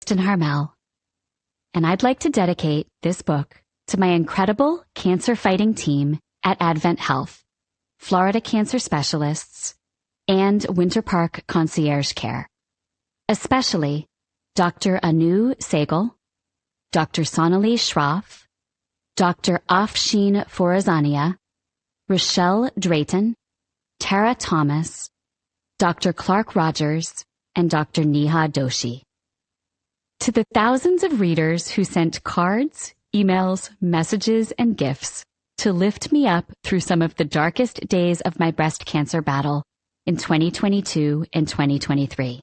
Kristin Harmel, and I'd like to dedicate this book to my incredible cancer-fighting team at Advent Health, Florida cancer specialists, and Winter Park Concierge Care, especially Dr. Anu Sehgal, Dr. Sonali Shroff, Dr. Afshin Forazania, Rochelle Drayton, Tara Thomas, Dr. Clark Rogers, and Dr. Neha Doshi. To the thousands of readers who sent cards, emails, messages, and gifts to lift me up through some of the darkest days of my breast cancer battle in 2022 and 2023.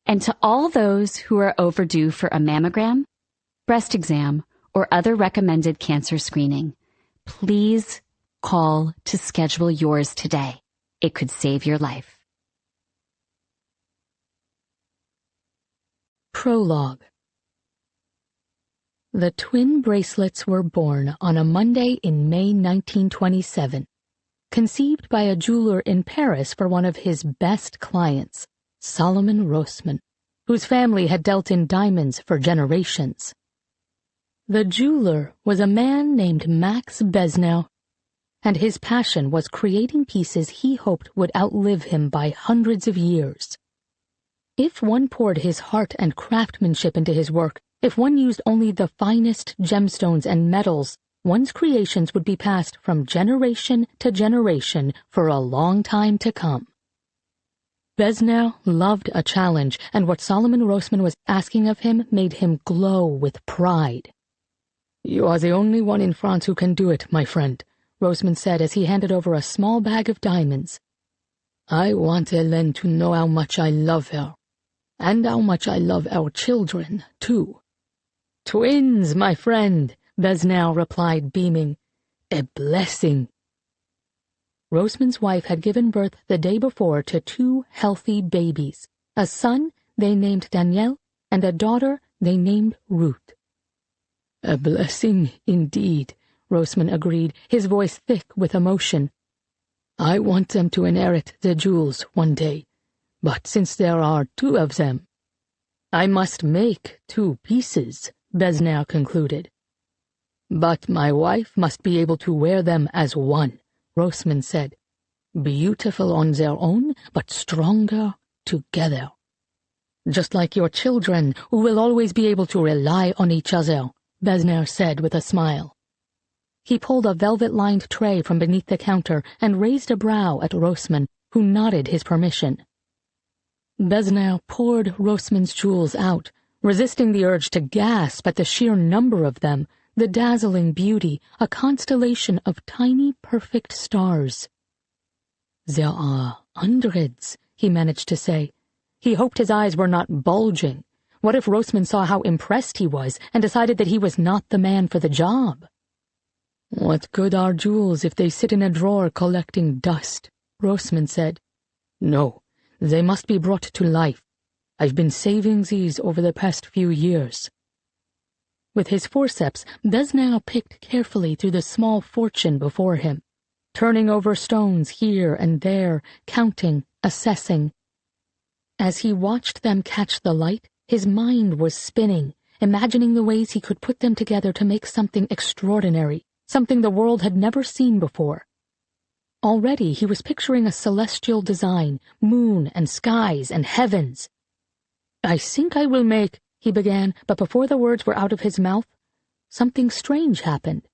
And to all those who are overdue for a mammogram, breast exam, or other recommended cancer screening, please call to schedule yours today. It could save your life. Prologue. The twin bracelets were born on a Monday in May 1927, conceived by a jeweler in Paris for one of his best clients, Solomon Rossmann, whose family had dealt in diamonds for generations. The jeweler was a man named Max Besnel, and his passion was creating pieces he hoped would outlive him by hundreds of years. If one poured his heart and craftsmanship into his work, if one used only the finest gemstones and metals, one's creations would be passed from generation to generation for a long time to come. Besnel loved a challenge, and what Solomon Rossmann was asking of him made him glow with pride. "You are the only one in France who can do it, my friend," Rossmann said as he handed over a small bag of diamonds. "I want Hélène to know how much I love her. And how much I love our children, too." "Twins, my friend," Besnel replied, beaming. "A blessing." Rossmann's wife had given birth the day before to 2 healthy babies, a son they named Daniel, and a daughter they named Ruth. "A blessing indeed," Rossmann agreed, his voice thick with emotion. "I want them to inherit the jewels one day. But since there are 2 of them, I must make 2 pieces," Besnel concluded. "But my wife must be able to wear them as one," Rossmann said. "Beautiful on their own, but stronger together. Just like your children, who will always be able to rely on each other," Besnel said with a smile. He pulled a velvet-lined tray from beneath the counter and raised a brow at Rossmann, who nodded his permission. Besnel poured Rossmann's jewels out, resisting the urge to gasp at the sheer number of them, the dazzling beauty, a constellation of tiny, perfect stars. "There are hundreds," he managed to say. He hoped his eyes were not bulging. What if Rossmann saw how impressed he was and decided that he was not the man for the job? "What good are jewels if they sit in a drawer collecting dust?" Rossmann said. "No. They must be brought to life. I've been saving these over the past few years." With his forceps, Besnel picked carefully through the small fortune before him, turning over stones here and there, counting, assessing. As he watched them catch the light, his mind was spinning, imagining the ways he could put them together to make something extraordinary, something the world had never seen before. Already he was picturing a celestial design, moon and skies and heavens. "I think I will make," he began, but before the words were out of his mouth, something strange happened.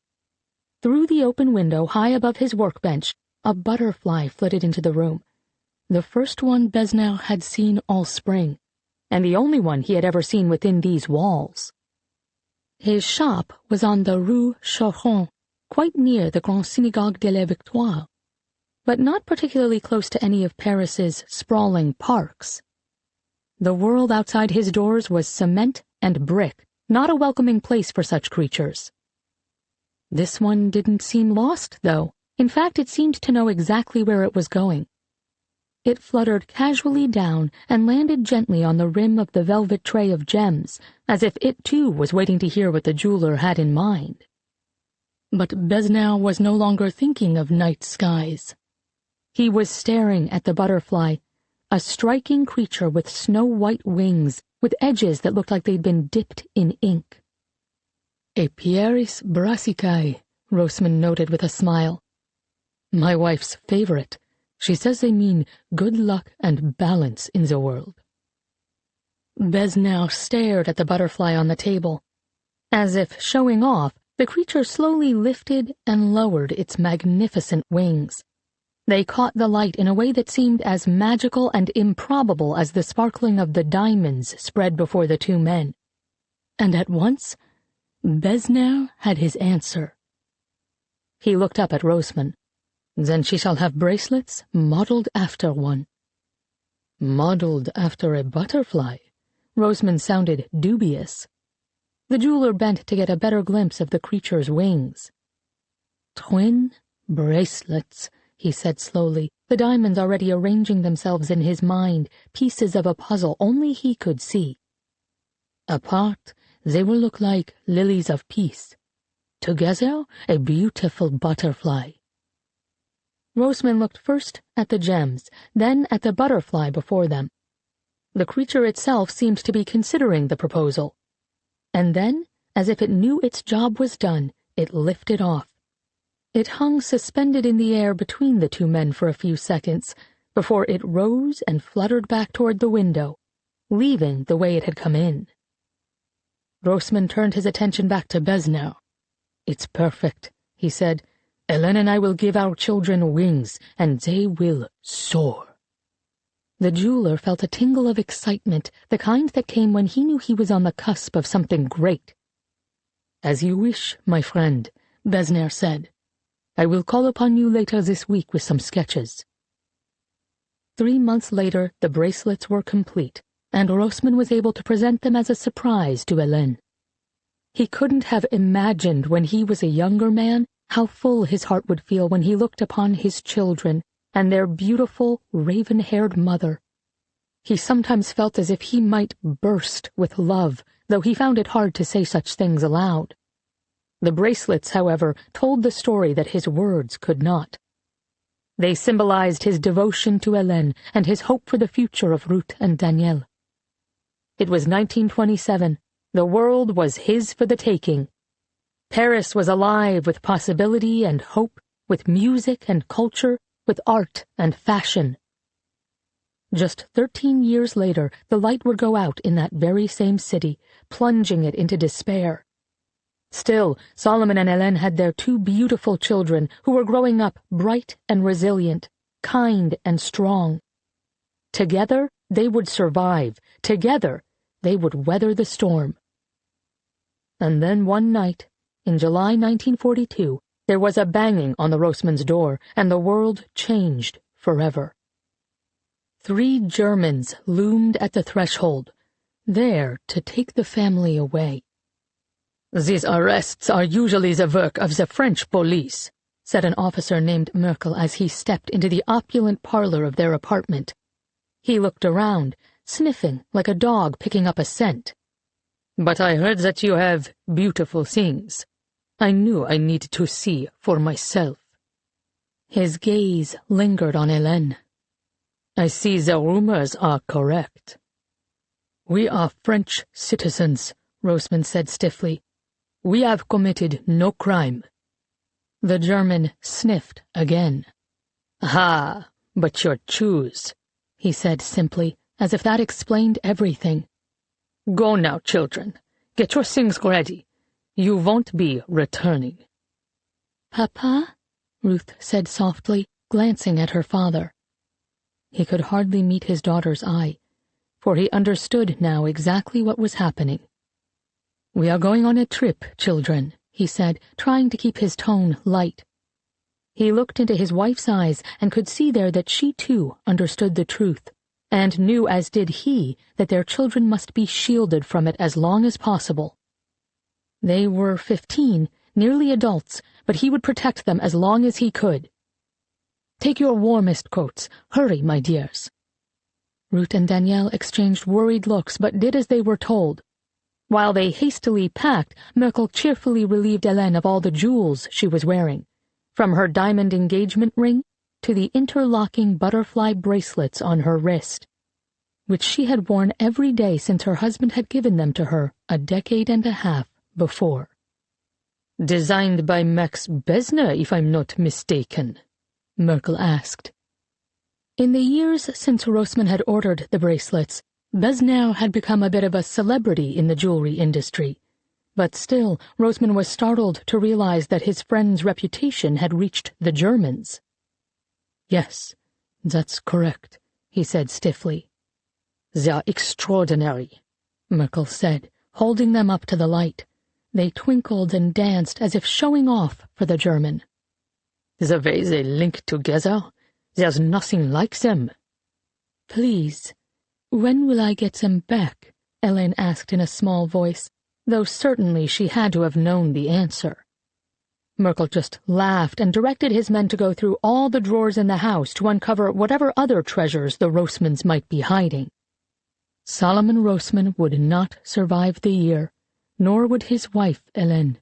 Through the open window high above his workbench, a butterfly flitted into the room, the first one Besnel had seen all spring, and the only one he had ever seen within these walls. His shop was on the Rue Chauron, quite near the Grande Synagogue de la Victoire, but not particularly close to any of Paris's sprawling parks. The world outside his doors was cement and brick, not a welcoming place for such creatures. This one didn't seem lost, though. In fact, it seemed to know exactly where it was going. It fluttered casually down and landed gently on the rim of the velvet tray of gems, as if it too was waiting to hear what the jeweler had in mind. But Besnel was no longer thinking of night skies. He was staring at the butterfly, a striking creature with snow-white wings with edges that looked like they'd been dipped in ink. "Epieris brassicae," Roseman noted with a smile. "My wife's favorite. She says they mean good luck and balance in the world." Besnard stared at the butterfly on the table. As if showing off, the creature slowly lifted and lowered its magnificent wings. They caught the light in a way that seemed as magical and improbable as the sparkling of the diamonds spread before the two men. And at once, Besnard had his answer. He looked up at Roseman. "Then she shall have bracelets modeled after one." "Modeled after a butterfly?" Roseman sounded dubious. The jeweler bent to get a better glimpse of the creature's wings. "Twin bracelets," he said slowly, the diamonds already arranging themselves in his mind, pieces of a puzzle only he could see. "Apart, they will look like lilies of peace. Together, a beautiful butterfly." Roseman looked first at the gems, then at the butterfly before them. The creature itself seemed to be considering the proposal. And then, as if it knew its job was done, it lifted off. It hung suspended in the air between the two men for a few seconds, before it rose and fluttered back toward the window, leaving the way it had come in. Roseman turned his attention back to Besnard. "It's perfect," he said. "Hélène and I will give our children wings, and they will soar." The jeweler felt a tingle of excitement, the kind that came when he knew he was on the cusp of something great. "As you wish, my friend," Besnard said. "I will call upon you later this week with some sketches." 3 months later, the bracelets were complete, and Roseman was able to present them as a surprise to Hélène. He couldn't have imagined when he was a younger man how full his heart would feel when he looked upon his children and their beautiful, raven-haired mother. He sometimes felt as if he might burst with love, though he found it hard to say such things aloud. The bracelets, however, told the story that his words could not. They symbolized his devotion to Hélène and his hope for the future of Ruth and Danielle. It was 1927. The world was his for the taking. Paris was alive with possibility and hope, with music and culture, with art and fashion. Just 13 years later, the light would go out in that very same city, plunging it into despair. Still, Solomon and Hélène had their 2 beautiful children who were growing up bright and resilient, kind and strong. Together, they would survive. Together, they would weather the storm. And then one night, in July 1942, there was a banging on the Rosemans' door, and the world changed forever. 3 Germans loomed at the threshold, there to take the family away. "These arrests are usually the work of the French police," said an officer named Merkel as he stepped into the opulent parlor of their apartment. He looked around, sniffing like a dog picking up a scent. "But I heard that you have beautiful things. I knew I needed to see for myself." His gaze lingered on Hélène. "I see the rumors are correct." "We are French citizens," Roseman said stiffly. "We have committed no crime." The German sniffed again. "Ah, but your shoes," he said simply, as if that explained everything. "Go now, children. Get your things ready. You won't be returning." "Papa?" Ruth said softly, glancing at her father. He could hardly meet his daughter's eye, for he understood now exactly what was happening. "We are going on a trip, children," he said, trying to keep his tone light. He looked into his wife's eyes and could see there that she too understood the truth, and knew, as did he, that their children must be shielded from it as long as possible. They were 15, nearly adults, but he would protect them as long as he could. "Take your warmest coats. Hurry, my dears." Ruth and Danielle exchanged worried looks, but did as they were told. While they hastily packed, Merkel cheerfully relieved Hélène of all the jewels she was wearing, from her diamond engagement ring to the interlocking butterfly bracelets on her wrist. which she had worn every day since her husband had given them to her a decade and a half before. "Designed by Max Besner, if I'm not mistaken?" Merkel asked. In the years since Rossmann had ordered the bracelets, Besner had become a bit of a celebrity in the jewelry industry. But still, Rossmann was startled to realize that his friend's reputation had reached the Germans. "Yes, that's correct," he said stiffly. "They're extraordinary," Merkel said, holding them up to the light. They twinkled and danced as if showing off for the German. "The way they link together, there's nothing like them." "Please, when will I get them back?" Elaine asked in a small voice, though certainly she had to have known the answer. Merkel just laughed and directed his men to go through all the drawers in the house to uncover whatever other treasures the Rossmanns might be hiding. Solomon Rossmann would not survive the year, nor would his wife, Hélène.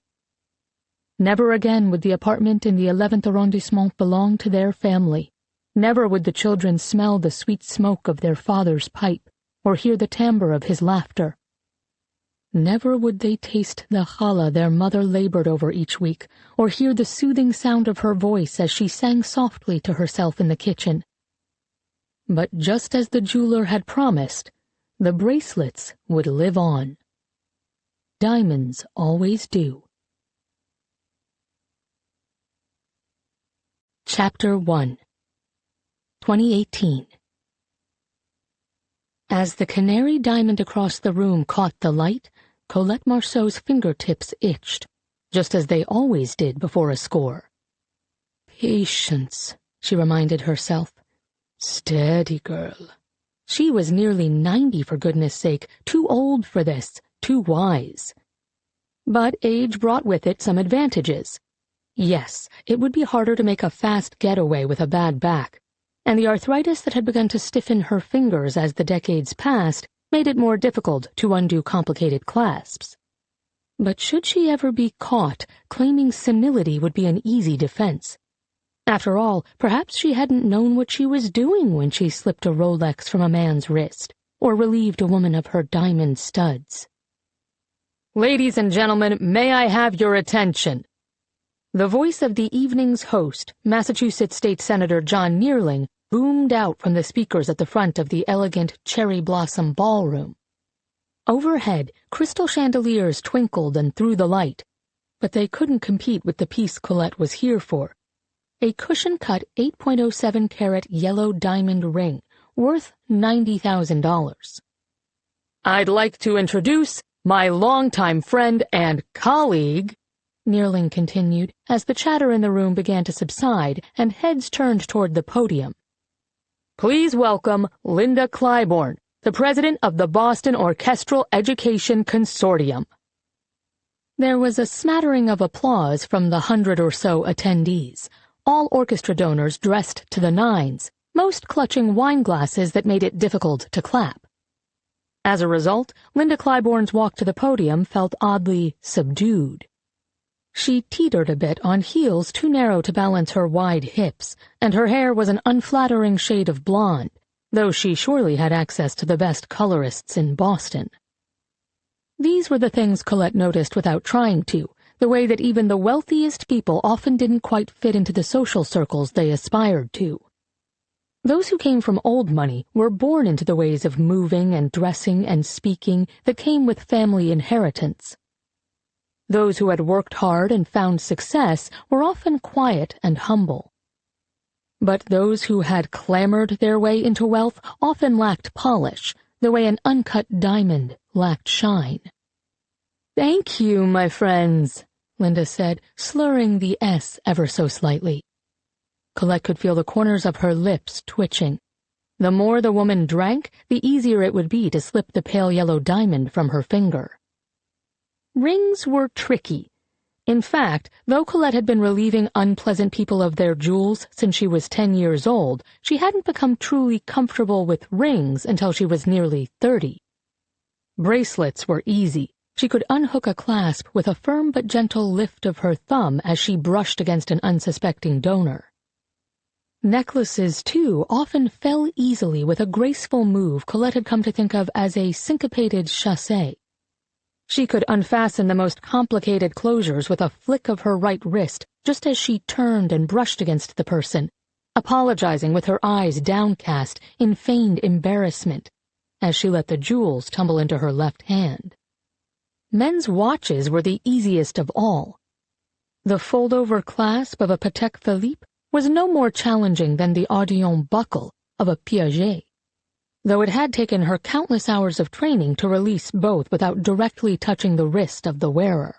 Never again would the apartment in the 11th arrondissement belong to their family. Never would the children smell the sweet smoke of their father's pipe, or hear the timbre of his laughter. Never would they taste the challah their mother labored over each week, or hear the soothing sound of her voice as she sang softly to herself in the kitchen. But just as the jeweler had promised, the bracelets would live on. Diamonds always do. Chapter 1 2018 As the canary diamond across the room caught the light, Colette Marceau's fingertips itched, just as they always did before a score. "Patience," she reminded herself. "Steady, girl." She was nearly 90, for goodness sake, too old for this, too wise. But age brought with it some advantages. Yes, it would be harder to make a fast getaway with a bad back, and the arthritis that had begun to stiffen her fingers as the decades passed made it more difficult to undo complicated clasps. But should she ever be caught, claiming senility would be an easy defense. After all, perhaps she hadn't known what she was doing when she slipped a Rolex from a man's wrist, or relieved a woman of her diamond studs. "Ladies and gentlemen, may I have your attention?" The voice of the evening's host, Massachusetts State Senator John Neerling, boomed out from the speakers at the front of the elegant cherry blossom ballroom. Overhead, crystal chandeliers twinkled and threw the light, but they couldn't compete with the piece Colette was here for. A cushion-cut 8.07-carat yellow diamond ring, worth $90,000. "I'd like to introduce my longtime friend and colleague," Neerling continued, as the chatter in the room began to subside and heads turned toward the podium. "Please welcome Linda Clybourne, the president of the Boston Orchestral Education Consortium." There was a smattering of applause from the 100 or so attendees, all orchestra donors dressed to the nines, most clutching wine glasses that made it difficult to clap. As a result, Linda Clybourne's walk to the podium felt oddly subdued. She teetered a bit on heels too narrow to balance her wide hips, and her hair was an unflattering shade of blonde, though she surely had access to the best colorists in Boston. These were the things Colette noticed without trying to, the way that even the wealthiest people often didn't quite fit into the social circles they aspired to. Those who came from old money were born into the ways of moving and dressing and speaking that came with family inheritance. Those who had worked hard and found success were often quiet and humble. But those who had clamored their way into wealth often lacked polish, the way an uncut diamond lacked shine. "Thank you, my friends," Linda said, slurring the S ever so slightly. Colette could feel the corners of her lips twitching. The more the woman drank, the easier it would be to slip the pale yellow diamond from her finger. Rings were tricky. In fact, though Colette had been relieving unpleasant people of their jewels since she was 10 years old, she hadn't become truly comfortable with rings until she was nearly 30. Bracelets were easy. She could unhook a clasp with a firm but gentle lift of her thumb as she brushed against an unsuspecting donor. Necklaces, too, often fell easily with a graceful move Colette had come to think of as a syncopated chassé. She could unfasten the most complicated closures with a flick of her right wrist just as she turned and brushed against the person, apologizing with her eyes downcast in feigned embarrassment as she let the jewels tumble into her left hand. Men's watches were the easiest of all. The fold-over clasp of a Patek Philippe was no more challenging than the Audiobook buckle of a Piaget, though it had taken her countless hours of training to release both without directly touching the wrist of the wearer.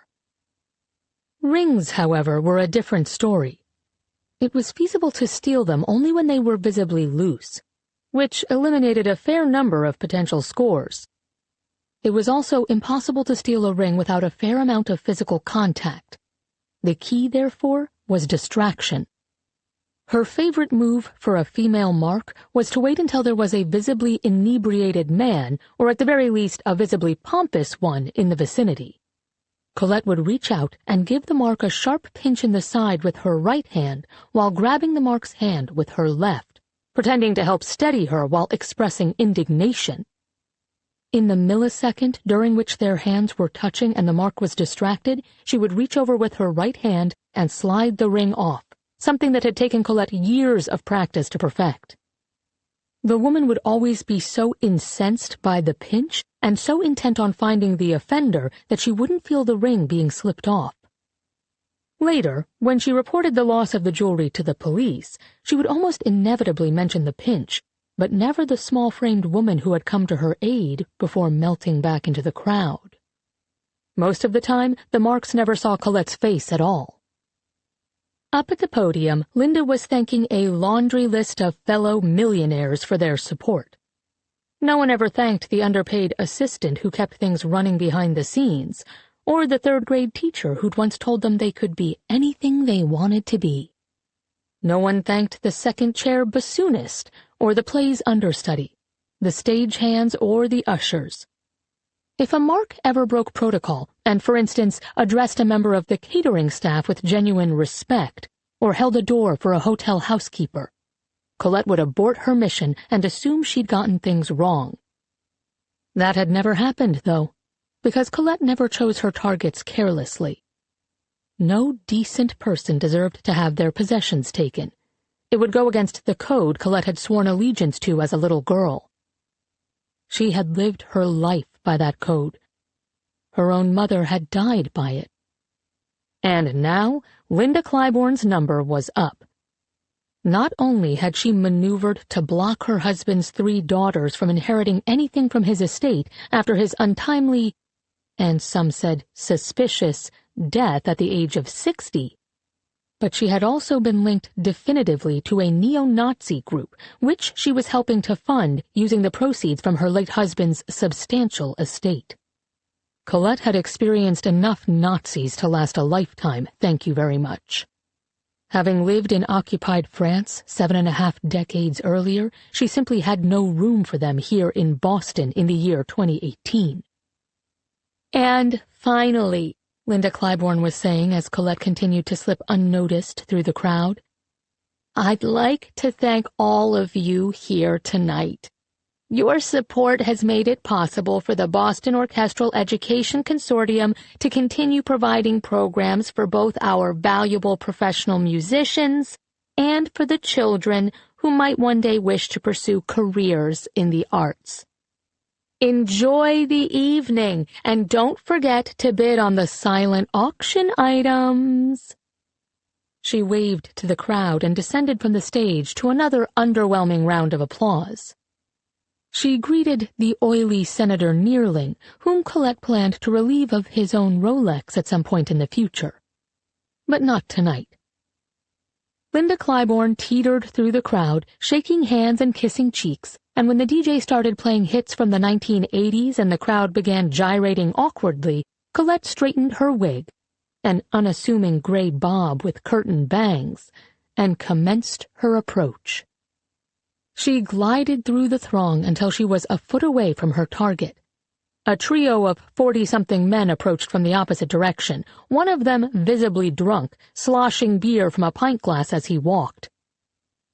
Rings, however, were a different story. It was feasible to steal them only when they were visibly loose, which eliminated a fair number of potential scores. It was also impossible to steal a ring without a fair amount of physical contact. The key, therefore, was distraction. Her favorite move for a female mark was to wait until there was a visibly inebriated man, or at the very least a visibly pompous one, in the vicinity. Colette would reach out and give the mark a sharp pinch in the side with her right hand while grabbing the mark's hand with her left, pretending to help steady her while expressing indignation. In the millisecond during which their hands were touching and the mark was distracted, she would reach over with her right hand and slide the ring off, something that had taken Colette years of practice to perfect. The woman would always be so incensed by the pinch and so intent on finding the offender that she wouldn't feel the ring being slipped off. Later, when she reported the loss of the jewelry to the police, she would almost inevitably mention the pinch, but never the small-framed woman who had come to her aid before melting back into the crowd. Most of the time, the marks never saw Colette's face at all. Up at the podium, Linda was thanking a laundry list of fellow millionaires for their support. No one ever thanked the underpaid assistant who kept things running behind the scenes, or the third-grade teacher who'd once told them they could be anything they wanted to be. No one thanked the second-chair bassoonist, or the play's understudy, the stagehands, or the ushers. If a mark ever broke protocol, and for instance addressed a member of the catering staff with genuine respect, or held a door for a hotel housekeeper, Colette would abort her mission and assume she'd gotten things wrong. That had never happened, though, because Colette never chose her targets carelessly. No decent person deserved to have their possessions taken. It would go against the code Colette had sworn allegiance to as a little girl. She had lived her life by that code. Her own mother had died by it. And now, Linda Claiborne's number was up. Not only had she maneuvered to block her husband's 3 daughters from inheriting anything from his estate after his untimely, and some said suspicious, death at the age of 60, but she had also been linked definitively to a neo-Nazi group, which she was helping to fund using the proceeds from her late husband's substantial estate. Colette had experienced enough Nazis to last a lifetime, thank you very much. Having lived in occupied France 7.5 decades earlier, she simply had no room for them here in Boston in the year 2018. And finally, Linda Claiborne was saying as Colette continued to slip unnoticed through the crowd, I'd like to thank all of you here tonight. Your support has made it possible for the Boston Orchestral Education Consortium to continue providing programs for both our valuable professional musicians and for the children who might one day wish to pursue careers in the arts. Enjoy the evening, and don't forget to bid on the silent auction items. She waved to the crowd and descended from the stage to another underwhelming round of applause. She greeted the oily Senator Neerling, whom Colette planned to relieve of his own Rolex at some point in the future. But not tonight. Linda Claiborne teetered through the crowd, shaking hands and kissing cheeks, and when the DJ started playing hits from the 1980s and the crowd began gyrating awkwardly, Colette straightened her wig, an unassuming gray bob with curtain bangs, and commenced her approach. She glided through the throng until she was a foot away from her target. A trio of 40-something men approached from the opposite direction, one of them visibly drunk, sloshing beer from a pint glass as he walked.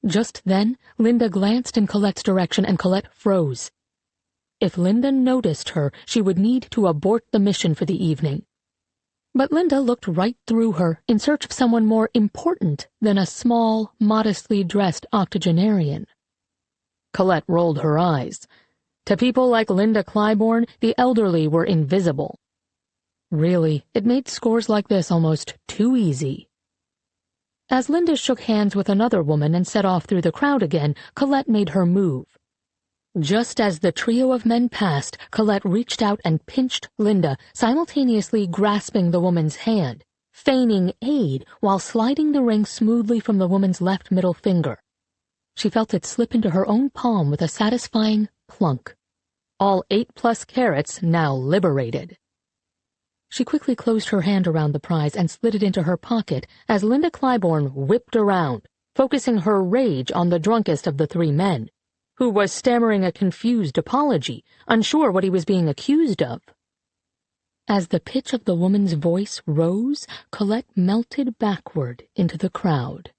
Just then, Linda glanced in Colette's direction and Colette froze. If Linda noticed her, she would need to abort the mission for the evening. But Linda looked right through her in search of someone more important than a small, modestly dressed octogenarian. Colette rolled her eyes. To people like Linda Claiborne, the elderly were invisible. Really, it made scores like this almost too easy. As Linda shook hands with another woman and set off through the crowd again, Colette made her move. Just as the trio of men passed, Colette reached out and pinched Linda, simultaneously grasping the woman's hand, feigning aid while sliding the ring smoothly from the woman's left middle finger. She felt it slip into her own palm with a satisfying plunk. All 8+ carats now liberated. She quickly closed her hand around the prize and slid it into her pocket as Linda Claiborne whipped around, focusing her rage on the drunkest of the 3 men, who was stammering a confused apology, unsure what he was being accused of. As the pitch of the woman's voice rose, Colette melted backward into the crowd.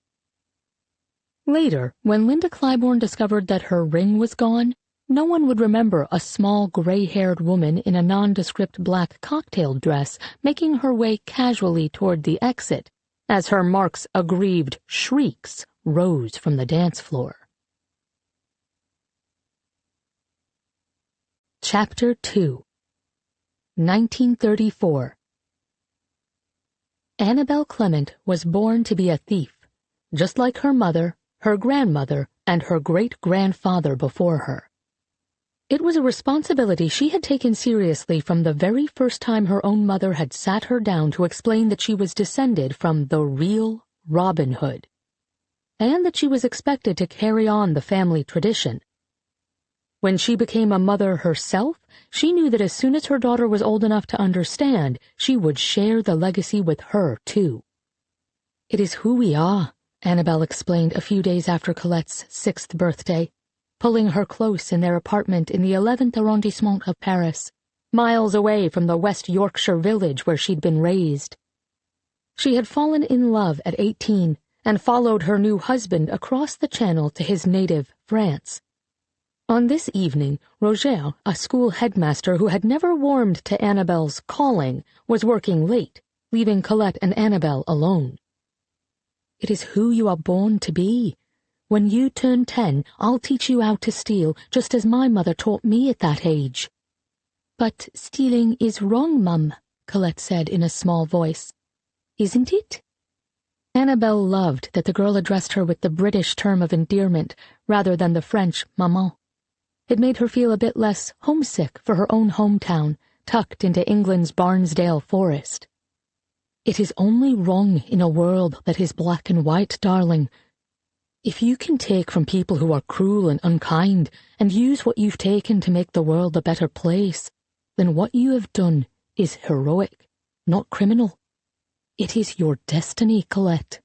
Later, when Linda Claiborne discovered that her ring was gone, no one would remember a small gray-haired woman in a nondescript black cocktail dress making her way casually toward the exit, as her mark's aggrieved shrieks rose from the dance floor. Chapter 2 1934 Annabel Clement was born to be a thief, just like her mother, her grandmother, and her great-grandfather before her. It was a responsibility she had taken seriously from the very first time her own mother had sat her down to explain that she was descended from the real Robin Hood, and that she was expected to carry on the family tradition. When she became a mother herself, she knew that as soon as her daughter was old enough to understand, she would share the legacy with her, too. "It is who we are," Annabel explained a few days after Colette's 6th birthday, pulling her close in their apartment in the 11th arrondissement of Paris, miles away from the West Yorkshire village where she'd been raised. She had fallen in love at 18 and followed her new husband across the channel to his native France. On this evening, Roger, a school headmaster who had never warmed to Annabel's calling, was working late, leaving Colette and Annabel alone. "It is who you are born to be. When you turn 10, I'll teach you how to steal, just as my mother taught me at that age." "But stealing is wrong, Mum," Colette said in a small voice. "Isn't it?" Annabel loved that the girl addressed her with the British term of endearment rather than the French maman. It made her feel a bit less homesick for her own hometown, tucked into England's Barnesdale forest. "It is only wrong in a world that is black and white, darling. If you can take from people who are cruel and unkind and use what you've taken to make the world a better place, then what you have done is heroic, not criminal. It is your destiny, Colette."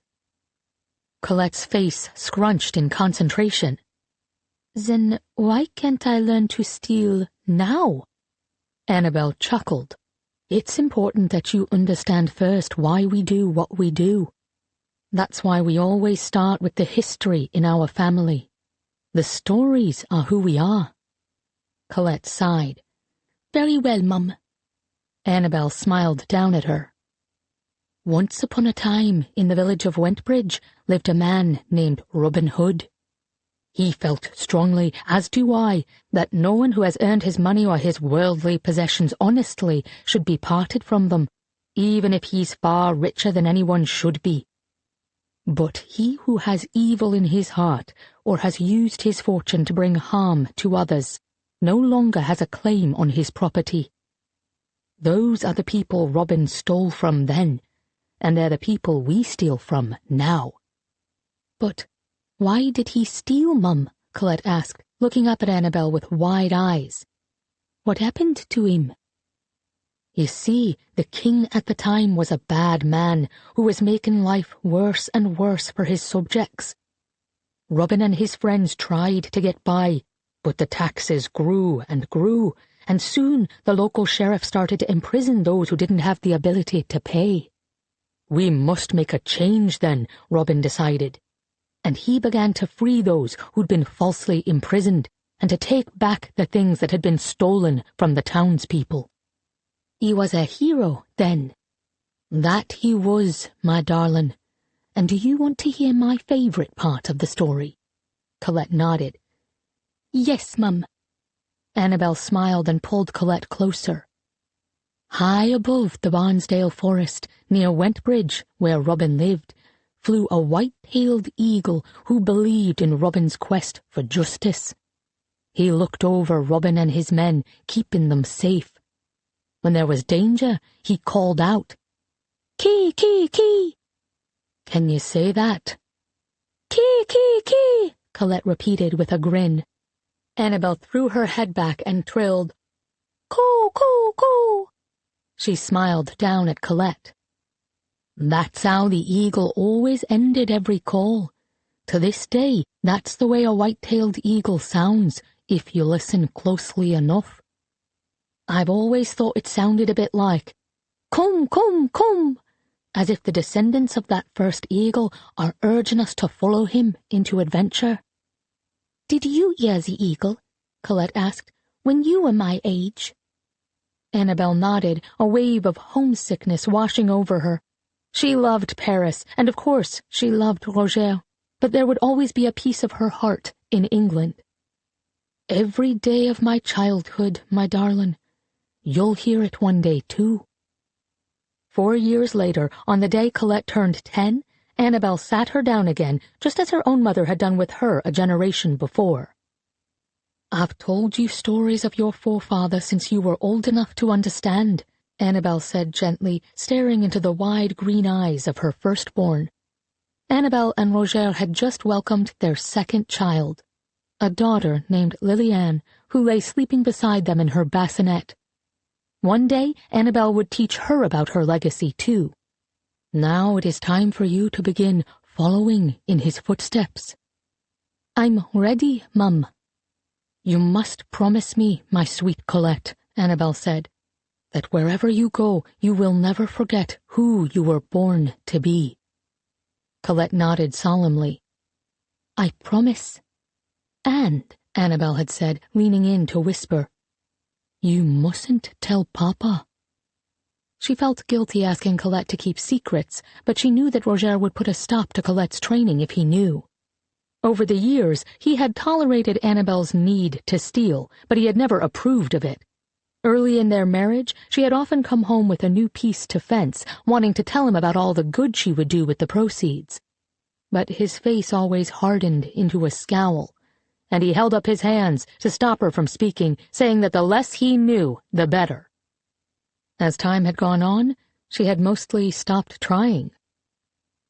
Colette's face scrunched in concentration. "Then why can't I learn to steal now?" Annabel chuckled. "It's important that you understand first why we do what we do. That's why we always start with the history in our family. The stories are who we are." Colette sighed. "Very well, Mum." Annabel smiled down at her. "Once upon a time, in the village of Wentbridge, lived a man named Robin Hood. He felt strongly, as do I, that no one who has earned his money or his worldly possessions honestly should be parted from them, even if he's far richer than anyone should be. But he who has evil in his heart, or has used his fortune to bring harm to others, no longer has a claim on his property. Those are the people Robin stole from then, and they're the people we steal from now." "But why did he steal, Mum?" Colette asked, looking up at Annabel with wide eyes. "What happened to him?" "You see, the king at the time was a bad man who was making life worse and worse for his subjects. Robin and his friends tried to get by, but the taxes grew, and soon the local sheriff started to imprison those who didn't have the ability to pay. We must make a change then, Robin decided. and he began to free those who'd been falsely imprisoned and to take back the things that had been stolen from the townspeople. He was a hero then. That he was, my darling. And do you want to hear my favourite part of the story? Colette nodded. Yes, Mum. Annabel smiled and pulled Colette closer. High above the Barnesdale forest, near Wentbridge, where Robin lived, flew a white-tailed eagle who believed in Robin's quest for justice. He looked over Robin and his men, keeping them safe. When there was danger, he called out, Kee, kee, kee! Can you say that? Kee, kee, kee! Colette repeated with a grin. Annabel threw her head back and trilled, Coo, coo, coo! She smiled down at Colette. That's how the eagle always ended every call. To this day, that's the way a white-tailed eagle sounds, if you listen closely enough. I've always thought it sounded a bit like, Come, come, come, as if the descendants of that first eagle are urging us to follow him into adventure. Did you hear the eagle? Colette asked, when you were my age. Annabel nodded, a wave of homesickness washing over her. She loved Paris, and of course she loved Roger, but there would always be a piece of her heart in England. Every day of my childhood, my darling. You'll hear it one day, too. 4 years later, on the day Colette turned 10, Annabel sat her down again, just as her own mother had done with her a generation before. I've told you stories of your forefather since you were old enough to understand, Annabel said gently, staring into the wide green eyes of her firstborn. Annabel and Roger had just welcomed their second child, a daughter named Liliane, who lay sleeping beside them in her bassinet. One day, Annabel would teach her about her legacy, too. Now it is time for you to begin following in his footsteps. I'm ready, Mum. You must promise me, my sweet Colette, Annabel said, that wherever you go, you will never forget who you were born to be. Colette nodded solemnly. I promise. And, Annabel had said, leaning in to whisper, you mustn't tell Papa. She felt guilty asking Colette to keep secrets, but she knew that Roger would put a stop to Colette's training if he knew. Over the years, he had tolerated Annabel's need to steal, but he had never approved of it. Early in their marriage, she had often come home with a new piece to fence, wanting to tell him about all the good she would do with the proceeds. But his face always hardened into a scowl, and he held up his hands to stop her from speaking, saying that the less he knew, the better. As time had gone on, she had mostly stopped trying.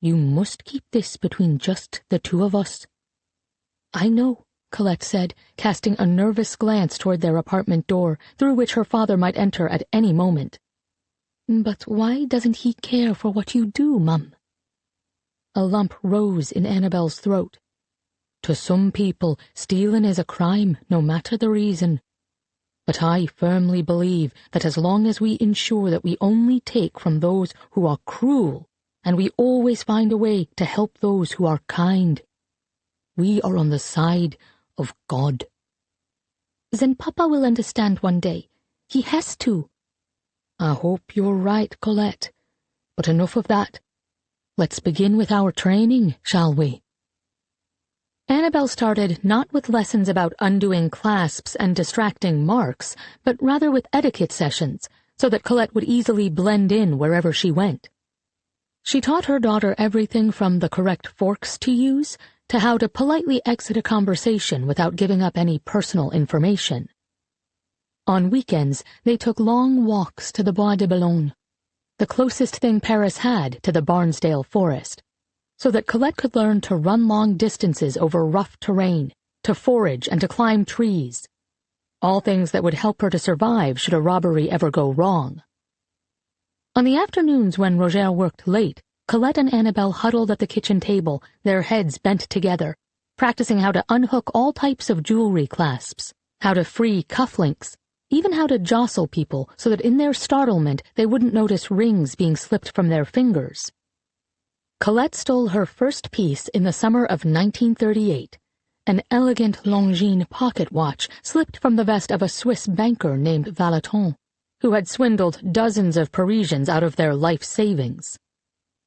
You must keep this between just the two of us. I know, Colette said, casting a nervous glance toward their apartment door, through which her father might enter at any moment. But why doesn't he care for what you do, Mum? A lump rose in Annabel's throat. To some people, stealing is a crime, no matter the reason. But I firmly believe that as long as we ensure that we only take from those who are cruel, and we always find a way to help those who are kind, we are on the side of God. Then Papa will understand one day. He has to. I hope you're right, Colette. But enough of that. Let's begin with our training, shall we? Annabel started not with lessons about undoing clasps and distracting marks, but rather with etiquette sessions, so that Colette would easily blend in wherever she went. She taught her daughter everything from the correct forks to use to how to politely exit a conversation without giving up any personal information. On weekends, they took long walks to the Bois de Boulogne, the closest thing Paris had to the Barnesdale forest, so that Colette could learn to run long distances over rough terrain, to forage and to climb trees, all things that would help her to survive should a robbery ever go wrong. On the afternoons when Roger worked late, Colette and Annabel huddled at the kitchen table, their heads bent together, practicing how to unhook all types of jewelry clasps, how to free cufflinks, even how to jostle people so that in their startlement they wouldn't notice rings being slipped from their fingers. Colette stole her first piece in the summer of 1938. An elegant Longines pocket watch slipped from the vest of a Swiss banker named Valeton, who had swindled dozens of Parisians out of their life savings.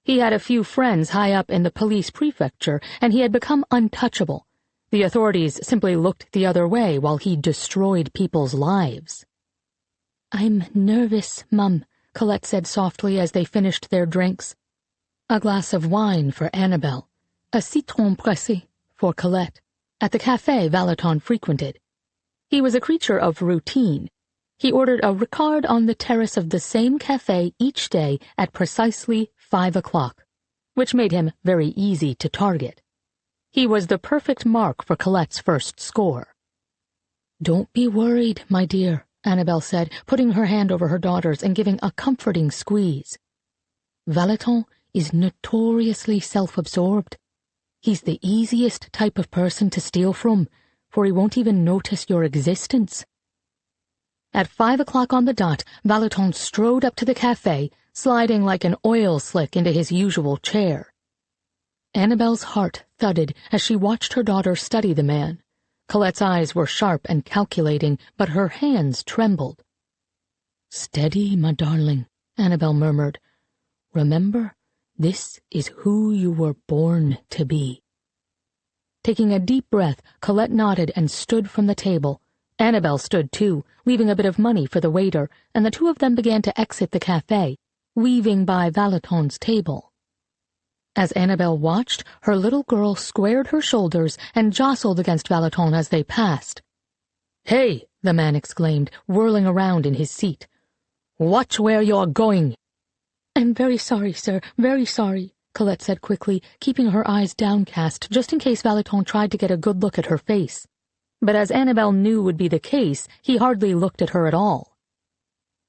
He had a few friends high up in the police prefecture, and he had become untouchable. The authorities simply looked the other way while he destroyed people's lives. "I'm nervous, Mum," Colette said softly as they finished their drinks. A glass of wine for Annabelle, a citron pressé for Colette, at the café Valeton frequented. He was a creature of routine. He ordered a Ricard on the terrace of the same café each day at precisely 5 o'clock, which made him very easy to target. He was the perfect mark for Colette's first score. "Don't be worried, my dear," Annabelle said, putting her hand over her daughter's and giving a comforting squeeze. "Valeton is notoriously self-absorbed. He's the easiest type of person to steal from, for he won't even notice your existence." At 5 o'clock on the dot, Valeton strode up to the café, sliding like an oil slick into his usual chair. Annabelle's heart thudded as she watched her daughter study the man. Colette's eyes were sharp and calculating, but her hands trembled. "Steady, my darling," Annabelle murmured. "Remember, this is who you were born to be." Taking a deep breath, Colette nodded and stood from the table. Annabelle stood too, leaving a bit of money for the waiter, and the two of them began to exit the café, weaving by Valeton's table. As Annabelle watched, her little girl squared her shoulders and jostled against Valeton as they passed. "Hey!" the man exclaimed, whirling around in his seat. "Watch where you're going!" "I'm very sorry, sir, very sorry," Colette said quickly, keeping her eyes downcast just in case Valeton tried to get a good look at her face. But as Annabelle knew would be the case, he hardly looked at her at all.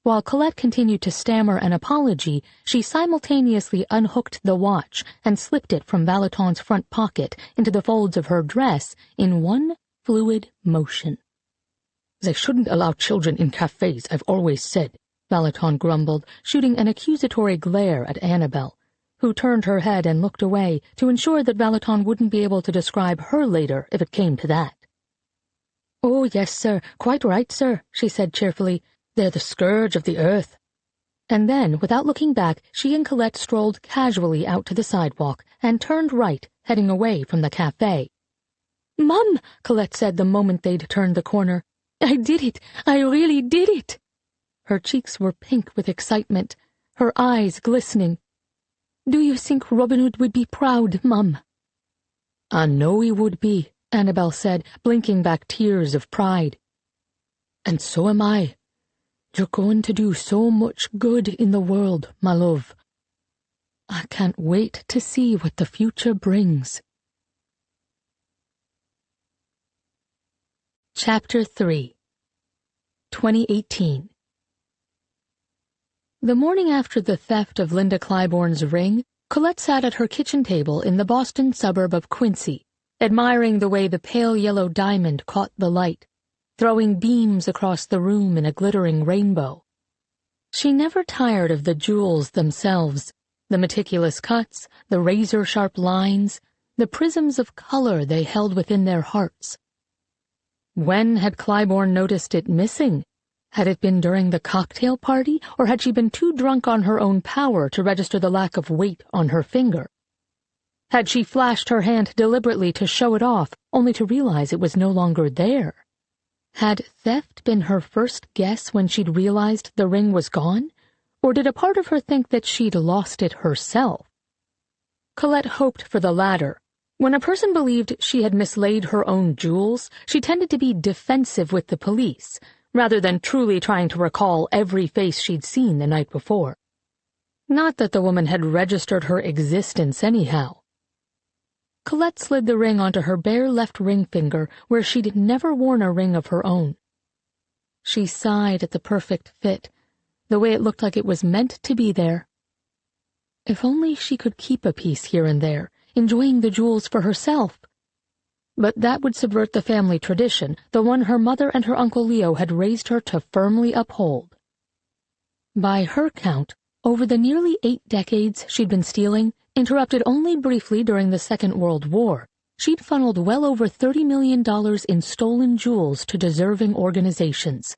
While Colette continued to stammer an apology, she simultaneously unhooked the watch and slipped it from Valeton's front pocket into the folds of her dress in one fluid motion. "They shouldn't allow children in cafes, I've always said," Valeton grumbled, shooting an accusatory glare at Annabelle, who turned her head and looked away to ensure that Valeton wouldn't be able to describe her later if it came to that. "Oh, yes, sir, quite right, sir," she said cheerfully. "They're the scourge of the earth." And then, without looking back, she and Colette strolled casually out to the sidewalk and turned right, heading away from the café. "Mum," Colette said the moment they'd turned the corner, "I did it! I really did it!" Her cheeks were pink with excitement, her eyes glistening. "Do you think Robin Hood would be proud, Mum?" "I know he would be," Annabelle said, blinking back tears of pride. "And so am I. You're going to do so much good in the world, my love. I can't wait to see what the future brings." Chapter 3 2018 The morning after the theft of Linda Claiborne's ring, Colette sat at her kitchen table in the Boston suburb of Quincy, admiring the way the pale yellow diamond caught the light, throwing beams across the room in a glittering rainbow. She never tired of the jewels themselves, the meticulous cuts, the razor-sharp lines, the prisms of color they held within their hearts. When had Claiborne noticed it missing? Had it been during the cocktail party, or had she been too drunk on her own power to register the lack of weight on her finger? Had she flashed her hand deliberately to show it off, only to realize it was no longer there? Had theft been her first guess when she'd realized the ring was gone, or did a part of her think that she'd lost it herself? Colette hoped for the latter. When a person believed she had mislaid her own jewels, she tended to be defensive with the police, rather than truly trying to recall every face she'd seen the night before. Not that the woman had registered her existence anyhow. Colette slid the ring onto her bare left ring finger, where she'd never worn a ring of her own. She sighed at the perfect fit, the way it looked like it was meant to be there. If only she could keep a piece here and there, enjoying the jewels for herself. But that would subvert the family tradition, the one her mother and her Uncle Leo had raised her to firmly uphold. By her count, over the nearly 8 decades she'd been stealing, interrupted only briefly during the Second World War, she'd funneled well over $30 million in stolen jewels to deserving organizations,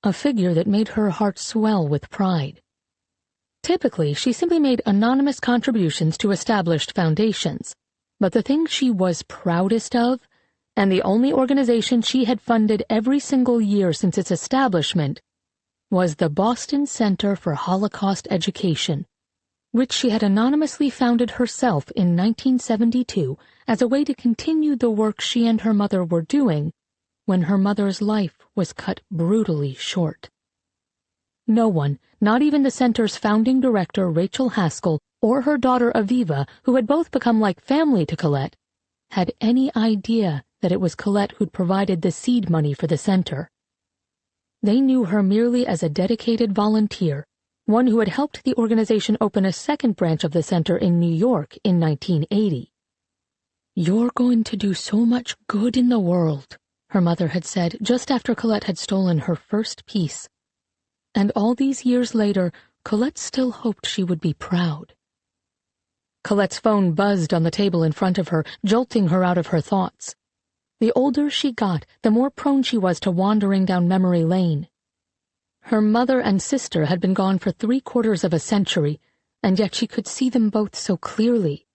a figure that made her heart swell with pride. Typically, she simply made anonymous contributions to established foundations, but the thing she was proudest of, and the only organization she had funded every single year since its establishment, was the Boston Center for Holocaust Education, which she had anonymously founded herself in 1972 as a way to continue the work she and her mother were doing when her mother's life was cut brutally short. No one, not even the center's founding director Rachel Haskell or her daughter Aviva, who had both become like family to Colette, had any idea that it was Colette who'd provided the seed money for the center. They knew her merely as a dedicated volunteer, one who had helped the organization open a second branch of the center in New York in 1980. "You're going to do so much good in the world," her mother had said just after Colette had stolen her first piece. And all these years later, Colette still hoped she would be proud. Colette's phone buzzed on the table in front of her, jolting her out of her thoughts. The older she got, the more prone she was to wandering down memory lane. Her mother and sister had been gone for 3/4 of a century, and yet she could see them both so clearly.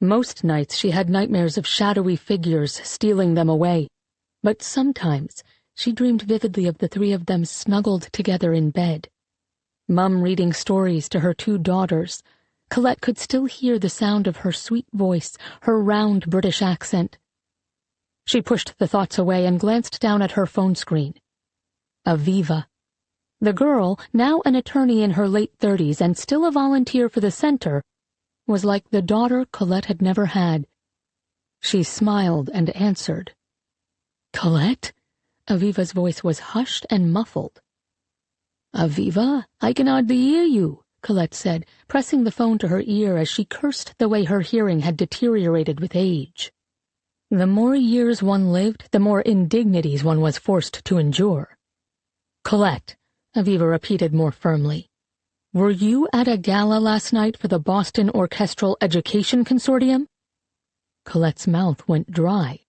Most nights she had nightmares of shadowy figures stealing them away, but sometimes she dreamed vividly of the three of them snuggled together in bed. Mum reading stories to her 2 daughters. Colette could still hear the sound of her sweet voice, her round British accent. She pushed the thoughts away and glanced down at her phone screen. Aviva. The girl, now an attorney in her late 30s and still a volunteer for the center, was like the daughter Colette had never had. She smiled and answered. "Colette?" Aviva's voice was hushed and muffled. "Aviva, I can hardly hear you," Colette said, pressing the phone to her ear as she cursed the way her hearing had deteriorated with age. The more years one lived, the more indignities one was forced to endure. "Colette," Aviva repeated more firmly, "were you at a gala last night for the Boston Orchestral Education Consortium?" Colette's mouth went dry.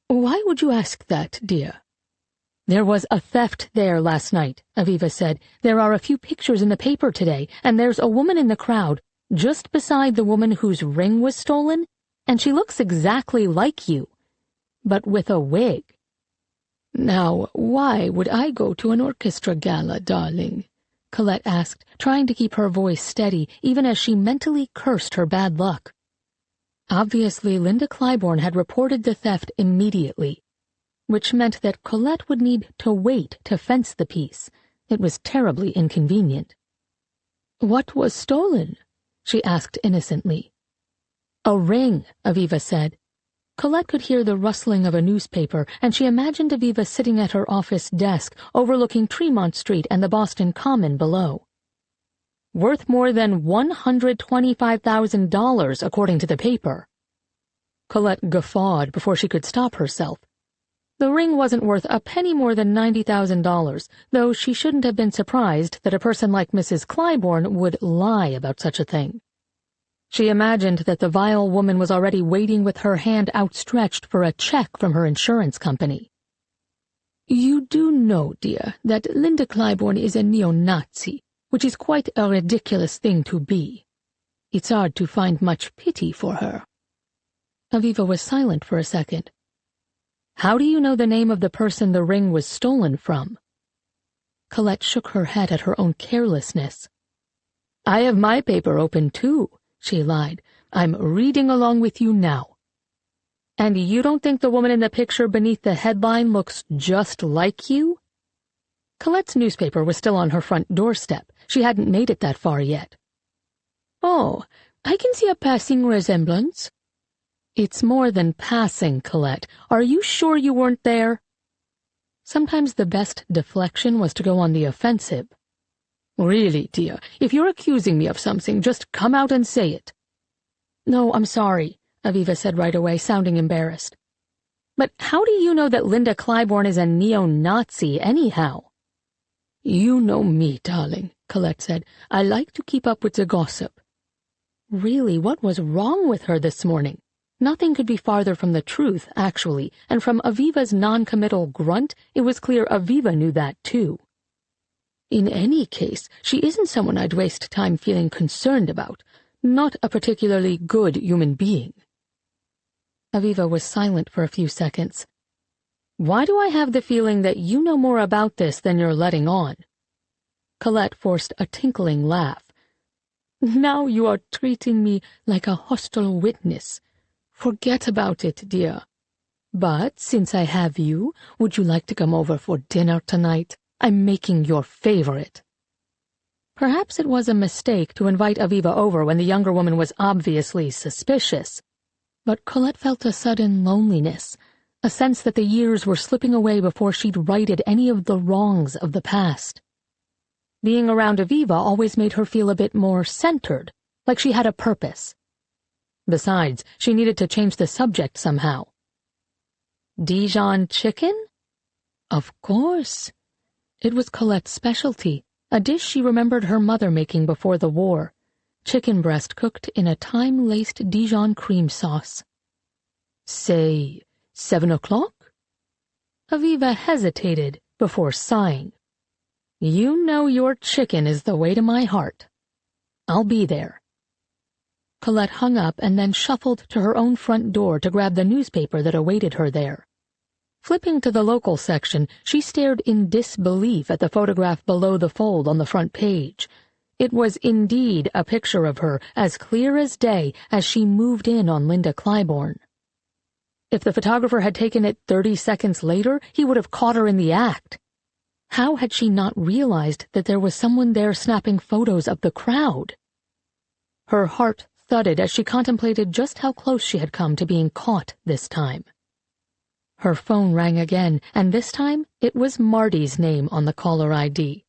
"Why would you ask that, dear?" "There was a theft there last night," Aviva said. "There are a few pictures in the paper today, and there's a woman in the crowd, just beside the woman whose ring was stolen, and she looks exactly like you, but with a wig." "Now, why would I go to an orchestra gala, darling?" Colette asked, trying to keep her voice steady, even as she mentally cursed her bad luck. Obviously, Linda Clybourne had reported the theft immediately, which meant that Colette would need to wait to fence the piece. It was terribly inconvenient. "What was stolen?" she asked innocently. "A ring," Aviva said. Colette could hear the rustling of a newspaper, and she imagined Aviva sitting at her office desk, overlooking Tremont Street and the Boston Common below. "Worth more than $125,000, according to the paper." Colette guffawed before she could stop herself. The ring wasn't worth a penny more than $90,000, though she shouldn't have been surprised that a person like Mrs. Clybourne would lie about such a thing. She imagined that the vile woman was already waiting with her hand outstretched for a check from her insurance company. "You do know, dear, that Linda Clybourne is a neo-Nazi, which is quite a ridiculous thing to be. It's hard to find much pity for her." Aviva was silent for a second. "How do you know the name of the person the ring was stolen from?" Colette shook her head at her own carelessness. "I have my paper open, too," she lied. "I'm reading along with you now." "And you don't think the woman in the picture beneath the headline looks just like you?" Colette's newspaper was still on her front doorstep. She hadn't made it that far yet. "Oh, I can see a passing resemblance." "It's more than passing, Colette. Are you sure you weren't there?" Sometimes the best deflection was to go on the offensive. "Really, dear, if you're accusing me of something, just come out and say it." "No, I'm sorry," Aviva said right away, sounding embarrassed. "But how do you know that Linda Clybourne is a neo-Nazi anyhow?" "You know me, darling," Colette said. "I like to keep up with the gossip." Really, what was wrong with her this morning? Nothing could be farther from the truth, actually, and from Aviva's non-committal grunt, it was clear Aviva knew that, too. In any case, she isn't someone I'd waste time feeling concerned about, not a particularly good human being. Aviva was silent for a few seconds. Why do I have the feeling that you know more about this than you're letting on? Colette forced a tinkling laugh. Now you are treating me like a hostile witness. Forget about it, dear. But since I have you, would you like to come over for dinner tonight? I'm making your favorite. Perhaps it was a mistake to invite Aviva over when the younger woman was obviously suspicious. But Colette felt a sudden loneliness, a sense that the years were slipping away before she'd righted any of the wrongs of the past. Being around Aviva always made her feel a bit more centered, like she had a purpose. Besides, she needed to change the subject somehow. Dijon chicken? Of course. It was Colette's specialty, a dish she remembered her mother making before the war. Chicken breast cooked in a thyme-laced Dijon cream sauce. Say, 7 o'clock? Aviva hesitated before sighing. You know your chicken is the way to my heart. I'll be there. Colette hung up and then shuffled to her own front door to grab the newspaper that awaited her there. Flipping to the local section, she stared in disbelief at the photograph below the fold on the front page. It was indeed a picture of her, as clear as day, as she moved in on Linda Clybourne. If the photographer had taken it 30 seconds later, he would have caught her in the act. How had she not realized that there was someone there snapping photos of the crowd? Her heart thudded as she contemplated just how close she had come to being caught this time. Her phone rang again, and this time it was Marty's name on the caller ID.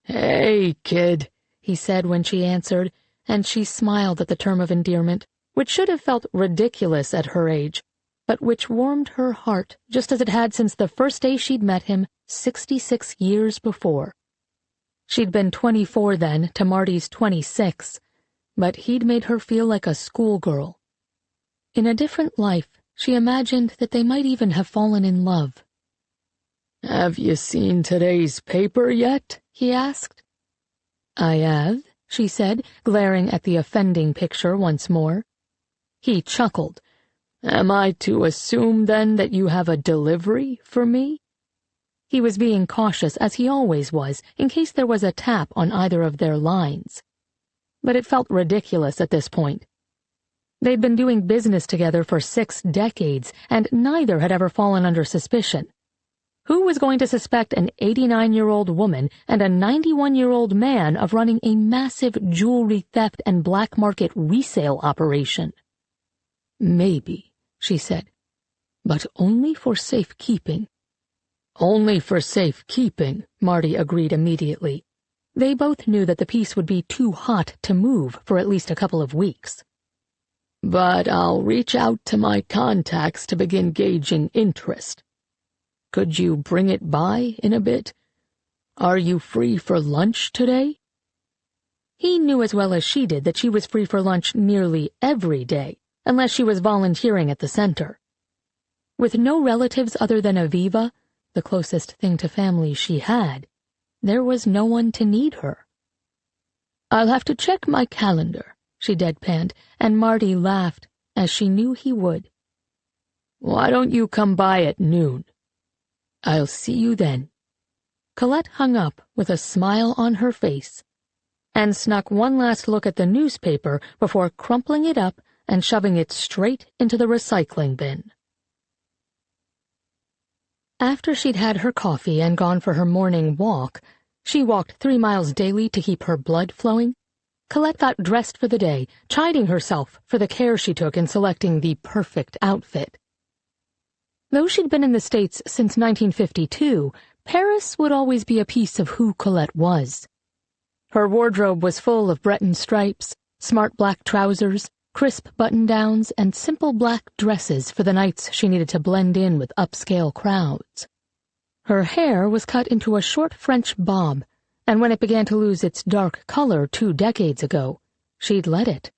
Hey, kid, he said when she answered, and she smiled at the term of endearment, which should have felt ridiculous at her age, but which warmed her heart just as it had since the first day she'd met him 66 years before. She'd been 24 then to Marty's 26, but he'd made her feel like a schoolgirl. In a different life, she imagined that they might even have fallen in love. Have you seen today's paper yet? He asked. I have, she said, glaring at the offending picture once more. He chuckled. Am I to assume, then, that you have a delivery for me? He was being cautious, as he always was, in case there was a tap on either of their lines. But it felt ridiculous at this point. They'd been doing business together for 6 decades, and neither had ever fallen under suspicion. Who was going to suspect an 89-year-old woman and a 91-year-old man of running a massive jewelry theft and black market resale operation? Maybe, she said, but only for safekeeping. Only for safekeeping, Marty agreed immediately. They both knew that the piece would be too hot to move for at least a couple of weeks. But I'll reach out to my contacts to begin gauging interest. Could you bring it by in a bit? Are you free for lunch today? He knew as well as she did that she was free for lunch nearly every day, unless she was volunteering at the center. With no relatives other than Aviva, the closest thing to family she had, there was no one to need her. I'll have to check my calendar, she deadpanned, and Marty laughed, as she knew he would. Why don't you come by at noon? I'll see you then. Colette hung up with a smile on her face, and snuck one last look at the newspaper before crumpling it up and shoving it straight into the recycling bin. After she'd had her coffee and gone for her morning walk, she walked 3 miles daily to keep her blood flowing, Colette got dressed for the day, chiding herself for the care she took in selecting the perfect outfit. Though she'd been in the States since 1952, Paris would always be a piece of who Colette was. Her wardrobe was full of Breton stripes, smart black trousers, crisp button-downs, and simple black dresses for the nights she needed to blend in with upscale crowds. Her hair was cut into a short French bob, and when it began to lose its dark color 2 decades ago, she'd let it.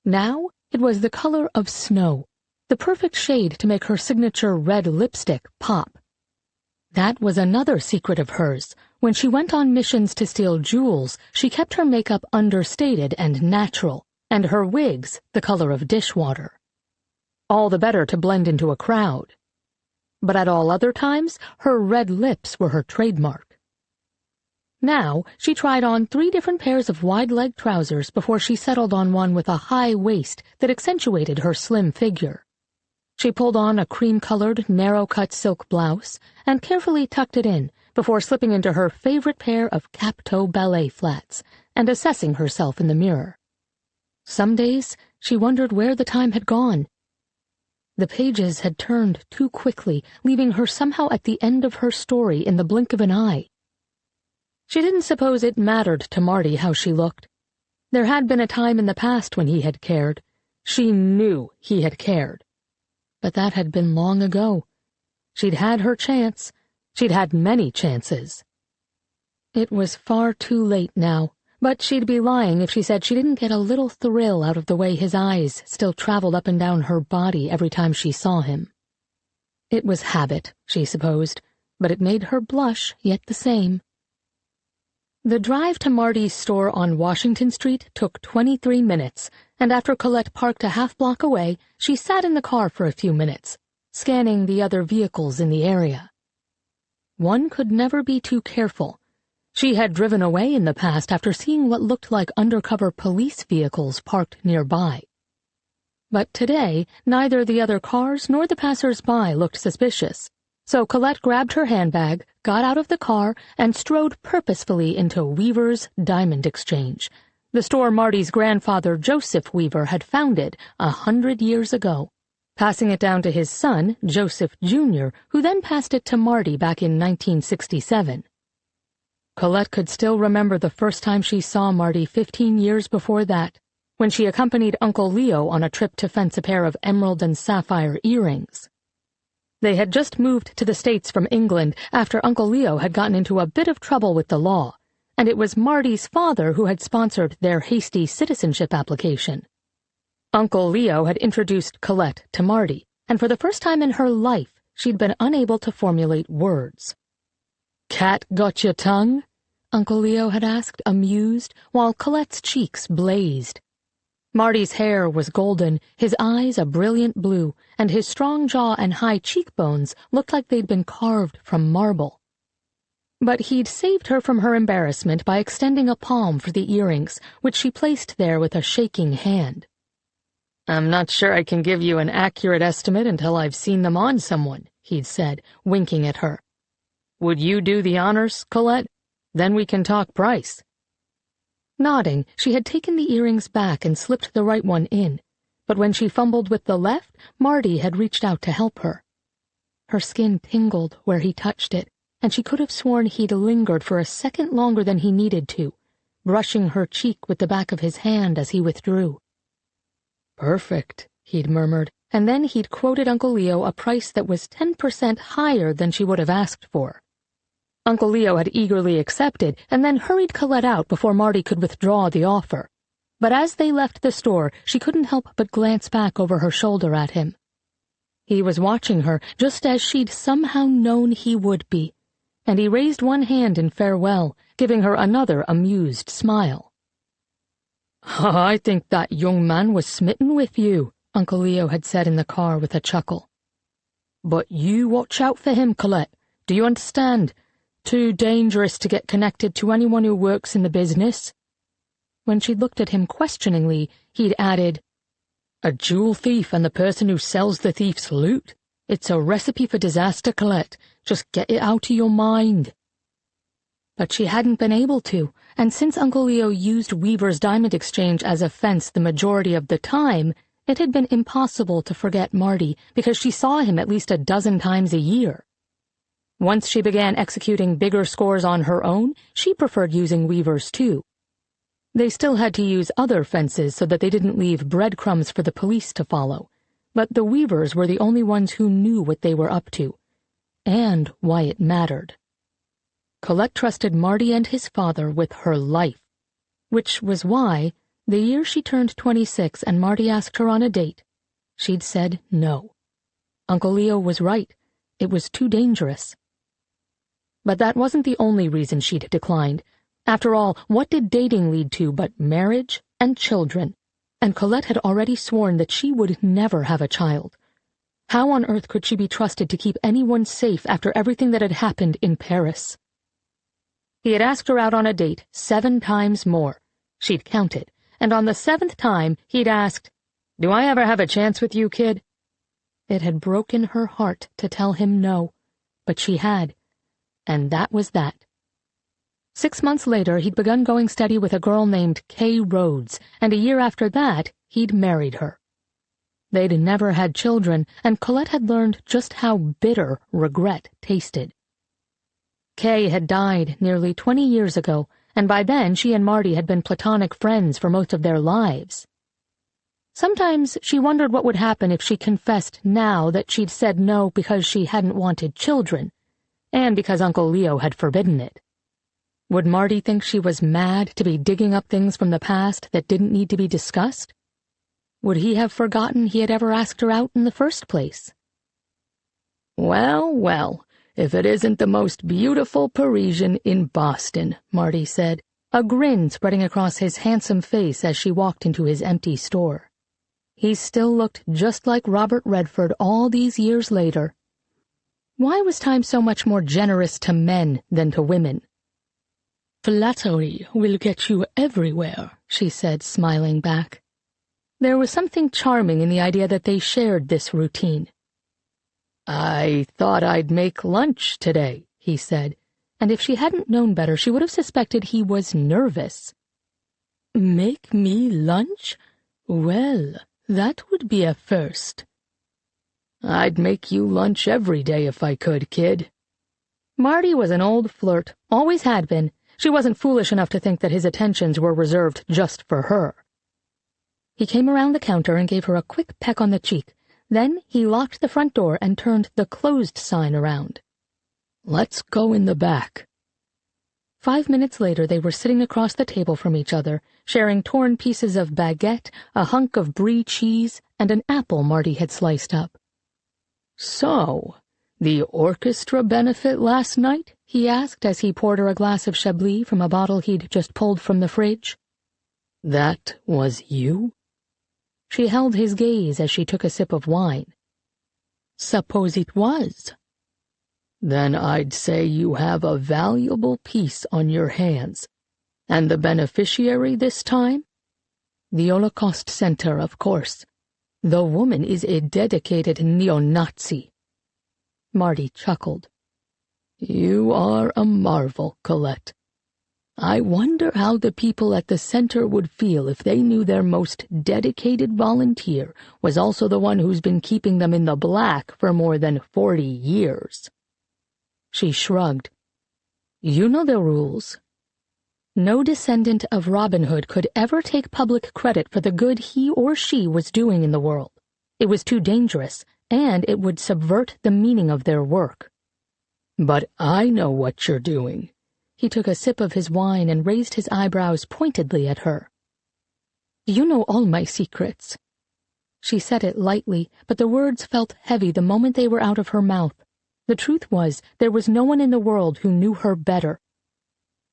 Now it was the color of snow, the perfect shade to make her signature red lipstick pop. That was another secret of hers. When she went on missions to steal jewels, she kept her makeup understated and natural, and her wigs the color of dishwater. All the better to blend into a crowd. But at all other times, her red lips were her trademark. Now, she tried on 3 different pairs of wide-leg trousers before she settled on one with a high waist that accentuated her slim figure. She pulled on a cream-colored, narrow-cut silk blouse and carefully tucked it in before slipping into her favorite pair of cap-toe ballet flats and assessing herself in the mirror. Some days, she wondered where the time had gone. The pages had turned too quickly, leaving her somehow at the end of her story in the blink of an eye. She didn't suppose it mattered to Marty how she looked. There had been a time in the past when he had cared. She knew he had cared. But that had been long ago. She'd had her chance. She'd had many chances. It was far too late now, but she'd be lying if she said she didn't get a little thrill out of the way his eyes still traveled up and down her body every time she saw him. It was habit, she supposed, but it made her blush yet the same. The drive to Marty's store on Washington Street took 23 minutes, and after Colette parked a half-block away, she sat in the car for a few minutes, scanning the other vehicles in the area. One could never be too careful. She had driven away in the past after seeing what looked like undercover police vehicles parked nearby. But today, neither the other cars nor the passers-by looked suspicious. So Colette grabbed her handbag, got out of the car, and strode purposefully into Weaver's Diamond Exchange, the store Marty's grandfather Joseph Weaver had founded 100 years ago, passing it down to his son, Joseph Jr., who then passed it to Marty back in 1967. Colette could still remember the first time she saw Marty 15 years before that, when she accompanied Uncle Leo on a trip to fence a pair of emerald and sapphire earrings. They had just moved to the States from England after Uncle Leo had gotten into a bit of trouble with the law, and it was Marty's father who had sponsored their hasty citizenship application. Uncle Leo had introduced Colette to Marty, and for the first time in her life, she'd been unable to formulate words. "Cat got your tongue?" Uncle Leo had asked, amused, while Colette's cheeks blazed. Marty's hair was golden, his eyes a brilliant blue, and his strong jaw and high cheekbones looked like they'd been carved from marble. But he'd saved her from her embarrassment by extending a palm for the earrings, which she placed there with a shaking hand. "I'm not sure I can give you an accurate estimate until I've seen them on someone," he'd said, winking at her. "Would you do the honors, Colette? Then we can talk price." Nodding, she had taken the earrings back and slipped the right one in, but when she fumbled with the left, Marty had reached out to help her. Her skin tingled where he touched it, and she could have sworn he'd lingered for a second longer than he needed to, brushing her cheek with the back of his hand as he withdrew. "Perfect," he'd murmured, and then he'd quoted Uncle Leo a price that was 10% higher than she would have asked for. Uncle Leo had eagerly accepted and then hurried Colette out before Marty could withdraw the offer. But as they left the store, she couldn't help but glance back over her shoulder at him. He was watching her just as she'd somehow known he would be, and he raised one hand in farewell, giving her another amused smile. "I think that young man was smitten with you," Uncle Leo had said in the car with a chuckle. "But you watch out for him, Colette. Do you understand? Too dangerous to get connected to anyone who works in the business." When she looked at him questioningly, he'd added, "A jewel thief and the person who sells the thief's loot. It's a recipe for disaster, Colette. Just get it out of your mind." But she hadn't been able to, and since Uncle Leo used Weaver's Diamond Exchange as a fence the majority of the time, it had been impossible to forget Marty because she saw him at least a dozen times a year. Once she began executing bigger scores on her own, she preferred using Weaver's too. They still had to use other fences so that they didn't leave breadcrumbs for the police to follow, but the Weavers were the only ones who knew what they were up to, and why it mattered. Colette trusted Marty and his father with her life, which was why, The year she turned 26 and Marty asked her on a date, she'd said no. Uncle Leo was right. It was too dangerous. But that wasn't the only reason she'd declined. After all, what did dating lead to but marriage and children? And Colette had already sworn that she would never have a child. How on earth could she be trusted to keep anyone safe after everything that had happened in Paris? He had asked her out on a date 7 times more. She'd counted, and on the 7th time he'd asked, "Do I ever have a chance with you, kid?" It had broken her heart to tell him no, but she had, and that was that. 6 months later, he'd begun going steady with a girl named Kay Rhodes, and a year after that, he'd married her. They'd never had children, and Colette had learned just how bitter regret tasted. Kay had died nearly 20 years ago, and by then she and Marty had been platonic friends for most of their lives. Sometimes she wondered what would happen if she confessed now that she'd said no because she hadn't wanted children, and because Uncle Leo had forbidden it. Would Marty think she was mad to be digging up things from the past that didn't need to be discussed? Would he have forgotten he had ever asked her out in the first place? "Well, well, if it isn't the most beautiful Parisian in Boston," Marty said, a grin spreading across his handsome face as she walked into his empty store. He still looked just like Robert Redford all these years later. Why was time so much more generous to men than to women? "Flattery will get you everywhere," she said, smiling back. There was something charming in the idea that they shared this routine. "I thought I'd make lunch today," he said, and if she hadn't known better, she would have suspected he was nervous. "Make me lunch? Well, that would be a first." "I'd make you lunch every day if I could, kid." Marty was an old flirt, always had been. She wasn't foolish enough to think that his attentions were reserved just for her. He came around the counter and gave her a quick peck on the cheek. Then he locked the front door and turned the closed sign around. "Let's go in the back." 5 minutes later, they were sitting across the table from each other, sharing torn pieces of baguette, a hunk of brie cheese, and an apple Marty had sliced up. "So, the orchestra benefit last night?" he asked as he poured her a glass of Chablis from a bottle he'd just pulled from the fridge. "That was you?" She held his gaze as she took a sip of wine. "Suppose it was." "Then I'd say you have a valuable piece on your hands. And the beneficiary this time?" "The Holocaust Center, of course. The woman is a dedicated neo-Nazi." Marty chuckled. "You are a marvel, Colette. I wonder how the people at the center would feel if they knew their most dedicated volunteer was also the one who's been keeping them in the black for more than 40 years. She shrugged. "You know the rules." No descendant of Robin Hood could ever take public credit for the good he or she was doing in the world. It was too dangerous, and it would subvert the meaning of their work. "But I know what you're doing." He took a sip of his wine and raised his eyebrows pointedly at her. "You know all my secrets." She said it lightly, but the words felt heavy the moment they were out of her mouth. The truth was, there was no one in the world who knew her better.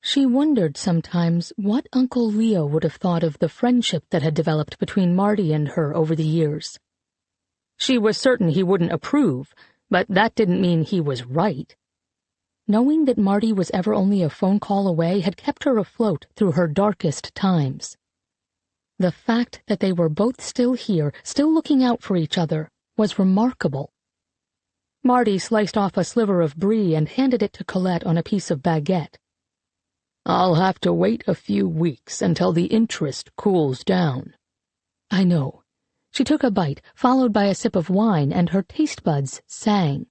She wondered sometimes what Uncle Leo would have thought of the friendship that had developed between Marty and her over the years. She was certain he wouldn't approve, but that didn't mean he was right. Knowing that Marty was ever only a phone call away had kept her afloat through her darkest times. The fact that they were both still here, still looking out for each other, was remarkable. Marty sliced off a sliver of brie and handed it to Colette on a piece of baguette. "I'll have to wait a few weeks until the interest cools down." "I know." She took a bite, followed by a sip of wine, and her taste buds sang.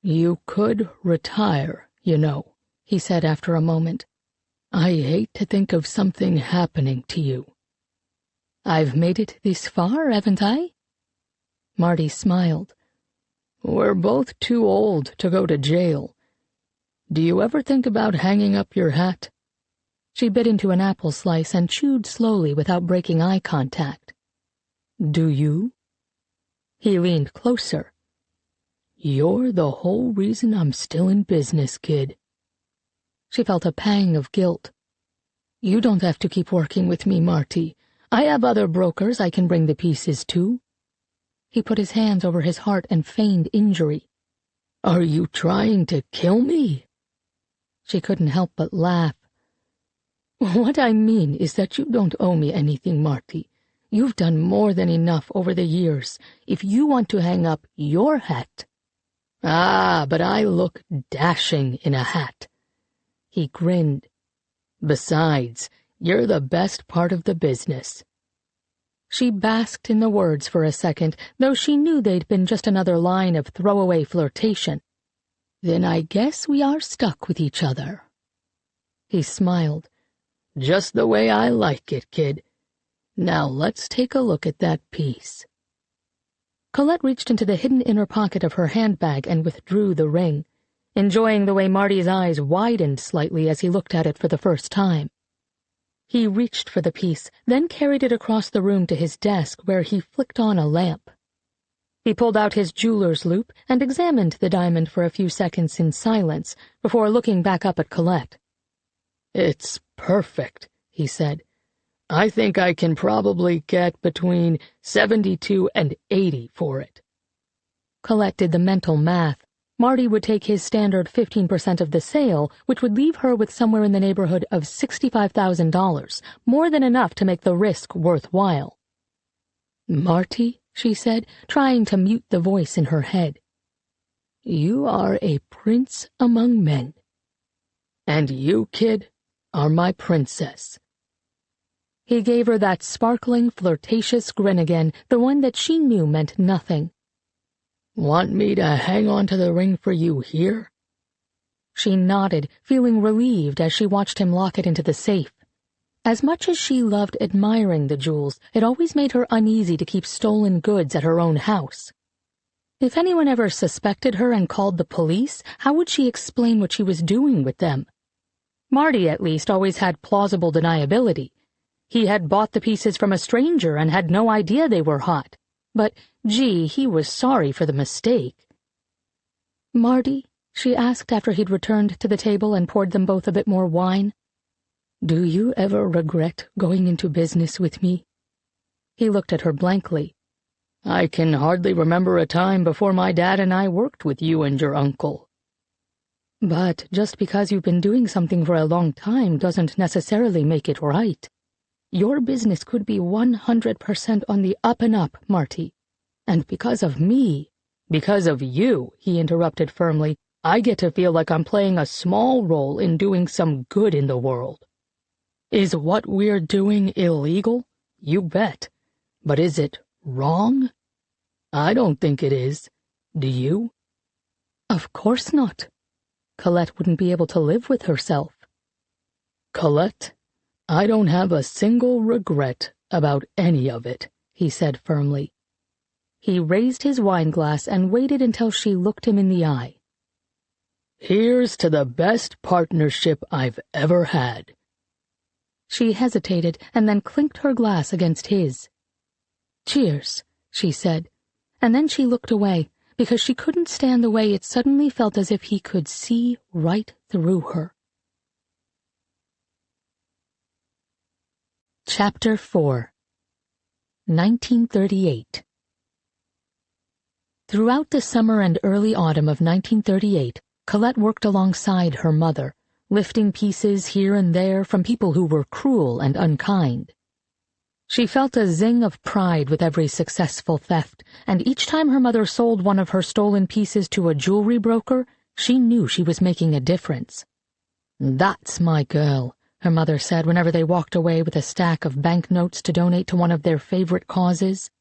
"You could retire, you know," he said after a moment. "I hate to think of something happening to you." "I've made it this far, haven't I?" Marty smiled. "We're both too old to go to jail. Do you ever think about hanging up your hat?" She bit into an apple slice and chewed slowly without breaking eye contact. "Do you?" He leaned closer. "You're the whole reason I'm still in business, kid." She felt a pang of guilt. "You don't have to keep working with me, Marty. I have other brokers I can bring the pieces to." He put his hands over his heart and feigned injury. "Are you trying to kill me?" She couldn't help but laugh. "What I mean is that you don't owe me anything, Marty. You've done more than enough over the years. If you want to hang up your hat—" "Ah, but I look dashing in a hat." He grinned. "Besides, you're the best part of the business." She basked in the words for a second, though she knew they'd been just another line of throwaway flirtation. "Then I guess we are stuck with each other." He smiled. "Just the way I like it, kid. Now let's take a look at that piece." Colette reached into the hidden inner pocket of her handbag and withdrew the ring, enjoying the way Marty's eyes widened slightly as he looked at it for the first time. He reached for the piece, then carried it across the room to his desk where he flicked on a lamp. He pulled out his jeweler's loupe and examined the diamond for a few seconds in silence before looking back up at Colette. "It's perfect," he said. "I think I can probably get between 72 and 80 for it." Colette did the mental math. Marty would take his standard 15% of the sale, which would leave her with somewhere in the neighborhood of $65,000, more than enough to make the risk worthwhile. "Marty," she said, trying to mute the voice in her head, "you are a prince among men. And you, kid, are my princess." He gave her that sparkling, flirtatious grin again, the one that she knew meant nothing. "Want me to hang on to the ring for you here?" She nodded, feeling relieved as she watched him lock it into the safe. As much as she loved admiring the jewels, it always made her uneasy to keep stolen goods at her own house. If anyone ever suspected her and called the police, how would she explain what she was doing with them? Marty, at least, always had plausible deniability. He had bought the pieces from a stranger and had no idea they were hot. But, gee, he was sorry for the mistake. "Marty," she asked after he'd returned to the table and poured them both a bit more wine, "do you ever regret going into business with me?" He looked at her blankly. "I can hardly remember a time before my dad and I worked with you and your uncle." "But just because you've been doing something for a long time doesn't necessarily make it right. Your business could be 100% on the up and up, Marty. And because of me—" "Because of you," he interrupted firmly, "I get to feel like I'm playing a small role in doing some good in the world. Is what we're doing illegal? You bet. But is it wrong? I don't think it is. Do you?" "Of course not. Colette wouldn't be able to live with herself." "Colette, I don't have a single regret about any of it," he said firmly. He raised his wineglass and waited until she looked him in the eye. "Here's to the best partnership I've ever had." She hesitated and then clinked her glass against his. "Cheers," she said, and then she looked away because she couldn't stand the way it suddenly felt as if he could see right through her. Chapter 4 1938 Throughout the summer and early autumn of 1938, Colette worked alongside her mother, lifting pieces here and there from people who were cruel and unkind. She felt a zing of pride with every successful theft, and each time her mother sold one of her stolen pieces to a jewelry broker, she knew she was making a difference. "That's my girl," her mother said whenever they walked away with a stack of banknotes to donate to one of their favorite causes.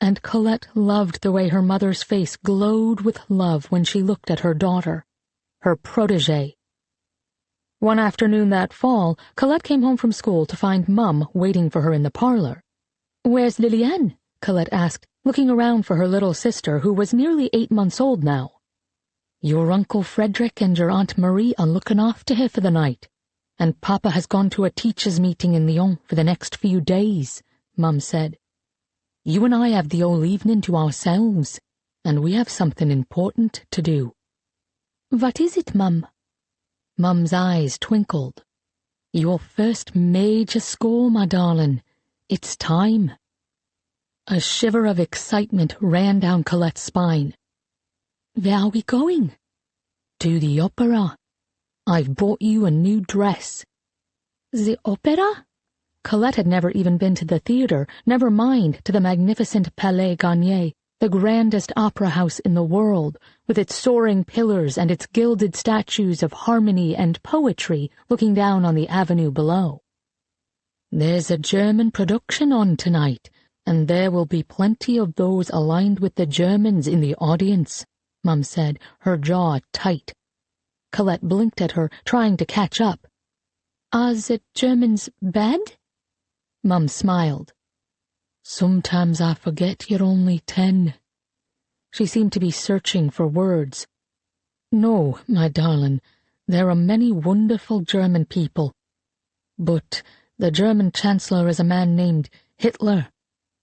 And Colette loved the way her mother's face glowed with love when she looked at her daughter, her protégée. One afternoon that fall, Colette came home from school to find Mum waiting for her in the parlor. "Where's Liliane?" Colette asked, looking around for her little sister, who was nearly 8 months old now. "Your Uncle Frederick and your Aunt Marie are looking after her for the night. and Papa has gone to a teachers' meeting in Lyon for the next few days, Mum said. You and I have the whole evening to ourselves, and we have something important to do. What is it, Mum? Mum's eyes twinkled. Your first major score, my darling. It's time. A shiver of excitement ran down Colette's spine. Where are we going? To the opera. I've bought you a new dress. The opera? Colette had never even been to the theatre, never mind to the magnificent Palais Garnier, the grandest opera house in the world, with its soaring pillars and its gilded statues of harmony and poetry looking down on the avenue below. There's a German production on tonight, and there will be plenty of those aligned with the Germans in the audience, Mum said, her jaw tight. Colette blinked at her, trying to catch up. Are the Germans bad? Mum smiled. Sometimes I forget you're only 10. She seemed to be searching for words. No, my darling, there are many wonderful German people. But the German Chancellor is a man named Hitler,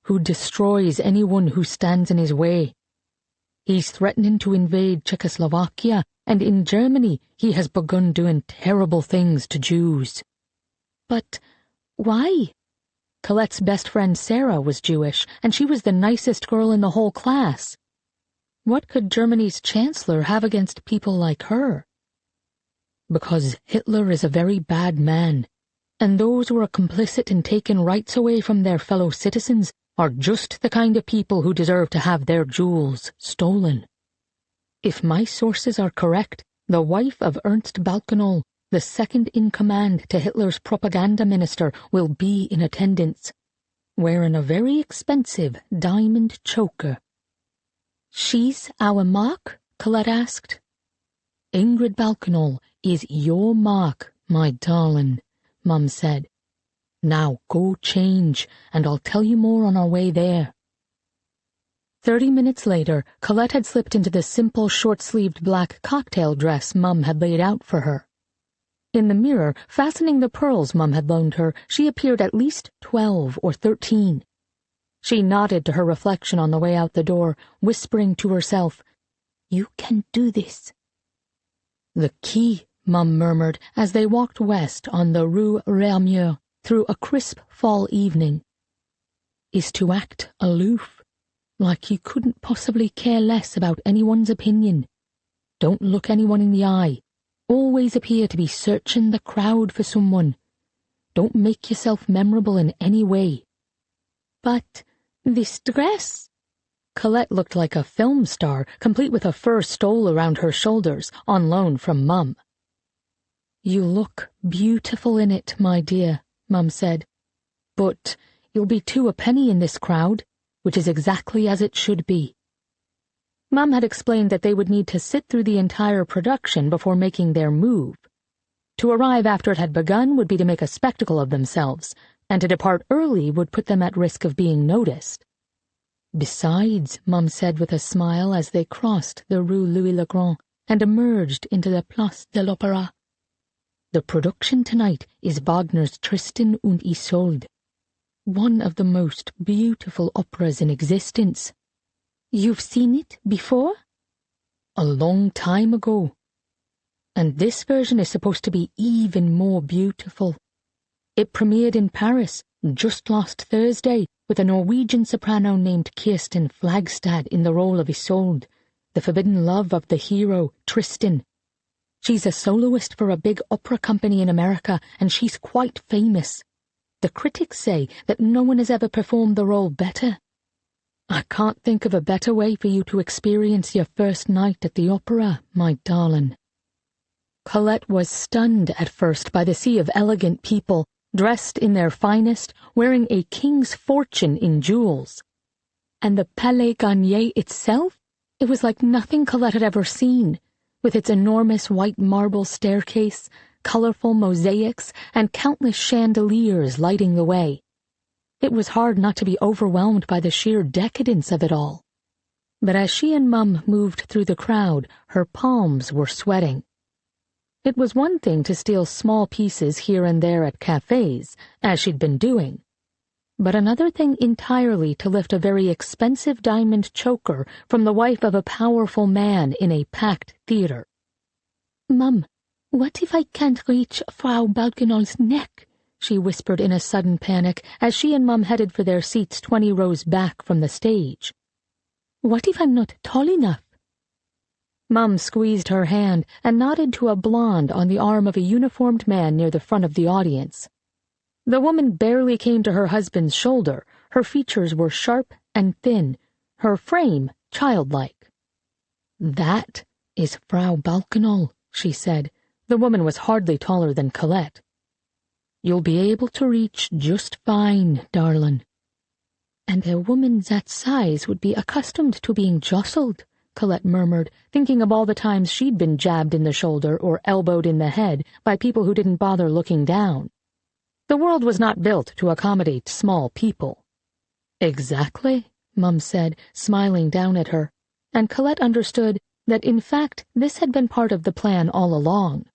who destroys anyone who stands in his way. He's threatening to invade Czechoslovakia, and in Germany he has begun doing terrible things to Jews. But why? Colette's best friend Sarah was Jewish, and she was the nicest girl in the whole class. What could Germany's chancellor have against people like her? Because Hitler is a very bad man, and those who are complicit in taking rights away from their fellow citizens are just the kind of people who deserve to have their jewels stolen. If my sources are correct, the wife of Ernst Balkenol, the second-in-command to Hitler's propaganda minister, will be in attendance, wearing a very expensive diamond choker. She's our mark? Colette asked. Ingrid Balkenol is your mark, my darling, Mum said. Now go change, and I'll tell you more on our way there. 30 minutes later, Colette had slipped into the simple short-sleeved black cocktail dress Mum had laid out for her. In the mirror, fastening the pearls Mum had loaned her, she appeared at least 12 or 13. She nodded to her reflection on the way out the door, whispering to herself, You can do this. The key, Mum murmured as they walked west on the Rue Réaumur through a crisp fall evening, is to act aloof, like you couldn't possibly care less about anyone's opinion. Don't look anyone in the eye. Always appear to be searching the crowd for someone. Don't make yourself memorable in any way. But this dress? Colette looked like a film star, complete with a fur stole around her shoulders, on loan from Mum. You look beautiful in it, my dear, Mum said. But you'll be 2 a penny in this crowd, which is exactly as it should be. Mum had explained that they would need to sit through the entire production before making their move. To arrive after it had begun would be to make a spectacle of themselves, and to depart early would put them at risk of being noticed. Besides, Mum said with a smile as they crossed the Rue Louis-le-Grand and emerged into the Place de l'Opéra, the production tonight is Wagner's Tristan und Isolde, one of the most beautiful operas in existence. You've seen it before? A long time ago. And this version is supposed to be even more beautiful. It premiered in Paris just last Thursday with a Norwegian soprano named Kirsten Flagstad in the role of Isolde, the forbidden love of the hero, Tristan. She's a soloist for a big opera company in America, and she's quite famous. The critics say that no one has ever performed the role better. I can't think of a better way for you to experience your first night at the opera, my darling. Colette was stunned at first by the sea of elegant people, dressed in their finest, wearing a king's fortune in jewels. And the Palais Garnier itself? It was like nothing Colette had ever seen, with its enormous white marble staircase, colorful mosaics, and countless chandeliers lighting the way. It was hard not to be overwhelmed by the sheer decadence of it all. But as she and Mum moved through the crowd, her palms were sweating. It was one thing to steal small pieces here and there at cafes, as she'd been doing, but another thing entirely to lift a very expensive diamond choker from the wife of a powerful man in a packed theater. "Mum, what if I can't reach Frau Balkenol's neck?" she whispered in a sudden panic as she and Mum headed for their seats 20 rows back from the stage. "What if I'm not tall enough?" Mum squeezed her hand and nodded to a blonde on the arm of a uniformed man near the front of the audience. The woman barely came to her husband's shoulder. Her features were sharp and thin, her frame childlike. "That is Frau Balkenol," she said. The woman was hardly taller than Colette. "You'll be able to reach just fine, darling." "And a woman that size would be accustomed to being jostled," Colette murmured, thinking of all the times she'd been jabbed in the shoulder or elbowed in the head by people who didn't bother looking down. The world was not built to accommodate small people. "Exactly," Mum said, smiling down at her, and Colette understood that in fact this had been part of the plan all along.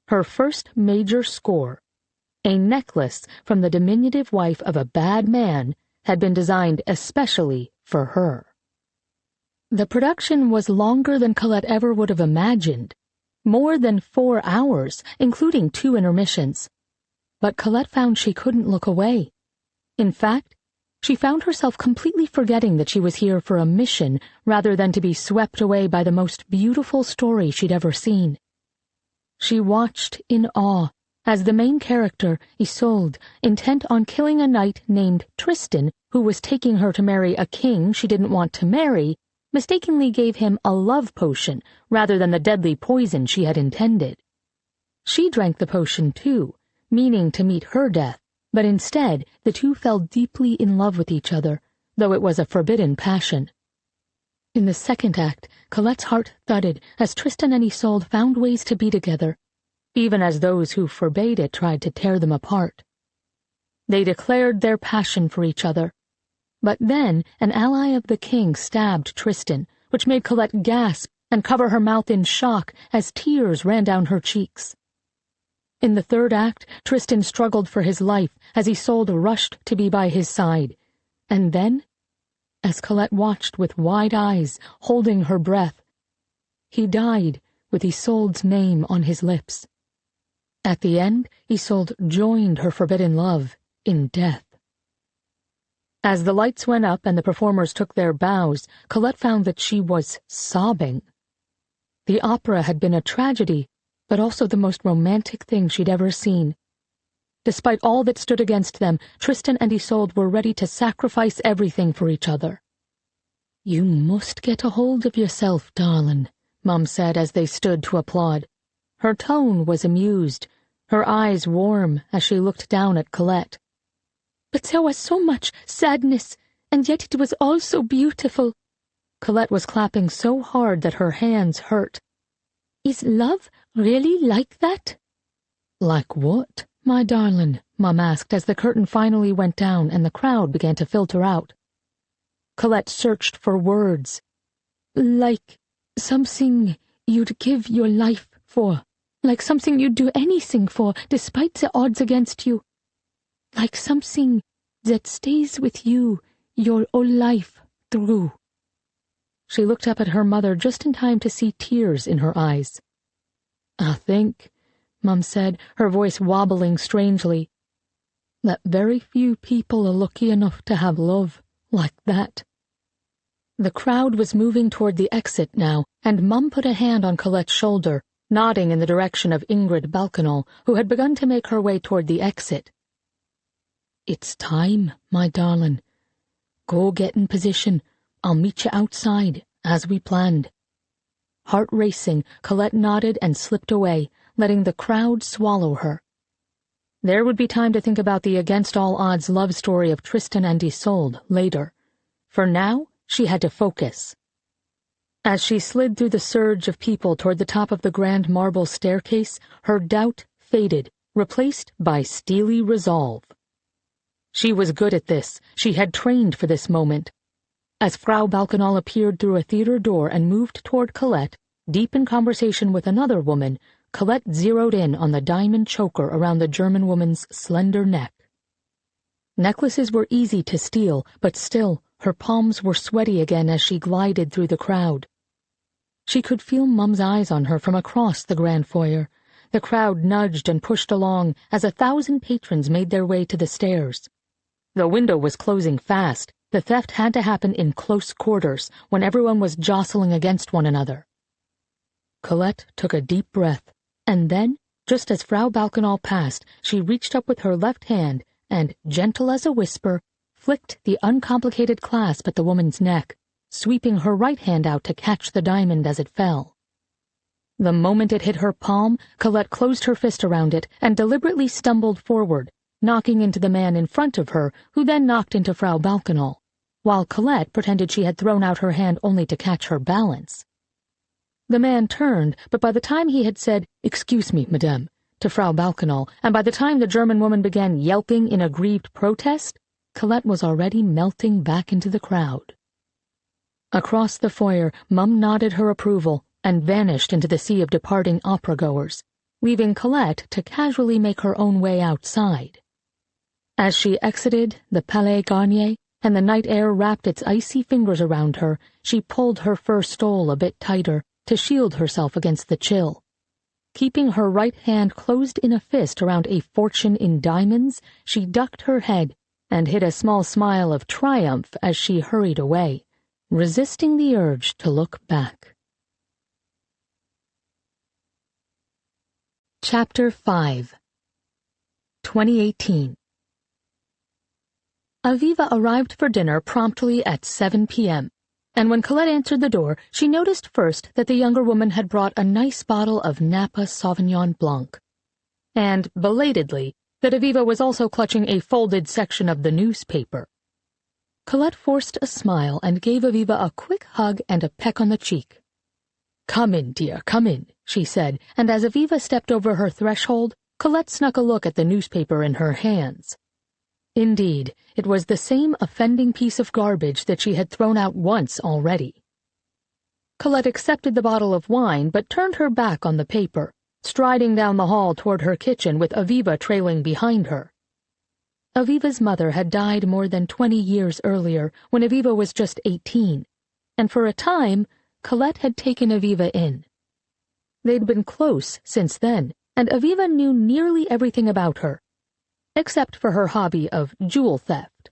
Her first major score, a necklace from the diminutive wife of a bad man, had been designed especially for her. The production was longer than Colette ever would have imagined, more than 4 hours, including 2 intermissions. But Colette found she couldn't look away. In fact, she found herself completely forgetting that she was here for a mission rather than to be swept away by the most beautiful story she'd ever seen. She watched in awe as the main character, Isolde, intent on killing a knight named Tristan, who was taking her to marry a king she didn't want to marry, mistakenly gave him a love potion rather than the deadly poison she had intended. She drank the potion too, meaning to meet her death, but instead the two fell deeply in love with each other, though it was a forbidden passion. In the second act, Colette's heart thudded as Tristan and Isolde found ways to be together, even as those who forbade it tried to tear them apart. They declared their passion for each other. But then an ally of the king stabbed Tristan, which made Colette gasp and cover her mouth in shock as tears ran down her cheeks. In the third act, Tristan struggled for his life as Isolde rushed to be by his side. And then, as Colette watched with wide eyes, holding her breath, he died with Isolde's name on his lips. At the end, Isolde joined her forbidden love in death. As the lights went up and the performers took their bows, Colette found that she was sobbing. The opera had been a tragedy, but also the most romantic thing she'd ever seen. Despite all that stood against them, Tristan and Isolde were ready to sacrifice everything for each other. "You must get a hold of yourself, darling," Mum said as they stood to applaud. Her tone was amused, her eyes warm as she looked down at Colette. "But there was so much sadness, and yet it was all so beautiful." Colette was clapping so hard that her hands hurt. "Is love really like that?" "Like what, my darling?" Mum asked as the curtain finally went down and the crowd began to filter out. Colette searched for words. "Like something you'd give your life for. Like something you'd do anything for, despite the odds against you. Like something that stays with you your whole life through." She looked up at her mother just in time to see tears in her eyes. "I think," Mum said, her voice wobbling strangely, "that very few people are lucky enough to have love like that." The crowd was moving toward the exit now, and Mum put a hand on Colette's shoulder, nodding in the direction of Ingrid Balkenol, who had begun to make her way toward the exit. "It's time, my darling. Go get in position. I'll meet you outside, as we planned." Heart racing, Colette nodded and slipped away, letting the crowd swallow her. There would be time to think about the against-all-odds love story of Tristan and Isolde later. For now, she had to focus. As she slid through the surge of people toward the top of the grand marble staircase, her doubt faded, replaced by steely resolve. She was good at this. She had trained for this moment. As Frau Balkenol appeared through a theater door and moved toward Colette, deep in conversation with another woman, Colette zeroed in on the diamond choker around the German woman's slender neck. Necklaces were easy to steal, but still, her palms were sweaty again as she glided through the crowd. She could feel Mum's eyes on her from across the grand foyer. The crowd nudged and pushed along as 1,000 patrons made their way to the stairs. The window was closing fast. The theft had to happen in close quarters, when everyone was jostling against one another. Colette took a deep breath, and then, just as Frau Balkenhol passed, she reached up with her left hand and, gentle as a whisper, flicked the uncomplicated clasp at the woman's neck, sweeping her right hand out to catch the diamond as it fell. The moment it hit her palm, Colette closed her fist around it and deliberately stumbled forward, knocking into the man in front of her, who then knocked into Frau Balkenhol, while Colette pretended she had thrown out her hand only to catch her balance. The man turned, but by the time he had said, "Excuse me, madame," to Frau Balkenhol, and by the time the German woman began yelping in aggrieved protest, Colette was already melting back into the crowd. Across the foyer, Mum nodded her approval and vanished into the sea of departing opera-goers, leaving Colette to casually make her own way outside. As she exited the Palais Garnier and the night air wrapped its icy fingers around her, she pulled her fur stole a bit tighter to shield herself against the chill. Keeping her right hand closed in a fist around a fortune in diamonds, she ducked her head and hid a small smile of triumph as she hurried away, resisting the urge to look back. Chapter 5 2018 Aviva arrived for dinner promptly at 7 p.m., and when Colette answered the door, she noticed first that the younger woman had brought a nice bottle of Napa Sauvignon Blanc, and, belatedly, that Aviva was also clutching a folded section of the newspaper. Colette forced a smile and gave Aviva a quick hug and a peck on the cheek. "Come in, dear, come in," she said, and as Aviva stepped over her threshold, Colette snuck a look at the newspaper in her hands. Indeed, it was the same offending piece of garbage that she had thrown out once already. Colette accepted the bottle of wine but turned her back on the paper, striding down the hall toward her kitchen with Aviva trailing behind her. Aviva's mother had died more than 20 years earlier, when Aviva was just 18, and for a time, Colette had taken Aviva in. They'd been close since then, and Aviva knew nearly everything about her, except for her hobby of jewel theft.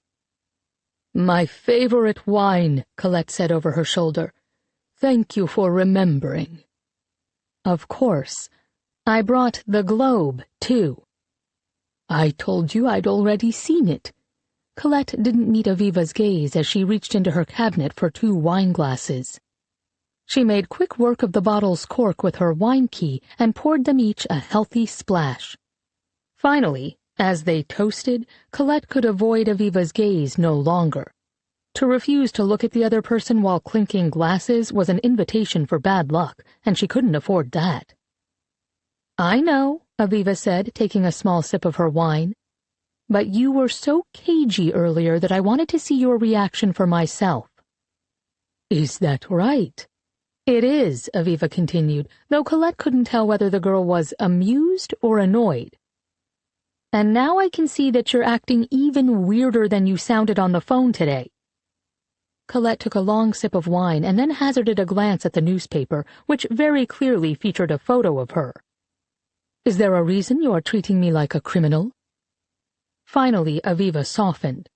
"My favorite wine," Colette said over her shoulder. "Thank you for remembering." "Of course. I brought the Globe, too." "I told you I'd already seen it." Colette didn't meet Aviva's gaze as she reached into her cabinet for 2 wine glasses. She made quick work of the bottle's cork with her wine key and poured them each a healthy splash. Finally, as they toasted, Colette could avoid Aviva's gaze no longer. To refuse to look at the other person while clinking glasses was an invitation for bad luck, and she couldn't afford that. "I know," Aviva said, taking a small sip of her wine, "but you were so cagey earlier that I wanted to see your reaction for myself." "Is that right?" "It is," Aviva continued, though Colette couldn't tell whether the girl was amused or annoyed. "And now I can see that you're acting even weirder than you sounded on the phone today." Colette took a long sip of wine and then hazarded a glance at the newspaper, which very clearly featured a photo of her. "Is there a reason you are treating me like a criminal?" Finally, Aviva softened.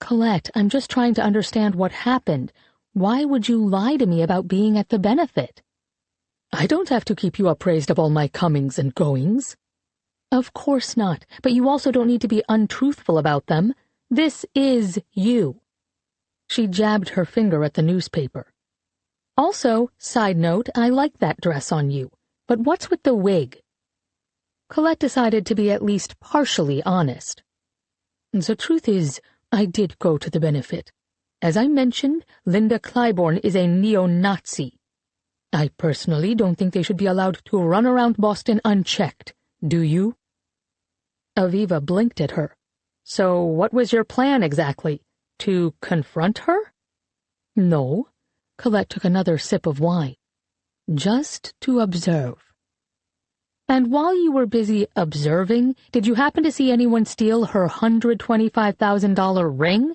"Colette, I'm just trying to understand what happened. Why would you lie to me about being at the benefit?" "I don't have to keep you appraised of all my comings and goings." "Of course not, but you also don't need to be untruthful about them. This is you." She jabbed her finger at the newspaper. "Also, side note, I like that dress on you. But what's with the wig?" Colette decided to be at least partially honest. "The truth is, I did go to the benefit. As I mentioned, Linda Claiborne is a neo-Nazi. I personally don't think they should be allowed to run around Boston unchecked. Do you?" Aviva blinked at her. "So what was your plan exactly? To confront her?" "No." Colette took another sip of wine. "Just to observe." And while you were busy observing, did you happen to see anyone steal her $125,000 ring?"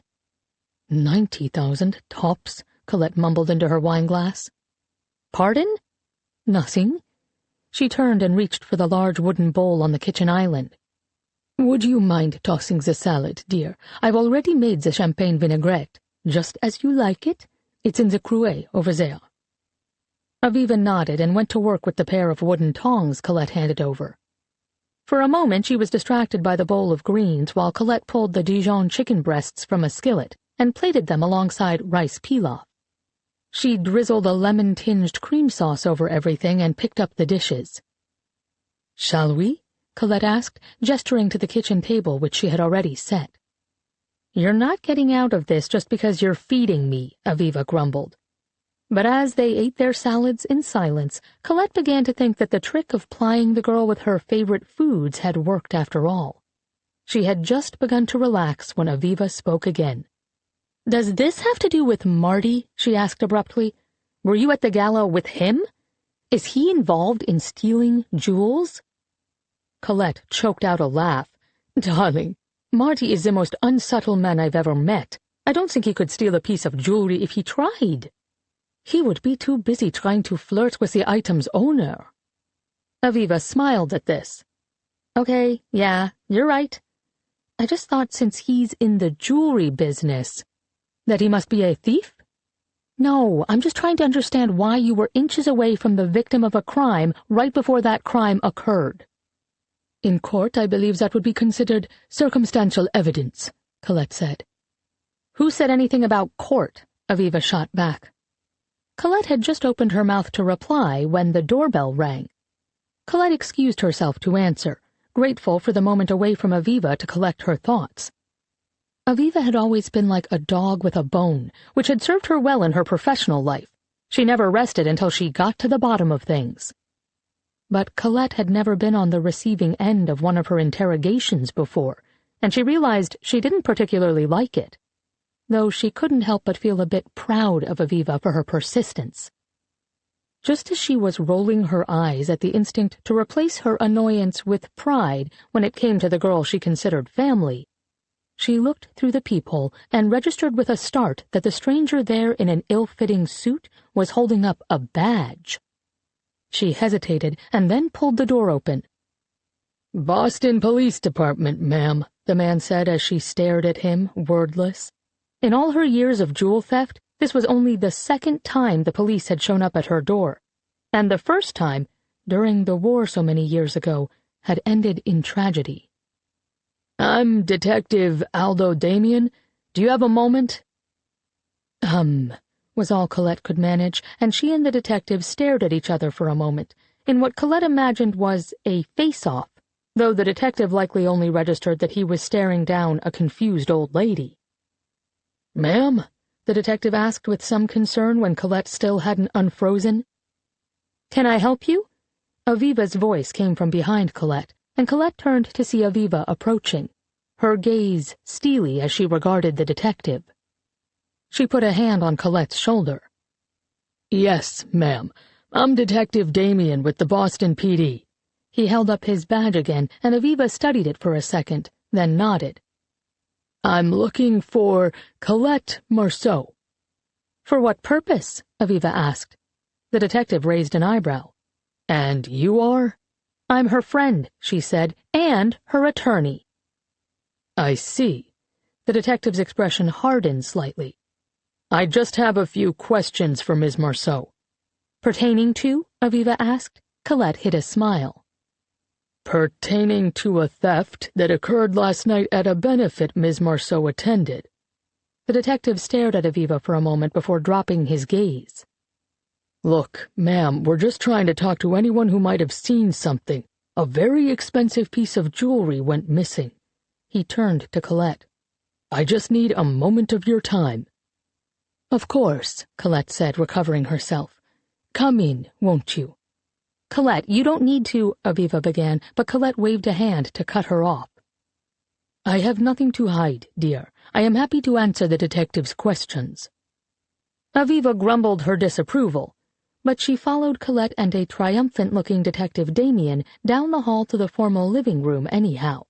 "$90,000, tops," Colette mumbled into her wineglass. "Pardon?" "Nothing." She turned and reached for the large wooden bowl on the kitchen island. "Would you mind tossing the salad, dear? I've already made the champagne vinaigrette, just as you like it. It's in the cruet over there." Aviva nodded and went to work with the pair of wooden tongs Colette handed over. For a moment she was distracted by the bowl of greens while Colette pulled the Dijon chicken breasts from a skillet and plated them alongside rice pilaf. She drizzled a lemon-tinged cream sauce over everything and picked up the dishes. "Shall we?" Colette asked, gesturing to the kitchen table which she had already set. "You're not getting out of this just because you're feeding me," Aviva grumbled. But as they ate their salads in silence, Colette began to think that the trick of plying the girl with her favorite foods had worked after all. She had just begun to relax when Aviva spoke again. "Does this have to do with Marty?" she asked abruptly. "Were you at the gala with him? Is he involved in stealing jewels?" Colette choked out a laugh. "Darling, Marty is the most unsubtle man I've ever met. I don't think he could steal a piece of jewelry if he tried. He would be too busy trying to flirt with the item's owner." Aviva smiled at this. "Okay, yeah, you're right. I just thought since he's in the jewelry business, that he must be a thief? No, I'm just trying to understand why you were inches away from the victim of a crime right before that crime occurred." "In court, I believe that would be considered circumstantial evidence," Colette said. "Who said anything about court?" Aviva shot back. Colette had just opened her mouth to reply when the doorbell rang. Colette excused herself to answer, grateful for the moment away from Aviva to collect her thoughts. Aviva had always been like a dog with a bone, which had served her well in her professional life. She never rested until she got to the bottom of things. But Colette had never been on the receiving end of one of her interrogations before, and she realized she didn't particularly like it, though she couldn't help but feel a bit proud of Aviva for her persistence. Just as she was rolling her eyes at the instinct to replace her annoyance with pride when it came to the girl she considered family, she looked through the peephole and registered with a start that the stranger there in an ill-fitting suit was holding up a badge. She hesitated and then pulled the door open. "Boston Police Department, ma'am," the man said as she stared at him, wordless. In all her years of jewel theft, this was only the second time the police had shown up at her door, and the first time, during the war so many years ago, had ended in tragedy. "I'm Detective Aldo Damien. Do you have a moment?" Was all Colette could manage, and she and the detective stared at each other for a moment, in what Colette imagined was a face-off, though the detective likely only registered that he was staring down a confused old lady. "Ma'am?" the detective asked with some concern when Colette still hadn't unfrozen. "Can I help you?" Aviva's voice came from behind Colette, and Colette turned to see Aviva approaching, her gaze steely as she regarded the detective. She put a hand on Colette's shoulder. "Yes, ma'am. I'm Detective Damien with the Boston PD." He held up his badge again, and Aviva studied it for a second, then nodded. "I'm looking for Colette Marceau." "For what purpose?" Aviva asked. The detective raised an eyebrow. "And you are?" "I'm her friend," she said, "and her attorney." "I see." The detective's expression hardened slightly. "I just have a few questions for Ms. Marceau." "Pertaining to?" Aviva asked. Colette hid a smile. "Pertaining to a theft that occurred last night at a benefit Ms. Marceau attended." The detective stared at Aviva for a moment before dropping his gaze. "Look, ma'am, we're just trying to talk to anyone who might have seen something. A very expensive piece of jewelry went missing." He turned to Colette. "I just need a moment of your time." "Of course," Colette said, recovering herself. "Come in, won't you?" "Colette, you don't need to," Aviva began, but Colette waved a hand to cut her off. "I have nothing to hide, dear. I am happy to answer the detective's questions." Aviva grumbled her disapproval, but she followed Colette and a triumphant-looking Detective Damien down the hall to the formal living room anyhow.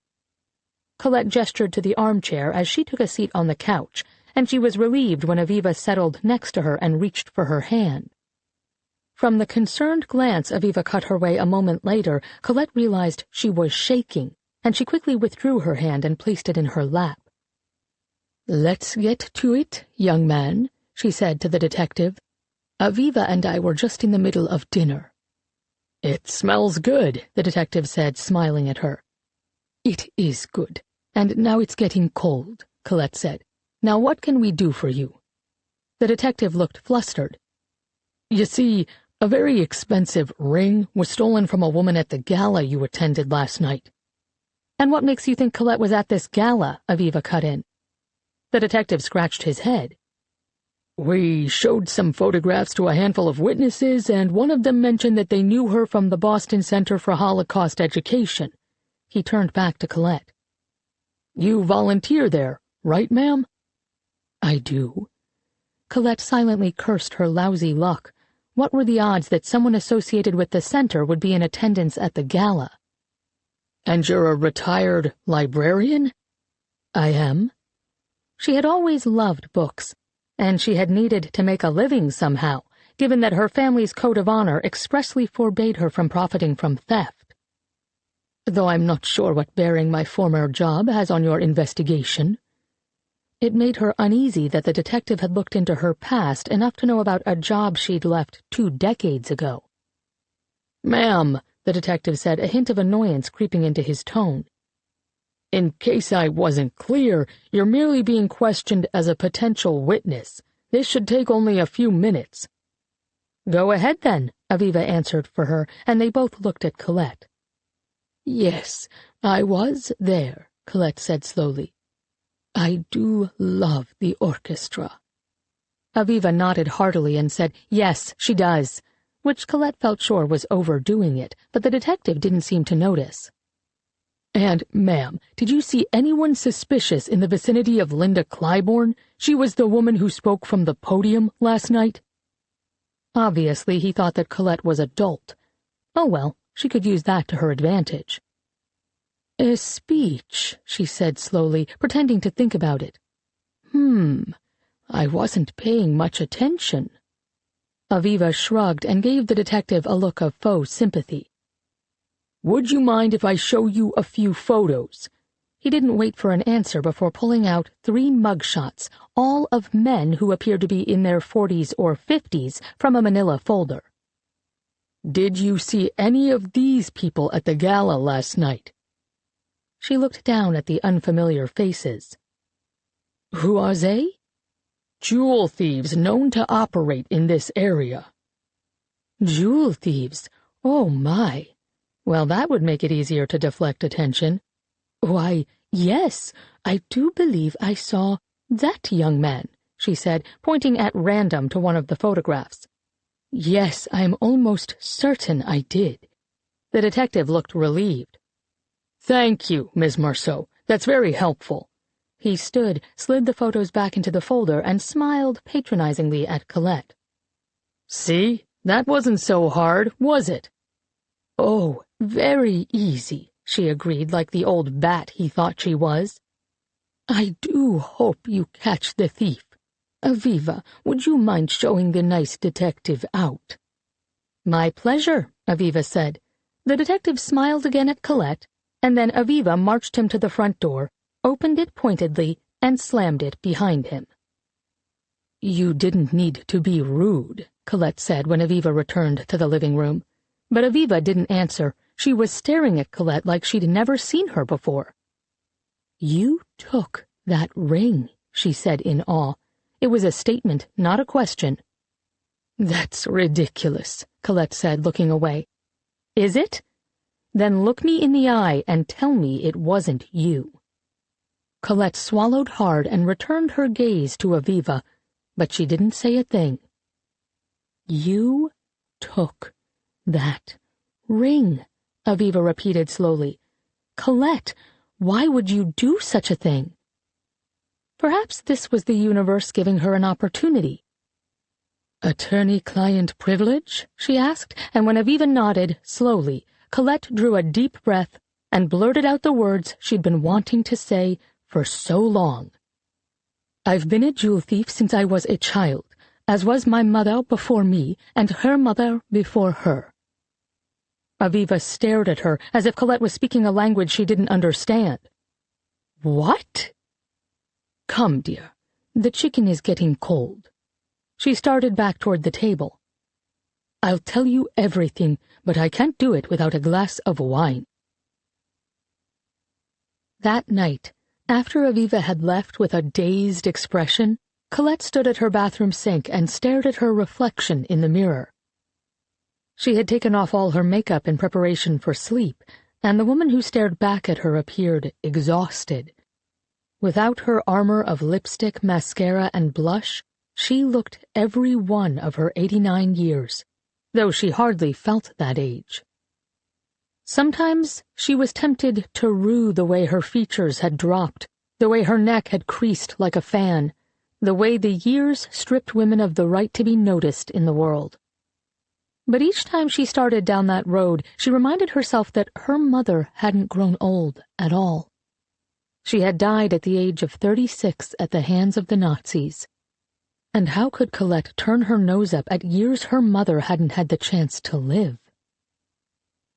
Colette gestured to the armchair as she took a seat on the couch, and she was relieved when Aviva settled next to her and reached for her hand. From the concerned glance Aviva cut her way a moment later, Colette realized she was shaking, and she quickly withdrew her hand and placed it in her lap. "Let's get to it, young man," she said to the detective. "Aviva and I were just in the middle of dinner." "It smells good," the detective said, smiling at her. "It is good, and now it's getting cold," Colette said. "Now what can we do for you?" The detective looked flustered. "You see, a very expensive ring was stolen from a woman at the gala you attended last night." "And what makes you think Colette was at this gala?" Aviva cut in. The detective scratched his head. "We showed some photographs to a handful of witnesses, and one of them mentioned that they knew her from the Boston Center for Holocaust Education." He turned back to Colette. "You volunteer there, right, ma'am?" "I do." Colette silently cursed her lousy luck. What were the odds that someone associated with the center would be in attendance at the gala? "And you're a retired librarian?" "I am." She had always loved books, and she had needed to make a living somehow, given that her family's code of honor expressly forbade her from profiting from theft. "Though I'm not sure what bearing my former job has on your investigation." It made her uneasy that the detective had looked into her past enough to know about a job she'd left 2 decades ago. "Ma'am," the detective said, a hint of annoyance creeping into his tone. "In case I wasn't clear, you're merely being questioned as a potential witness. This should take only a few minutes." "Go ahead, then," Aviva answered for her, and they both looked at Colette. "Yes, I was there," Colette said slowly. "I do love the orchestra." Aviva nodded heartily and said, "Yes, she does," which Colette felt sure was overdoing it, but the detective didn't seem to notice. "And, ma'am, did you see anyone suspicious in the vicinity of Linda Clybourne? She was the woman who spoke from the podium last night." Obviously, he thought that Colette was a dolt. Oh well, she could use that to her advantage. "A speech," she said slowly, pretending to think about it. I wasn't paying much attention." Aviva shrugged and gave the detective a look of faux sympathy. "Would you mind if I show you a few photos?" He didn't wait for an answer before pulling out 3 mugshots, all of men who appeared to be in their 40s or 50s, from a manila folder. "Did you see any of these people at the gala last night?" She looked down at the unfamiliar faces. "Who are they?" "Jewel thieves known to operate in this area." "Jewel thieves? Oh, my. Well, that would make it easier to deflect attention. Why, yes, I do believe I saw that young man," she said, pointing at random to one of the photographs. "Yes, I'm almost certain I did." The detective looked relieved. "Thank you, Miss Marceau. That's very helpful." He stood, slid the photos back into the folder, and smiled patronizingly at Colette. "See? That wasn't so hard, was it?" "Oh, very easy," she agreed, like the old bat he thought she was. "I do hope you catch the thief. Aviva, would you mind showing the nice detective out?" "My pleasure," Aviva said. The detective smiled again at Colette, and then Aviva marched him to the front door, opened it pointedly, and slammed it behind him. "You didn't need to be rude," Colette said when Aviva returned to the living room. But Aviva didn't answer. She was staring at Colette like she'd never seen her before. "You took that ring," she said in awe. It was a statement, not a question. "That's ridiculous," Colette said, looking away. "Is it? Then look me in the eye and tell me it wasn't you." Colette swallowed hard and returned her gaze to Aviva, but she didn't say a thing. "You took that ring," Aviva repeated slowly. "Colette, why would you do such a thing?" Perhaps this was the universe giving her an opportunity. "Attorney-client privilege?" she asked, and when Aviva nodded, slowly, Colette drew a deep breath and blurted out the words she'd been wanting to say for so long. "I've been a jewel thief since I was a child, as was my mother before me, and her mother before her." Aviva stared at her as if Colette was speaking a language she didn't understand. "What?" "Come, dear, the chicken is getting cold." She started back toward the table. "I'll tell you everything, but I can't do it without a glass of wine." That night, after Aviva had left with a dazed expression, Colette stood at her bathroom sink and stared at her reflection in the mirror. She had taken off all her makeup in preparation for sleep, and the woman who stared back at her appeared exhausted. Without her armor of lipstick, mascara, and blush, she looked every one of her 89 years, though she hardly felt that age. Sometimes she was tempted to rue the way her features had dropped, the way her neck had creased like a fan, the way the years stripped women of the right to be noticed in the world. But each time she started down that road, she reminded herself that her mother hadn't grown old at all. She had died at the age of 36 at the hands of the Nazis. And how could Colette turn her nose up at years her mother hadn't had the chance to live?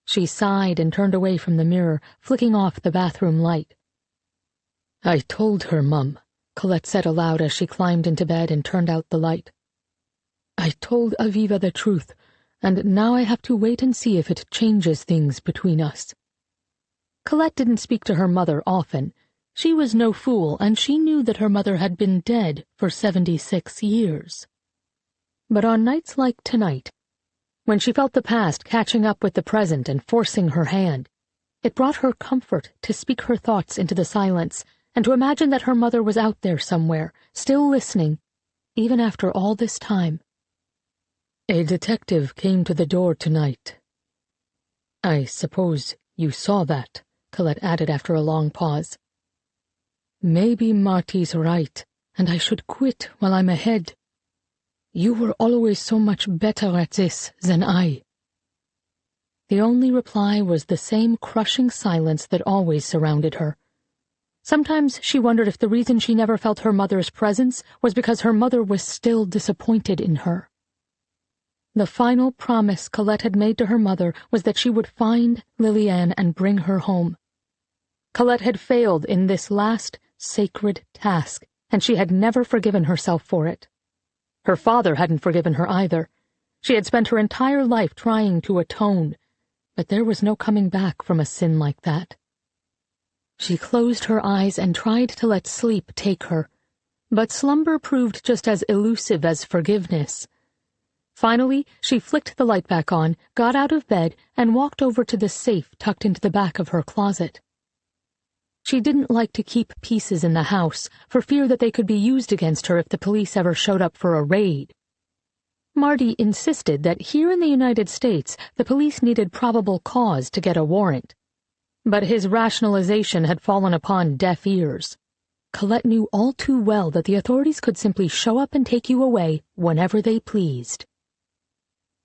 She sighed and turned away from the mirror, flicking off the bathroom light. "I told her, Mum," Colette said aloud as she climbed into bed and turned out the light. "I told Aviva the truth, and now I have to wait and see if it changes things between us." Colette didn't speak to her mother often. She was no fool, and she knew that her mother had been dead for 76 years. But on nights like tonight, when she felt the past catching up with the present and forcing her hand, it brought her comfort to speak her thoughts into the silence and to imagine that her mother was out there somewhere, still listening, even after all this time. "A detective came to the door tonight. I suppose you saw that," Colette added after a long pause. "Maybe Marty's right, and I should quit while I'm ahead. You were always so much better at this than I." The only reply was the same crushing silence that always surrounded her. Sometimes she wondered if the reason she never felt her mother's presence was because her mother was still disappointed in her. The final promise Colette had made to her mother was that she would find Liliane and bring her home. Colette had failed in this last sacred task, and she had never forgiven herself for it. Her father hadn't forgiven her either. She had spent her entire life trying to atone, but there was no coming back from a sin like that. She closed her eyes and tried to let sleep take her, but slumber proved just as elusive as forgiveness. Finally, she flicked the light back on, got out of bed, and walked over to the safe tucked into the back of her closet. She didn't like to keep pieces in the house, for fear that they could be used against her if the police ever showed up for a raid. Marty insisted that here in the United States the police needed probable cause to get a warrant. But his rationalization had fallen upon deaf ears. Colette knew all too well that the authorities could simply show up and take you away whenever they pleased.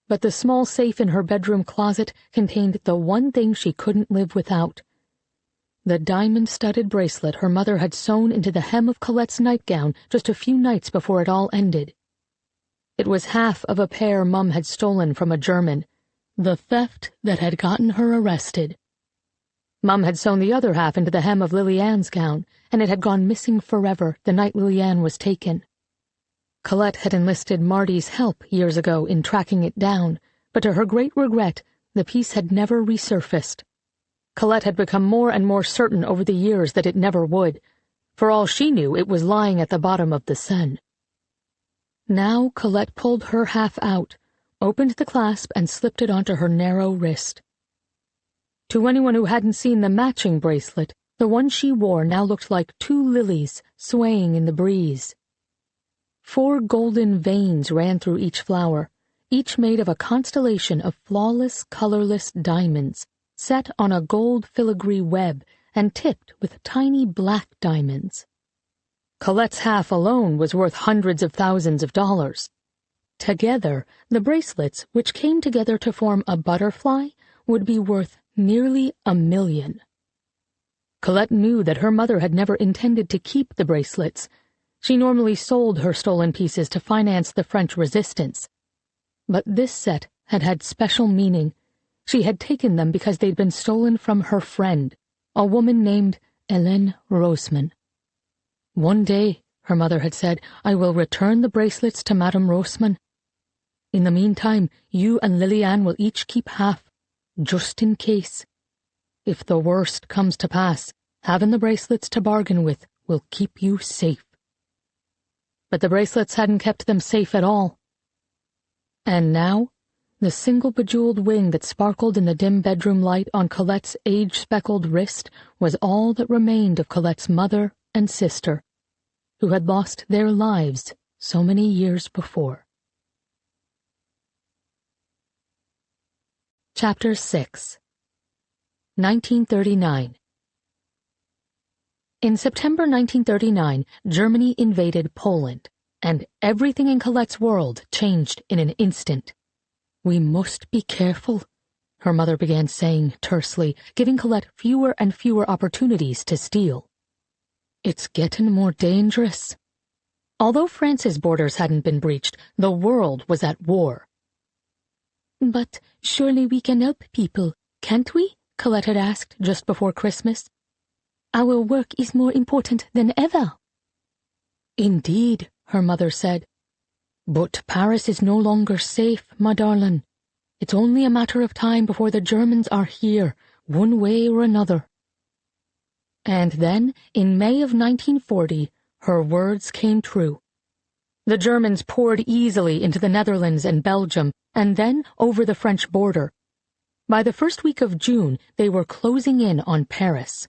But the small safe in her bedroom closet contained the one thing she couldn't live without: the diamond-studded bracelet her mother had sewn into the hem of Colette's nightgown just a few nights before it all ended. It was half of a pair Mum had stolen from a German, the theft that had gotten her arrested. Mum had sewn the other half into the hem of Liliane's gown, and it had gone missing forever the night Liliane was taken. Colette had enlisted Marty's help years ago in tracking it down, but to her great regret, the piece had never resurfaced. Colette had become more and more certain over the years that it never would. For all she knew, it was lying at the bottom of the Seine. Now Colette pulled her half out, opened the clasp, and slipped it onto her narrow wrist. To anyone who hadn't seen the matching bracelet, the one she wore now looked like two lilies swaying in the breeze. 4 golden veins ran through each flower, each made of a constellation of flawless, colorless diamonds, set on a gold filigree web and tipped with tiny black diamonds. Colette's half alone was worth hundreds of thousands of dollars. Together, the bracelets, which came together to form a butterfly, would be worth nearly $1 million. Colette knew that her mother had never intended to keep the bracelets. She normally sold her stolen pieces to finance the French resistance. But this set had had special meaning. She had taken them because they'd been stolen from her friend, a woman named Hélène Roseman. "One day," her mother had said, "I will return the bracelets to Madame Roseman. In the meantime, you and Liliane will each keep half, just in case. If the worst comes to pass, having the bracelets to bargain with will keep you safe." But the bracelets hadn't kept them safe at all. And now, the single bejeweled ring that sparkled in the dim bedroom light on Colette's age-speckled wrist was all that remained of Colette's mother and sister, who had lost their lives so many years before. Chapter 6. 1939. In September 1939, Germany invaded Poland, and everything in Colette's world changed in an instant. "We must be careful," her mother began saying tersely, giving Colette fewer and fewer opportunities to steal. "It's getting more dangerous." Although France's borders hadn't been breached, the world was at war. "But surely we can help people, can't we?" Colette had asked just before Christmas. "Our work is more important than ever." "Indeed," her mother said. "But Paris is no longer safe, my darling. It's only a matter of time before the Germans are here, one way or another." And then, in May of 1940, her words came true. The Germans poured easily into the Netherlands and Belgium, and then over the French border. By the first week of June, they were closing in on Paris.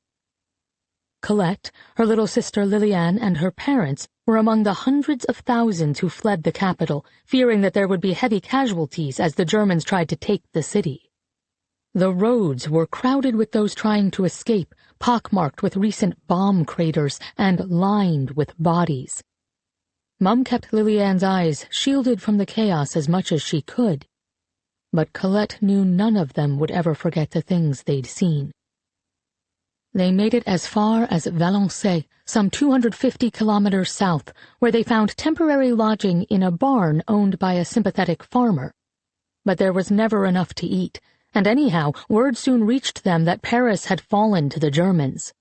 Colette, her little sister Liliane, and her parents were among the hundreds of thousands who fled the capital, fearing that there would be heavy casualties as the Germans tried to take the city. The roads were crowded with those trying to escape, pockmarked with recent bomb craters and lined with bodies. Mum kept Liliane's eyes shielded from the chaos as much as she could. But Colette knew none of them would ever forget the things they'd seen. They made it as far as Valençay, some 250 kilometers south, where they found temporary lodging in a barn owned by a sympathetic farmer. But there was never enough to eat, and anyhow, word soon reached them that Paris had fallen to the Germans.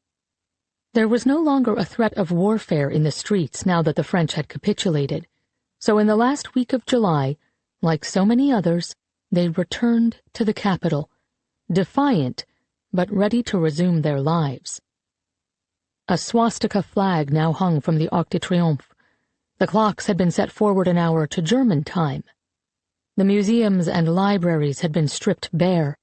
There was no longer a threat of warfare in the streets now that the French had capitulated, so in the last week of July, like so many others, they returned to the capital, defiant, but ready to resume their lives. A swastika flag now hung from the Arc de Triomphe. The clocks had been set forward an hour to German time. The museums and libraries had been stripped bare.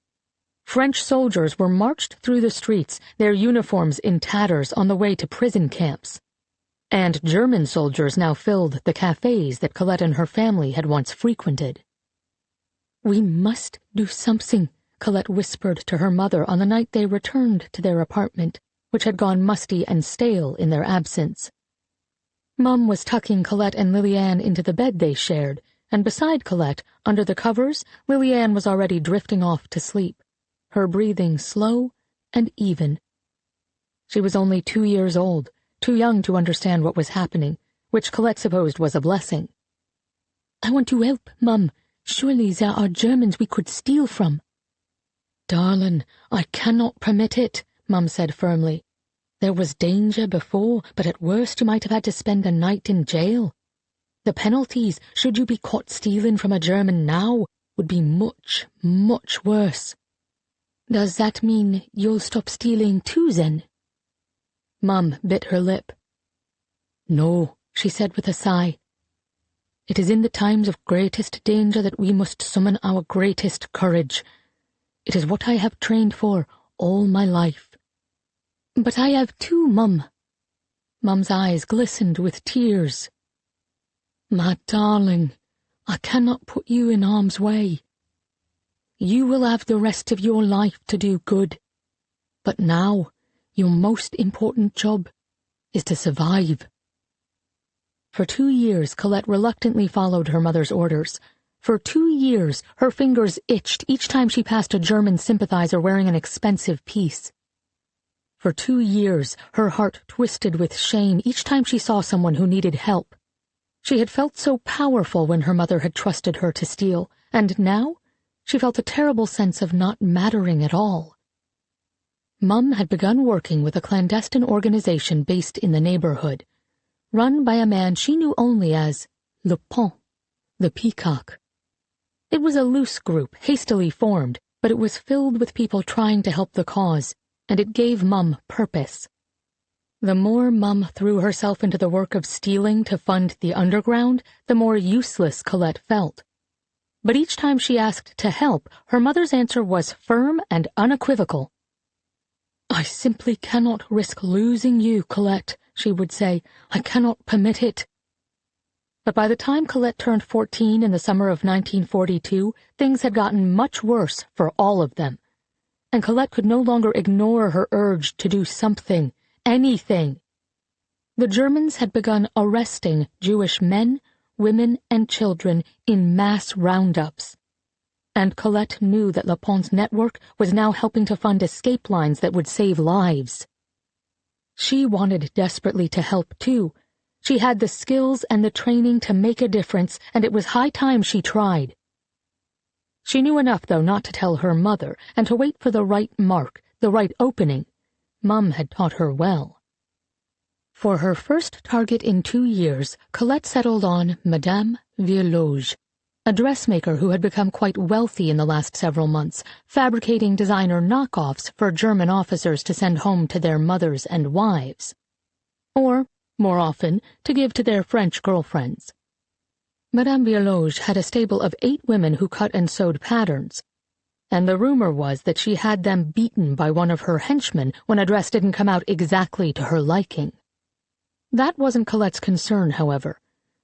French soldiers were marched through the streets, their uniforms in tatters, on the way to prison camps. And German soldiers now filled the cafes that Colette and her family had once frequented. "We must do something," Colette whispered to her mother on the night they returned to their apartment, which had gone musty and stale in their absence. Mum was tucking Colette and Liliane into the bed they shared, and beside Colette, under the covers, Liliane was already drifting off to sleep, her breathing slow and even. She was only 2 years old, too young to understand what was happening, which Colette supposed was a blessing. "I want to help, Mum. Surely there are Germans we could steal from." "Darling, I cannot permit it," Mum said firmly. "There was danger before, but at worst you might have had to spend a night in jail. The penalties, should you be caught stealing from a German now, would be much, much worse." "Does that mean you'll stop stealing too, then?" Mum bit her lip. "No," she said with a sigh. "It is in the times of greatest danger that we must summon our greatest courage. It is what I have trained for all my life." "But I have too, Mum." Mum's eyes glistened with tears. "My darling, I cannot put you in harm's way. You will have the rest of your life to do good. But now, your most important job is to survive." For 2 years, Colette reluctantly followed her mother's orders. For 2 years, her fingers itched each time she passed a German sympathizer wearing an expensive piece. For 2 years, her heart twisted with shame each time she saw someone who needed help. She had felt so powerful when her mother had trusted her to steal, and now she felt a terrible sense of not mattering at all. Mum had begun working with a clandestine organization based in the neighborhood, run by a man she knew only as Le Pont, the Peacock. It was a loose group, hastily formed, but it was filled with people trying to help the cause, and it gave Mum purpose. The more Mum threw herself into the work of stealing to fund the underground, the more useless Colette felt. But each time she asked to help, her mother's answer was firm and unequivocal. "I simply cannot risk losing you, Colette," she would say. "I cannot permit it." But by the time Colette turned 14 in the summer of 1942, things had gotten much worse for all of them, and Colette could no longer ignore her urge to do something, anything. The Germans had begun arresting Jewish men, women, and children in mass roundups, and Colette knew that Le Pont's network was now helping to fund escape lines that would save lives. She wanted desperately to help, too. She had the skills and the training to make a difference, and it was high time she tried. She knew enough, though, not to tell her mother, and to wait for the right mark, the right opening. Mum had taught her well. For her first target in 2 years, Colette settled on Madame Vierloge, a dressmaker who had become quite wealthy in the last several months, fabricating designer knockoffs for German officers to send home to their mothers and wives. Or, more often, to give to their French girlfriends. Madame Vierloge had a stable of 8 women who cut and sewed patterns, and the rumor was that she had them beaten by one of her henchmen when a dress didn't come out exactly to her liking. That wasn't Colette's concern, however,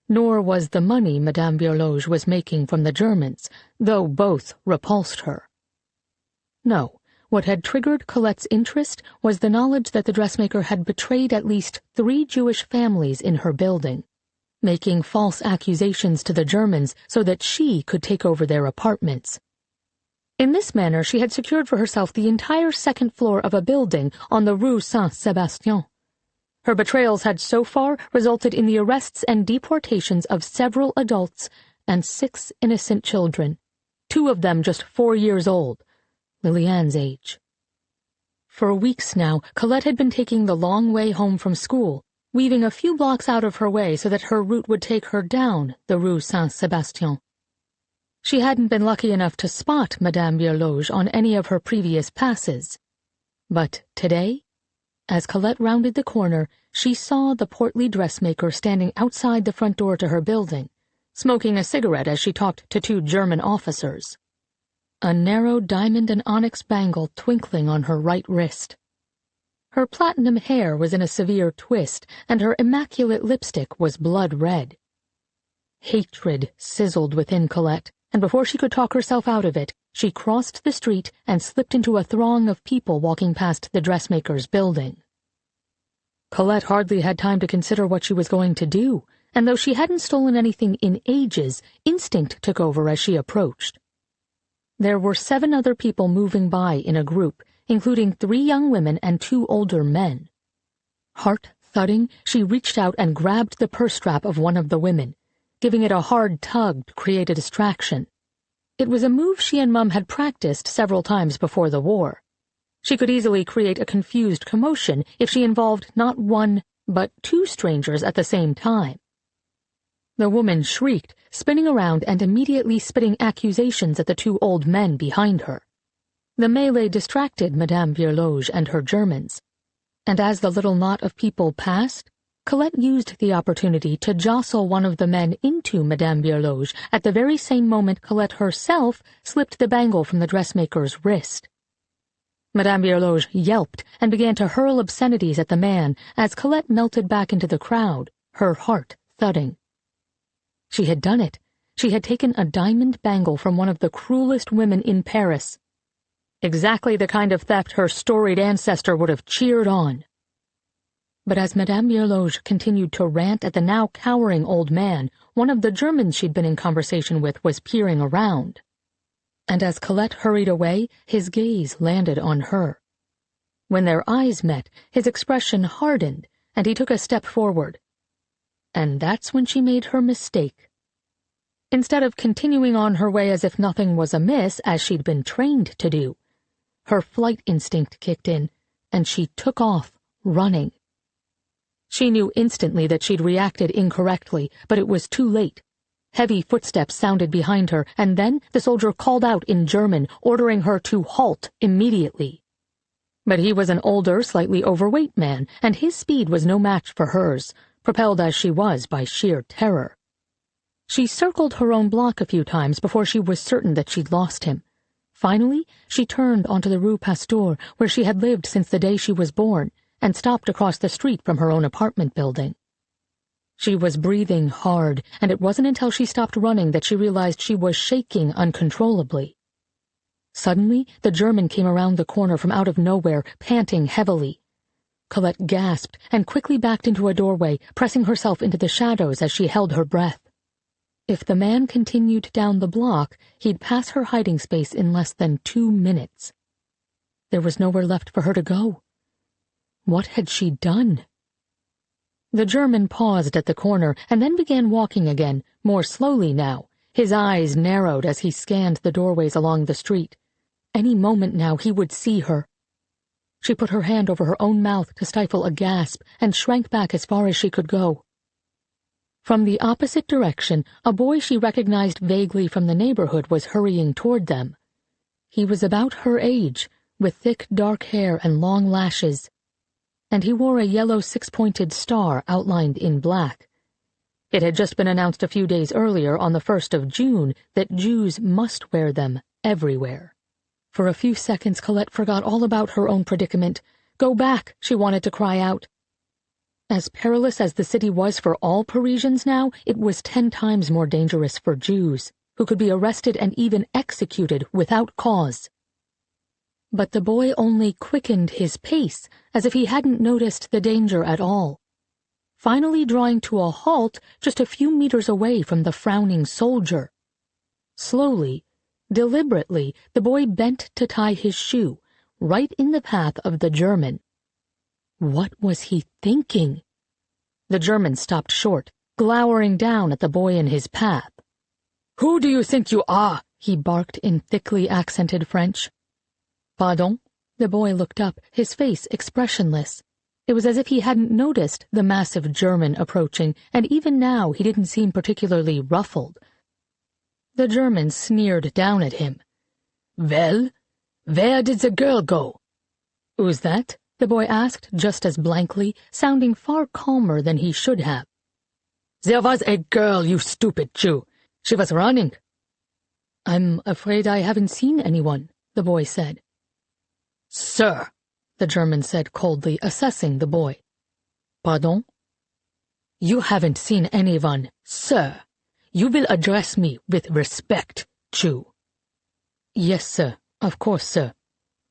nor was the money Madame Vierloge was making from the Germans, though both repulsed her. No, what had triggered Colette's interest was the knowledge that the dressmaker had betrayed at least 3 Jewish families in her building, making false accusations to the Germans so that she could take over their apartments. In this manner, she had secured for herself the entire second floor of a building on the Rue Saint-Sébastien. Her betrayals had so far resulted in the arrests and deportations of several adults and 6 innocent children, 2 of them just 4 years old, Liliane's age. For weeks now, Colette had been taking the long way home from school, weaving a few blocks out of her way so that her route would take her down the Rue Saint-Sébastien. She hadn't been lucky enough to spot Madame Vierloge on any of her previous passes. But today, as Colette rounded the corner, she saw the portly dressmaker standing outside the front door to her building, smoking a cigarette as she talked to 2 German officers. A narrow diamond and onyx bangle twinkling on her right wrist. Her platinum hair was in a severe twist, and her immaculate lipstick was blood red. Hatred sizzled within Colette, and before she could talk herself out of it, she crossed the street and slipped into a throng of people walking past the dressmaker's building. Colette hardly had time to consider what she was going to do, and though she hadn't stolen anything in ages, instinct took over as she approached. There were 7 other people moving by in a group, including 3 young women and 2 older men. Heart thudding, she reached out and grabbed the purse strap of one of the women, giving it a hard tug to create a distraction. It was a move she and Mum had practiced several times before the war. She could easily create a confused commotion if she involved not 1, but 2 strangers at the same time. The woman shrieked, spinning around and immediately spitting accusations at the 2 old men behind her. The melee distracted Madame Vierloge and her Germans, and as the little knot of people passed, Colette used the opportunity to jostle one of the men into Madame Vierloge at the very same moment Colette herself slipped the bangle from the dressmaker's wrist. Madame Vierloge yelped and began to hurl obscenities at the man as Colette melted back into the crowd, her heart thudding. She had done it. She had taken a diamond bangle from one of the cruelest women in Paris. Exactly the kind of theft her storied ancestor would have cheered on. But as Madame Mirloge continued to rant at the now cowering old man, one of the Germans she'd been in conversation with was peering around. And as Colette hurried away, his gaze landed on her. When their eyes met, his expression hardened, and he took a step forward. And that's when she made her mistake. Instead of continuing on her way as if nothing was amiss, as she'd been trained to do, her flight instinct kicked in, and she took off, running. She knew instantly that she'd reacted incorrectly, but it was too late. Heavy footsteps sounded behind her, and then the soldier called out in German, ordering her to halt immediately. But he was an older, slightly overweight man, and his speed was no match for hers, propelled as she was by sheer terror. She circled her own block a few times before she was certain that she'd lost him. Finally, she turned onto the Rue Pasteur, where she had lived since the day she was born, and stopped across the street from her own apartment building. She was breathing hard, and it wasn't until she stopped running that she realized she was shaking uncontrollably. Suddenly, the German came around the corner from out of nowhere, panting heavily. Colette gasped and quickly backed into a doorway, pressing herself into the shadows as she held her breath. If the man continued down the block, he'd pass her hiding space in less than 2 minutes. There was nowhere left for her to go. What had she done? The German paused at the corner and then began walking again, more slowly now. His eyes narrowed as he scanned the doorways along the street. Any moment now he would see her. She put her hand over her own mouth to stifle a gasp and shrank back as far as she could go. From the opposite direction, a boy she recognized vaguely from the neighborhood was hurrying toward them. He was about her age, with thick dark hair and long lashes, and he wore a yellow 6-pointed star outlined in black. It had just been announced a few days earlier, on the 1st of June, that Jews must wear them everywhere. For a few seconds, Colette forgot all about her own predicament. Go back, she wanted to cry out. As perilous as the city was for all Parisians now, it was 10 times more dangerous for Jews, who could be arrested and even executed without cause. But the boy only quickened his pace, as if he hadn't noticed the danger at all. Finally drawing to a halt just a few meters away from the frowning soldier. Slowly, deliberately, the boy bent to tie his shoe, right in the path of the German. What was he thinking? The German stopped short, glowering down at the boy in his path. "Who do you think you are?" he barked in thickly accented French. "Pardon?" The boy looked up, his face expressionless. It was as if he hadn't noticed the massive German approaching, and even now he didn't seem particularly ruffled. The German sneered down at him. "Well, where did the girl go?" "Who's that?" the boy asked just as blankly, sounding far calmer than he should have. "There was a girl, you stupid Jew. She was running." "I'm afraid I haven't seen anyone," the boy said. "Sir," the German said coldly, assessing the boy. "Pardon?" "You haven't seen anyone, sir. You will address me with respect, Jew." "Yes, sir. Of course, sir.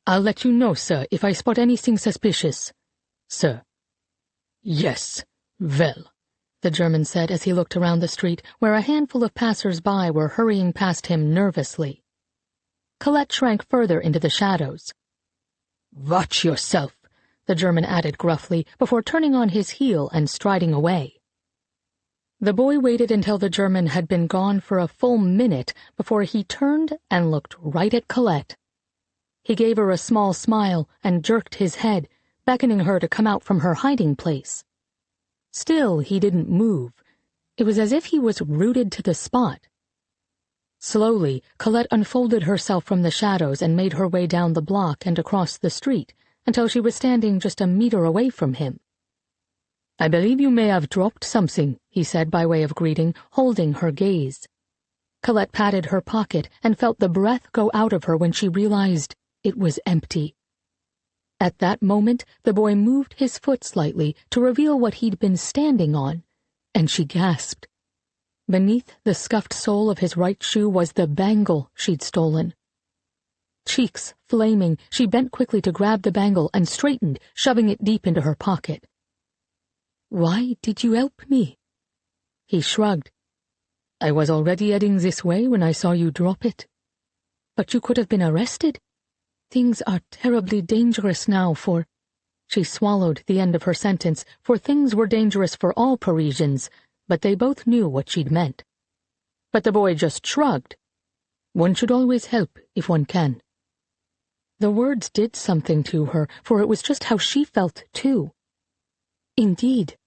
I'll let you know, sir, if I spot anything suspicious, sir." "Yes, well," the German said as he looked around the street, where a handful of passers-by were hurrying past him nervously. Colette shrank further into the shadows. "Watch yourself," the German added gruffly, before turning on his heel and striding away. The boy waited until the German had been gone for a full minute before he turned and looked right at Colette. He gave her a small smile and jerked his head, beckoning her to come out from her hiding place. Still, he didn't move. It was as if he was rooted to the spot. Slowly, Colette unfolded herself from the shadows and made her way down the block and across the street, until she was standing just a meter away from him. "I believe you may have dropped something," he said by way of greeting, holding her gaze. Colette patted her pocket and felt the breath go out of her when she realized it was empty. At that moment, the boy moved his foot slightly to reveal what he'd been standing on, and she gasped. Beneath the scuffed sole of his right shoe was the bangle she'd stolen. Cheeks flaming, she bent quickly to grab the bangle and straightened, shoving it deep into her pocket. Why did you help me?" He shrugged. "I was already heading this way when I saw you drop it." "But you could have been arrested. Things are terribly dangerous now for—" She swallowed the end of her sentence, for things were dangerous for all Parisians, but they both knew what she'd meant. But the boy just shrugged. One should always help if one can. The words did something to her, for it was just how she felt, too. "Indeed."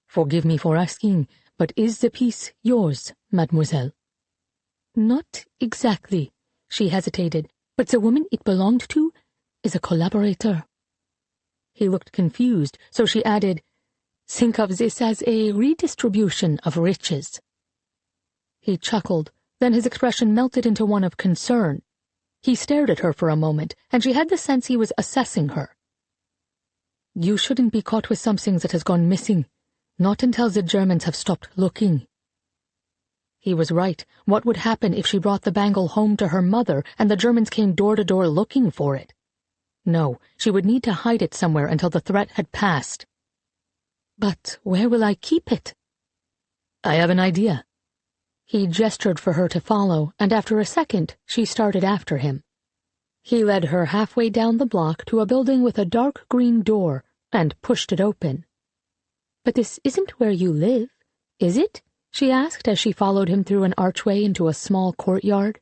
"Forgive me for asking, but is the piece yours, mademoiselle?" "Not exactly," she hesitated, "but the woman it belonged to is a collaborator." He looked confused, so she added, "Think of this as a redistribution of riches." He chuckled, then his expression melted into one of concern. He stared at her for a moment, and she had the sense he was assessing her. "You shouldn't be caught with something that has gone missing, not until the Germans have stopped looking." He was right. What would happen if she brought the bangle home to her mother and the Germans came door to door looking for it? No, she would need to hide it somewhere until the threat had passed. "But where will I keep it?" "I have an idea." He gestured for her to follow, and after a second, she started after him. He led her halfway down the block to a building with a dark green door and pushed it open. "But this isn't where you live, is it?" she asked as she followed him through an archway into a small courtyard.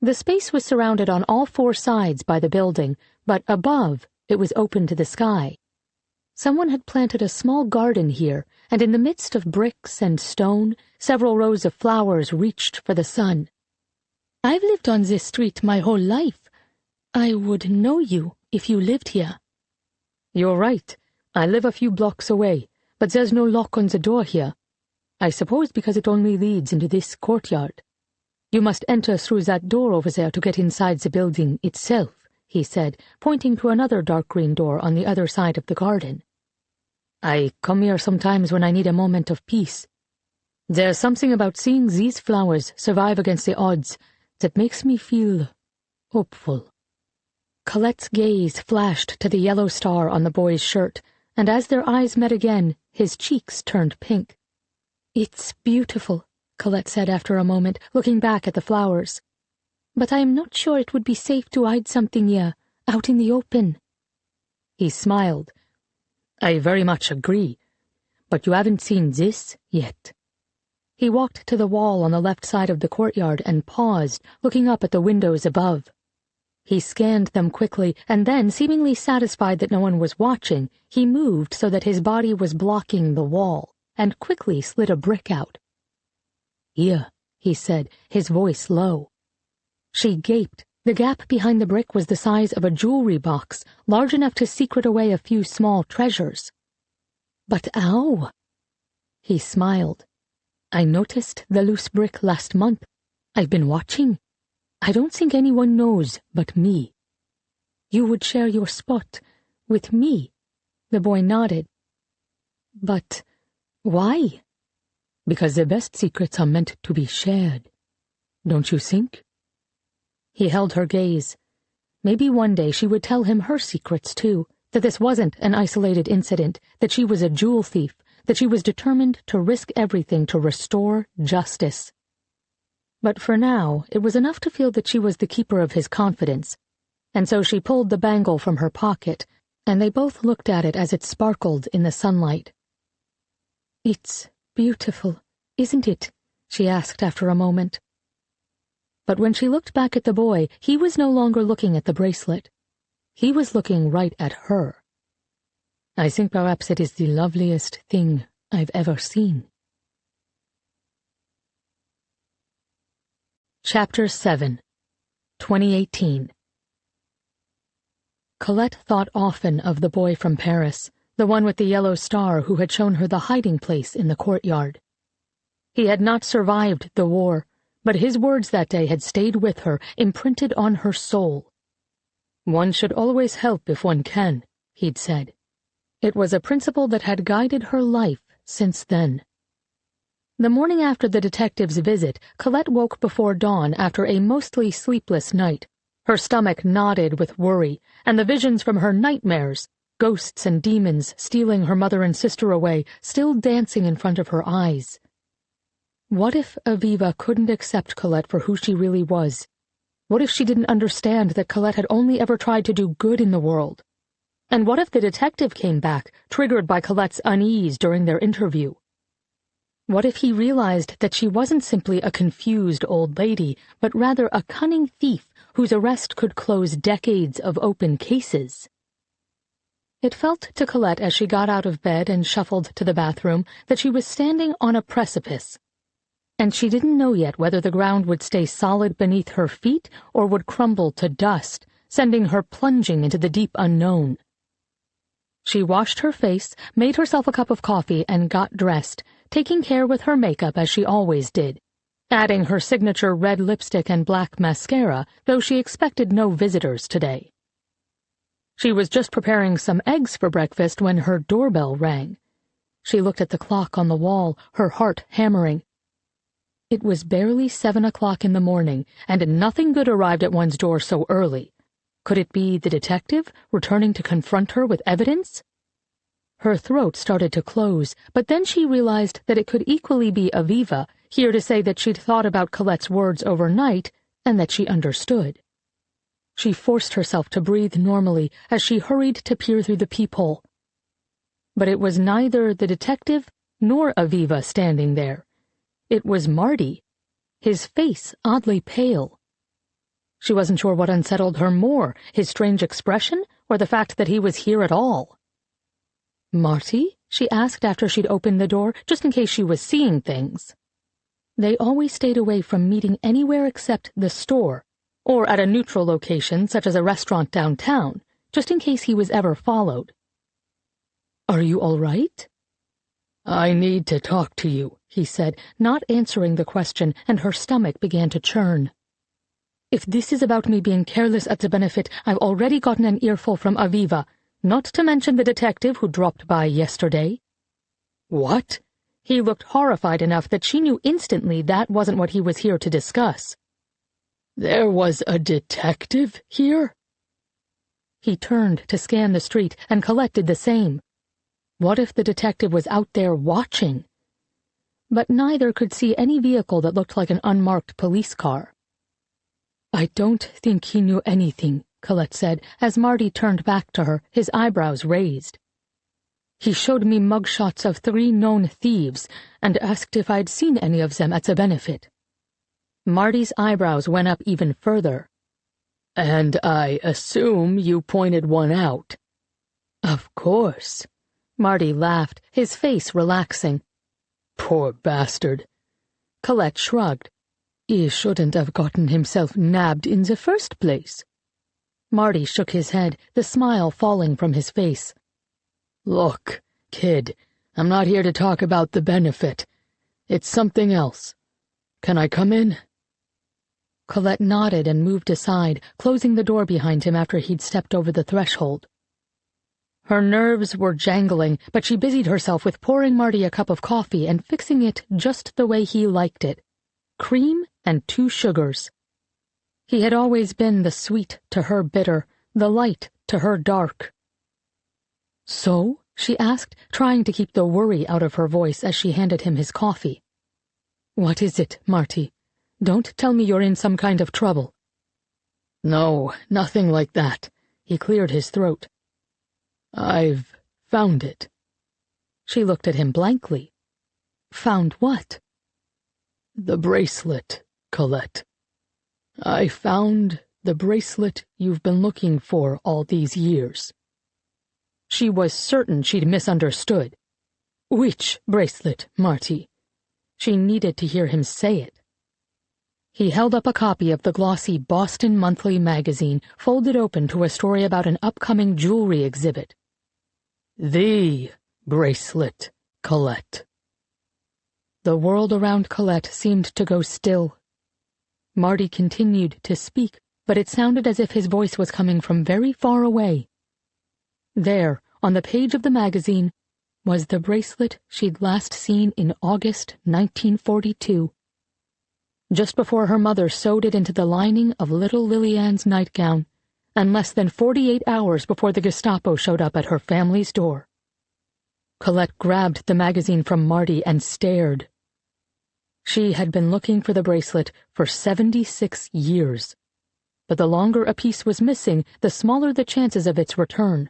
The space was surrounded on all four sides by the building, but above it was open to the sky. Someone had planted a small garden here, and in the midst of bricks and stone, several rows of flowers reached for the sun. "I've lived on this street my whole life. I would know you if you lived here." "You're right. I live a few blocks away, but there's no lock on the door here. I suppose because it only leads into this courtyard. You must enter through that door over there to get inside the building itself," he said, pointing to another dark green door on the other side of the garden. "I come here sometimes when I need a moment of peace. There's something about seeing these flowers survive against the odds that makes me feel hopeful." Colette's gaze flashed to the yellow star on the boy's shirt, and as their eyes met again, his cheeks turned pink. "It's beautiful," Colette said after a moment, looking back at the flowers. "But I am not sure it would be safe to hide something here, out in the open." He smiled. "I very much agree. But you haven't seen this yet." He walked to the wall on the left side of the courtyard and paused, looking up at the windows above. He scanned them quickly, and then, seemingly satisfied that no one was watching, he moved so that his body was blocking the wall, and quickly slid a brick out. "Here," he said, his voice low. She gaped. The gap behind the brick was the size of a jewelry box, large enough to secret away a few small treasures. "But ow!" He smiled. "I noticed the loose brick last month. I've been watching. I don't think anyone knows but me." "You would share your spot with me?" The boy nodded. "But why?" "Because the best secrets are meant to be shared. Don't you think?" He held her gaze. Maybe one day she would tell him her secrets, too, that this wasn't an isolated incident, that she was a jewel thief, that she was determined to risk everything to restore justice. But for now, it was enough to feel that she was the keeper of his confidence, and so she pulled the bangle from her pocket, and they both looked at it as it sparkled in the sunlight. "It's beautiful, isn't it?" she asked after a moment. But when she looked back at the boy, he was no longer looking at the bracelet. He was looking right at her. "I think perhaps it is the loveliest thing I've ever seen." Chapter 7, 2018. Colette thought often of the boy from Paris, the one with the yellow star who had shown her the hiding place in the courtyard. He had not survived the war, but his words that day had stayed with her, imprinted on her soul. "One should always help if one can," he'd said. It was a principle that had guided her life since then. The morning after the detective's visit, Colette woke before dawn after a mostly sleepless night. Her stomach knotted with worry, and the visions from her nightmares, ghosts and demons stealing her mother and sister away, still dancing in front of her eyes. What if Aviva couldn't accept Colette for who she really was? What if she didn't understand that Colette had only ever tried to do good in the world? And what if the detective came back, triggered by Colette's unease during their interview? What if he realized that she wasn't simply a confused old lady, but rather a cunning thief whose arrest could close decades of open cases? It felt to Colette as she got out of bed and shuffled to the bathroom that she was standing on a precipice. And she didn't know yet whether the ground would stay solid beneath her feet or would crumble to dust, sending her plunging into the deep unknown. She washed her face, made herself a cup of coffee, and got dressed, taking care with her makeup as she always did, adding her signature red lipstick and black mascara, though she expected no visitors today. She was just preparing some eggs for breakfast when her doorbell rang. She looked at the clock on the wall, her heart hammering. It was barely 7 o'clock in the morning, and nothing good arrived at one's door so early. Could it be the detective, returning to confront her with evidence? Her throat started to close, but then she realized that it could equally be Aviva, here to say that she'd thought about Colette's words overnight, and that she understood. She forced herself to breathe normally as she hurried to peer through the peephole. But it was neither the detective nor Aviva standing there. It was Marty, his face oddly pale. She wasn't sure what unsettled her more, his strange expression, or the fact that he was here at all. "Marty?" she asked after she'd opened the door, just in case she was seeing things. They always stayed away from meeting anywhere except the store, or at a neutral location such as a restaurant downtown, just in case he was ever followed. "Are you all right?" "I need to talk to you," he said, not answering the question, and her stomach began to churn. "If this is about me being careless at the benefit, I've already gotten an earful from Aviva, not to mention the detective who dropped by yesterday." "What?" He looked horrified enough that she knew instantly that wasn't what he was here to discuss. "There was a detective here?" He turned to scan the street, and Colette did the same. What if the detective was out there watching? But neither could see any vehicle that looked like an unmarked police car. "I don't think he knew anything," Colette said, as Marty turned back to her, his eyebrows raised. "He showed me mugshots of 3 known thieves and asked if I'd seen any of them at the benefit." Marty's eyebrows went up even further. "And I assume you pointed one out." "Of course." Marty laughed, his face relaxing. "Poor bastard." Colette shrugged. "He shouldn't have gotten himself nabbed in the first place." Marty shook his head, the smile falling from his face. "Look, kid, I'm not here to talk about the benefit. It's something else. Can I come in?" Colette nodded and moved aside, closing the door behind him after he'd stepped over the threshold. Her nerves were jangling, but she busied herself with pouring Marty a cup of coffee and fixing it just the way he liked it. Cream and 2 sugars. He had always been the sweet to her bitter, the light to her dark. "So?" she asked, trying to keep the worry out of her voice as she handed him his coffee. "What is it, Marty? Don't tell me you're in some kind of trouble." "No, nothing like that." He cleared his throat. "I've found it." She looked at him blankly. "Found what?" "The bracelet, Colette. I found the bracelet you've been looking for all these years." She was certain she'd misunderstood. "Which bracelet, Marty?" She needed to hear him say it. He held up a copy of the glossy Boston Monthly magazine, folded open to a story about an upcoming jewelry exhibit. "The bracelet, Colette." The world around Colette seemed to go still. Marty continued to speak, but it sounded as if his voice was coming from very far away. There, on the page of the magazine, was the bracelet she'd last seen in August 1942. Just before her mother sewed it into the lining of little Lily-Ann's nightgown, and less than 48 hours before the Gestapo showed up at her family's door. Colette grabbed the magazine from Marty and stared. She had been looking for the bracelet for 76 years. But the longer a piece was missing, the smaller the chances of its return.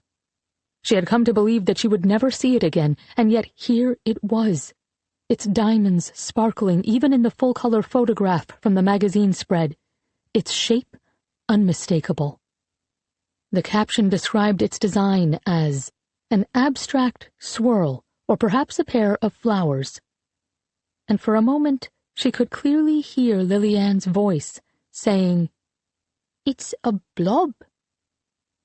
She had come to believe that she would never see it again, and yet here it was. Its diamonds sparkling even in the full-color photograph from the magazine spread. Its shape unmistakable. The caption described its design as an abstract swirl, or perhaps a pair of flowers. And for a moment she could clearly hear Lilianne's voice, saying, "It's a blob."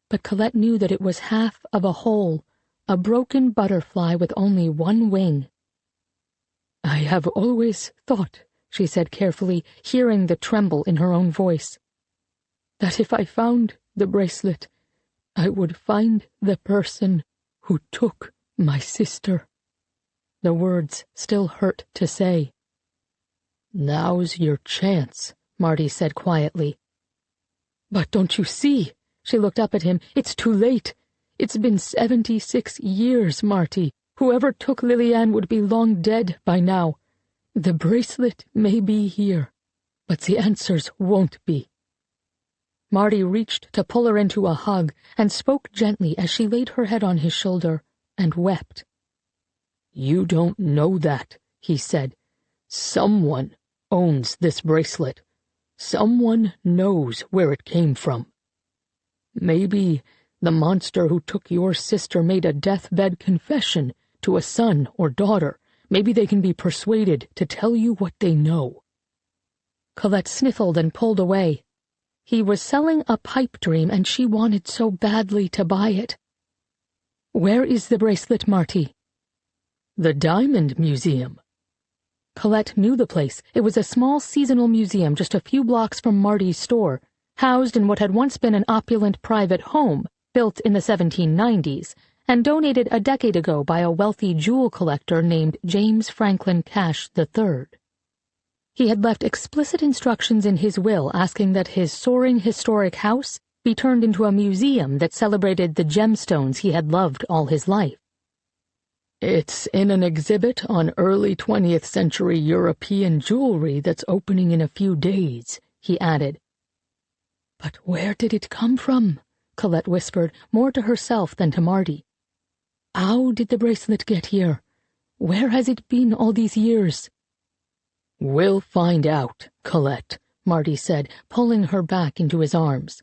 But Colette knew that it was half of a whole, a broken butterfly with only one wing. "I have always thought," she said carefully, hearing the tremble in her own voice, "that if I found the bracelet, I would find the person who took my sister." The words still hurt to say. "Now's your chance," Marty said quietly. "But don't you see?" She looked up at him. "It's too late. It's been 76 years, Marty. Whoever took Lilianne would be long dead by now. The bracelet may be here, but the answers won't be." Marty reached to pull her into a hug and spoke gently as she laid her head on his shoulder and wept. "You don't know that," he said. "Someone owns this bracelet. Someone knows where it came from. Maybe the monster who took your sister made a deathbed confession to a son or daughter. Maybe they can be persuaded to tell you what they know." Colette sniffled and pulled away. He was selling a pipe dream, and she wanted so badly to buy it. "Where is the bracelet, Marty?" "The Diamond Museum." Colette knew the place. It was a small seasonal museum just a few blocks from Marty's store, housed in what had once been an opulent private home, built in the 1790s, and donated a decade ago by a wealthy jewel collector named James Franklin Cash III. He had left explicit instructions in his will asking that his soaring historic house be turned into a museum that celebrated the gemstones he had loved all his life. "It's in an exhibit on early 20th century European jewelry that's opening in a few days," he added. "But where did it come from?" Colette whispered, more to herself than to Marty. "How did the bracelet get here? Where has it been all these years?" "We'll find out, Colette," Marty said, pulling her back into his arms.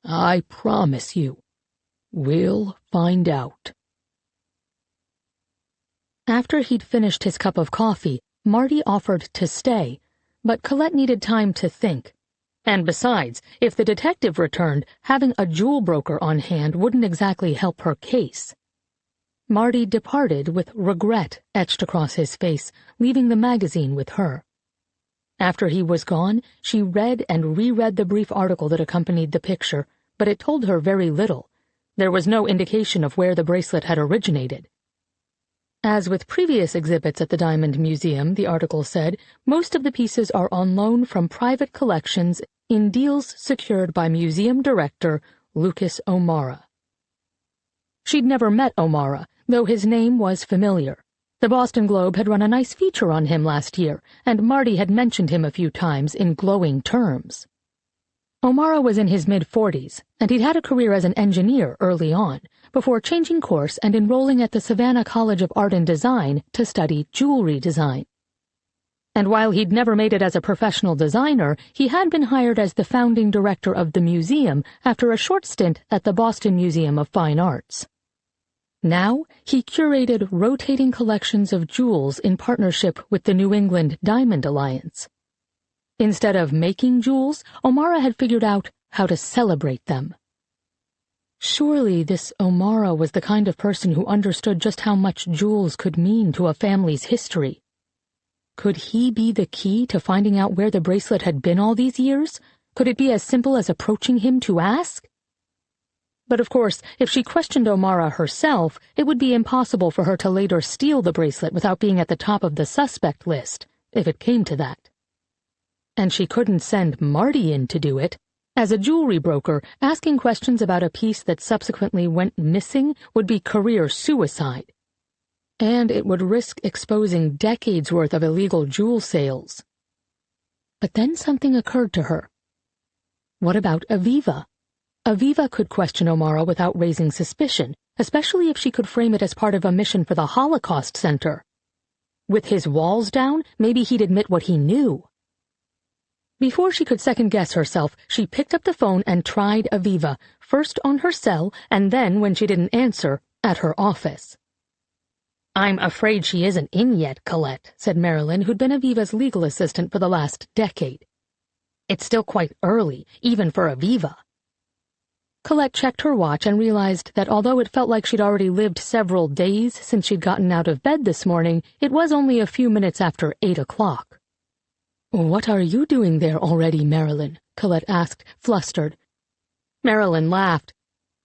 "I promise you, we'll find out." After he'd finished his cup of coffee, Marty offered to stay, but Colette needed time to think. And besides, if the detective returned, having a jewel broker on hand wouldn't exactly help her case. Marty departed with regret etched across his face, leaving the magazine with her. After he was gone, she read and reread the brief article that accompanied the picture, but it told her very little. There was no indication of where the bracelet had originated. As with previous exhibits at the Diamond Museum, the article said, most of the pieces are on loan from private collections in deals secured by museum director Lucas O'Mara. She'd never met O'Mara, though his name was familiar. The Boston Globe had run a nice feature on him last year, and Marty had mentioned him a few times in glowing terms. O'Mara was in his mid-40s, and he'd had a career as an engineer early on, before changing course and enrolling at the Savannah College of Art and Design to study jewelry design. And while he'd never made it as a professional designer, he had been hired as the founding director of the museum after a short stint at the Boston Museum of Fine Arts. Now, he curated rotating collections of jewels in partnership with the New England Diamond Alliance. Instead of making jewels, O'Mara had figured out how to celebrate them. Surely this O'Mara was the kind of person who understood just how much jewels could mean to a family's history. Could he be the key to finding out where the bracelet had been all these years? Could it be as simple as approaching him to ask? But of course, if she questioned O'Mara herself, it would be impossible for her to later steal the bracelet without being at the top of the suspect list, if it came to that. And she couldn't send Marty in to do it. As a jewelry broker, asking questions about a piece that subsequently went missing would be career suicide. And it would risk exposing decades' worth of illegal jewel sales. But then something occurred to her. What about Aviva? Aviva could question O'Mara without raising suspicion, especially if she could frame it as part of a mission for the Holocaust Center. With his walls down, maybe he'd admit what he knew. Before she could second-guess herself, she picked up the phone and tried Aviva, first on her cell and then, when she didn't answer, at her office. "I'm afraid she isn't in yet, Colette," said Marilyn, who'd been Aviva's legal assistant for the last decade. "It's still quite early, even for Aviva." Colette checked her watch and realized that although it felt like she'd already lived several days since she'd gotten out of bed this morning, it was only a few minutes after 8 o'clock. "What are you doing there already, Marilyn?" Colette asked, flustered. Marilyn laughed.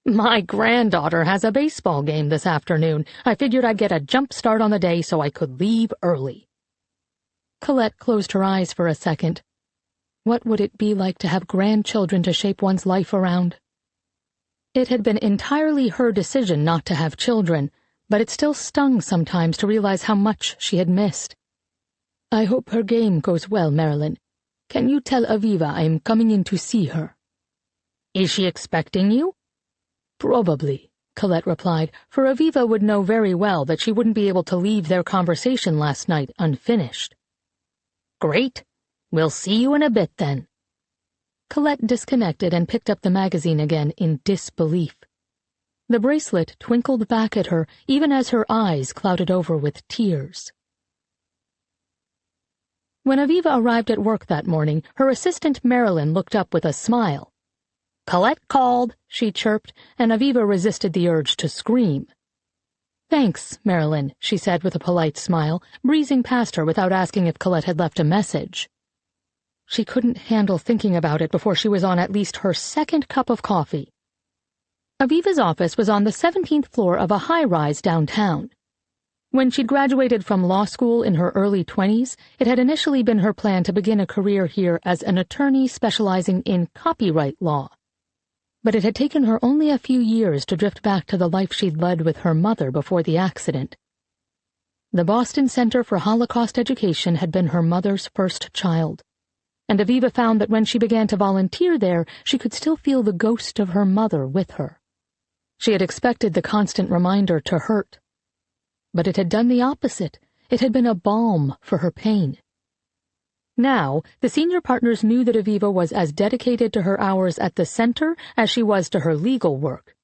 "My granddaughter has a baseball game this afternoon. I figured I'd get a jump start on the day so I could leave early." Colette closed her eyes for a second. What would it be like to have grandchildren to shape one's life around? It had been entirely her decision not to have children, but it still stung sometimes to realize how much she had missed. "I hope her game goes well, Marilyn. Can you tell Aviva I am coming in to see her?" "Is she expecting you?" "Probably," Colette replied, for Aviva would know very well that she wouldn't be able to leave their conversation last night unfinished. "Great. We'll see you in a bit, then." Colette disconnected and picked up the magazine again in disbelief. The bracelet twinkled back at her even as her eyes clouded over with tears. When Aviva arrived at work that morning, her assistant Marilyn looked up with a smile. "Colette called," she chirped, and Aviva resisted the urge to scream. "Thanks, Marilyn," she said with a polite smile, breezing past her without asking if Colette had left a message. She couldn't handle thinking about it before she was on at least her second cup of coffee. Aviva's office was on the 17th floor of a high-rise downtown. When she'd graduated from law school in her early 20s, it had initially been her plan to begin a career here as an attorney specializing in copyright law. But it had taken her only a few years to drift back to the life she'd led with her mother before the accident. The Boston Center for Holocaust Education had been her mother's first child, and Aviva found that when she began to volunteer there, she could still feel the ghost of her mother with her. She had expected the constant reminder to hurt. But it had done the opposite. It had been a balm for her pain. Now, the senior partners knew that Aviva was as dedicated to her hours at the center as she was to her legal work,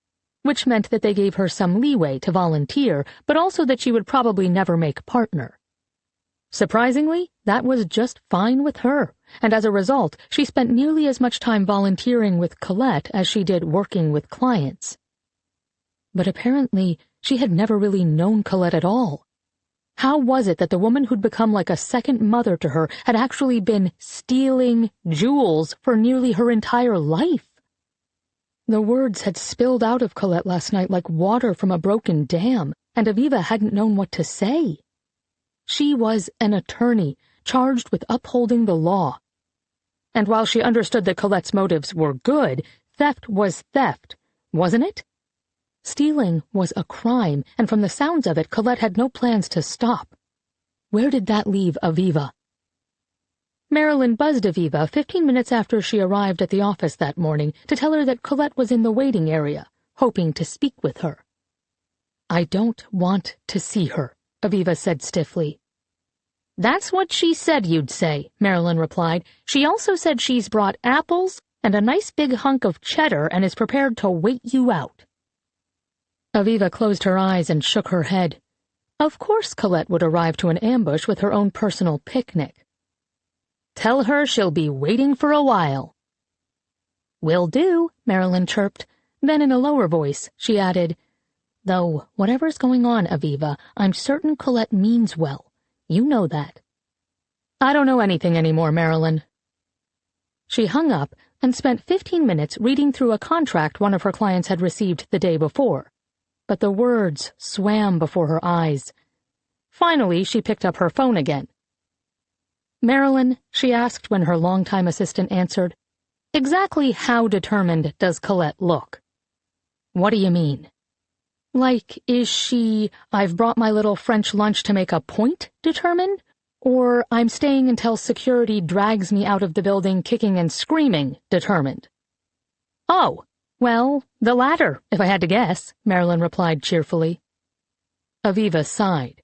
which meant that they gave her some leeway to volunteer, but also that she would probably never make partner. Surprisingly, that was just fine with her, and as a result, she spent nearly as much time volunteering with Colette as she did working with clients. But apparently, she had never really known Colette at all. How was it that the woman who'd become like a second mother to her had actually been stealing jewels for nearly her entire life? The words had spilled out of Colette last night like water from a broken dam, and Aviva hadn't known what to say. She was an attorney, charged with upholding the law. And while she understood that Colette's motives were good, theft was theft, wasn't it? Stealing was a crime, and from the sounds of it, Colette had no plans to stop. Where did that leave Aviva? Marilyn buzzed Aviva 15 minutes after she arrived at the office that morning to tell her that Colette was in the waiting area, hoping to speak with her. "I don't want to see her," Aviva said stiffly. "That's what she said you'd say," Marilyn replied. "She also said she's brought apples and a nice big hunk of cheddar and is prepared to wait you out." Aviva closed her eyes and shook her head. Of course Colette would arrive to an ambush with her own personal picnic. "Tell her she'll be waiting for a while." "Will do," Marilyn chirped. Then in a lower voice, she added, "Though, whatever's going on, Aviva, I'm certain Colette means well. You know that." "I don't know anything anymore, Marilyn." She hung up and spent 15 minutes reading through a contract one of her clients had received the day before. But the words swam before her eyes. Finally, she picked up her phone again. "Marilyn," she asked when her longtime assistant answered, Exactly how determined does Colette look? What do you mean? Like, is she, I've brought my little French lunch to make a point determined? Or I'm staying until security drags me out of the building kicking and screaming determined? Oh, well, the latter, if I had to guess, Marilyn replied cheerfully. Aviva sighed.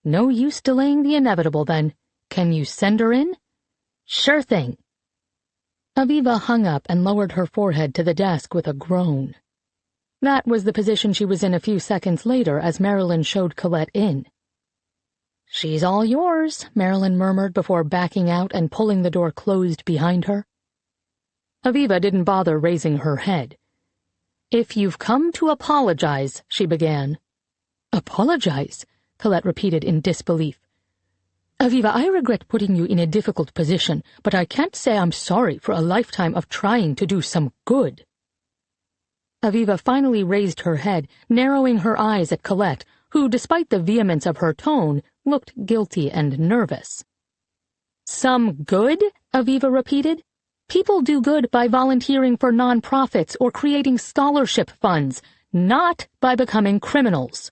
No use delaying the inevitable, then. Can you send her in? Sure thing. Aviva hung up and lowered her forehead to the desk with a groan. That was the position she was in a few seconds later as Marilyn showed Colette in. She's all yours, Marilyn murmured before backing out and pulling the door closed behind her. Aviva didn't bother raising her head. If you've come to apologize, she began. Apologize? Colette repeated in disbelief. Aviva, I regret putting you in a difficult position, but I can't say I'm sorry for a lifetime of trying to do some good. Aviva finally raised her head, narrowing her eyes at Colette, who, despite the vehemence of her tone, looked guilty and nervous. Some good? Aviva repeated. People do good by volunteering for nonprofits or creating scholarship funds, not by becoming criminals.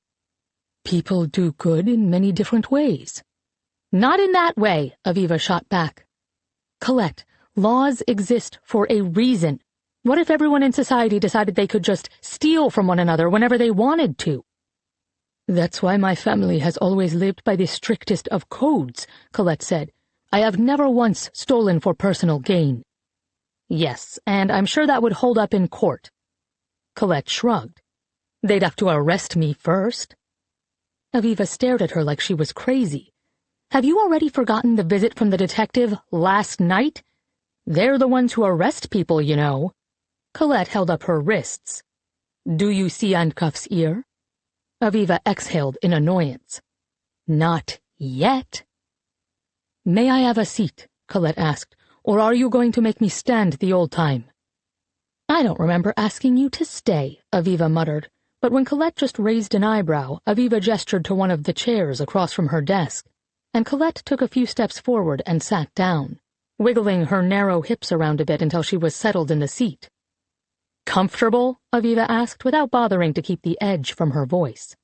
People do good in many different ways. Not in that way, Aviva shot back. Colette, laws exist for a reason. What if everyone in society decided they could just steal from one another whenever they wanted to? That's why my family has always lived by the strictest of codes, Colette said. I have never once stolen for personal gain. Yes, and I'm sure that would hold up in court. Colette shrugged. They'd have to arrest me first. Aviva stared at her like she was crazy. Have you already forgotten the visit from the detective last night? They're the ones who arrest people, you know. Colette held up her wrists. Do you see handcuffs here? Aviva exhaled in annoyance. Not yet. May I have a seat? Colette asked, or are you going to make me stand the old time? I don't remember asking you to stay, Aviva muttered, but when Colette just raised an eyebrow, Aviva gestured to one of the chairs across from her desk, and Colette took a few steps forward and sat down, wiggling her narrow hips around a bit until she was settled in the seat. Comfortable? Aviva asked, without bothering to keep the edge from her voice.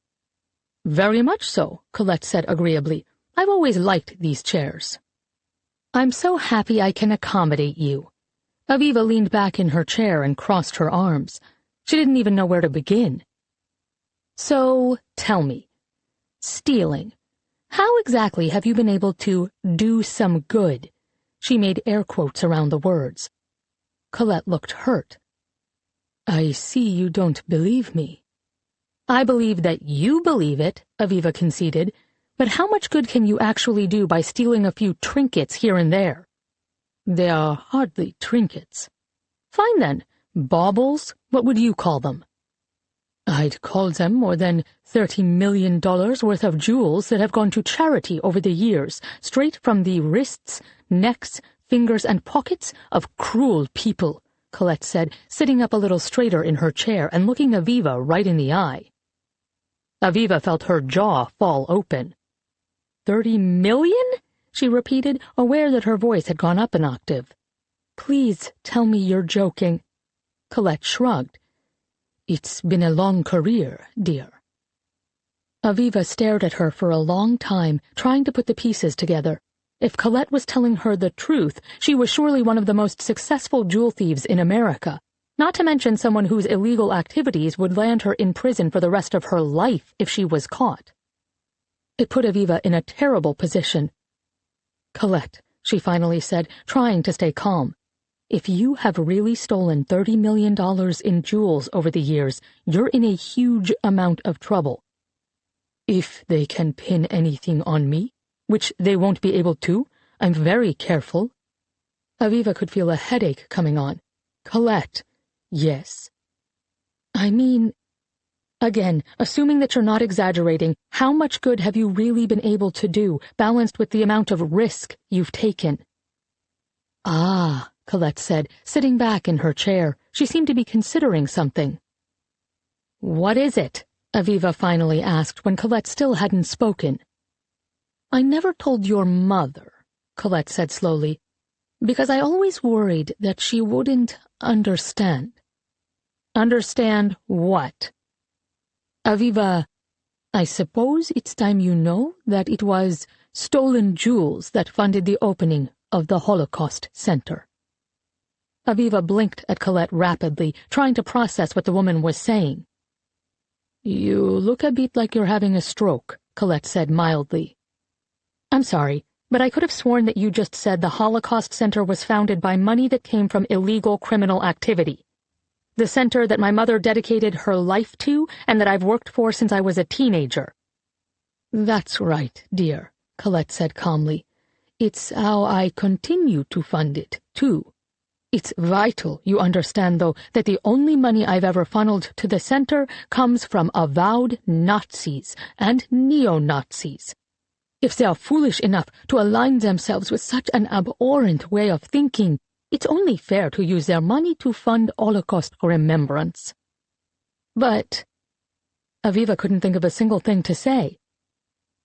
Very much so, Colette said agreeably. I've always liked these chairs. I'm so happy I can accommodate you. Aviva leaned back in her chair and crossed her arms. She didn't even know where to begin. So, tell me, stealing. How exactly have you been able to do some good? She made air quotes around the words. Colette looked hurt. I see you don't believe me. I believe that you believe it, Aviva conceded, but how much good can you actually do by stealing a few trinkets here and there? They are hardly trinkets. Fine then. Baubles? What would you call them? I'd call them more than $30 million worth of jewels that have gone to charity over the years, straight from the wrists, necks, fingers, and pockets of cruel people, Colette said, sitting up a little straighter in her chair and looking Aviva right in the eye. Aviva felt her jaw fall open. 30 million? She repeated, aware that her voice had gone up an octave. Please tell me you're joking. Colette shrugged. It's been a long career, dear. Aviva stared at her for a long time, trying to put the pieces together. If Colette was telling her the truth, she was surely one of the most successful jewel thieves in America, not to mention someone whose illegal activities would land her in prison for the rest of her life if she was caught. It put Aviva in a terrible position. Colette, she finally said, trying to stay calm, if you have really stolen $30 million in jewels over the years, you're in a huge amount of trouble. If they can pin anything on me, which they won't be able to, I'm very careful. Aviva could feel a headache coming on. Colette, yes. I mean, again, assuming that you're not exaggerating, how much good have you really been able to do, balanced with the amount of risk you've taken? Ah, Colette said, sitting back in her chair. She seemed to be considering something. What is it? Aviva finally asked when Colette still hadn't spoken. I never told your mother, Colette said slowly. because I always worried that she wouldn't understand. Understand what? Aviva, I suppose it's time you know that it was stolen jewels that funded the opening of the Holocaust Center. Aviva blinked at Colette rapidly, trying to process what the woman was saying. You look a bit like you're having a stroke, Colette said mildly. I'm sorry, but I could have sworn that you just said the Holocaust Center was founded by money that came from illegal criminal activity. The center that my mother dedicated her life to and that I've worked for since I was a teenager. That's right, dear, Colette said calmly. It's how I continue to fund it, too. It's vital, you understand, though, that the only money I've ever funneled to the center comes from avowed Nazis and neo-Nazis. If they are foolish enough to align themselves with such an abhorrent way of thinking, it's only fair to use their money to fund Holocaust remembrance. But Aviva couldn't think of a single thing to say.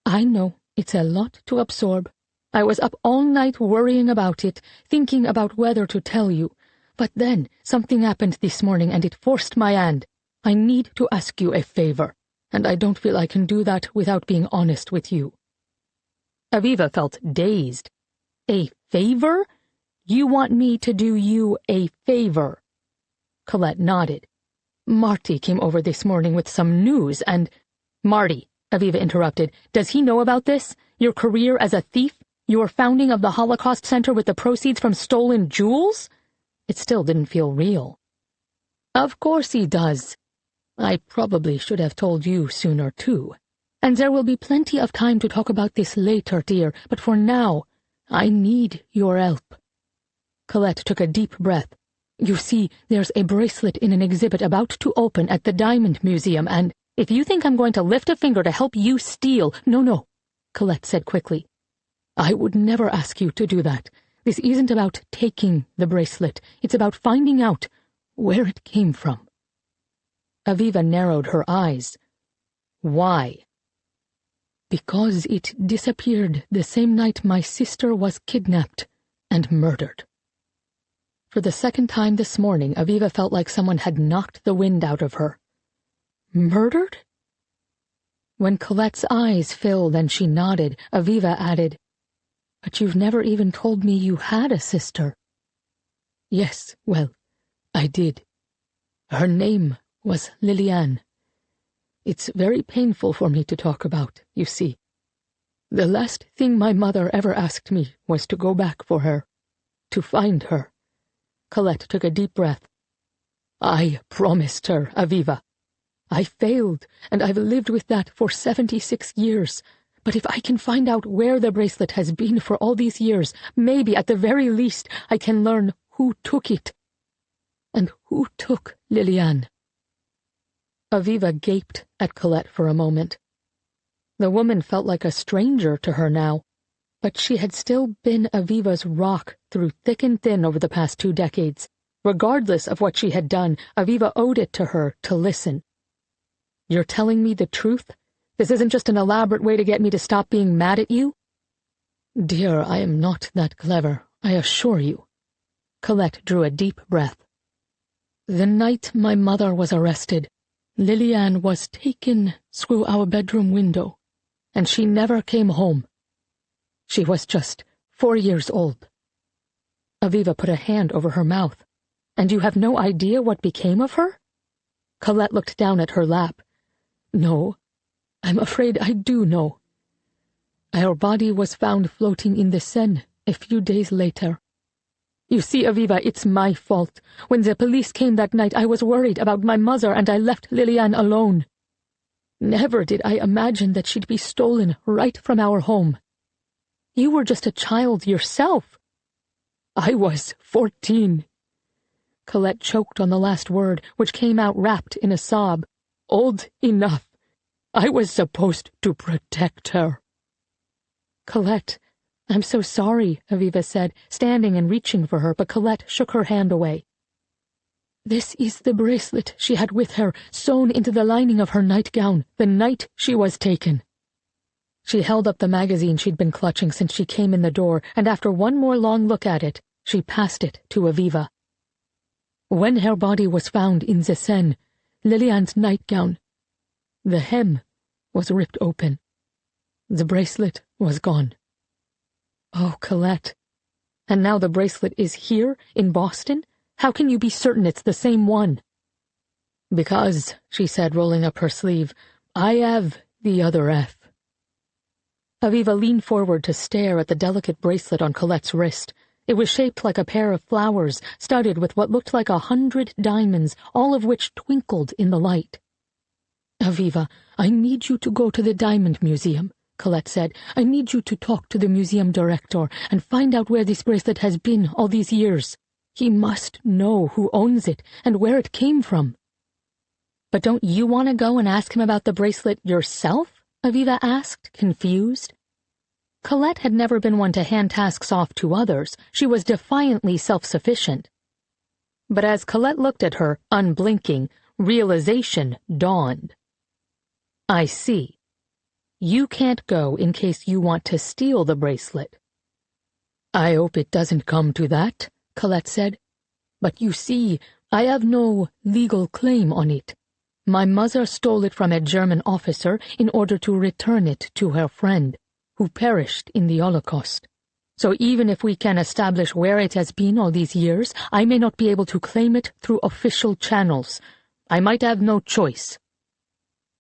I know, it's a lot to absorb. I was up all night worrying about it, thinking about whether to tell you. But then something happened this morning and it forced my hand. I need to ask you a favor, and I don't feel I can do that without being honest with you. Aviva felt dazed. A favor? You want me to do you a favor? Colette nodded. Marty came over this morning with some news and— Marty, Aviva interrupted, does he know about this? Your career as a thief? Your founding of the Holocaust Center with the proceeds from stolen jewels? It still didn't feel real. Of course he does. I probably should have told you sooner, too. And there will be plenty of time to talk about this later, dear, but for now, I need your help. Colette took a deep breath. You see, there's a bracelet in an exhibit about to open at the Diamond Museum, and if you think I'm going to lift a finger to help you steal— No, Colette said quickly. I would never ask you to do that. This isn't about taking the bracelet. It's about finding out where it came from. Aviva narrowed her eyes. Why? Because it disappeared the same night my sister was kidnapped and murdered. For the second time this morning, Aviva felt like someone had knocked the wind out of her. Murdered? When Colette's eyes filled and she nodded, Aviva added, But you've never even told me you had a sister. Yes, well, I did. Her name was Liliane. It's very painful for me to talk about, you see. The last thing my mother ever asked me was to go back for her, to find her. Colette took a deep breath. I promised her, Aviva. I failed, and I've lived with that for 76 years. But if I can find out where the bracelet has been for all these years, maybe, at the very least, I can learn who took it. And who took Liliane? Aviva gaped at Colette for a moment. The woman felt like a stranger to her now, but she had still been Aviva's rock through thick and thin over the past 2 decades. Regardless of what she had done, Aviva owed it to her to listen. You're telling me the truth? This isn't just an elaborate way to get me to stop being mad at you? Dear, I am not that clever, I assure you. Colette drew a deep breath. The night my mother was arrested, Liliane was taken through our bedroom window, and she never came home. She was just 4 years old. Aviva put a hand over her mouth. And you have no idea what became of her? Colette looked down at her lap. No, I'm afraid I do know. Her body was found floating in the Seine a few days later. You see, Aviva, it's my fault. When the police came that night, I was worried about my mother and I left Liliane alone. Never did I imagine that she'd be stolen right from our home. You were just a child yourself. I was 14. Colette choked on the last word, which came out wrapped in a sob. Old enough. I was supposed to protect her. Colette, I'm so sorry, Aviva said, standing and reaching for her, but Colette shook her hand away. This is the bracelet she had with her, sewn into the lining of her nightgown, the night she was taken. She held up the magazine she'd been clutching since she came in the door, and after one more long look at it, She passed it to Aviva. "When her body was found in the Seine, Liliane's nightgown, the hem was ripped open. The bracelet was gone." "Oh, Colette. And now the bracelet is here, in Boston? How can you be certain it's the same one?" "Because," she said, rolling up her sleeve, "I have the other F." Aviva leaned forward to stare at the delicate bracelet on Colette's wrist. It was shaped like a pair of flowers, studded with what looked like 100 diamonds, all of which twinkled in the light. "Aviva, I need you to go to the Diamond Museum," Colette said. "I need you to talk to the museum director and find out where this bracelet has been all these years. He must know who owns it and where it came from." "But don't you want to go and ask him about the bracelet yourself?" Aviva asked, confused. Colette had never been one to hand tasks off to others. She was defiantly self-sufficient. But as Colette looked at her, unblinking, realization dawned. "I see. You can't go in case you want to steal the bracelet." "I hope it doesn't come to that," Colette said. "But you see, I have no legal claim on it. My mother stole it from a German officer in order to return it to her friend, who perished in the Holocaust. So even if we can establish where it has been all these years, I may not be able to claim it through official channels. I might have no choice."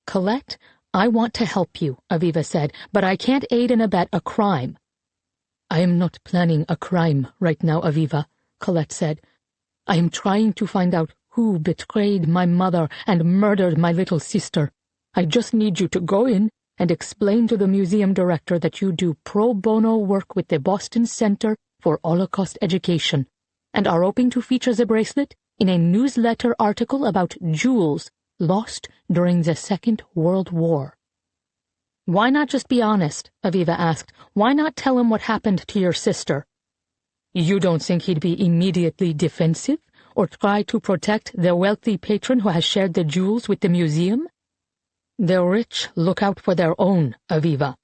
"Colette, I want to help you," Aviva said, "but I can't aid and abet a crime." "I am not planning a crime right now, Aviva," Colette said. "I am trying to find out who betrayed my mother and murdered my little sister. I just need you to go in and explain to the museum director that you do pro bono work with the Boston Center for Holocaust Education and are hoping to feature the bracelet in a newsletter article about jewels lost during the Second World War." "Why not just be honest?" Aviva asked. "Why not tell him what happened to your sister?" "You don't think he'd be immediately defensive or try to protect the wealthy patron who has shared the jewels with the museum? The rich look out for their own, Aviva,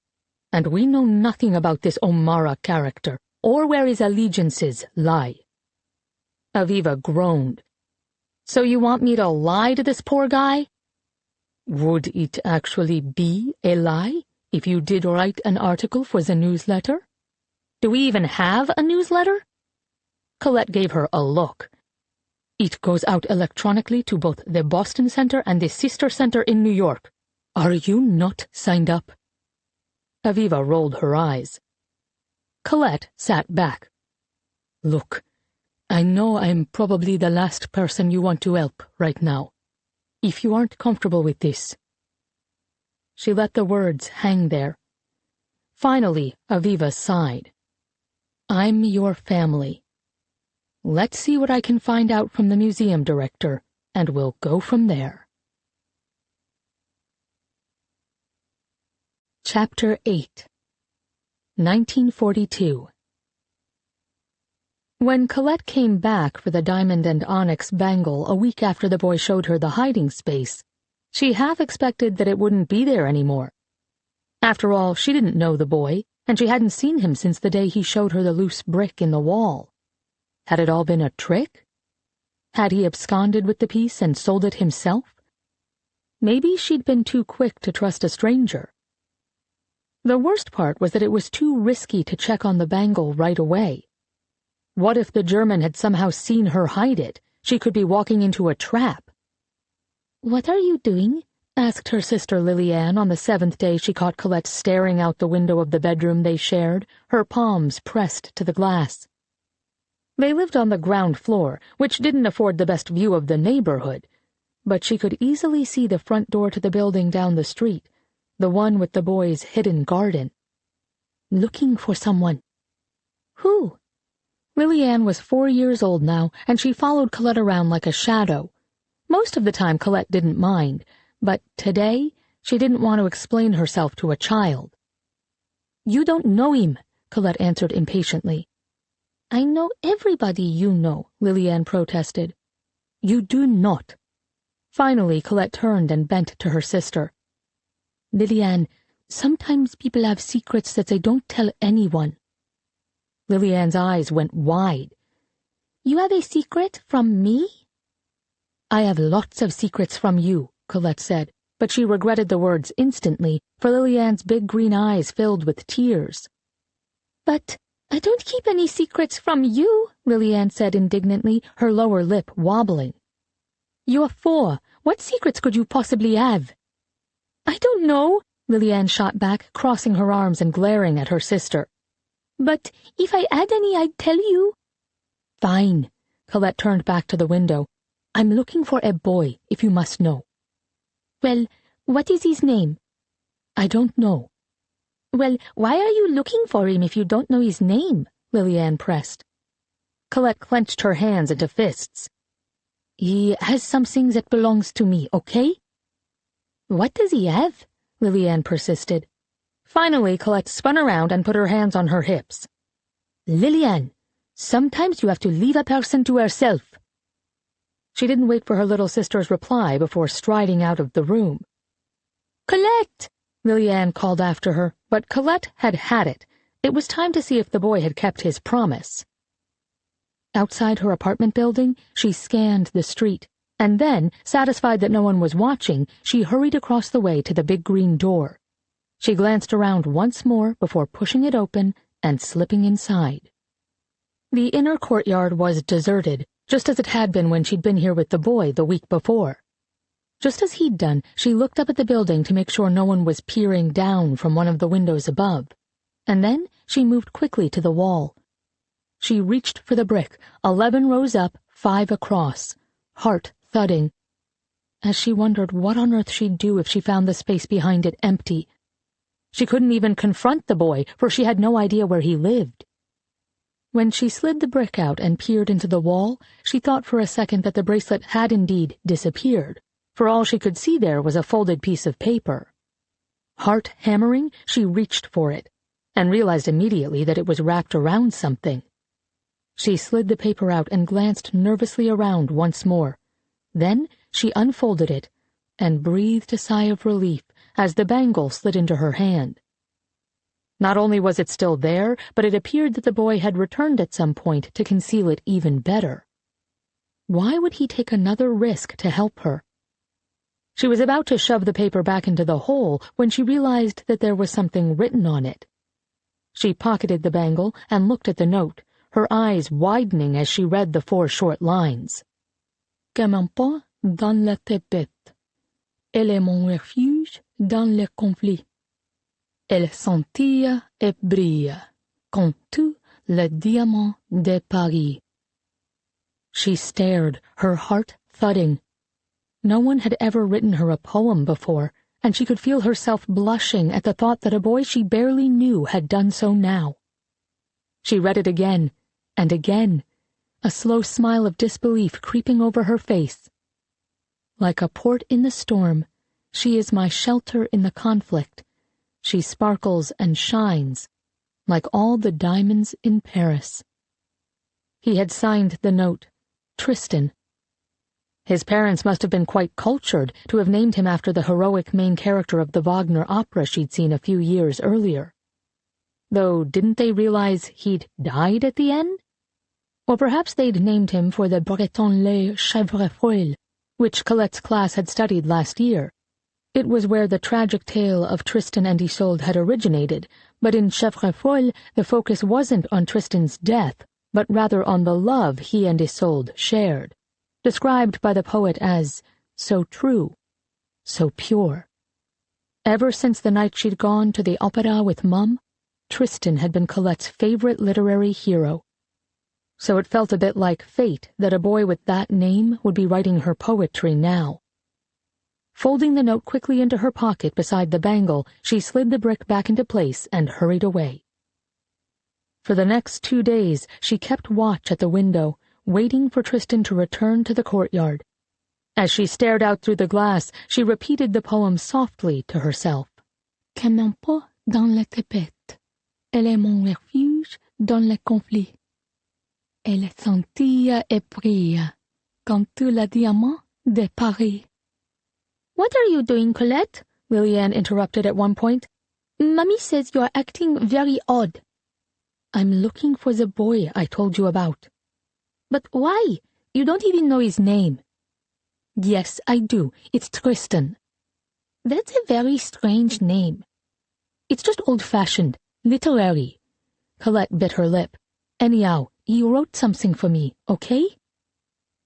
and we know nothing about this O'Mara character or where his allegiances lie." Aviva groaned. "So you want me to lie to this poor guy?" "Would it actually be a lie if you did write an article for the newsletter?" "Do we even have a newsletter?" Colette gave her a look. "It goes out electronically to both the Boston Center and the sister center in New York. Are you not signed up?" Aviva rolled her eyes. Colette sat back. "Look, I know I'm probably the last person you want to help right now. If you aren't comfortable with this—" She let the words hang there. Finally, Aviva sighed. "I'm your family. Let's see what I can find out from the museum director, and we'll go from there." Chapter 8 1942 When Colette came back for the diamond and onyx bangle a week after the boy showed her the hiding space, she half expected that it wouldn't be there anymore. After all, she didn't know the boy, and she hadn't seen him since the day he showed her the loose brick in the wall. Had it all been a trick? Had he absconded with the piece and sold it himself? Maybe she'd been too quick to trust a stranger. The worst part was that it was too risky to check on the bangle right away. What if the German had somehow seen her hide it? She could be walking into a trap. "What are you doing?" asked her sister Liliane on the 7th day she caught Colette staring out the window of the bedroom they shared, her palms pressed to the glass. They lived on the ground floor, which didn't afford the best view of the neighborhood, but she could easily see the front door to the building down the street, the one with the boy's hidden garden. "Looking for someone." "Who?" Liliane was 4 years old now, and she followed Colette around like a shadow. Most of the time Colette didn't mind, but today she didn't want to explain herself to a child. "You don't know him," Colette answered impatiently. "I know everybody you know," Liliane protested. "You do not." Finally, Colette turned and bent to her sister. "Liliane, sometimes people have secrets that they don't tell anyone." Liliane's eyes went wide. You have a secret from me? I have lots of secrets from you, Colette said, but she regretted the words instantly, for Liliane's big green eyes filled with tears. But I don't keep any secrets from you, Liliane said indignantly, her lower lip wobbling. You're 4. What secrets could you possibly have? I don't know, Liliane shot back, crossing her arms and glaring at her sister. But if I had any, I'd tell you. Fine. Colette turned back to the window. I'm looking for a boy, if you must know. Well, what is his name? I don't know. Well, why are you looking for him if you don't know his name? Liliane pressed. Colette clenched her hands into fists. He has something that belongs to me, okay? What does he have? Liliane persisted. Finally, Colette spun around and put her hands on her hips. Liliane, sometimes you have to leave a person to herself. She didn't wait for her little sister's reply before striding out of the room. Colette! Liliane called after her, but Colette had had it. It was time to see if the boy had kept his promise. Outside her apartment building, she scanned the street, and then, satisfied that no one was watching, she hurried across the way to the big green door. She glanced around once more before pushing it open and slipping inside. The inner courtyard was deserted, just as it had been when she'd been here with the boy the week before. Just as he'd done, she looked up at the building to make sure no one was peering down from one of the windows above, and then she moved quickly to the wall. She reached for the brick, 11 rows up, 5 across, heart thudding, as she wondered what on earth she'd do if she found the space behind it empty. She couldn't even confront the boy, for she had no idea where he lived. When she slid the brick out and peered into the wall, she thought for a second that the bracelet had indeed disappeared, for all she could see there was a folded piece of paper. Heart hammering, she reached for it, and realized immediately that it was wrapped around something. She slid the paper out and glanced nervously around once more. Then she unfolded it and breathed a sigh of relief as the bangle slid into her hand. Not only was it still there, but it appeared that the boy had returned at some point to conceal it even better. Why would he take another risk to help her? She was about to shove the paper back into the hole when she realized that there was something written on it. She pocketed the bangle and looked at the note, her eyes widening as she read the 4 short lines. Comme un pas dans la tempête. Elle est mon refuge dans le conflit. Elle scintille et brille, comme tout le diamant de Paris. She stared, her heart thudding. No one had ever written her a poem before, and she could feel herself blushing at the thought that a boy she barely knew had done so now. She read it again, and again, a slow smile of disbelief creeping over her face. Like a port in the storm, she is my shelter in the conflict. She sparkles and shines, like all the diamonds in Paris. He had signed the note, Tristan. His parents must have been quite cultured to have named him after the heroic main character of the Wagner opera she'd seen a few years earlier. Though didn't they realize he'd died at the end? Or perhaps they'd named him for the Breton-les Chèvrefeuilles, which Colette's class had studied last year. It was where the tragic tale of Tristan and Isolde had originated, but in Chèvrefeuilles the focus wasn't on Tristan's death, but rather on the love he and Isolde shared, described by the poet as so true, so pure. Ever since the night she'd gone to the opera with Mum, Tristan had been Colette's favorite literary hero. So it felt a bit like fate that a boy with that name would be writing her poetry now. Folding the note quickly into her pocket beside the bangle, she slid the brick back into place and hurried away. For the next 2 days, she kept watch at the window, waiting for Tristan to return to the courtyard. As she stared out through the glass, she repeated the poem softly to herself. Comme un pas dans la tempête, elle est mon refuge dans le conflit. Elle scintille et brille, comme tout le diamant de Paris. What are you doing, Colette? Liliane interrupted at one point. Mummy says you are acting very odd. I'm looking for the boy I told you about. But why? You don't even know his name. Yes, I do. It's Tristan. That's a very strange name. It's just old-fashioned, literary. Colette bit her lip. Anyhow, he wrote something for me, okay?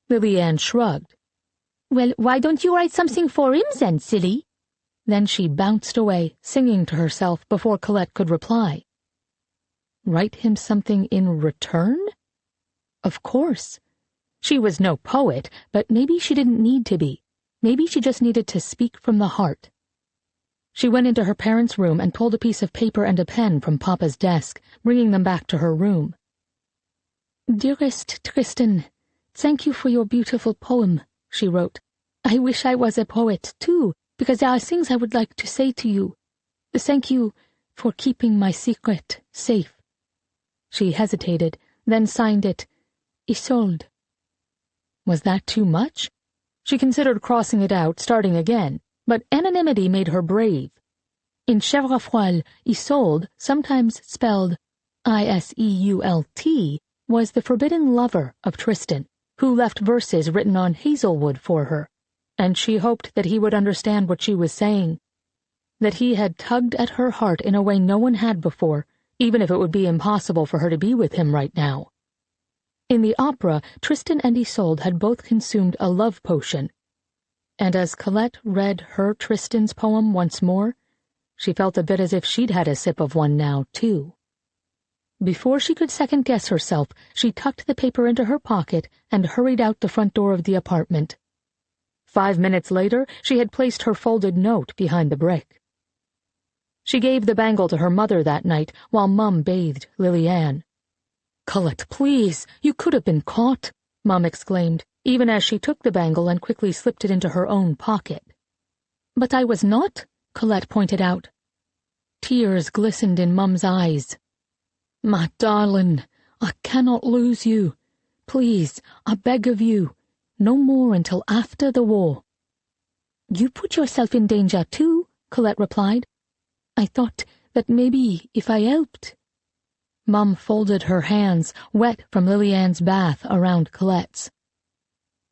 Lily-Anne shrugged. Well, why don't you write something for him then, silly? Then she bounced away, singing to herself before Colette could reply. Write him something in return? Of course. She was no poet, but maybe she didn't need to be. Maybe she just needed to speak from the heart. She went into her parents' room and pulled a piece of paper and a pen from Papa's desk, bringing them back to her room. Dearest Tristan, thank you for your beautiful poem, she wrote. I wish I was a poet, too, because there are things I would like to say to you. Thank you for keeping my secret safe. She hesitated, then signed it, Isolde. Was that too much? She considered crossing it out, starting again, but anonymity made her brave. In Chèvrefeuille, Isolde, sometimes spelled Iseult, was the forbidden lover of Tristan, who left verses written on hazelwood for her, and she hoped that he would understand what she was saying, that he had tugged at her heart in a way no one had before, even if it would be impossible for her to be with him right now. In the opera, Tristan and Isolde had both consumed a love potion, and as Colette read her Tristan's poem once more, she felt a bit as if she'd had a sip of one now, too. Before she could second-guess herself, she tucked the paper into her pocket and hurried out the front door of the apartment. 5 minutes later, she had placed her folded note behind the brick. She gave the bangle to her mother that night while Mum bathed Lily-Anne. "Colette, please, you could have been caught," Mum exclaimed, even as she took the bangle and quickly slipped it into her own pocket. "But I was not," Colette pointed out. Tears glistened in Mum's eyes. "My darling, I cannot lose you. Please, I beg of you, no more until after the war." "You put yourself in danger too," Colette replied. "I thought that maybe if I helped." Mum folded her hands, wet from Lily-Anne's bath, around Colette's.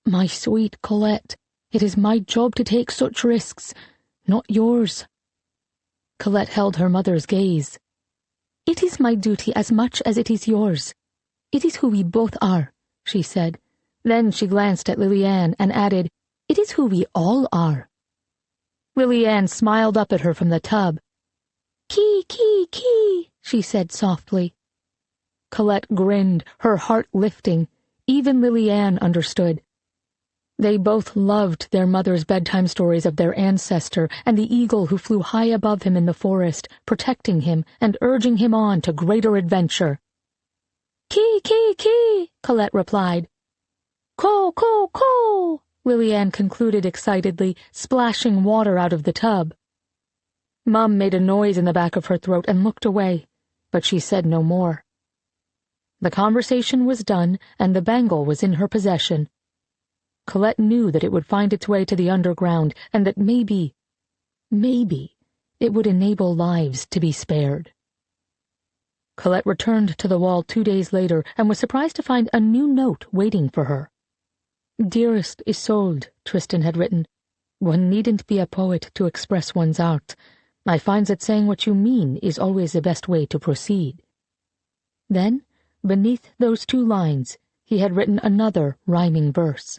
"My sweet Colette, it is my job to take such risks, not yours." Colette held her mother's gaze. "It is my duty as much as it is yours. It is who we both are," she said. Then she glanced at Lily-Anne and added, "It is who we all are." Lily-Anne smiled up at her from the tub. "Kee, kee, kee," she said softly. Colette grinned, her heart lifting. Even Lily-Anne understood. They both loved their mother's bedtime stories of their ancestor and the eagle who flew high above him in the forest, protecting him and urging him on to greater adventure. "Kee, kee, kee," Colette replied. "Ko, ko, ko," Lily-Anne concluded excitedly, splashing water out of the tub. Mum made a noise in the back of her throat and looked away, but she said no more. The conversation was done, and the bangle was in her possession. Colette knew that it would find its way to the underground, and that maybe it would enable lives to be spared. Colette returned to the wall 2 days later and was surprised to find a new note waiting for her. "Dearest Isolde," Tristan had written, "one needn't be a poet to express one's art. I find that saying what you mean is always the best way to proceed." Then, beneath those 2 lines, he had written another rhyming verse.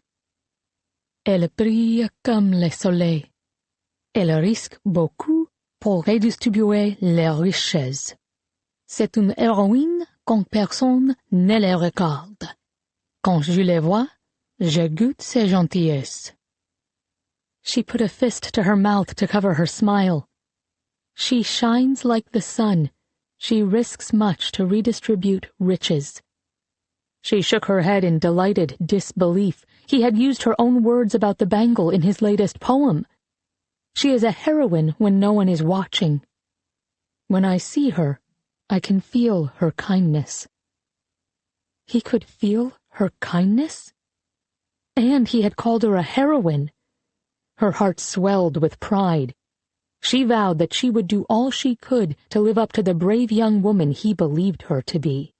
Elle brille comme le soleil. Elle risque beaucoup pour redistribuer les richesses. C'est une héroïne quand personne ne les regarde. Quand je les vois, je goûte ses gentillesses. She put a fist to her mouth to cover her smile. She shines like the sun. She risks much to redistribute riches. She shook her head in delighted disbelief. He had used her own words about the bangle in his latest poem. She is a heroine when no one is watching. When I see her, I can feel her kindness. He could feel her kindness? And he had called her a heroine. Her heart swelled with pride. She vowed that she would do all she could to live up to the brave young woman he believed her to be.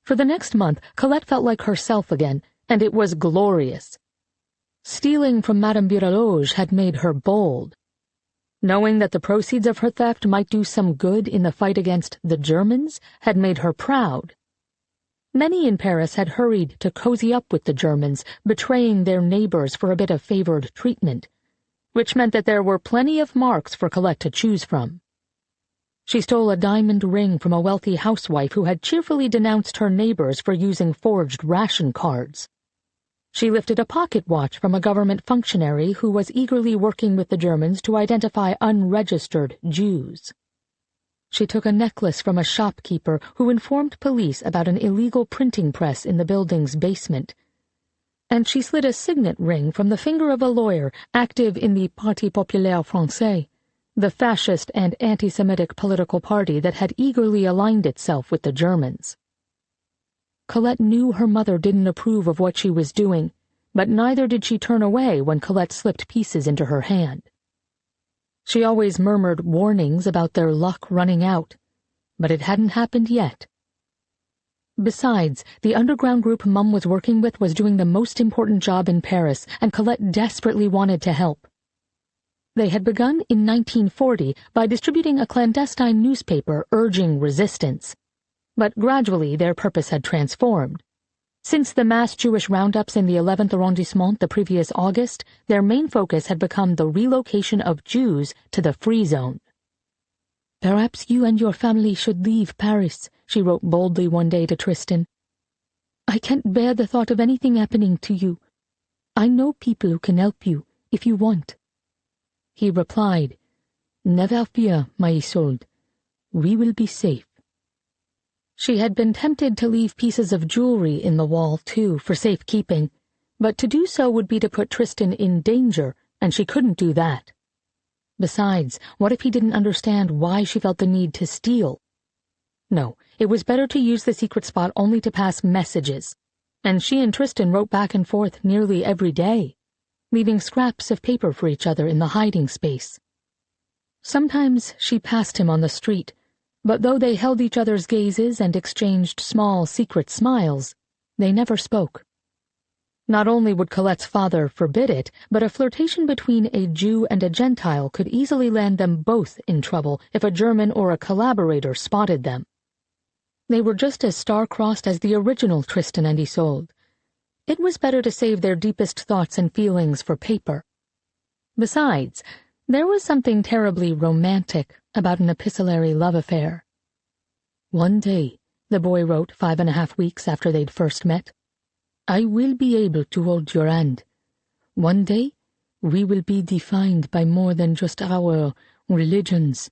For the next month, Colette felt like herself again, and it was glorious. Stealing from Madame Biraloge had made her bold. Knowing that the proceeds of her theft might do some good in the fight against the Germans had made her proud. Many in Paris had hurried to cozy up with the Germans, betraying their neighbors for a bit of favored treatment, which meant that there were plenty of marks for Colette to choose from. She stole a diamond ring from a wealthy housewife who had cheerfully denounced her neighbors for using forged ration cards. She lifted a pocket watch from a government functionary who was eagerly working with the Germans to identify unregistered Jews. She took a necklace from a shopkeeper who informed police about an illegal printing press in the building's basement. And she slid a signet ring from the finger of a lawyer active in the Parti Populaire Français, the fascist and anti-Semitic political party that had eagerly aligned itself with the Germans. Colette knew her mother didn't approve of what she was doing, but neither did she turn away when Colette slipped pieces into her hand. She always murmured warnings about their luck running out, but it hadn't happened yet. Besides, the underground group Mum was working with was doing the most important job in Paris, and Colette desperately wanted to help. They had begun in 1940 by distributing a clandestine newspaper urging resistance, but gradually their purpose had transformed. Since the mass Jewish roundups in the 11th arrondissement the previous August, their main focus had become the relocation of Jews to the Free Zone. "Perhaps you and your family should leave Paris," she wrote boldly one day to Tristan. "I can't bear the thought of anything happening to you. I know people who can help you, if you want." He replied, "Never fear, my Isolde. We will be safe." She had been tempted to leave pieces of jewelry in the wall, too, for safekeeping, but to do so would be to put Tristan in danger, and she couldn't do that. Besides, what if he didn't understand why she felt the need to steal? No, it was better to use the secret spot only to pass messages, and she and Tristan wrote back and forth nearly every day, leaving scraps of paper for each other in the hiding space. Sometimes she passed him on the street, but though they held each other's gazes and exchanged small, secret smiles, they never spoke. Not only would Colette's father forbid it, but a flirtation between a Jew and a Gentile could easily land them both in trouble if a German or a collaborator spotted them. They were just as star-crossed as the original Tristan and Isolde. It was better to save their deepest thoughts and feelings for paper. Besides, there was something terribly romantic about an epistolary love affair. "One day," the boy wrote 5.5 weeks after they'd first met, "I will be able to hold your hand. One day, we will be defined by more than just our religions.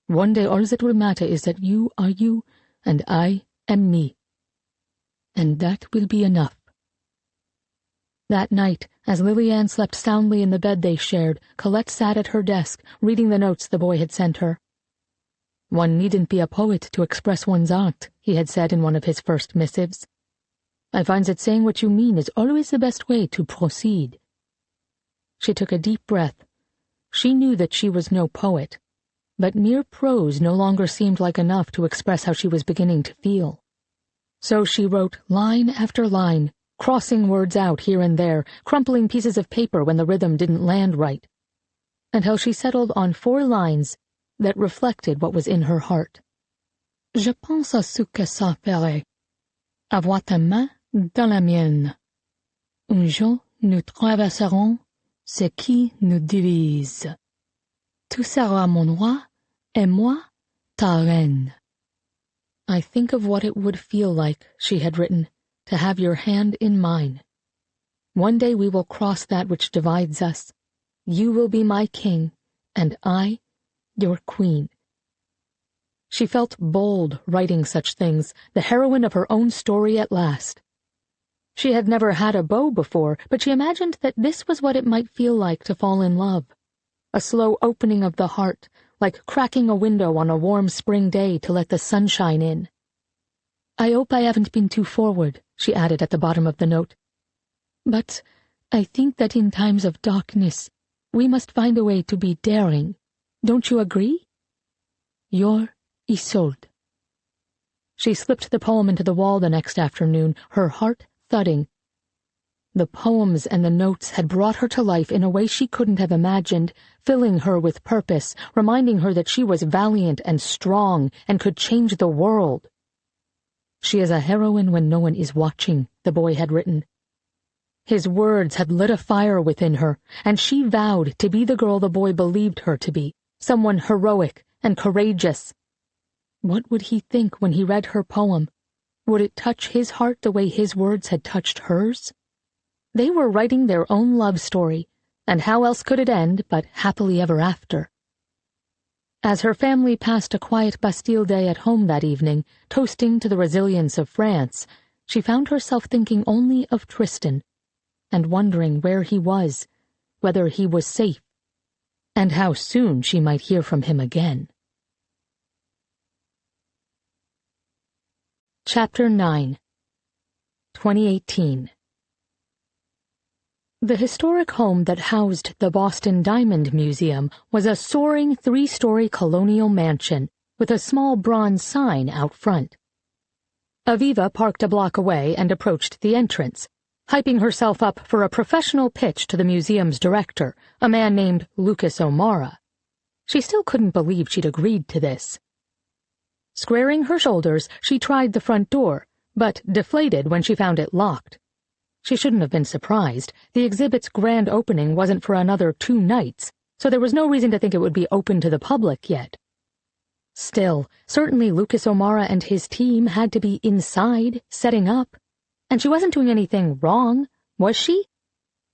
One day all that will matter is that you are you and I am me. And that will be enough." That night, as Liliane slept soundly in the bed they shared, Colette sat at her desk, reading the notes the boy had sent her. "One needn't be a poet to express one's art," he had said in one of his first missives. "I find that saying what you mean is always the best way to proceed." She took a deep breath. She knew that she was no poet, but mere prose no longer seemed like enough to express how she was beginning to feel. So she wrote line after line, crossing words out here and there, crumpling pieces of paper when the rhythm didn't land right, until she settled on 4 lines that reflected what was in her heart. "Je pense à ce que ça ferait. Avoir ta main dans la mienne. Un jour nous traverserons ce qui nous divise. Tu seras mon roi, et moi ta reine." "I think of what it would feel like," she had written, "to have your hand in mine. One day we will cross that which divides us. You will be my king, and I, your queen." She felt bold writing such things, the heroine of her own story at last. She had never had a beau before, but she imagined that this was what it might feel like to fall in love. A slow opening of the heart, like cracking a window on a warm spring day to let the sunshine in. "I hope I haven't been too forward," she added at the bottom of the note. "But I think that in times of darkness, we must find a way to be daring. Don't you agree? Your Isolde." She slipped the poem into the wall the next afternoon, her heart thudding. The poems and the notes had brought her to life in a way she couldn't have imagined, filling her with purpose, reminding her that she was valiant and strong and could change the world. "She is a heroine when no one is watching," the boy had written. His words had lit a fire within her, and she vowed to be the girl the boy believed her to be, someone heroic and courageous. What would he think when he read her poem? Would it touch his heart the way his words had touched hers? They were writing their own love story, and how else could it end but happily ever after? As her family passed a quiet Bastille Day at home that evening, toasting to the resilience of France, she found herself thinking only of Tristan, and wondering where he was, whether he was safe, and how soon she might hear from him again. Chapter 9 2018 The historic home that housed the Boston Diamond Museum was a soaring 3-story colonial mansion with a small bronze sign out front. Aviva parked a block away and approached the entrance, hyping herself up for a professional pitch to the museum's director, a man named Lucas O'Mara. She still couldn't believe she'd agreed to this. Squaring her shoulders, she tried the front door, but deflated when she found it locked. She shouldn't have been surprised. The exhibit's grand opening wasn't for another 2 nights, so there was no reason to think it would be open to the public yet. Still, certainly Lucas O'Mara and his team had to be inside, setting up. And she wasn't doing anything wrong, was she?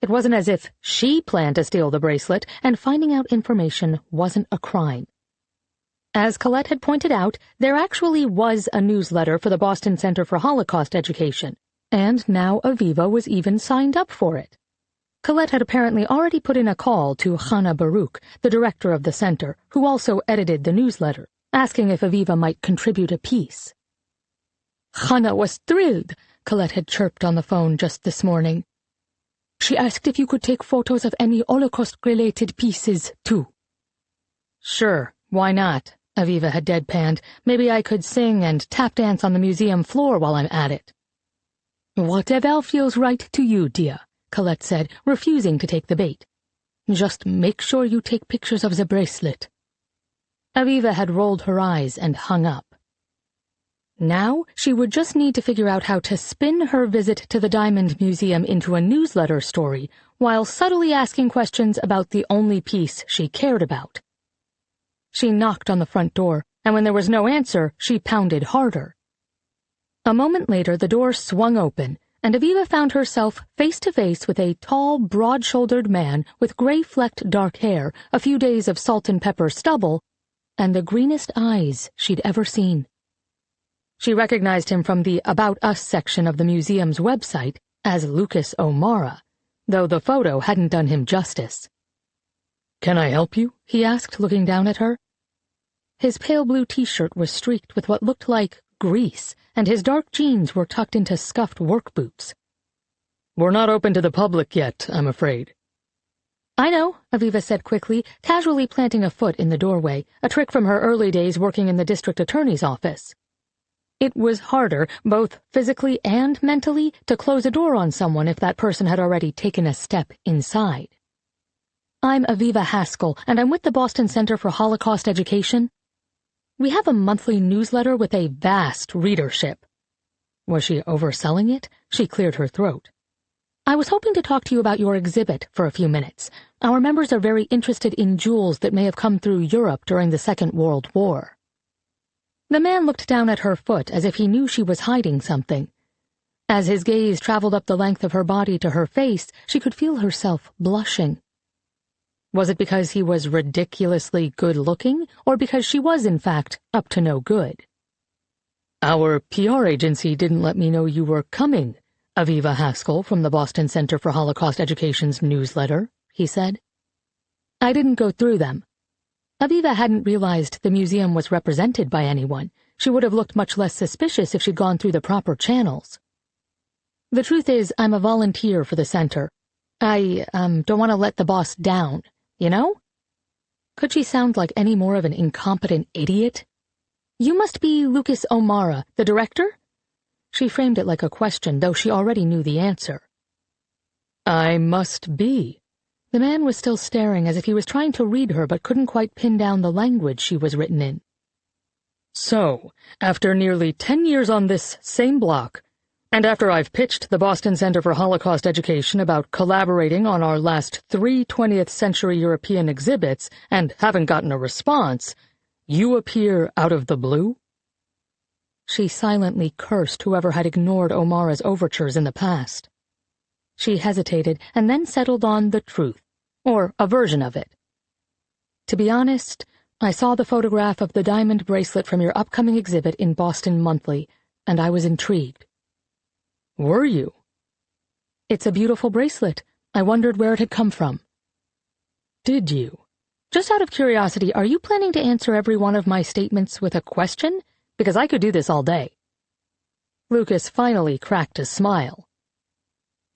It wasn't as if she planned to steal the bracelet, and finding out information wasn't a crime. As Colette had pointed out, there actually was a newsletter for the Boston Center for Holocaust Education, and now Aviva was even signed up for it. Colette had apparently already put in a call to Chana Baruch, the director of the center, who also edited the newsletter, asking if Aviva might contribute a piece. "Chana was thrilled," Colette had chirped on the phone just this morning. "She asked if you could take photos of any Holocaust-related pieces, too." "Sure, why not?" Aviva had deadpanned. "Maybe I could sing and tap dance on the museum floor while I'm at it." "Whatever feels right to you, dear," Colette said, refusing to take the bait. "Just make sure you take pictures of the bracelet." Aviva had rolled her eyes and hung up. Now she would just need to figure out how to spin her visit to the Diamond Museum into a newsletter story while subtly asking questions about the only piece she cared about. She knocked on the front door, and when there was no answer, she pounded harder. A moment later, the door swung open, and Aviva found herself face-to-face with a tall, broad-shouldered man with gray-flecked dark hair, a few days of salt and pepper stubble, and the greenest eyes she'd ever seen. She recognized him from the About Us section of the museum's website as Lucas O'Mara, though the photo hadn't done him justice. "Can I help you?" he asked, looking down at her. His pale blue t-shirt was streaked with what looked like grease, and his dark jeans were tucked into scuffed work boots. "We're not open to the public yet, I'm afraid." "I know," Aviva said quickly, casually planting a foot in the doorway, a trick from her early days working in the district attorney's office. It was harder, both physically and mentally, to close a door on someone if that person had already taken a step inside. "I'm Aviva Haskell, and I'm with the Boston Center for Holocaust Education. We have a monthly newsletter with a vast readership." Was she overselling it? She cleared her throat. "I was hoping to talk to you about your exhibit for a few minutes. Our members are very interested in jewels that may have come through Europe during the Second World War." The man looked down at her foot as if he knew she was hiding something. As his gaze traveled up the length of her body to her face, she could feel herself blushing. Was it because he was ridiculously good-looking, or because she was, in fact, up to no good? "Our PR agency didn't let me know you were coming, Aviva Haskell from the Boston Center for Holocaust Education's newsletter," he said. "I didn't go through them." Aviva hadn't realized the museum was represented by anyone. She would have looked much less suspicious if she'd gone through the proper channels. "The truth is, I'm a volunteer for the center. I don't want to let the boss down, you know?" Could she sound like any more of an incompetent idiot? "You must be Lucas O'Mara, the director?" She framed it like a question, though she already knew the answer. "I must be." The man was still staring as if he was trying to read her but couldn't quite pin down the language she was written in. "So, after nearly 10 years on this same block, and after I've pitched the Boston Center for Holocaust Education about collaborating on our last 3 20th-century European exhibits and haven't gotten a response, you appear out of the blue?" She silently cursed whoever had ignored O'Mara's overtures in the past. She hesitated and then settled on the truth, or a version of it. "To be honest, I saw the photograph of the diamond bracelet from your upcoming exhibit in Boston Monthly, and I was intrigued." "Were you?" "It's a beautiful bracelet. I wondered where it had come from." "Did you? Just out of curiosity, are you planning to answer every one of my statements with a question? Because I could do this all day." Lucas finally cracked a smile.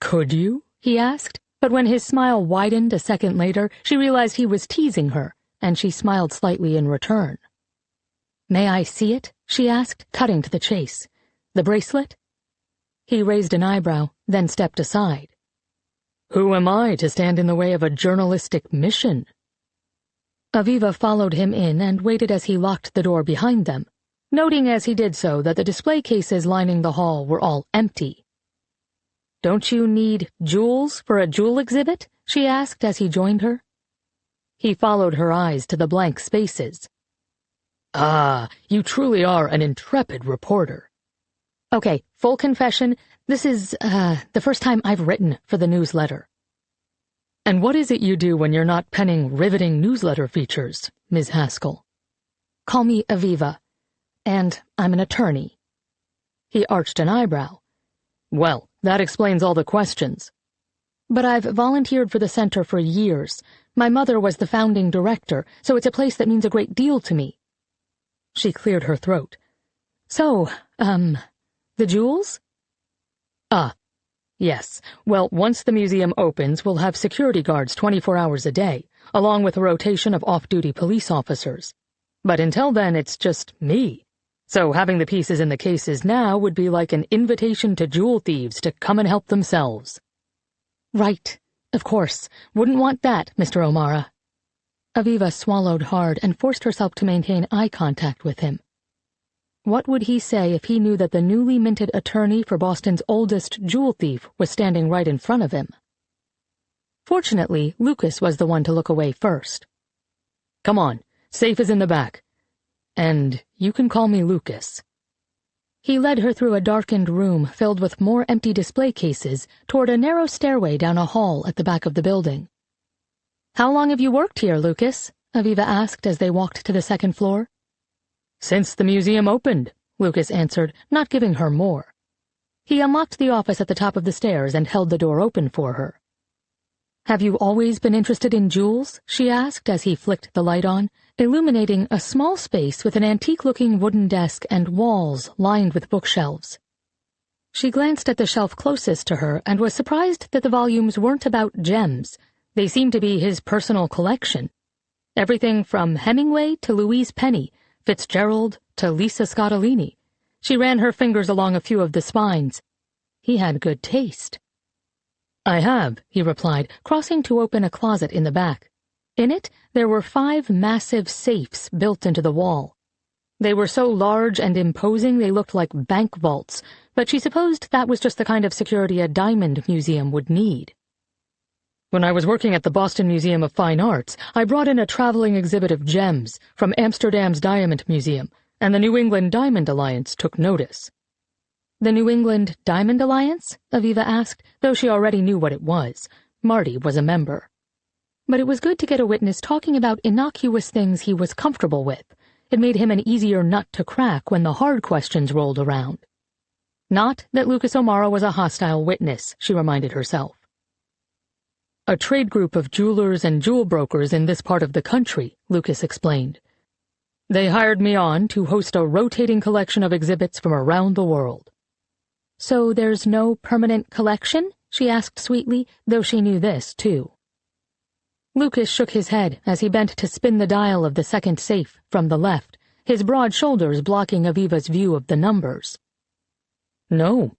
"Could you?" he asked, but when his smile widened a second later, she realized he was teasing her, and she smiled slightly in return. "May I see it?" she asked, cutting to the chase. "The bracelet?" He raised an eyebrow, then stepped aside. "Who am I to stand in the way of a journalistic mission?" Aviva followed him in and waited as he locked the door behind them, noting as he did so that the display cases lining the hall were all empty. "Don't you need jewels for a jewel exhibit?" she asked as he joined her. He followed her eyes to the blank spaces. "Ah, you truly are an intrepid reporter." "Okay, full confession, this is, the first time I've written for the newsletter." "And what is it you do when you're not penning riveting newsletter features, Ms. Haskell?" "Call me Aviva, and I'm an attorney." He arched an eyebrow. "Well, that explains all the questions." "But I've volunteered for the center for years. My mother was the founding director, so it's a place that means a great deal to me." She cleared her throat. "So, the jewels?" "Ah, yes. Well, once the museum opens, we'll have security guards 24 hours a day, along with a rotation of off-duty police officers. But until then, it's just me. So having the pieces in the cases now would be like an invitation to jewel thieves to come and help themselves." "Right. Of course. Wouldn't want that, Mr. O'Mara." Aviva swallowed hard and forced herself to maintain eye contact with him. What would he say if he knew that the newly minted attorney for Boston's oldest jewel thief was standing right in front of him? Fortunately, Lucas was the one to look away first. "Come on, safe is in the back. And you can call me Lucas." He led her through a darkened room filled with more empty display cases toward a narrow stairway down a hall at the back of the building. "How long have you worked here, Lucas?" Aviva asked as they walked to the second floor. "Since the museum opened," Lucas answered, not giving her more. He unlocked the office at the top of the stairs and held the door open for her. "Have you always been interested in jewels?" she asked as he flicked the light on, illuminating a small space with an antique-looking wooden desk and walls lined with bookshelves. She glanced at the shelf closest to her and was surprised that the volumes weren't about gems. They seemed to be his personal collection. Everything from Hemingway to Louise Penny, Fitzgerald to Lisa Scottolini. She ran her fingers along a few of the spines. He had good taste. "I have," he replied, crossing to open a closet in the back. In it, there were 5 massive safes built into the wall. They were so large and imposing they looked like bank vaults, but she supposed that was just the kind of security a diamond museum would need. "When I was working at the Boston Museum of Fine Arts, I brought in a traveling exhibit of gems from Amsterdam's Diamond Museum, and the New England Diamond Alliance took notice." "The New England Diamond Alliance?" Aviva asked, though she already knew what it was. Marty was a member. But it was good to get a witness talking about innocuous things he was comfortable with. It made him an easier nut to crack when the hard questions rolled around. Not that Lucas O'Mara was a hostile witness, she reminded herself. "A trade group of jewelers and jewel brokers in this part of the country," Lucas explained. "They hired me on to host a rotating collection of exhibits from around the world." "So there's no permanent collection?" she asked sweetly, though she knew this, too. Lucas shook his head as he bent to spin the dial of the second safe from the left, his broad shoulders blocking Aviva's view of the numbers. "No.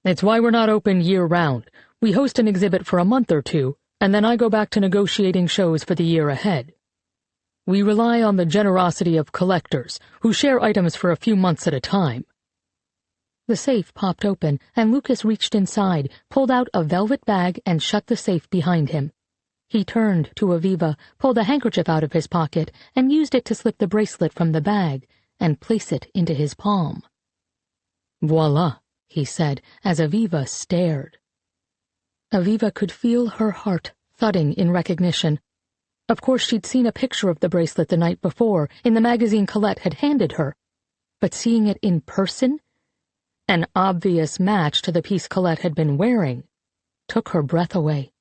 It's why we're not open year-round. We host an exhibit for a month or two, and then I go back to negotiating shows for the year ahead. We rely on the generosity of collectors, who share items for a few months at a time." The safe popped open, and Lucas reached inside, pulled out a velvet bag, and shut the safe behind him. He turned to Aviva, pulled a handkerchief out of his pocket, and used it to slip the bracelet from the bag and place it into his palm. "Voila," he said, as Aviva stared. Aviva could feel her heart thudding in recognition. Of course, she'd seen a picture of the bracelet the night before in the magazine Colette had handed her, but seeing it in person, an obvious match to the piece Colette had been wearing, took her breath away.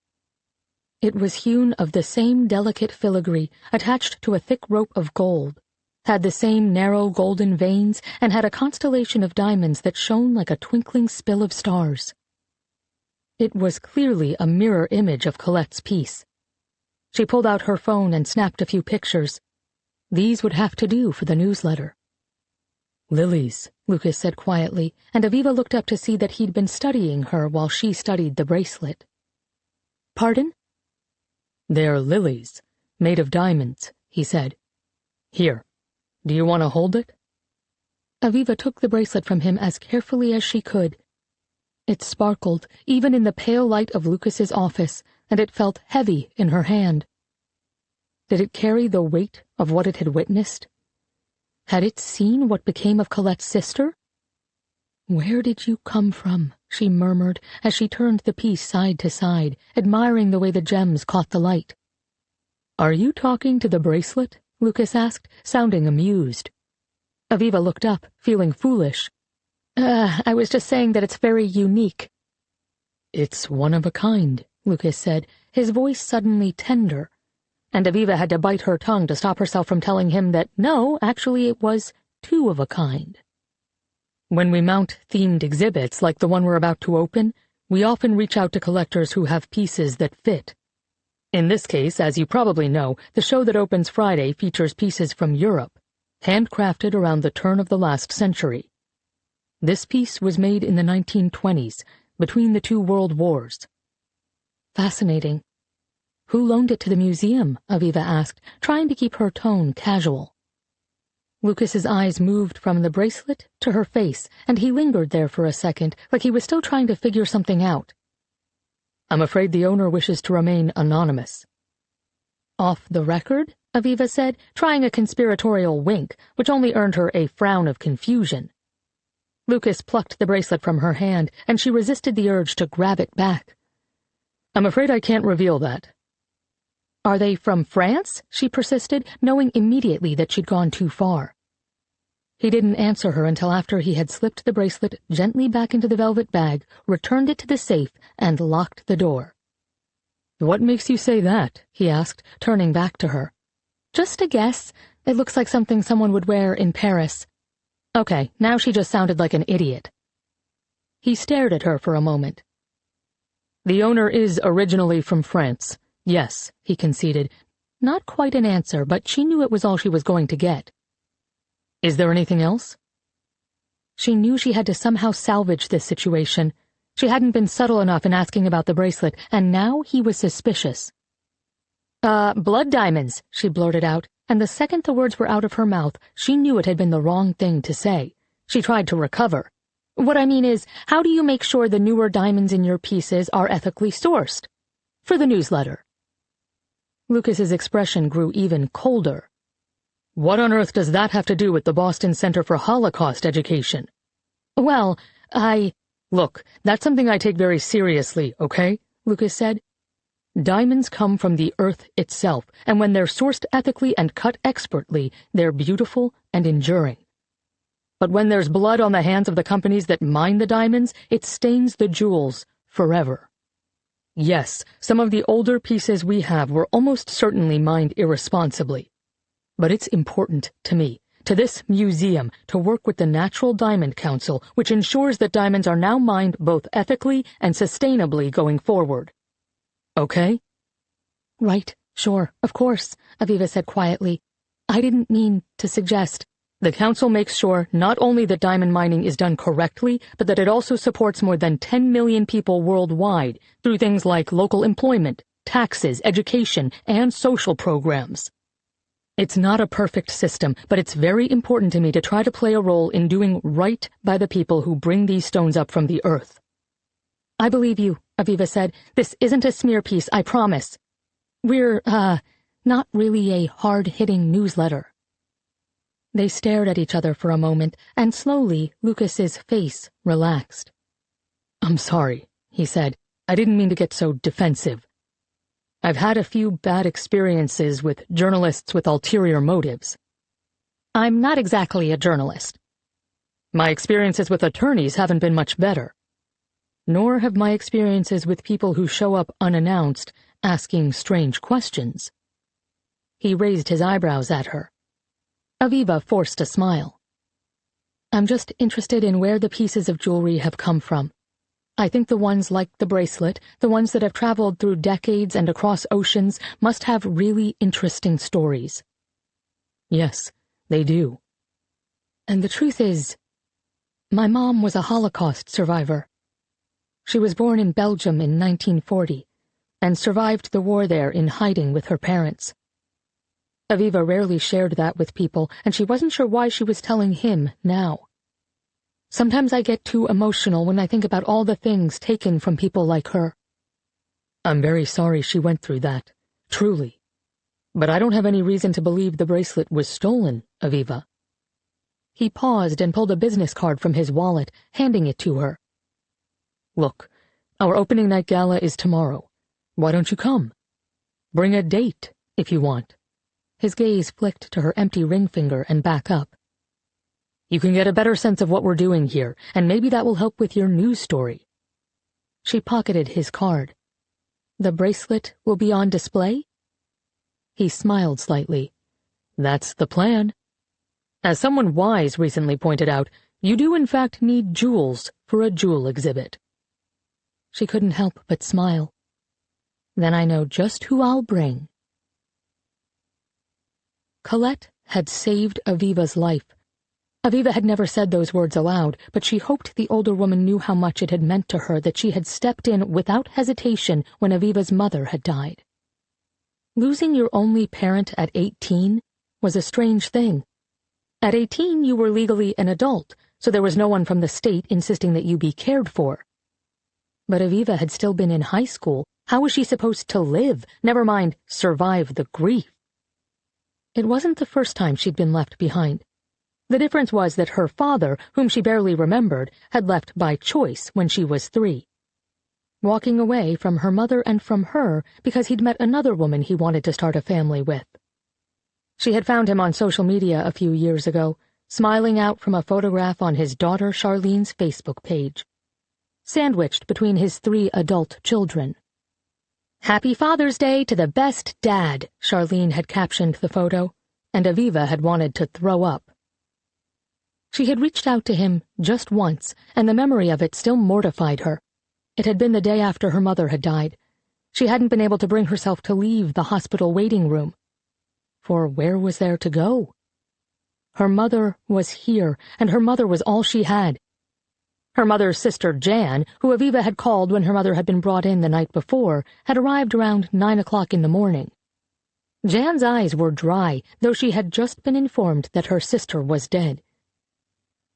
It was hewn of the same delicate filigree, attached to a thick rope of gold, had the same narrow golden veins, and had a constellation of diamonds that shone like a twinkling spill of stars. It was clearly a mirror image of Colette's piece. She pulled out her phone and snapped a few pictures. These would have to do for the newsletter. "Lilies," Lucas said quietly, and Aviva looked up to see that he'd been studying her while she studied the bracelet. "Pardon?" "They're lilies, made of diamonds," he said. "Here, do you want to hold it?" Aviva took the bracelet from him as carefully as she could. It sparkled, even in the pale light of Lucas's office, and it felt heavy in her hand. Did it carry the weight of what it had witnessed? Had it seen what became of Colette's sister? "Where did you come from?" she murmured as she turned the piece side to side, admiring the way the gems caught the light. "Are you talking to the bracelet?" Lucas asked, sounding amused. Aviva looked up, feeling foolish. I was just saying that it's very unique." "It's one of a kind," Lucas said, his voice suddenly tender, and Aviva had to bite her tongue to stop herself from telling him that no, actually it was two of a kind. "When we mount themed exhibits like the one we're about to open, we often reach out to collectors who have pieces that fit. In this case, as you probably know, the show that opens Friday features pieces from Europe, handcrafted around the turn of the last century. This piece was made in the 1920s, between the two world wars." "Fascinating. Who loaned it to the museum?" Aviva asked, trying to keep her tone casual. Lucas's eyes moved from the bracelet to her face, and he lingered there for a second, like he was still trying to figure something out. "I'm afraid the owner wishes to remain anonymous." "Off the record?" Aviva said, trying a conspiratorial wink, which only earned her a frown of confusion. Lucas plucked the bracelet from her hand, and she resisted the urge to grab it back. "I'm afraid I can't reveal that." "Are they from France?" she persisted, knowing immediately that she'd gone too far. He didn't answer her until after he had slipped the bracelet gently back into the velvet bag, returned it to the safe, and locked the door. "What makes you say that?" he asked, turning back to her. "Just a guess. It looks like something someone would wear in Paris." Okay, now she just sounded like an idiot. He stared at her for a moment. "The owner is originally from France. Yes," he conceded. Not quite an answer, but she knew it was all she was going to get. "Is there anything else?" She knew she had to somehow salvage this situation. She hadn't been subtle enough in asking about the bracelet, and now he was suspicious. Blood diamonds," she blurted out, and the second the words were out of her mouth, she knew it had been the wrong thing to say. She tried to recover. "What I mean is, how do you make sure the newer diamonds in your pieces are ethically sourced? For the newsletter." Lucas's expression grew even colder. "What on earth does that have to do with the Boston Center for Holocaust Education?" "Well, Look, that's something I take very seriously, okay?" Lucas said. "Diamonds come from the earth itself, and when they're sourced ethically and cut expertly, they're beautiful and enduring. But when there's blood on the hands of the companies that mine the diamonds, it stains the jewels forever. Yes, some of the older pieces we have were almost certainly mined irresponsibly. But it's important to me, to this museum, to work with the Natural Diamond Council, which ensures that diamonds are now mined both ethically and sustainably going forward. Okay?" "Right, sure, of course," Aviva said quietly. "I didn't mean to suggest—" The council makes sure not only that diamond mining is done correctly, but that it also supports more than 10 million people worldwide through things like local employment, taxes, education, and social programs. It's not a perfect system, but it's very important to me to try to play a role in doing right by the people who bring these stones up from the earth. I believe you, Aviva said. This isn't a smear piece, I promise. We're, not really a hard-hitting newsletter. They stared at each other for a moment, and slowly Lucas's face relaxed. I'm sorry, he said. I didn't mean to get so defensive. I've had a few bad experiences with journalists with ulterior motives. I'm not exactly a journalist. My experiences with attorneys haven't been much better. Nor have my experiences with people who show up unannounced, asking strange questions. He raised his eyebrows at her. Aviva forced a smile. I'm just interested in where the pieces of jewelry have come from. I think the ones like the bracelet, the ones that have traveled through decades and across oceans, must have really interesting stories. Yes, they do. And the truth is, my mom was a Holocaust survivor. She was born in Belgium in 1940, and survived the war there in hiding with her parents. Aviva rarely shared that with people, and she wasn't sure why she was telling him now. Sometimes I get too emotional when I think about all the things taken from people like her. I'm very sorry she went through that, truly. But I don't have any reason to believe the bracelet was stolen, Aviva. He paused and pulled a business card from his wallet, handing it to her. Look, our opening night gala is tomorrow. Why don't you come? Bring a date, if you want. His gaze flicked to her empty ring finger and back up. You can get a better sense of what we're doing here, and maybe that will help with your news story. She pocketed his card. The bracelet will be on display? He smiled slightly. That's the plan. As someone wise recently pointed out, you do in fact need jewels for a jewel exhibit. She couldn't help but smile. Then I know just who I'll bring. Colette had saved Aviva's life. Aviva had never said those words aloud, but she hoped the older woman knew how much it had meant to her that she had stepped in without hesitation when Aviva's mother had died. Losing your only parent at 18 was a strange thing. At 18 you were legally an adult, so there was no one from the state insisting that you be cared for. But Aviva had still been in high school. How was she supposed to live, never mind survive the grief? It wasn't the first time she'd been left behind. The difference was that her father, whom she barely remembered, had left by choice when she was 3. Walking away from her mother and from her because he'd met another woman he wanted to start a family with. She had found him on social media a few years ago, smiling out from a photograph on his daughter Charlene's Facebook page, sandwiched between his 3 adult children. Happy Father's Day to the best dad, Charlene had captioned the photo, and Aviva had wanted to throw up. She had reached out to him just once, and the memory of it still mortified her. It had been the day after her mother had died. She hadn't been able to bring herself to leave the hospital waiting room. For where was there to go? Her mother was here, and her mother was all she had. Her mother's sister, Jan, who Aviva had called when her mother had been brought in the night before, had arrived around 9 o'clock in the morning. Jan's eyes were dry, though she had just been informed that her sister was dead.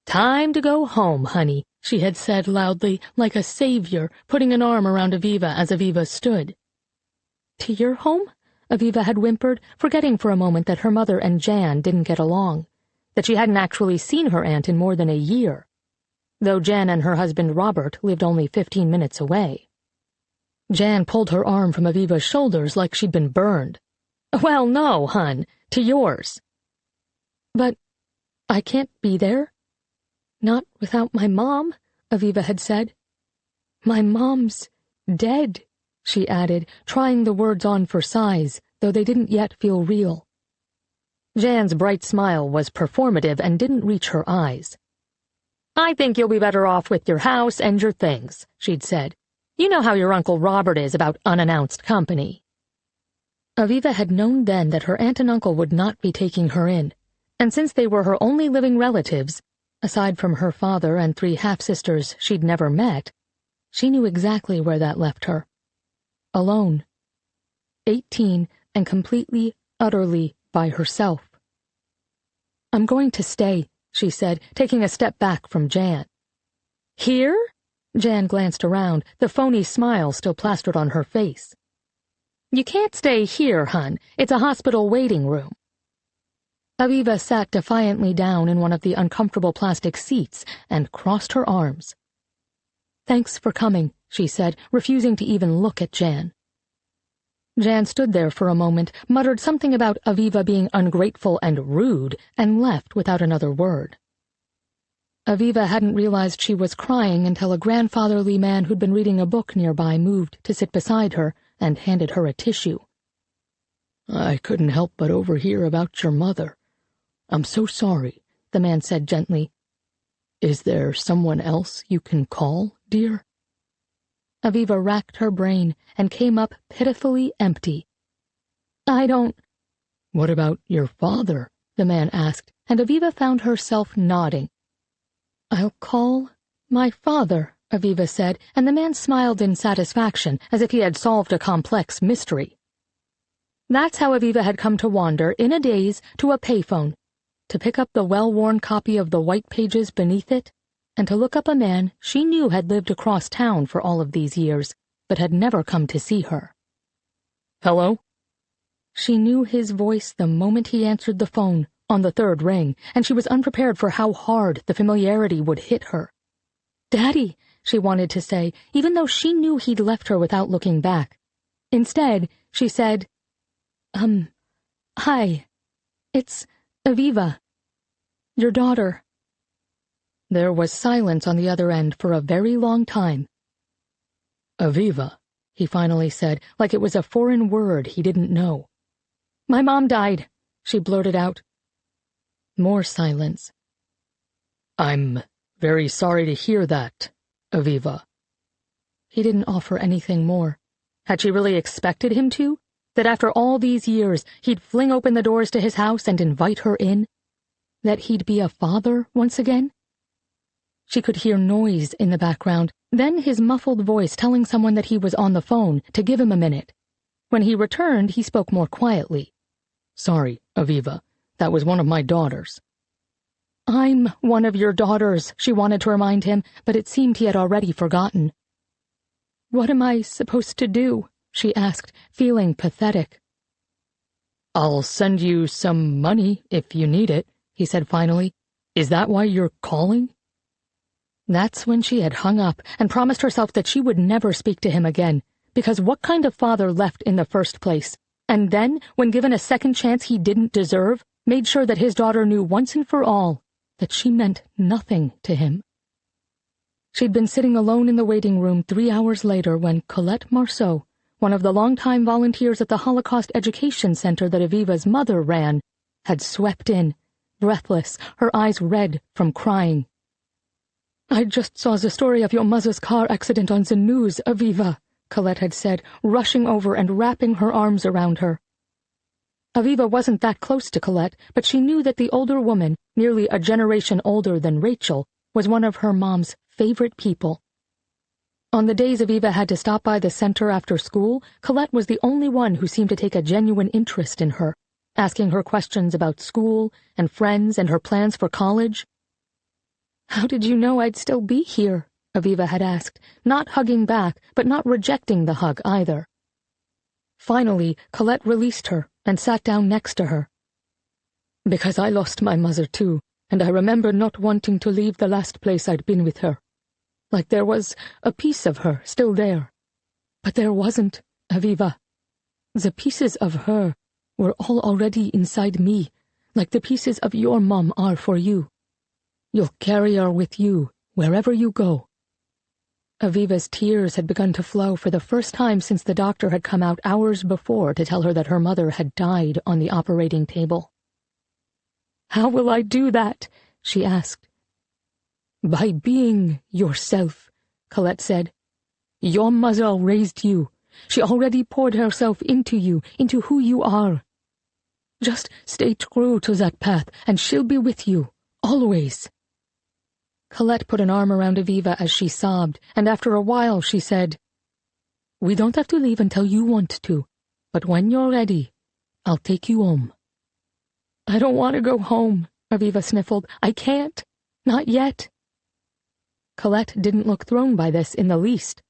Time to go home, honey, she had said loudly, like a savior, putting an arm around Aviva as Aviva stood. To your home? Aviva had whimpered, forgetting for a moment that her mother and Jan didn't get along, that she hadn't actually seen her aunt in more than a year, though Jan and her husband Robert lived only 15 minutes away. Jan pulled her arm from Aviva's shoulders like she'd been burned. Well, no, hun, to yours. But I can't be there. Not without my mom, Aviva had said. My mom's dead, she added, trying the words on for size, though they didn't yet feel real. Jan's bright smile was performative and didn't reach her eyes. I think you'll be better off with your house and your things, she'd said. You know how your Uncle Robert is about unannounced company. Aviva had known then that her aunt and uncle would not be taking her in, And since they were her only living relatives, aside from her father and 3 half-sisters she'd never met, she knew exactly where that left her. Alone. 18 and completely, utterly by herself. "I'm going to stay," she said, taking a step back from Jan. "Here?" Jan glanced around, the phony smile still plastered on her face. "You can't stay here, hun. It's a hospital waiting room." Aviva sat defiantly down in one of the uncomfortable plastic seats and crossed her arms. "Thanks for coming," she said, refusing to even look at Jan. Jan stood there for a moment, muttered something about Aviva being ungrateful and rude, and left without another word. Aviva hadn't realized she was crying until a grandfatherly man who'd been reading a book nearby moved to sit beside her and handed her a tissue. "I couldn't help but overhear about your mother. I'm so sorry," the man said gently. "Is there someone else you can call, dear?" Aviva racked her brain and came up pitifully empty. "I don't—" "What about your father?" the man asked, and Aviva found herself nodding. "I'll call my father," Aviva said, and the man smiled in satisfaction, as if he had solved a complex mystery. That's how Aviva had come to wander, in a daze, to a payphone, to pick up the well-worn copy of the white pages beneath it, and to look up a man she knew had lived across town for all of these years, but had never come to see her. "Hello?" She knew his voice the moment he answered the phone, on the 3rd ring, and she was unprepared for how hard the familiarity would hit her. "Daddy," she wanted to say, even though she knew he'd left her without looking back. Instead, she said, "Hi, it's Aviva, your daughter." There was silence on the other end for a very long time. "Aviva," he finally said, like it was a foreign word he didn't know. "My mom died," she blurted out. More silence. "I'm very sorry to hear that, Aviva." He didn't offer anything more. Had she really expected him to? That after all these years, he'd fling open the doors to his house and invite her in? That he'd be a father once again? She could hear noise in the background, then his muffled voice telling someone that he was on the phone, to give him a minute. When he returned, he spoke more quietly. "Sorry, Aviva. That was one of my daughters." "I'm one of your daughters," she wanted to remind him, but it seemed he had already forgotten. "What am I supposed to do?" she asked, feeling pathetic. "I'll send you some money if you need it," he said finally. "Is that why you're calling?" That's when she had hung up and promised herself that she would never speak to him again, because what kind of father left in the first place? And then, when given a second chance he didn't deserve, made sure that his daughter knew once and for all that she meant nothing to him. She'd been sitting alone in the waiting room 3 hours later when Colette Marceau, one of the longtime volunteers at the Holocaust Education Center that Aviva's mother ran, had swept in, breathless, her eyes red from crying. "I just saw the story of your mother's car accident on the news, Aviva," Colette had said, rushing over and wrapping her arms around her. Aviva wasn't that close to Colette, but she knew that the older woman, nearly a generation older than Rachel, was one of her mom's favorite people. On the days Aviva had to stop by the center after school, Colette was the only one who seemed to take a genuine interest in her, asking her questions about school and friends and her plans for college. "How did you know I'd still be here?" Aviva had asked, not hugging back, but not rejecting the hug either. Finally, Colette released her and sat down next to her. "Because I lost my mother too, and I remember not wanting to leave the last place I'd been with her. Like there was a piece of her still there. But there wasn't, Aviva. The pieces of her were all already inside me, like the pieces of your mom are for you. You'll carry her with you, wherever you go." Aviva's tears had begun to flow for the first time since the doctor had come out hours before to tell her that her mother had died on the operating table. "How will I do that?" she asked. "By being yourself," Colette said. "Your mother raised you. She already poured herself into you, into who you are. Just stay true to that path, and she'll be with you, always." Colette put an arm around Aviva as she sobbed, and after a while she said, "We don't have to leave until you want to, but when you're ready, I'll take you home." "I don't want to go home," Aviva sniffled. "I can't. Not yet." Colette didn't look thrown by this in the least.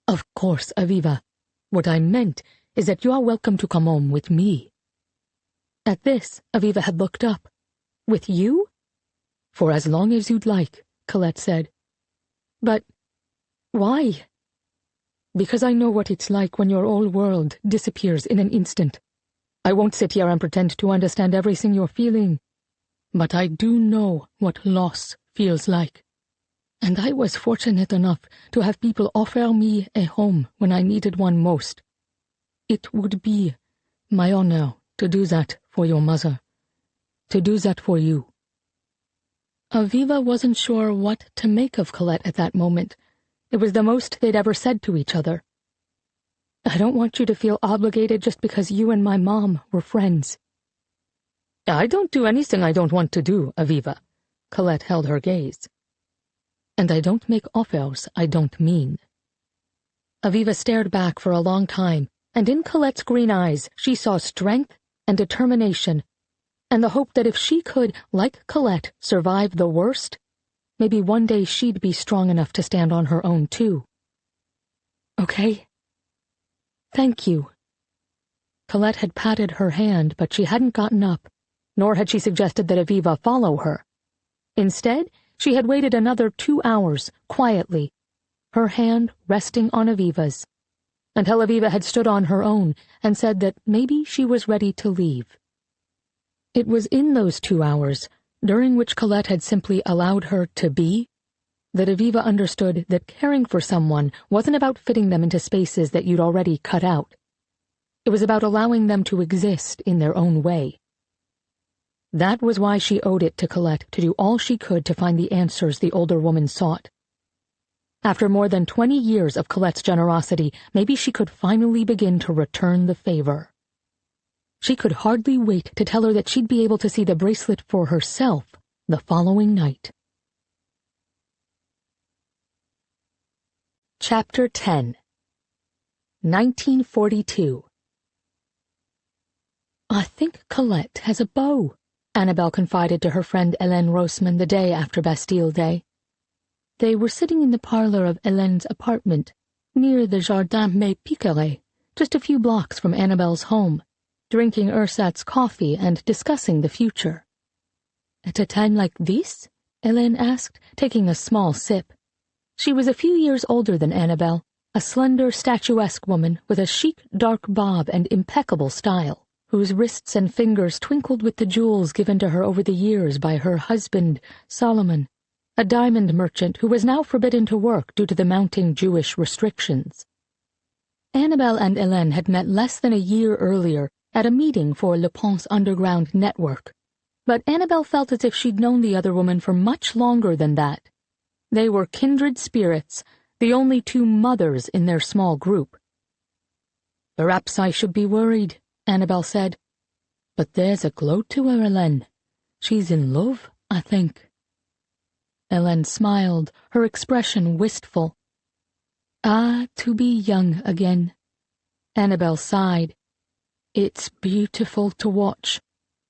"Of course, Aviva. What I meant is that you are welcome to come home with me." At this, Aviva had looked up. "With you?" "For as long as you'd like," Colette said. "But why?" "Because I know what it's like when your whole world disappears in an instant. I won't sit here and pretend to understand everything you're feeling, but I do know what loss feels like. And I was fortunate enough to have people offer me a home when I needed one most. It would be my honor to do that for your mother, to do that for you." Aviva wasn't sure what to make of Colette at that moment. It was the most they'd ever said to each other. "I don't want you to feel obligated just because you and my mom were friends." "I don't do anything I don't want to do, Aviva." Colette held her gaze. "And I don't make offers I don't mean." Aviva stared back for a long time, and in Colette's green eyes she saw strength and determination, and the hope that if she could, like Colette, survive the worst, maybe one day she'd be strong enough to stand on her own too. "Okay? Thank you." Colette had patted her hand, but she hadn't gotten up, nor had she suggested that Aviva follow her. Instead, she had waited another 2 hours, quietly, her hand resting on Aviva's, until Aviva had stood on her own and said that maybe she was ready to leave. It was in those 2 hours, during which Colette had simply allowed her to be, that Aviva understood that caring for someone wasn't about fitting them into spaces that you'd already cut out. It was about allowing them to exist in their own way. That was why she owed it to Colette to do all she could to find the answers the older woman sought. After more than 20 years of Colette's generosity, maybe she could finally begin to return the favor. She could hardly wait to tell her that she'd be able to see the bracelet for herself the following night. Chapter 10 1942 "I think Colette has a beau," Annabelle confided to her friend Hélène Roseman the day after Bastille Day. They were sitting in the parlor of Hélène's apartment, near the Jardin May Piqueret, just a few blocks from Annabelle's home, drinking Ursat's coffee and discussing the future. "At a time like this?" Hélène asked, taking a small sip. She was a few years older than Annabelle, a slender, statuesque woman with a chic, dark bob and impeccable style, whose wrists and fingers twinkled with the jewels given to her over the years by her husband, Solomon, a diamond merchant who was now forbidden to work due to the mounting Jewish restrictions. Annabelle and Hélène had met less than a year earlier at a meeting for Le Ponce Underground Network, but Annabelle felt as if she'd known the other woman for much longer than that. They were kindred spirits, the only 2 mothers in their small group. "Perhaps I should be worried," Annabelle said. "But there's a glow to her, Hélène. She's in love, I think." Hélène smiled, her expression wistful. "Ah, to be young again." Annabelle sighed. "It's beautiful to watch,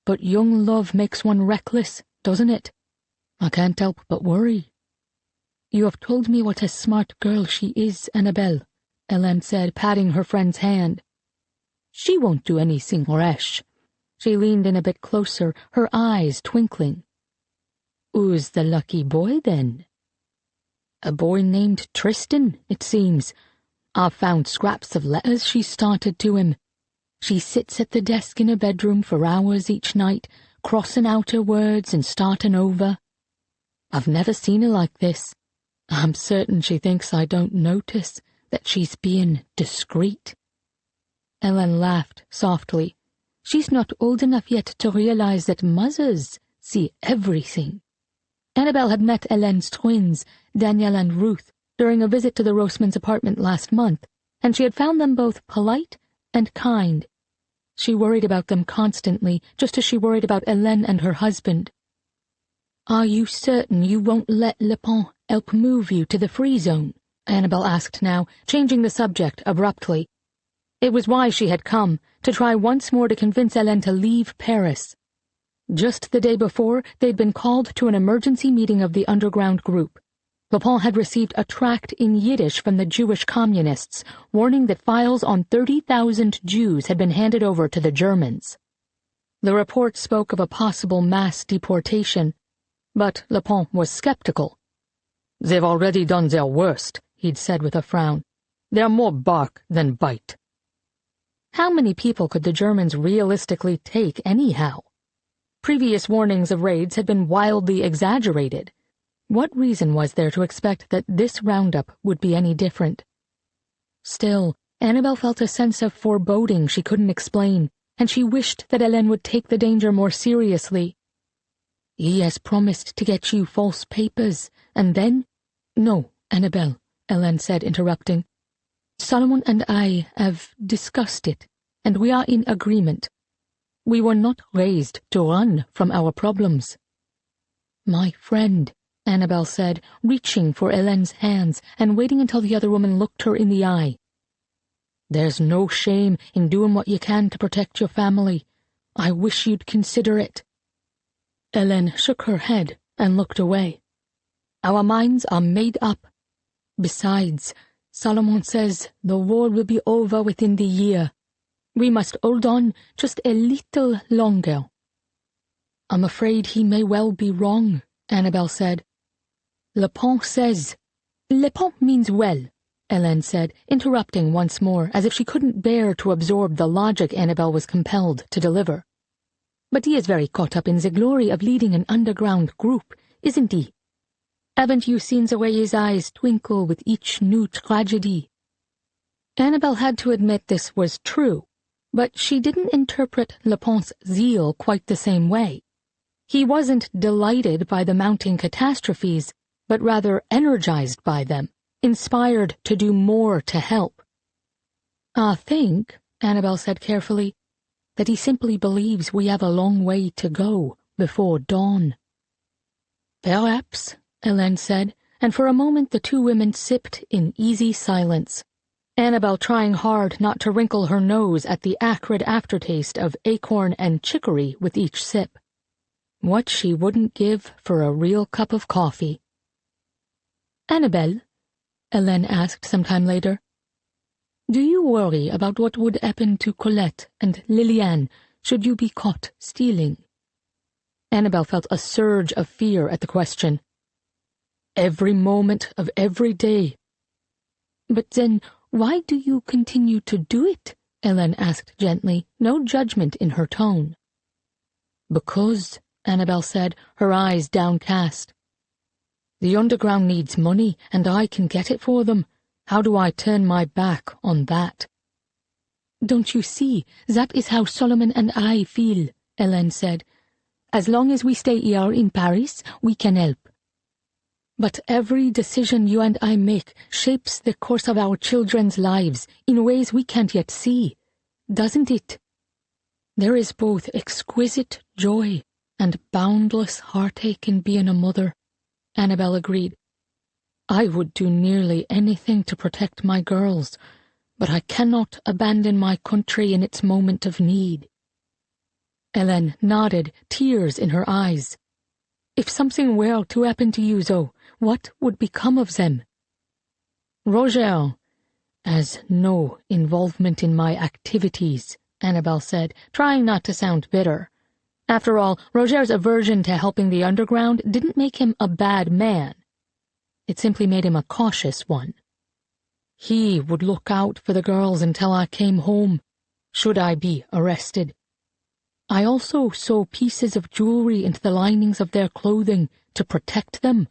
but young love makes one reckless, doesn't it? I can't help but worry." "You have told me what a smart girl she is, Annabelle," Hélène said, patting her friend's hand. "She won't do anything rash." She leaned in a bit closer, her eyes twinkling. "Who's the lucky boy, then?" "A boy named Tristan, it seems. I've found scraps of letters she started to him. She sits at the desk in her bedroom for hours each night, crossing out her words and starting over. I've never seen her like this. I'm certain she thinks I don't notice, that she's being discreet." Hélène laughed softly. "She's not old enough yet to realize that mothers see everything." Annabelle had met Hélène's twins, Danielle and Ruth, during a visit to the Rosemans' apartment last month, and she had found them both polite and kind. She worried about them constantly, just as she worried about Hélène and her husband. "Are you certain you won't let Le Pont help move you to the free zone?" Annabel asked now, changing the subject abruptly. It was why she had come, to try once more to convince Hélène to leave Paris. Just the day before, they'd been called to an emergency meeting of the underground group. Le Pont had received a tract in Yiddish from the Jewish communists, warning that files on 30,000 Jews had been handed over to the Germans. The report spoke of a possible mass deportation, but Le Pont was skeptical. "They've already done their worst," he'd said with a frown. "They're more bark than bite." How many people could the Germans realistically take anyhow? Previous warnings of raids had been wildly exaggerated. What reason was there to expect that this roundup would be any different? Still, Annabel felt a sense of foreboding she couldn't explain, and she wished that Hélène would take the danger more seriously. "He has promised to get you false papers, and then—" "No, Annabel," Hélène said, interrupting. "Solomon and I have discussed it, and we are in agreement. We were not raised to run from our problems." "My friend," Annabel said, reaching for Hélène's hands and waiting until the other woman looked her in the eye. "There's no shame in doing what you can to protect your family. I wish you'd consider it." Hélène shook her head and looked away. "Our minds are made up. Besides, Solomon says the war will be over within the year. We must hold on just a little longer." "I'm afraid he may well be wrong," Annabel said. "Le Pont says—" "Le Pont means well," Hélène said, interrupting once more, as if she couldn't bear to absorb the logic Annabel was compelled to deliver. "But he is very caught up in the glory of leading an underground group, isn't he? Haven't you seen the way his eyes twinkle with each new tragedy?" Annabel had to admit this was true, but she didn't interpret Le Pont's zeal quite the same way. He wasn't delighted by the mounting catastrophes, but rather energized by them, inspired to do more to help. "I think," Annabel said carefully, "that he simply believes we have a long way to go before dawn." "Perhaps," Hélène said, and for a moment the two women sipped in easy silence, Annabel trying hard not to wrinkle her nose at the acrid aftertaste of acorn and chicory with each sip. What she wouldn't give for a real cup of coffee. "Annabel," Hélène asked sometime later, "do you worry about what would happen to Colette and Liliane should you be caught stealing?" Annabel felt a surge of fear at the question. "Every moment of every day." "But then, why do you continue to do it?" Hélène asked gently, no judgment in her tone. "Because," Annabel said, her eyes downcast. "The underground needs money, and I can get it for them. How do I turn my back on that?" "Don't you see, that is how Solomon and I feel," Hélène said. "As long as we stay here in Paris, we can help. But every decision you and I make shapes the course of our children's lives in ways we can't yet see, doesn't it? There is both exquisite joy and boundless heartache in being a mother," Annabel agreed. "I would do nearly anything to protect my girls, but I cannot abandon my country in its moment of need." Hélène nodded, tears in her eyes. "If something were to happen to you, though, what would become of them?" "Roger has no involvement in my activities," Annabel said, trying not to sound bitter. After all, Roger's aversion to helping the underground didn't make him a bad man. It simply made him a cautious one. He would look out for the girls until I came home, should I be arrested. I also sew pieces of jewelry into the linings of their clothing to protect them."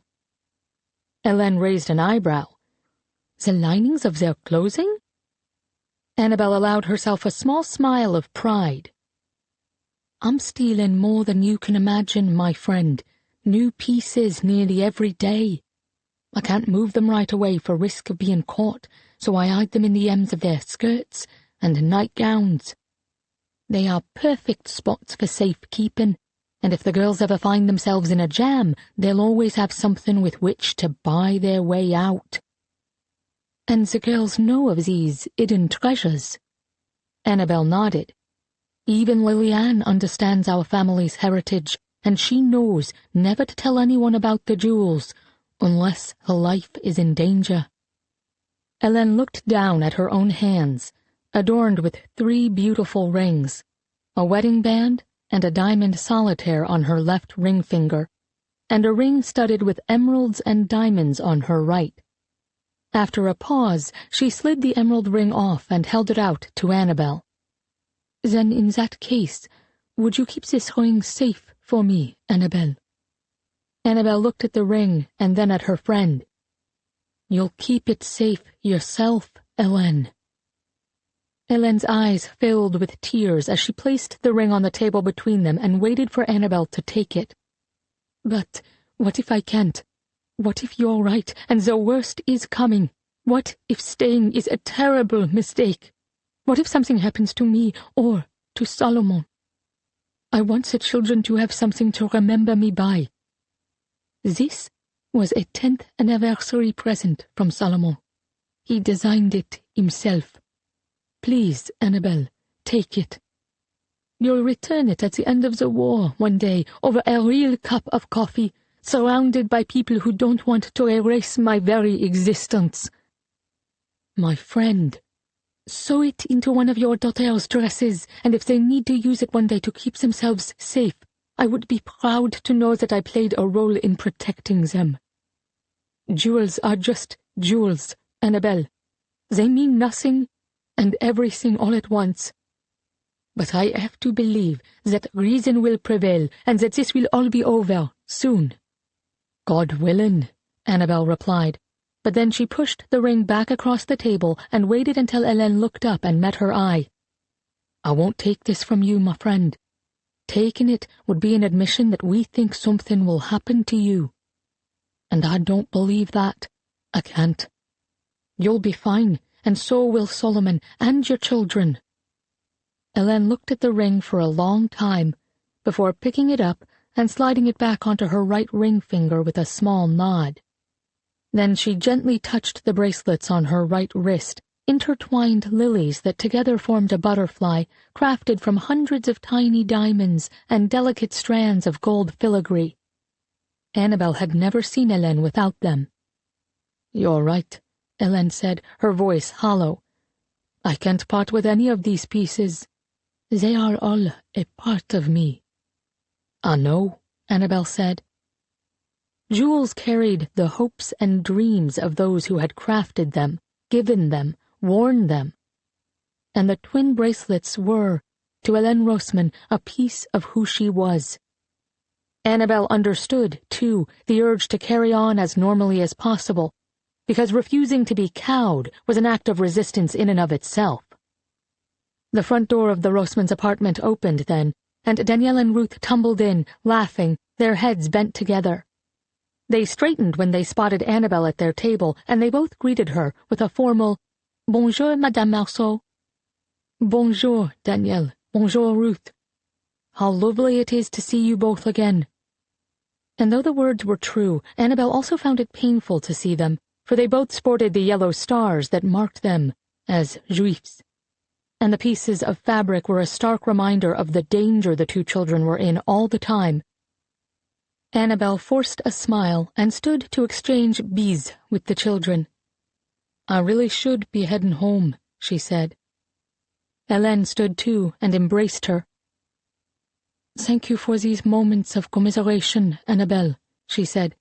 Hélène raised an eyebrow. "The linings of their clothing?" Annabel allowed herself a small smile of pride. "I'm stealing more than you can imagine, my friend. New pieces nearly every day. I can't move them right away for risk of being caught, so I hide them in the hems of their skirts and nightgowns. They are perfect spots for safekeeping, and if the girls ever find themselves in a jam, they'll always have something with which to buy their way out. And the girls know of these hidden treasures. Annabel nodded. Even Liliane understands our family's heritage, and she knows never to tell anyone about the jewels, unless her life is in danger. Hélène looked down at her own hands, adorned with 3 beautiful rings, a wedding band and a diamond solitaire on her left ring finger, and a ring studded with emeralds and diamonds on her right. After a pause, she slid the emerald ring off and held it out to Annabel. "Then in that case, would you keep this ring safe for me, Annabel?" Annabel looked at the ring and then at her friend. "You'll keep it safe yourself, Hélène." Hélène's eyes filled with tears as she placed the ring on the table between them and waited for Annabel to take it. "But what if I can't? What if you're right and the worst is coming? What if staying is a terrible mistake? What if something happens to me or to Solomon? I want the children to have something to remember me by. This was a 10th anniversary present from Solomon. He designed it himself. Please, Annabel, take it. You'll return it at the end of the war one day over a real cup of coffee, surrounded by people who don't want to erase my very existence. My friend, sew it into one of your daughter's dresses, and if they need to use it one day to keep themselves safe, I would be proud to know that I played a role in protecting them. Jewels are just jewels, Annabel. They mean nothing and everything all at once. But I have to believe that reason will prevail and that this will all be over soon." "God willing," Annabel replied, but then she pushed the ring back across the table and waited until Hélène looked up and met her eye. "I won't take this from you, my friend. Taking it would be an admission that we think something will happen to you. And I don't believe that. I can't. You'll be fine, and so will Solomon and your children." Hélène looked at the ring for a long time, before picking it up and sliding it back onto her right ring finger with a small nod. Then she gently touched the bracelets on her right wrist, intertwined lilies that together formed a butterfly, crafted from hundreds of tiny diamonds and delicate strands of gold filigree. Annabel had never seen Hélène without them. "You're right," Hélène said, her voice hollow. "I can't part with any of these pieces. They are all a part of me." "I know," Annabel said. Jewels carried the hopes and dreams of those who had crafted them, given them, worn them. And the twin bracelets were, to Hélène Roseman, a piece of who she was. Annabel understood, too, the urge to carry on as normally as possible, because refusing to be cowed was an act of resistance in and of itself. The front door of the Rosemans' apartment opened then, and Danielle and Ruth tumbled in, laughing, their heads bent together. They straightened when they spotted Annabel at their table, and they both greeted her with a formal, "Bonjour, Madame Marceau." "Bonjour, Danielle. Bonjour, Ruth. How lovely it is to see you both again." And though the words were true, Annabel also found it painful to see them, for they both sported the yellow stars that marked them as Juifs. And the pieces of fabric were a stark reminder of the danger the two children were in all the time. Annabel forced a smile and stood to exchange bis with the children. "I really should be heading home," she said. Hélène stood too and embraced her. "Thank you for these moments of commiseration, Annabel," she said.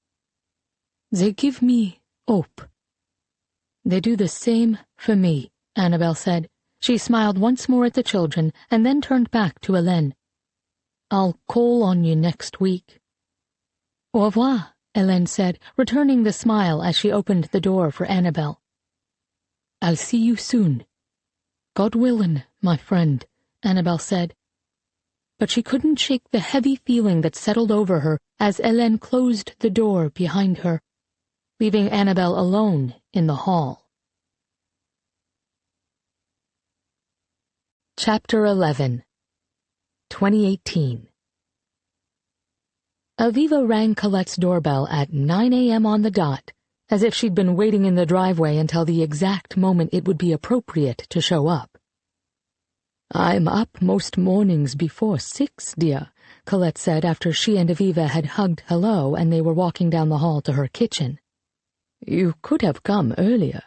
"They give me hope." "They do the same for me," Annabel said. She smiled once more at the children and then turned back to Hélène. "I'll call on you next week." "Au revoir," Hélène said, returning the smile as she opened the door for Annabel. "I'll see you soon." "God willing, my friend," Annabel said. But she couldn't shake the heavy feeling that settled over her as Hélène closed the door behind her, leaving Annabel alone in the hall. Chapter 11. 2018. Aviva rang Colette's doorbell at 9 a.m. on the dot, as if she'd been waiting in the driveway until the exact moment it would be appropriate to show up. "I'm up most mornings before 6, dear," Colette said after she and Aviva had hugged hello and they were walking down the hall to her kitchen. "You could have come earlier."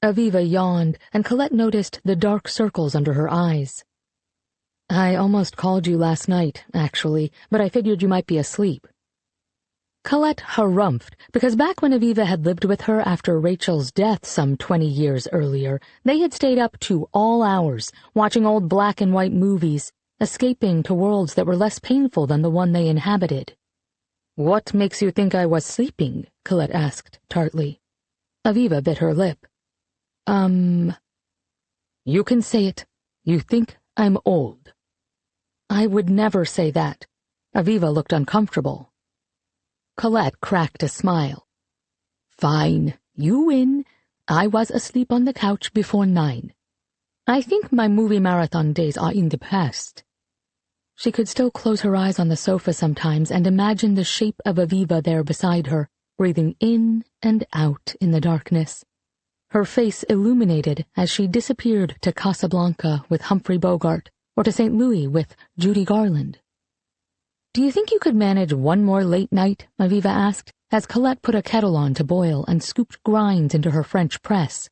Aviva yawned, and Colette noticed the dark circles under her eyes. "I almost called you last night, actually, but I figured you might be asleep." Colette harumphed, because back when Aviva had lived with her after Rachel's death some 20 years earlier, they had stayed up to all hours, watching old black-and-white movies, escaping to worlds that were less painful than the one they inhabited. "What makes you think I was sleeping?" Colette asked tartly. Aviva bit her lip. You can say it. You think I'm old." "I would never say that." Aviva looked uncomfortable. Colette cracked a smile. "Fine, you win. I was asleep on the couch before 9. I think my movie marathon days are in the past." She could still close her eyes on the sofa sometimes and imagine the shape of Aviva there beside her, breathing in and out in the darkness. Her face illuminated as she disappeared to Casablanca with Humphrey Bogart, or to St. Louis with Judy Garland. "Do you think you could manage one more late night?" Aviva asked, as Colette put a kettle on to boil and scooped grinds into her French press.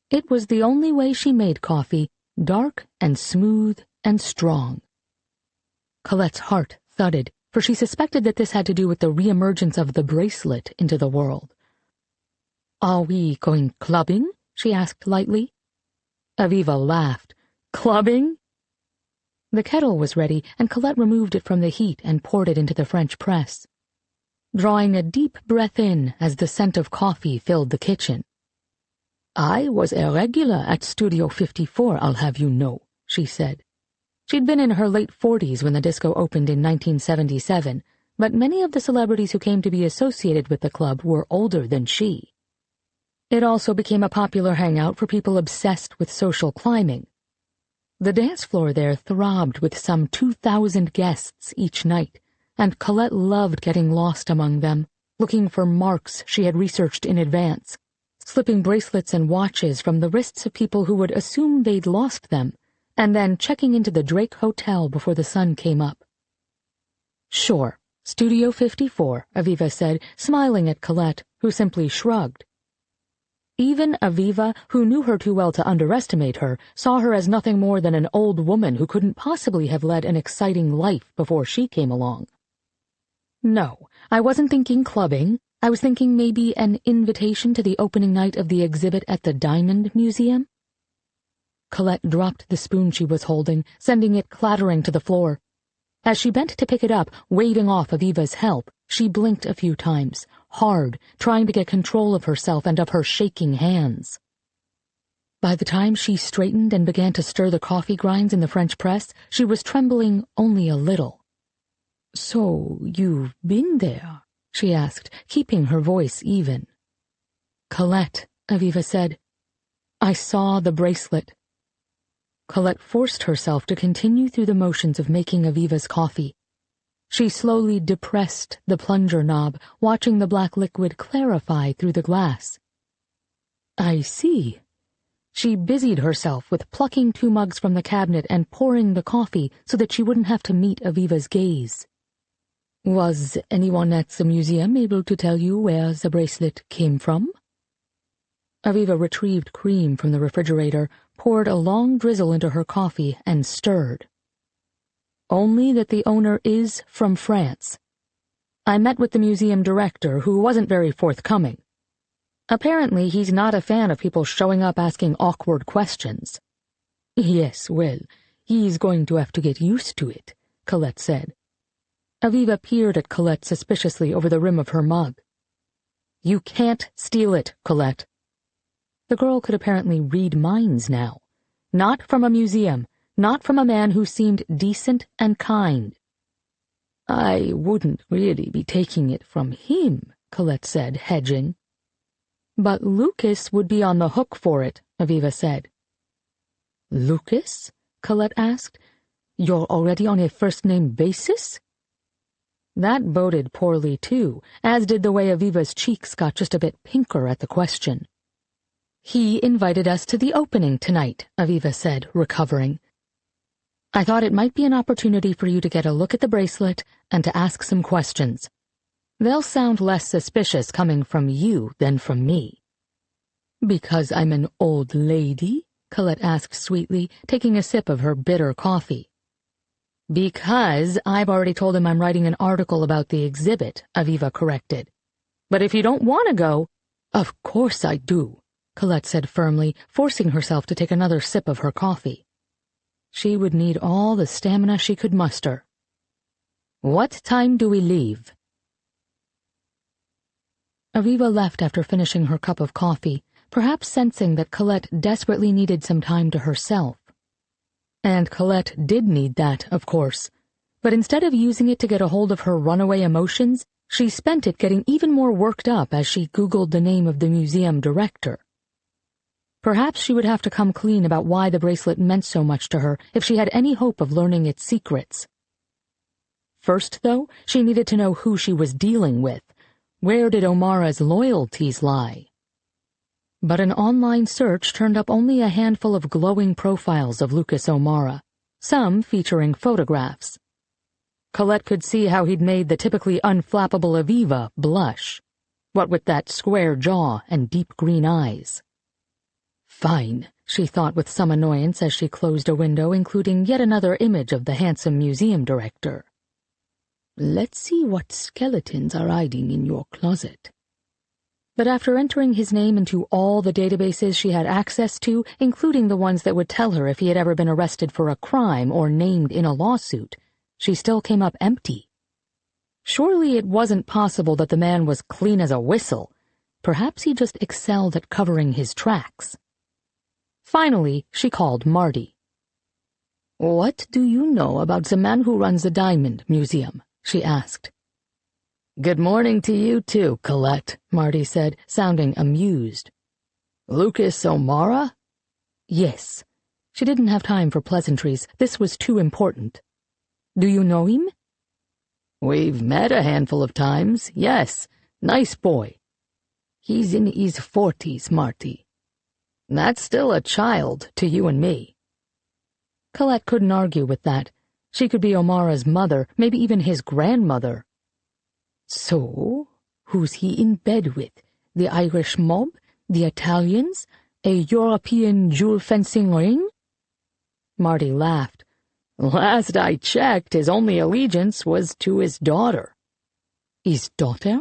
It was the only way she made coffee, dark and smooth and strong. Colette's heart thudded, for she suspected that this had to do with the reemergence of the bracelet into the world. "Are we going clubbing?" she asked lightly. Aviva laughed. "Clubbing?" The kettle was ready, and Colette removed it from the heat and poured it into the French press, drawing a deep breath in as the scent of coffee filled the kitchen. "I was a regular at Studio 54, I'll have you know," she said. She'd been in her late 40s when the disco opened in 1977, but many of the celebrities who came to be associated with the club were older than she. It also became a popular hangout for people obsessed with social climbing. The dance floor there throbbed with some 2,000 guests each night, and Colette loved getting lost among them, looking for marks she had researched in advance, slipping bracelets and watches from the wrists of people who would assume they'd lost them, and then checking into the Drake Hotel before the sun came up. "Sure, Studio 54, Aviva said, smiling at Colette, who simply shrugged. Even Aviva, who knew her too well to underestimate her, saw her as nothing more than an old woman who couldn't possibly have led an exciting life before she came along. "No, I wasn't thinking clubbing. I was thinking maybe an invitation to the opening night of the exhibit at the Diamond Museum." Colette dropped the spoon she was holding, sending it clattering to the floor. As she bent to pick it up, waving off Aviva's help, she blinked a few times, hard, trying to get control of herself and of her shaking hands. By the time she straightened and began to stir the coffee grinds in the French press, she was trembling only a little. "So you've been there?" she asked, keeping her voice even. "Colette," Aviva said, "I saw the bracelet." Colette forced herself to continue through the motions of making Aviva's coffee. She slowly depressed the plunger knob, watching the black liquid clarify through the glass. "I see." She busied herself with plucking 2 mugs from the cabinet and pouring the coffee so that she wouldn't have to meet Aviva's gaze. "Was anyone at the museum able to tell you where the bracelet came from?" Aviva retrieved cream from the refrigerator, poured a long drizzle into her coffee, and stirred. "Only that the owner is from France. I met with the museum director, who wasn't very forthcoming. Apparently he's not a fan of people showing up asking awkward questions." "Yes, well, he's going to have to get used to it," Colette said. Aviva peered at Colette suspiciously over the rim of her mug. "You can't steal it, Colette." The girl could apparently read minds now. Not from a museum, not from a man who seemed decent and kind. "I wouldn't really be taking it from him," Colette said, hedging. "But Lucas would be on the hook for it," Aviva said. "Lucas?" Colette asked. You're already on a first-name basis? That boded poorly, too, as did the way Aviva's cheeks got just a bit pinker at the question. He invited us to the opening tonight, Aviva said, recovering. I thought it might be an opportunity for you to get a look at the bracelet and to ask some questions. They'll sound less suspicious coming from you than from me. Because I'm an old lady? Colette asked sweetly, taking a sip of her bitter coffee. Because I've already told him I'm writing an article about the exhibit, Aviva corrected. But if you don't want to go— Of course I do, Colette said firmly, forcing herself to take another sip of her coffee. She would need all the stamina she could muster. What time do we leave? Aviva left after finishing her cup of coffee, perhaps sensing that Colette desperately needed some time to herself. And Colette did need that, of course. But instead of using it to get a hold of her runaway emotions, she spent it getting even more worked up as she Googled the name of the museum director. Perhaps she would have to come clean about why the bracelet meant so much to her if she had any hope of learning its secrets. First, though, she needed to know who she was dealing with. Where did Omara's loyalties lie? But an online search turned up only a handful of glowing profiles of Lucas O'Mara, some featuring photographs. Colette could see how he'd made the typically unflappable Aviva blush, what with that square jaw and deep green eyes. Fine, she thought with some annoyance as she closed a window including yet another image of the handsome museum director. Let's see what skeletons are hiding in your closet. But after entering his name into all the databases she had access to, including the ones that would tell her if he had ever been arrested for a crime or named in a lawsuit, she still came up empty. Surely it wasn't possible that the man was clean as a whistle. Perhaps he just excelled at covering his tracks. Finally, she called Marty. "What do you know about the man who runs the Diamond Museum?" she asked. "Good morning to you too, Colette," Marty said, sounding amused. "Lucas O'Mara?" "Yes." She didn't have time for pleasantries. This was too important. "Do you know him?" "We've met a handful of times, yes. Nice boy." "He's in his 40s, Marty." "That's still a child to you and me." Colette couldn't argue with that. She could be O'Mara's mother, maybe even his grandmother. "So, who's he in bed with? The Irish mob? The Italians? A European jewel fencing ring?" Marty laughed. "Last I checked, his only allegiance was to his daughter." "His daughter?"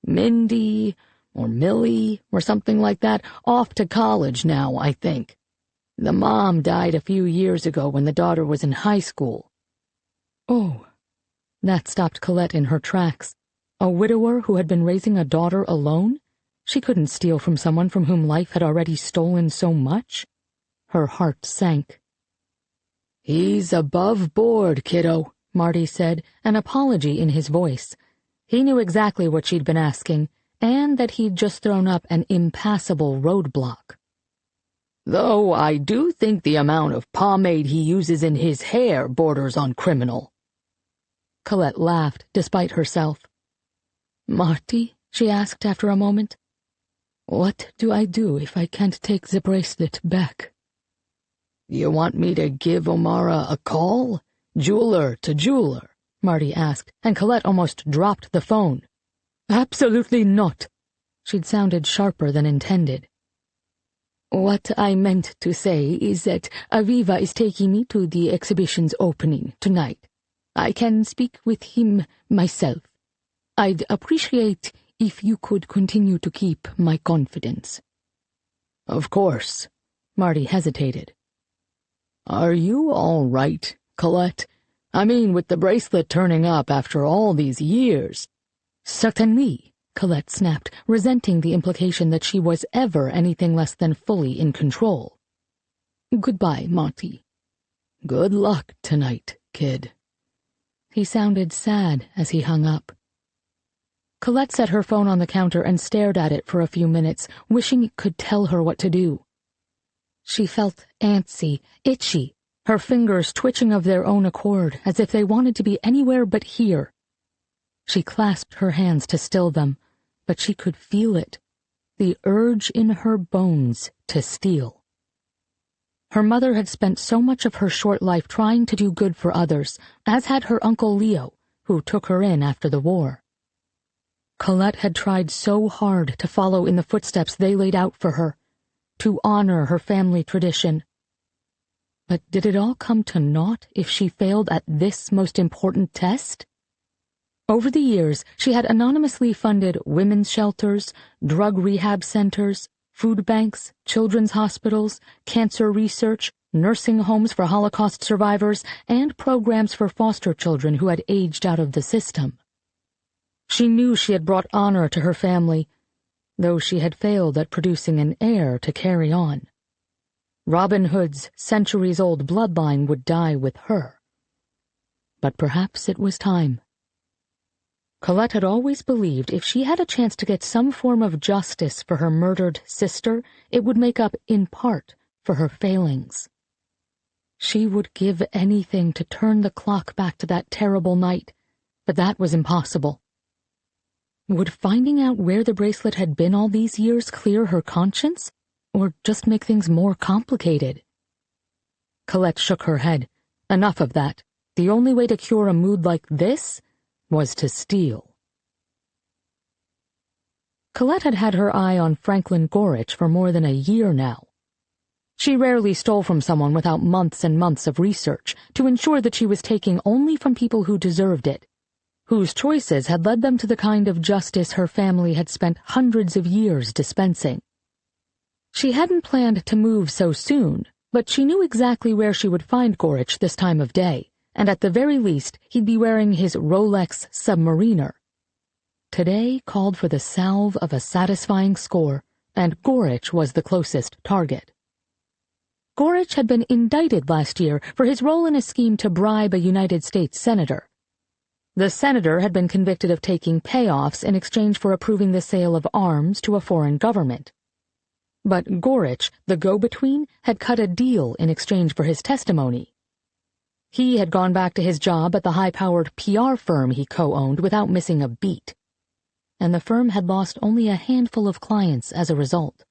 "Mindy, or Millie, or something like that, off to college now, I think. The mom died a few years ago when the daughter was in high school." "Oh." That stopped Colette in her tracks. A widower who had been raising a daughter alone? She couldn't steal from someone from whom life had already stolen so much. Her heart sank. "He's above board, kiddo," Marty said, an apology in his voice. He knew exactly what she'd been asking, and that he'd just thrown up an impassable roadblock. "Though I do think the amount of pomade he uses in his hair borders on criminal." Colette laughed, despite herself. "Marty," she asked after a moment, "what do I do if I can't take the bracelet back?" "You want me to give O'Mara a call? Jeweler to jeweler?" Marty asked, and Colette almost dropped the phone. "Absolutely not." She'd sounded sharper than intended. "What I meant to say is that Aviva is taking me to the exhibition's opening tonight. I can speak with him myself. I'd appreciate if you could continue to keep my confidence." "Of course." Marty hesitated. "Are you all right, Colette? I mean, with the bracelet turning up after all these years." "Certainly," Colette snapped, resenting the implication that she was ever anything less than fully in control. "Goodbye, Marty." "Good luck tonight, kid." He sounded sad as he hung up. Colette set her phone on the counter and stared at it for a few minutes, wishing it could tell her what to do. She felt antsy, itchy, her fingers twitching of their own accord as if they wanted to be anywhere but here. She clasped her hands to still them, but she could feel it, the urge in her bones to steal. Her mother had spent so much of her short life trying to do good for others, as had her Uncle Leo, who took her in after the war. Colette had tried so hard to follow in the footsteps they laid out for her, to honor her family tradition. But did it all come to naught if she failed at this most important test? Over the years, she had anonymously funded women's shelters, drug rehab centers, food banks, children's hospitals, cancer research, nursing homes for Holocaust survivors, and programs for foster children who had aged out of the system. She knew she had brought honor to her family, though she had failed at producing an heir to carry on. Robin Hood's centuries-old bloodline would die with her. But perhaps it was time. Colette had always believed if she had a chance to get some form of justice for her murdered sister, it would make up, in part, for her failings. She would give anything to turn the clock back to that terrible night, but that was impossible. Would finding out where the bracelet had been all these years clear her conscience, or just make things more complicated? Colette shook her head. Enough of that. The only way to cure a mood like this was to steal. Colette had had her eye on Franklin Gorich for more than a year now. She rarely stole from someone without months and months of research to ensure that she was taking only from people who deserved it, whose choices had led them to the kind of justice her family had spent hundreds of years dispensing. She hadn't planned to move so soon, but she knew exactly where she would find Gorich this time of day, and at the very least he'd be wearing his Rolex Submariner. Today called for the salve of a satisfying score, and Gorich was the closest target. Gorich had been indicted last year for his role in a scheme to bribe a United States senator. The senator had been convicted of taking payoffs in exchange for approving the sale of arms to a foreign government. But Gorich, the go-between, had cut a deal in exchange for his testimony. He had gone back to his job at the high-powered PR firm he co-owned without missing a beat, and the firm had lost only a handful of clients as a result.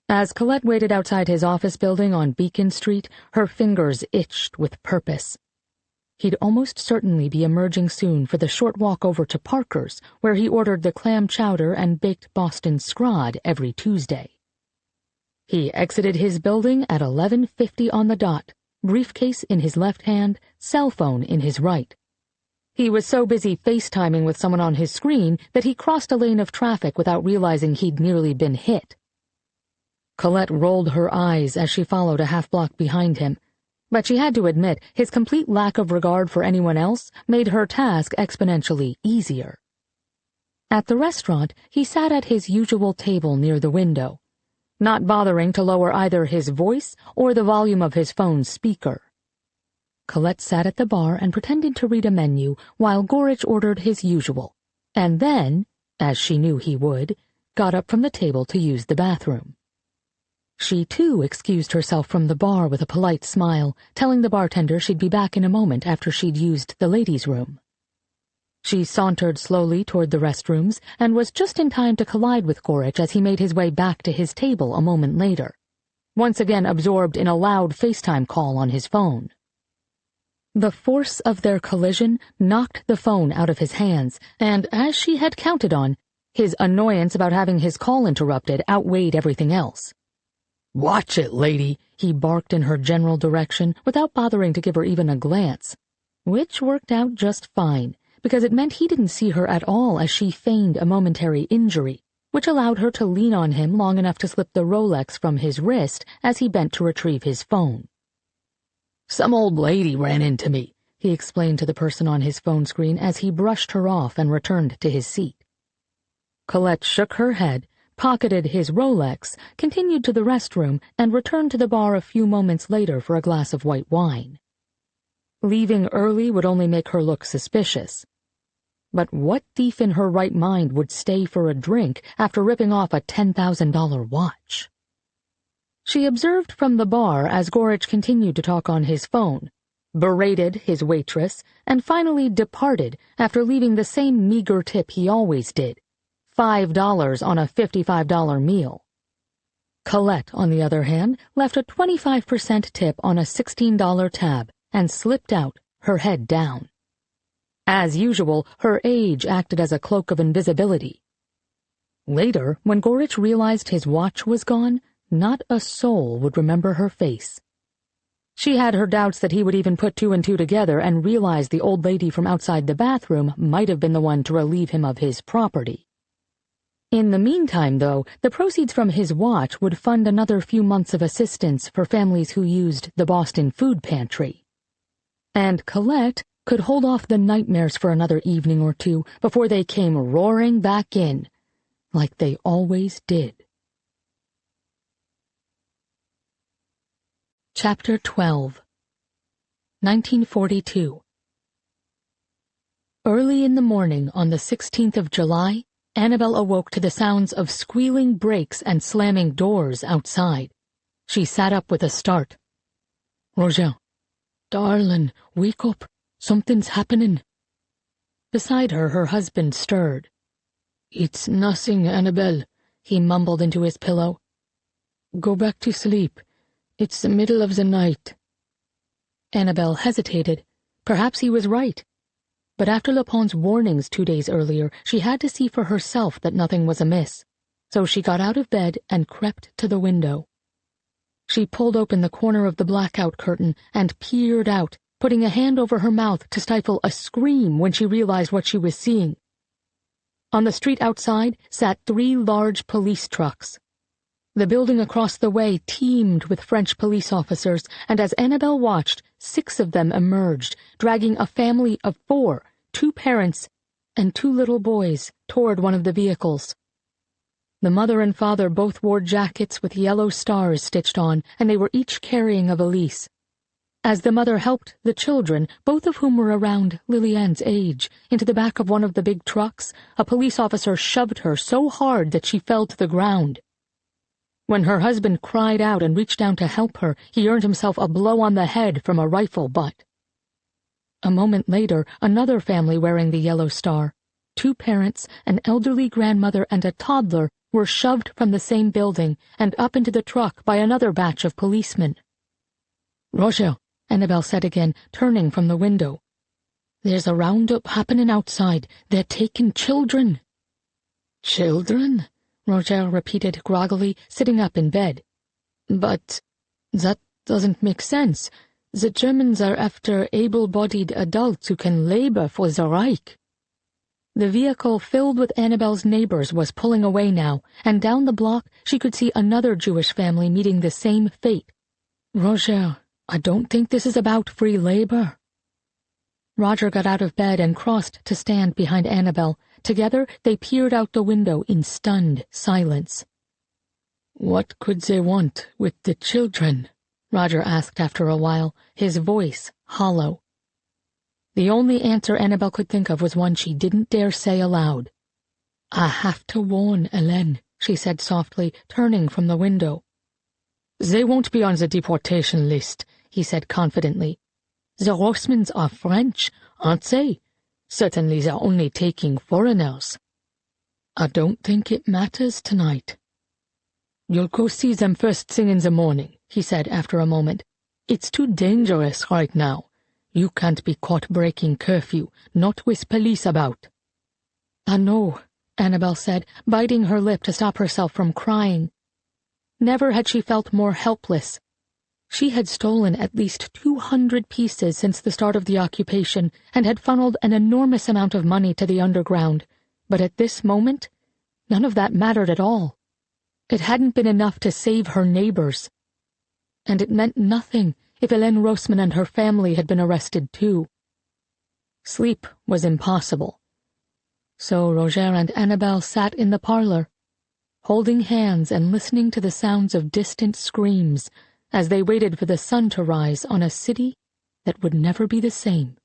As Colette waited outside his office building on Beacon Street, her fingers itched with purpose. He'd almost certainly be emerging soon for the short walk over to Parker's, where he ordered the clam chowder and baked Boston scrod every Tuesday. He exited his building at 11:50 on the dot, briefcase in his left hand, cell phone in his right. He was so busy FaceTiming with someone on his screen that he crossed a lane of traffic without realizing he'd nearly been hit. Colette rolled her eyes as she followed a half-block behind him, but she had to admit his complete lack of regard for anyone else made her task exponentially easier. At the restaurant, he sat at his usual table near the window, not bothering to lower either his voice or the volume of his phone's speaker. Colette sat at the bar and pretended to read a menu while Gorich ordered his usual, and then, as she knew he would, got up from the table to use the bathroom. She, too, excused herself from the bar with a polite smile, telling the bartender she'd be back in a moment after she'd used the ladies' room. She sauntered slowly toward the restrooms and was just in time to collide with Gorich as he made his way back to his table a moment later, once again absorbed in a loud FaceTime call on his phone. The force of their collision knocked the phone out of his hands, and, as she had counted on, his annoyance about having his call interrupted outweighed everything else. "Watch it, lady," he barked in her general direction without bothering to give her even a glance, which worked out just fine, because it meant he didn't see her at all as she feigned a momentary injury, which allowed her to lean on him long enough to slip the Rolex from his wrist as he bent to retrieve his phone. "Some old lady ran into me," he explained to the person on his phone screen as he brushed her off and returned to his seat. Colette shook her head, pocketed his Rolex, continued to the restroom, and returned to the bar a few moments later for a glass of white wine. Leaving early would only make her look suspicious. But what thief in her right mind would stay for a drink after ripping off a $10,000 watch? She observed from the bar as Gorich continued to talk on his phone, berated his waitress, and finally departed after leaving the same meager tip he always did, $5 on a $55 meal. Colette, on the other hand, left a 25% tip on a $16 tab and slipped out, her head down. As usual, her age acted as a cloak of invisibility. Later, when Gorich realized his watch was gone, not a soul would remember her face. She had her doubts that he would even put two and two together and realize the old lady from outside the bathroom might have been the one to relieve him of his property. In the meantime, though, the proceeds from his watch would fund another few months of assistance for families who used the Boston food pantry. And Colette could hold off the nightmares for another evening or two before they came roaring back in, like they always did. Chapter 12 1942 Early in the morning on the 16th of July, Annabelle awoke to the sounds of squealing brakes and slamming doors outside. She sat up with a start. "Roger, darling, wake up. Something's happening." Beside her, her husband stirred. "It's nothing, Annabelle," he mumbled into his pillow. "Go back to sleep. It's the middle of the night." Annabelle hesitated. Perhaps he was right. But after Lepon's warnings 2 days earlier, she had to see for herself that nothing was amiss. So she got out of bed and crept to the window. She pulled open the corner of the blackout curtain and peered out, putting a hand over her mouth to stifle a scream when she realized what she was seeing. On the street outside sat 3 large police trucks. The building across the way teemed with French police officers, and as Annabelle watched, 6 of them emerged, dragging a family of 4, 2 parents, and 2 little boys, toward one of the vehicles. The mother and father both wore jackets with yellow stars stitched on, and they were each carrying a valise. As the mother helped the children, both of whom were around Liliane's age, into the back of one of the big trucks, a police officer shoved her so hard that she fell to the ground. When her husband cried out and reached down to help her, he earned himself a blow on the head from a rifle butt. A moment later, another family wearing the yellow star, 2 parents, an elderly grandmother, and a toddler, were shoved from the same building and up into the truck by another batch of policemen. "Roger," Annabelle said again, turning from the window. "There's a roundup happening outside. They're taking children." "Children?" Roger repeated groggily, sitting up in bed. "But that doesn't make sense. The Germans are after able-bodied adults who can labor for the Reich." The vehicle filled with Annabelle's neighbors was pulling away now, and down the block she could see another Jewish family meeting the same fate. "Roger, I don't think this is about free labor." Roger got out of bed and crossed to stand behind Annabelle. Together, they peered out the window in stunned silence. "What could they want with the children?" Roger asked after a while, his voice hollow. The only answer Annabelle could think of was one she didn't dare say aloud. "I have to warn Hélène," she said softly, turning from the window. "They won't be on the deportation list," he said confidently. "The Rossmans are French, aren't they? Certainly they're only taking foreigners." "I don't think it matters tonight." "You'll go see them first thing in the morning," he said after a moment. "It's too dangerous right now. You can't be caught breaking curfew, not with police about." "I know," Annabelle said, biting her lip to stop herself from crying. Never had she felt more helpless. She had stolen at least 200 pieces since the start of the occupation and had funneled an enormous amount of money to the underground, but at this moment, none of that mattered at all. It hadn't been enough to save her neighbors. And it meant nothing if Hélène Rossmann and her family had been arrested too. Sleep was impossible. So Roger and Annabelle sat in the parlor, holding hands and listening to the sounds of distant screams, as they waited for the sun to rise on a city that would never be the same.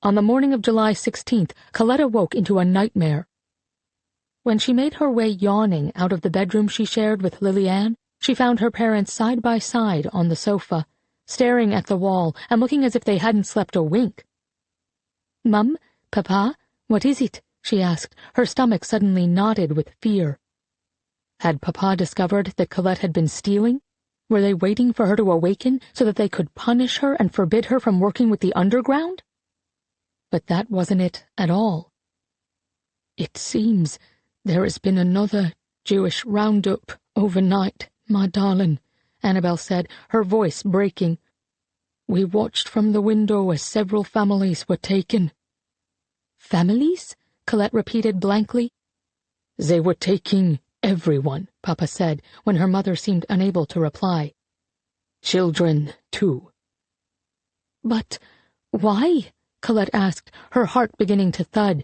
On the morning of July 16th, Colette awoke into a nightmare. When she made her way yawning out of the bedroom she shared with Liliane, she found her parents side by side on the sofa, staring at the wall and looking as if they hadn't slept a wink. "Mum? Papa? What is it?" she asked, her stomach suddenly knotted with fear. Had Papa discovered that Colette had been stealing? Were they waiting for her to awaken so that they could punish her and forbid her from working with the underground? But that wasn't it at all. "It seems there has been another Jewish roundup overnight, my darling," Annabel said, her voice breaking. "We watched from the window as several families were taken." "Families?" Colette repeated blankly. "They were taking everyone," Papa said, when her mother seemed unable to reply. "Children, too." "But why?" Colette asked, her heart beginning to thud.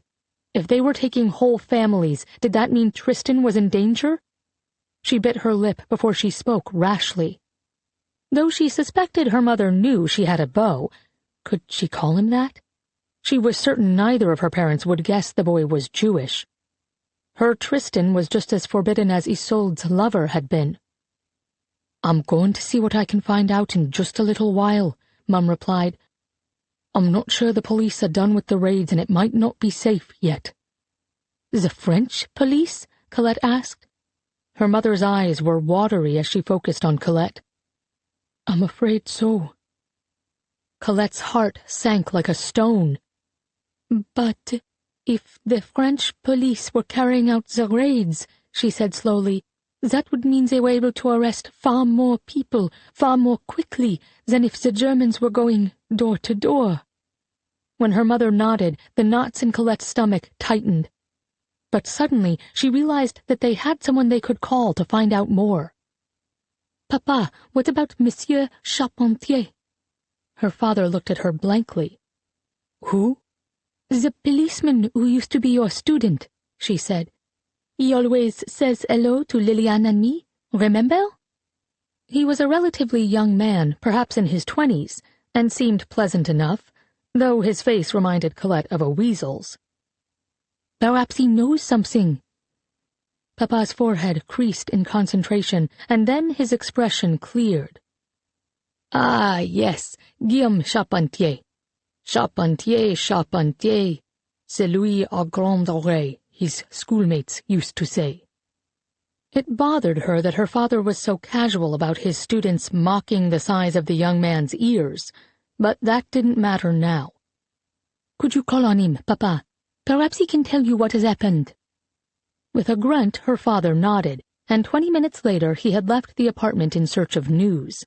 If they were taking whole families, did that mean Tristan was in danger? She bit her lip before she spoke rashly. Though she suspected her mother knew she had a beau, could she call him that? She was certain neither of her parents would guess the boy was Jewish. Her Tristan was just as forbidden as Isolde's lover had been. "I'm going to see what I can find out in just a little while," Mum replied. "I'm not sure the police are done with the raids and it might not be safe yet." "The French police?" Colette asked. Her mother's eyes were watery as she focused on Colette. "I'm afraid so." Colette's heart sank like a stone. "But if the French police were carrying out the raids," she said slowly, "that would mean they were able to arrest far more people, far more quickly, than if the Germans were going door to door." When her mother nodded, the knots in Colette's stomach tightened. But suddenly she realized that they had someone they could call to find out more. "Papa, what about Monsieur Charpentier?" Her father looked at her blankly. "Who?" "The policeman who used to be your student," she said. "He always says hello to Liliane and me, remember?" He was a relatively young man, perhaps in his 20s, and seemed pleasant enough, though his face reminded Colette of a weasel's. "Perhaps he knows something." Papa's forehead creased in concentration, and then his expression cleared. "Ah, yes, Guillaume Charpentier. Charpentier, Charpentier, celui à grande oreille," his schoolmates used to say. It bothered her that her father was so casual about his students mocking the size of the young man's ears, but that didn't matter now. "Could you call on him, Papa? Perhaps he can tell you what has happened." With a grunt, her father nodded, and 20 minutes later he had left the apartment in search of news.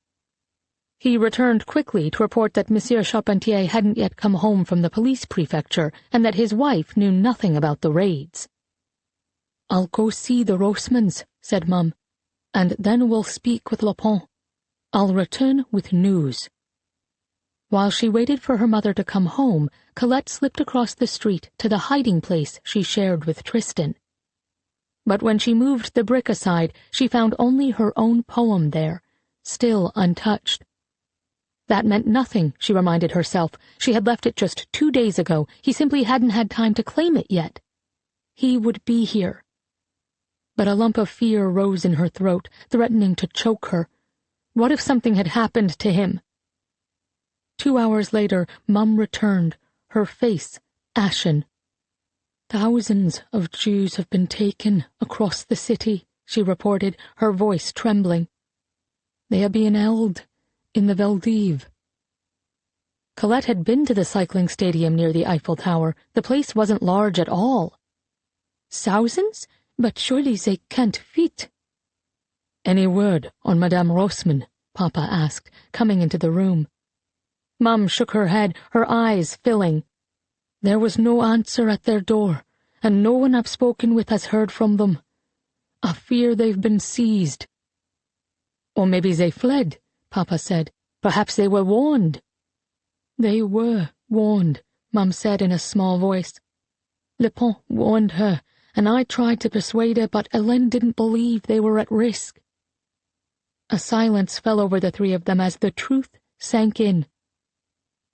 He returned quickly to report that Monsieur Charpentier hadn't yet come home from the police prefecture and that his wife knew nothing about the raids. "I'll go see the Rosemans," said Mum, "and then we'll speak with Lapon. I'll return with news." While she waited for her mother to come home, Colette slipped across the street to the hiding place she shared with Tristan. But when she moved the brick aside, she found only her own poem there, still untouched. That meant nothing, she reminded herself. She had left it just 2 days ago. He simply hadn't had time to claim it yet. He would be here. But a lump of fear rose in her throat, threatening to choke her. What if something had happened to him? 2 hours later, Mum returned, her face ashen. "Thousands of Jews have been taken across the city," she reported, her voice trembling. "They are being held in the Veldiv." Colette had been to the cycling stadium near the Eiffel Tower. The place wasn't large at all. "Thousands? But surely they can't fit." "Any word on Madame Roseman?" Papa asked, coming into the room. Mum shook her head, her eyes filling. "There was no answer at their door, and no one I've spoken with has heard from them. I fear they've been seized." "Or maybe they fled," Papa said. "Perhaps they were warned." "They were warned," Mum said in a small voice. "Lepon warned her, and I tried to persuade her, but Hélène didn't believe they were at risk." A silence fell over the three of them as the truth sank in.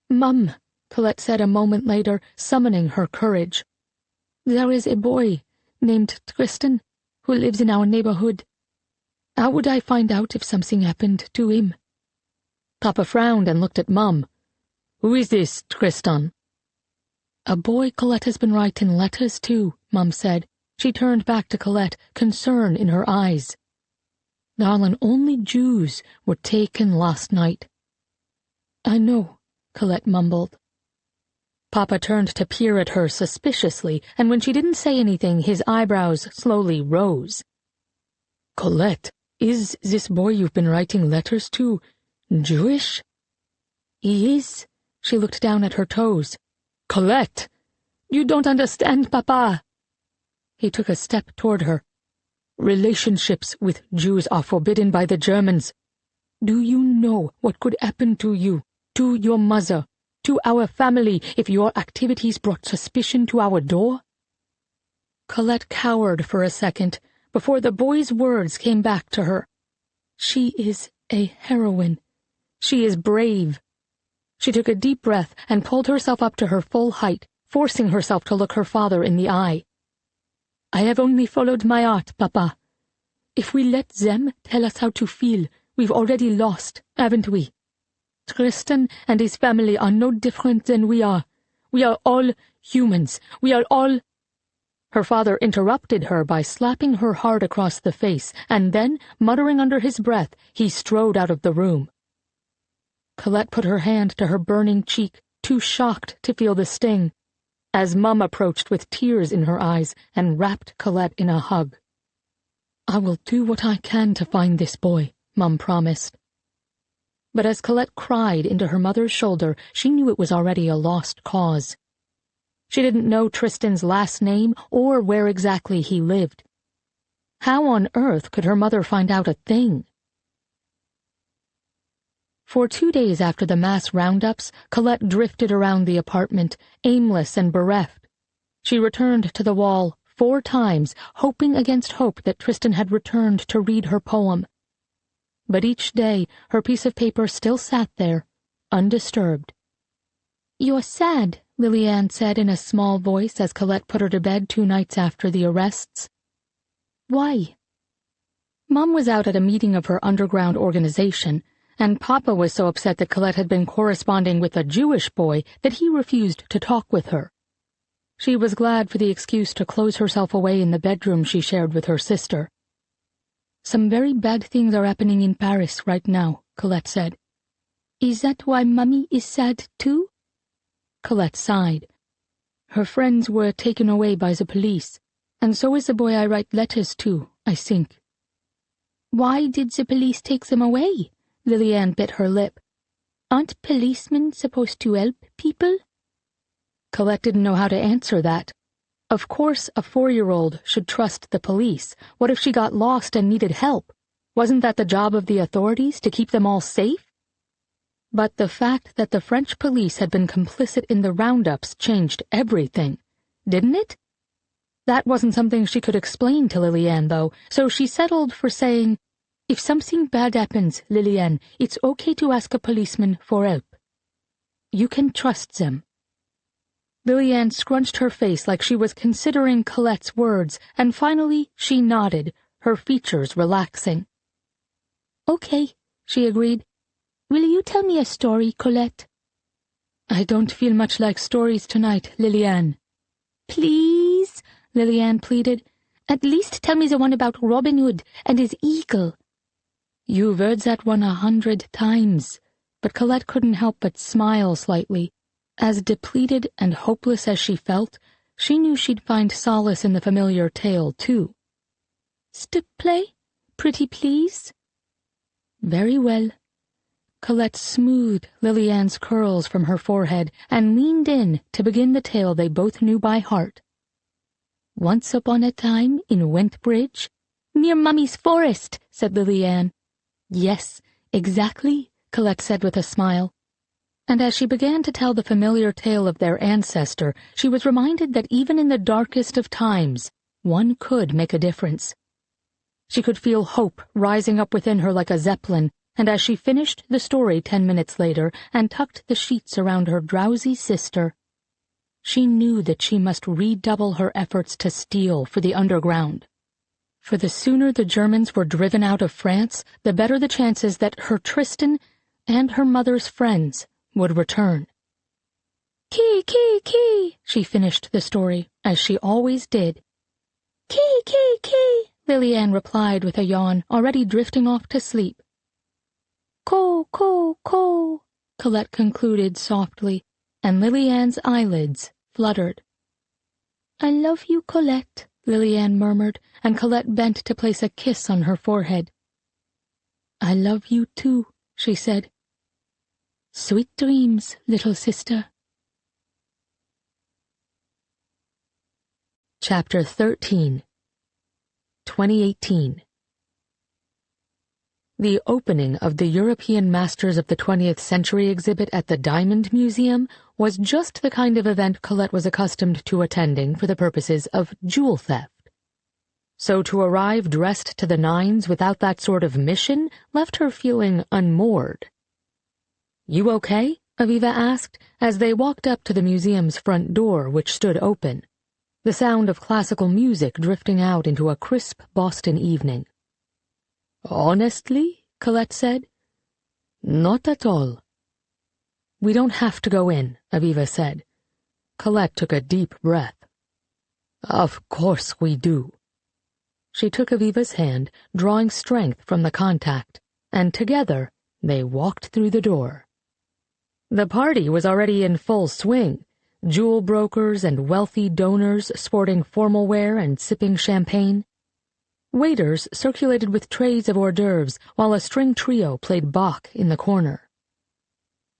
"Mum," Colette said a moment later, summoning her courage. "There is a boy, named Kristin, who lives in our neighborhood. How would I find out if something happened to him?" Papa frowned and looked at Mum. "Who is this Kristin?" "A boy Colette has been writing letters to," Mum said. She turned back to Colette, concern in her eyes. "Darling, only Jews were taken last night." "I know," Colette mumbled. Papa turned to peer at her suspiciously, and when she didn't say anything, his eyebrows slowly rose. "Colette, is this boy you've been writing letters to Jewish?" "He is." She looked down at her toes. "Colette! You don't understand, Papa." He took a step toward her. "Relationships with Jews are forbidden by the Germans. Do you know what could happen to you, to your mother, to our family if your activities brought suspicion to our door?" Colette cowered for a second before the boy's words came back to her. She is a heroine. She is brave. She took a deep breath and pulled herself up to her full height, forcing herself to look her father in the eye. "I have only followed my art, Papa. If we let them tell us how to feel, we've already lost, haven't we? Kristin and his family are no different than we are. We are all humans. We are all—" Her father interrupted her by slapping her hard across the face, and then, muttering under his breath, he strode out of the room. Colette put her hand to her burning cheek, too shocked to feel the sting, as Mum approached with tears in her eyes and wrapped Colette in a hug. "I will do what I can to find this boy," Mum promised. But as Colette cried into her mother's shoulder, she knew it was already a lost cause. She didn't know Tristan's last name or where exactly he lived. How on earth could her mother find out a thing? For 2 days after the mass roundups, Colette drifted around the apartment, aimless and bereft. She returned to the wall 4 times, hoping against hope that Tristan had returned to read her poem. But each day her piece of paper still sat there, undisturbed. "You're sad," Lillian said in a small voice as Colette put her to bed 2 nights after the arrests. "Why?" Mum was out at a meeting of her underground organization, and Papa was so upset that Colette had been corresponding with a Jewish boy that he refused to talk with her. She was glad for the excuse to close herself away in the bedroom she shared with her sister. "Some very bad things are happening in Paris right now," Colette said. "Is that why Mummy is sad too?" Colette sighed. "Her friends were taken away by the police, and so is the boy I write letters to, I think." "Why did the police take them away?" Lillian bit her lip. "Aren't policemen supposed to help people?" Colette didn't know how to answer that. Of course a 4-year-old should trust the police. What if she got lost and needed help? Wasn't that the job of the authorities, to keep them all safe? But the fact that the French police had been complicit in the roundups changed everything, didn't it? That wasn't something she could explain to Lillian, though, so she settled for saying, "If something bad happens, Lillian, it's okay to ask a policeman for help. You can trust them." Lillian scrunched her face like she was considering Colette's words, and finally she nodded, her features relaxing. "Okay," she agreed. "Will you tell me a story, Colette?" "I don't feel much like stories tonight, Lillian." "Please," Lillian pleaded. "At least tell me the one about Robin Hood and his eagle." "You've heard that one 100 times," but Colette couldn't help but smile slightly. As depleted and hopeless as she felt, she knew she'd find solace in the familiar tale, too. "Step play? Pretty please?" "Very well." Colette smoothed Lillian's curls from her forehead and leaned in to begin the tale they both knew by heart. "Once upon a time in Wentbridge—" "Near Mummy's forest," said Lillian. "Yes, exactly," Colette said with a smile. And as she began to tell the familiar tale of their ancestor, she was reminded that even in the darkest of times, one could make a difference. She could feel hope rising up within her like a zeppelin, and as she finished the story 10 minutes later and tucked the sheets around her drowsy sister, she knew that she must redouble her efforts to steal for the underground. For the sooner the Germans were driven out of France, the better the chances that her Tristan and her mother's friends would return. "Key, key, key," she finished the story, as she always did. "Key, key, key," Lily-Ann replied with a yawn, already drifting off to sleep. "Ko, ko, ko," Colette concluded softly, and Lily-Ann's eyelids fluttered. "I love you, Colette," Lily-Ann murmured, and Colette bent to place a kiss on her forehead. "I love you too," she said. "Sweet dreams, little sister." Chapter 13 2018 The opening of the European Masters of the 20th Century exhibit at the Diamond Museum was just the kind of event Colette was accustomed to attending for the purposes of jewel theft. So to arrive dressed to the nines without that sort of mission left her feeling unmoored. "You okay?" Aviva asked, as they walked up to the museum's front door, which stood open, the sound of classical music drifting out into a crisp Boston evening. "Honestly," Colette said, "not at all." "We don't have to go in," Aviva said. Colette took a deep breath. "Of course we do." She took Aviva's hand, drawing strength from the contact, and together they walked through the door. The party was already in full swing. Jewel brokers and wealthy donors sporting formal wear and sipping champagne. Waiters circulated with trays of hors d'oeuvres while a string trio played Bach in the corner.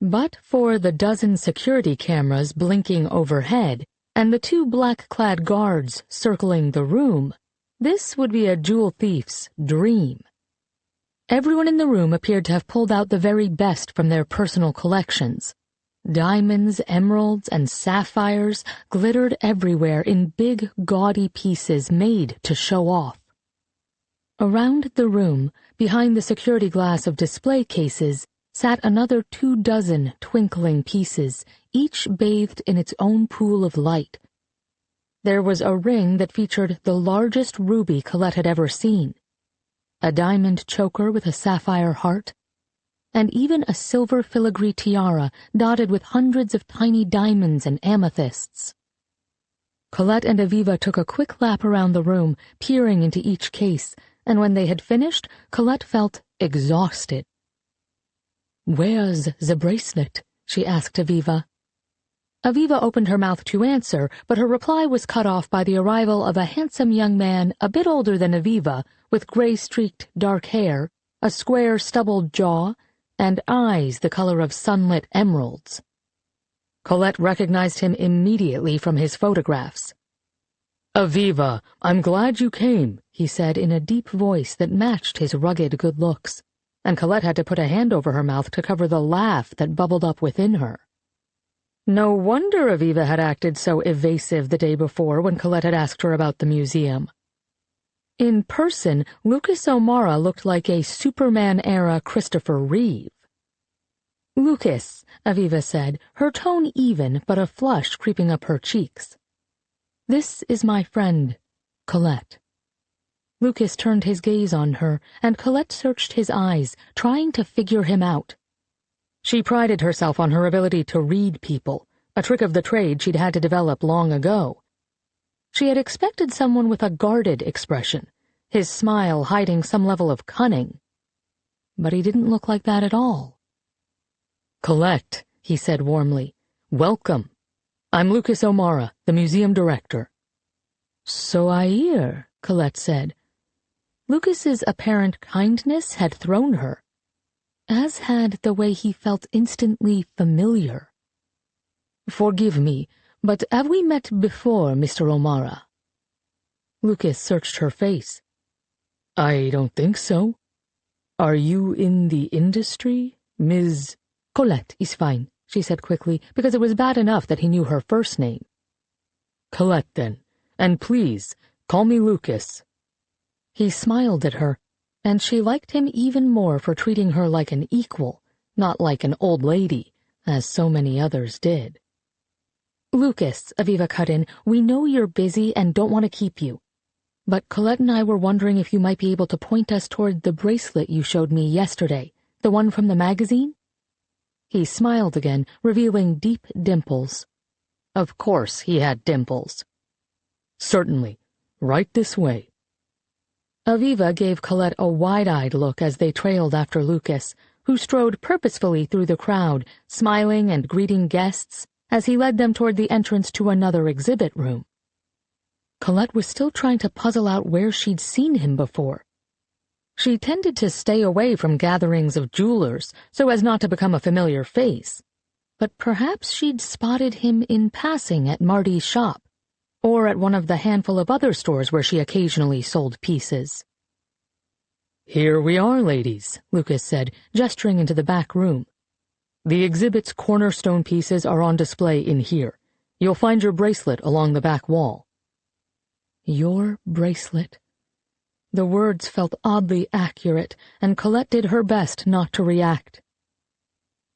But for the dozen security cameras blinking overhead and the 2 black-clad guards circling the room, this would be a jewel thief's dream. Everyone in the room appeared to have pulled out the very best from their personal collections. Diamonds, emeralds, and sapphires glittered everywhere in big, gaudy pieces made to show off. Around the room, behind the security glass of display cases, sat another 24 twinkling pieces, each bathed in its own pool of light. There was a ring that featured the largest ruby Colette had ever seen, a diamond choker with a sapphire heart, and even a silver filigree tiara dotted with hundreds of tiny diamonds and amethysts. Colette and Aviva took a quick lap around the room, peering into each case, and when they had finished, Colette felt exhausted. "Where's the bracelet?" she asked Aviva. Aviva opened her mouth to answer, but her reply was cut off by the arrival of a handsome young man a bit older than Aviva, with gray-streaked dark hair, a square stubbled jaw, and eyes the color of sunlit emeralds. Colette recognized him immediately from his photographs. "Aviva, I'm glad you came," he said in a deep voice that matched his rugged good looks, and Colette had to put a hand over her mouth to cover the laugh that bubbled up within her. No wonder Aviva had acted so evasive the day before when Colette had asked her about the museum. In person, Lucas O'Mara looked like a Superman-era Christopher Reeve. "Lucas," Aviva said, her tone even but a flush creeping up her cheeks. "This is my friend, Colette." Lucas turned his gaze on her, and Colette searched his eyes, trying to figure him out. She prided herself on her ability to read people, a trick of the trade she'd had to develop long ago. She had expected someone with a guarded expression, his smile hiding some level of cunning. But he didn't look like that at all. "Colette," he said warmly, "welcome. I'm Lucas O'Mara, the museum director." "So I hear," Colette said. Lucas's apparent kindness had thrown her, as had the way he felt instantly familiar. "Forgive me, but have we met before, Mr. O'Mara?" Lucas searched her face. "I don't think so. Are you in the industry, Ms. "Colette is fine," she said quickly, because it was bad enough that he knew her first name. "Colette, then, and please, call me Lucas." He smiled at her, and she liked him even more for treating her like an equal, not like an old lady, as so many others did. Lucas, Aviva cut in, we know you're busy and don't want to keep you. But Colette and I were wondering if you might be able to point us toward the bracelet you showed me yesterday, the one from the magazine? He smiled again, revealing deep dimples. Of course he had dimples. Certainly. Right this way. Aviva gave Colette a wide-eyed look as they trailed after Lucas, who strode purposefully through the crowd, smiling and greeting guests as he led them toward the entrance to another exhibit room. Colette was still trying to puzzle out where she'd seen him before. She tended to stay away from gatherings of jewelers so as not to become a familiar face, but perhaps she'd spotted him in passing at Marty's shop, or at one of the handful of other stores where she occasionally sold pieces. Here we are, ladies, Lucas said, gesturing into the back room. The exhibit's cornerstone pieces are on display in here. You'll find your bracelet along the back wall. Your bracelet. The words felt oddly accurate, and Colette did her best not to react.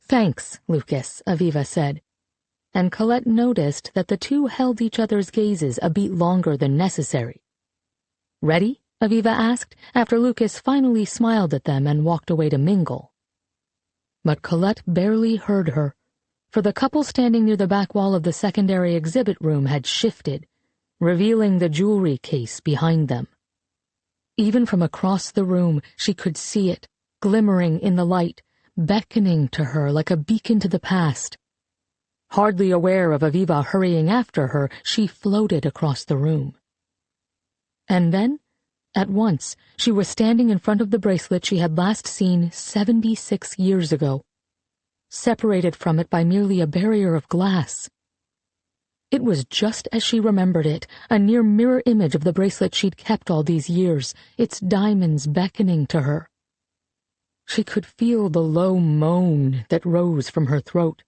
Thanks, Lucas, Aviva said, and Colette noticed that the two held each other's gazes a beat longer than necessary. Ready? Aviva asked, after Lucas finally smiled at them and walked away to mingle. But Colette barely heard her, for the couple standing near the back wall of the secondary exhibit room had shifted, revealing the jewelry case behind them. Even from across the room, she could see it, glimmering in the light, beckoning to her like a beacon to the past. Hardly aware of Aviva hurrying after her, she floated across the room. And then, at once, she was standing in front of the bracelet she had last seen 76 years ago, separated from it by merely a barrier of glass. It was just as she remembered it, a near mirror image of the bracelet she'd kept all these years, its diamonds beckoning to her. She could feel the low moan that rose from her throat,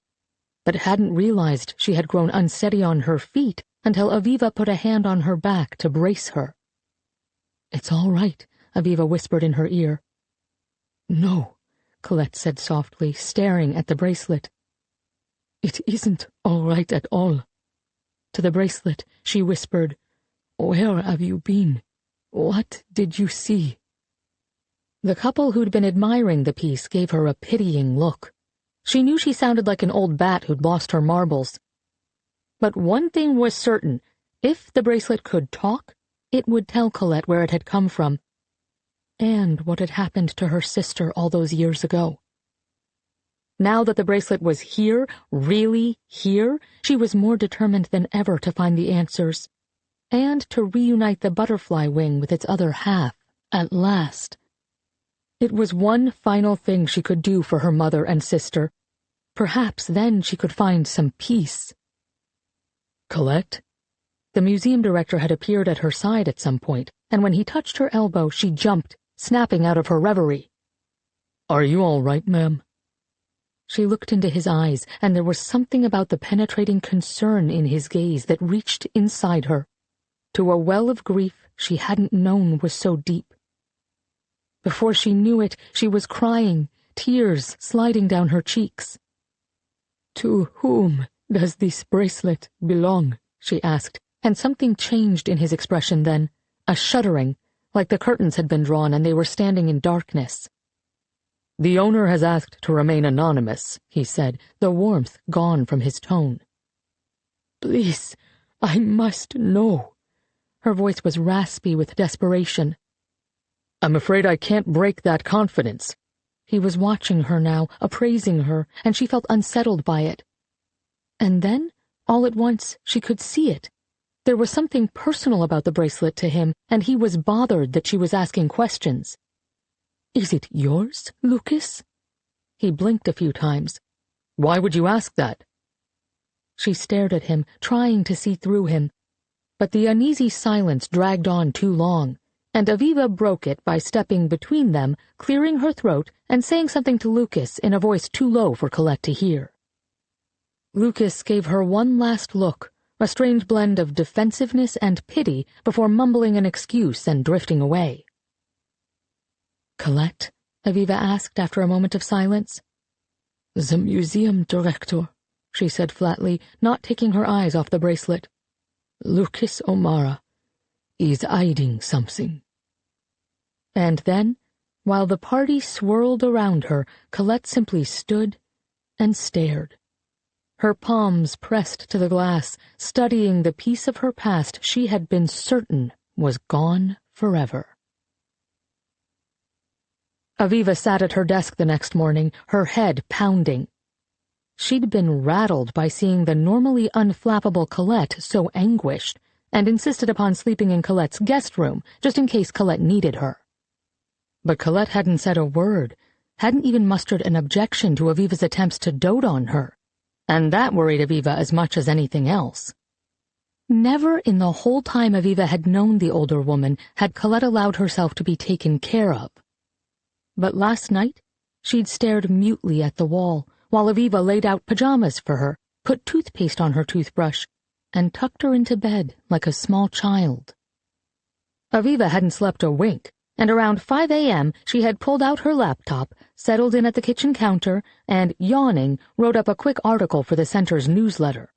but hadn't realized she had grown unsteady on her feet until Aviva put a hand on her back to brace her. It's all right, Aviva whispered in her ear. No, Colette said softly, staring at the bracelet. It isn't all right at all. To the bracelet, she whispered, Where have you been? What did you see? The couple who'd been admiring the piece gave her a pitying look. She knew she sounded like an old bat who'd lost her marbles. But one thing was certain, if the bracelet could talk, it would tell Colette where it had come from, and what had happened to her sister all those years ago. Now that the bracelet was here, really here, she was more determined than ever to find the answers, and to reunite the butterfly wing with its other half, at last. It was one final thing she could do for her mother and sister. Perhaps then she could find some peace. Colette? The museum director had appeared at her side at some point, and when he touched her elbow, she jumped, snapping out of her reverie. Are you all right, ma'am? She looked into his eyes, and there was something about the penetrating concern in his gaze that reached inside her, to a well of grief she hadn't known was so deep. Before she knew it, she was crying, tears sliding down her cheeks. To whom does this bracelet belong? She asked, and something changed in his expression then, a shuddering, like the curtains had been drawn and they were standing in darkness. The owner has asked to remain anonymous, he said, the warmth gone from his tone. Please, I must know. Her voice was raspy with desperation. I'm afraid I can't break that confidence. He was watching her now, appraising her, and she felt unsettled by it. And then, all at once, she could see it. There was something personal about the bracelet to him, and he was bothered that she was asking questions. Is it yours, Lucas? He blinked a few times. Why would you ask that? She stared at him, trying to see through him. But the uneasy silence dragged on too long, and Aviva broke it by stepping between them, clearing her throat, and saying something to Lucas in a voice too low for Colette to hear. Lucas gave her one last look, a strange blend of defensiveness and pity, before mumbling an excuse and drifting away. Colette? Aviva asked after a moment of silence. The museum director, she said flatly, not taking her eyes off the bracelet. "Lucas O'Mara is hiding something." And then, while the party swirled around her, Colette simply stood and stared. Her palms pressed to the glass, studying the piece of her past she had been certain was gone forever. Aviva sat at her desk the next morning, her head pounding. She'd been rattled by seeing the normally unflappable Colette so anguished, and insisted upon sleeping in Colette's guest room, just in case Colette needed her. But Colette hadn't said a word, hadn't even mustered an objection to Aviva's attempts to dote on her, and that worried Aviva as much as anything else. Never in the whole time Aviva had known the older woman had Colette allowed herself to be taken care of. But last night, she'd stared mutely at the wall, while Aviva laid out pajamas for her, put toothpaste on her toothbrush, and tucked her into bed like a small child. Aviva hadn't slept a wink, and around 5 a.m. she had pulled out her laptop, settled in at the kitchen counter, and, yawning, wrote up a quick article for the center's newsletter.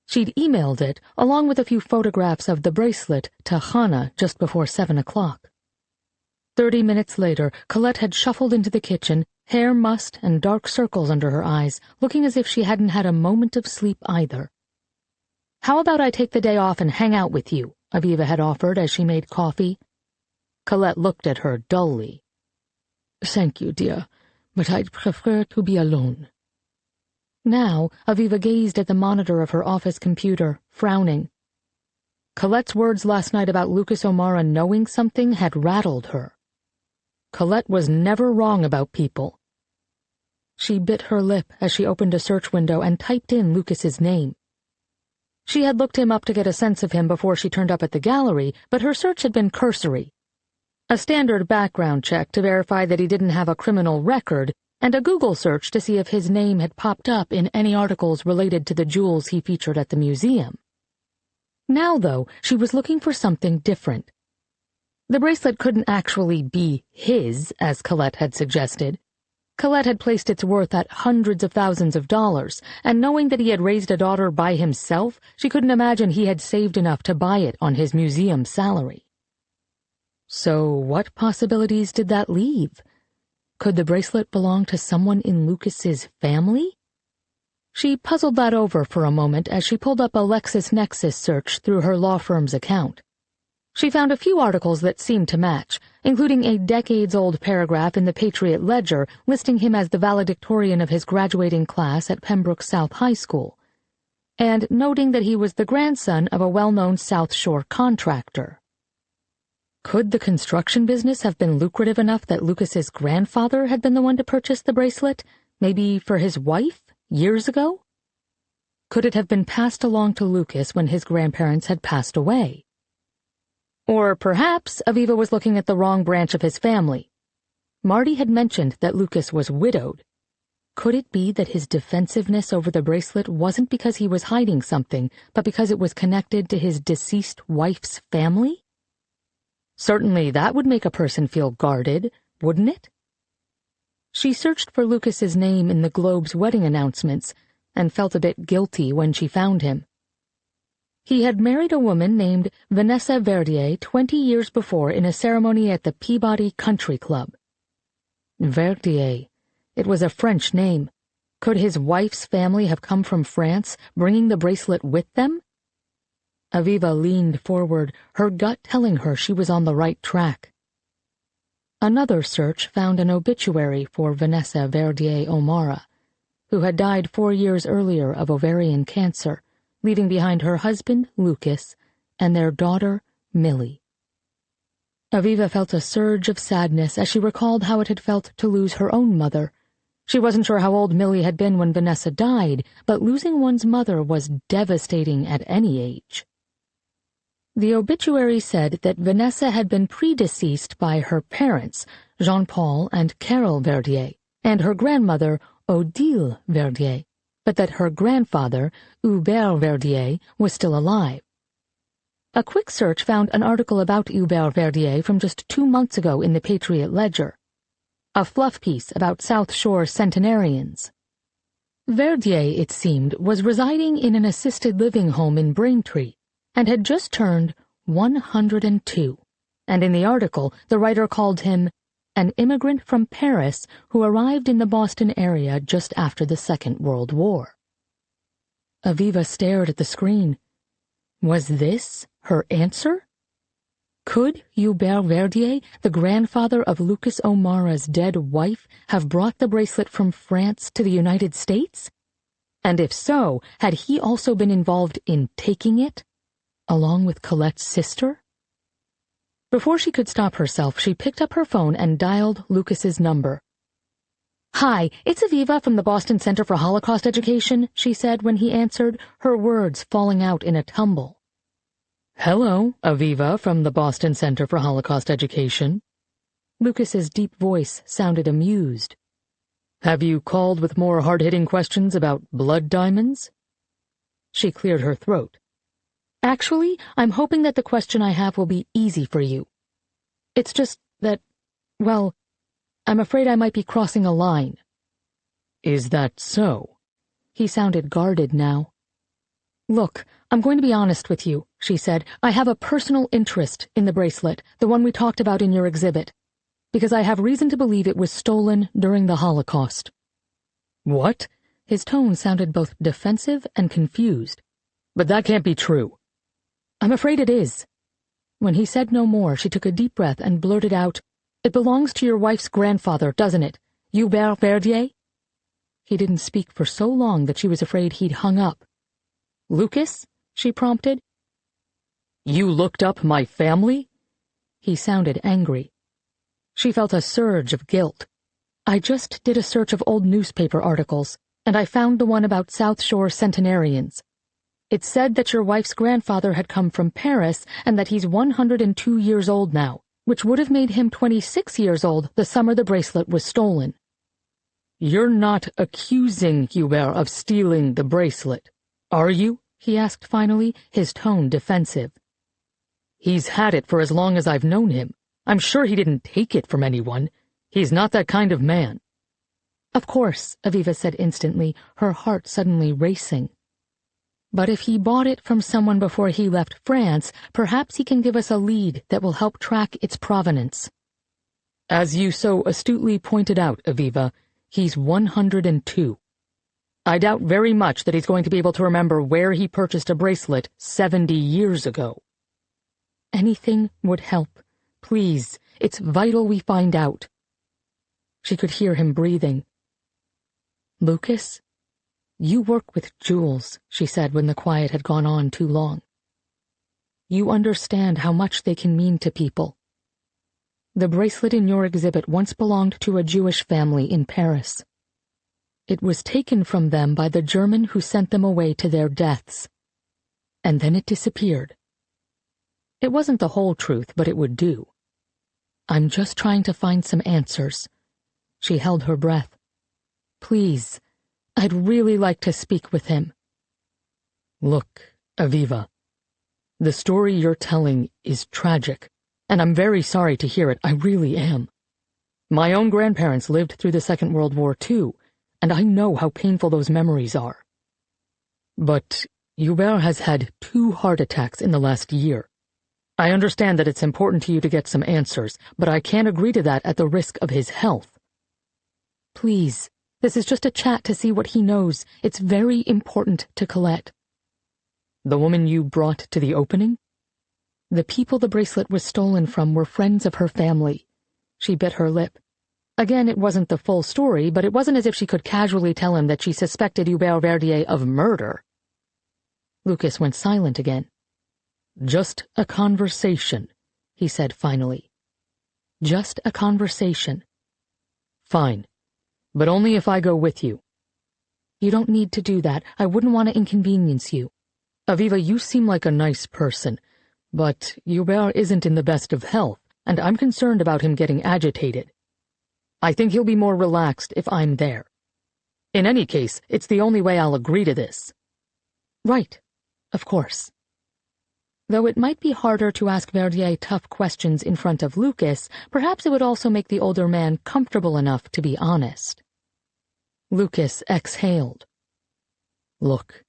She'd emailed it, along with a few photographs of the bracelet, to Hannah just before 7 o'clock. 30 minutes later, Colette had shuffled into the kitchen, hair mussed and dark circles under her eyes, looking as if she hadn't had a moment of sleep either. "How about I take the day off and hang out with you?" Aviva had offered as she made coffee. Colette looked at her dully. "Thank you, dear, but I'd prefer to be alone." Now, Aviva gazed at the monitor of her office computer, frowning. Colette's words last night about Lucas O'Mara knowing something had rattled her. Colette was never wrong about people. She bit her lip as she opened a search window and typed in Lucas's name. She had looked him up to get a sense of him before she turned up at the gallery, but her search had been cursory. A standard background check to verify that he didn't have a criminal record, and a Google search to see if his name had popped up in any articles related to the jewels he featured at the museum. Now, though, she was looking for something different. The bracelet couldn't actually be his, as Colette had suggested. Colette had placed its worth at hundreds of thousands of dollars, and knowing that he had raised a daughter by himself, she couldn't imagine he had saved enough to buy it on his museum salary. So what possibilities did that leave? Could the bracelet belong to someone in Lucas's family? She puzzled that over for a moment as she pulled up a LexisNexis search through her law firm's account. She found a few articles that seemed to match, including a decades-old paragraph in the Patriot Ledger listing him as the valedictorian of his graduating class at Pembroke South High School, and noting that he was the grandson of a well-known South Shore contractor. Could the construction business have been lucrative enough that Lucas's grandfather had been the one to purchase the bracelet, maybe for his wife, years ago? Could it have been passed along to Lucas when his grandparents had passed away? Or perhaps Aviva was looking at the wrong branch of his family. Marty had mentioned that Lucas was widowed. Could it be that his defensiveness over the bracelet wasn't because he was hiding something, but because it was connected to his deceased wife's family? Certainly that would make a person feel guarded, wouldn't it? She searched for Lucas's name in the Globe's wedding announcements and felt a bit guilty when she found him. He had married a woman named Vanessa Verdier 20 years before in a ceremony at the Peabody Country Club. Verdier. It was a French name. Could his wife's family have come from France, bringing the bracelet with them? Aviva leaned forward, her gut telling her she was on the right track. Another search found an obituary for Vanessa Verdier O'Mara, who had died 4 years earlier of ovarian cancer, leaving behind her husband, Lucas, and their daughter, Millie. Aviva felt a surge of sadness as she recalled how it had felt to lose her own mother. She wasn't sure how old Millie had been when Vanessa died, but losing one's mother was devastating at any age. The obituary said that Vanessa had been predeceased by her parents, Jean-Paul and Carol Verdier, and her grandmother, Odile Verdier, but that her grandfather, Hubert Verdier, was still alive. A quick search found an article about Hubert Verdier from just 2 months ago in the Patriot Ledger, a fluff piece about South Shore centenarians. Verdier, it seemed, was residing in an assisted living home in Braintree and had just turned 102. And in the article, the writer called him an immigrant from Paris who arrived in the Boston area just after the Second World War. Aviva stared at the screen. Was this her answer? Could Hubert Verdier, the grandfather of Lucas O'Mara's dead wife, have brought the bracelet from France to the United States? And if so, had he also been involved in taking it, along with Colette's sister? Before she could stop herself, she picked up her phone and dialed Lucas's number. "Hi, it's Aviva from the Boston Center for Holocaust Education," she said when he answered, her words falling out in a tumble. "Hello, Aviva from the Boston Center for Holocaust Education." Lucas's deep voice sounded amused. "Have you called with more hard-hitting questions about blood diamonds?" She cleared her throat. "Actually, I'm hoping that the question I have will be easy for you. It's just that, well, I'm afraid I might be crossing a line." "Is that so?" He sounded guarded now. "Look, I'm going to be honest with you," she said. "I have a personal interest in the bracelet, the one we talked about in your exhibit, because I have reason to believe it was stolen during the Holocaust." "What?" His tone sounded both defensive and confused. "But that can't be true." "I'm afraid it is." When he said no more, she took a deep breath and blurted out, "It belongs to your wife's grandfather, doesn't it? Hubert Verdier?" He didn't speak for so long that she was afraid he'd hung up. "Lucas?" she prompted. "You looked up my family?" He sounded angry. She felt a surge of guilt. "I just did a search of old newspaper articles, and I found the one about South Shore centenarians. It said that your wife's grandfather had come from Paris and that he's 102 years old now, which would have made him 26 years old the summer the bracelet was stolen." "You're not accusing Hubert of stealing the bracelet, are you?" he asked finally, his tone defensive. "He's had it for as long as I've known him. I'm sure he didn't take it from anyone. He's not that kind of man." "Of course," Aviva said instantly, her heart suddenly racing. "But if he bought it from someone before he left France, perhaps he can give us a lead that will help track its provenance." "As you so astutely pointed out, Aviva, he's 102. I doubt very much that he's going to be able to remember where he purchased a bracelet 70 years ago." "Anything would help. Please, it's vital we find out." She could hear him breathing. "Lucas, you work with jewels," she said when the quiet had gone on too long. "You understand how much they can mean to people. The bracelet in your exhibit once belonged to a Jewish family in Paris. It was taken from them by the German who sent them away to their deaths. And then it disappeared. It wasn't the whole truth, but it would do. I'm just trying to find some answers." She held her breath. "Please, I'd really like to speak with him." "Look, Aviva, the story you're telling is tragic, and I'm very sorry to hear it, I really am. My own grandparents lived through the Second World War too, and I know how painful those memories are. But Hubert has had 2 heart attacks in the last year. I understand that it's important to you to get some answers, but I can't agree to that at the risk of his health." "Please, this is just a chat to see what he knows. It's very important to Colette." "The woman you brought to the opening?" "The people the bracelet was stolen from were friends of her family." She bit her lip. Again, it wasn't the full story, but it wasn't as if she could casually tell him that she suspected Hubert Verdier of murder. Lucas went silent again. "Just a conversation," he said finally. "Just a conversation." "Fine, but only if I go with you." "You don't need to do that. I wouldn't want to inconvenience you." "Aviva, you seem like a nice person, but Hubert isn't in the best of health, and I'm concerned about him getting agitated. I think he'll be more relaxed if I'm there. In any case, it's the only way I'll agree to this." "Right, of course." Though it might be harder to ask Verdier tough questions in front of Lucas, perhaps it would also make the older man comfortable enough to be honest. Lucas exhaled. Look,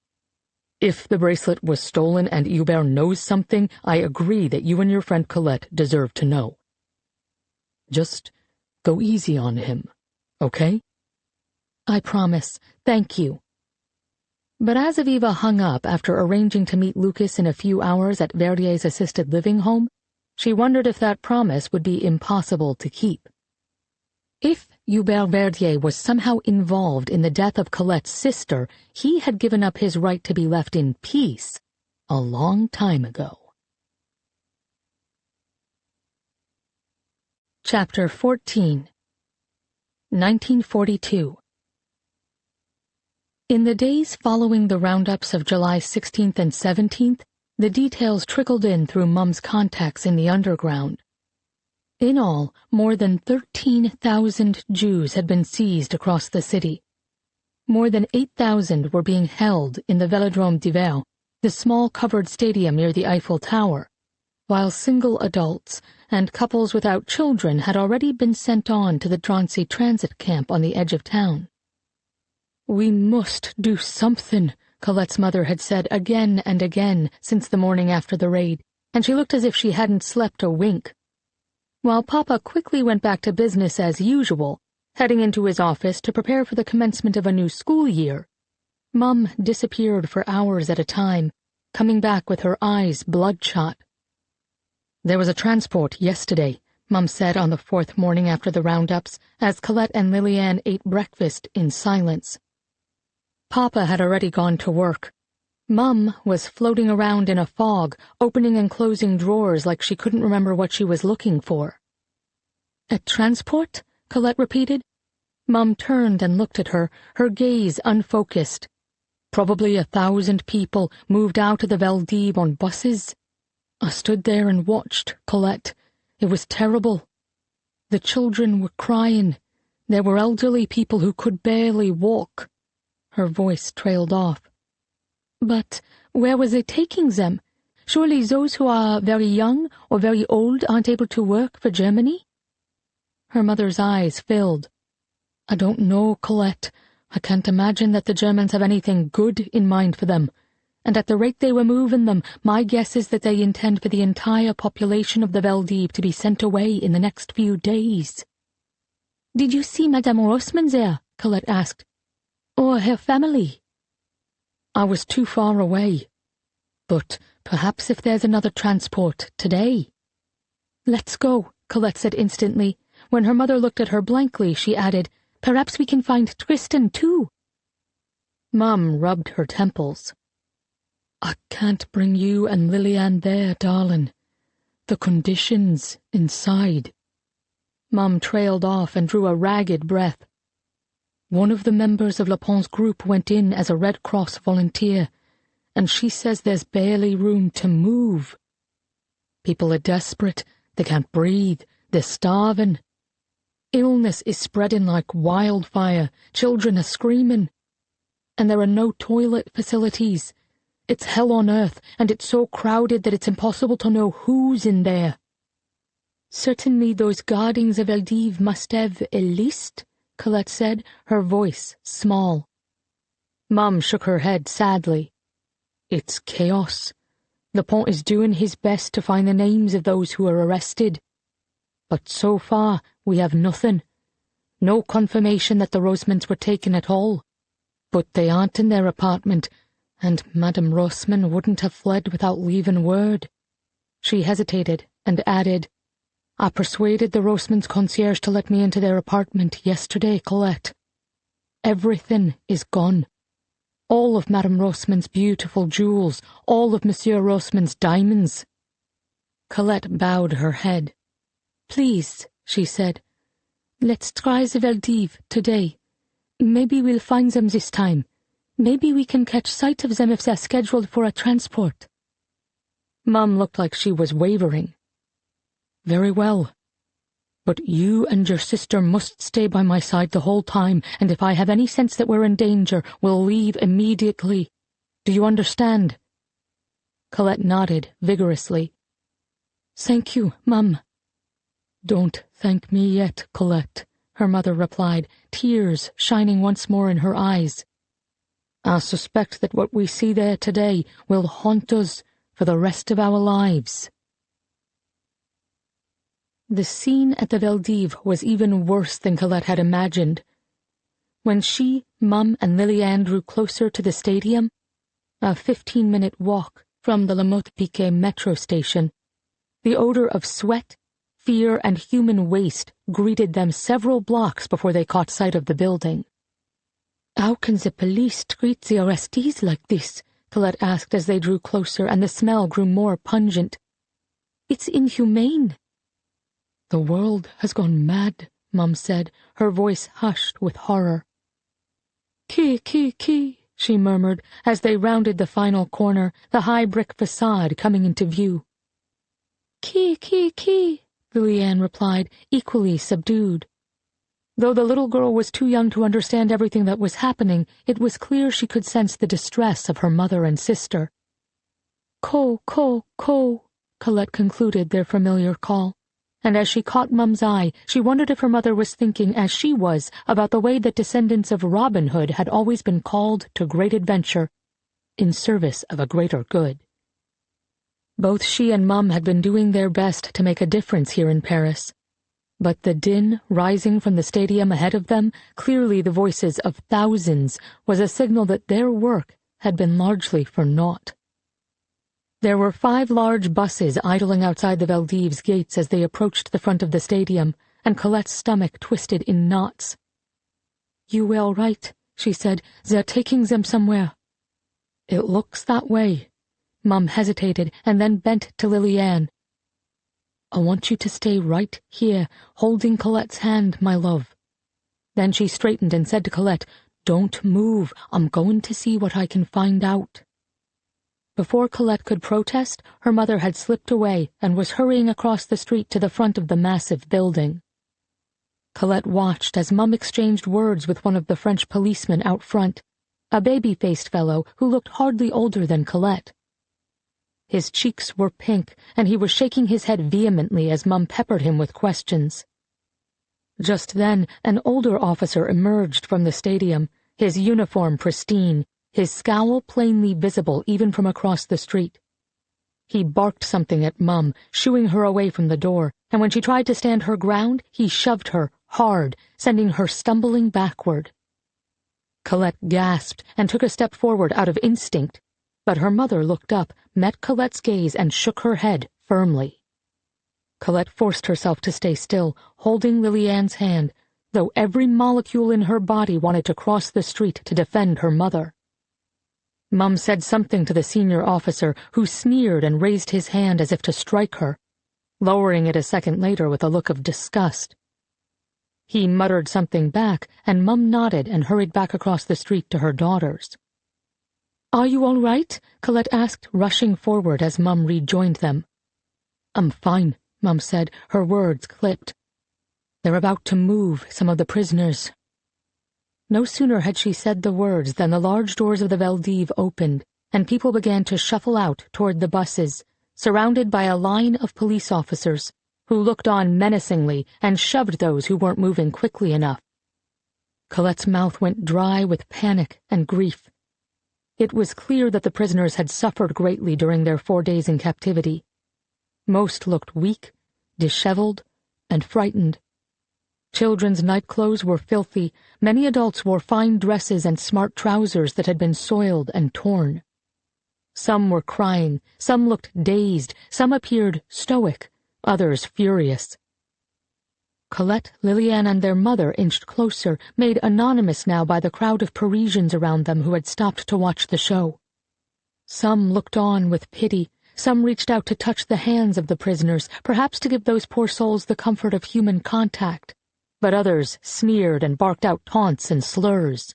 if the bracelet was stolen and Hubert knows something, I agree that you and your friend Colette deserve to know. Just go easy on him, okay? I promise. Thank you. But as Aviva hung up after arranging to meet Lucas in a few hours at Verdier's assisted living home, she wondered if that promise would be impossible to keep. If Hubert Verdier was somehow involved in the death of Colette's sister, he had given up his right to be left in peace a long time ago. Chapter 14 1942 In the days following the roundups of July 16th and 17th, the details trickled in through Mum's contacts in the underground. In all, more than 13,000 Jews had been seized across the city. More than 8,000 were being held in the Velodrome d'Hiver, the small covered stadium near the Eiffel Tower, while single adults and couples without children had already been sent on to the Drancy transit camp on the edge of town. "We must do something," Colette's mother had said again and again since the morning after the raid, and she looked as if she hadn't slept a wink. While Papa quickly went back to business as usual, heading into his office to prepare for the commencement of a new school year, Mum disappeared for hours at a time, coming back with her eyes bloodshot. "There was a transport yesterday," Mum said on the fourth morning after the roundups, as Colette and Liliane ate breakfast in silence. Papa had already gone to work. Mum was floating around in a fog, opening and closing drawers like she couldn't remember what she was looking for. "A transport?" Colette repeated. Mum turned and looked at her, her gaze unfocused. "Probably 1,000 people moved out of the Veldiv on buses. I stood there and watched, Colette. It was terrible. The children were crying. There were elderly people who could barely walk." Her voice trailed off. "But where was it taking them? Surely those who are very young or very old aren't able to work for Germany?" Her mother's eyes filled. "I don't know, Colette. I can't imagine that the Germans have anything good in mind for them. And at the rate they were moving them, my guess is that they intend for the entire population of the Veldiv to be sent away in the next few days." "Did you see Madame Rossmann there?" Colette asked. "Or her family?" "I was too far away. But perhaps if there's another transport today." "Let's go," Colette said instantly. When her mother looked at her blankly, she added, "Perhaps we can find Tristan, too." Mum rubbed her temples. "I can't bring you and Liliane there, darling. The conditions inside." Mum trailed off and drew a ragged breath. "One of the members of Lepon's group went in as a Red Cross volunteer, and she says there's barely room to move. People are desperate, they can't breathe, they're starving. Illness is spreading like wildfire, children are screaming. And there are no toilet facilities. It's hell on earth, and it's so crowded that it's impossible to know who's in there." "Certainly those guarding the Veldiv must have a list," Colette said, her voice small. Mum shook her head sadly. "It's chaos. Lepont is doing his best to find the names of those who are arrested. But so far, we have nothing. No confirmation that the Rosemans were taken at all. But they aren't in their apartment, and Madame Rossmann wouldn't have fled without leaving word." She hesitated and added, "I persuaded the Rossmans' concierge to let me into their apartment yesterday, Colette. Everything is gone. All of Madame Rossmann's beautiful jewels, all of Monsieur Rossmann's diamonds." Colette bowed her head. "Please," she said, "let's try the Veldiv today. Maybe we'll find them this time. Maybe we can catch sight of them if they're scheduled for a transport." Mum looked like she was wavering. "Very well. But you and your sister must stay by my side the whole time, and if I have any sense that we're in danger, we'll leave immediately. Do you understand?" Colette nodded vigorously. "Thank you, Mum." "Don't thank me yet, Colette," her mother replied, tears shining once more in her eyes. I suspect that what we see there today will haunt us for the rest of our lives." The scene at the Veldiv was even worse than Colette had imagined. When she, Mum, and Liliane drew closer to the stadium, a 15-minute walk from the Lamotte-Piquet metro station, the odor of sweat, fear, and human waste greeted them several blocks before they caught sight of the building. "How can the police treat the arrestees like this?" Colette asked as they drew closer, and the smell grew more pungent. "It's inhumane." "The world has gone mad," Mum said, her voice hushed with horror. Ki," she murmured as they rounded the final corner, the high brick facade coming into view. Ki," Liliane replied, equally subdued. Though the little girl was too young to understand everything that was happening, it was clear she could sense the distress of her mother and sister. Ko, Colette concluded their familiar call, and as she caught Mum's eye, she wondered if her mother was thinking, as she was, about the way that descendants of Robin Hood had always been called to great adventure, in service of a greater good. Both she and Mum had been doing their best to make a difference here in Paris, but the din rising from the stadium ahead of them, clearly the voices of thousands, was a signal that their work had been largely for naught. There were 5 large buses idling outside the Valdiv's gates as they approached the front of the stadium, and Colette's stomach twisted in knots. "You were all right," she said. "They're taking them somewhere." "It looks that way." Mum hesitated and then bent to Liliane. "I want you to stay right here, holding Colette's hand, my love." Then she straightened and said to Colette, "Don't move. I'm going to see what I can find out." Before Colette could protest, her mother had slipped away and was hurrying across the street to the front of the massive building. Colette watched as Mum exchanged words with one of the French policemen out front, a baby-faced fellow who looked hardly older than Colette. His cheeks were pink, and he was shaking his head vehemently as Mum peppered him with questions. Just then, an older officer emerged from the stadium, his uniform pristine, his scowl plainly visible even from across the street. He barked something at Mum, shooing her away from the door, and when she tried to stand her ground, he shoved her hard, sending her stumbling backward. Colette gasped and took a step forward out of instinct, but her mother looked up, met Colette's gaze, and shook her head firmly. Colette forced herself to stay still, holding Liliane's hand, though every molecule in her body wanted to cross the street to defend her mother. Mum said something to the senior officer, who sneered and raised his hand as if to strike her, lowering it a second later with a look of disgust. He muttered something back, and Mum nodded and hurried back across the street to her daughters. "Are you all right?" Colette asked, rushing forward as Mum rejoined them. "I'm fine," Mum said, her words clipped. "They're about to move some of the prisoners." No sooner had she said the words than the large doors of the Veldiv opened, and people began to shuffle out toward the buses, surrounded by a line of police officers, who looked on menacingly and shoved those who weren't moving quickly enough. Colette's mouth went dry with panic and grief. It was clear that the prisoners had suffered greatly during their 4 days in captivity. Most looked weak, disheveled, and frightened. Children's nightclothes were filthy. Many adults wore fine dresses and smart trousers that had been soiled and torn. Some were crying, some looked dazed, some appeared stoic, others furious. Colette, Liliane, and their mother inched closer, made anonymous now by the crowd of Parisians around them who had stopped to watch the show. Some looked on with pity, some reached out to touch the hands of the prisoners, perhaps to give those poor souls the comfort of human contact, but others sneered and barked out taunts and slurs.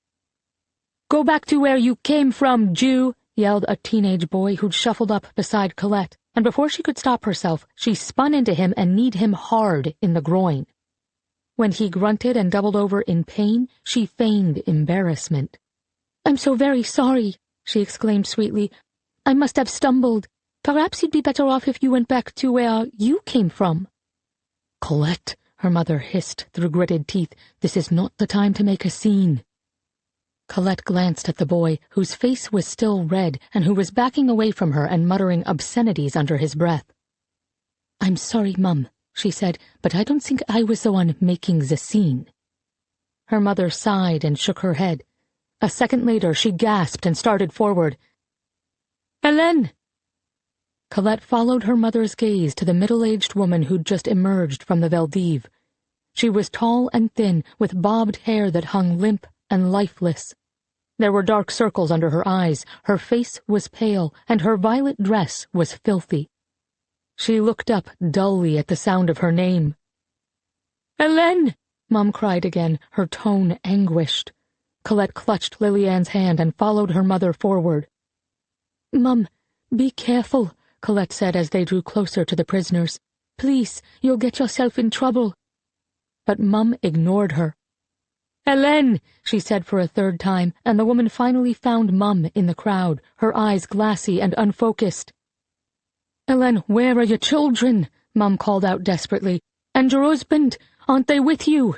"Go back to where you came from, Jew!" yelled a teenage boy who'd shuffled up beside Colette, and before she could stop herself, she spun into him and kneed him hard in the groin. When he grunted and doubled over in pain, she feigned embarrassment. "I'm so very sorry," she exclaimed sweetly. "I must have stumbled. Perhaps you'd be better off if you went back to where you came from." "Colette," her mother hissed through gritted teeth, "this is not the time to make a scene." Colette glanced at the boy, whose face was still red and who was backing away from her and muttering obscenities under his breath. "I'm sorry, Mum," she said, "but I don't think I was the one making the scene." Her mother sighed and shook her head. A second later, she gasped and started forward. "Hélène!" Colette followed her mother's gaze to the middle-aged woman who'd just emerged from the Veldive. She was tall and thin, with bobbed hair that hung limp and lifeless. There were dark circles under her eyes, her face was pale, and her violet dress was filthy. She looked up dully at the sound of her name. "Hélène!" Mum cried again, her tone anguished. Colette clutched Liliane's hand and followed her mother forward. "Mum, be careful," Colette said as they drew closer to the prisoners. "Please, you'll get yourself in trouble." But Mum ignored her. "Hélène!" she said for a third time, and the woman finally found Mum in the crowd, her eyes glassy and unfocused. "Hélène, where are your children?" Mum called out desperately. "And your husband? Aren't they with you?"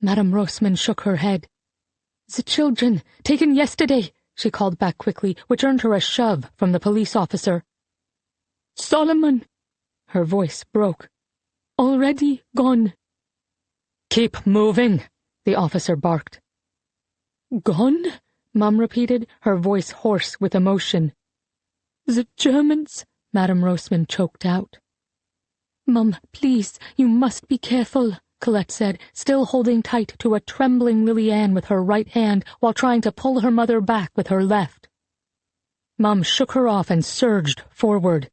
Madame Roseman shook her head. "The children, taken yesterday," she called back quickly, which earned her a shove from the police officer. "Solomon!" Her voice broke. "Already gone." "Keep moving!" the officer barked. "Gone?" Mum repeated, her voice hoarse with emotion. "The Germans," Madame Roseman choked out. "Mum, please, you must be careful," Colette said, still holding tight to a trembling Liliane with her right hand while trying to pull her mother back with her left. Mum shook her off and surged forward.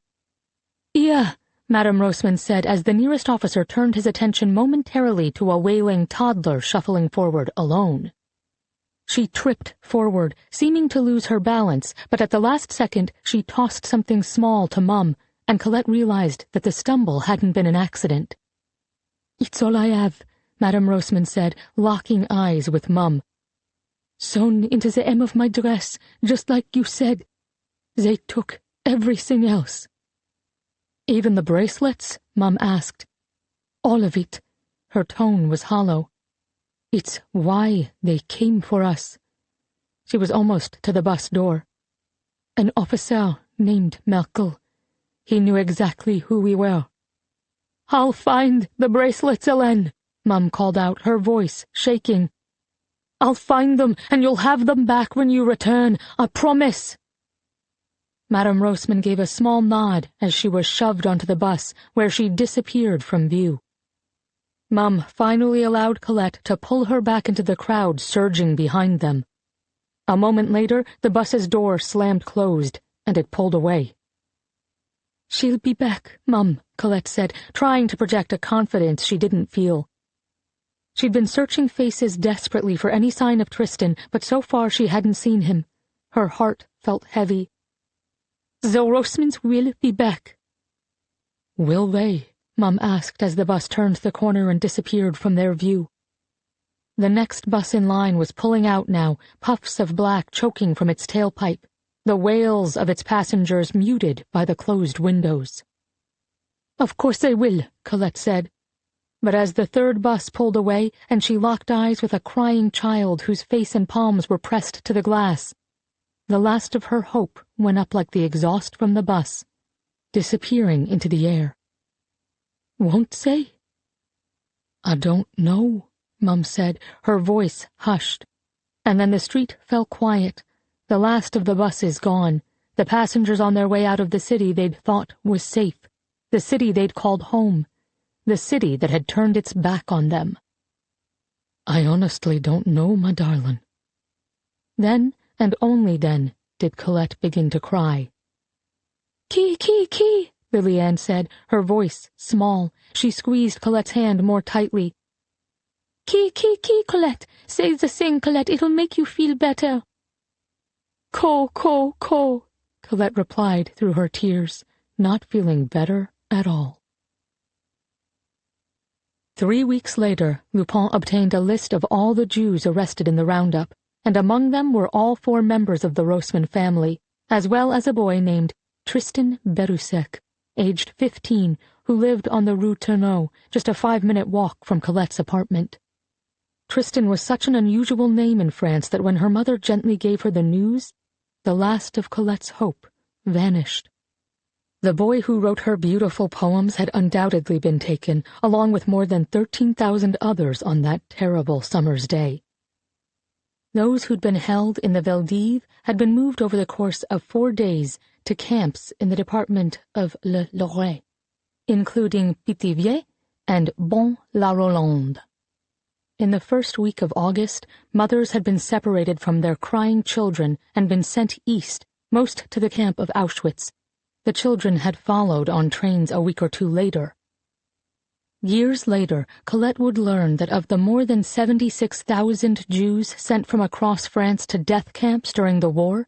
"Here," Madame Roseman said as the nearest officer turned his attention momentarily to a wailing toddler shuffling forward alone. She tripped forward, seeming to lose her balance, but at the last second she tossed something small to Mum, and Colette realized that the stumble hadn't been an accident. "It's all I have," Madame Roseman said, locking eyes with Mum. "Sewn into the hem of my dress, just like you said. They took everything else." "Even the bracelets?" Mum asked. "All of it." Her tone was hollow. "It's why they came for us." She was almost to the bus door. "An officer named Merkel. He knew exactly who we were." "I'll find the bracelets, Hélène," Mum called out, her voice shaking. "I'll find them, and you'll have them back when you return, I promise." Madame Roseman gave a small nod as she was shoved onto the bus, where she disappeared from view. Mum finally allowed Colette to pull her back into the crowd surging behind them. A moment later, the bus's door slammed closed, and it pulled away. "She'll be back, Mum," Colette said, trying to project a confidence she didn't feel. She'd been searching faces desperately for any sign of Tristan, but so far she hadn't seen him. Her heart felt heavy. "The Rosemans will be back." "Will they?" Mum asked as the bus turned the corner and disappeared from their view. The next bus in line was pulling out now, puffs of black choking from its tailpipe, the wails of its passengers muted by the closed windows. "Of course they will," Colette said. But as the third bus pulled away and she locked eyes with a crying child whose face and palms were pressed to the glass, the last of her hope went up like the exhaust from the bus, disappearing into the air. "Won't they?" "I don't know," Mum said, her voice hushed. And then the street fell quiet, the last of the buses gone, the passengers on their way out of the city they'd thought was safe, the city they'd called home, the city that had turned its back on them. "I honestly don't know, my darling." Then, and only then, did Colette begin to cry. "Key, key, key," Liliane said, her voice small. She squeezed Colette's hand more tightly. "Key, key, key, Colette. Say the thing, Colette. It'll make you feel better." "Ko, ko, ko," Colette replied through her tears, not feeling better at all. 3 weeks later, Lupin obtained a list of all the Jews arrested in the roundup, and among them were all 4 members of the Roseman family, as well as a boy named Tristan Berusek, aged 15, who lived on the Rue Tourneau, just a 5-minute walk from Colette's apartment. Tristan was such an unusual name in France that when her mother gently gave her the news, the last of Colette's hope vanished. The boy who wrote her beautiful poems had undoubtedly been taken, along with more than 13,000 others on that terrible summer's day. Those who'd been held in the Veldiv had been moved over the course of 4 days to camps in the department of Le Loiret, including Pithiviers and Bon-la-Rolande. In the first week of August, mothers had been separated from their crying children and been sent east, most to the camp of Auschwitz. The children had followed on trains a week or 2 later. Years later, Colette would learn that of the more than 76,000 Jews sent from across France to death camps during the war,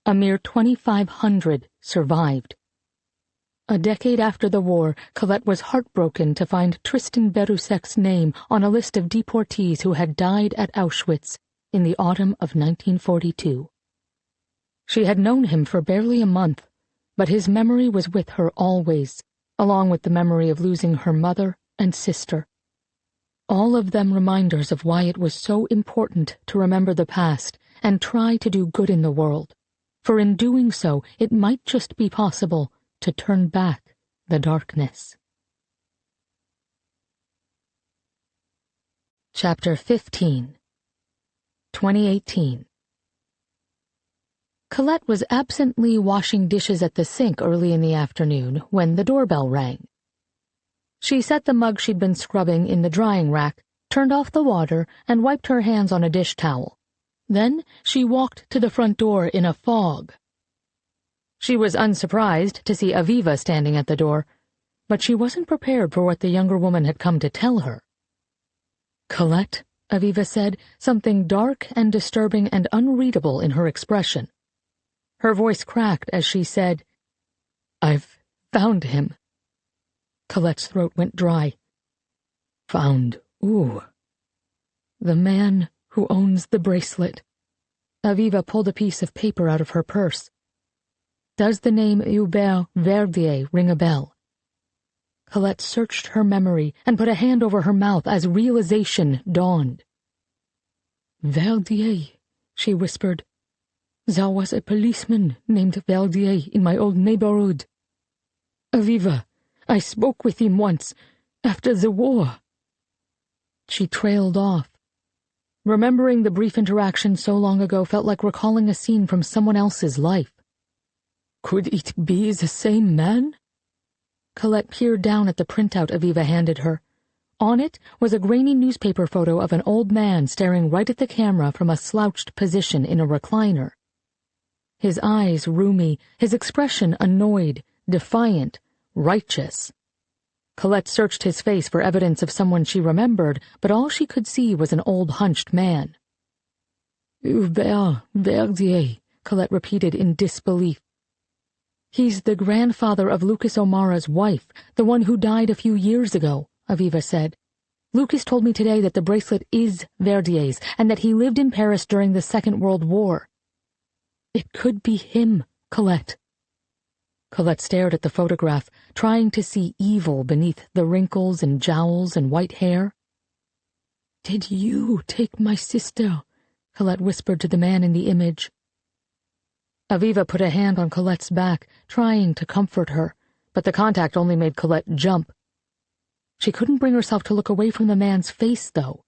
a mere 2,500 survived. A decade after the war, Colette was heartbroken to find Tristan Berusec's name on a list of deportees who had died at Auschwitz in the autumn of 1942. She had known him for barely a month, but his memory was with her always, along with the memory of losing her mother and sister. All of them reminders of why it was so important to remember the past and try to do good in the world, for in doing so it might just be possible to turn back the darkness. Chapter 15 2018 Colette was absently washing dishes at the sink early in the afternoon when the doorbell rang. She set the mug she'd been scrubbing in the drying rack, turned off the water, and wiped her hands on a dish towel. Then she walked to the front door in a fog. She was unsurprised to see Aviva standing at the door, but she wasn't prepared for what the younger woman had come to tell her. "Colette," Aviva said, something dark and disturbing and unreadable in her expression. Her voice cracked as she said, "I've found him." Colette's throat went dry. "Found who?" "The man who owns the bracelet." Aviva pulled a piece of paper out of her purse. "Does the name Hubert Verdier ring a bell?" Colette searched her memory and put a hand over her mouth as realization dawned. "Verdier," she whispered. "There was a policeman named Verdier in my old neighborhood. Aviva, I spoke with him once, after the war." She trailed off. Remembering the brief interaction so long ago felt like recalling a scene from someone else's life. Could it be the same man? Colette peered down at the printout Aviva handed her. On it was a grainy newspaper photo of an old man staring right at the camera from a slouched position in a recliner. His eyes rheumy, his expression annoyed, defiant, righteous. Colette searched his face for evidence of someone she remembered, but all she could see was an old hunched man. "Hubert Verdier," Colette repeated in disbelief. "He's the grandfather of Lucas O'Mara's wife, the one who died a few years ago," Aviva said. "Lucas told me today that the bracelet is Verdier's and that he lived in Paris during the Second World War." "It could be him, Colette." Colette stared at the photograph, trying to see evil beneath the wrinkles and jowls and white hair. "Did you take my sister?" Colette whispered to the man in the image. Aviva put a hand on Colette's back, trying to comfort her, but the contact only made Colette jump. She couldn't bring herself to look away from the man's face, though.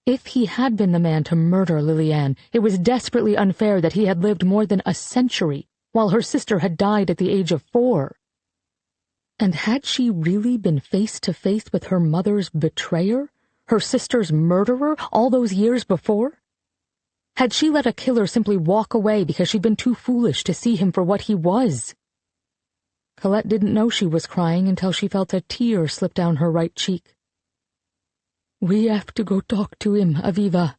If he had been the man to murder Liliane, it was desperately unfair that he had lived more than a century, while her sister had died at the age of 4. And had she really been face to face with her mother's betrayer, her sister's murderer, all those years before? Had she let a killer simply walk away because she'd been too foolish to see him for what he was? Colette didn't know she was crying until she felt a tear slip down her right cheek. "We have to go talk to him, Aviva."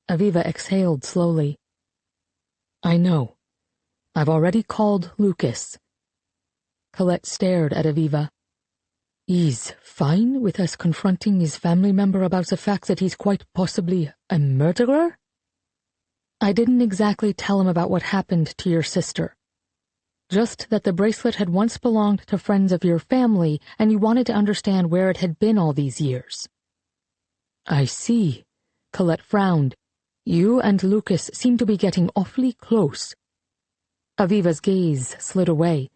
Aviva exhaled slowly. "I know. I've already called Lucas." Colette stared at Aviva. "He's fine with us confronting his family member about the fact that he's quite possibly a murderer?" "I didn't exactly tell him about what happened to your sister. Just that the bracelet had once belonged to friends of your family, and you wanted to understand where it had been all these years." I see. Colette frowned. You and Lucas seem to be getting awfully close. Aviva's gaze slid away.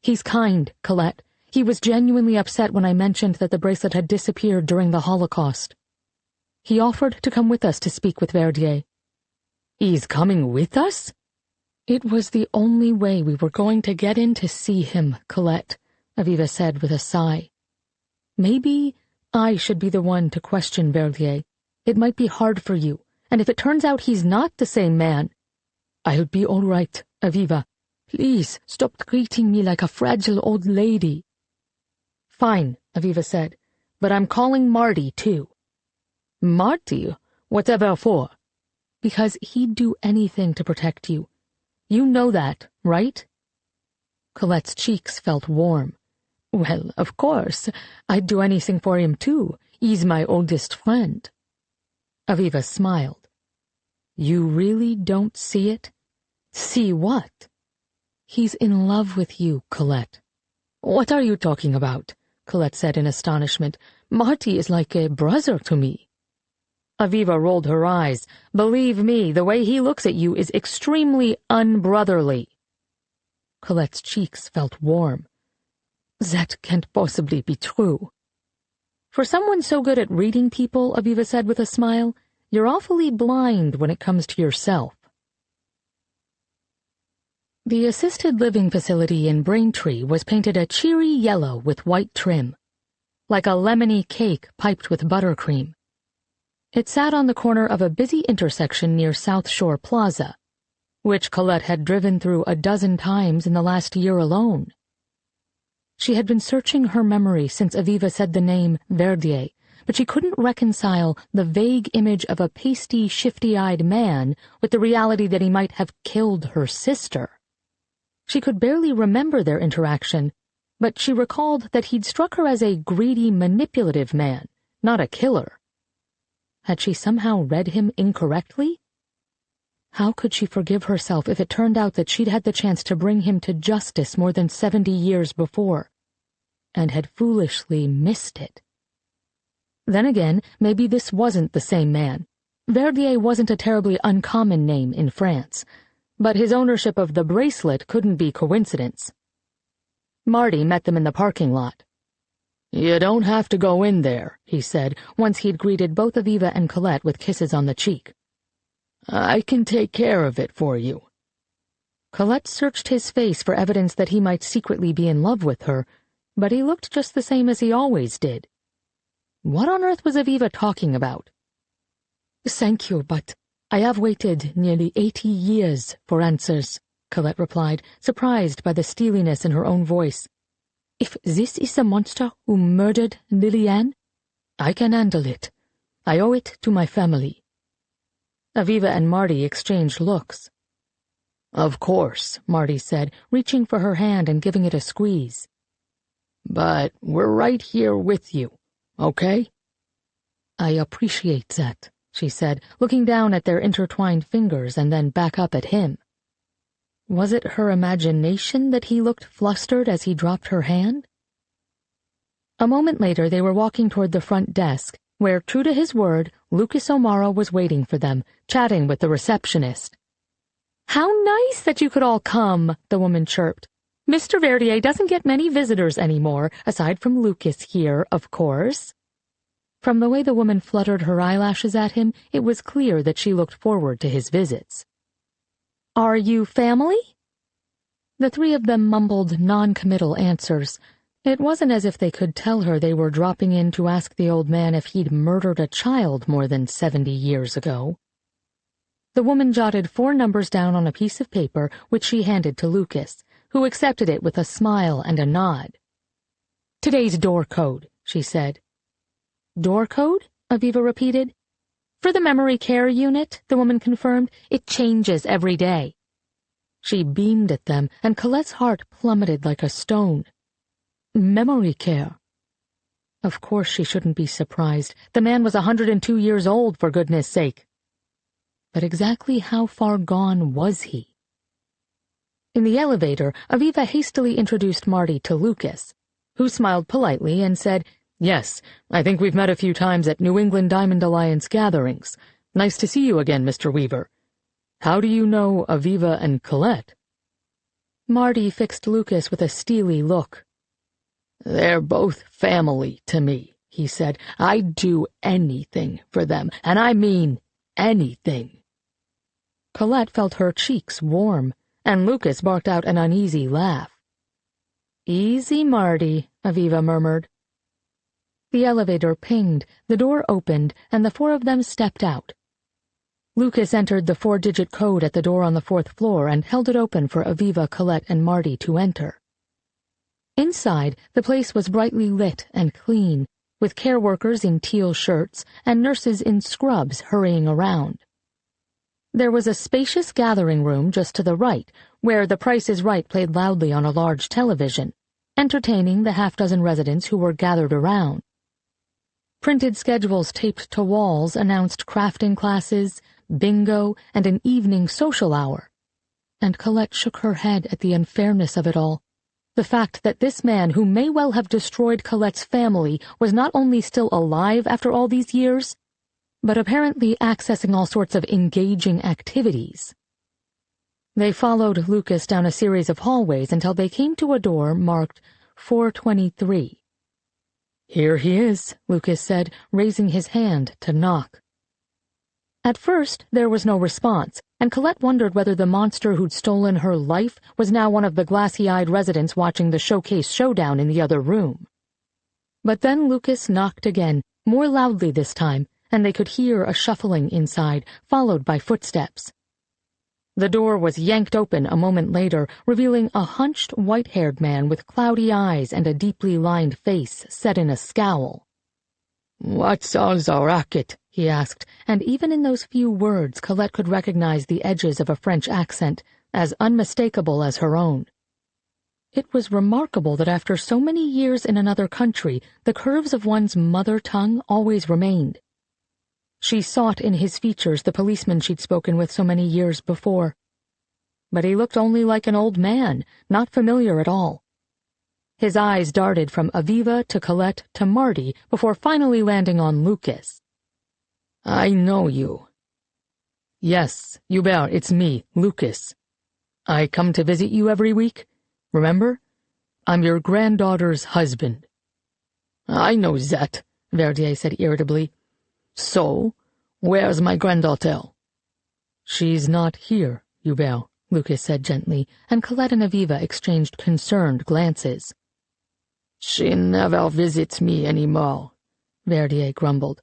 He's kind, Colette. He was genuinely upset when I mentioned that the bracelet had disappeared during the Holocaust. He offered to come with us to speak with Verdier. He's coming with us? It was the only way we were going to get in to see him, Colette, Aviva said with a sigh. Maybe I should be the one to question Verdier. It might be hard for you, and if it turns out he's not the same man, I'll be all right, Aviva. Please stop treating me like a fragile old lady. Fine, Aviva said, but I'm calling Marty, too. Marty? Whatever for? Because he'd do anything to protect you. You know that, right? Colette's cheeks felt warm. Well, of course. I'd do anything for him, too. He's my oldest friend. Aviva smiled. You really don't see it? See what? He's in love with you, Colette. What are you talking about? Colette said in astonishment. Marty is like a brother to me. Aviva rolled her eyes. Believe me, the way he looks at you is extremely unbrotherly. Colette's cheeks felt warm. That can't possibly be true. For someone so good at reading people, Aviva said with a smile, you're awfully blind when it comes to yourself. The assisted living facility in Braintree was painted a cheery yellow with white trim, like a lemony cake piped with buttercream. It sat on the corner of a busy intersection near South Shore Plaza, which Colette had driven through a dozen times in the last year alone. She had been searching her memory since Aviva said the name Verdier, but she couldn't reconcile the vague image of a pasty, shifty-eyed man with the reality that he might have killed her sister. She could barely remember their interaction, but she recalled that he'd struck her as a greedy, manipulative man, not a killer. Had she somehow read him incorrectly? How could she forgive herself if it turned out that she'd had the chance to bring him to justice more than 70 years before, and had foolishly missed it? Then again, maybe this wasn't the same man. Verdier wasn't a terribly uncommon name in France, but his ownership of the bracelet couldn't be coincidence. Marty met them in the parking lot. You don't have to go in there, he said, once he'd greeted both Aviva and Colette with kisses on the cheek. I can take care of it for you. Colette searched his face for evidence that he might secretly be in love with her, but he looked just the same as he always did. What on earth was Aviva talking about? Thank you, but I have waited nearly 80 years for answers, Colette replied, surprised by the steeliness in her own voice. If this is the monster who murdered Liliane, I can handle it. I owe it to my family. Aviva and Marty exchanged looks. Of course, Marty said, reaching for her hand and giving it a squeeze. But we're right here with you, okay? I appreciate that, she said, looking down at their intertwined fingers and then back up at him. Was it her imagination that he looked flustered as he dropped her hand? A moment later, they were walking toward the front desk, where, true to his word, Lucas O'Mara was waiting for them, chatting with the receptionist. How nice that you could all come, the woman chirped. Mr. Verdier doesn't get many visitors anymore, aside from Lucas here, of course. From the way the woman fluttered her eyelashes at him, it was clear that she looked forward to his visits. Are you family? The three of them mumbled non-committal answers. It wasn't as if they could tell her they were dropping in to ask the old man if he'd murdered a child more than 70 years ago. The woman jotted 4 numbers down on a piece of paper, which she handed to Lucas, who accepted it with a smile and a nod. Today's door code, she said. Door code? Aviva repeated. For the memory care unit, the woman confirmed, it changes every day. She beamed at them, and Colette's heart plummeted like a stone. Memory care. Of course she shouldn't be surprised. The man was 102 years old, for goodness sake. But exactly how far gone was he? In the elevator, Aviva hastily introduced Marty to Lucas, who smiled politely and said, Yes, I think we've met a few times at New England Diamond Alliance gatherings. Nice to see you again, Mr. Weaver. How do you know Aviva and Colette? Marty fixed Lucas with a steely look. They're both family to me, he said. I'd do anything for them, and I mean anything. Colette felt her cheeks warm, and Lucas barked out an uneasy laugh. Easy, Marty, Aviva murmured. The elevator pinged, the door opened, and the four of them stepped out. Lucas entered the 4-digit code at the door on the 4th floor and held it open for Aviva, Colette, and Marty to enter. Inside, the place was brightly lit and clean, with care workers in teal shirts and nurses in scrubs hurrying around. There was a spacious gathering room just to the right, where The Price is Right played loudly on a large television, entertaining the half-dozen residents who were gathered around. Printed schedules taped to walls announced crafting classes, bingo, and an evening social hour. And Colette shook her head at the unfairness of it all. The fact that this man who may well have destroyed Colette's family was not only still alive after all these years, but apparently accessing all sorts of engaging activities. They followed Lucas down a series of hallways until they came to a door marked 423. Here he is, Lucas said, raising his hand to knock. At first, there was no response, and Colette wondered whether the monster who'd stolen her life was now one of the glassy-eyed residents watching the showcase showdown in the other room. But then Lucas knocked again, more loudly this time, and they could hear a shuffling inside, followed by footsteps. The door was yanked open a moment later, revealing a hunched, white-haired man with cloudy eyes and a deeply lined face set in a scowl. "What's all the racket?" he asked, and even in those few words Colette could recognize the edges of a French accent, as unmistakable as her own. It was remarkable that after so many years in another country, the curves of one's mother tongue always remained. She sought in his features the policeman she'd spoken with so many years before. But he looked only like an old man, not familiar at all. His eyes darted from Aviva to Colette to Marty before finally landing on Lucas. "I know you." "Yes, Hubert, it's me, Lucas. I come to visit you every week. Remember? I'm your granddaughter's husband." "I know that," Verdier said irritably. "So, where's my granddaughter?" "She's not here, Hubert," Lucas said gently, and Colette and Aviva exchanged concerned glances. "She never visits me anymore," Verdier grumbled.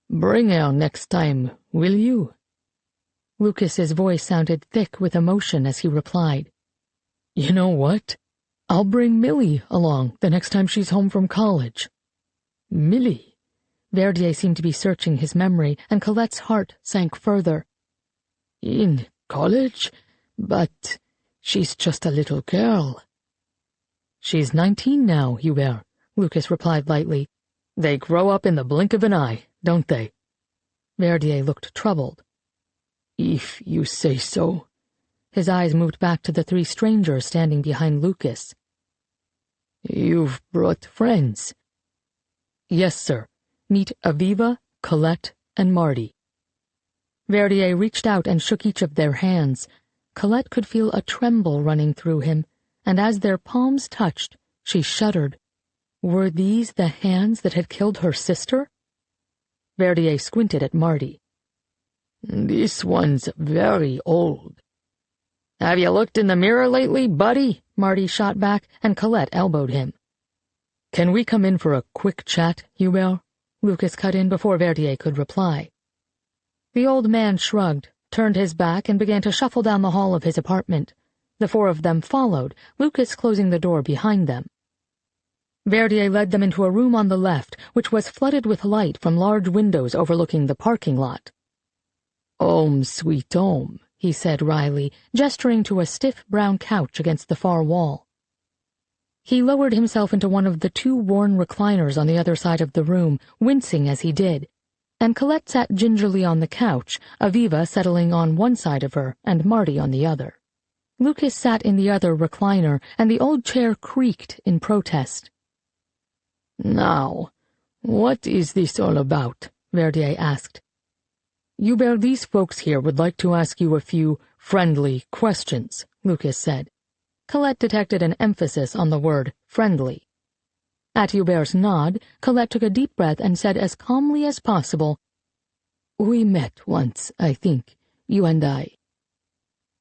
"Bring her next time, will you?" Lucas's voice sounded thick with emotion as he replied. "You know what? I'll bring Millie along the next time she's home from college." "Millie?" Verdier seemed to be searching his memory, and Colette's heart sank further. "In college? But she's just a little girl." "She's 19 now, Hubert," Lucas replied lightly. "They grow up in the blink of an eye, don't they?" Verdier looked troubled. "If you say so." His eyes moved back to the three strangers standing behind Lucas. "You've brought friends?" "Yes, sir. Meet Aviva, Colette, and Marty." Verdier reached out and shook each of their hands. Colette could feel a tremble running through him, and as their palms touched, she shuddered. Were these the hands that had killed her sister? Verdier squinted at Marty. "This one's very old." "Have you looked in the mirror lately, buddy?" Marty shot back, and Colette elbowed him. "Can we come in for a quick chat, Hubert?" Lucas cut in before Verdier could reply. The old man shrugged, turned his back, and began to shuffle down the hall of his apartment. The four of them followed, Lucas closing the door behind them. Verdier led them into a room on the left, which was flooded with light from large windows overlooking the parking lot. "Home, sweet home," he said wryly, gesturing to a stiff brown couch against the far wall. He lowered himself into one of the two worn recliners on the other side of the room, wincing as he did, and Colette sat gingerly on the couch, Aviva settling on one side of her and Marty on the other. Lucas sat in the other recliner, and the old chair creaked in protest. "Now, what is this all about?" Verdier asked. "Hubert, these folks here would like to ask you a few friendly questions," Lucas said. Colette detected an emphasis on the word friendly. At Hubert's nod, Colette took a deep breath and said as calmly as possible, "We met once, I think, you and I."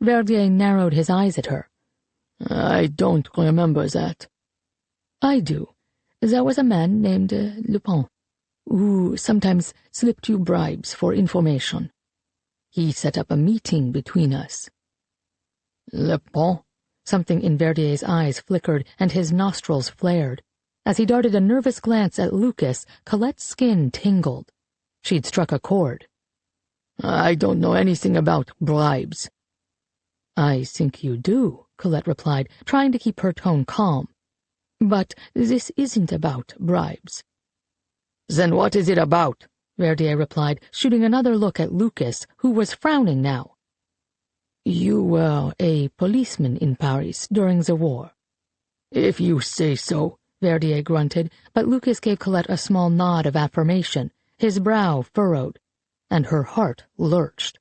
Verdier narrowed his eyes at her. "I don't remember that." "I do. There was a man named Lupin, who sometimes slipped you bribes for information. He set up a meeting between us." "Lupin?" Something in Verdier's eyes flickered and his nostrils flared. As he darted a nervous glance at Lucas, Colette's skin tingled. She'd struck a chord. "I don't know anything about bribes." "I think you do," Colette replied, trying to keep her tone calm. "But this isn't about bribes." "Then what is it about?" Verdier replied, shooting another look at Lucas, who was frowning now. "You were a policeman in Paris during the war." "If you say so," Verdier grunted, but Lucas gave Colette a small nod of affirmation, his brow furrowed, and her heart lurched.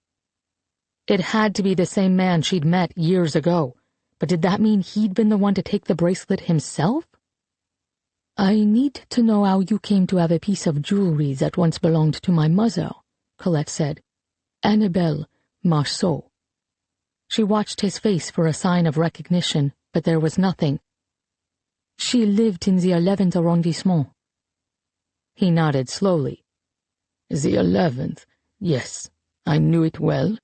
It had to be the same man she'd met years ago, but did that mean he'd been the one to take the bracelet himself? "I need to know how you came to have a piece of jewelry that once belonged to my mother," Colette said. "Annabelle Marceau." She watched his face for a sign of recognition, but there was nothing. "She lived in the 11th arrondissement." He nodded slowly. "The 11th, yes, I knew it well."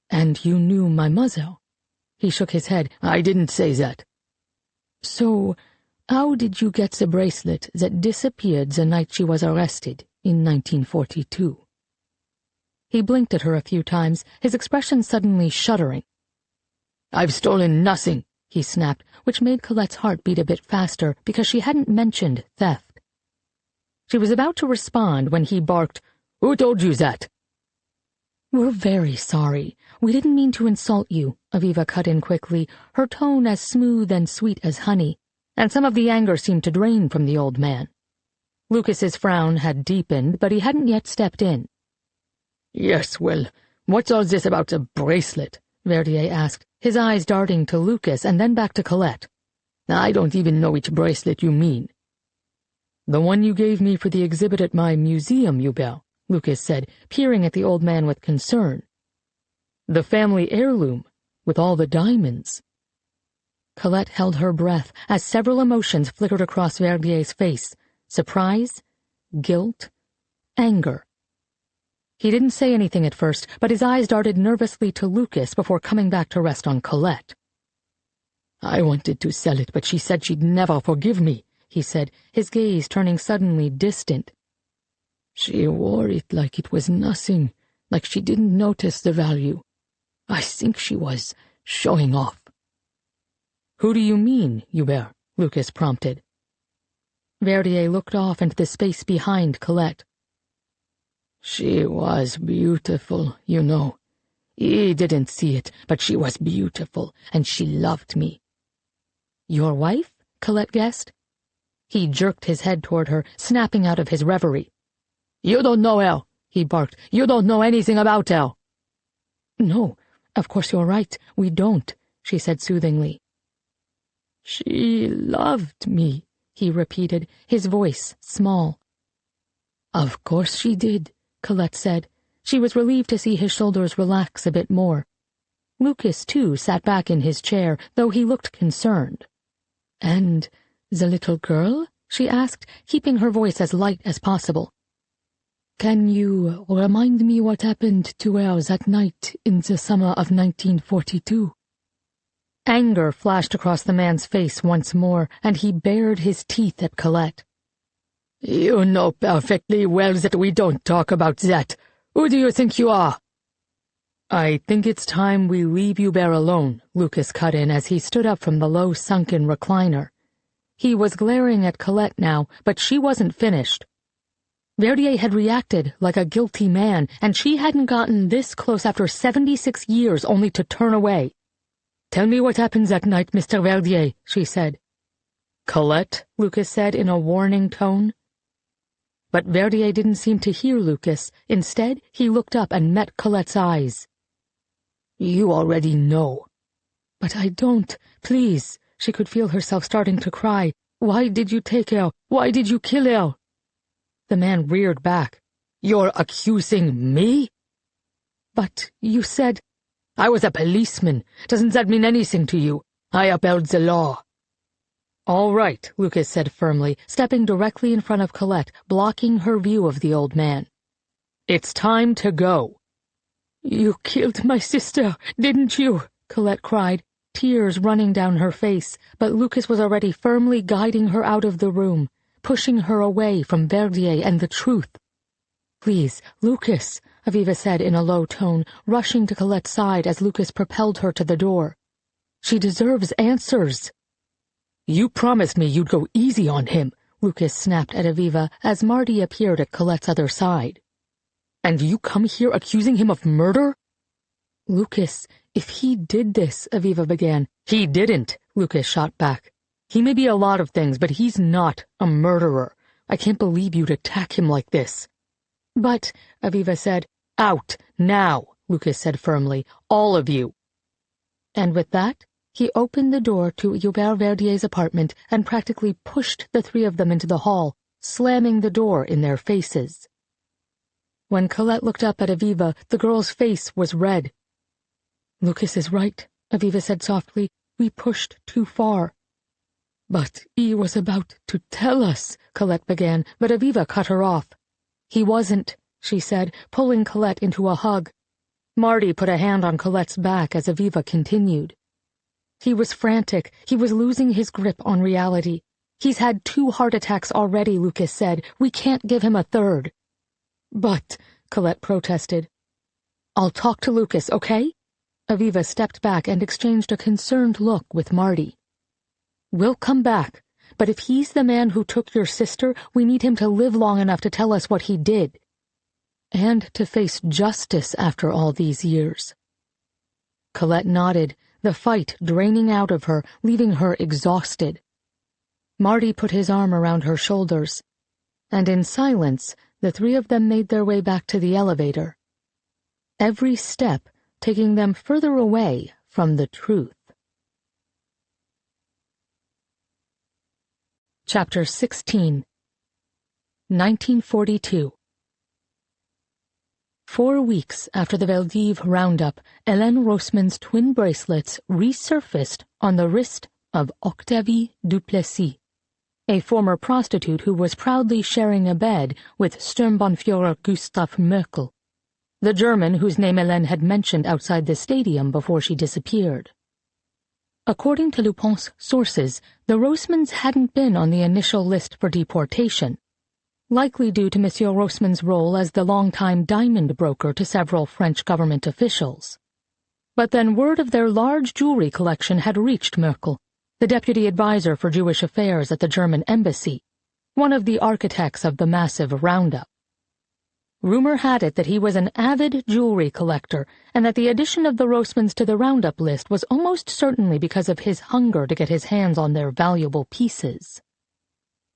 "And you knew my mother?" He shook his head. "I didn't say that." "So, how did you get the bracelet that disappeared the night she was arrested in 1942? He blinked at her a few times, his expression suddenly shuddering. "I've stolen nothing," he snapped, which made Colette's heart beat a bit faster because she hadn't mentioned theft. She was about to respond when he barked, "Who told you that?" "We're very sorry. We didn't mean to insult you," Aviva cut in quickly, her tone as smooth and sweet as honey, and some of the anger seemed to drain from the old man. Lucas's frown had deepened, but he hadn't yet stepped in. "Yes, well, what's all this about the bracelet?" Verdier asked, his eyes darting to Lucas and then back to Colette. "I don't even know which bracelet you mean." "The one you gave me for the exhibit at my museum, Hubert," Lucas said, peering at the old man with concern. "The family heirloom, with all the diamonds." Colette held her breath as several emotions flickered across Verdier's face: surprise, guilt, anger. He didn't say anything at first, but his eyes darted nervously to Lucas before coming back to rest on Colette. "I wanted to sell it, but she said she'd never forgive me," he said, his gaze turning suddenly distant. "She wore it like it was nothing, like she didn't notice the value. I think she was showing off." "Who do you mean, Hubert?" Lucas prompted. Verdier looked off into the space behind Colette. "She was beautiful, you know. He didn't see it, but she was beautiful, and she loved me." "Your wife?" Colette guessed. He jerked his head toward her, snapping out of his reverie. "You don't know her," he barked. "You don't know anything about her." "No, of course you're right, we don't," she said soothingly. "She loved me," he repeated, his voice small. "Of course she did," Colette said. She was relieved to see his shoulders relax a bit more. Lucas, too, sat back in his chair, though he looked concerned. "And the little girl?" she asked, keeping her voice as light as possible. "Can you remind me what happened to her that night in the summer of 1942? Anger flashed across the man's face once more, and he bared his teeth at Colette. "You know perfectly well that we don't talk about that. Who do you think you are?" "I think it's time we leave Hubert alone," Lucas cut in as he stood up from the low, sunken recliner. He was glaring at Colette now, but she wasn't finished. Verdier had reacted like a guilty man, and she hadn't gotten this close after 76 years only to turn away. "Tell me what happened that night, Mr. Verdier," she said. "Colette," Lucas said in a warning tone. But Verdier didn't seem to hear Lucas. Instead, he looked up and met Colette's eyes. "You already know." "But I don't. Please." She could feel herself starting to cry. "Why did you take her? Why did you kill her?" The man reared back. "You're accusing me?" "But you said—" "I was a policeman. Doesn't that mean anything to you? I upheld the law." "All right," Lucas said firmly, stepping directly in front of Colette, blocking her view of the old man. "It's time to go." "You killed my sister, didn't you?" Colette cried, tears running down her face, but Lucas was already firmly guiding her out of the room, pushing her away from Verdier and the truth. "Please, Lucas," Aviva said in a low tone, rushing to Colette's side as Lucas propelled her to the door. "She deserves answers." "You promised me you'd go easy on him," Lucas snapped at Aviva as Marty appeared at Colette's other side. "And you come here accusing him of murder?" "Lucas, if he did this," Aviva began. "He didn't," Lucas shot back. "He may be a lot of things, but he's not a murderer. I can't believe you'd attack him like this." "But," Aviva said. "Out, now," Lucas said firmly. "All of you." And with that, he opened the door to Hubert Verdier's apartment and practically pushed the three of them into the hall, slamming the door in their faces. When Colette looked up at Aviva, the girl's face was red. "Lucas is right," Aviva said softly. "We pushed too far." "But he was about to tell us," Colette began, but Aviva cut her off. "He wasn't," she said, pulling Colette into a hug. Marty put a hand on Colette's back as Aviva continued. "He was frantic. He was losing his grip on reality. He's had 2 heart attacks already," Lucas said. "We can't give him a third." "But," Colette protested. "I'll talk to Lucas, okay?" Aviva stepped back and exchanged a concerned look with Marty. "We'll come back, but if he's the man who took your sister, we need him to live long enough to tell us what he did. And to face justice after all these years." Colette nodded, the fight draining out of her, leaving her exhausted. Marty put his arm around her shoulders, and in silence, the three of them made their way back to the elevator, every step taking them further away from the truth. Chapter 16 1942 4 weeks after the Veldiv roundup, Hélène Roseman's twin bracelets resurfaced on the wrist of Octavie Duplessis, a former prostitute who was proudly sharing a bed with Sturmbannführer Gustav Merkel, the German whose name Hélène had mentioned outside the stadium before she disappeared. According to Lupin's sources, the Rosemans hadn't been on the initial list for deportation, likely due to Monsieur Roseman's role as the longtime diamond broker to several French government officials. But then word of their large jewelry collection had reached Merkel, the deputy advisor for Jewish affairs at the German embassy, one of the architects of the massive roundup. Rumor had it that he was an avid jewelry collector, and that the addition of the Rosemans to the roundup list was almost certainly because of his hunger to get his hands on their valuable pieces.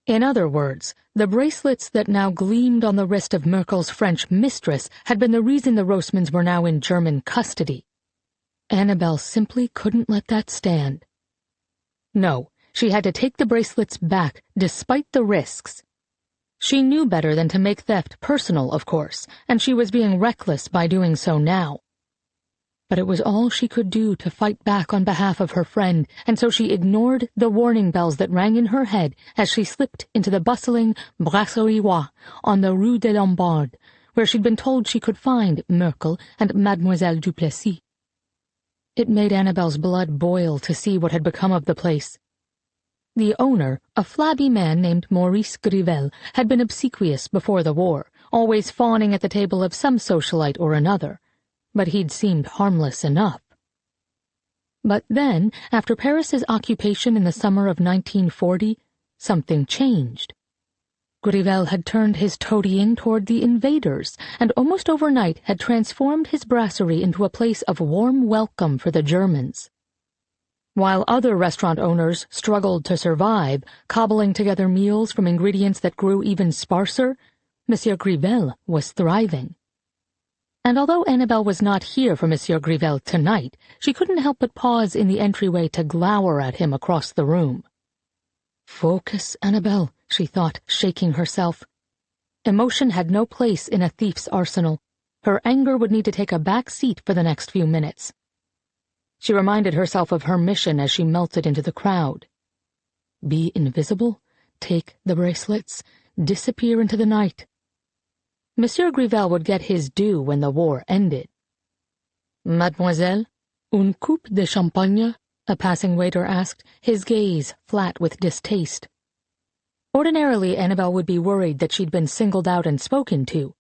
In other words, the bracelets that now gleamed on the wrist of Merkel's French mistress had been the reason the Rosemans were now in German custody. Annabelle simply couldn't let that stand. No, she had to take the bracelets back, despite the risks. She knew better than to make theft personal, of course, and she was being reckless by doing so now. But it was all she could do to fight back on behalf of her friend, and so she ignored the warning bells that rang in her head as she slipped into the bustling Brasserie on the Rue des Lombards, where she'd been told she could find Merkel and Mademoiselle Duplessis. It made Annabelle's blood boil to see what had become of the place. The owner, a flabby man named Maurice Grivel, had been obsequious before the war, always fawning at the table of some socialite or another, but he'd seemed harmless enough. But then, after Paris's occupation in the summer of 1940, something changed. Grivel had turned his toadying toward the invaders, and almost overnight had transformed his brasserie into a place of warm welcome for the Germans. While other restaurant owners struggled to survive, cobbling together meals from ingredients that grew even sparser, Monsieur Grivel was thriving. And although Annabelle was not here for Monsieur Grivel tonight, she couldn't help but pause in the entryway to glower at him across the room. "Focus, Annabelle," she thought, shaking herself. Emotion had no place in a thief's arsenal. Her anger would need to take a back seat for the next few minutes. She reminded herself of her mission as she melted into the crowd. Be invisible, take the bracelets, disappear into the night. Monsieur Grivel would get his due when the war ended. "Mademoiselle, une coupe de champagne?" a passing waiter asked, his gaze flat with distaste. Ordinarily, Annabelle would be worried that she'd been singled out and spoken to,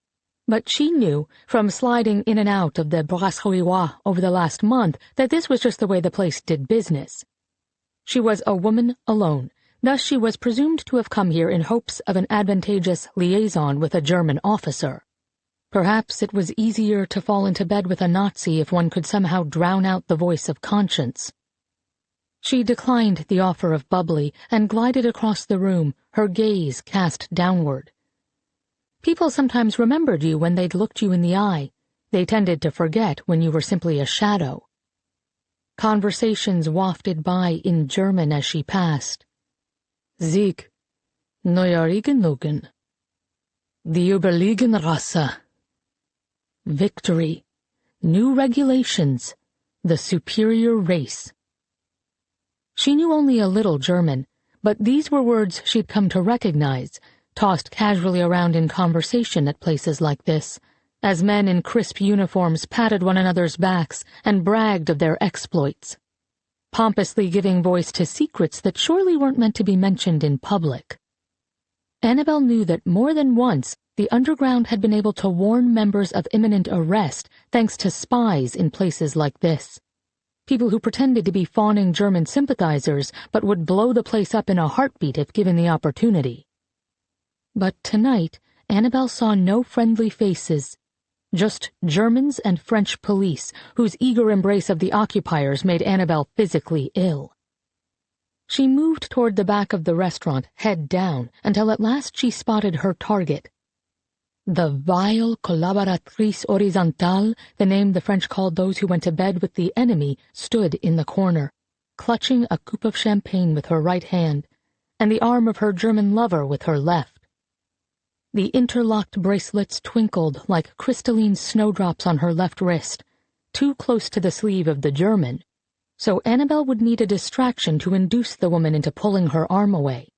but she knew, from sliding in and out of the WWII over the last month, that this was just the way the place did business. She was a woman alone, thus she was presumed to have come here in hopes of an advantageous liaison with a German officer. Perhaps it was easier to fall into bed with a Nazi if one could somehow drown out the voice of conscience. She declined the offer of bubbly and glided across the room, her gaze cast downward. People sometimes remembered you when they'd looked you in the eye. They tended to forget when you were simply a shadow. Conversations wafted by in German as she passed. Sieg, Neuerigen, die Überlegenrasse. Victory, new regulations, the superior race. She knew only a little German, but these were words she'd come to recognize, tossed casually around in conversation at places like this, as men in crisp uniforms patted one another's backs and bragged of their exploits, pompously giving voice to secrets that surely weren't meant to be mentioned in public. Annabelle knew that more than once the underground had been able to warn members of imminent arrest thanks to spies in places like this. People who pretended to be fawning German sympathizers but would blow the place up in a heartbeat if given the opportunity. But tonight, Annabelle saw no friendly faces, just Germans and French police whose eager embrace of the occupiers made Annabelle physically ill. She moved toward the back of the restaurant, head down, until at last she spotted her target. The vile collaboratrice horizontale, the name the French called those who went to bed with the enemy, stood in the corner, clutching a coupe of champagne with her right hand, and the arm of her German lover with her left. The interlocked bracelets twinkled like crystalline snowdrops on her left wrist, too close to the sleeve of the German, so Annabelle would need a distraction to induce the woman into pulling her arm away.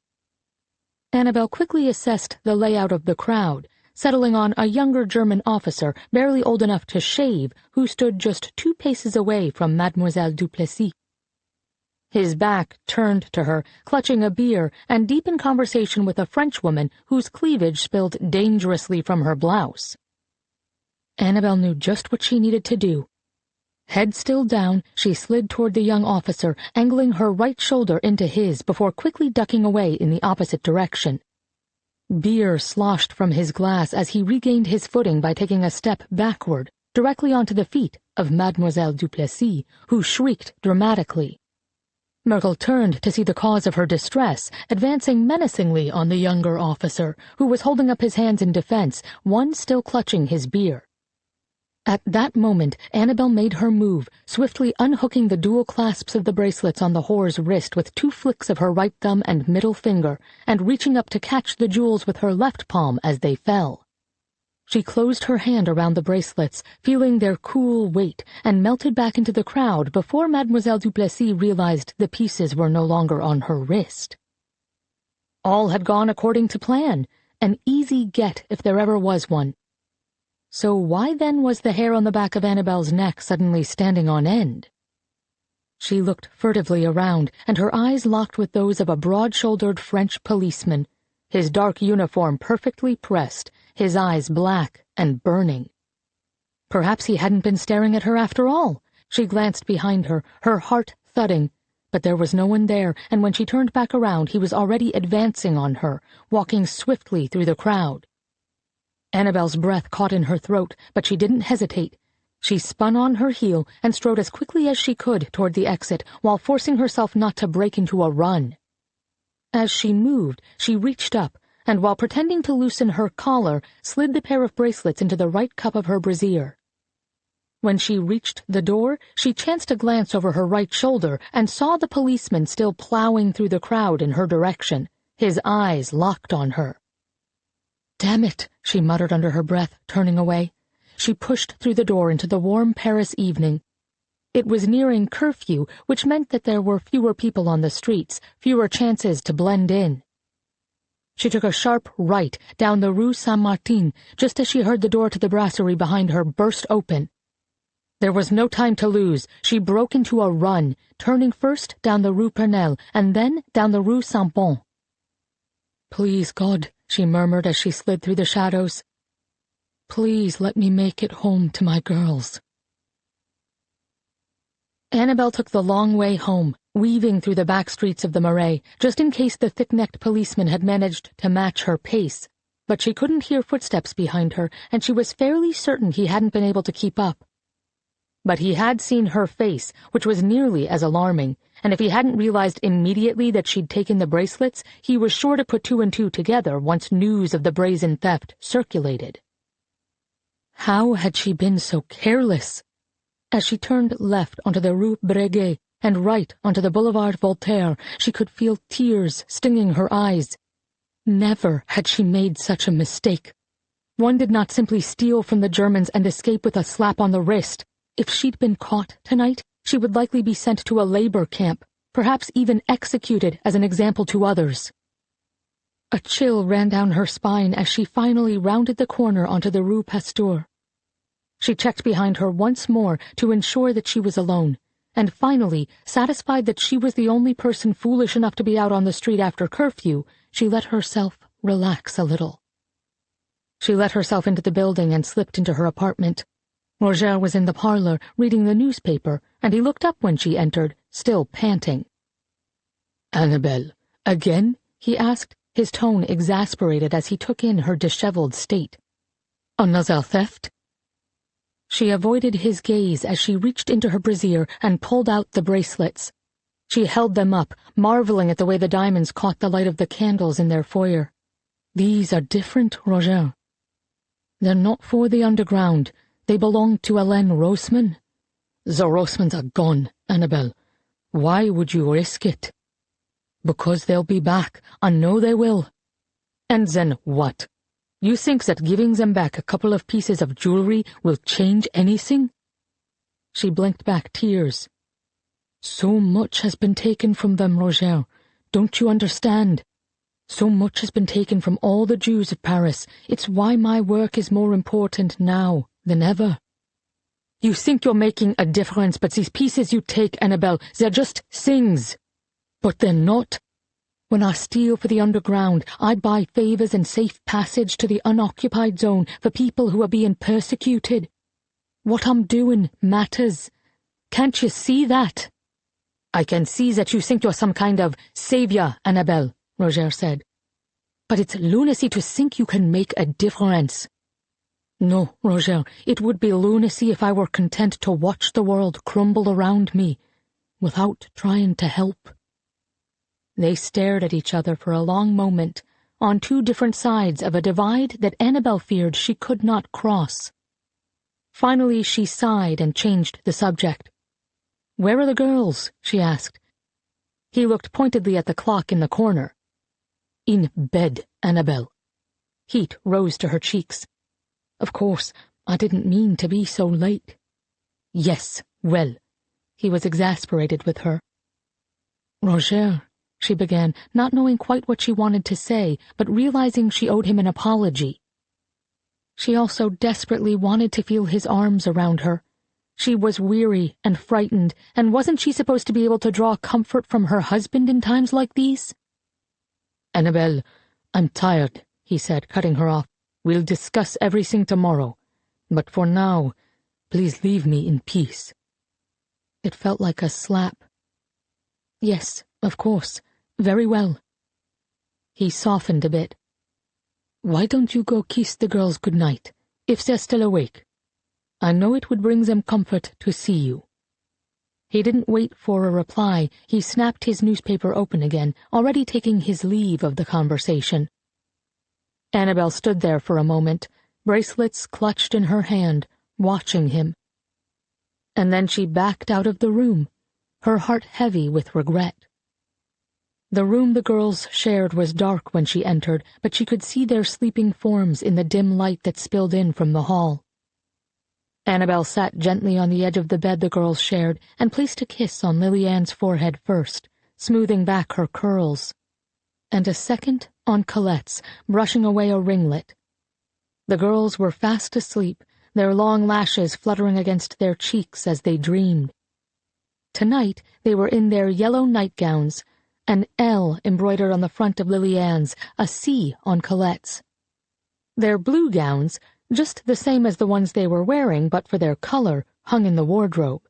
Annabelle quickly assessed the layout of the crowd, settling on a younger German officer, barely old enough to shave, who stood just 2 paces away from Mademoiselle Duplessis. His back turned to her, clutching a beer and deep in conversation with a Frenchwoman whose cleavage spilled dangerously from her blouse. Annabelle knew just what she needed to do. Head still down, she slid toward the young officer, angling her right shoulder into his before quickly ducking away in the opposite direction. Beer sloshed from his glass as he regained his footing by taking a step backward, directly onto the feet of Mademoiselle Duplessis, who shrieked dramatically. Merkel turned to see the cause of her distress, advancing menacingly on the younger officer, who was holding up his hands in defense, one still clutching his beer. At that moment, Annabelle made her move, swiftly unhooking the dual clasps of the bracelets on the whore's wrist with 2 flicks of her right thumb and middle finger, and reaching up to catch the jewels with her left palm as they fell. She closed her hand around the bracelets, feeling their cool weight, and melted back into the crowd before Mademoiselle Duplessis realized the pieces were no longer on her wrist. All had gone according to plan, an easy get if there ever was one. So why then was the hair on the back of Annabelle's neck suddenly standing on end? She looked furtively around, and her eyes locked with those of a broad-shouldered French policeman, his dark uniform perfectly pressed, his eyes black and burning. Perhaps he hadn't been staring at her after all. She glanced behind her, her heart thudding, but there was no one there, and when she turned back around he was already advancing on her, walking swiftly through the crowd. Annabelle's breath caught in her throat, but she didn't hesitate. She spun on her heel and strode as quickly as she could toward the exit, while forcing herself not to break into a run. As she moved, she reached up, and while pretending to loosen her collar, slid the pair of bracelets into the right cup of her brassiere. When she reached the door, she chanced to glance over her right shoulder and saw the policeman still plowing through the crowd in her direction, his eyes locked on her. "Damn it," she muttered under her breath, turning away. She pushed through the door into the warm Paris evening. It was nearing curfew, which meant that there were fewer people on the streets, fewer chances to blend in. She took a sharp right down the Rue Saint-Martin just as she heard the door to the brasserie behind her burst open. There was no time to lose. She broke into a run, turning first down the Rue Pernelle and then down the Rue Saint-Bon. "Please, God," she murmured as she slid through the shadows. "Please let me make it home to my girls." Annabelle took the long way home, weaving through the back streets of the Marais, just in case the thick-necked policeman had managed to match her pace. But she couldn't hear footsteps behind her, and she was fairly certain he hadn't been able to keep up. But he had seen her face, which was nearly as alarming, and if he hadn't realized immediately that she'd taken the bracelets, he was sure to put two and two together once news of the brazen theft circulated. How had she been so careless? As she turned left onto the Rue Breguet and right onto the Boulevard Voltaire, she could feel tears stinging her eyes. Never had she made such a mistake. One did not simply steal from the Germans and escape with a slap on the wrist. If she'd been caught tonight, she would likely be sent to a labor camp, perhaps even executed as an example to others. A chill ran down her spine as she finally rounded the corner onto the Rue Pasteur. She checked behind her once more to ensure that she was alone, and finally, satisfied that she was the only person foolish enough to be out on the street after curfew, she let herself relax a little. She let herself into the building and slipped into her apartment. Roger was in the parlor, reading the newspaper, and he looked up when she entered, still panting. "Annabelle, again?" he asked, his tone exasperated as he took in her disheveled state. "Another theft?" She avoided his gaze as she reached into her brassiere and pulled out the bracelets. She held them up, marveling at the way the diamonds caught the light of the candles in their foyer. "These are different, Roger. They're not for the underground. They belong to Hélène Roseman. The Rosemans are gone, Annabelle. Why would you risk it?" "Because they'll be back. I know they will." "And then what? You think that giving them back a couple of pieces of jewelry will change anything?" She blinked back tears. "So much has been taken from them, Roger. Don't you understand? So much has been taken from all the Jews of Paris. It's why my work is more important now than ever." "You think you're making a difference, but these pieces you take, Annabelle, they're just things." "But they're not. When I steal for the underground, I buy favors and safe passage to the unoccupied zone for people who are being persecuted. What I'm doing matters. Can't you see that?" "I can see that you think you're some kind of savior, Annabelle," Roger said. "But it's lunacy to think you can make a difference." "No, Roger, it would be lunacy if I were content to watch the world crumble around me, without trying to help." They stared at each other for a long moment, on two different sides of a divide that Annabelle feared she could not cross. Finally she sighed and changed the subject. "Where are the girls?" she asked. He looked pointedly at the clock in the corner. "In bed, Annabelle." Heat rose to her cheeks. "Of course, I didn't mean to be so late." "Yes, well." He was exasperated with her. "Roger," she began, not knowing quite what she wanted to say, but realizing she owed him an apology. She also desperately wanted to feel his arms around her. She was weary and frightened, and wasn't she supposed to be able to draw comfort from her husband in times like these? "Annabelle, I'm tired," he said, cutting her off. "We'll discuss everything tomorrow. But for now, please leave me in peace." It felt like a slap. "Yes, of course. Very well." He softened a bit. "Why don't you go kiss the girls good night, if they're still awake?" I know it would bring them comfort to see you." He didn't wait for a reply. He snapped his newspaper open again, already taking his leave of the conversation. Annabel stood there for a moment, bracelets clutched in her hand, watching him. And then she backed out of the room, her heart heavy with regret. The room the girls shared was dark when she entered, but she could see their sleeping forms in the dim light that spilled in from the hall. Annabel sat gently on the edge of the bed the girls shared and placed a kiss on Lily Ann's forehead first, smoothing back her curls, and a second on Colette's, brushing away a ringlet. The girls were fast asleep, their long lashes fluttering against their cheeks as they dreamed. Tonight they were in their yellow nightgowns, an L embroidered on the front of Lily Ann's, a C on Colette's. Their blue gowns, just the same as the ones they were wearing but for their color, hung in the wardrobe.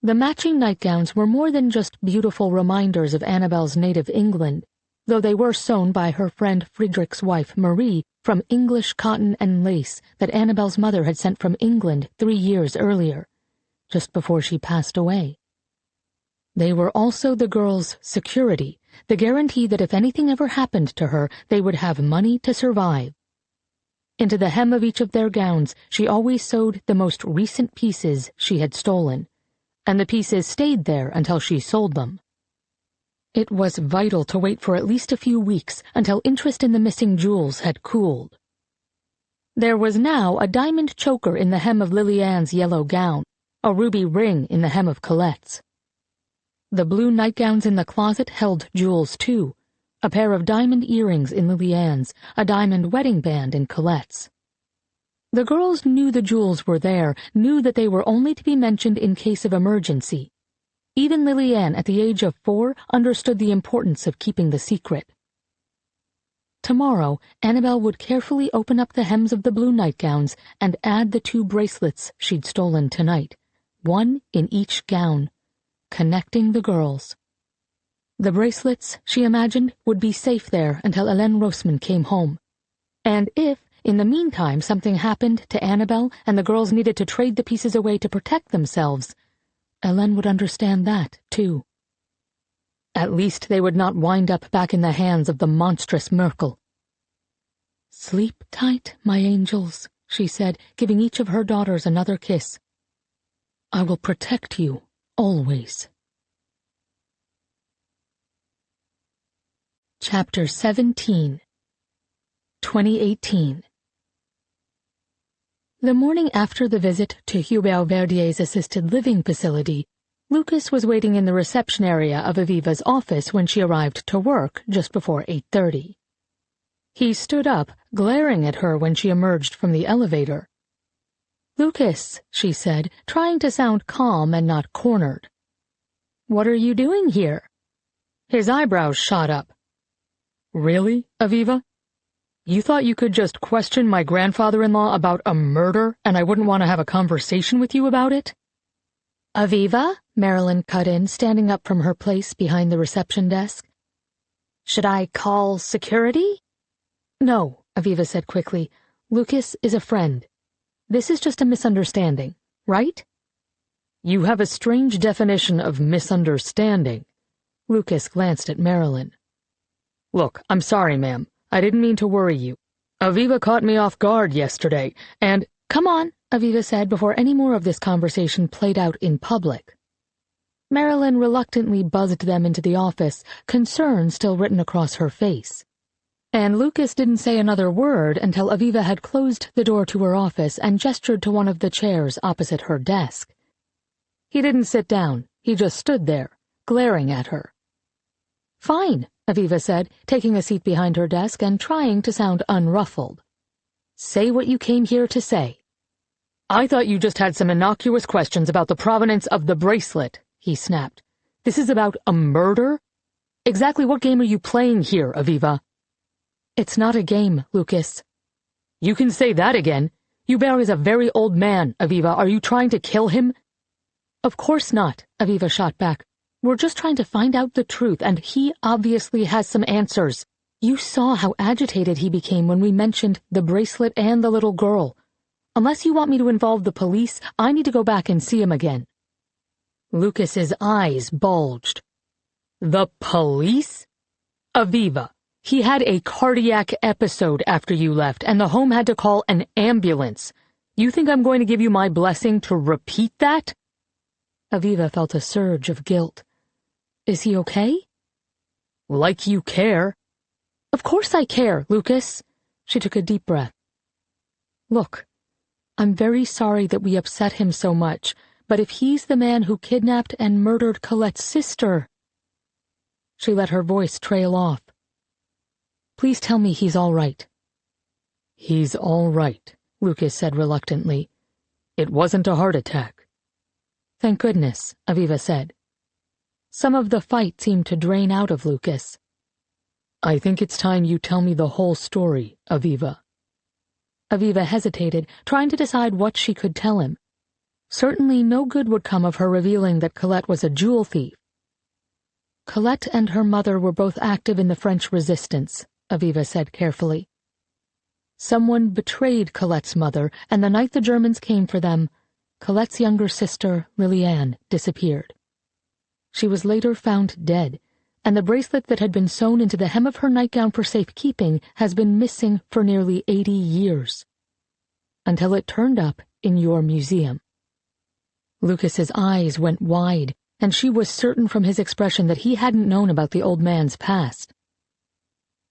The matching nightgowns were more than just beautiful reminders of Annabel's native England, though they were sewn by her friend Friedrich's wife, Marie, from English cotton and lace that Annabel's mother had sent from England 3 years earlier, just before she passed away. They were also the girls' security, the guarantee that if anything ever happened to her, they would have money to survive. Into the hem of each of their gowns she always sewed the most recent pieces she had stolen, and the pieces stayed there until she sold them. It was vital to wait for at least a few weeks until interest in the missing jewels had cooled. There was now a diamond choker in the hem of Lily Ann's yellow gown, a ruby ring in the hem of Colette's. The blue nightgowns in the closet held jewels too, a pair of diamond earrings in Lily Ann's, a diamond wedding band in Colette's. The girls knew the jewels were there, knew that they were only to be mentioned in case of emergency. Even Lily Ann, at the age of 4, understood the importance of keeping the secret. Tomorrow, Annabel would carefully open up the hems of the blue nightgowns and add the 2 bracelets she'd stolen tonight, one in each gown, connecting the girls. The bracelets, she imagined, would be safe there until Hélène Roseman came home. And if, in the meantime, something happened to Annabel and the girls needed to trade the pieces away to protect themselves, Hélène would understand that, too. At least they would not wind up back in the hands of the monstrous Merkel. "Sleep tight, my angels," she said, giving each of her daughters another kiss. "I will protect you, always." Chapter 17 2018 The morning after the visit to Hubert Verdier's assisted living facility, Lucas was waiting in the reception area of Aviva's office when she arrived to work just before 8:30. He stood up, glaring at her when she emerged from the elevator. "Lucas," she said, trying to sound calm and not cornered. "What are you doing here?" His eyebrows shot up. "Really, Aviva? You thought you could just question my grandfather-in-law about a murder and I wouldn't want to have a conversation with you about it?" "Aviva," Marilyn cut in, standing up from her place behind the reception desk. "Should I call security?" "No," Aviva said quickly. "Lucas is a friend. This is just a misunderstanding, right?" "You have a strange definition of misunderstanding." Lucas glanced at Marilyn. "Look, I'm sorry, ma'am. I didn't mean to worry you. Aviva caught me off guard yesterday, and—" "Come on," Aviva said before any more of this conversation played out in public. Marilyn reluctantly buzzed them into the office, concern still written across her face. And Lucas didn't say another word until Aviva had closed the door to her office and gestured to one of the chairs opposite her desk. He didn't sit down. He just stood there, glaring at her. "Fine," Aviva said, taking a seat behind her desk and trying to sound unruffled. "Say what you came here to say." "I thought you just had some innocuous questions about the provenance of the bracelet," he snapped. "This is about a murder? Exactly what game are you playing here, Aviva?" "It's not a game, Lucas." "You can say that again. Hubert is a very old man, Aviva. Are you trying to kill him?" "Of course not," Aviva shot back. "We're just trying to find out the truth, and he obviously has some answers. You saw how agitated he became when we mentioned the bracelet and the little girl. Unless you want me to involve the police, I need to go back and see him again." Lucas's eyes bulged. "The police? Aviva, he had a cardiac episode after you left, and the home had to call an ambulance. You think I'm going to give you my blessing to repeat that?" Aviva felt a surge of guilt. "Is he okay?" "Like you care." "Of course I care, Lucas." She took a deep breath. "Look, I'm very sorry that we upset him so much, but if he's the man who kidnapped and murdered Colette's sister—" She let her voice trail off. "Please tell me he's all right." "He's all right," Lucas said reluctantly. "It wasn't a heart attack." "Thank goodness," Aviva said. Some of the fight seemed to drain out of Lucas. "I think it's time you tell me the whole story, Aviva." Aviva hesitated, trying to decide what she could tell him. Certainly no good would come of her revealing that Colette was a jewel thief. "Colette and her mother were both active in the French resistance," Aviva said carefully. "Someone betrayed Colette's mother, and the night the Germans came for them, Colette's younger sister, Liliane, disappeared. She was later found dead, and the bracelet that had been sewn into the hem of her nightgown for safekeeping has been missing for nearly 80 years. Until it turned up in your museum." Lucas's eyes went wide, and she was certain from his expression that he hadn't known about the old man's past.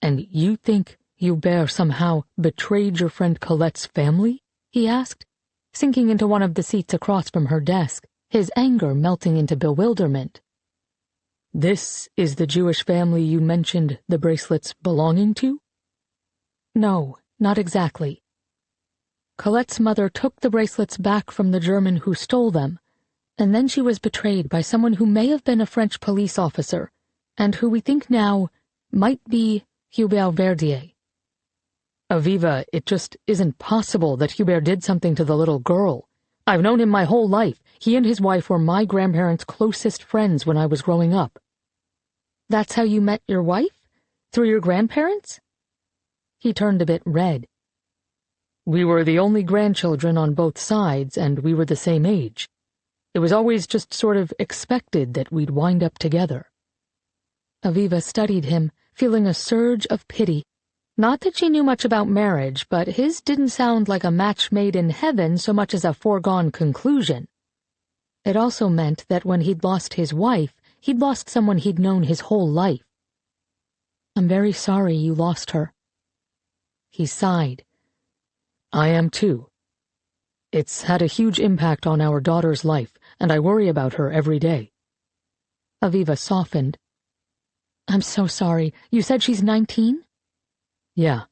"And you think Hubert somehow betrayed your friend Colette's family?" he asked, sinking into one of the seats across from her desk, his anger melting into bewilderment. "This is the Jewish family you mentioned the bracelets belonging to?" "No, not exactly. Colette's mother took the bracelets back from the German who stole them, and then she was betrayed by someone who may have been a French police officer, and who we think now might be Hubert Verdier." "Aviva, it just isn't possible that Hubert did something to the little girl. I've known him my whole life. He and his wife were my grandparents' closest friends when I was growing up." "That's how you met your wife? Through your grandparents?" He turned a bit red. "We were the only grandchildren on both sides, and we were the same age. It was always just sort of expected that we'd wind up together." Aviva studied him, feeling a surge of pity. Not that she knew much about marriage, but his didn't sound like a match made in heaven so much as a foregone conclusion. It also meant that when he'd lost his wife, he'd lost someone he'd known his whole life. "I'm very sorry you lost her." He sighed. "I am too. It's had a huge impact on our daughter's life, and I worry about her every day." Aviva softened. "I'm so sorry. You said she's 19? "Yeah.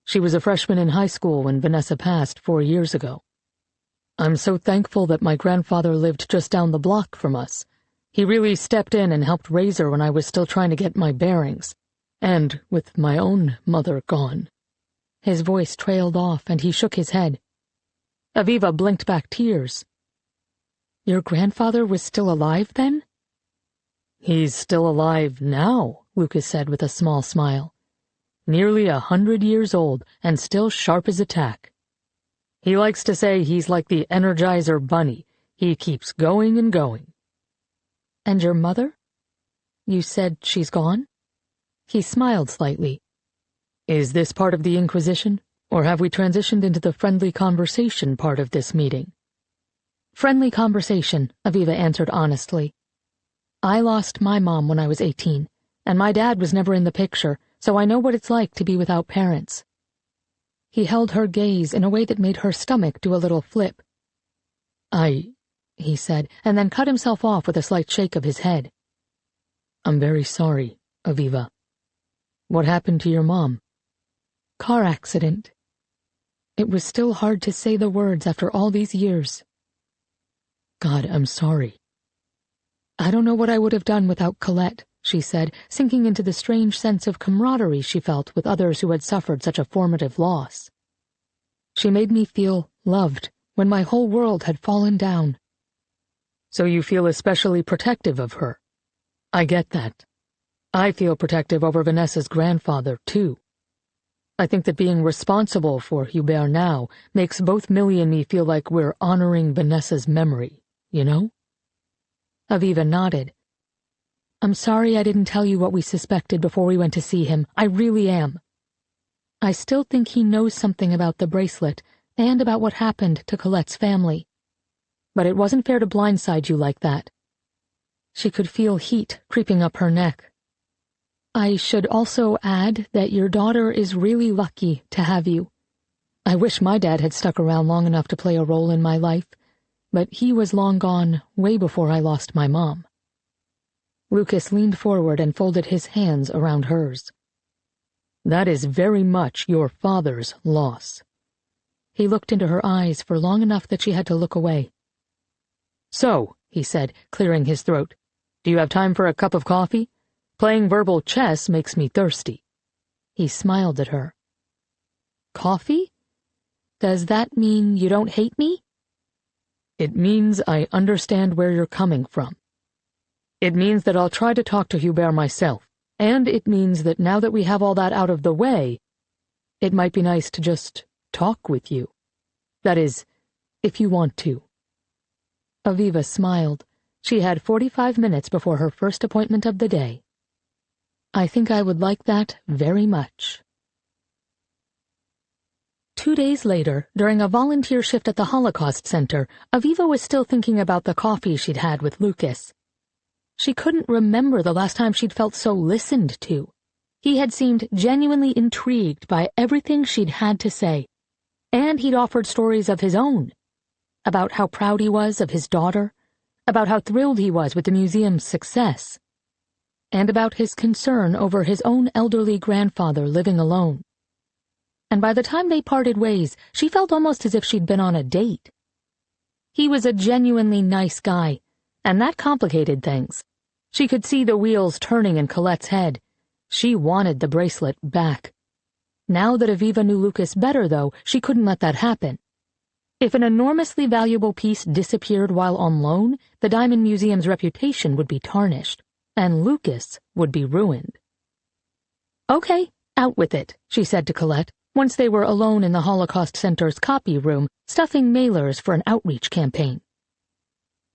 She was a freshman in high school when Vanessa passed 4 years ago. I'm so thankful that my grandfather lived just down the block from us. He really stepped in and helped raise her when I was still trying to get my bearings, and with my own mother gone." His voice trailed off, and he shook his head. Aviva blinked back tears. "Your grandfather was still alive then?" "He's still alive now," Lucas said with a small smile. "Nearly 100 years old, and still sharp as a tack. He likes to say he's like the Energizer Bunny. He keeps going and going." "And your mother? You said she's gone?" He smiled slightly. "Is this part of the Inquisition, or have we transitioned into the friendly conversation part of this meeting?" "Friendly conversation," Aviva answered honestly. "I lost my mom when I was 18, and my dad was never in the picture, so I know what it's like to be without parents." He held her gaze in a way that made her stomach do a little flip. He said, and then cut himself off with a slight shake of his head. "I'm very sorry, Aviva. What happened to your mom?" "Car accident." It was still hard to say the words after all these years. "God, I'm sorry." "I don't know what I would have done without Colette," she said, sinking into the strange sense of camaraderie she felt with others who had suffered such a formative loss. "She made me feel loved when my whole world had fallen down." "So you feel especially protective of her?" "I get that. I feel protective over Vanessa's grandfather, too." I think that being responsible for Hubert now makes both Millie and me feel like we're honoring Vanessa's memory, you know? Aviva nodded. I'm sorry I didn't tell you what we suspected before we went to see him. I really am. I still think he knows something about the bracelet and about what happened to Colette's family. But it wasn't fair to blindside you like that. She could feel heat creeping up her neck. I should also add that your daughter is really lucky to have you. I wish my dad had stuck around long enough to play a role in my life, but he was long gone way before I lost my mom. Lucas leaned forward and folded his hands around hers. That is very much your father's loss. He looked into her eyes for long enough that she had to look away. So, he said, clearing his throat, do you have time for a cup of coffee? Playing verbal chess makes me thirsty. He smiled at her. Coffee? Does that mean you don't hate me? It means I understand where you're coming from. It means that I'll try to talk to Hubert myself, and it means that now that we have all that out of the way, it might be nice to just talk with you. That is, if you want to. Aviva smiled. She had 45 minutes before her first appointment of the day. I think I would like that very much. 2 days later, during a volunteer shift at the Holocaust Center, Aviva was still thinking about the coffee she'd had with Lucas. She couldn't remember the last time she'd felt so listened to. He had seemed genuinely intrigued by everything she'd had to say, and he'd offered stories of his own, about how proud he was of his daughter, about how thrilled he was with the museum's success, and about his concern over his own elderly grandfather living alone. And by the time they parted ways, she felt almost as if she'd been on a date. He was a genuinely nice guy, and that complicated things. She could see the wheels turning in Colette's head. She wanted the bracelet back. Now that Aviva knew Lucas better, though, she couldn't let that happen. If an enormously valuable piece disappeared while on loan, the Diamond Museum's reputation would be tarnished, and Lucas would be ruined. Okay, out with it, she said to Colette, once they were alone in the Holocaust Center's copy room, stuffing mailers for an outreach campaign.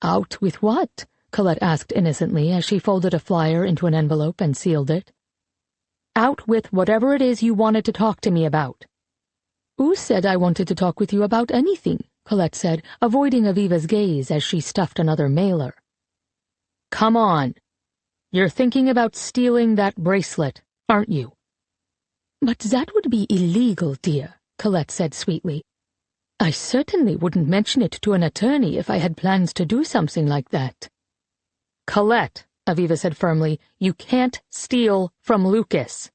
Out with what? Colette asked innocently as she folded a flyer into an envelope and sealed it. Out with whatever it is you wanted to talk to me about. Who said I wanted to talk with you about anything? Colette said, avoiding Aviva's gaze as she stuffed another mailer. Come on. You're thinking about stealing that bracelet, aren't you? But that would be illegal, dear, Colette said sweetly. I certainly wouldn't mention it to an attorney if I had plans to do something like that. Colette, Aviva said firmly, you can't steal from Lucas.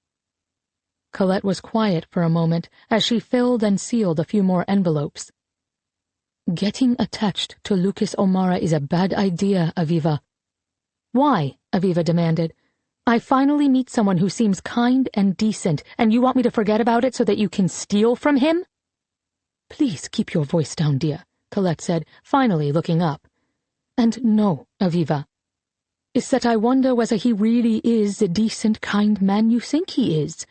Colette was quiet for a moment as she filled and sealed a few more envelopes. Getting attached to Lucas O'Mara is a bad idea, Aviva. Why? Aviva demanded. I finally meet someone who seems kind and decent, and you want me to forget about it so that you can steal from him? Please keep your voice down, dear, Colette said, finally looking up. And no, Aviva. It's that I wonder whether he really is the decent, kind man you think he is.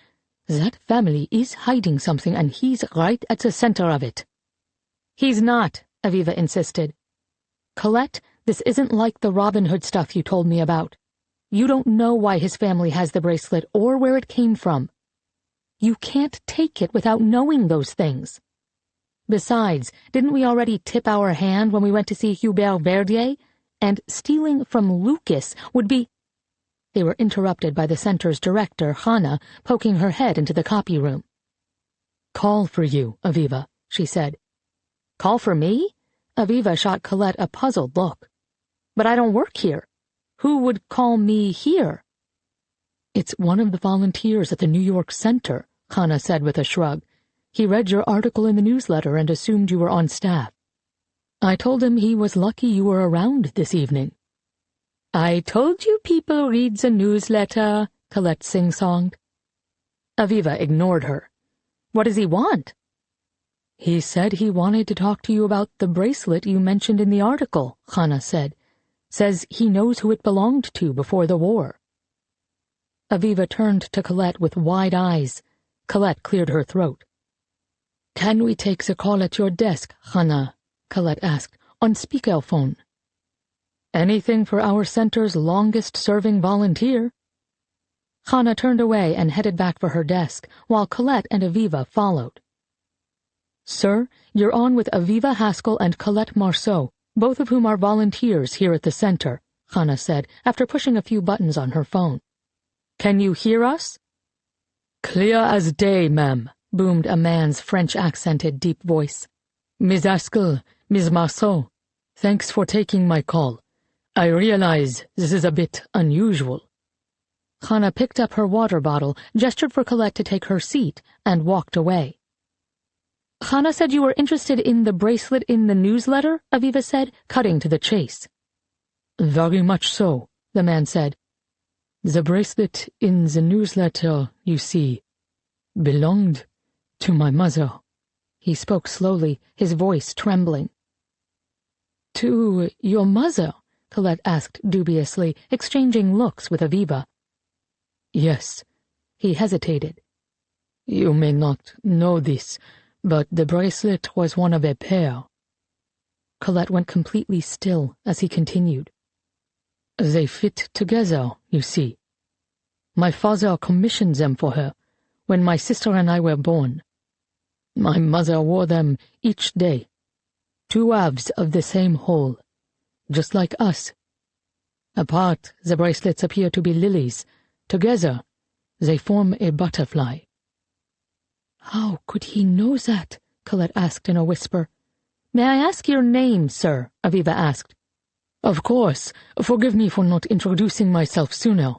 That family is hiding something, and he's right at the center of it. He's not, Aviva insisted. Colette, this isn't like the Robin Hood stuff you told me about. You don't know why his family has the bracelet or where it came from. You can't take it without knowing those things. Besides, didn't we already tip our hand when we went to see Hubert Verdier? And stealing from Lucas would be— They were interrupted by the center's director, Hannah, poking her head into the copy room. Call for you, Aviva, she said. Call for me? Aviva shot Colette a puzzled look. But I don't work here. Who would call me here? It's one of the volunteers at the New York Center, Hannah said with a shrug. He read your article in the newsletter and assumed you were on staff. I told him he was lucky you were around this evening. I told you people read the newsletter, Colette sing-songed. Aviva ignored her. What does he want? He said he wanted to talk to you about the bracelet you mentioned in the article, Hannah said. Says he knows who it belonged to before the war. Aviva turned to Colette with wide eyes. Colette cleared her throat. "Can we take the call at your desk, Hannah?" Colette asked, "on speakerphone." "Anything for our center's longest-serving volunteer." Hannah turned away and headed back for her desk, while Colette and Aviva followed. "Sir, you're on with Aviva Haskell and Colette Marceau, both of whom are volunteers here at the center," Hannah said, after pushing a few buttons on her phone. "Can you hear us?" "Clear as day, ma'am," boomed a man's French-accented deep voice. "Miss Haskell, Miss Marceau, thanks for taking my call. I realize this is a bit unusual." Hannah picked up her water bottle, gestured for Colette to take her seat, and walked away. "Hannah said you were interested in the bracelet in the newsletter," Aviva said, cutting to the chase. "Very much so," the man said. "The bracelet in the newsletter, you see, belonged to my mother." He spoke slowly, his voice trembling. "To your mother?" Colette asked dubiously, exchanging looks with Aviva. "Yes." He hesitated. "You may not know this, but the bracelet was one of a pair." Colette went completely still as he continued. "They fit together, you see. My father commissioned them for her when my sister and I were born. My mother wore them each day, two halves of the same whole, just like us. Apart, the bracelets appear to be lilies. Together, they form a butterfly." "How could he know that?" Colette asked in a whisper. "May I ask your name, sir?" Aviva asked. "Of course. Forgive me for not introducing myself sooner.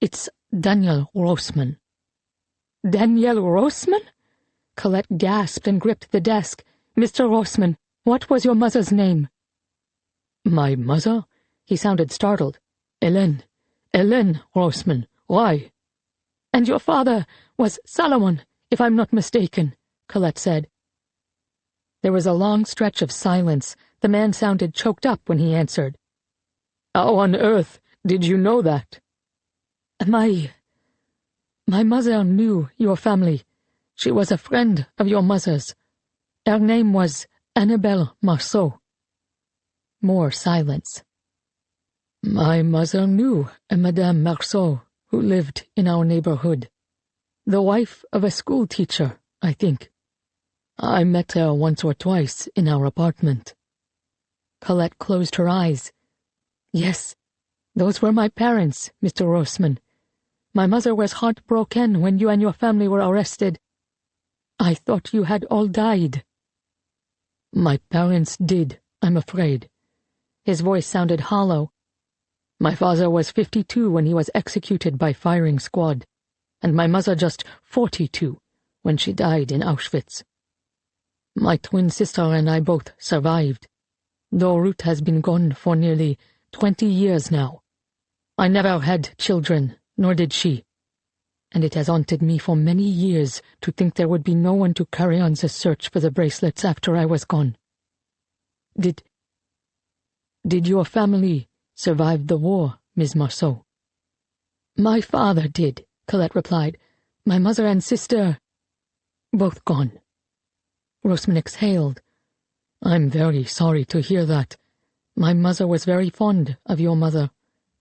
It's Daniel Roseman." "Daniel Roseman?" Colette gasped and gripped the desk. "Mr. Roseman, what was your mother's name?" "My mother?" He sounded startled. Hélène Roseman. Why?" "And your father was Solomon, if I'm not mistaken," Colette said. There was a long stretch of silence. The man sounded choked up when he answered. "How on earth did you know that?" My mother knew your family. She was a friend of your mother's. Her name was Annabelle Marceau." More silence. "My mother knew a Madame Marceau who lived in our neighborhood. The wife of a school teacher, I think. I met her once or twice in our apartment." Colette closed her eyes. "Yes, those were my parents, Mr. Roseman. My mother was heartbroken when you and your family were arrested. I thought you had all died." "My parents did, I'm afraid." His voice sounded hollow. "My father was 52 when he was executed by firing squad, and my mother just 42 when she died in Auschwitz. My twin sister and I both survived, though Ruth has been gone for nearly 20 years now. I never had children, nor did she, and it has haunted me for many years to think there would be no one to carry on the search for the bracelets after I was gone. Did your family survive the war, Miss Marceau?" "My father did," Colette replied. "My mother and sister, both gone." Roseman exhaled. "I'm very sorry to hear that. My mother was very fond of your mother.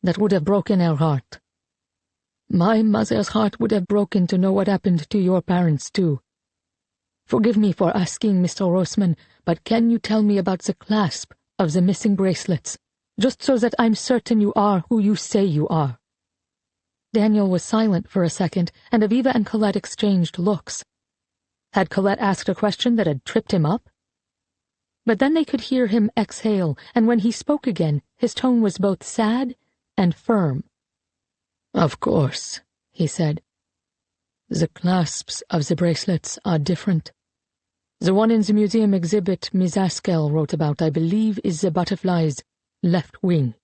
That would have broken her heart." "My mother's heart would have broken to know what happened to your parents, too. Forgive me for asking, Mr. Roseman, but can you tell me about the clasp of the missing bracelets, just so that I'm certain you are who you say you are?" Daniel was silent for a second, and Aviva and Colette exchanged looks. Had Colette asked a question that had tripped him up? But then they could hear him exhale, and when he spoke again, his tone was both sad and firm. "Of course," he said. "The clasps of the bracelets are different. The one in the museum exhibit Miss Haskell wrote about, I believe, is the butterfly's left wing,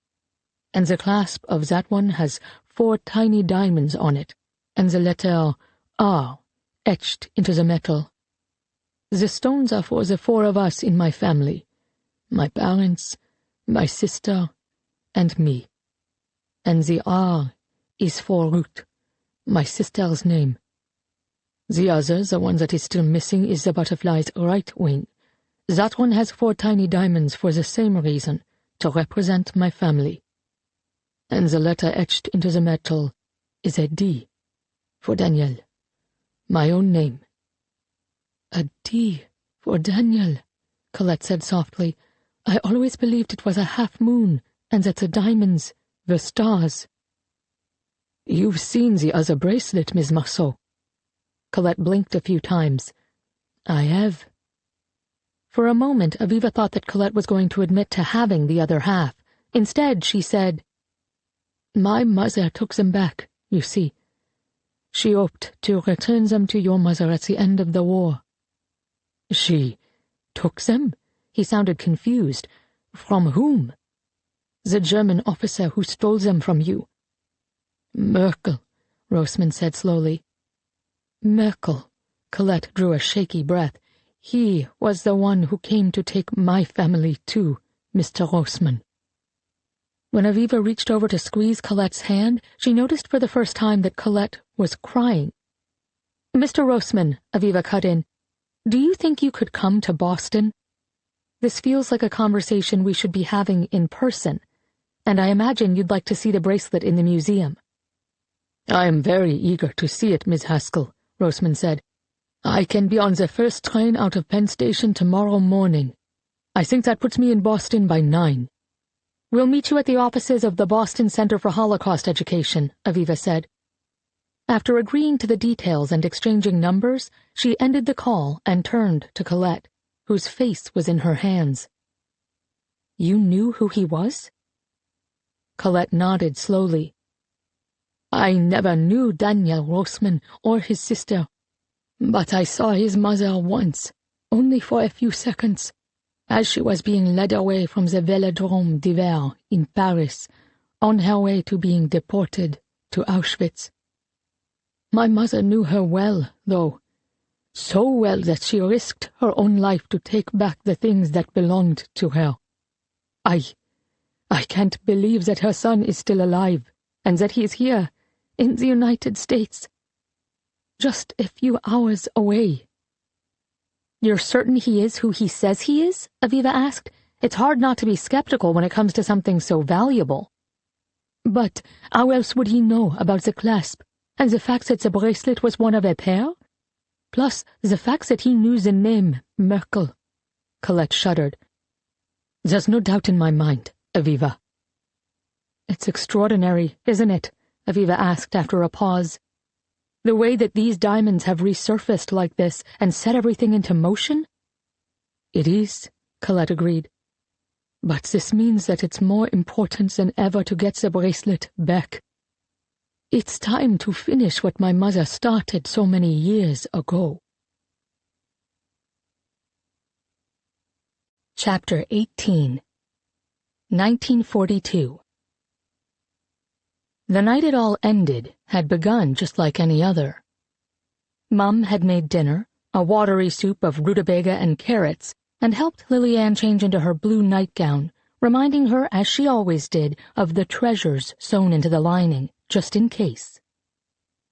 and the clasp of that one has 4 tiny diamonds on it, and the letter R etched into the metal. The stones are for the 4 of us in my family, my parents, my sister, and me, and the R is for Ruth, my sister's name." The other, the one that is still missing, is the butterfly's right wing. That one has 4 tiny diamonds for the same reason, to represent my family. And the letter etched into the metal is a D, for Daniel, my own name. A D for Daniel, Colette said softly. I always believed it was a half moon, and that the diamonds were stars. You've seen the other bracelet, Miss Marceau. Colette blinked a few times. I have. For a moment, Aviva thought that Colette was going to admit to having the other half. Instead, she said, My mother took them back, you see. She hoped to return them to your mother at the end of the war. She took them? He sounded confused. From whom? The German officer who stole them from you. Merkel, Roseman said slowly. Merkel, Colette drew a shaky breath. He was the one who came to take my family too, Mr. Roseman. When Aviva reached over to squeeze Colette's hand, she noticed for the first time that Colette was crying. Mr. Roseman, Aviva cut in, do you think you could come to Boston? This feels like a conversation we should be having in person, and I imagine you'd like to see the bracelet in the museum. I am very eager to see it, Miss Haskell, Roseman said. I can be on the first train out of Penn Station tomorrow morning. I think that puts me in Boston by 9. We'll meet you at the offices of the Boston Center for Holocaust Education, Aviva said. After agreeing to the details and exchanging numbers, she ended the call and turned to Colette, whose face was in her hands. You knew who he was? Colette nodded slowly. I never knew Daniel Roseman or his sister, but I saw his mother once, only for a few seconds, as she was being led away from the Velodrome d'Hiver in Paris, on her way to being deported to Auschwitz. My mother knew her well, though, so well that she risked her own life to take back the things that belonged to her. I can't believe that her son is still alive, and that he is here, in the United States, just a few hours away. You're certain he is who he says he is? Aviva asked. It's hard not to be skeptical when it comes to something so valuable. But how else would he know about the clasp, and the fact that the bracelet was one of a pair? Plus, the fact that he knew the name Merkel. Colette shuddered. There's no doubt in my mind, Aviva. It's extraordinary, isn't it? Aviva asked after a pause. The way that these diamonds have resurfaced like this and set everything into motion? It is, Colette agreed. But this means that it's more important than ever to get the bracelet back. It's time to finish what my mother started so many years ago. Chapter 18 1942 The night it all ended had begun just like any other. Mum had made dinner, a watery soup of rutabaga and carrots, and helped Lillian change into her blue nightgown, reminding her, as she always did, of the treasures sewn into the lining, just in case.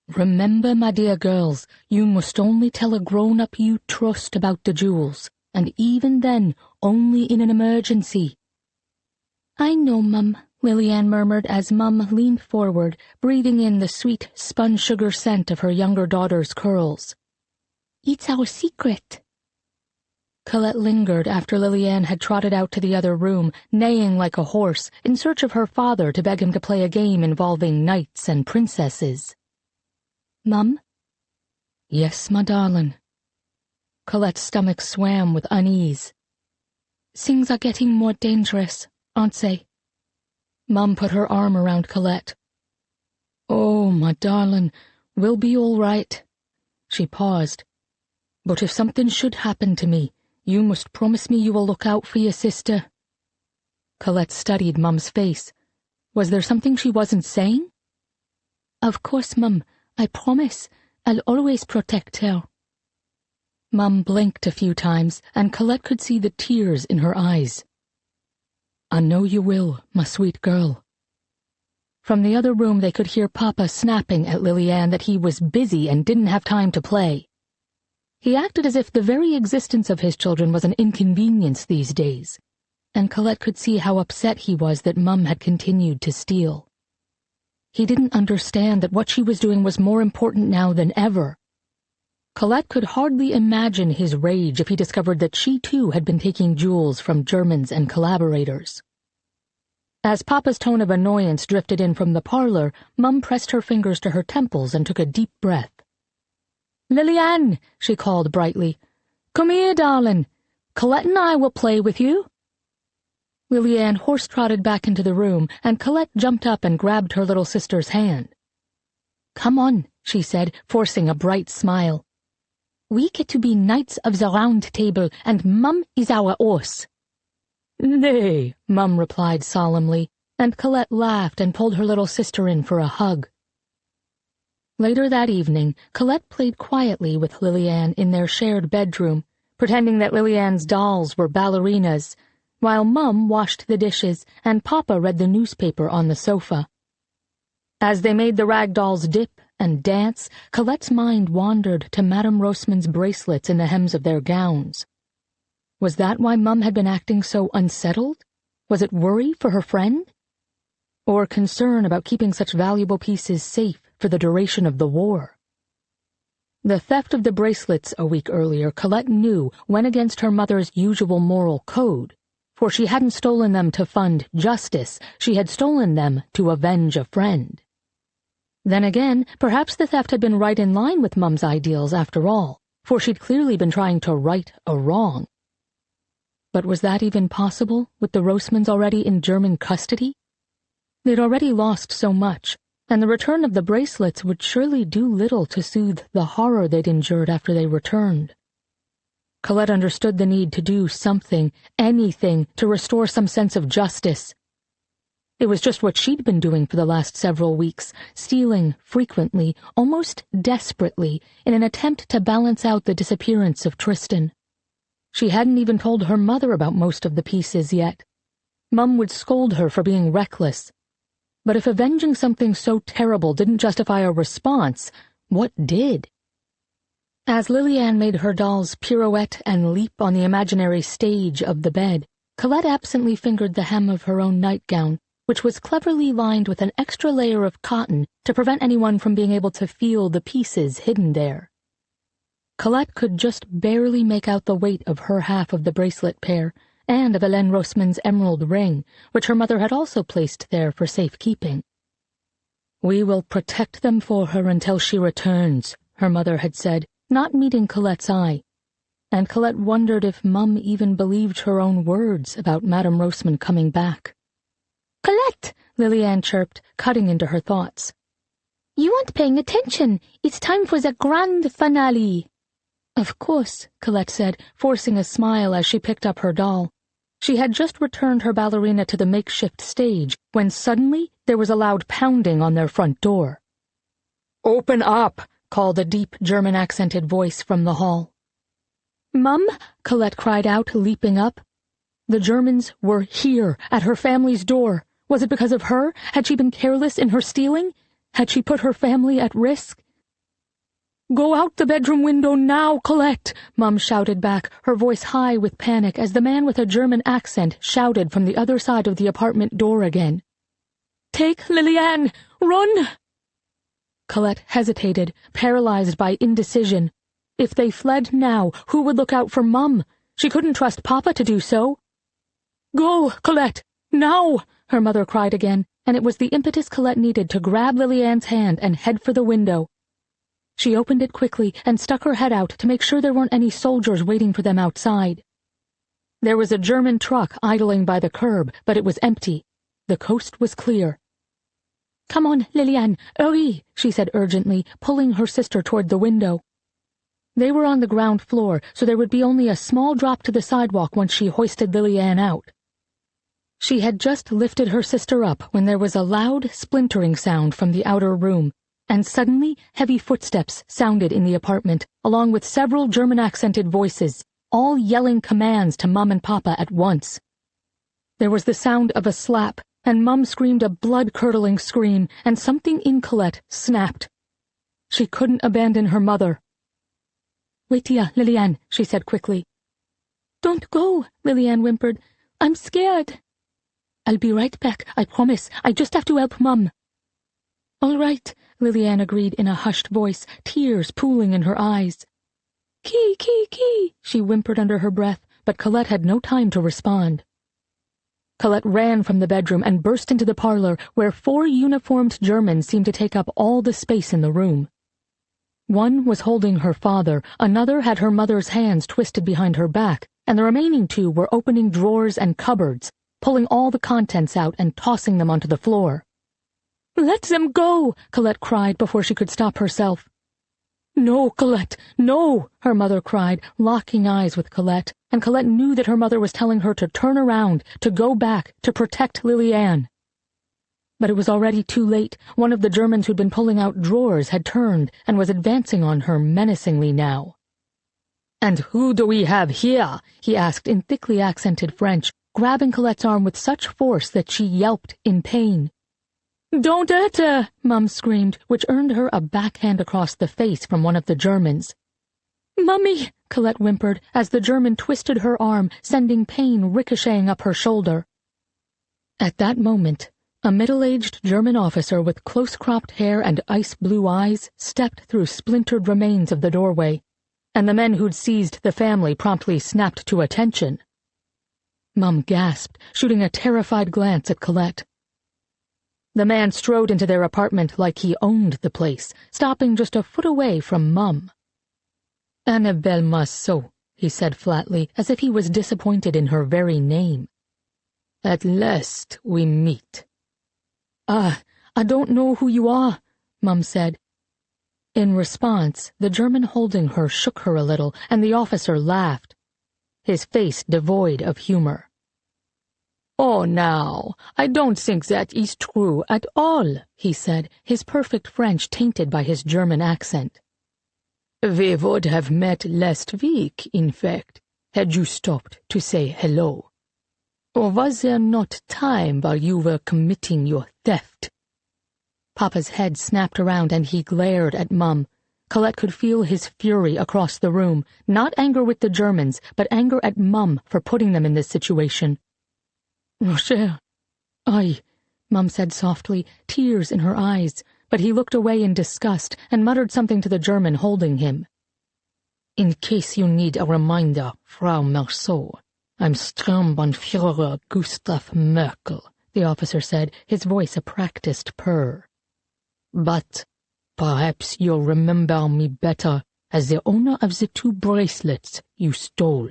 Remember, my dear girls, you must only tell a grown-up you trust about the jewels, and even then, only in an emergency. I know, Mum, Lillian murmured as Mum leaned forward, breathing in the sweet spun-sugar scent of her younger daughter's curls. It's our secret. Colette lingered after Lillian had trotted out to the other room, neighing like a horse, in search of her father to beg him to play a game involving knights and princesses. Mum? Yes, my darling. Colette's stomach swam with unease. Things are getting more dangerous, aren't they? Mum put her arm around Colette. Oh, my darling, we'll be all right. She paused. But if something should happen to me, you must promise me you will look out for your sister. Colette studied Mum's face. Was there something she wasn't saying? Of course, Mum. I promise. I'll always protect her. Mum blinked a few times, and Colette could see the tears in her eyes. I know you will, my sweet girl. From the other room they could hear Papa snapping at Lillian that he was busy and didn't have time to play. He acted as if the very existence of his children was an inconvenience these days, and Colette could see how upset he was that Mum had continued to steal. He didn't understand that what she was doing was more important now than ever. Colette could hardly imagine his rage if he discovered that she too had been taking jewels from Germans and collaborators. As Papa's tone of annoyance drifted in from the parlor, Mum pressed her fingers to her temples and took a deep breath. "Liliane," she called brightly. "Come here, darling. Colette and I will play with you." Liliane horse-trotted back into the room, and Colette jumped up and grabbed her little sister's hand. "Come on," she said, forcing a bright smile. "We get to be knights of the round table, and Mum is our horse." "Nay," Mum replied solemnly, and Colette laughed and pulled her little sister in for a hug. Later that evening, Colette played quietly with Liliane in their shared bedroom, pretending that Liliane's dolls were ballerinas, while Mum washed the dishes and Papa read the newspaper on the sofa. As they made the rag dolls dip and dance, Colette's mind wandered to Madame Roseman's bracelets in the hems of their gowns. Was that why Mum had been acting so unsettled? Was it worry for her friend? Or concern about keeping such valuable pieces safe for the duration of the war? The theft of the bracelets a week earlier, Colette knew, went against her mother's usual moral code, for she hadn't stolen them to fund justice, she had stolen them to avenge a friend. Then again, perhaps the theft had been right in line with Mum's ideals after all, for she'd clearly been trying to right a wrong. But was that even possible, with the Rosemans already in German custody? They'd already lost so much, and the return of the bracelets would surely do little to soothe the horror they'd endured after they returned. Colette understood the need to do something, anything, to restore some sense of justice. It was just what she'd been doing for the last several weeks, stealing frequently, almost desperately, in an attempt to balance out the disappearance of Tristan. She hadn't even told her mother about most of the pieces yet. Mum would scold her for being reckless. But if avenging something so terrible didn't justify a response, what did? As Liliane made her dolls pirouette and leap on the imaginary stage of the bed, Colette absently fingered the hem of her own nightgown, which was cleverly lined with an extra layer of cotton to prevent anyone from being able to feel the pieces hidden there. Colette could just barely make out the weight of her half of the bracelet pair, and of Hélène Roseman's emerald ring, which her mother had also placed there for safekeeping. "We will protect them for her until she returns," her mother had said, not meeting Colette's eye, and Colette wondered if Mum even believed her own words about Madame Roseman coming back. "Colette!" Liliane chirped, cutting into her thoughts. "You aren't paying attention. It's time for the grand finale." "Of course," Colette said, forcing a smile as she picked up her doll. She had just returned her ballerina to the makeshift stage when suddenly there was a loud pounding on their front door. "Open up!" called a deep German-accented voice from the hall. "Mum!" Colette cried out, leaping up. The Germans were here, at her family's door. Was it because of her? Had she been careless in her stealing? Had she put her family at risk? "Go out the bedroom window now, Colette!" Mum shouted back, her voice high with panic as the man with a German accent shouted from the other side of the apartment door again. "Take Liliane! Run!" Colette hesitated, paralyzed by indecision. If they fled now, who would look out for Mum? She couldn't trust Papa to do so. "Go, Colette! Now!" her mother cried again, and it was the impetus Colette needed to grab Liliane's hand and head for the window. She opened it quickly and stuck her head out to make sure there weren't any soldiers waiting for them outside. There was a German truck idling by the curb, but it was empty. The coast was clear. "Come on, Liliane, hurry," she said urgently, pulling her sister toward the window. They were on the ground floor, so there would be only a small drop to the sidewalk once she hoisted Liliane out. She had just lifted her sister up when there was a loud, splintering sound from the outer room, and suddenly heavy footsteps sounded in the apartment, along with several German-accented voices, all yelling commands to Mum and Papa at once. There was the sound of a slap, and Mum screamed a blood-curdling scream, and something in Colette snapped. She couldn't abandon her mother. "Wait here, Liliane," she said quickly. "Don't go," Liliane whimpered. "I'm scared." "I'll be right back, I promise. I just have to help Mum." "All right," Liliane agreed in a hushed voice, tears pooling in her eyes. "Key, key, key," she whimpered under her breath, but Colette had no time to respond. Colette ran from the bedroom and burst into the parlor, where 4 uniformed Germans seemed to take up all the space in the room. One was holding her father, another had her mother's hands twisted behind her back, and the remaining 2 were opening drawers and cupboards, pulling all the contents out and tossing them onto the floor. "Let them go!" Colette cried before she could stop herself. "No, Colette, no!" her mother cried, locking eyes with Colette, and Colette knew that her mother was telling her to turn around, to go back, to protect Liliane. But it was already too late. One of the Germans who'd been pulling out drawers had turned and was advancing on her menacingly now. "And who do we have here?" he asked in thickly accented French, grabbing Colette's arm with such force that she yelped in pain. "Don't hurt her!" Mum screamed, which earned her a backhand across the face from one of the Germans. "Mummy!" Colette whimpered as the German twisted her arm, sending pain ricocheting up her shoulder. At that moment, a middle-aged German officer with close-cropped hair and ice-blue eyes stepped through splintered remains of the doorway, and the men who'd seized the family promptly snapped to attention. Mum gasped, shooting a terrified glance at Colette. The man strode into their apartment like he owned the place, stopping just a foot away from Mum. "Annabelle Marceau," he said flatly, as if he was disappointed in her very name. "At last we meet." I don't know who you are," Mum said. In response, the German holding her shook her a little, and the officer laughed, his face devoid of humor. "Oh, now, I don't think that is true at all," he said, his perfect French tainted by his German accent. "We would have met last week, in fact, had you stopped to say hello. Or was there not time while you were committing your theft?" Papa's head snapped around and he glared at Mum. Colette could feel his fury across the room, not anger with the Germans, but anger at Mum for putting them in this situation. "Rocher, Mum said softly, tears in her eyes, but he looked away in disgust and muttered something to the German holding him. "In case you need a reminder, Frau Marceau, I'm Sturmbannführer Gustav Merkel," the officer said, his voice a practiced purr. "But perhaps you'll remember me better as the owner of the 2 bracelets you stole."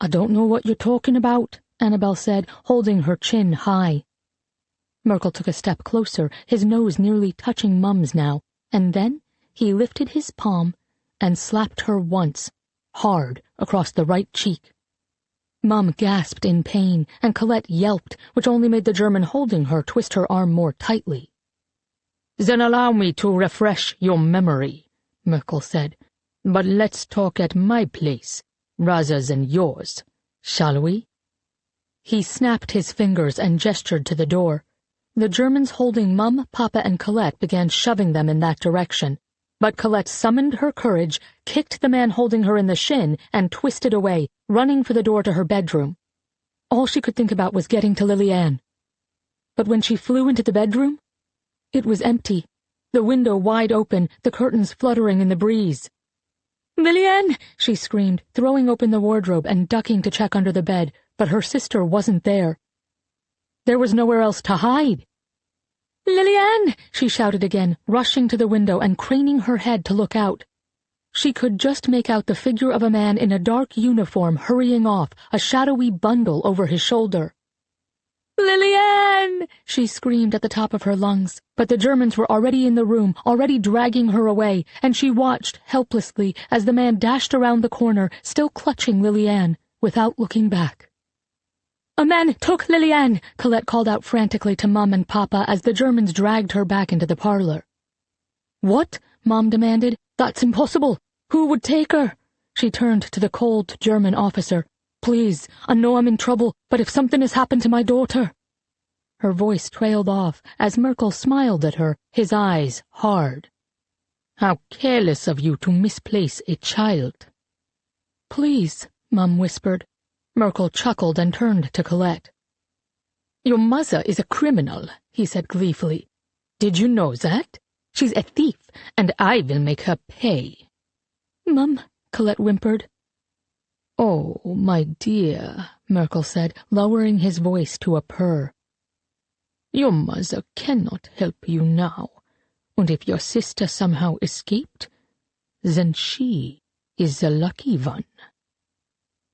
"I don't know what you're talking about," Annabelle said, holding her chin high. Merkel took a step closer, his nose nearly touching Mum's now, and then he lifted his palm and slapped her once, hard, across the right cheek. Mum gasped in pain, and Colette yelped, which only made the German holding her twist her arm more tightly. "Then allow me to refresh your memory," Merkel said. "But let's talk at my place, rather than yours, shall we?" He snapped his fingers and gestured to the door. The Germans holding Mum, Papa, and Colette began shoving them in that direction, but Colette summoned her courage, kicked the man holding her in the shin, and twisted away, running for the door to her bedroom. All she could think about was getting to Liliane. But when she flew into the bedroom, it was empty, the window wide open, the curtains fluttering in the breeze. "Liliane!" she screamed, throwing open the wardrobe and ducking to check under the bed, but her sister wasn't there. There was nowhere else to hide. "Liliane!" she shouted again, rushing to the window and craning her head to look out. She could just make out the figure of a man in a dark uniform hurrying off, a shadowy bundle over his shoulder. "Liliane!" she screamed at the top of her lungs, but the Germans were already in the room, already dragging her away, and she watched helplessly as the man dashed around the corner, still clutching Liliane, without looking back. "A man took Liliane!" Colette called out frantically to Mum and Papa as the Germans dragged her back into the parlor. "What?" Mom demanded. "That's impossible. Who would take her?" She turned to the cold German officer. "Please, I know I'm in trouble, but if something has happened to my daughter—" Her voice trailed off as Merkel smiled at her, his eyes hard. How careless of you to misplace a child." "Please," Mum whispered. Merkel chuckled and turned to Colette. "Your mother is a criminal," he said gleefully. "Did you know that? She's a thief, and I will make her pay." "Mum," Colette whimpered. "Oh, my dear," Merkel said, lowering his voice to a purr. "Your mother cannot help you now, and if your sister somehow escaped, then she is the lucky one."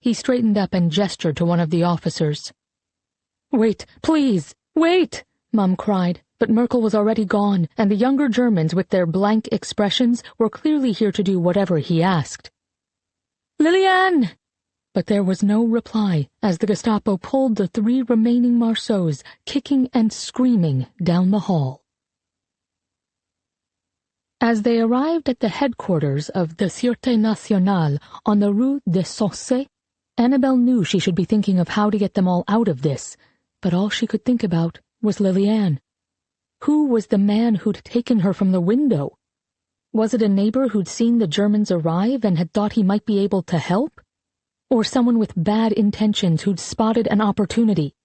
He straightened up and gestured to one of the officers. "Wait, please, wait!" Mum cried, but Merkel was already gone, and the younger Germans with their blank expressions were clearly here to do whatever he asked. "Liliane!" But there was no reply as the Gestapo pulled the 3 remaining Marceaus, kicking and screaming, down the hall. As they arrived at the headquarters of the Sûreté Nationale on the Rue des Saussets, Annabelle knew she should be thinking of how to get them all out of this, but all she could think about was Liliane. Who was the man who'd taken her from the window? Was it a neighbor who'd seen the Germans arrive and had thought he might be able to help? Or someone with bad intentions who'd spotted an opportunity?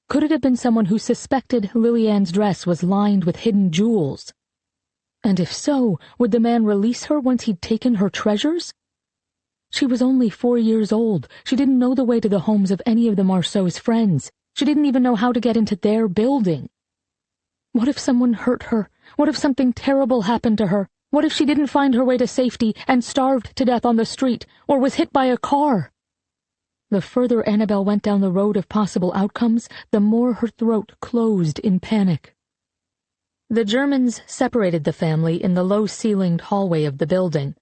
Could it have been someone who suspected Liliane's dress was lined with hidden jewels? And if so, would the man release her once he'd taken her treasures? She was only 4 years old. She didn't know the way to the homes of any of the Marceau's friends. She didn't even know how to get into their building. What if someone hurt her? What if something terrible happened to her? What if she didn't find her way to safety and starved to death on the street, or was hit by a car? The further Annabelle went down the road of possible outcomes, the more her throat closed in panic. The Germans separated the family in the low-ceilinged hallway of the building,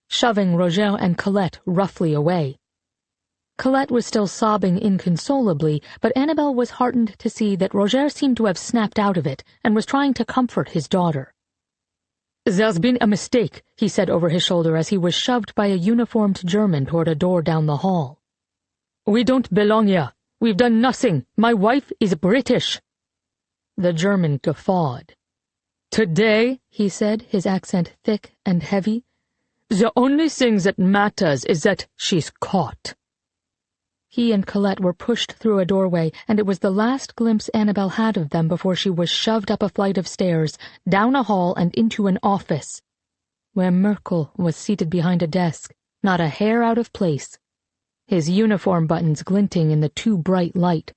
shoving Roger and Colette roughly away. Colette was still sobbing inconsolably, but Annabelle was heartened to see that Roger seemed to have snapped out of it and was trying to comfort his daughter. "There's been a mistake," he said over his shoulder as he was shoved by a uniformed German toward a door down the hall. "We don't belong here. We've done nothing. My wife is British." The German guffawed. "Today," he said, his accent thick and heavy, "the only thing that matters is that she's caught." He and Colette were pushed through a doorway, and it was the last glimpse Annabelle had of them before she was shoved up a flight of stairs, down a hall and into an office, where Merkel was seated behind a desk, not a hair out of place, his uniform buttons glinting in the too bright light.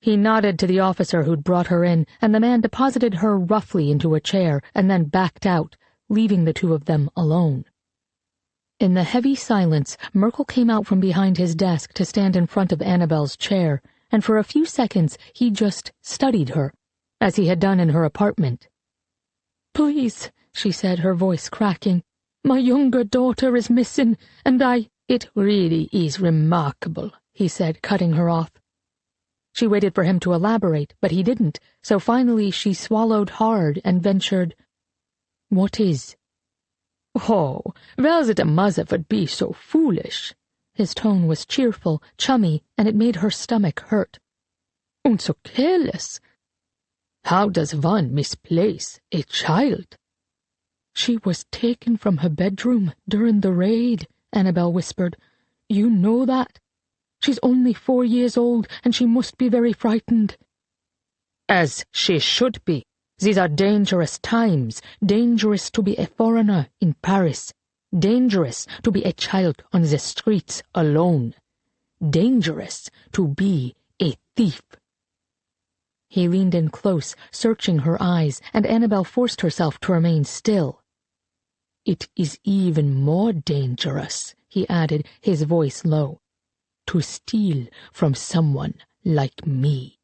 He nodded to the officer who'd brought her in, and the man deposited her roughly into a chair and then backed out, leaving the two of them alone. In the heavy silence, Merkel came out from behind his desk to stand in front of Annabelle's chair, and for a few seconds he just studied her, as he had done in her apartment. "Please," she said, her voice cracking, "my younger daughter is missing, and It really is remarkable," he said, cutting her off. She waited for him to elaborate, but he didn't, so finally she swallowed hard and ventured, "What is?" "Oh, well that a mother would be so foolish." His tone was cheerful, chummy, and it made her stomach hurt. "And so careless. How does one misplace a child?" "She was taken from her bedroom during the raid," Annabelle whispered. "You know that? She's only 4 years old, and she must be very frightened." "As she should be. These are dangerous times, dangerous to be a foreigner in Paris, dangerous to be a child on the streets alone, dangerous to be a thief." He leaned in close, searching her eyes, and Annabelle forced herself to remain still. "It is even more dangerous," he added, his voice low, "to steal from someone like me."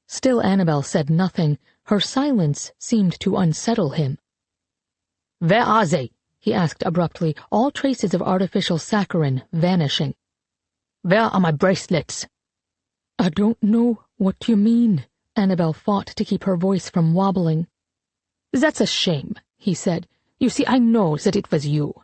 Still Annabelle said nothing. Her silence seemed to unsettle him. "Where are they?" he asked abruptly, all traces of artificial saccharin vanishing. "Where are my bracelets?" "I don't know what you mean." Annabelle fought to keep her voice from wobbling. "That's a shame," he said. "You see, I know that it was you.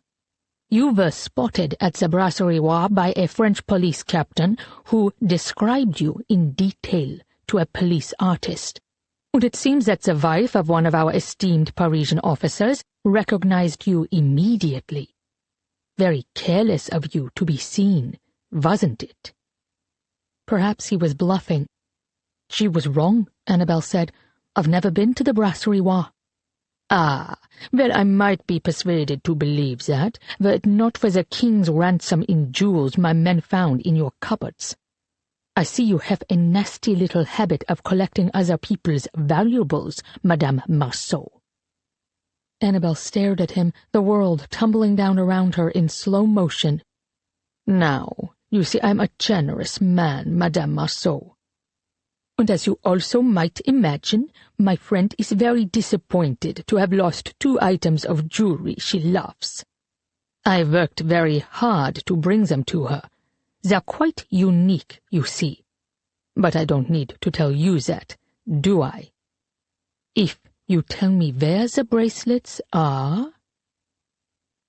You were spotted at the WWII by a French police captain who described you in detail to a police artist. And it seems that the wife of one of our esteemed Parisian officers recognized you immediately. Very careless of you to be seen, wasn't it?" Perhaps he was bluffing. "She was wrong," Annabel said. "I've never been to the WWII." "Ah, well, I might be persuaded to believe that, were it not for the king's ransom in jewels my men found in your cupboards. I see you have a nasty little habit of collecting other people's valuables, Madame Marceau." Annabel stared at him, the world tumbling down around her in slow motion. "Now, you see I'm a generous man, Madame Marceau. And as you also might imagine, my friend is very disappointed to have lost 2 items of jewelry she loves. I worked very hard to bring them to her. They're quite unique, you see. But I don't need to tell you that, do I? If you tell me where the bracelets are—"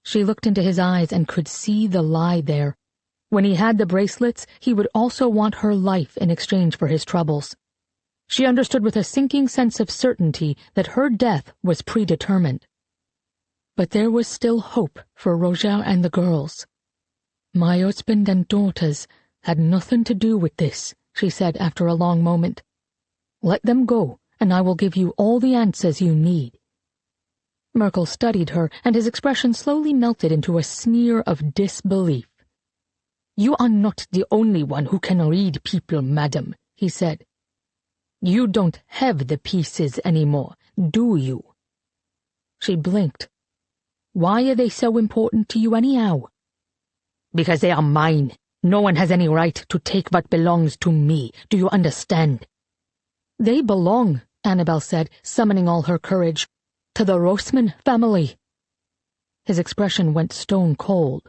She looked into his eyes and could see the lie there. When he had the bracelets, he would also want her life in exchange for his troubles. She understood with a sinking sense of certainty that her death was predetermined. But there was still hope for Roger and the girls. "My husband and daughters had nothing to do with this," she said after a long moment. "Let them go, and I will give you all the answers you need." Merkel studied her, and his expression slowly melted into a sneer of disbelief. "You are not the only one who can read people, madam," he said. "You don't have the pieces anymore, do you?" She blinked. "Why are they so important to you anyhow?" "Because they are mine. No one has any right to take what belongs to me. Do you understand?" "They belong," Annabel said, summoning all her courage, "to the Rossmann family." His expression went stone cold.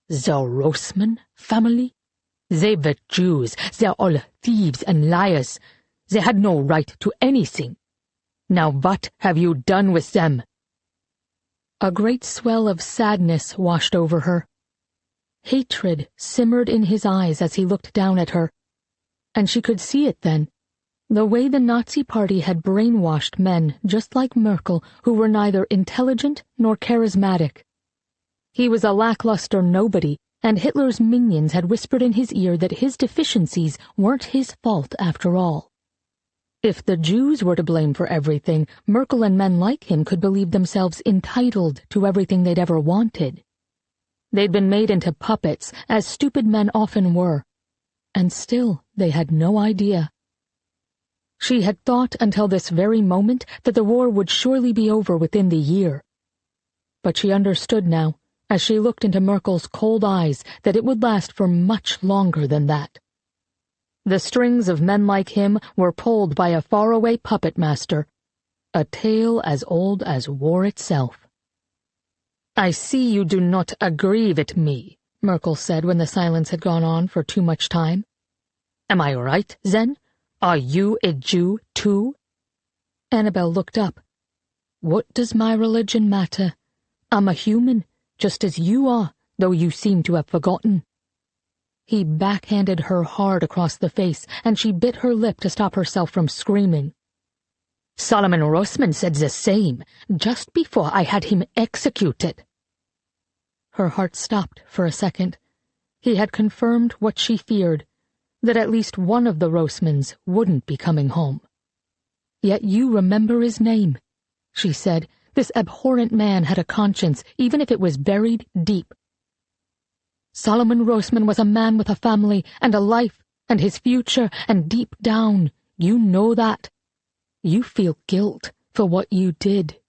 "The Rossmann family? They were Jews. They're all thieves and liars. They had no right to anything. Now what have you done with them?" A great swell of sadness washed over her. Hatred simmered in his eyes as he looked down at her. And she could see it then, the way the Nazi Party had brainwashed men just like Merkel, who were neither intelligent nor charismatic. He was a lackluster nobody, and Hitler's minions had whispered in his ear that his deficiencies weren't his fault after all. If the Jews were to blame for everything, Merkel and men like him could believe themselves entitled to everything they'd ever wanted. They'd been made into puppets, as stupid men often were, and still they had no idea. She had thought until this very moment that the war would surely be over within the year. But she understood now, as she looked into Merkel's cold eyes, that it would last for much longer than that. The strings of men like him were pulled by a faraway puppet master, a tale as old as war itself. "I see you do not agree with me," Merkel said when the silence had gone on for too much time. "Am I right, then? Are you a Jew, too?" Annabel looked up. "What does my religion matter? I'm a human, just as you are, though you seem to have forgotten." He backhanded her hard across the face, and she bit her lip to stop herself from screaming. "Solomon Rossmann said the same, just before I had him executed." Her heart stopped for a second. He had confirmed what she feared, that at least one of the Rossmanns wouldn't be coming home. "Yet you remember his name," she said. This abhorrent man had a conscience, even if it was buried deep. "Solomon Rossmann was a man with a family and a life and his future, and deep down, you know that. You feel guilt for what you did."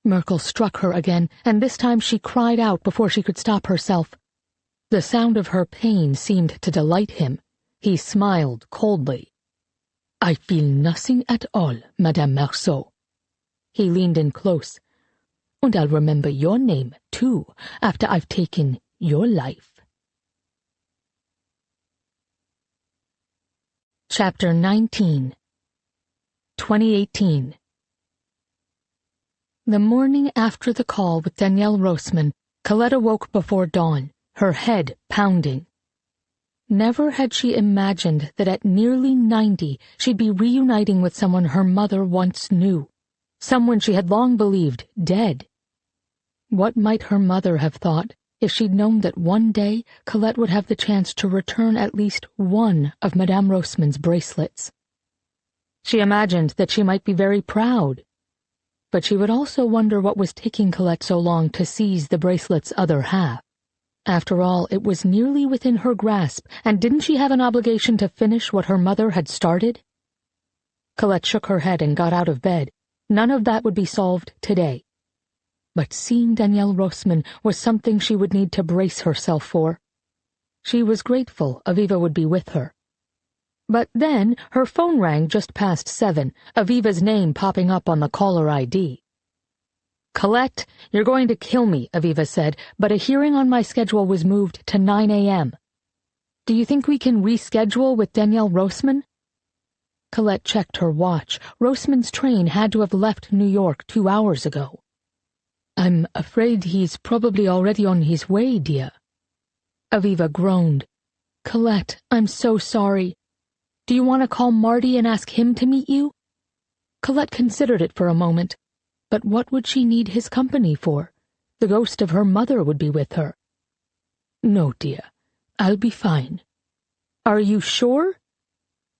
Merkel struck her again, and this time she cried out before she could stop herself. The sound of her pain seemed to delight him. He smiled coldly. "I feel nothing at all, Madame Marceau." He leaned in close. "And I'll remember your name, too, after I've taken your life." Chapter 19 2018 The morning after the call with Danielle Rossmann, Colette awoke before dawn, her head pounding. Never had she imagined that at nearly 90 she'd be reuniting with someone her mother once knew, someone she had long believed dead. What might her mother have thought if she'd known that one day Colette would have the chance to return at least one of Madame Roseman's bracelets? She imagined that she might be very proud, but she would also wonder what was taking Colette so long to seize the bracelet's other half. After all, it was nearly within her grasp, and didn't she have an obligation to finish what her mother had started? Colette shook her head and got out of bed. None of that would be solved today. But seeing Danielle Roseman was something she would need to brace herself for. She was grateful Aviva would be with her. But then her phone rang just past 7, Aviva's name popping up on the caller ID. "Colette, you're going to kill me," Aviva said, "but a hearing on my schedule was moved to 9 a.m. Do you think we can reschedule with Danielle Roseman?" Colette checked her watch. Roseman's train had to have left New York 2 hours ago. "I'm afraid he's probably already on his way, dear." Aviva groaned. "Colette, I'm so sorry. Do you want to call Marty and ask him to meet you?" Colette considered it for a moment. But what would she need his company for? The ghost of her mother would be with her. "No, dear. I'll be fine." "Are you sure?"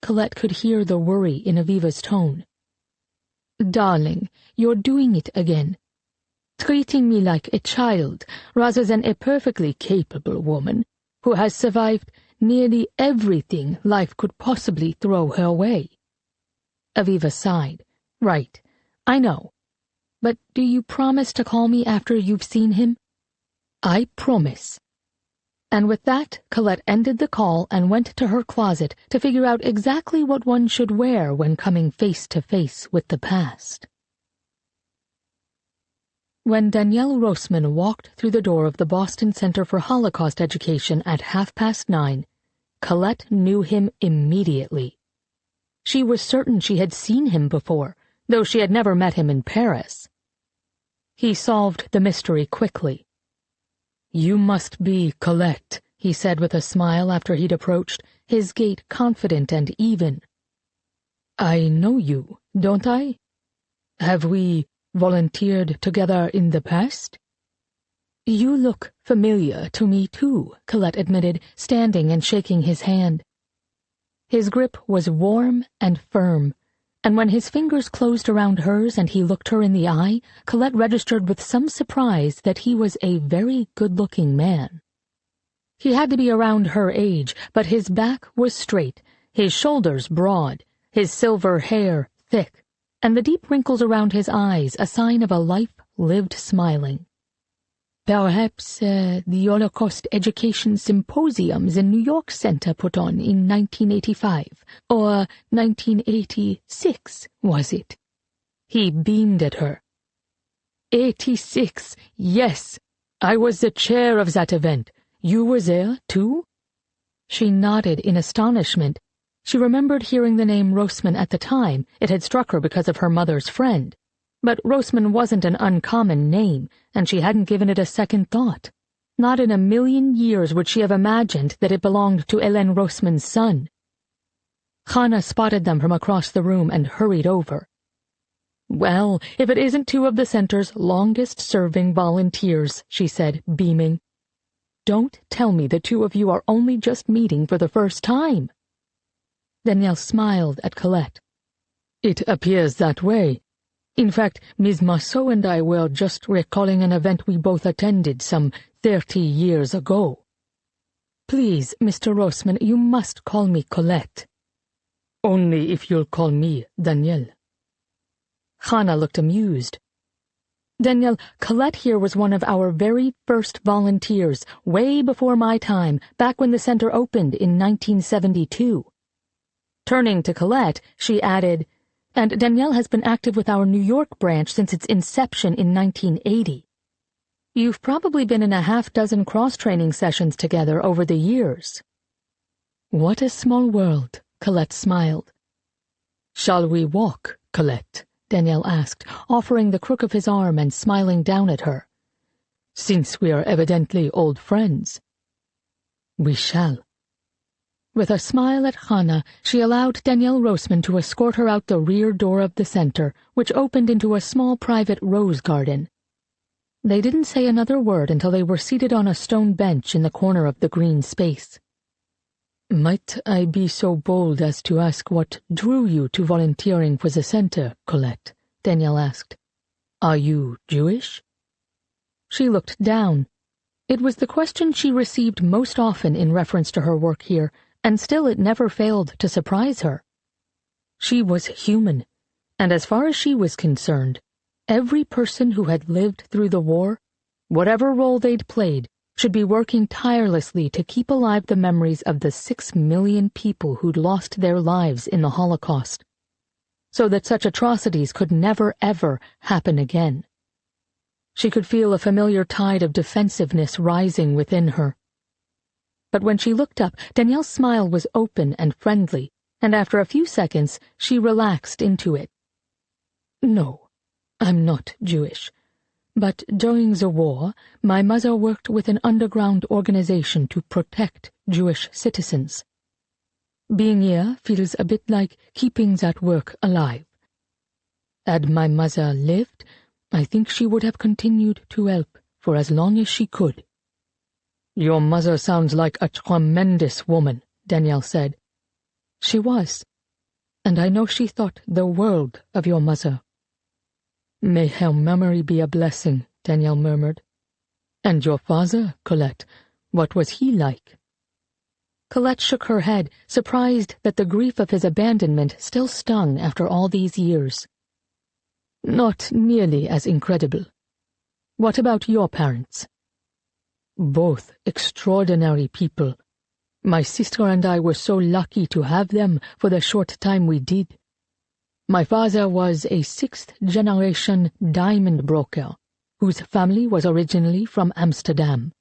Colette could hear the worry in Aviva's tone. "Darling, you're doing it again. Treating me like a child rather than a perfectly capable woman who has survived nearly everything life could possibly throw her way." Aviva sighed. "Right, I know. But do you promise to call me after you've seen him?" "I promise." And with that, Colette ended the call and went to her closet to figure out exactly what one should wear when coming face to face with the past. When Danielle Roseman walked through the door of the Boston Center for Holocaust Education at 9:30, Colette knew him immediately. She was certain she had seen him before, though she had never met him in Paris. He solved the mystery quickly. "You must be Colette," he said with a smile after he'd approached, his gait confident and even. "I know you, don't I? Have we volunteered together in the past?" "You look familiar to me, too," Colette admitted, standing and shaking his hand. His grip was warm and firm, and when his fingers closed around hers and he looked her in the eye, Colette registered with some surprise that he was a very good-looking man. He had to be around her age, but his back was straight, his shoulders broad, his silver hair thick, and the deep wrinkles around his eyes a sign of a life lived smiling. "Perhaps the Holocaust Education Symposiums in New York Center put on in 1985, or 1986, was it?" He beamed at her. "86, yes. I was the chair of that event. You were there, too?" She nodded in astonishment. She remembered hearing the name Roseman at the time. It had struck her because of her mother's friend. But Roseman wasn't an uncommon name, and she hadn't given it a second thought. Not in a million years would she have imagined that it belonged to Hélène Roseman's son. Hannah spotted them from across the room and hurried over. "Well, if it isn't two of the center's longest-serving volunteers," she said, beaming. "Don't tell me the two of you are only just meeting for the first time." Danielle smiled at Colette. "It appears that way. In fact, Ms. Marceau and I were just recalling an event we both attended some 30 years ago." "Please, Mr. Roseman, you must call me Colette." "Only if you'll call me Danielle." Hannah looked amused. "Danielle, Colette here was one of our very first volunteers, way before my time, back when the center opened in 1972. Turning to Colette, she added, "And Danielle has been active with our New York branch since its inception in 1980. You've probably been in a half-dozen cross-training sessions together over the years." "What a small world," Colette smiled. "Shall we walk, Colette?" Danielle asked, offering the crook of his arm and smiling down at her. "Since we are evidently old friends." "We shall." With a smile at Hannah, she allowed Danielle Roseman to escort her out the rear door of the center, which opened into a small private rose garden. They didn't say another word until they were seated on a stone bench in the corner of the green space. "Might I be so bold as to ask what drew you to volunteering for the center, Colette?" Danielle asked. "Are you Jewish?" She looked down. It was the question she received most often in reference to her work here, and still it never failed to surprise her. She was human, and as far as she was concerned, every person who had lived through the war, whatever role they'd played, should be working tirelessly to keep alive the memories of the 6 million people who'd lost their lives in the Holocaust, so that such atrocities could never, ever happen again. She could feel a familiar tide of defensiveness rising within her. But when she looked up, Danielle's smile was open and friendly, and after a few seconds, she relaxed into it. "No, I'm not Jewish. But during the war, my mother worked with an underground organization to protect Jewish citizens. Being here feels a bit like keeping that work alive. Had my mother lived, I think she would have continued to help for as long as she could." "Your mother sounds like a tremendous woman," Danielle said. "She was, and I know she thought the world of your mother." "May her memory be a blessing," Danielle murmured. "And your father, Colette, what was he like?" Colette shook her head, surprised that the grief of his abandonment still stung after all these years. "Not nearly as incredible. What about your parents?" "Both extraordinary people. My sister and I were so lucky to have them for the short time we did. My father was a 6th-generation diamond broker, whose family was originally from Amsterdam.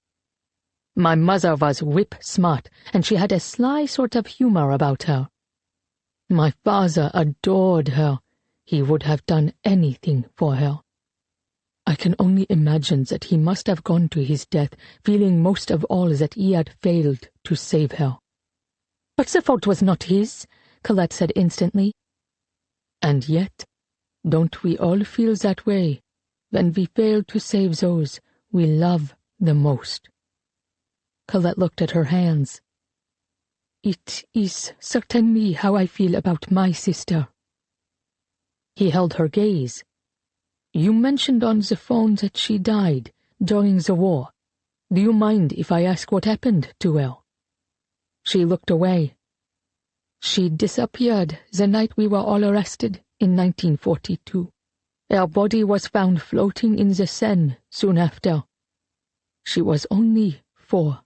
My mother was whip-smart, and she had a sly sort of humor about her. My father adored her. He would have done anything for her. I can only imagine that he must have gone to his death feeling most of all that he had failed to save her." "But the fault was not his," Colette said instantly. "And yet, don't we all feel that way when we fail to save those we love the most?" Colette looked at her hands. "It is certainly how I feel about my sister." He held her gaze. "You mentioned on the phone that she died during the war. Do you mind if I ask what happened to her?" She looked away. "She disappeared the night we were all arrested in 1942. Her body was found floating in the Seine soon after. She was only 4.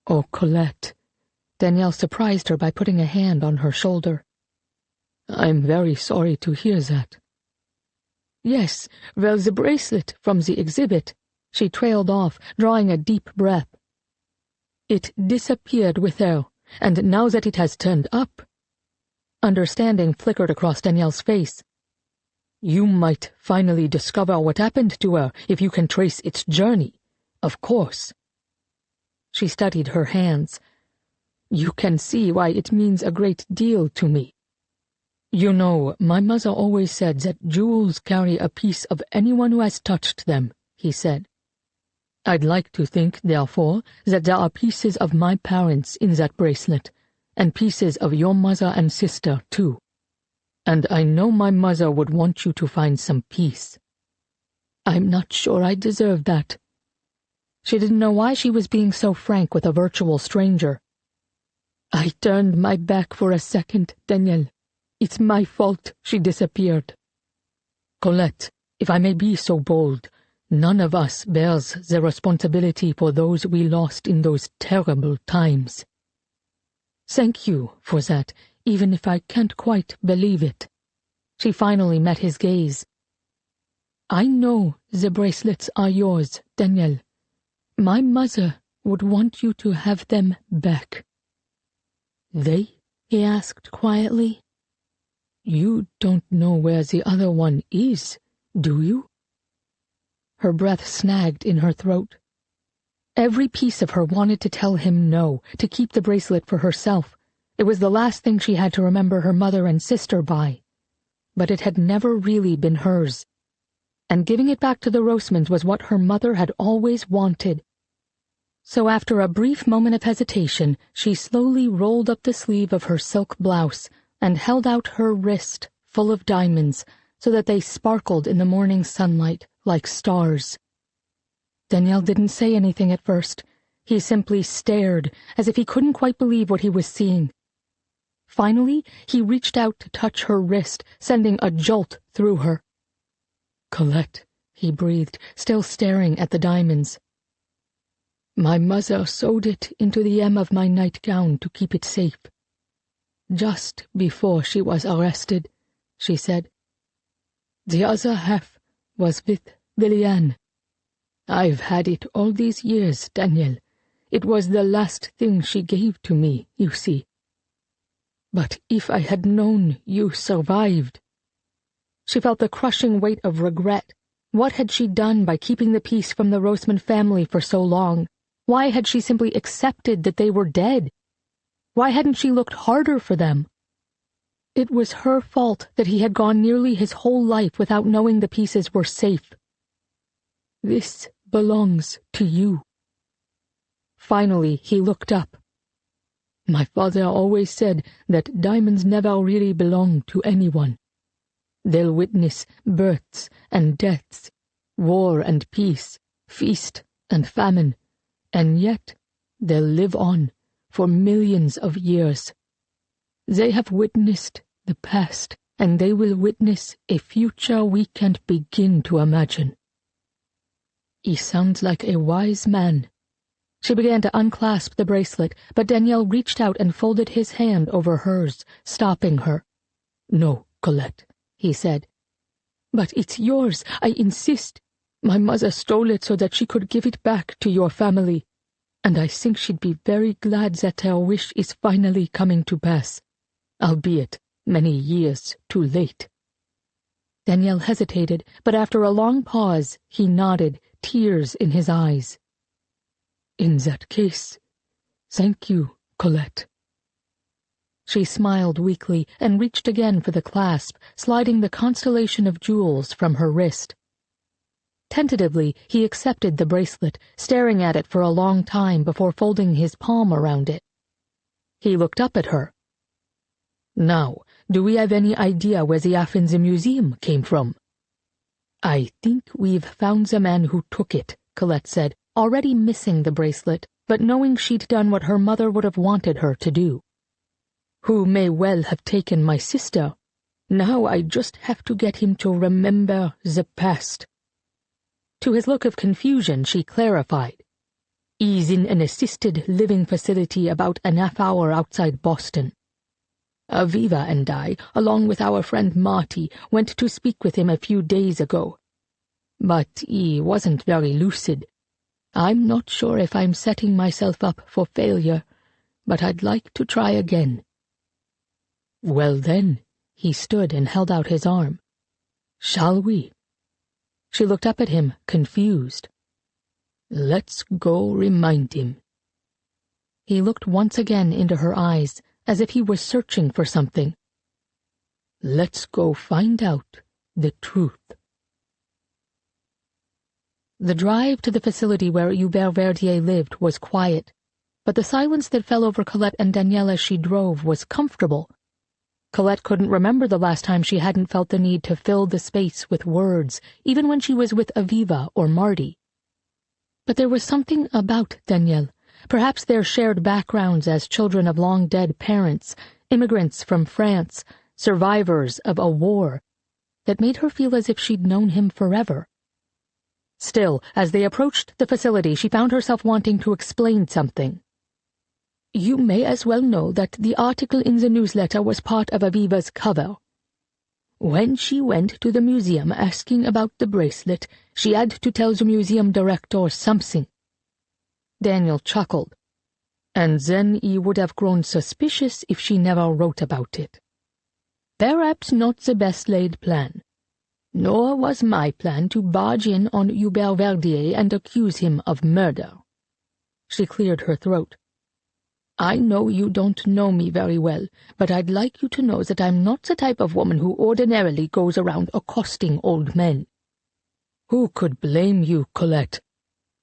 "Oh, Colette." Danielle surprised her by putting a hand on her shoulder. "I'm very sorry to hear that." "Yes, well, the bracelet from the exhibit," she trailed off, drawing a deep breath. "It disappeared with her, and now that it has turned up—" Understanding flickered across Danielle's face. "You might finally discover what happened to her if you can trace its journey, of course." She studied her hands. "You can see why it means a great deal to me. You know, my mother always said that jewels carry a piece of anyone who has touched them," he said. "I'd like to think, therefore, that there are pieces of my parents in that bracelet, and pieces of your mother and sister, too. And I know my mother would want you to find some peace. I'm not sure I deserve that." She didn't know why she was being so frank with a virtual stranger. "I turned my back for a second, Danielle. It's my fault she disappeared." "Colette, if I may be so bold, none of us bears the responsibility for those we lost in those terrible times." "Thank you for that, even if I can't quite believe it." She finally met his gaze. "I know the bracelets are yours, Danielle. My mother would want you to have them back." "They?" he asked quietly. "You don't know where the other one is, do you?" Her breath snagged in her throat. Every piece of her wanted to tell him no, to keep the bracelet for herself, It was the last thing she had to remember her mother and sister by. But it had never really been hers. And giving it back to the Rosemans was what her mother had always wanted. So after a brief moment of hesitation, she slowly rolled up the sleeve of her silk blouse and held out her wrist full of diamonds so that they sparkled in the morning sunlight like stars. Daniel didn't say anything at first. He simply stared, as if he couldn't quite believe what he was seeing. Finally, he reached out to touch her wrist, sending a jolt through her. "Colette," he breathed, still staring at the diamonds. "My mother sewed it into the hem of my nightgown to keep it safe. Just before she was arrested," she said. "The other half was with Liliane. I've had it all these years, Daniel. It was the last thing she gave to me, you see. But if I had known you survived—" She felt the crushing weight of regret. What had she done by keeping the peace from the Roseman family for so long? Why had she simply accepted that they were dead? Why hadn't she looked harder for them? It was her fault that he had gone nearly his whole life without knowing the pieces were safe. "This belongs to you." Finally, he looked up. "My father always said that diamonds never really belong to anyone. They'll witness births and deaths, war and peace, feast and famine, and yet they'll live on for millions of years. They have witnessed the past, and they will witness a future we can't begin to imagine." "He sounds like a wise man." She began to unclasp the bracelet, but Daniel reached out and folded his hand over hers, stopping her. "No, Colette," he said. "But it's yours, I insist. My mother stole it so that she could give it back to your family, and I think she'd be very glad that her wish is finally coming to pass, albeit many years too late." Daniel hesitated, but after a long pause, he nodded, tears in his eyes. "In that case, thank you, Colette." She smiled weakly and reached again for the clasp, sliding the constellation of jewels from her wrist. Tentatively, he accepted the bracelet, staring at it for a long time before folding his palm around it. He looked up at her. "Now, do we have any idea where the half in the museum came from?" "I think we've found the man who took it," Colette said, already missing the bracelet, but knowing she'd done what her mother would have wanted her to do. "Who may well have taken my sister. Now I just have to get him to remember the past." To his look of confusion, she clarified. "He's in an assisted living facility about a half-hour outside Boston. Aviva and I, along with our friend Marty, went to speak with him a few days ago. But he wasn't very lucid. I'm not sure if I'm setting myself up for failure, but I'd like to try again." "Well then," he stood and held out his arm. "Shall we?" She looked up at him, confused. "Let's go remind him." He looked once again into her eyes, as if he was searching for something. "Let's go find out the truth." The drive to the facility where Hubert Verdier lived was quiet, but the silence that fell over Colette and Danielle as she drove was comfortable. Colette couldn't remember the last time she hadn't felt the need to fill the space with words, even when she was with Aviva or Marty. But there was something about Danielle, perhaps their shared backgrounds as children of long-dead parents, immigrants from France, survivors of a war, that made her feel as if she'd known him forever. Still, as they approached the facility, she found herself wanting to explain something. "You may as well know that the article in the newsletter was part of Aviva's cover. When she went to the museum asking about the bracelet, she had to tell the museum director something." Daniel chuckled. "And then he would have grown suspicious if she never wrote about it. Perhaps not the best-laid plan. Nor was my plan to barge in on Hubert Verdier and accuse him of murder." She cleared her throat. I know you don't know me very well, but I'd like you to know that I'm not the type of woman who ordinarily goes around accosting old men. Who could blame you, Colette?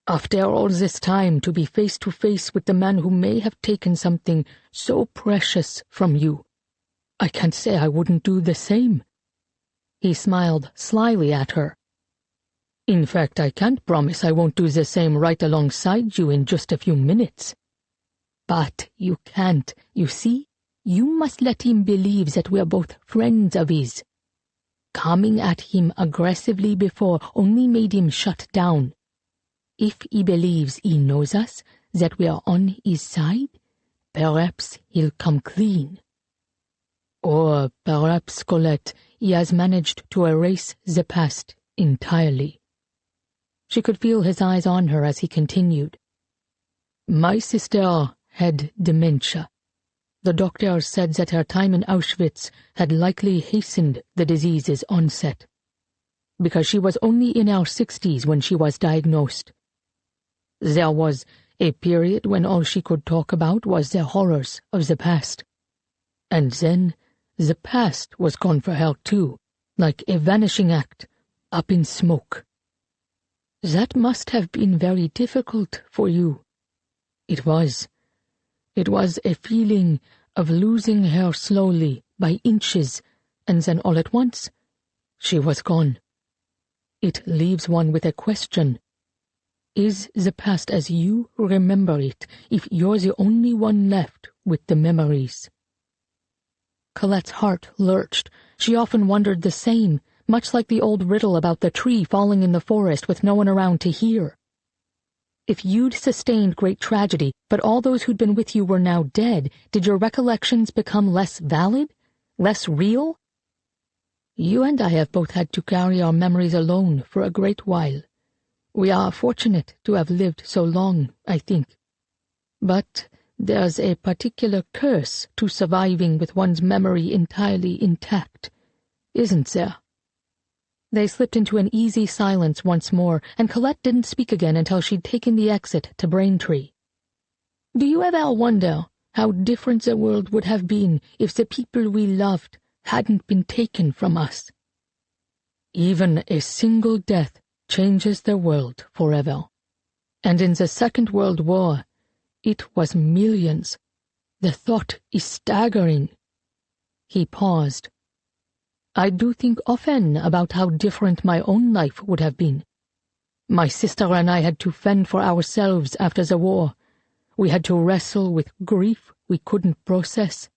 After all this time, to be face to face with the man who may have taken something so precious from you. I can't say I wouldn't do the same. He smiled slyly at her. In fact, I can't promise I won't do the same right alongside you in just a few minutes. But you can't, you see? You must let him believe that we're both friends of his. Coming at him aggressively before only made him shut down. If he believes he knows us, that we are on his side, perhaps he'll come clean. Or perhaps, Colette, he has managed to erase the past entirely. She could feel his eyes on her as he continued. My sister had dementia. The doctors said that her time in Auschwitz had likely hastened the disease's onset, because she was only in her 60s when she was diagnosed. There was a period when all she could talk about was the horrors of the past. And then the past was gone for her too, like a vanishing act, up in smoke. That must have been very difficult for you. It was. It was a feeling of losing her slowly, by inches, and then all at once, she was gone. It leaves one with a question. Is the past as you remember it, if you're the only one left with the memories? Colette's heart lurched. She often wondered the same, much like the old riddle about the tree falling in the forest with no one around to hear. If you'd sustained great tragedy, but all those who'd been with you were now dead, did your recollections become less valid? Less real? You and I have both had to carry our memories alone for a great while. We are fortunate to have lived so long, I think. But there's a particular curse to surviving with one's memory entirely intact, isn't there? They slipped into an easy silence once more, and Colette didn't speak again until she'd taken the exit to Braintree. Do you ever wonder how different the world would have been if the people we loved hadn't been taken from us? Even a single death changes the world forever. And in the Second World War, it was millions. The thought is staggering. He paused. I do think often about how different my own life would have been. My sister and I had to fend for ourselves after the war. We had to wrestle with grief we couldn't process.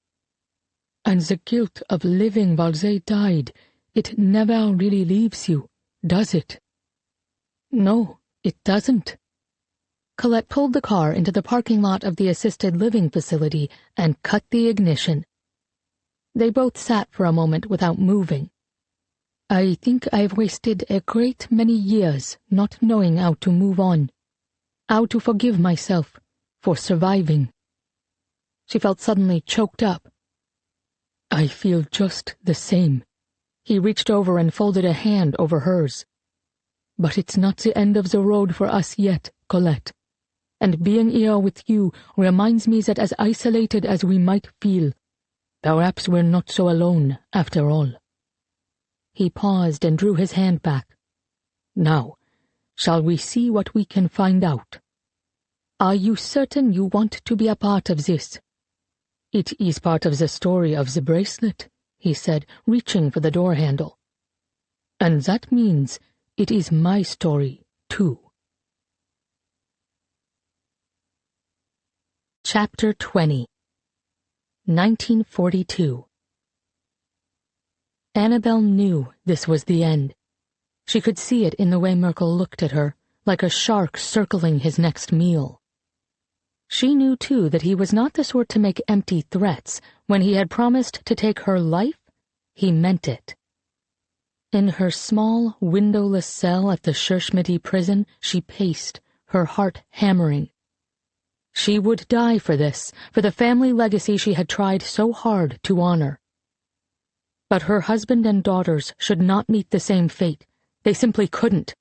And the guilt of living while they died, it never really leaves you, does it? No, it doesn't. Colette pulled the car into the parking lot of the assisted living facility and cut the ignition. They both sat for a moment without moving. I think I've wasted a great many years not knowing how to move on, how to forgive myself for surviving. She felt suddenly choked up. I feel just the same. He reached over and folded a hand over hers. But it's not the end of the road for us yet, Colette. And being here with you reminds me that as isolated as we might feel, perhaps we're not so alone after all. He paused and drew his hand back. Now, shall we see what we can find out? Are you certain you want to be a part of this? It is part of the story of the bracelet, he said, reaching for the door handle. And that means it is my story, too. Chapter 20 1942 Annabelle knew this was the end. She could see it in the way Merkel looked at her, like a shark circling his next meal. She knew, too, that he was not the sort to make empty threats. When he had promised to take her life, he meant it. In her small, windowless cell at the Schurschmidt prison, she paced, her heart hammering. She would die for this, for the family legacy she had tried so hard to honor. But her husband and daughters should not meet the same fate. They simply couldn't.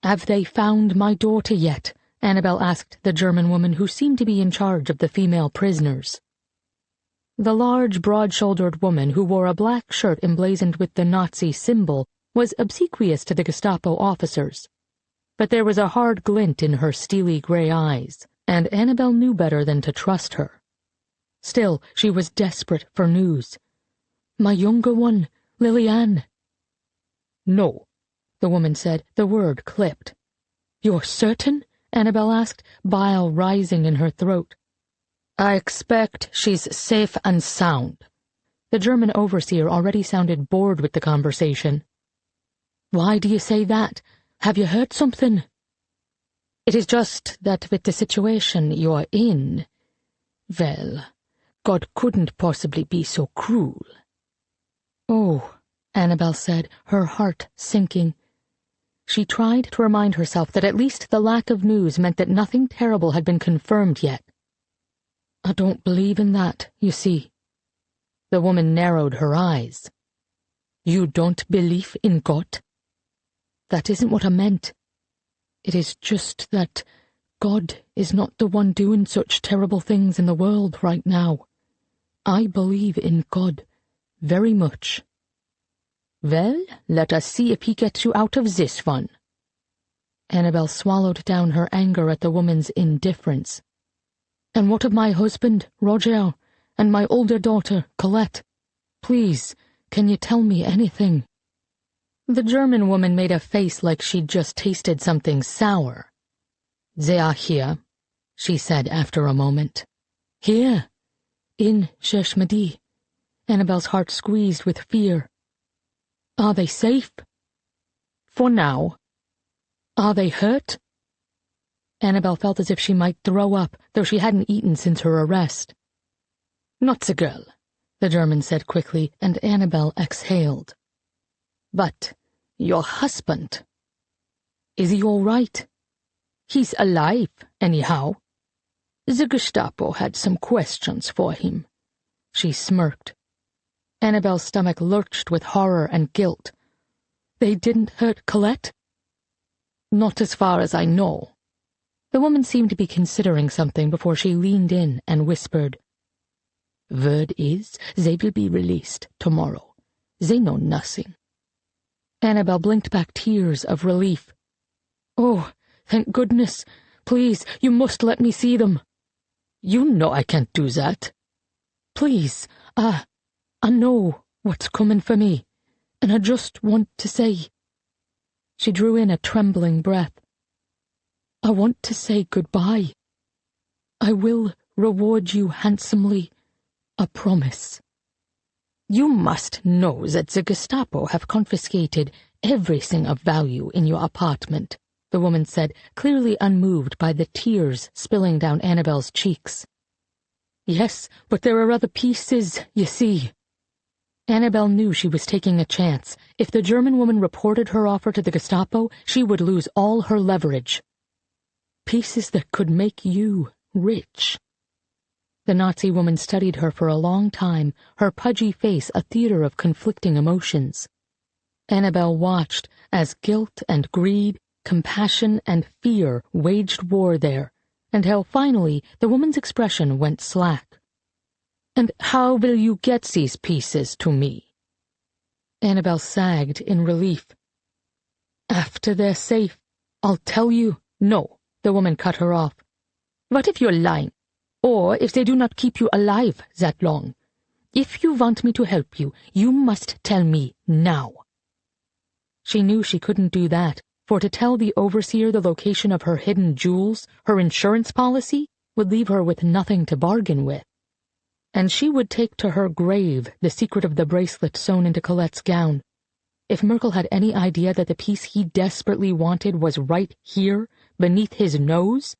Have they found my daughter yet? Annabel asked the German woman who seemed to be in charge of the female prisoners. The large, broad-shouldered woman who wore a black shirt emblazoned with the Nazi symbol was obsequious to the Gestapo officers, but there was a hard glint in her steely gray eyes, and Annabel knew better than to trust her. Still, she was desperate for news. "My younger one, Liliane." "No," the woman said, the word clipped. "You're certain?" Annabel asked, bile rising in her throat. "I expect she's safe and sound." The German overseer already sounded bored with the conversation. "Why do you say that? Have you heard something?" "It is just that with the situation you're in, well, God couldn't possibly be so cruel." "Oh," Annabel said, her heart sinking. She tried to remind herself that at least the lack of news meant that nothing terrible had been confirmed yet. "I don't believe in that, you see." The woman narrowed her eyes. "You don't believe in God?" "That isn't what I meant. It is just that God is not the one doing such terrible things in the world right now. I believe in God very much." "Well, let us see if he gets you out of this one." Annabel swallowed down her anger at the woman's indifference. "And what of my husband, Roger, and my older daughter, Colette? Please, can you tell me anything?" The German woman made a face like she'd just tasted something sour. "They are here," she said after a moment. "Here? In Cherche-Midi?" Annabel's heart squeezed with fear. "Are they safe?" "For now." "Are they hurt?" Annabel felt as if she might throw up, though she hadn't eaten since her arrest. "Not the girl," the German said quickly, and Annabel exhaled. "But your husband. Is he all right?" "He's alive, anyhow. The Gestapo had some questions for him." She smirked. Annabel's stomach lurched with horror and guilt. "They didn't hurt Colette?" "Not as far as I know." The woman seemed to be considering something before she leaned in and whispered, "Word is they will be released tomorrow. They know nothing." Annabel blinked back tears of relief. "Oh, thank goodness. Please, you must let me see them." "You know I can't do that." "Please, I know what's coming for me, and I just want to say—" She drew in a trembling breath. "I want to say goodbye. I will reward you handsomely, I promise." "You must know that the Gestapo have confiscated everything of value in your apartment," the woman said, clearly unmoved by the tears spilling down Annabel's cheeks. "Yes, but there are other pieces, you see." Annabel knew she was taking a chance. If the German woman reported her offer to the Gestapo, she would lose all her leverage. "Pieces that could make you rich." The Nazi woman studied her for a long time, her pudgy face a theater of conflicting emotions. Annabel watched as guilt and greed, compassion and fear waged war there, until finally the woman's expression went slack. "And how will you get these pieces to me?" Annabel sagged in relief. "After they're safe, I'll tell you." "No," the woman cut her off. "What if you're lying? Or if they do not keep you alive that long? If you want me to help you, you must tell me now." She knew she couldn't do that, for to tell the overseer the location of her hidden jewels, her insurance policy, would leave her with nothing to bargain with. And she would take to her grave the secret of the bracelet sewn into Colette's gown. If Merkel had any idea that the piece he desperately wanted was right here, beneath his nose,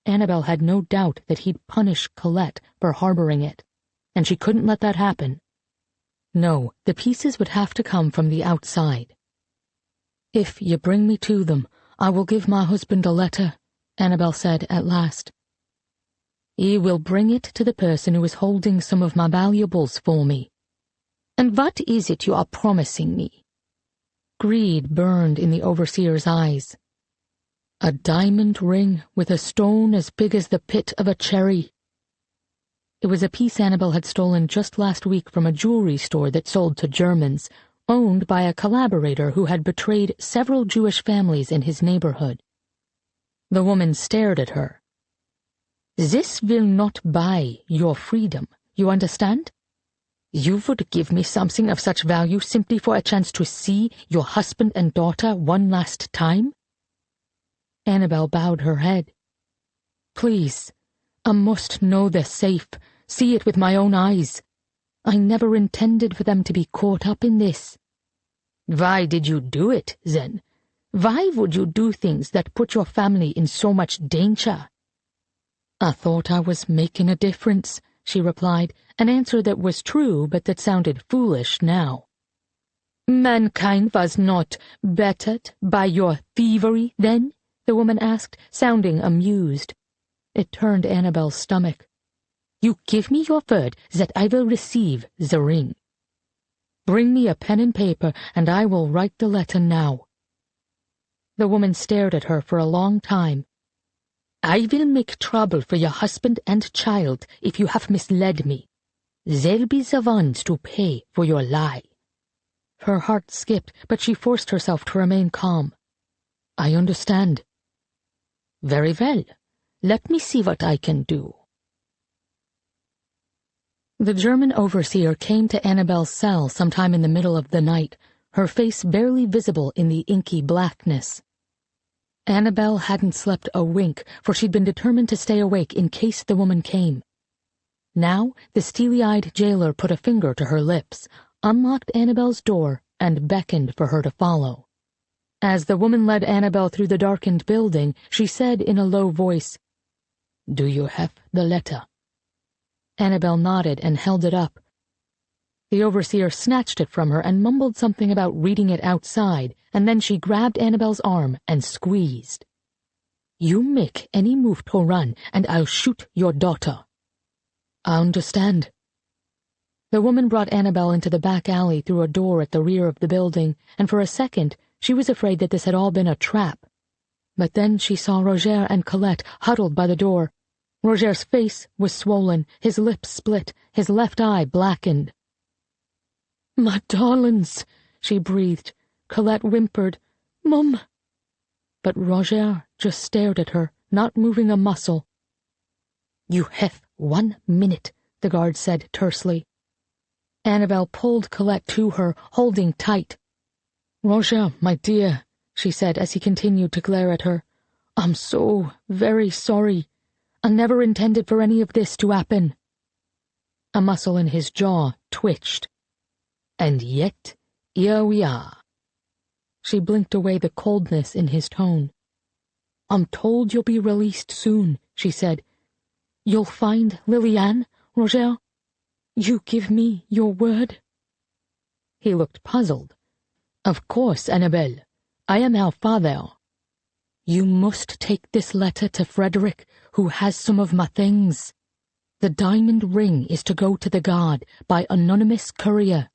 Annabel had no doubt that he'd punish Colette for harboring it, and she couldn't let that happen. No, the pieces would have to come from the outside. "If you bring me to them, I will give my husband a letter," Annabel said at last. "He will bring it to the person who is holding some of my valuables for me." "And what is it you are promising me?" Greed burned in the overseer's eyes. A diamond ring with a stone as big as the pit of a cherry. It was a piece Annabel had stolen just last week from a jewelry store that sold to Germans, owned by a collaborator who had betrayed several Jewish families in his neighborhood. The woman stared at her. "This will not buy your freedom, you understand? You would give me something of such value simply for a chance to see your husband and daughter one last time?" Annabel bowed her head. "Please, I must know they're safe, see it with my own eyes. I never intended for them to be caught up in this." "Why did you do it, then? Why would you do things that put your family in so much danger?" "I thought I was making a difference," she replied, an answer that was true but that sounded foolish now. "Mankind was not bettered by your thievery, then?" the woman asked, sounding amused. It turned Annabel's stomach. "You give me your word that I will receive the ring." "Bring me a pen and paper, and I will write the letter now." The woman stared at her for a long time. "I will make trouble for your husband and child if you have misled me. They'll be the ones to pay for your lie." Her heart skipped, but she forced herself to remain calm. "I understand." "Very well. Let me see what I can do." The German overseer came to Annabel's cell sometime in the middle of the night, her face barely visible in the inky blackness. Annabel hadn't slept a wink, for she'd been determined to stay awake in case the woman came. Now the steely-eyed jailer put a finger to her lips, unlocked Annabel's door, and beckoned for her to follow. As the woman led Annabel through the darkened building, she said in a low voice, "Do you have the letter?" Annabel nodded and held it up. The overseer snatched it from her and mumbled something about reading it outside, and then she grabbed Annabel's arm and squeezed. "You make any move to run, and I'll shoot your daughter." "I understand." The woman brought Annabel into the back alley through a door at the rear of the building, and for a second she was afraid that this had all been a trap. But then she saw Roger and Colette huddled by the door. Roger's face was swollen, his lips split, his left eye blackened. "My darlings," she breathed. Colette whimpered, "Mum." But Roger just stared at her, not moving a muscle. "You have 1 minute," the guard said tersely. Annabel pulled Colette to her, holding tight. "Roger, my dear," she said as he continued to glare at her, "I'm so very sorry. I never intended for any of this to happen." A muscle in his jaw twitched. "And yet, here we are." She blinked away the coldness in his tone. "I'm told you'll be released soon," she said. "You'll find Liliane, Roger? You give me your word?" He looked puzzled. "Of course, Annabel. I am her father." "You must take this letter to Frederick, who has some of my things. The diamond ring is to go to the guard by anonymous courier."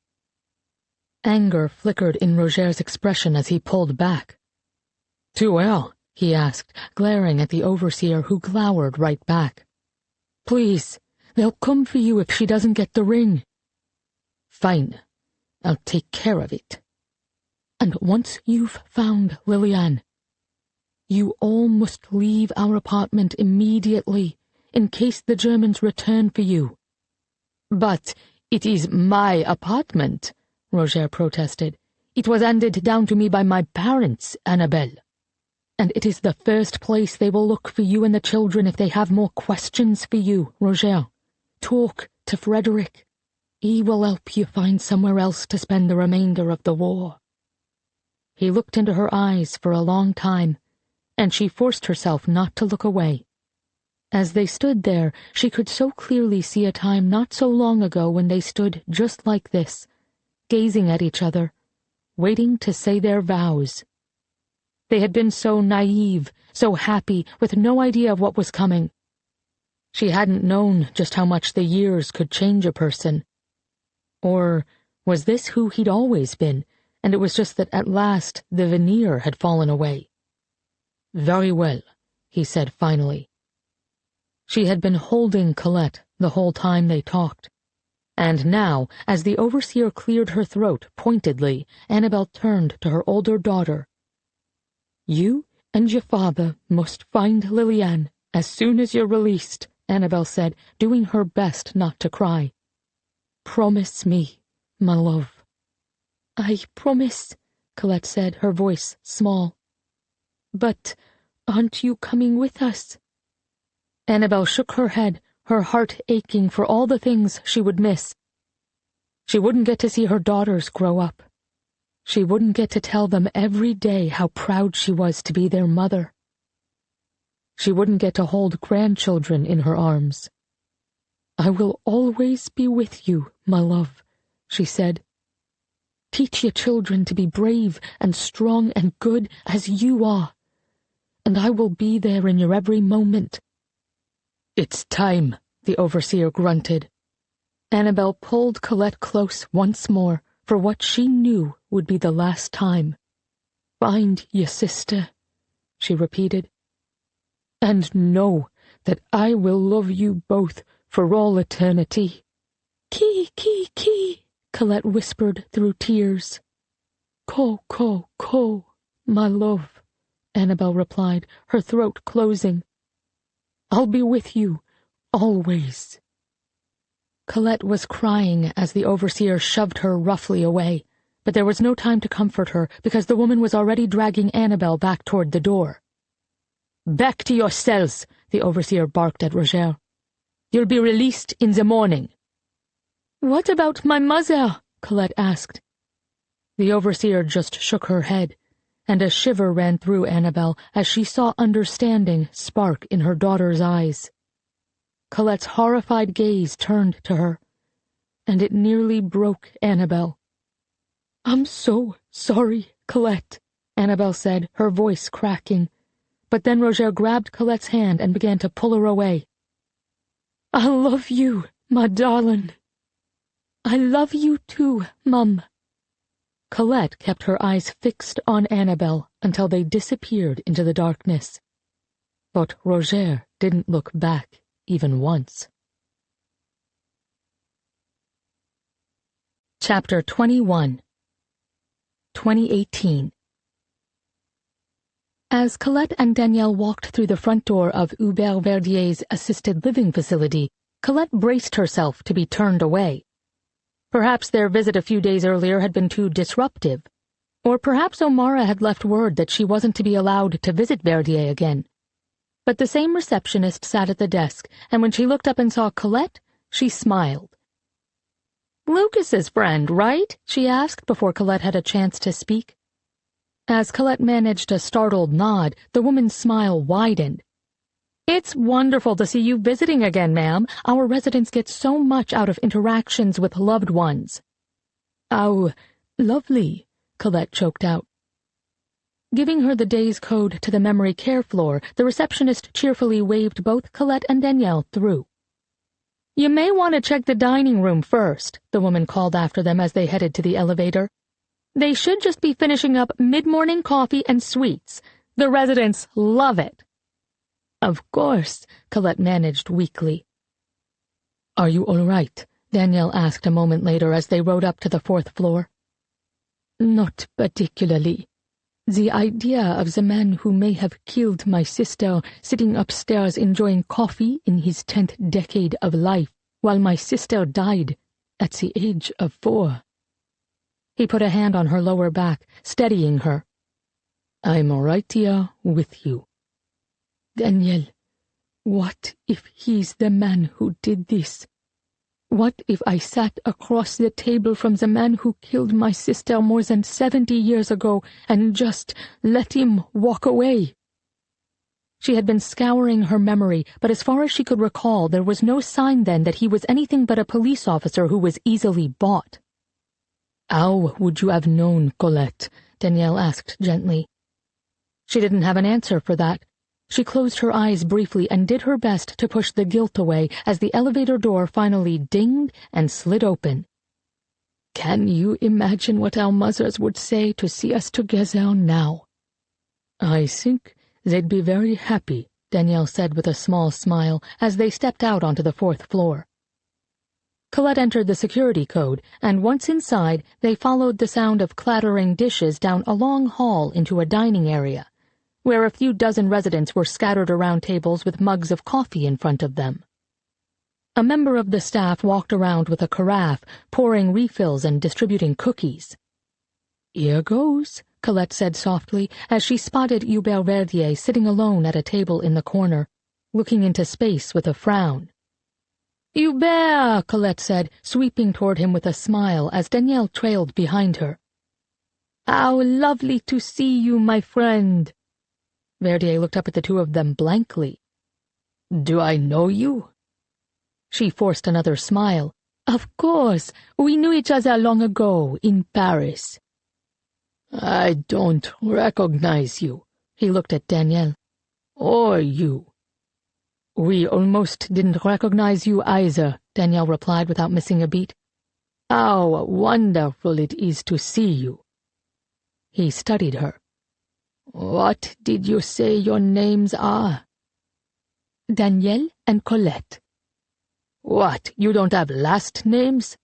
Anger flickered in Roger's expression as he pulled back. "To where?" he asked, glaring at the overseer, who glowered right back. "Please, they'll come for you if she doesn't get the ring." "Fine. I'll take care of it." "And once you've found Liliane, you all must leave our apartment immediately, in case the Germans return for you." "But it is my apartment," Roger protested. "It was handed down to me by my parents, Annabel." "And it is the first place they will look for you and the children if they have more questions for you, Roger. Talk to Frederick. He will help you find somewhere else to spend the remainder of the war." He looked into her eyes for a long time, and she forced herself not to look away. As they stood there, she could so clearly see a time not so long ago when they stood just like this, gazing at each other, waiting to say their vows. They had been so naive, so happy, with no idea of what was coming. She hadn't known just how much the years could change a person. Or was this who he'd always been, and it was just that at last the veneer had fallen away? "Very well," he said finally. She had been holding Colette the whole time they talked. And now, as the overseer cleared her throat pointedly, Annabel turned to her older daughter. "You and your father must find Liliane as soon as you're released," Annabel said, doing her best not to cry. "Promise me, my love." "I promise," Colette said, her voice small. "But aren't you coming with us?" Annabel shook her head, her heart aching for all the things she would miss. She wouldn't get to see her daughters grow up. She wouldn't get to tell them every day how proud she was to be their mother. She wouldn't get to hold grandchildren in her arms. "I will always be with you, my love," she said. "Teach your children to be brave and strong and good as you are, and I will be there in your every moment." "It's time," the overseer grunted. Annabel pulled Colette close once more for what she knew would be the last time. "Find your sister," she repeated, "and know that I will love you both for all eternity." "Ki, ki," Colette whispered through tears. Ko, my love," Annabel replied, her throat closing. "I'll be with you, always." Colette was crying as the overseer shoved her roughly away, but there was no time to comfort her because the woman was already dragging Annabel back toward the door. "Back to your cells," the overseer barked at Roger. "You'll be released in the morning." "What about my mother?" Colette asked. The overseer just shook her head, and a shiver ran through Annabel as she saw understanding spark in her daughter's eyes. Colette's horrified gaze turned to her, and it nearly broke Annabel. "I'm so sorry, Colette," Annabel said, her voice cracking. But then Roger grabbed Colette's hand and began to pull her away. "I love you, my darling." "I love you too, Mum." Colette kept her eyes fixed on Annabel until they disappeared into the darkness. But Roger didn't look back even once. Chapter 21 2018 As Colette and Danielle walked through the front door of Hubert Verdier's assisted living facility, Colette braced herself to be turned away. Perhaps their visit a few days earlier had been too disruptive, or perhaps O'Mara had left word that she wasn't to be allowed to visit Verdier again. But the same receptionist sat at the desk, and when she looked up and saw Colette, she smiled. "Lucas's friend, right?" she asked before Colette had a chance to speak. As Colette managed a startled nod, the woman's smile widened. "It's wonderful to see you visiting again, ma'am. Our residents get so much out of interactions with loved ones." "Oh, lovely," Colette choked out. Giving her the day's code to the memory care floor, the receptionist cheerfully waved both Colette and Danielle through. "You may want to check the dining room first," the woman called after them as they headed to the elevator. "They should just be finishing up mid-morning coffee and sweets. The residents love it." "Of course," Colette managed weakly. "Are you all right?" Danielle asked a moment later as they rode up to the 4th floor. "Not particularly. The idea of the man who may have killed my sister sitting upstairs enjoying coffee in his 10th decade of life, while my sister died at the age of 4. He put a hand on her lower back, steadying her. "I'm right here with you. Danielle, what if he's the man who did this? What if I sat across the table from the man who killed my sister more than 70 years ago and just let him walk away?" She had been scouring her memory, but as far as she could recall, there was no sign then that he was anything but a police officer who was easily bought. "How would you have known, Colette?" Danielle asked gently. She didn't have an answer for that. She closed her eyes briefly and did her best to push the guilt away as the elevator door finally dinged and slid open. "Can you imagine what our mothers would say to see us together now? I think They'd be very happy, Danielle said with a small smile as they stepped out onto the 4th floor. Colette entered the security code, and once inside, they followed the sound of clattering dishes down a long hall into a dining area, where a few dozen residents were scattered around tables with mugs of coffee in front of them. A member of the staff walked around with a carafe, pouring refills and distributing cookies. "Here goes," Colette said softly as she spotted Hubert Verdier sitting alone at a table in the corner, looking into space with a frown. "Hubert," Colette said, sweeping toward him with a smile as Danielle trailed behind her. "How lovely to see you, my friend." Verdier looked up at the two of them blankly. "Do I know you?" She forced another smile. "Of course, we knew each other long ago, in Paris." "I don't recognize you," he looked at Danielle. "Or you." "We almost didn't recognize you either," Danielle replied without missing a beat. "How wonderful it is to see you." He studied her. "What did you say your names are?" "Danielle and Colette." "What, you don't have last names?"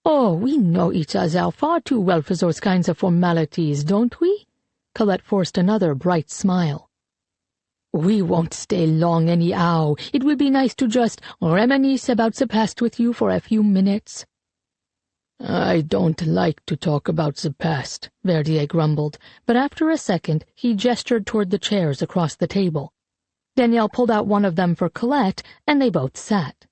"Oh, we know each other far too well for those kinds of formalities, don't we?" Colette forced another bright smile. "We won't stay long anyhow. It will be nice to just reminisce about the past with you for a few minutes." "I don't like to talk about the past," Verdier grumbled, but after a second he gestured toward the chairs across the table. Danielle pulled out one of them for Colette, and they both sat.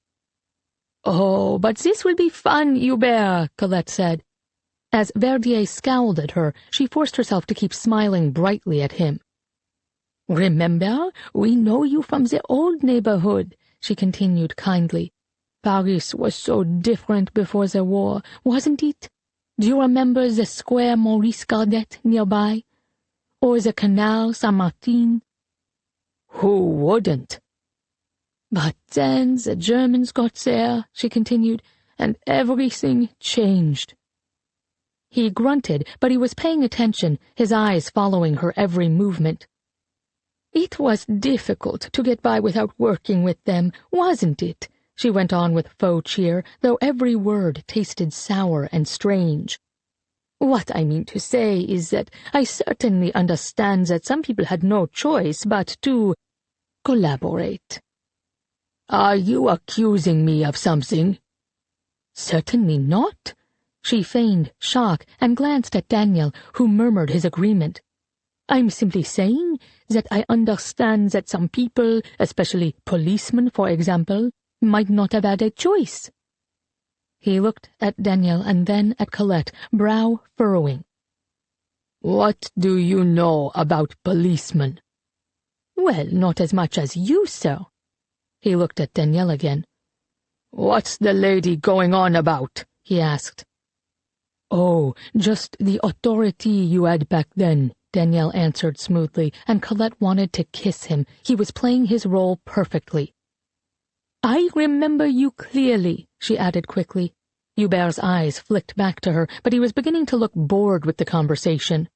"Oh, but this will be fun, Hubert," Colette said. As Verdier scowled at her, she forced herself to keep smiling brightly at him. "Remember, we know you from the old neighborhood," she continued kindly. "Paris was so different before the war, wasn't it? Do you remember the square Maurice Gardet nearby? Or the canal Saint-Martin?" "Who wouldn't?" "But then the Germans got there," she continued, "and everything changed." He grunted, but he was paying attention, his eyes following her every movement. "It was difficult to get by without working with them, wasn't it?" she went on with faux cheer, though every word tasted sour and strange. "What I mean to say is that I certainly understand that some people had no choice but to collaborate." "Are you accusing me of something?" "Certainly not." She feigned shock and glanced at Daniel, who murmured his agreement. "I'm simply saying that I understand that some people, especially policemen, for example, might not have had a choice." He looked at Daniel and then at Colette, brow furrowing. "What do you know about policemen?" "Well, not as much as you, sir." He looked at Danielle again. "What's the lady going on about?" he asked. "Oh, just the authority you had back then," Danielle answered smoothly, and Colette wanted to kiss him. He was playing his role perfectly. "I remember you clearly," she added quickly. Hubert's eyes flicked back to her, but he was beginning to look bored with the conversation.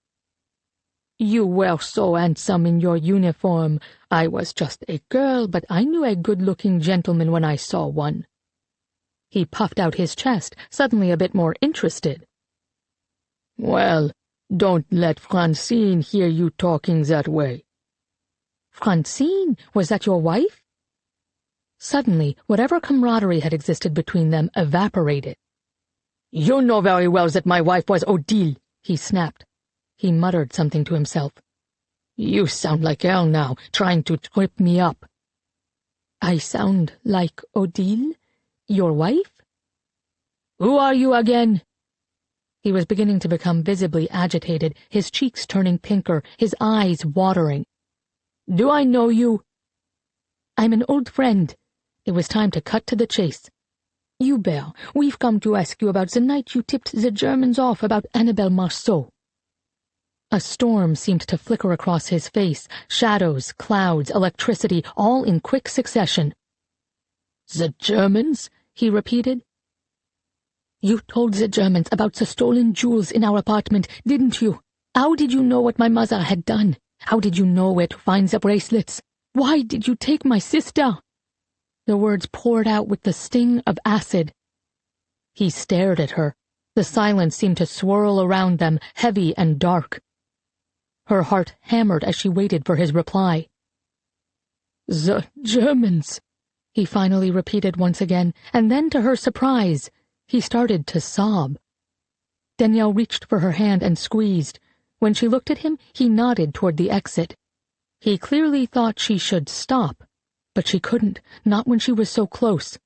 "You were so handsome in your uniform. I was just a girl, but I knew a good-looking gentleman when I saw one." He puffed out his chest, suddenly a bit more interested. "Well, don't let Francine hear you talking that way." "Francine? Was that your wife?" Suddenly, whatever camaraderie had existed between them evaporated. "You know very well that my wife was Odile," he snapped. He muttered something to himself. "You sound like her now, trying to trip me up." "I sound like Odile? Your wife?" "Who are you again?" He was beginning to become visibly agitated, his cheeks turning pinker, his eyes watering. "Do I know you?" "I'm an old friend." It was time to cut to the chase. "Hubert, we've come to ask you about the night you tipped the Germans off about Annabelle Marceau." A storm seemed to flicker across his face, shadows, clouds, electricity, all in quick succession. "The Germans?" he repeated. "You told the Germans about the stolen jewels in our apartment, didn't you? How did you know what my mother had done? How did you know where to find the bracelets? Why did you take my sister?" The words poured out with the sting of acid. He stared at her. The silence seemed to swirl around them, heavy and dark. Her heart hammered as she waited for his reply. "The Germans," he finally repeated once again, and then to her surprise, he started to sob. Danielle reached for her hand and squeezed. When she looked at him, he nodded toward the exit. He clearly thought she should stop, but she couldn't, not when she was so close.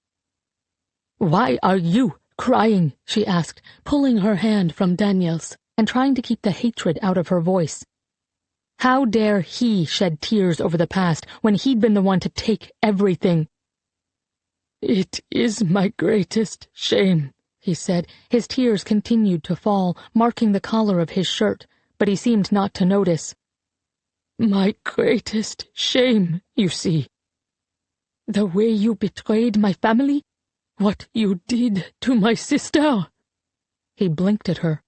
"Why are you crying?" she asked, pulling her hand from Danielle's and trying to keep the hatred out of her voice. How dare he shed tears over the past when he'd been the one to take everything? "It is my greatest shame," he said. His tears continued to fall, marking the collar of his shirt, but he seemed not to notice. "My greatest shame, you see. The way you betrayed my family, what you did to my sister." He blinked at her.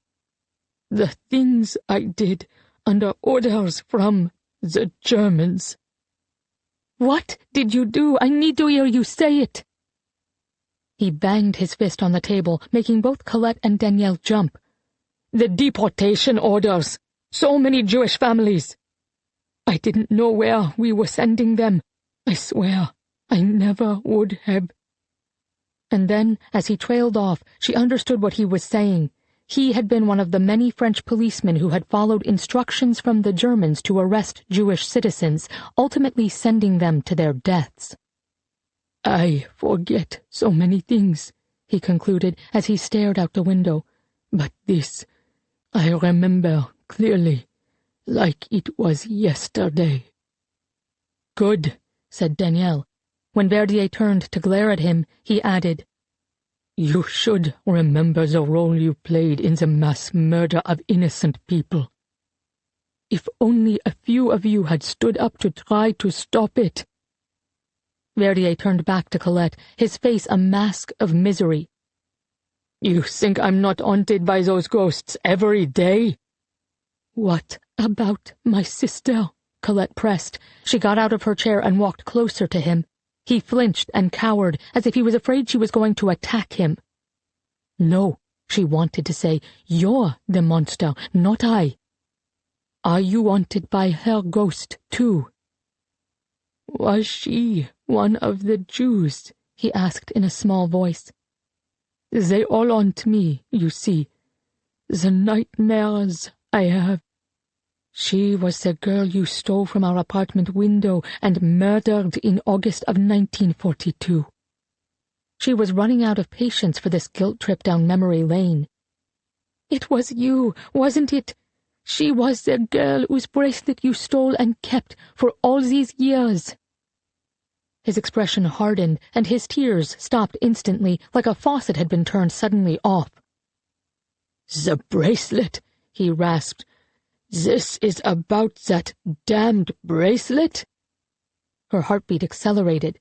"The things I did under orders from the Germans." "What did you do? I need to hear you say it." He banged his fist on the table, making both Colette and Danielle jump. "The deportation orders! So many Jewish families! I didn't know where we were sending them. I swear, I never would have." And then, as he trailed off, she understood what he was saying. He had been one of the many French policemen who had followed instructions from the Germans to arrest Jewish citizens, ultimately sending them to their deaths. "I forget so many things," he concluded as he stared out the window. "But this, I remember clearly, like it was yesterday." "Good," said Danielle. When Verdier turned to glare at him, he added, "You should remember the role you played in the mass murder of innocent people. If only a few of you had stood up to try to stop it." Verdier turned back to Colette, his face a mask of misery. "You think I'm not haunted by those ghosts every day?" "What about my sister?" Colette pressed. She got out of her chair and walked closer to him. He flinched and cowered, as if he was afraid she was going to attack him. "No," she wanted to say, "you're the monster, not I. Are you haunted by her ghost, too?" "Was she one of the Jews?" he asked in a small voice. "They all haunt me, you see. The nightmares I have. She was the girl you stole from our apartment window and murdered in August of 1942. She was running out of patience for this guilt trip down memory lane. "It was you, wasn't it? She was the girl whose bracelet you stole and kept for all these years." His expression hardened, and his tears stopped instantly, like a faucet had been turned suddenly off. "The bracelet," he rasped. "This is about that damned bracelet?" Her heartbeat accelerated.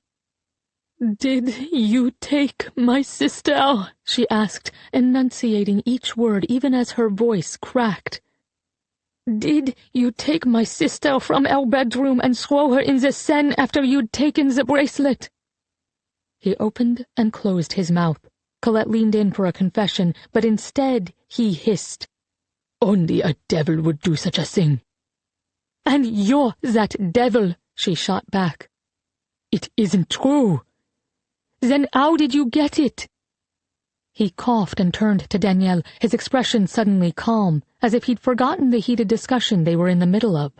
"Did you take my sister?" she asked, enunciating each word even as her voice cracked. "Did you take my sister from our bedroom and throw her in the Seine after you'd taken the bracelet?" He opened and closed his mouth. Colette leaned in for a confession, but instead he hissed, "Only a devil would do such a thing." "And you're that devil," she shot back. "It isn't true." "Then how did you get it?" He coughed and turned to Danielle, his expression suddenly calm, as if he'd forgotten the heated discussion they were in the middle of.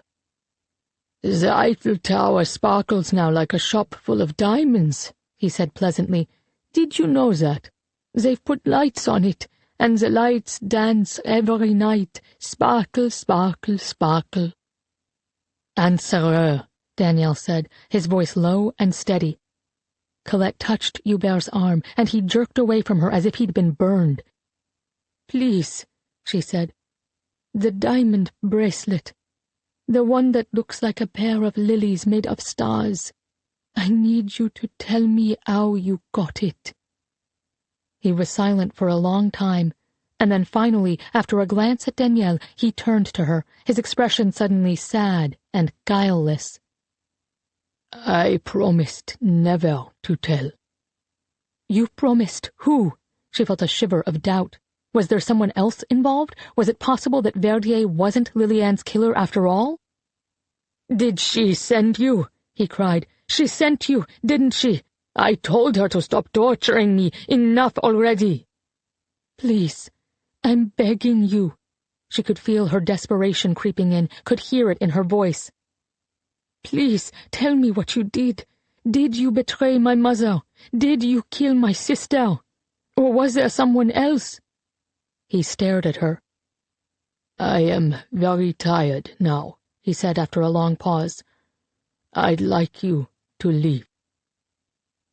"The Eiffel Tower sparkles now like a shop full of diamonds," he said pleasantly. "Did you know that? They've put lights on it, and the lights dance every night. Sparkle, sparkle, sparkle." "Answer her," Danielle said, his voice low and steady. Colette touched Hubert's arm, and he jerked away from her as if he'd been burned. "Please," she said. "The diamond bracelet. The one that looks like a pair of lilies made of stars. I need you to tell me how you got it." He was silent for a long time, And then finally, after a glance at Danielle, he turned to her, his expression suddenly sad and guileless. "I promised never to tell." "You promised who?" She felt a shiver of doubt. Was there someone else involved? Was it possible that Verdier wasn't Liliane's killer after all? "Did she send you?" he cried. "She sent you, didn't she? I told her to stop torturing me. Enough already." "Please, I'm begging you." She could feel her desperation creeping in, could hear it in her voice. "Please, tell me what you did. Did you betray my mother? Did you kill my sister? Or was there someone else?" He stared at her. "I am very tired now," he said after a long pause. "I'd like you to leave."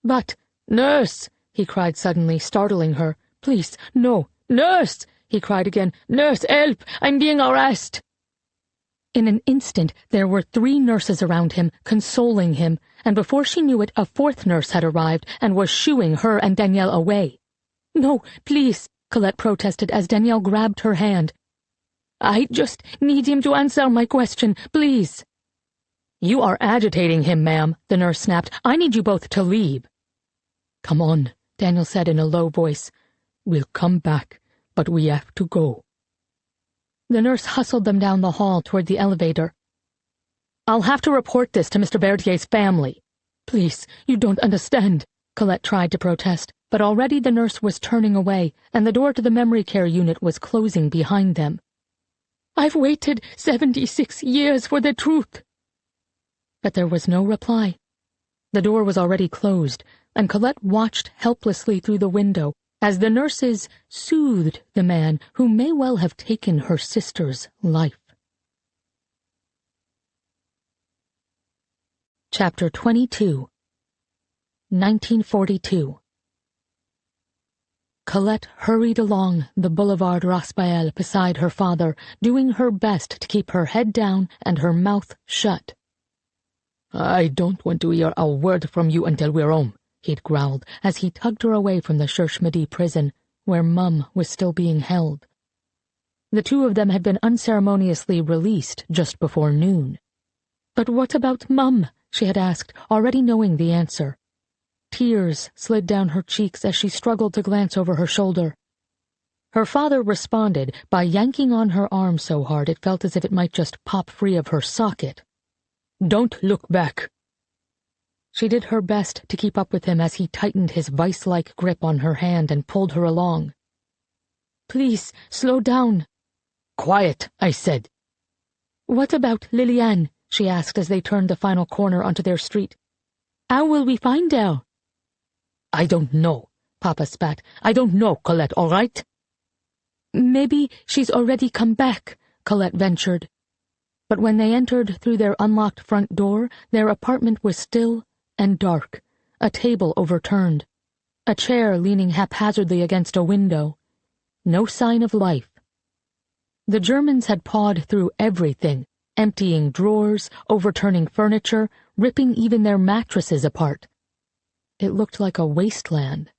"But, nurse!" he cried suddenly, startling her. "Please, no! Nurse!" he cried again. "Nurse, help! I'm being harassed!" In an instant there were 3 nurses around him, consoling him, and before she knew it, a 4th nurse had arrived and was shooing her and Danielle away. "No, please," Colette protested as Danielle grabbed her hand. "I just need him to answer my question, please." "You are agitating him, ma'am," the nurse snapped. "I need you both to leave." "Come on," Daniel said in a low voice. "We'll come back, but we have to go." The nurse hustled them down the hall toward the elevator. "I'll have to report this to Mr. Verdier's family." "Please, you don't understand," Colette tried to protest, but already the nurse was turning away, and the door to the memory care unit was closing behind them. "I've waited 76 years for the truth." But there was no reply. The door was already closed, and Colette watched helplessly through the window as the nurses soothed the man who may well have taken her sister's life. Chapter 22 1942 Colette hurried along the Boulevard Raspail beside her father, doing her best to keep her head down and her mouth shut. "I don't want to hear a word from you until we're home," he'd growled as he tugged her away from the Cherche Midi prison, where Mum was still being held. The 2 of them had been unceremoniously released just before noon. "But what about Mum?" she had asked, already knowing the answer. Tears slid down her cheeks as she struggled to glance over her shoulder. Her father responded by yanking on her arm so hard it felt as if it might just pop free of her socket. "Don't look back." She did her best to keep up with him as he tightened his vice-like grip on her hand and pulled her along. "Please, slow down." "Quiet, I said." "What about Liliane?" she asked as they turned the final corner onto their street. "How will we find her?" "I don't know," Papa spat. "I don't know, Colette, all right?" "Maybe she's already come back," Colette ventured. But when they entered through their unlocked front door, their apartment was still and dark, a table overturned, a chair leaning haphazardly against a window. No sign of life. The Germans had pawed through everything, emptying drawers, overturning furniture, ripping even their mattresses apart. It looked like a wasteland.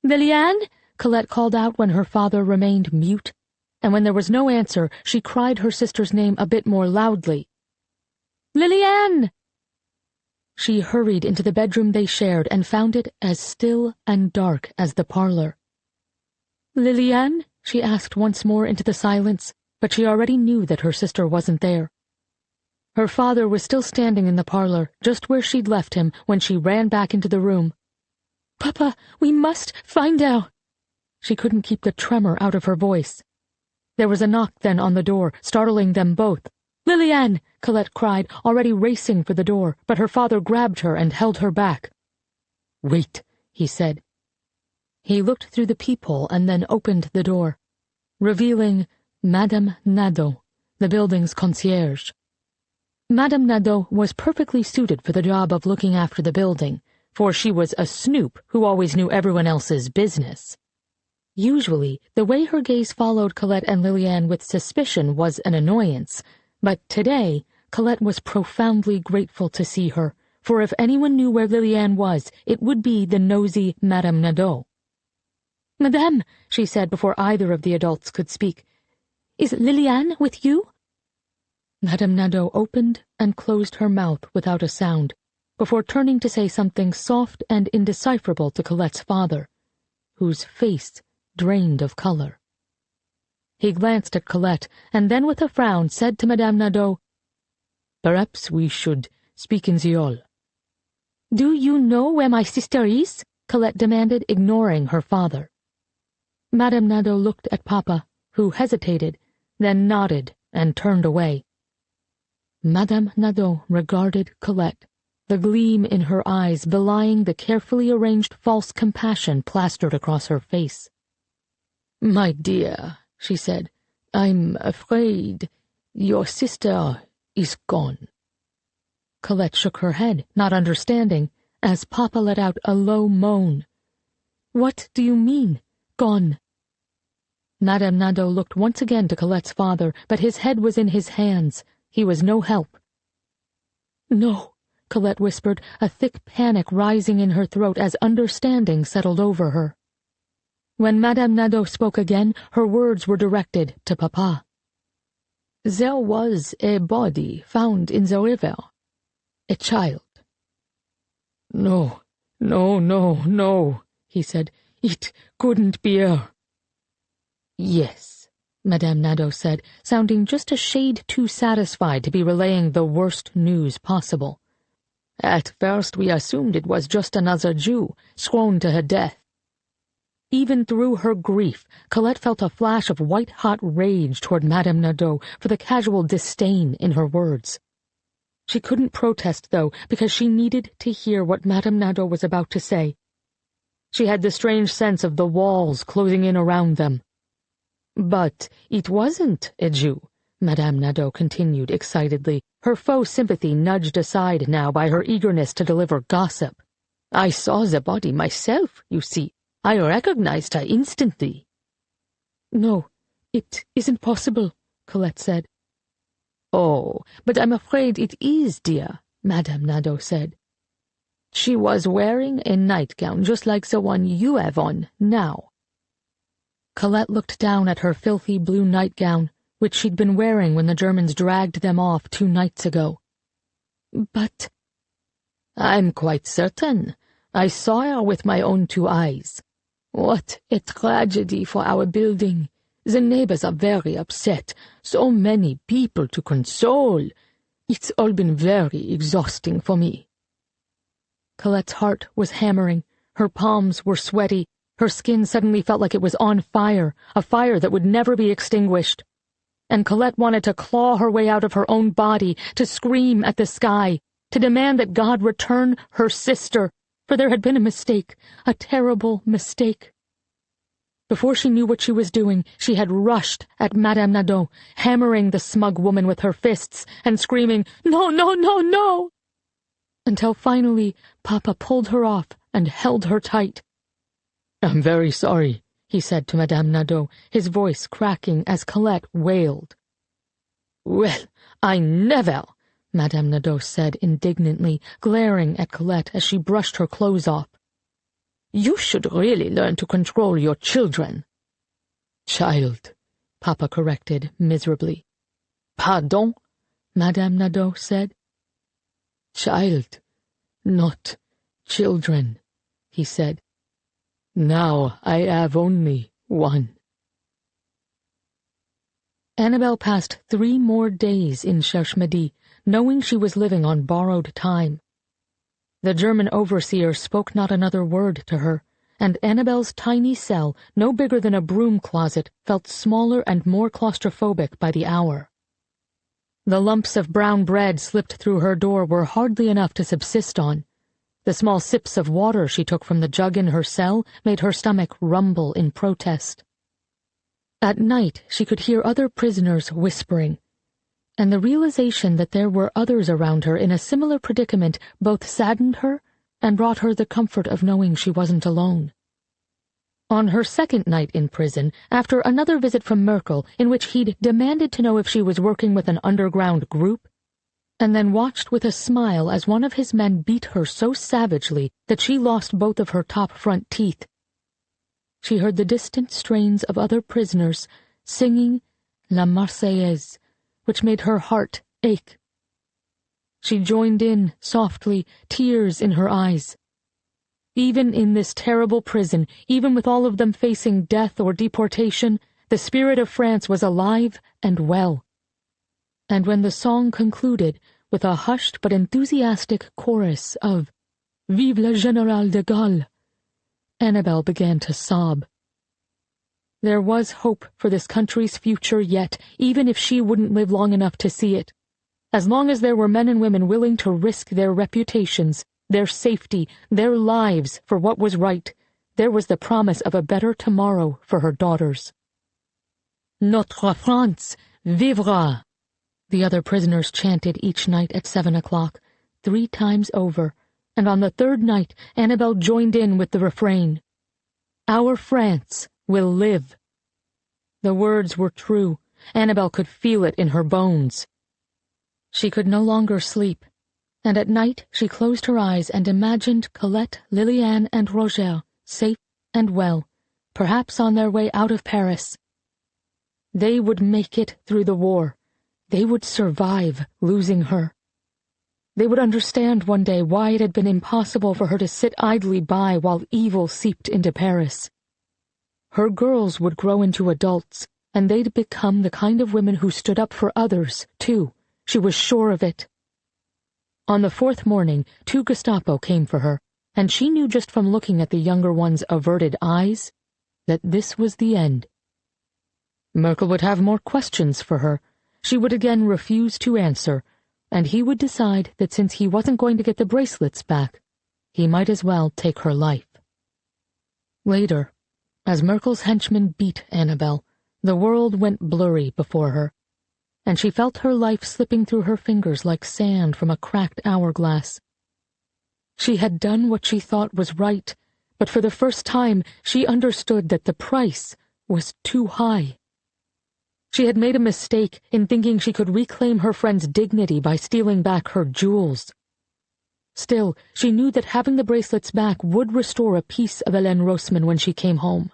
"Liliane?" Colette called out when her father remained mute, and when there was no answer, she cried her sister's name a bit more loudly. "Liliane!" She hurried into the bedroom they shared and found it as still and dark as the parlor. "Liliane?" she asked once more into the silence, but she already knew that her sister wasn't there. Her father was still standing in the parlor, just where she'd left him when she ran back into the room. "Papa, we must find out." She couldn't keep the tremor out of her voice. There was a knock then on the door, startling them both. "Liliane!" Colette cried, already racing for the door, but her father grabbed her and held her back. "Wait," he said. He looked through the peephole and then opened the door, revealing Madame Nadeau, the building's concierge. Madame Nadeau was perfectly suited for the job of looking after the building, for she was a snoop who always knew everyone else's business. Usually, the way her gaze followed Colette and Liliane with suspicion was an annoyance, but today, Colette was profoundly grateful to see her, for if anyone knew where Liliane was, it would be the nosy Madame Nadeau. "Madame," she said before either of the adults could speak, "is Liliane with you?" Madame Nadeau opened and closed her mouth without a sound, before turning to say something soft and indecipherable to Colette's father, whose face drained of color. He glanced at Colette, and then with a frown said to Madame Nadeau, "Perhaps we should speak in the hall." "Do you know where my sister is?" Colette demanded, ignoring her father. Madame Nadeau looked at Papa, who hesitated, then nodded and turned away. Madame Nadeau regarded Colette, the gleam in her eyes belying the carefully arranged false compassion plastered across her face. "My dear," she said, "I'm afraid your sister is gone." Colette shook her head, not understanding, as Papa let out a low moan. "What do you mean, gone?" Madame Nadeau looked once again to Colette's father, but his head was in his hands. He was no help. "No," Colette whispered, a thick panic rising in her throat as understanding settled over her. When Madame Nadeau spoke again, her words were directed to Papa. "There was a body found in the river. A child." No, he said. "It couldn't be her." "Yes," Madame Nadeau said, sounding just a shade too satisfied to be relaying the worst news possible. "At first we assumed it was just another Jew, thrown to her death." Even through her grief, Colette felt a flash of white-hot rage toward Madame Nadeau for the casual disdain in her words. She couldn't protest, though, because she needed to hear what Madame Nadeau was about to say. She had the strange sense of the walls closing in around them. "But it wasn't a Jew," Madame Nadeau continued excitedly, her faux sympathy nudged aside now by her eagerness to deliver gossip. "I saw the body myself, you see. I recognized her instantly." "No, it isn't possible," Colette said. "Oh, but I'm afraid it is, dear," Madame Nadeau said. "She was wearing a nightgown just like the one you have on now." Colette looked down at her filthy blue nightgown, which she'd been wearing when the Germans dragged them off 2 nights ago. "But—" "I'm quite certain. I saw her with my own 2 eyes. What a tragedy for our building. The neighbors are very upset. So many people to console. It's all been very exhausting for me." Colette's heart was hammering. Her palms were sweaty. Her skin suddenly felt like it was on fire, a fire that would never be extinguished. And Colette wanted to claw her way out of her own body, to scream at the sky, to demand that God return her sister, for there had been a mistake, a terrible mistake. Before she knew what she was doing, she had rushed at Madame Nadeau, hammering the smug woman with her fists and screaming, "No, no, no, no!" Until finally Papa pulled her off and held her tight. "I'm very sorry," he said to Madame Nadeau, his voice cracking as Colette wailed. "Well, I never!" Madame Nadeau said indignantly, glaring at Colette as she brushed her clothes off. "You should really learn to control your children." "Child," Papa corrected miserably. "Pardon?" Madame Nadeau said. "Child, not children," he said. "Now I have only one." Annabelle passed 3 more days in Cherche-Midi, knowing she was living on borrowed time. The German overseer spoke not another word to her, and Annabelle's tiny cell, no bigger than a broom closet, felt smaller and more claustrophobic by the hour. The lumps of brown bread slipped through her door were hardly enough to subsist on. The small sips of water she took from the jug in her cell made her stomach rumble in protest. At night she could hear other prisoners whispering, and the realization that there were others around her in a similar predicament both saddened her and brought her the comfort of knowing she wasn't alone. On her 2nd night in prison, after another visit from Merkel in which he'd demanded to know if she was working with an underground group, and then watched with a smile as one of his men beat her so savagely that she lost both of her top front teeth, she heard the distant strains of other prisoners singing La Marseillaise, which made her heart ache. She joined in softly, tears in her eyes. Even in this terrible prison, even with all of them facing death or deportation, the spirit of France was alive and well. And when the song concluded with a hushed but enthusiastic chorus of Vive le Général de Gaulle, Annabel began to sob. There was hope for this country's future yet, even if she wouldn't live long enough to see it. As long as there were men and women willing to risk their reputations, their safety, their lives for what was right, there was the promise of a better tomorrow for her daughters. Notre France vivra, the other prisoners chanted each night at 7 o'clock, 3 times over, and on the 3rd night Annabel joined in with the refrain. Our France will live. The words were true. Annabel could feel it in her bones. She could no longer sleep, and at night she closed her eyes and imagined Colette, Liliane, and Roger safe and well, perhaps on their way out of Paris. They would make it through the war. They would survive losing her. They would understand one day why it had been impossible for her to sit idly by while evil seeped into Paris. Her girls would grow into adults, and they'd become the kind of women who stood up for others, too. She was sure of it. On the 4th morning, 2 Gestapo came for her, and she knew just from looking at the younger one's averted eyes that this was the end. Merkel would have more questions for her. She would again refuse to answer, and he would decide that since he wasn't going to get the bracelets back, he might as well take her life. Later, as Merkel's henchmen beat Annabel, the world went blurry before her, and she felt her life slipping through her fingers like sand from a cracked hourglass. She had done what she thought was right, but for the first time she understood that the price was too high. She had made a mistake in thinking she could reclaim her friend's dignity by stealing back her jewels. Still, she knew that having the bracelets back would restore a piece of Hélène Roseman when she came home.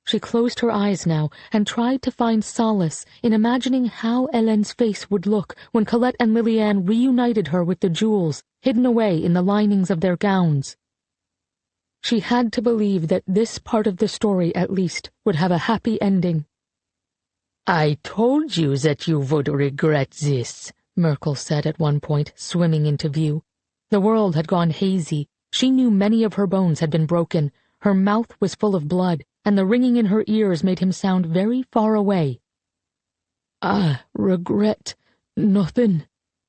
She closed her eyes now and tried to find solace in imagining how Hélène's face would look when Colette and Liliane reunited her with the jewels hidden away in the linings of their gowns. She had to believe that this part of the story, at least, would have a happy ending. "I told you that you would regret this," Merkel said at one point, swimming into view. The world had gone hazy. She knew many of her bones had been broken. Her mouth was full of blood, and the ringing in her ears made him sound very far away. "I regret nothing,"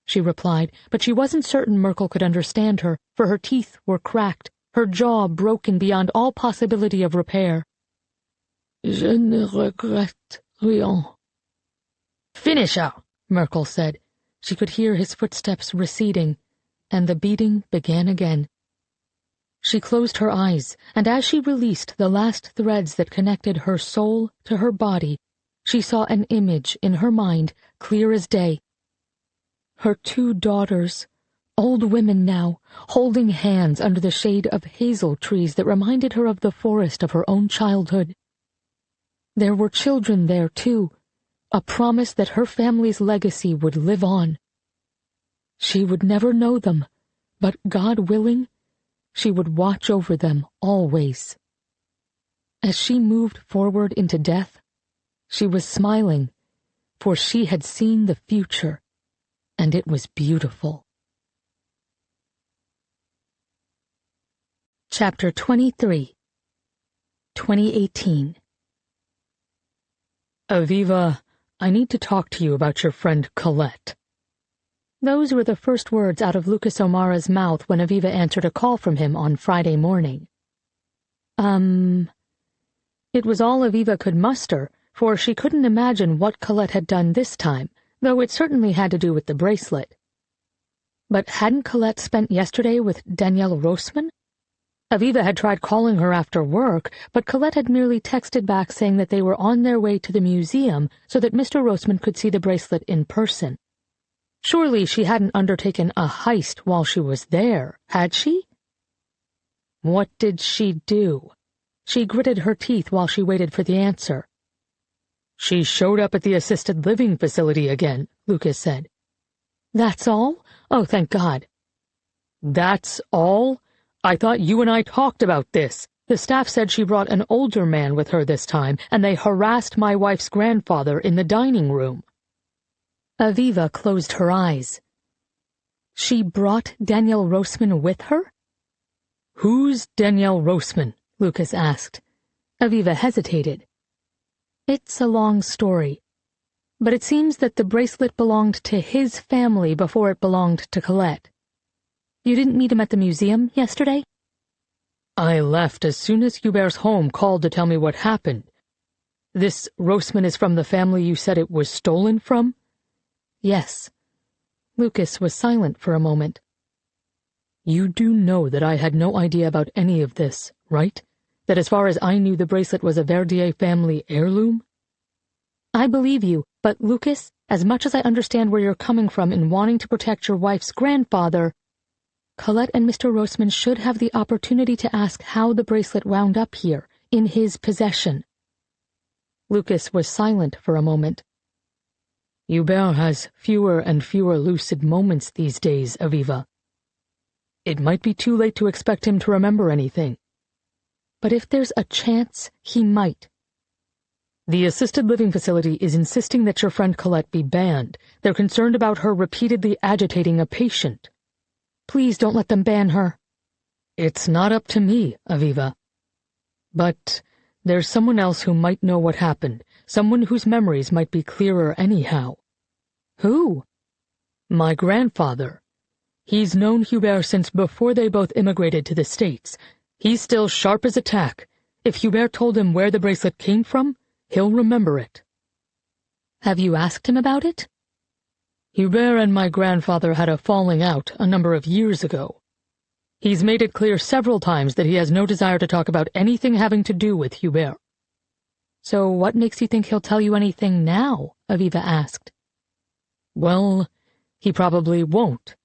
she replied, but she wasn't certain Merkel could understand her, for her teeth were cracked, her jaw broken beyond all possibility of repair. "Je ne regrette rien." "Finish her," Merkel said. She could hear his footsteps receding, and the beating began again. She closed her eyes, and as she released the last threads that connected her soul to her body, she saw an image in her mind, clear as day. Her 2 daughters, old women now, holding hands under the shade of hazel trees that reminded her of the forest of her own childhood. There were children there, too, a promise that her family's legacy would live on. She would never know them, but God willing, she would watch over them always. As she moved forward into death, she was smiling, for she had seen the future, and it was beautiful. Chapter 23, 2018. "Aviva, I need to talk to you about your friend Colette." Those were the first words out of Lucas O'Mara's mouth when Aviva answered a call from him on Friday morning. It was all Aviva could muster, for she couldn't imagine what Colette had done this time, though it certainly had to do with the bracelet. But hadn't Colette spent yesterday with Danielle Roseman? Aviva had tried calling her after work, but Colette had merely texted back saying that they were on their way to the museum so that Mr. Roseman could see the bracelet in person. Surely she hadn't undertaken a heist while she was there, had she? What did she do? She gritted her teeth while she waited for the answer. "She showed up at the assisted living facility again," Lucas said. "That's all? Oh, thank God." "That's all? I thought you and I talked about this. The staff said she brought an older man with her this time, and they harassed my wife's grandfather in the dining room." Aviva closed her eyes. "She brought Daniel Roseman with her?" "Who's Daniel Roseman?" Lucas asked. Aviva hesitated. "It's a long story, but it seems that the bracelet belonged to his family before it belonged to Colette. You didn't meet him at the museum yesterday?" "I left as soon as Hubert's home called to tell me what happened. This Roseman is from the family you said it was stolen from?" "Yes." Lucas was silent for a moment. "You do know that I had no idea about any of this, right? That as far as I knew the bracelet was a Verdier family heirloom?" "I believe you, but Lucas, as much as I understand where you're coming from in wanting to protect your wife's grandfather, Colette and Mr. Roseman should have the opportunity to ask how the bracelet wound up here, in his possession." Lucas was silent for a moment. "Hubert has fewer and fewer lucid moments these days, Aviva. It might be too late to expect him to remember anything." "But if there's a chance, he might." "The assisted living facility is insisting that your friend Colette be banned. They're concerned about her repeatedly agitating a patient." "Please don't let them ban her." "It's not up to me, Aviva. But there's someone else who might know what happened, someone whose memories might be clearer anyhow." "Who?" "My grandfather. He's known Hubert since before they both immigrated to the States. He's still sharp as a tack. If Hubert told him where the bracelet came from, he'll remember it." "Have you asked him about it?" "Hubert and my grandfather had a falling out a number of years ago. He's made it clear several times that he has no desire to talk about anything having to do with Hubert." "So what makes you think he'll tell you anything now?" Aviva asked. "Well, he probably won't."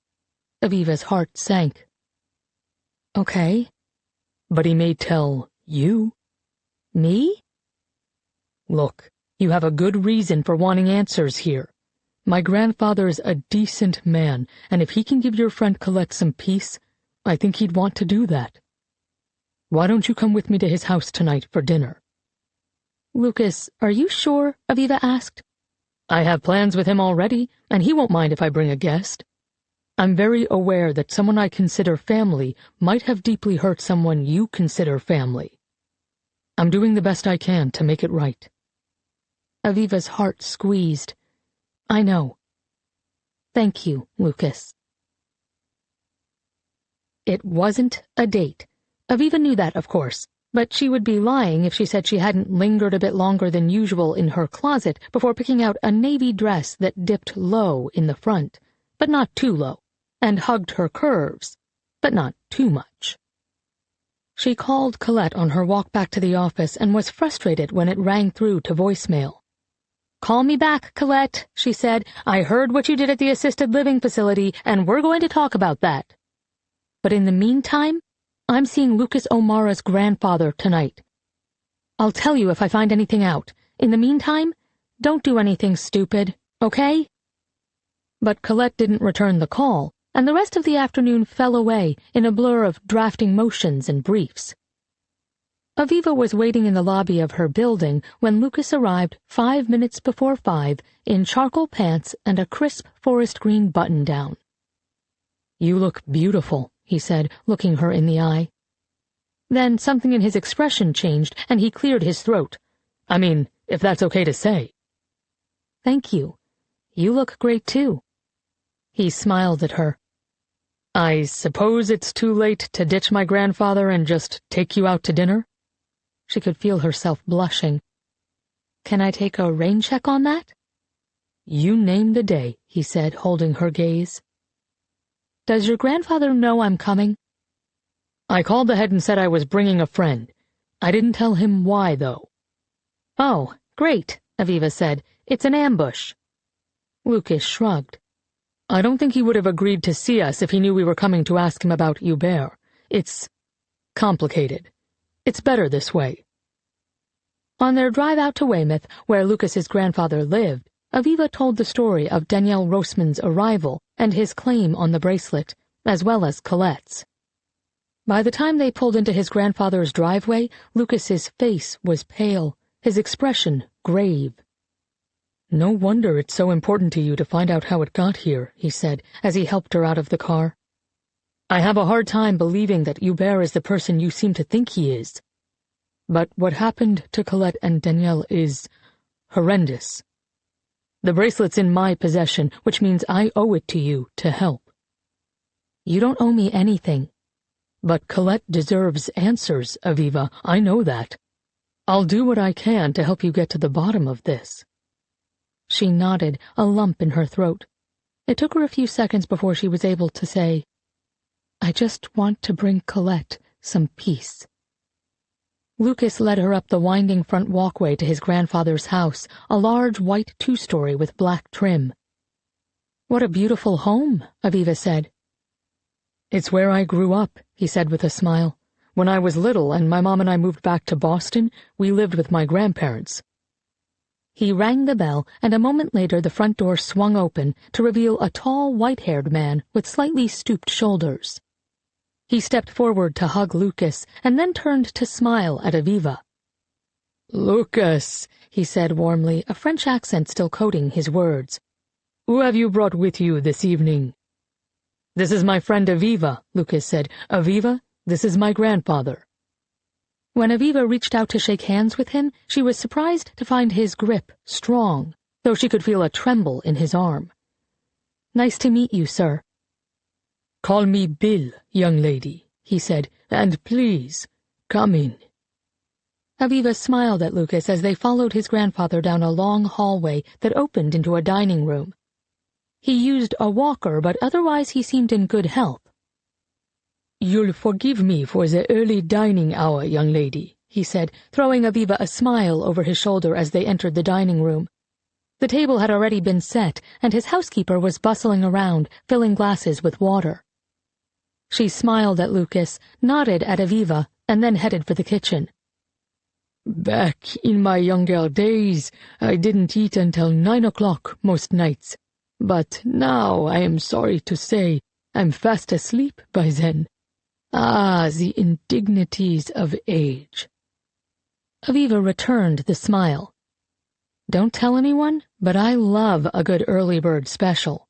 Aviva's heart sank. "Okay. But he may tell you." "Me?" "Look, you have a good reason for wanting answers here. My grandfather's a decent man, and if he can give your friend Colette some peace, I think he'd want to do that. Why don't you come with me to his house tonight for dinner?" "Lucas, are you sure?" Aviva asked. "I have plans with him already, and he won't mind if I bring a guest. I'm very aware that someone I consider family might have deeply hurt someone you consider family. I'm doing the best I can to make it right." Aviva's heart squeezed. "I know. Thank you, Lucas." It wasn't a date. Aviva knew that, of course, but she would be lying if she said she hadn't lingered a bit longer than usual in her closet before picking out a navy dress that dipped low in the front, but not too low, and hugged her curves, but not too much. She called Colette on her walk back to the office and was frustrated when it rang through to voicemail. "Call me back, Colette," she said. "I heard what you did at the assisted living facility, and we're going to talk about that. But in the meantime, I'm seeing Lucas O'Mara's grandfather tonight. I'll tell you if I find anything out. In the meantime, don't do anything stupid, okay?" But Colette didn't return the call, and the rest of the afternoon fell away in a blur of drafting motions and briefs. Aviva was waiting in the lobby of her building when Lucas arrived 5 minutes before 5 in charcoal pants and a crisp forest green button-down. "You look beautiful," he said, looking her in the eye. Then something in his expression changed, and he cleared his throat. "I mean, if that's okay to say." "Thank you. You look great, too." He smiled at her. "I suppose it's too late to ditch my grandfather and just take you out to dinner?" She could feel herself blushing. "Can I take a rain check on that?" "You name the day," he said, holding her gaze. "Does your grandfather know I'm coming?" "I called ahead and said I was bringing a friend. I didn't tell him why, though." "Oh, great," Aviva said. "It's an ambush." Lucas shrugged. "I don't think he would have agreed to see us if he knew we were coming to ask him about Hubert. It's complicated. It's better this way." On their drive out to Weymouth, where Lucas's grandfather lived, Aviva told the story of Daniel Roseman's arrival and his claim on the bracelet, as well as Colette's. By the time they pulled into his grandfather's driveway, Lucas's face was pale, his expression grave. "No wonder it's so important to you to find out how it got here," he said, as he helped her out of the car. "I have a hard time believing that Hubert is the person you seem to think he is. But what happened to Colette and Danielle is horrendous. The bracelet's in my possession, which means I owe it to you to help." "You don't owe me anything." "But Colette deserves answers, Aviva. I know that. I'll do what I can to help you get to the bottom of this." She nodded, a lump in her throat. It took her a few seconds before she was able to say, "I just want to bring Colette some peace." Lucas led her up the winding front walkway to his grandfather's house, a large white two-story with black trim. "What a beautiful home," Aviva said. "It's where I grew up," he said with a smile. "When I was little and my mom and I moved back to Boston, we lived with my grandparents." He rang the bell, and a moment later the front door swung open to reveal a tall, white-haired man with slightly stooped shoulders. He stepped forward to hug Lucas, and then turned to smile at Aviva. "Lucas," he said warmly, a French accent still coating his words. "Who have you brought with you this evening?" "This is my friend Aviva," Lucas said. "Aviva, this is my grandfather." When Aviva reached out to shake hands with him, she was surprised to find his grip strong, though she could feel a tremble in his arm. "Nice to meet you, sir." "Call me Bill, young lady," he said, "and please, come in." Aviva smiled at Lucas as they followed his grandfather down a long hallway that opened into a dining room. He used a walker, but otherwise he seemed in good health. "You'll forgive me for the early dining hour, young lady," he said, throwing Aviva a smile over his shoulder as they entered the dining room. The table had already been set, and his housekeeper was bustling around, filling glasses with water. She smiled at Lucas, nodded at Aviva, and then headed for the kitchen. "Back in my younger days, I didn't eat until 9 o'clock most nights, but now I am sorry to say I'm fast asleep by then. Ah, the indignities of age." Aviva returned the smile. "Don't tell anyone, but I love a good early bird special."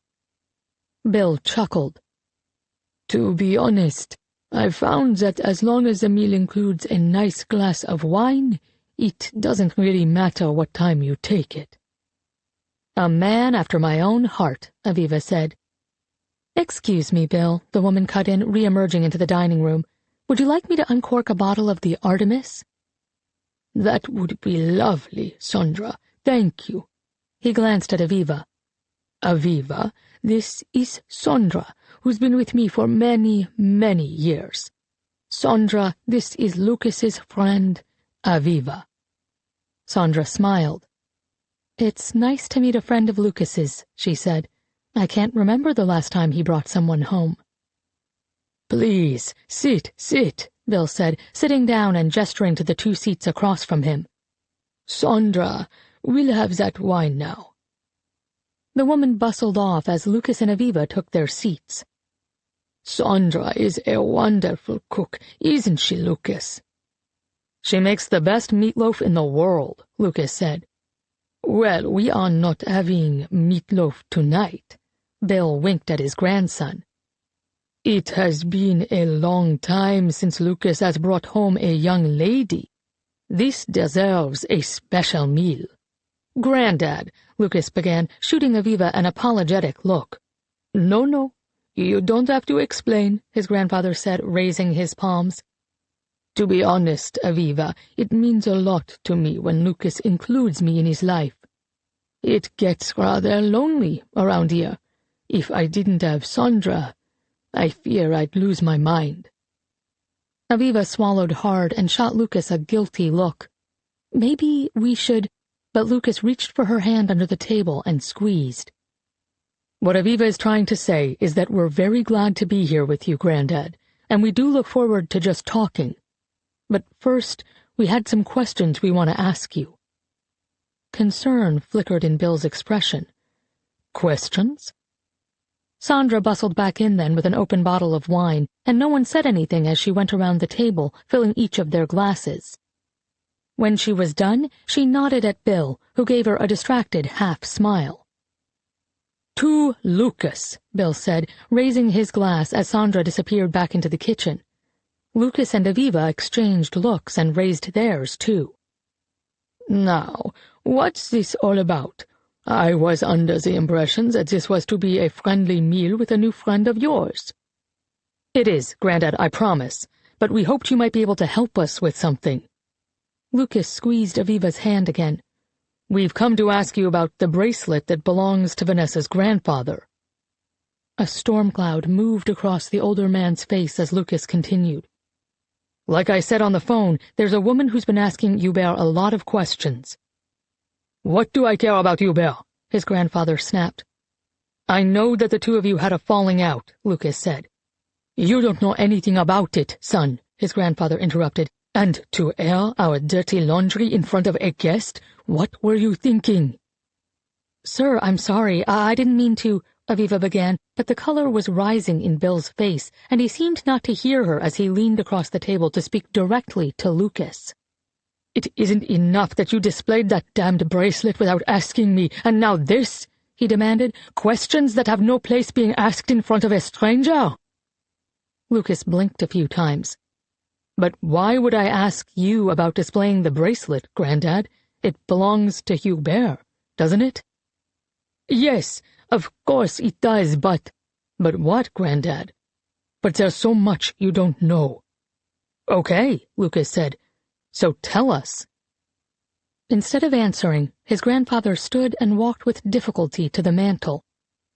Bill chuckled. "To be honest, I've found that as long as the meal includes a nice glass of wine, it doesn't really matter what time you take it." "A man after my own heart," Aviva said. "Excuse me, Bill," the woman cut in, re-emerging into the dining room. "Would you like me to uncork a bottle of the Artemis?" "That would be lovely, Sondra. Thank you." He glanced at Aviva. "Aviva, this is Sondra, who's been with me for many, many years. Sondra, this is Lucas's friend, Aviva." Sondra smiled. "It's nice to meet a friend of Lucas's," she said. "I can't remember the last time he brought someone home." "Please, sit," Bill said, sitting down and gesturing to the 2 seats across from him. "Sondra, we'll have that wine now." The woman bustled off as Lucas and Aviva took their seats. "Sondra is a wonderful cook, isn't she, Lucas?" "She makes the best meatloaf in the world," Lucas said. "Well, we are not having meatloaf tonight." Bill winked at his grandson. "It has been a long time since Lucas has brought home a young lady. This deserves a special meal." "Granddad," Lucas began, shooting Aviva an apologetic look. No, you don't have to explain," his grandfather said, raising his palms. "To be honest, Aviva, it means a lot to me when Lucas includes me in his life. It gets rather lonely around here. If I didn't have Sondra, I fear I'd lose my mind." Aviva swallowed hard and shot Lucas a guilty look. "Maybe we should—" But Lucas reached for her hand under the table and squeezed. "What Aviva is trying to say is that we're very glad to be here with you, Granddad, and we do look forward to just talking. But first, we had some questions we want to ask you." Concern flickered in Bill's expression. "Questions?" Sandra bustled back in then with an open bottle of wine, and no one said anything as she went around the table, filling each of their glasses. When she was done, she nodded at Bill, who gave her a distracted half-smile. "To Lucas," Bill said, raising his glass as Sandra disappeared back into the kitchen. Lucas and Aviva exchanged looks and raised theirs, too. "Now, what's this all about? I was under the impression that this was to be a friendly meal with a new friend of yours." "It is, Grandad, I promise, but we hoped you might be able to help us with something." Lucas squeezed Aviva's hand again. "We've come to ask you about the bracelet that belongs to Vanessa's grandfather." A storm cloud moved across the older man's face as Lucas continued. "Like I said on the phone, there's a woman who's been asking Hubert a lot of questions." "What do I care about Hubert?" his grandfather snapped. "I know that the two of you had a falling out," Lucas said. "You don't know anything about it, son," his grandfather interrupted. "And to air our dirty laundry in front of a guest? What were you thinking?" "Sir, I'm sorry. I didn't mean to," Aviva began, but the color was rising in Bill's face, and he seemed not to hear her as he leaned across the table to speak directly to Lucas. "It isn't enough that you displayed that damned bracelet without asking me, and now this?" he demanded. "Questions that have no place being asked in front of a stranger?" Lucas blinked a few times. "But why would I ask you about displaying the bracelet, Grandad? It belongs to Hubert, doesn't it?" "Yes, of course it does, but—" "But what, Grandad?" "But there's so much you don't know." "Okay," Lucas said. "So tell us." Instead of answering, his grandfather stood and walked with difficulty to the mantel,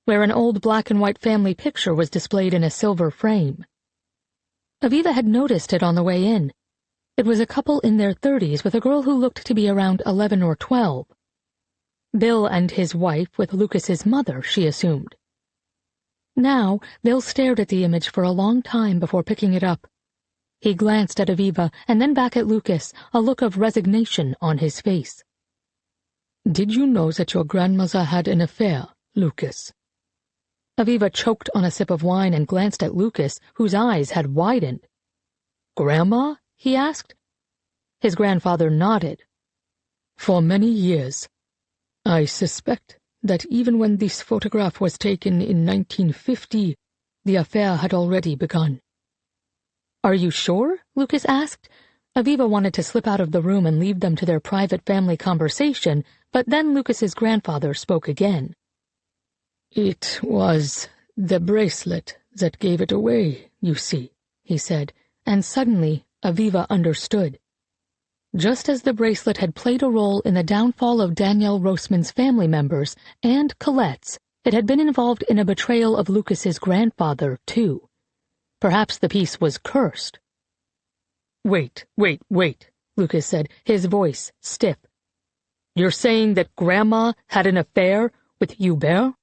where an old black-and-white family picture was displayed in a silver frame. Aviva had noticed it on the way in. It was a couple in their 30s with a girl who looked to be around 11 or 12. Bill and his wife with Lucas's mother, she assumed. Now, Bill stared at the image for a long time before picking it up. He glanced at Aviva and then back at Lucas, a look of resignation on his face. "Did you know that your grandmother had an affair, Lucas?" Aviva choked on a sip of wine and glanced at Lucas, whose eyes had widened. "Grandma?" he asked. His grandfather nodded. "For many years. I suspect that even when this photograph was taken in 1950, the affair had already begun." "Are you sure?" Lucas asked. Aviva wanted to slip out of the room and leave them to their private family conversation, but then Lucas's grandfather spoke again. "It was the bracelet that gave it away, you see," he said, and suddenly Aviva understood. Just as the bracelet had played a role in the downfall of Danielle Roseman's family members and Colette's, it had been involved in a betrayal of Lucas's grandfather, too. Perhaps the piece was cursed. Wait, Lucas said, his voice stiff. "You're saying that Grandma had an affair with Hubert?"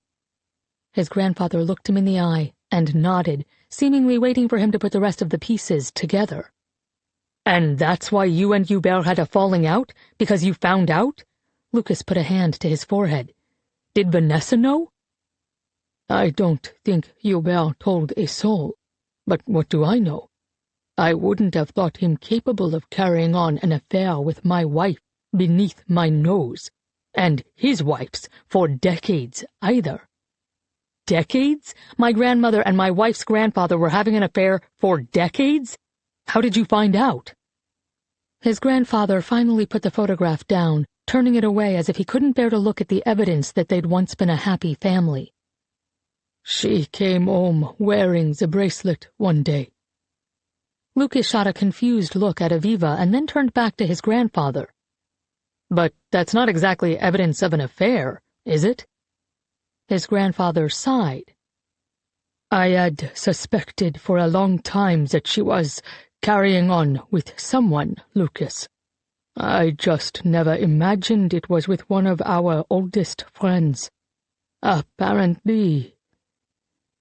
His grandfather looked him in the eye and nodded, seemingly waiting for him to put the rest of the pieces together. "And that's why you and Hubert had a falling out? Because you found out?" Lucas put a hand to his forehead. "Did Vanessa know?" "I don't think Hubert told a soul. But what do I know? I wouldn't have thought him capable of carrying on an affair with my wife beneath my nose, and his wife's for decades either." "Decades? My grandmother and my wife's grandfather were having an affair for decades? How did you find out?" His grandfather finally put the photograph down, turning it away as if he couldn't bear to look at the evidence that they'd once been a happy family. "She came home wearing the bracelet one day." Lucas shot a confused look at Aviva and then turned back to his grandfather. "But that's not exactly evidence of an affair, is it?" His grandfather sighed. "I had suspected for a long time that she was carrying on with someone, Lucas. I just never imagined it was with one of our oldest friends. Apparently—"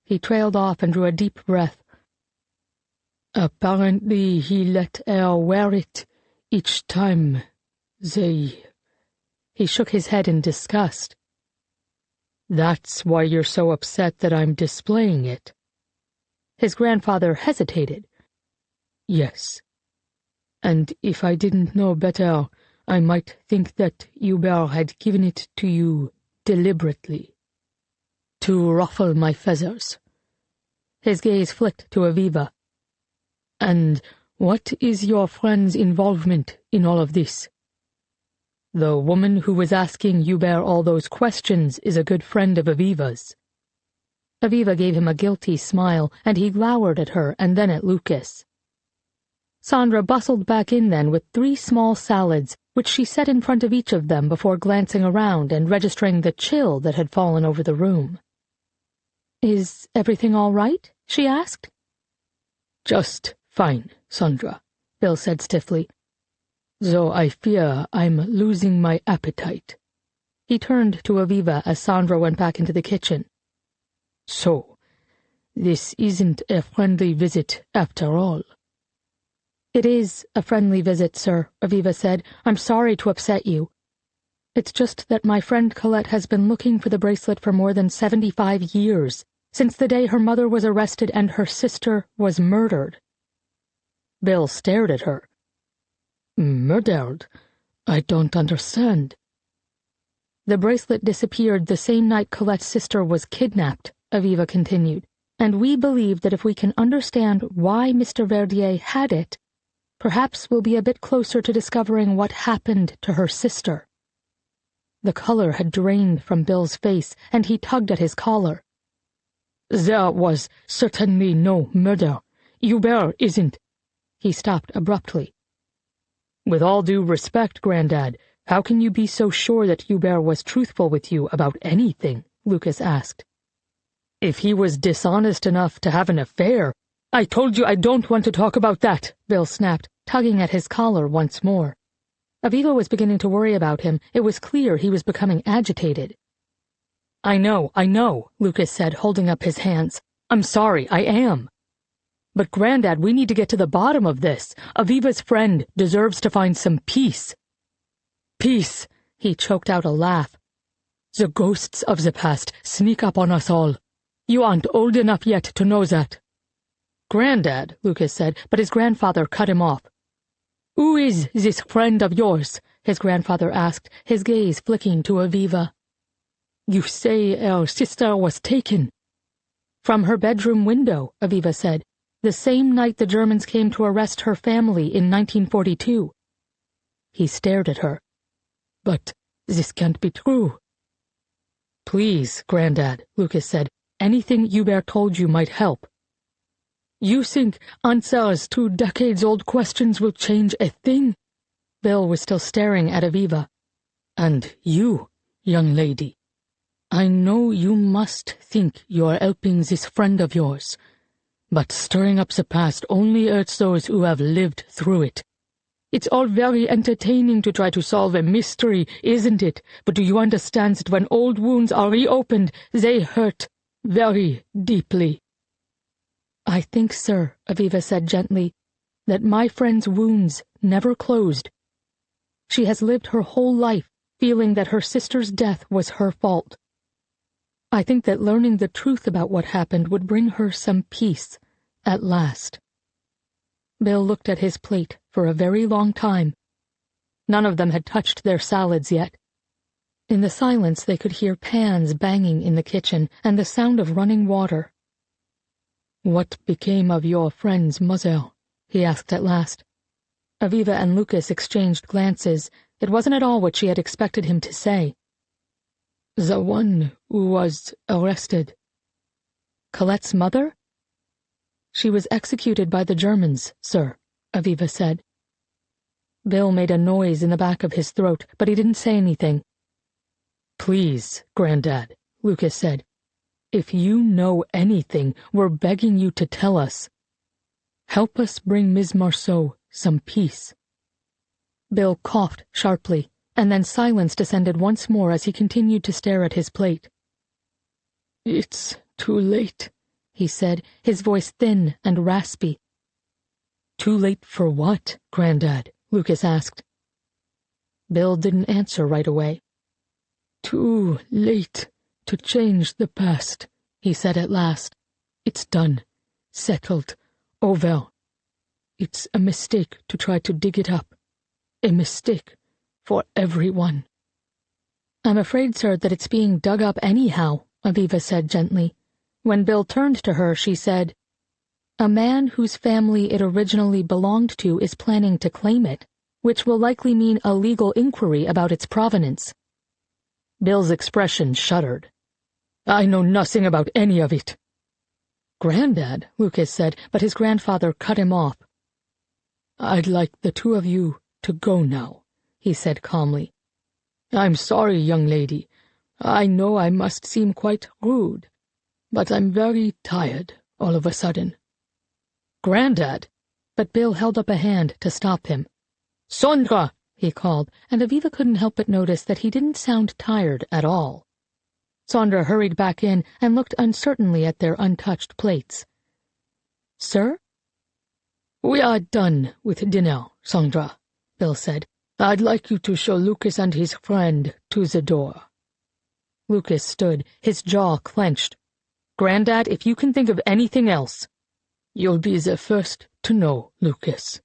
He trailed off and drew a deep breath. Apparently he let her wear it each time they... He shook his head in disgust. That's why you're so upset that I'm displaying it. His grandfather hesitated. Yes. And if I didn't know better, I might think that Hubert had given it to you deliberately. To ruffle my feathers. His gaze flicked to Aviva. And what is your friend's involvement in all of this? The woman who was asking Hubert all those questions is a good friend of Aviva's. Aviva gave him a guilty smile, and he glowered at her and then at Lucas. Sandra bustled back in then with 3 small salads, which she set in front of each of them before glancing around and registering the chill that had fallen over the room. "Is everything all right?" she asked. "Just fine, Sandra," Bill said stiffly. "Though I fear I'm losing my appetite." He turned to Aviva as Sandra went back into the kitchen. "So, this isn't a friendly visit after all." "It is a friendly visit, sir," Aviva said. "I'm sorry to upset you. It's just that my friend Colette has been looking for the bracelet for more than 75 years, since the day her mother was arrested and her sister was murdered." Bill stared at her. "Murdered? I don't understand." "The bracelet disappeared the same night Colette's sister was kidnapped," Aviva continued, "and we believe that if we can understand why Mr. Verdier had it, perhaps we'll be a bit closer to discovering what happened to her sister." The color had drained from Bill's face, and he tugged at his collar. "There was certainly no murder. Hubert isn't—" He stopped abruptly. "With all due respect, Grandad, how can you be so sure that Hubert was truthful with you about anything?" Lucas asked. "If he was dishonest enough to have an affair—" "I told you I don't want to talk about that," Bill snapped, tugging at his collar once more. Aviva was beginning to worry about him. It was clear he was becoming agitated. I know, Lucas said, holding up his hands. "I'm sorry, I am. But, Grandad, we need to get to the bottom of this. Aviva's friend deserves to find some peace." "Peace," he choked out a laugh. "The ghosts of the past sneak up on us all. You aren't old enough yet to know that." "Grandad," Lucas said, but his grandfather cut him off. "Who is this friend of yours?" his grandfather asked, his gaze flicking to Aviva. "You say our sister was taken." "From her bedroom window," Aviva said, "the same night the Germans came to arrest her family in 1942. He stared at her. "But this can't be true." "Please, Grandad," Lucas said, "anything Hubert told you might help." "You think answers to decades-old questions will change a thing?" Bill was still staring at Aviva. "And you, young lady, I know you must think you're helping this friend of yours, but stirring up the past only hurts those who have lived through it. It's all very entertaining to try to solve a mystery, isn't it? But do you understand that when old wounds are reopened, they hurt very deeply?" "I think, sir," Aviva said gently, "that my friend's wounds never closed. She has lived her whole life feeling that her sister's death was her fault. I think that learning the truth about what happened would bring her some peace, at last." Bill looked at his plate for a very long time. None of them had touched their salads yet. In the silence they could hear pans banging in the kitchen and the sound of running water. "What became of your friend's mother?" he asked at last. Aviva and Lucas exchanged glances. It wasn't at all what she had expected him to say. "The one who was arrested." "Colette's mother?" "She was executed by the Germans, sir," Aviva said. Bill made a noise in the back of his throat, but he didn't say anything. "Please, Grandad," Lucas said. "If you know anything, we're begging you to tell us. Help us bring Ms. Marceau some peace." Bill coughed sharply, and then silence descended once more as he continued to stare at his plate. "It's too late," he said, his voice thin and raspy. Too late for what, Granddad? Lucas asked. Bill didn't answer right away. Too late to change the past, he said at last. It's done. Settled. Over. It's a mistake to try to dig it up. A mistake for everyone. I'm afraid, sir, that it's being dug up anyhow, Aviva said gently. When Bill turned to her, she said, A man whose family it originally belonged to is planning to claim it, which will likely mean a legal inquiry about its provenance. Bill's expression shuddered. I know nothing about any of it. Granddad, Lucas said, but his grandfather cut him off. I'd like the two of you to go now, he said calmly. I'm sorry, young lady. I know I must seem quite rude, but I'm very tired all of a sudden. Granddad! But Bill held up a hand to stop him. Sondra! He called, and Aviva couldn't help but notice that he didn't sound tired at all. Sondra hurried back in and looked uncertainly at their untouched plates. Sir? We are done with dinner, Sondra, Bill said. I'd like you to show Lucas and his friend to the door. Lucas stood, his jaw clenched. Granddad, if you can think of anything else. You'll be the first to know, Lucas.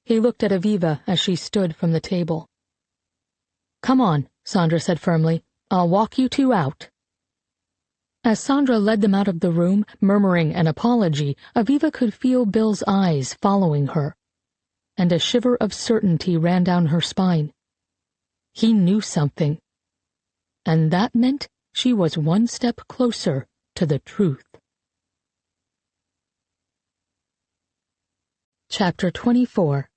He looked at Aviva as she stood from the table. Come on, Sondra said firmly. I'll walk you two out. As Sondra led them out of the room, murmuring an apology, Aviva could feel Bill's eyes following her, and a shiver of certainty ran down her spine. He knew something, and that meant she was one step closer to the truth. Chapter 24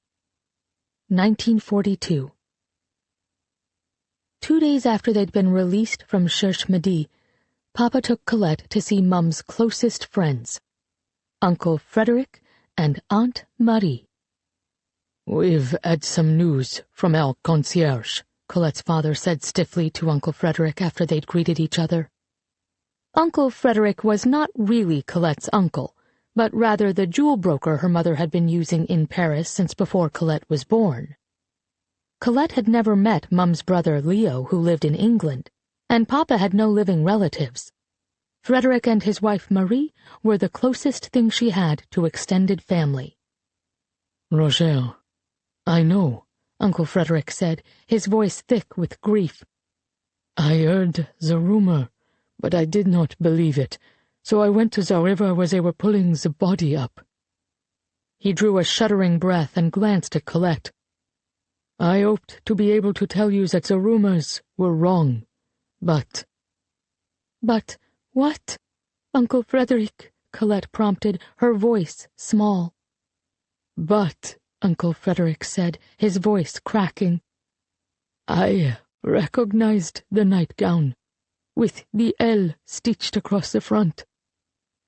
1942 2 days after they'd been released from Cherche Midi, Papa took Colette to see Mum's closest friends, Uncle Frederick and Aunt Marie. We've had some news from our concierge, Colette's father said stiffly to Uncle Frederick after they'd greeted each other. Uncle Frederick was not really Colette's uncle, but rather the jewel broker her mother had been using in Paris since before Colette was born. Colette had never met Mum's brother Leo, who lived in England, and Papa had no living relatives. Frederick and his wife Marie were the closest thing she had to extended family. Roger, I know, Uncle Frederick said, his voice thick with grief. I heard the rumor, but I did not believe it, so I went to the river where they were pulling the body up. He drew a shuddering breath and glanced at Colette. I hoped to be able to tell you that the rumors were wrong, but... But what? Uncle Frederick, Colette prompted, her voice small. But, Uncle Frederick said, his voice cracking, I recognized the nightgown, with the L stitched across the front.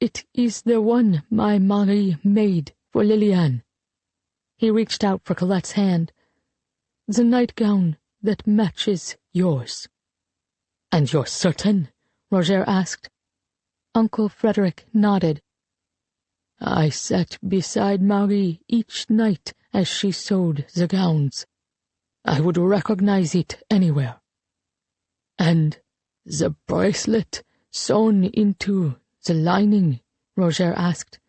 It is the one my Marie made for Liliane. He reached out for Colette's hand. The nightgown that matches yours. And you're certain? Roger asked. Uncle Frederick nodded. I sat beside Marie each night as she sewed the gowns. I would recognize it anywhere. And the bracelet sewn into the lining, Roger asked.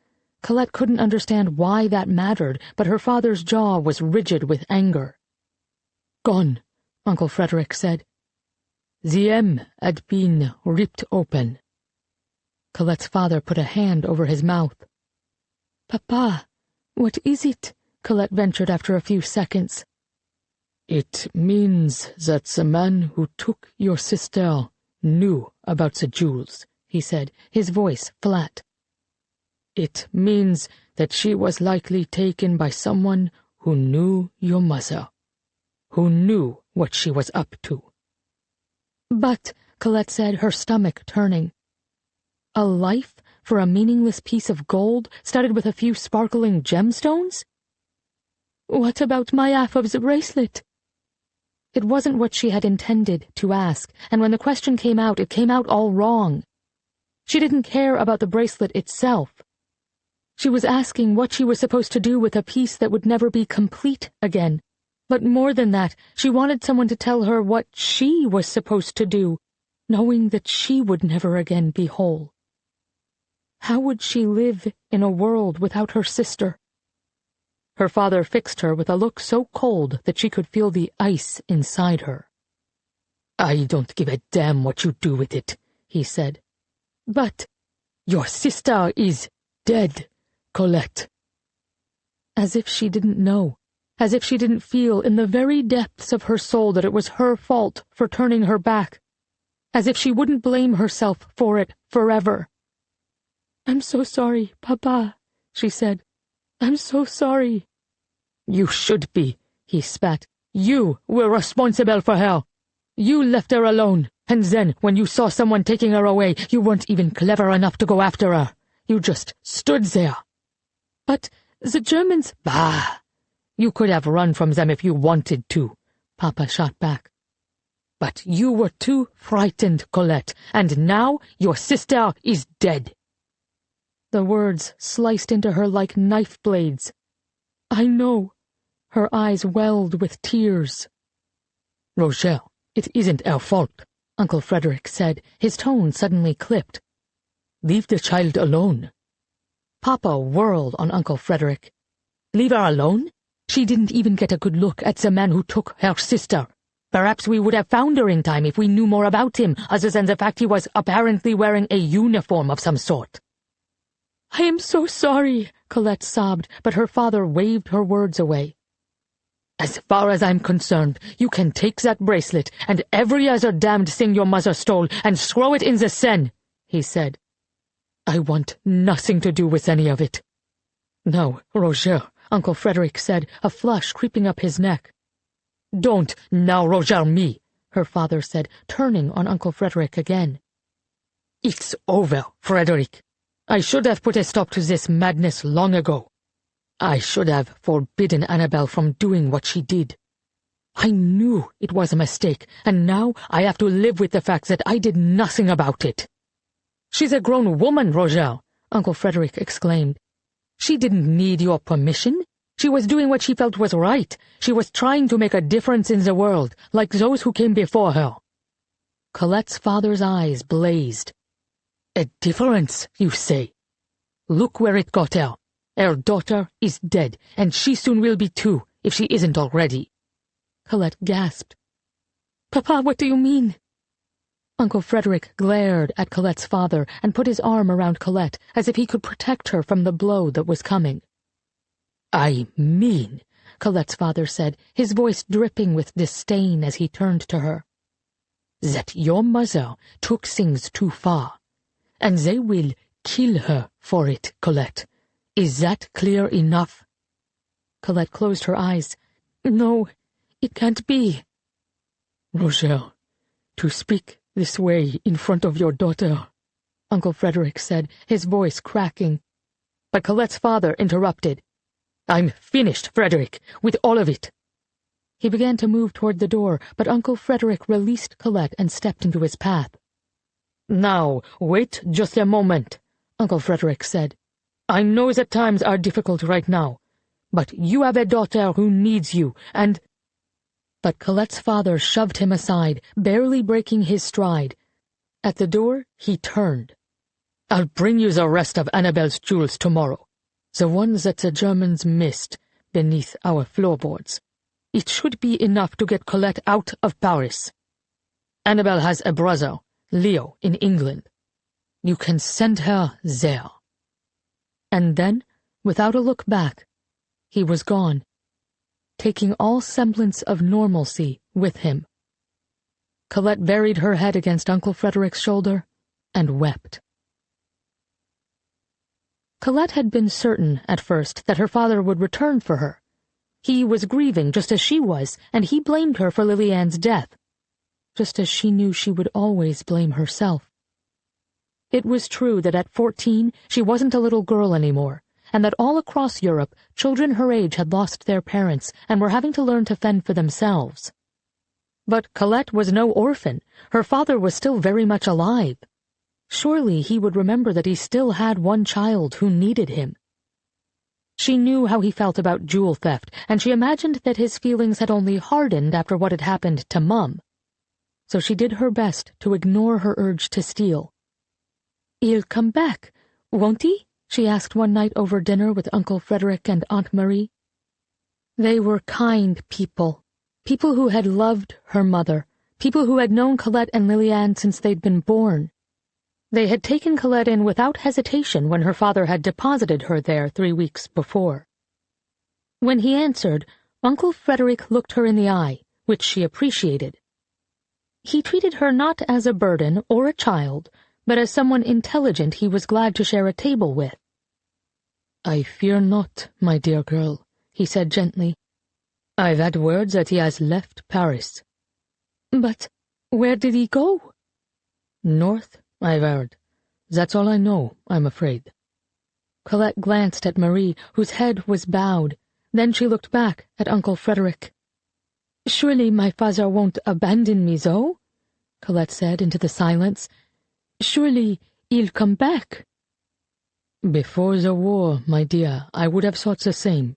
Colette couldn't understand why that mattered, but her father's jaw was rigid with anger. Gone, Uncle Frederick said. The M had been ripped open. Colette's father put a hand over his mouth. Papa, what is it? Colette ventured after a few seconds. It means that the man who took your sister knew about the jewels, he said, his voice flat. It means that she was likely taken by someone who knew your mother, who knew what she was up to. But, Colette said, her stomach turning, a life for a meaningless piece of gold studded with a few sparkling gemstones? What about my half of the bracelet? It wasn't what she had intended to ask, and when the question came out, it came out all wrong. She didn't care about the bracelet itself. She was asking what she was supposed to do with a piece that would never be complete again. But more than that, she wanted someone to tell her what she was supposed to do, knowing that she would never again be whole. How would she live in a world without her sister? Her father fixed her with a look so cold that she could feel the ice inside her. "I don't give a damn what you do with it," he said. "But your sister is dead, Colette." As if she didn't know. As if she didn't feel in the very depths of her soul that it was her fault for turning her back. As if she wouldn't blame herself for it forever. "I'm so sorry, Papa," she said. "I'm so sorry." "You should be," he spat. "You were responsible for her. You left her alone, and then, when you saw someone taking her away, you weren't even clever enough to go after her. You just stood there." "But the Germans—" "Bah! You could have run from them if you wanted to," Papa shot back. "But you were too frightened, Colette, and now your sister is dead." The words sliced into her like knife blades. "I know." Her eyes welled with tears. "Rochelle, it isn't our fault," Uncle Frederick said, his tone suddenly clipped. "Leave the child alone." Papa whirled on Uncle Frederick. "Leave her alone? She didn't even get a good look at the man who took her sister. Perhaps we would have found her in time if we knew more about him, other than the fact he was apparently wearing a uniform of some sort." "I am so sorry," Colette sobbed, but her father waved her words away. "As far as I'm concerned, you can take that bracelet and every other damned thing your mother stole and throw it in the Seine," he said. "I want nothing to do with any of it." "No, Roger," Uncle Frederick said, a flush creeping up his neck. "Don't now Roger me," her father said, turning on Uncle Frederick again. "It's over, Frederick. I should have put a stop to this madness long ago. I should have forbidden Annabelle from doing what she did. I knew it was a mistake, and now I have to live with the fact that I did nothing about it." "She's a grown woman, Roger," Uncle Frederick exclaimed. "She didn't need your permission. She was doing what she felt was right. She was trying to make a difference in the world, like those who came before her." Colette's father's eyes blazed. "A difference, you say? Look where it got her. Her daughter is dead, and she soon will be too, if she isn't already." Colette gasped. "Papa, what do you mean?" Uncle Frederick glared at Colette's father and put his arm around Colette as if he could protect her from the blow that was coming. "I mean," Colette's father said, his voice dripping with disdain as he turned to her, "that your mother took things too far, and they will kill her for it, Colette. Is that clear enough?" Colette closed her eyes. "No, it can't be." "Roger, to speak this way in front of your daughter," Uncle Frederick said, his voice cracking. But Colette's father interrupted. "I'm finished, Frederick, with all of it." He began to move toward the door, but Uncle Frederick released Colette and stepped into his path. "Now, wait just a moment," Uncle Frederick said. "I know that times are difficult right now, but you have a daughter who needs you, and—" But Colette's father shoved him aside, barely breaking his stride. At the door, he turned. "I'll bring you the rest of Annabelle's jewels tomorrow, the ones that the Germans missed beneath our floorboards. It should be enough to get Colette out of Paris. Annabelle has a brother, Leo, in England. You can send her there." And then, without a look back, he was gone, taking all semblance of normalcy with him. Colette buried her head against Uncle Frederick's shoulder and wept. Colette had been certain, at first, that her father would return for her. He was grieving just as she was, and he blamed her for Lily-Ann's death, just as she knew she would always blame herself. It was true that at 14 she wasn't a little girl anymore, and that all across Europe children her age had lost their parents and were having to learn to fend for themselves. But Colette was no orphan. Her father was still very much alive. Surely he would remember that he still had one child who needed him. She knew how he felt about jewel theft, and she imagined that his feelings had only hardened after what had happened to Mum. So she did her best to ignore her urge to steal. "He'll come back, won't he?" she asked one night over dinner with Uncle Frederick and Aunt Marie. They were kind people, people who had loved her mother, people who had known Colette and Liliane since they'd been born. They had taken Colette in without hesitation when her father had deposited her there 3 weeks before. When he answered, Uncle Frederick looked her in the eye, which she appreciated. He treated her not as a burden or a child, but as someone intelligent he was glad to share a table with. "I fear not, my dear girl," he said gently. "I've had word that he has left Paris." "But where did he go?" "North, I've heard. That's all I know, I'm afraid." Colette glanced at Marie, whose head was bowed. Then she looked back at Uncle Frederick. "Surely my father won't abandon me, though?" Colette said into the silence. "Surely he'll come back." "Before the war, my dear, I would have thought the same.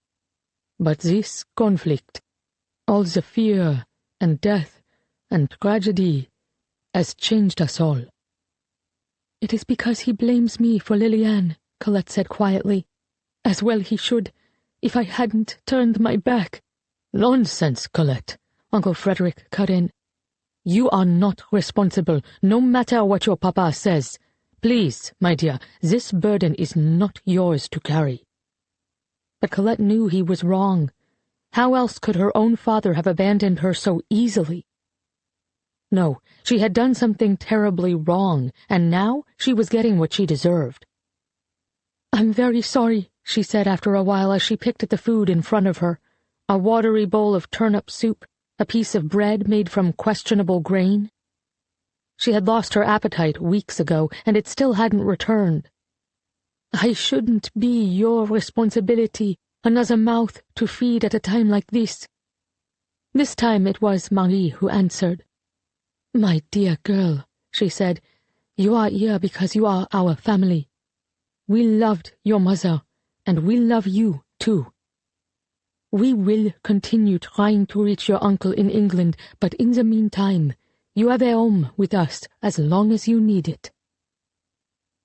But this conflict, all the fear and death and tragedy, has changed us all." "It is because he blames me for Liliane," Colette said quietly. "As well he should, if I hadn't turned my back." "Nonsense, Colette," Uncle Frederick cut in. "You are not responsible, no matter what your papa says. Please, my dear, this burden is not yours to carry." But Colette knew he was wrong. How else could her own father have abandoned her so easily? No, she had done something terribly wrong, and now she was getting what she deserved. "I'm very sorry," she said after a while as she picked at the food in front of her, a watery bowl of turnip soup, a piece of bread made from questionable grain. She had lost her appetite weeks ago, and it still hadn't returned. "I shouldn't be your responsibility, another mouth to feed at a time like this." This time it was Marie who answered. "My dear girl," she said, "you are here because you are our family. We loved your mother, and we love you, too. We will continue trying to reach your uncle in England, but in the meantime, you have a home with us as long as you need it."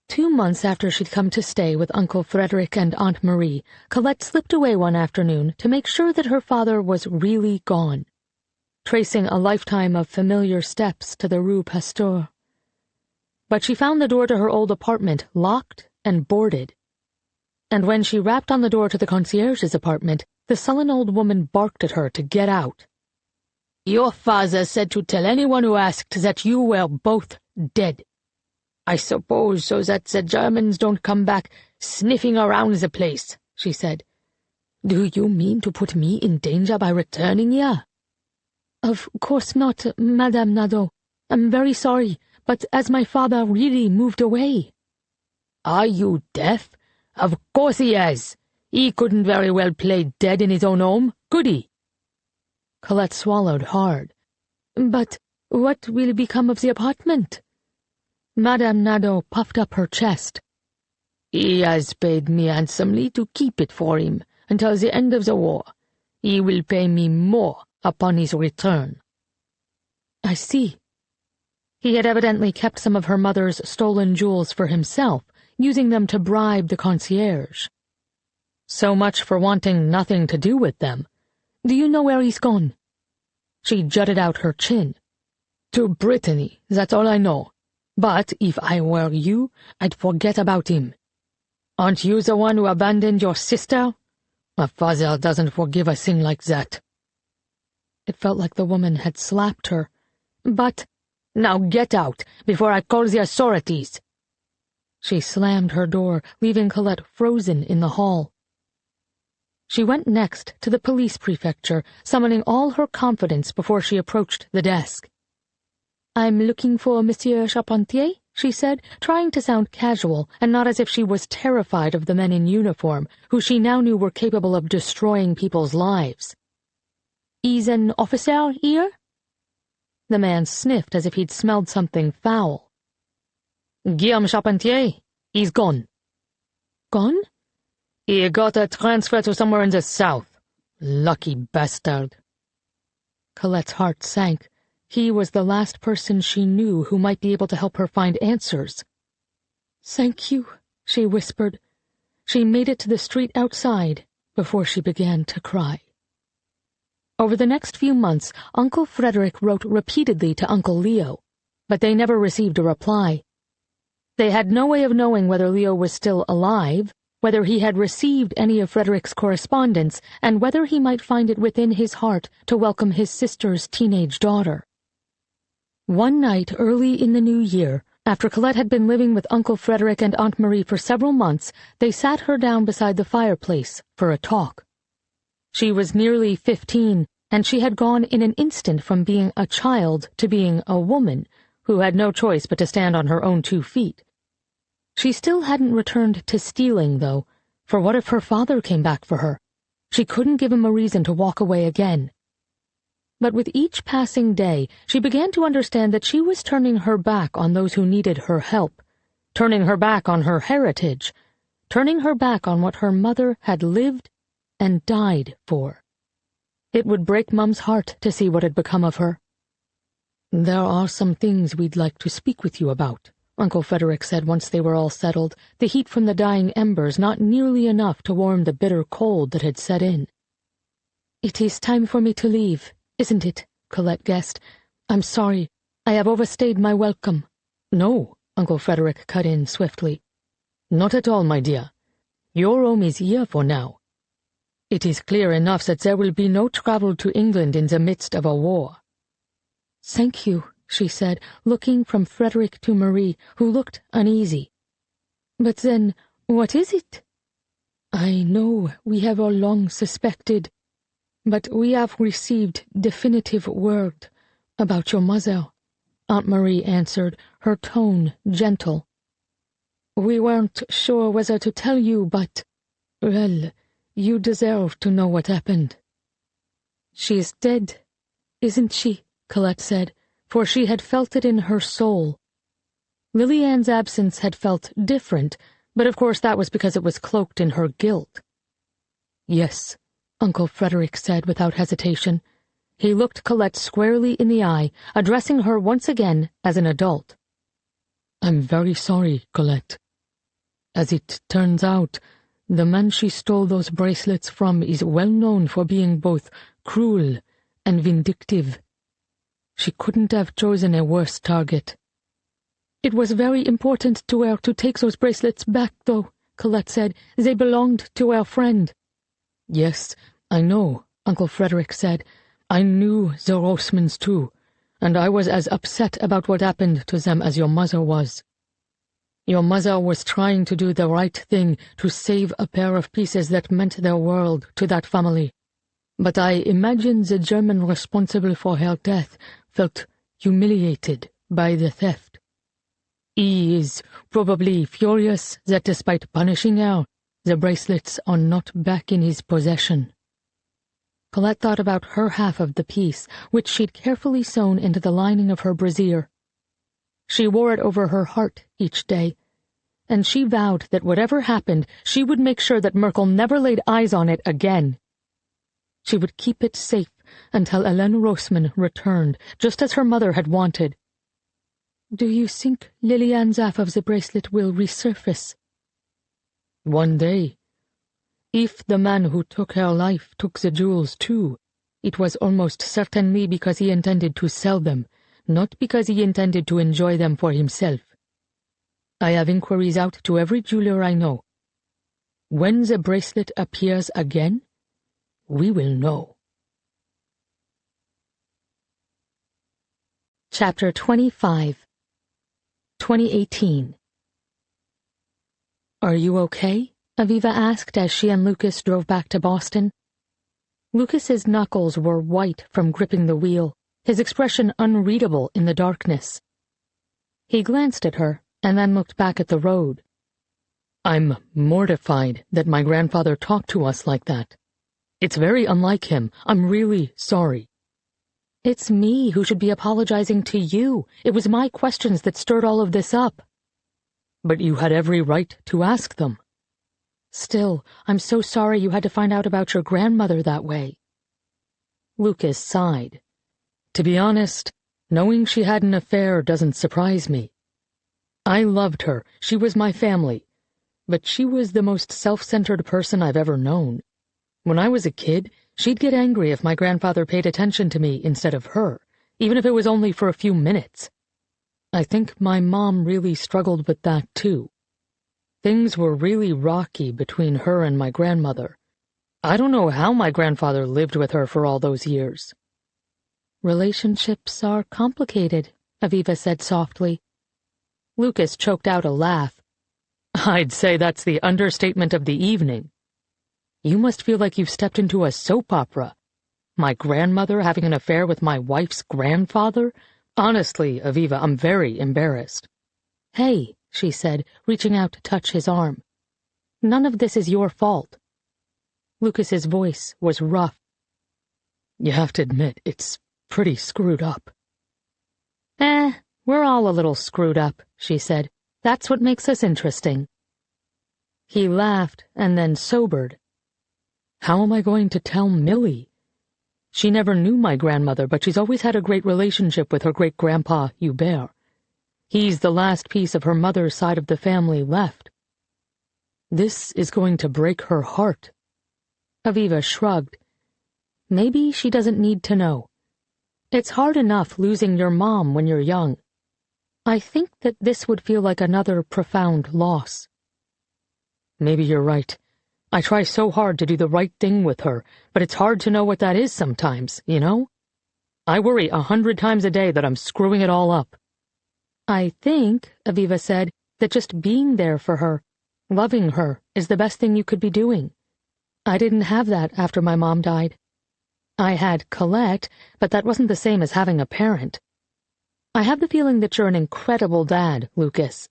2 months after she'd come to stay with Uncle Frederick and Aunt Marie, Colette slipped away one afternoon to make sure that her father was really gone, tracing a lifetime of familiar steps to the Rue Pasteur. But she found the door to her old apartment locked and boarded. And when she rapped on the door to the concierge's apartment, the sullen old woman barked at her to get out. "Your father said to tell anyone who asked that you were both dead. I suppose so that the Germans don't come back sniffing around the place," she said. "Do you mean to put me in danger by returning here?" "Of course not, Madame Nadeau. I'm very sorry, but as my father really moved away." "Are you deaf? Of course he has. He couldn't very well play dead in his own home, could he?" Colette swallowed hard. "But what will become of the apartment?" Madame Nadeau puffed up her chest. "He has paid me handsomely to keep it for him until the end of the war. He will pay me more upon his return." "I see." He had evidently kept some of her mother's stolen jewels for himself, using them to bribe the concierge. So much for wanting nothing to do with them. "Do you know where he's gone?" She jutted out her chin. "To Brittany, that's all I know. But if I were you, I'd forget about him. Aren't you the one who abandoned your sister? My father doesn't forgive a thing like that." It felt like the woman had slapped her. "But now get out, before I call the authorities." She slammed her door, leaving Colette frozen in the hall. She went next to the police prefecture, summoning all her confidence before she approached the desk. "I'm looking for Monsieur Charpentier," she said, trying to sound casual and not as if she was terrified of the men in uniform, who she now knew were capable of destroying people's lives. "Is an officer here?" The man sniffed as if he'd smelled something foul. "Guillaume Charpentier, he's gone." "Gone?" He got a transfer to somewhere in the south. Lucky bastard. Colette's heart sank. He was the last person she knew who might be able to help her find answers. "Thank you," she whispered. She made it to the street outside before she began to cry. Over the next few months, Uncle Frederick wrote repeatedly to Uncle Leo, but they never received a reply. They had no way of knowing whether Leo was still alive, whether he had received any of Frederick's correspondence, and whether he might find it within his heart to welcome his sister's teenage daughter. One night early in the new year, after Colette had been living with Uncle Frederick and Aunt Marie for several months, they sat her down beside the fireplace for a talk. She was nearly 15, and she had gone in an instant from being a child to being a woman, who had no choice but to stand on her own 2 feet. She still hadn't returned to stealing, though, for what if her father came back for her? She couldn't give him a reason to walk away again. But with each passing day, she began to understand that she was turning her back on those who needed her help, turning her back on her heritage, turning her back on what her mother had lived and died for. It would break Mum's heart to see what had become of her. "There are some things we'd like to speak with you about," Uncle Frederick said once they were all settled, the heat from the dying embers not nearly enough to warm the bitter cold that had set in. "It is time for me to leave, isn't it?" Colette guessed. "I'm sorry. I have overstayed my welcome." "No," Uncle Frederick cut in swiftly. "Not at all, my dear. Your home is here for now. It is clear enough that there will be no travel to England in the midst of a war." "Thank you," she said, looking from Frederick to Marie, who looked uneasy. "But then, what is it?" "I know we have all long suspected, but we have received definitive word about your mother," Aunt Marie answered, her tone gentle. "We weren't sure whether to tell you, but, well, you deserve to know what happened." "She is dead, isn't she?" Colette said, for she had felt it in her soul. Lily-Ann's absence had felt different, but of course that was because it was cloaked in her guilt. "Yes," Uncle Frederick said without hesitation. He looked Colette squarely in the eye, addressing her once again as an adult. "I'm very sorry, Colette. As it turns out, the man she stole those bracelets from is well known for being both cruel and vindictive. She couldn't have chosen a worse target." "It was very important to her to take those bracelets back, though," Colette said. "They belonged to our friend." "Yes, I know," Uncle Frederick said. "I knew the Rosemans too, and I was as upset about what happened to them as your mother was. Your mother was trying to do the right thing to save a pair of pieces that meant their world to that family. But I imagine the German responsible for her death felt humiliated by the theft. He is probably furious that despite punishing her, the bracelets are not back in his possession." Colette thought about her half of the piece, which she'd carefully sewn into the lining of her brassiere. She wore it over her heart each day, and she vowed that whatever happened, she would make sure that Merkel never laid eyes on it again. She would keep it safe until Hélène Roseman returned, just as her mother had wanted. "Do you think Lily-Ann's half of the bracelet will resurface?" "One day. If the man who took her life took the jewels too, it was almost certainly because he intended to sell them, not because he intended to enjoy them for himself. I have inquiries out to every jeweler I know. When the bracelet appears again, we will know." Chapter 25 2018 "Are you okay?" Aviva asked as she and Lucas drove back to Boston. Lucas's knuckles were white from gripping the wheel, his expression unreadable in the darkness. He glanced at her and then looked back at the road. "I'm mortified that my grandfather talked to us like that. It's very unlike him. I'm really sorry." "It's me who should be apologizing to you. It was my questions that stirred all of this up." "But you had every right to ask them." Still, I'm so sorry you had to find out about your grandmother that way. Lucas sighed. To be honest, knowing she had an affair doesn't surprise me. I loved her, she was my family, but she was the most self-centered person I've ever known. When I was a kid, she'd get angry if my grandfather paid attention to me instead of her, even if it was only for a few minutes. I think my mom really struggled with that too. Things were really rocky between her and my grandmother. I don't know how my grandfather lived with her for all those years. Relationships are complicated, Aviva said softly. Lucas choked out a laugh. I'd say that's the understatement of the evening. You must feel like you've stepped into a soap opera. My grandmother having an affair with my wife's grandfather? Honestly, Aviva, I'm very embarrassed. Hey, she said, reaching out to touch his arm. None of this is your fault. Lucas's voice was rough. You have to admit, it's pretty screwed up. We're all a little screwed up, she said. That's what makes us interesting. He laughed and then sobered. How am I going to tell Millie? She never knew my grandmother, but she's always had a great relationship with her great-grandpa, Hubert. He's the last piece of her mother's side of the family left. This is going to break her heart. Aviva shrugged. Maybe she doesn't need to know. It's hard enough losing your mom when you're young. I think that this would feel like another profound loss. Maybe you're right. I try so hard to do the right thing with her, but it's hard to know what that is sometimes, you know? I worry 100 times a day that I'm screwing it all up. I think, Aviva said, that just being there for her, loving her, is the best thing you could be doing. I didn't have that after my mom died. I had Colette, but that wasn't the same as having a parent. I have the feeling that you're an incredible dad, Lucas.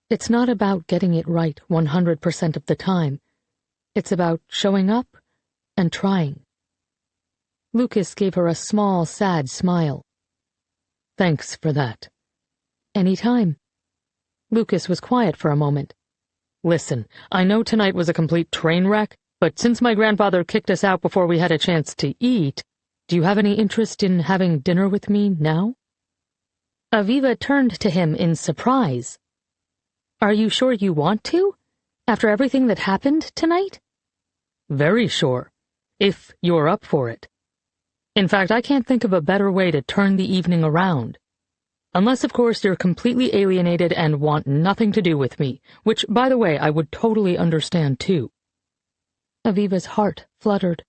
It's not about getting it right 100% of the time. It's about showing up and trying. Lucas gave her a small, sad smile. Thanks for that. Any time. Lucas was quiet for a moment. Listen, I know tonight was a complete train wreck, but since my grandfather kicked us out before we had a chance to eat, do you have any interest in having dinner with me now? Aviva turned to him in surprise. Are you sure you want to? After everything that happened tonight? Very sure, if you're up for it. In fact, I can't think of a better way to turn the evening around. Unless, of course, you're completely alienated and want nothing to do with me, which, by the way, I would totally understand, too. Aviva's heart fluttered.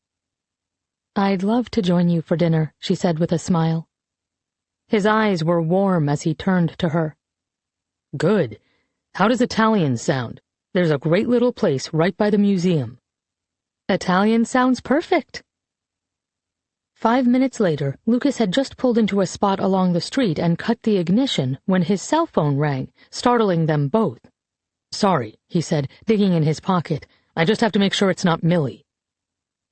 I'd love to join you for dinner, she said with a smile. His eyes were warm as he turned to her. Good. How does Italian sound? There's a great little place right by the museum. Italian sounds perfect. 5 minutes later, Lucas had just pulled into a spot along the street and cut the ignition when his cell phone rang, startling them both. Sorry, he said, digging in his pocket. I just have to make sure it's not Millie.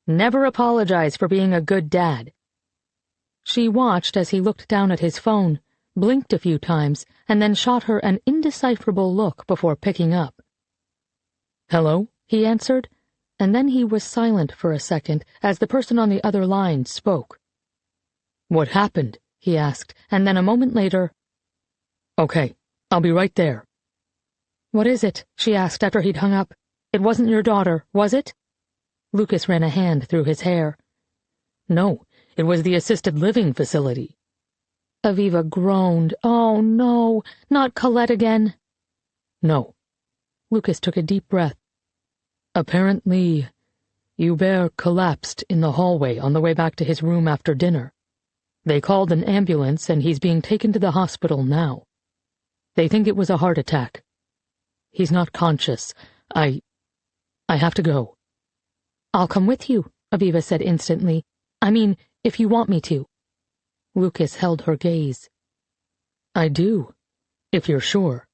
Never apologize for being a good dad. She watched as he looked down at his phone, blinked a few times, and then shot her an indecipherable look before picking up. Hello, he answered, and then he was silent for a second as the person on the other line spoke. What happened? He asked, and then a moment later, Okay, I'll be right there. What is it? She asked after he'd hung up. It wasn't your daughter, was it? Lucas ran a hand through his hair. No, it was the assisted living facility. Aviva groaned. Oh, no, not Colette again. No. Lucas took a deep breath. Apparently, Hubert collapsed in the hallway on the way back to his room after dinner. They called an ambulance and he's being taken to the hospital now. They think it was a heart attack. He's not conscious. I have to go. I'll come with you, Aviva said instantly. I mean, if you want me to. Lucas held her gaze. I do, if you're sure.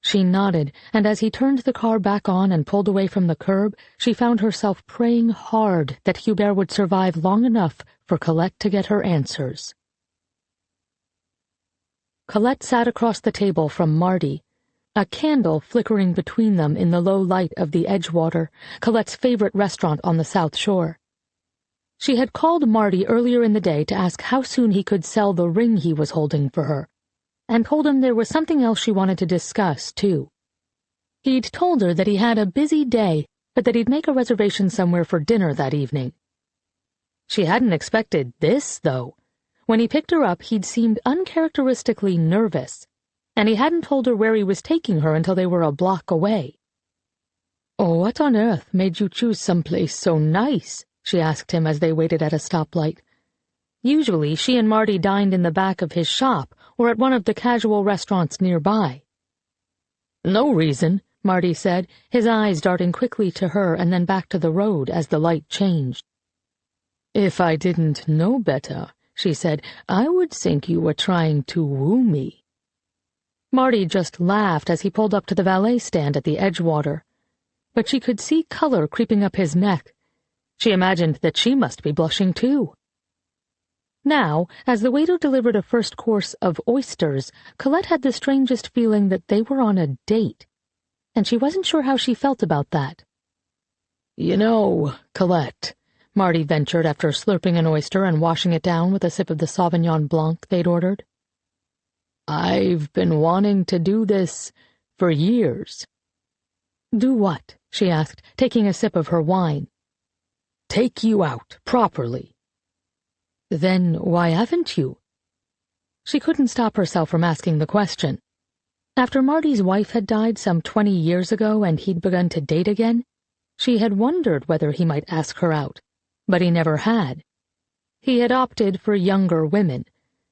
She nodded, and as he turned the car back on and pulled away from the curb, she found herself praying hard that Hubert would survive long enough for Colette to get her answers. Colette sat across the table from Marty, a candle flickering between them in the low light of the Edgewater, Colette's favorite restaurant on the South Shore. She had called Marty earlier in the day to ask how soon he could sell the ring he was holding for her, and told him there was something else she wanted to discuss, too. He'd told her that he had a busy day, but that he'd make a reservation somewhere for dinner that evening. She hadn't expected this, though. When he picked her up, he'd seemed uncharacteristically nervous, and he hadn't told her where he was taking her until they were a block away. "Oh, what on earth made you choose someplace so nice?" she asked him as they waited at a stoplight. Usually, she and Marty dined in the back of his shop or at one of the casual restaurants nearby. "No reason," Marty said, his eyes darting quickly to her and then back to the road as the light changed. "If I didn't know better," she said, "I would think you were trying to woo me." Marty just laughed as he pulled up to the valet stand at the Edgewater, but she could see color creeping up his neck. She imagined that she must be blushing too. Now, as the waiter delivered a first course of oysters, Colette had the strangest feeling that they were on a date, and she wasn't sure how she felt about that. "You know, Colette," Marty ventured after slurping an oyster and washing it down with a sip of the Sauvignon Blanc they'd ordered, "I've been wanting to do this for years." "Do what?" she asked, taking a sip of her wine. "Take you out, properly." "Then why haven't you?" She couldn't stop herself from asking the question. After Marty's wife had died some 20 years ago and he'd begun to date again, she had wondered whether he might ask her out, but he never had. He had opted for younger women,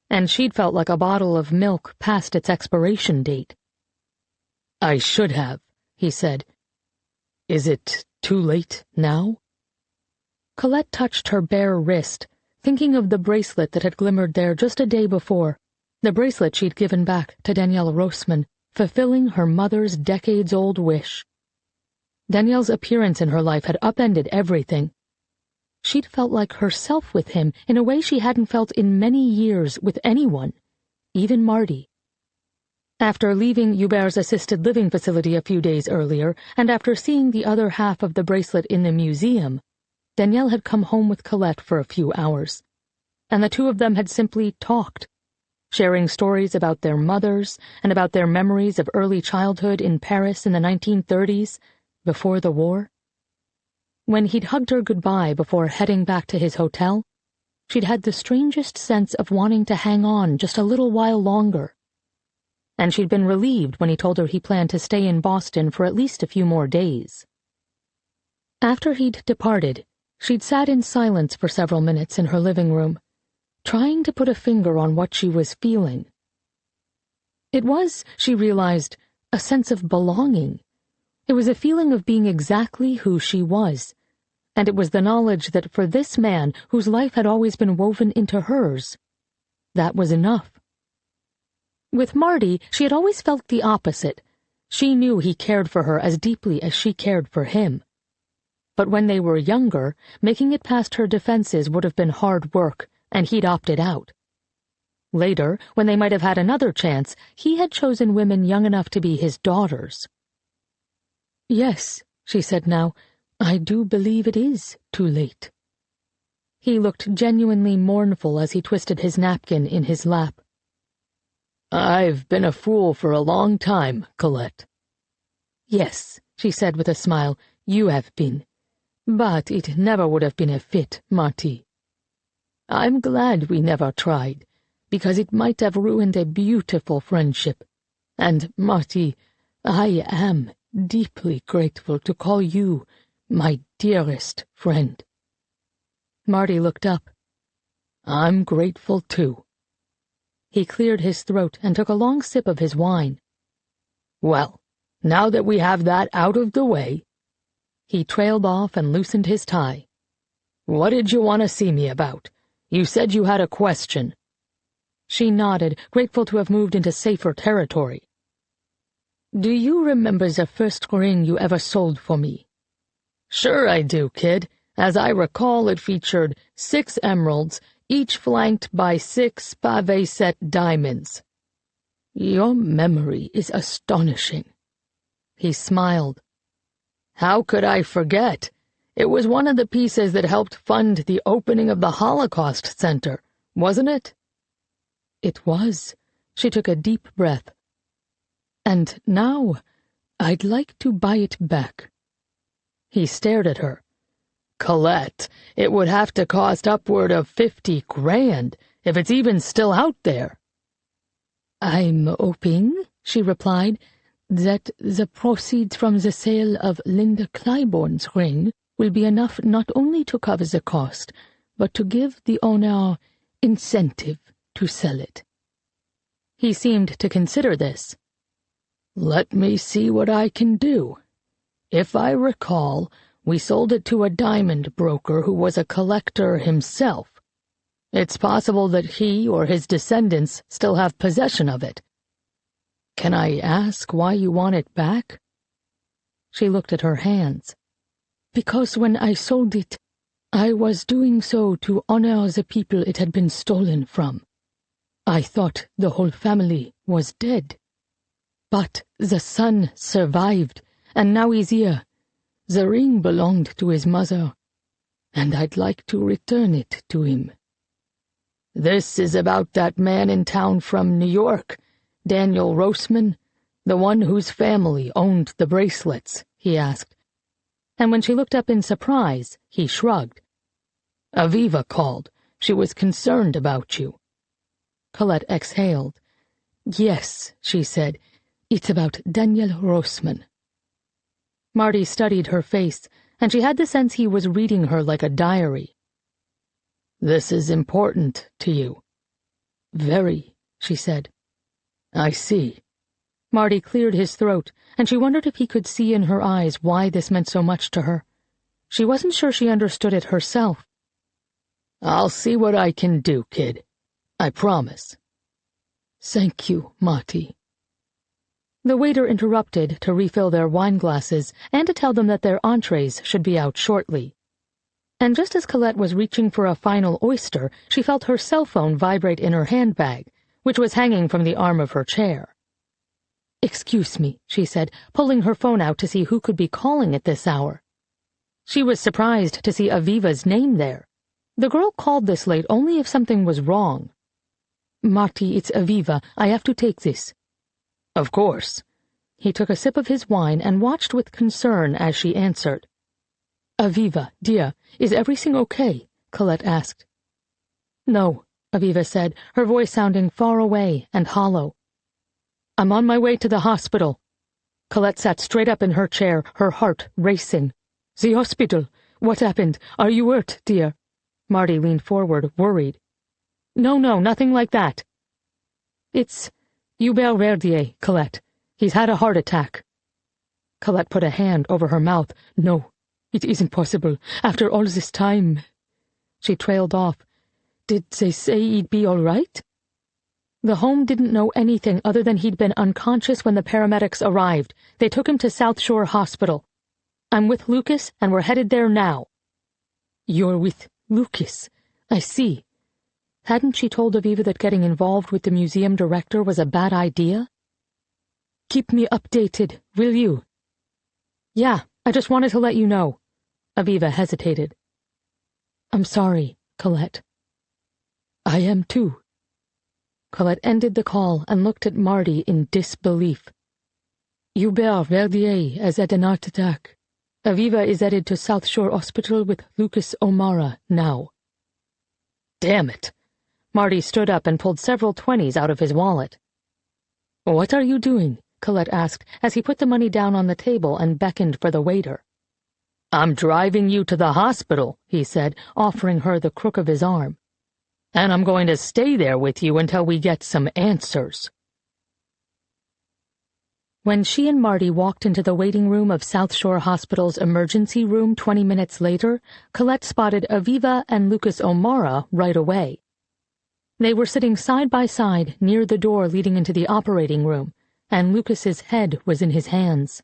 and she'd felt like a bottle of milk past its expiration date. "I should have," he said. "Is it too late now?" Colette touched her bare wrist, thinking of the bracelet that had glimmered there just a day before, the bracelet she'd given back to Danielle Roseman, fulfilling her mother's decades-old wish. Danielle's appearance in her life had upended everything. She'd felt like herself with him in a way she hadn't felt in many years with anyone, even Marty. After leaving Hubert's assisted living facility a few days earlier, and after seeing the other half of the bracelet in the museum, Danielle had come home with Colette for a few hours, and the two of them had simply talked, sharing stories about their mothers and about their memories of early childhood in Paris in the 1930s, before the war. When he'd hugged her goodbye before heading back to his hotel, she'd had the strangest sense of wanting to hang on just a little while longer. And she'd been relieved when he told her he planned to stay in Boston for at least a few more days. After he'd departed, she'd sat in silence for several minutes in her living room, trying to put a finger on what she was feeling. It was, she realized, a sense of belonging. It was a feeling of being exactly who she was, and it was the knowledge that for this man, whose life had always been woven into hers, that was enough. With Marty, she had always felt the opposite. She knew he cared for her as deeply as she cared for him. But when they were younger, making it past her defenses would have been hard work, and he'd opted out. Later, when they might have had another chance, he had chosen women young enough to be his daughters. "Yes," she said now, "I do believe it is too late." He looked genuinely mournful as he twisted his napkin in his lap. "I've been a fool for a long time, Colette." "Yes," she said with a smile, "you have been. But it never would have been a fit, Marty. I'm glad we never tried, because it might have ruined a beautiful friendship. And, Marty, I am deeply grateful to call you my dearest friend." Marty looked up. "I'm grateful, too." He cleared his throat and took a long sip of his wine. "Well, now that we have that out of the way—" He trailed off and loosened his tie. "What did you want to see me about? You said you had a question." She nodded, grateful to have moved into safer territory. "Do you remember the first ring you ever sold for me?" "Sure I do, kid. As I recall, it featured 6 emeralds, each flanked by 6 pavé-set diamonds." Your memory is astonishing. He smiled. How could I forget? It was one of the pieces that helped fund the opening of the Holocaust Center, wasn't it? It was. She took a deep breath. And now, I'd like to buy it back. He stared at her. Colette, it would have to cost upward of 50 grand, if it's even still out there. I'm hoping, she replied, that the proceeds from the sale of Linda Clybourne's ring will be enough not only to cover the cost, but to give the owner incentive to sell it. He seemed to consider this. Let me see what I can do. If I recall, we sold it to a diamond broker who was a collector himself. It's possible that he or his descendants still have possession of it. Can I ask why you want it back? She looked at her hands. Because when I sold it, I was doing so to honor the people it had been stolen from. I thought the whole family was dead. But the son survived, and now he's here. The ring belonged to his mother, and I'd like to return it to him. This is about that man in town from New York, Daniel Roseman, the one whose family owned the bracelets, he asked. And when she looked up in surprise, he shrugged. Aviva called. She was concerned about you. Colette exhaled. Yes, she said. It's about Daniel Roseman. Marty studied her face, and she had the sense he was reading her like a diary. This is important to you. Very, she said. I see. Marty cleared his throat, and she wondered if he could see in her eyes why this meant so much to her. She wasn't sure she understood it herself. I'll see what I can do, kid. I promise. Thank you, Marty. The waiter interrupted to refill their wine glasses and to tell them that their entrees should be out shortly. And just as Colette was reaching for a final oyster, she felt her cell phone vibrate in her handbag, which was hanging from the arm of her chair. Excuse me, she said, pulling her phone out to see who could be calling at this hour. She was surprised to see Aviva's name there. The girl called this late only if something was wrong. Marty, it's Aviva. I have to take this. Of course. He took a sip of his wine and watched with concern as she answered. Aviva, dear, is everything okay? Colette asked. No, Aviva said, her voice sounding far away and hollow. I'm on my way to the hospital. Colette sat straight up in her chair, her heart racing. The hospital? What happened? Are you hurt, dear? Marty leaned forward, worried. No, nothing like that. It's Hubert Verdier, Colette. He's had a heart attack. Colette put a hand over her mouth. No, it isn't possible. After all this time. She trailed off. Did they say he'd be all right? The home didn't know anything other than he'd been unconscious when the paramedics arrived. They took him to South Shore Hospital. I'm with Lucas, and we're headed there now. You're with Lucas. I see. Hadn't she told Aviva that getting involved with the museum director was a bad idea? Keep me updated, will you? Yeah, I just wanted to let you know. Aviva hesitated. I'm sorry, Colette. I am too. Colette ended the call and looked at Marty in disbelief. Hubert Verdier has had an heart attack. Aviva is headed to South Shore Hospital with Lucas O'Mara now. Damn it! Marty stood up and pulled several 20s out of his wallet. What are you doing? Colette asked as he put the money down on the table and beckoned for the waiter. I'm driving you to the hospital, he said, offering her the crook of his arm. And I'm going to stay there with you until we get some answers. When she and Marty walked into the waiting room of South Shore Hospital's emergency room 20 minutes later, Colette spotted Aviva and Lucas O'Mara right away. They were sitting side by side near the door leading into the operating room, and Lucas's head was in his hands.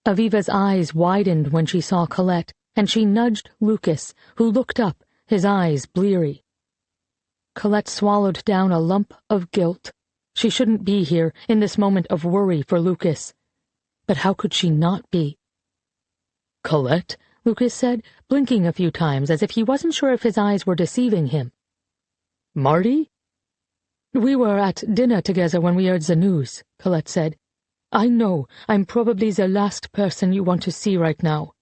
Aviva's eyes widened when she saw Colette, and she nudged Lucas, who looked up, his eyes bleary. Colette swallowed down a lump of guilt, She shouldn't be here in this moment of worry for Lucas. But how could she not be? "Colette?" Lucas said, blinking a few times as if he wasn't sure if his eyes were deceiving him. "Marty?" "We were at dinner together when we heard the news," Colette said. "I know I'm probably the last person you want to see right now."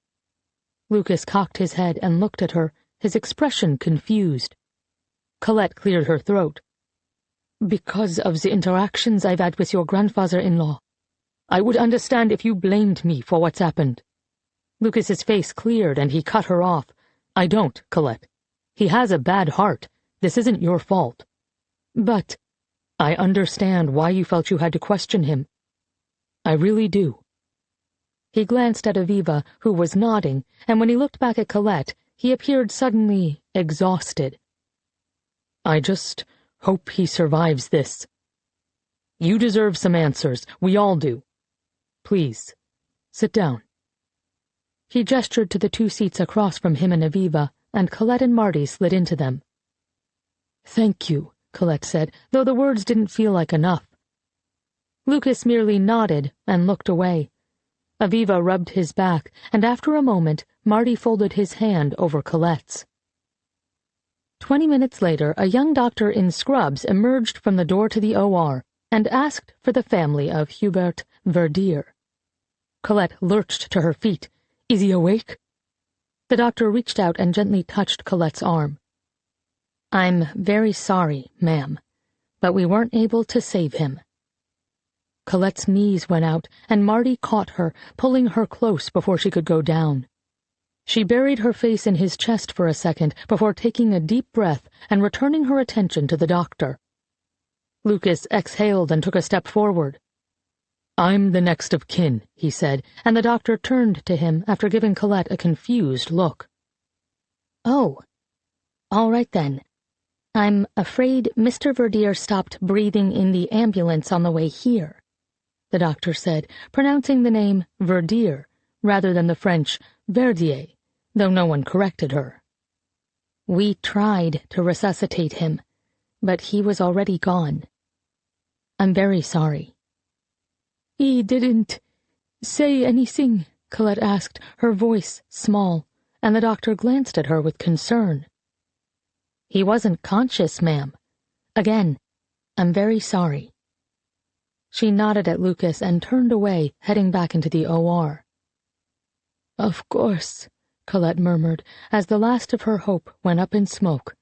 Lucas cocked his head and looked at her, his expression confused. Colette cleared her throat. "Because of the interactions I've had with your grandfather-in-law. I would understand if you blamed me for what's happened." Lucas's face cleared and he cut her off. "I don't, Colette. He has a bad heart. This isn't your fault. But I understand why you felt you had to question him. I really do." He glanced at Aviva, who was nodding, and when he looked back at Colette, he appeared suddenly exhausted. "I just hope he survives this. You deserve some answers. We all do. Please, sit down." He gestured to the 2 seats across from him and Aviva, and Colette and Marty slid into them. "Thank you," Colette said, though the words didn't feel like enough. Lucas merely nodded and looked away. Aviva rubbed his back, and after a moment, Marty folded his hand over Colette's. 20 minutes later, a young doctor in scrubs emerged from the door to the OR and asked for the family of Hubert Verdier. Colette lurched to her feet. "Is he awake?" The doctor reached out and gently touched Colette's arm. "I'm very sorry, ma'am, but we weren't able to save him." Colette's knees went out, and Marty caught her, pulling her close before she could go down. She buried her face in his chest for a second before taking a deep breath and returning her attention to the doctor. Lucas exhaled and took a step forward. "I'm the next of kin," he said, and the doctor turned to him after giving Colette a confused look. "Oh, all right then. I'm afraid Mr. Verdier stopped breathing in the ambulance on the way here," the doctor said, pronouncing the name Verdier rather than the French Verdier, though no one corrected her. "We tried to resuscitate him, but he was already gone. I'm very sorry." "He didn't say anything?" Colette asked, her voice small, and the doctor glanced at her with concern. "He wasn't conscious, ma'am. Again, I'm very sorry." She nodded at Lucas and turned away, heading back into the OR. "Of course," Colette murmured, as the last of her hope went up in smoke.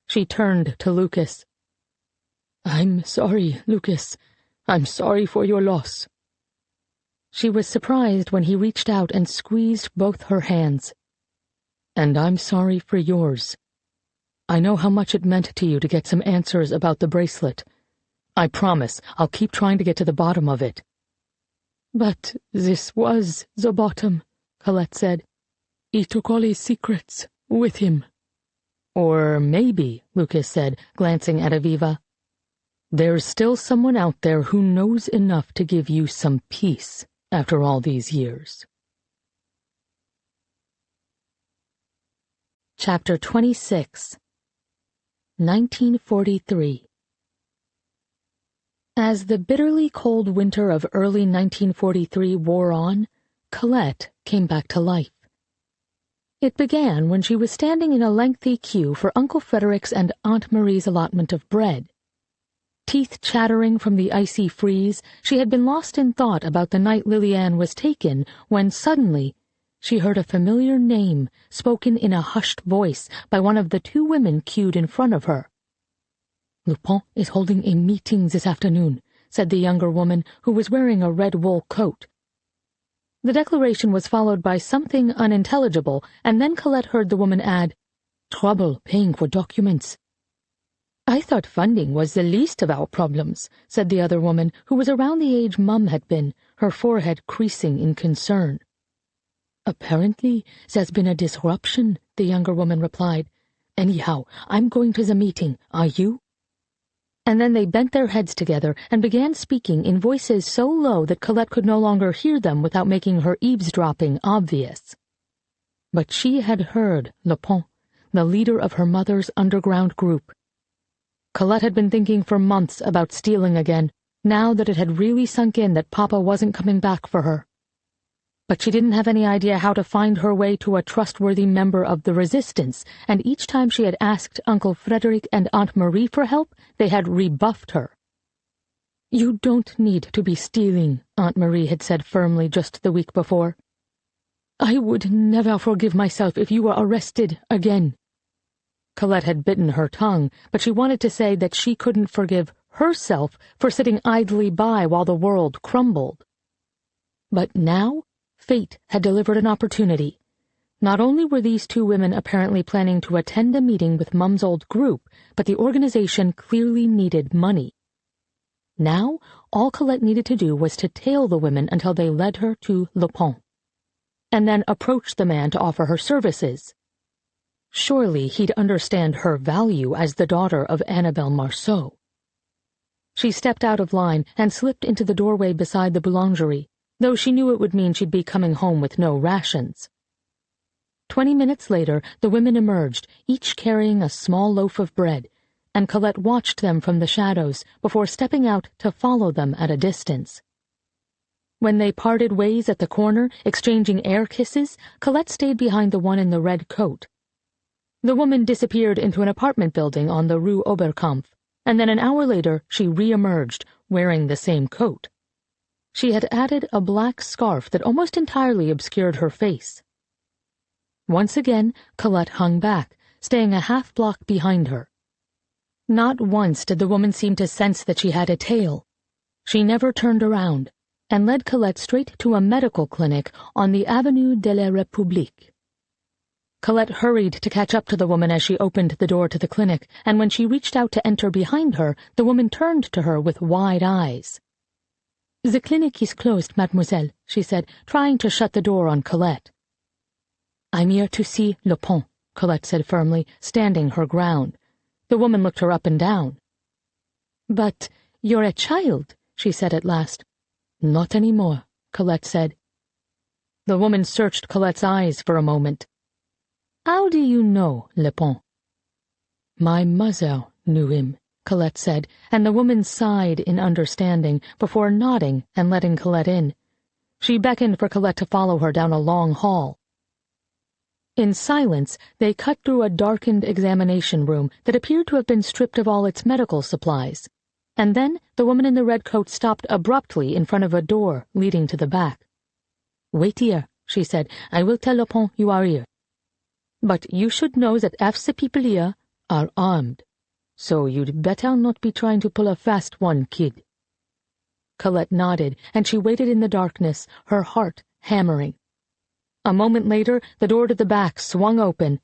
She turned to Lucas. "I'm sorry, Lucas. I'm sorry for your loss." She was surprised when he reached out and squeezed both her hands. "And I'm sorry for yours. I know how much it meant to you to get some answers about the bracelet. I promise I'll keep trying to get to the bottom of it." "But this was the bottom," Colette said. "He took all his secrets with him." "Or maybe," Lucas said, glancing at Aviva, "there's still someone out there who knows enough to give you some peace after all these years." Chapter 26 1943 As the bitterly cold winter of early 1943 wore on, Colette came back to life. It began when she was standing in a lengthy queue for Uncle Frederick's and Aunt Marie's allotment of bread. Teeth chattering from the icy freeze, she had been lost in thought about the night Liliane was taken when suddenly she heard a familiar name spoken in a hushed voice by one of the 2 women queued in front of her. "Lupin is holding a meeting this afternoon," said the younger woman, who was wearing a red wool coat. The declaration was followed by something unintelligible, and then Colette heard the woman add, "Trouble paying for documents." "I thought funding was the least of our problems," said the other woman, who was around the age Mum had been, her forehead creasing in concern. "Apparently, there's been a disruption," the younger woman replied. "Anyhow, I'm going to the meeting. Are you?" And then they bent their heads together and began speaking in voices so low that Colette could no longer hear them without making her eavesdropping obvious. But she had heard Lupin, the leader of her mother's underground group. Colette had been thinking for months about stealing again, now that it had really sunk in that Papa wasn't coming back for her. But she didn't have any idea how to find her way to a trustworthy member of the resistance, and each time she had asked Uncle Frederick and Aunt Marie for help, they had rebuffed her. "You don't need to be stealing," Aunt Marie had said firmly just the week before. "I would never forgive myself if you were arrested again." Colette had bitten her tongue, but she wanted to say that she couldn't forgive herself for sitting idly by while the world crumbled. But now, fate had delivered an opportunity. Not only were these two women apparently planning to attend a meeting with Mum's old group, but the organization clearly needed money. Now, all Colette needed to do was to tail the women until they led her to Le Pont, and then approach the man to offer her services. Surely he'd understand her value as the daughter of Annabelle Marceau. She stepped out of line and slipped into the doorway beside the boulangerie, though she knew it would mean she'd be coming home with no rations. 20 minutes later, the women emerged, each carrying a small loaf of bread, and Colette watched them from the shadows before stepping out to follow them at a distance. When they parted ways at the corner, exchanging air kisses, Colette stayed behind the one in the red coat. The woman disappeared into an apartment building on the Rue Oberkampf, and then an hour later she re-emerged, wearing the same coat. She had added a black scarf that almost entirely obscured her face. Once again, Colette hung back, staying a half-block behind her. Not once did the woman seem to sense that she had a tail. She never turned around, and led Colette straight to a medical clinic on the Avenue de la République. Colette hurried to catch up to the woman as she opened the door to the clinic, and when she reached out to enter behind her, the woman turned to her with wide eyes. "The clinic is closed, mademoiselle," she said, trying to shut the door on Colette. "I'm here to see Le Pont," Colette said firmly, standing her ground. The woman looked her up and down. "But you're a child," she said at last. "Not any more," Colette said. The woman searched Colette's eyes for a moment. "How do you know Le Pont?" "My mother knew him," Colette said, and the woman sighed in understanding before nodding and letting Colette in. She beckoned for Colette to follow her down a long hall. In silence, they cut through a darkened examination room that appeared to have been stripped of all its medical supplies, and then the woman in the red coat stopped abruptly in front of a door leading to the back. "Wait here," she said. "I will tell Le Pont you are here. But you should know that half the people here are armed, so you'd better not be trying to pull a fast one, kid." Colette nodded, and she waited in the darkness, her heart hammering. A moment later, the door to the back swung open.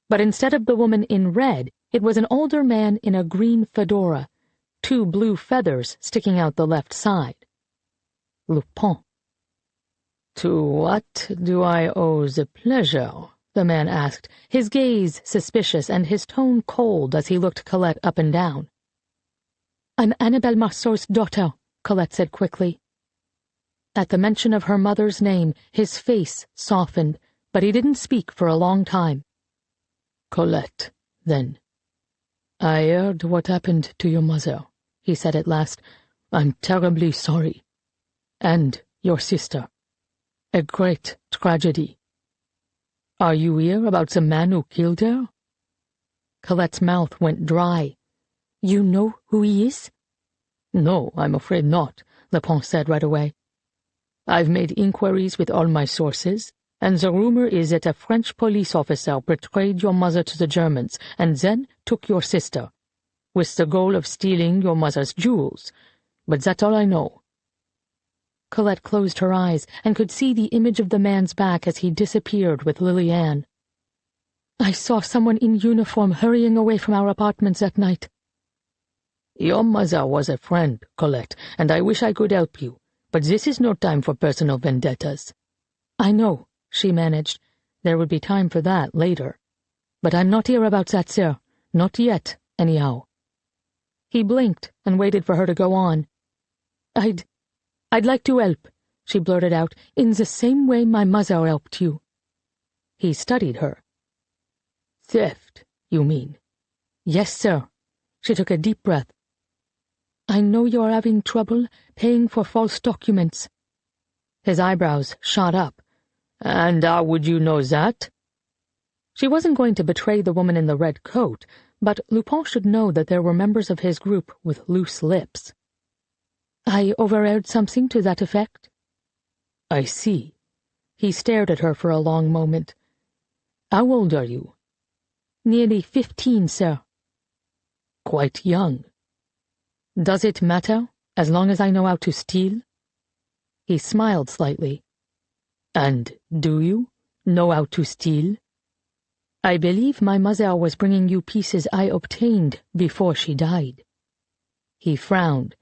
But instead of the woman in red, it was an older man in a green fedora, 2 blue feathers sticking out the left side. Le Pont. "To what do I owe the pleasure?" the man asked, his gaze suspicious and his tone cold as he looked Colette up and down. "I'm Annabelle Marceau's daughter," Colette said quickly. At the mention of her mother's name, his face softened, but he didn't speak for a long time. "Colette, then. I heard what happened to your mother," he said at last. "I'm terribly sorry. And your sister. A great tragedy. Are you here about the man who killed her?" Colette's mouth went dry. "You know who he is?" "No, I'm afraid not," Le Pont said right away. "I've made inquiries with all my sources, and the rumor is that a French police officer betrayed your mother to the Germans and then took your sister, with the goal of stealing your mother's jewels. But that's all I know." Colette closed her eyes and could see the image of the man's back as he disappeared with Lily-Anne. "I saw someone in uniform hurrying away from our apartments that night." "Your mother was a friend, Colette, and I wish I could help you, but this is no time for personal vendettas." "I know," she managed. There would be time for that later. "But I'm not here about that, sir. Not yet, anyhow." He blinked and waited for her to go on. I'd like to help," she blurted out, "in the same way my mother helped you." He studied her. "Theft, you mean?" "Yes, sir." She took a deep breath. "I know you are having trouble paying for false documents." His eyebrows shot up. "And how would you know that?" She wasn't going to betray the woman in the red coat, but Lupin should know that there were members of his group with loose lips. "I overheard something to that effect." "I see." He stared at her for a long moment. "How old are you?" "Nearly 15, sir." "Quite young. Does it matter, as long as I know how to steal?" He smiled slightly. "And do you know how to steal?" "I believe my mother was bringing you pieces I obtained before she died." He frowned.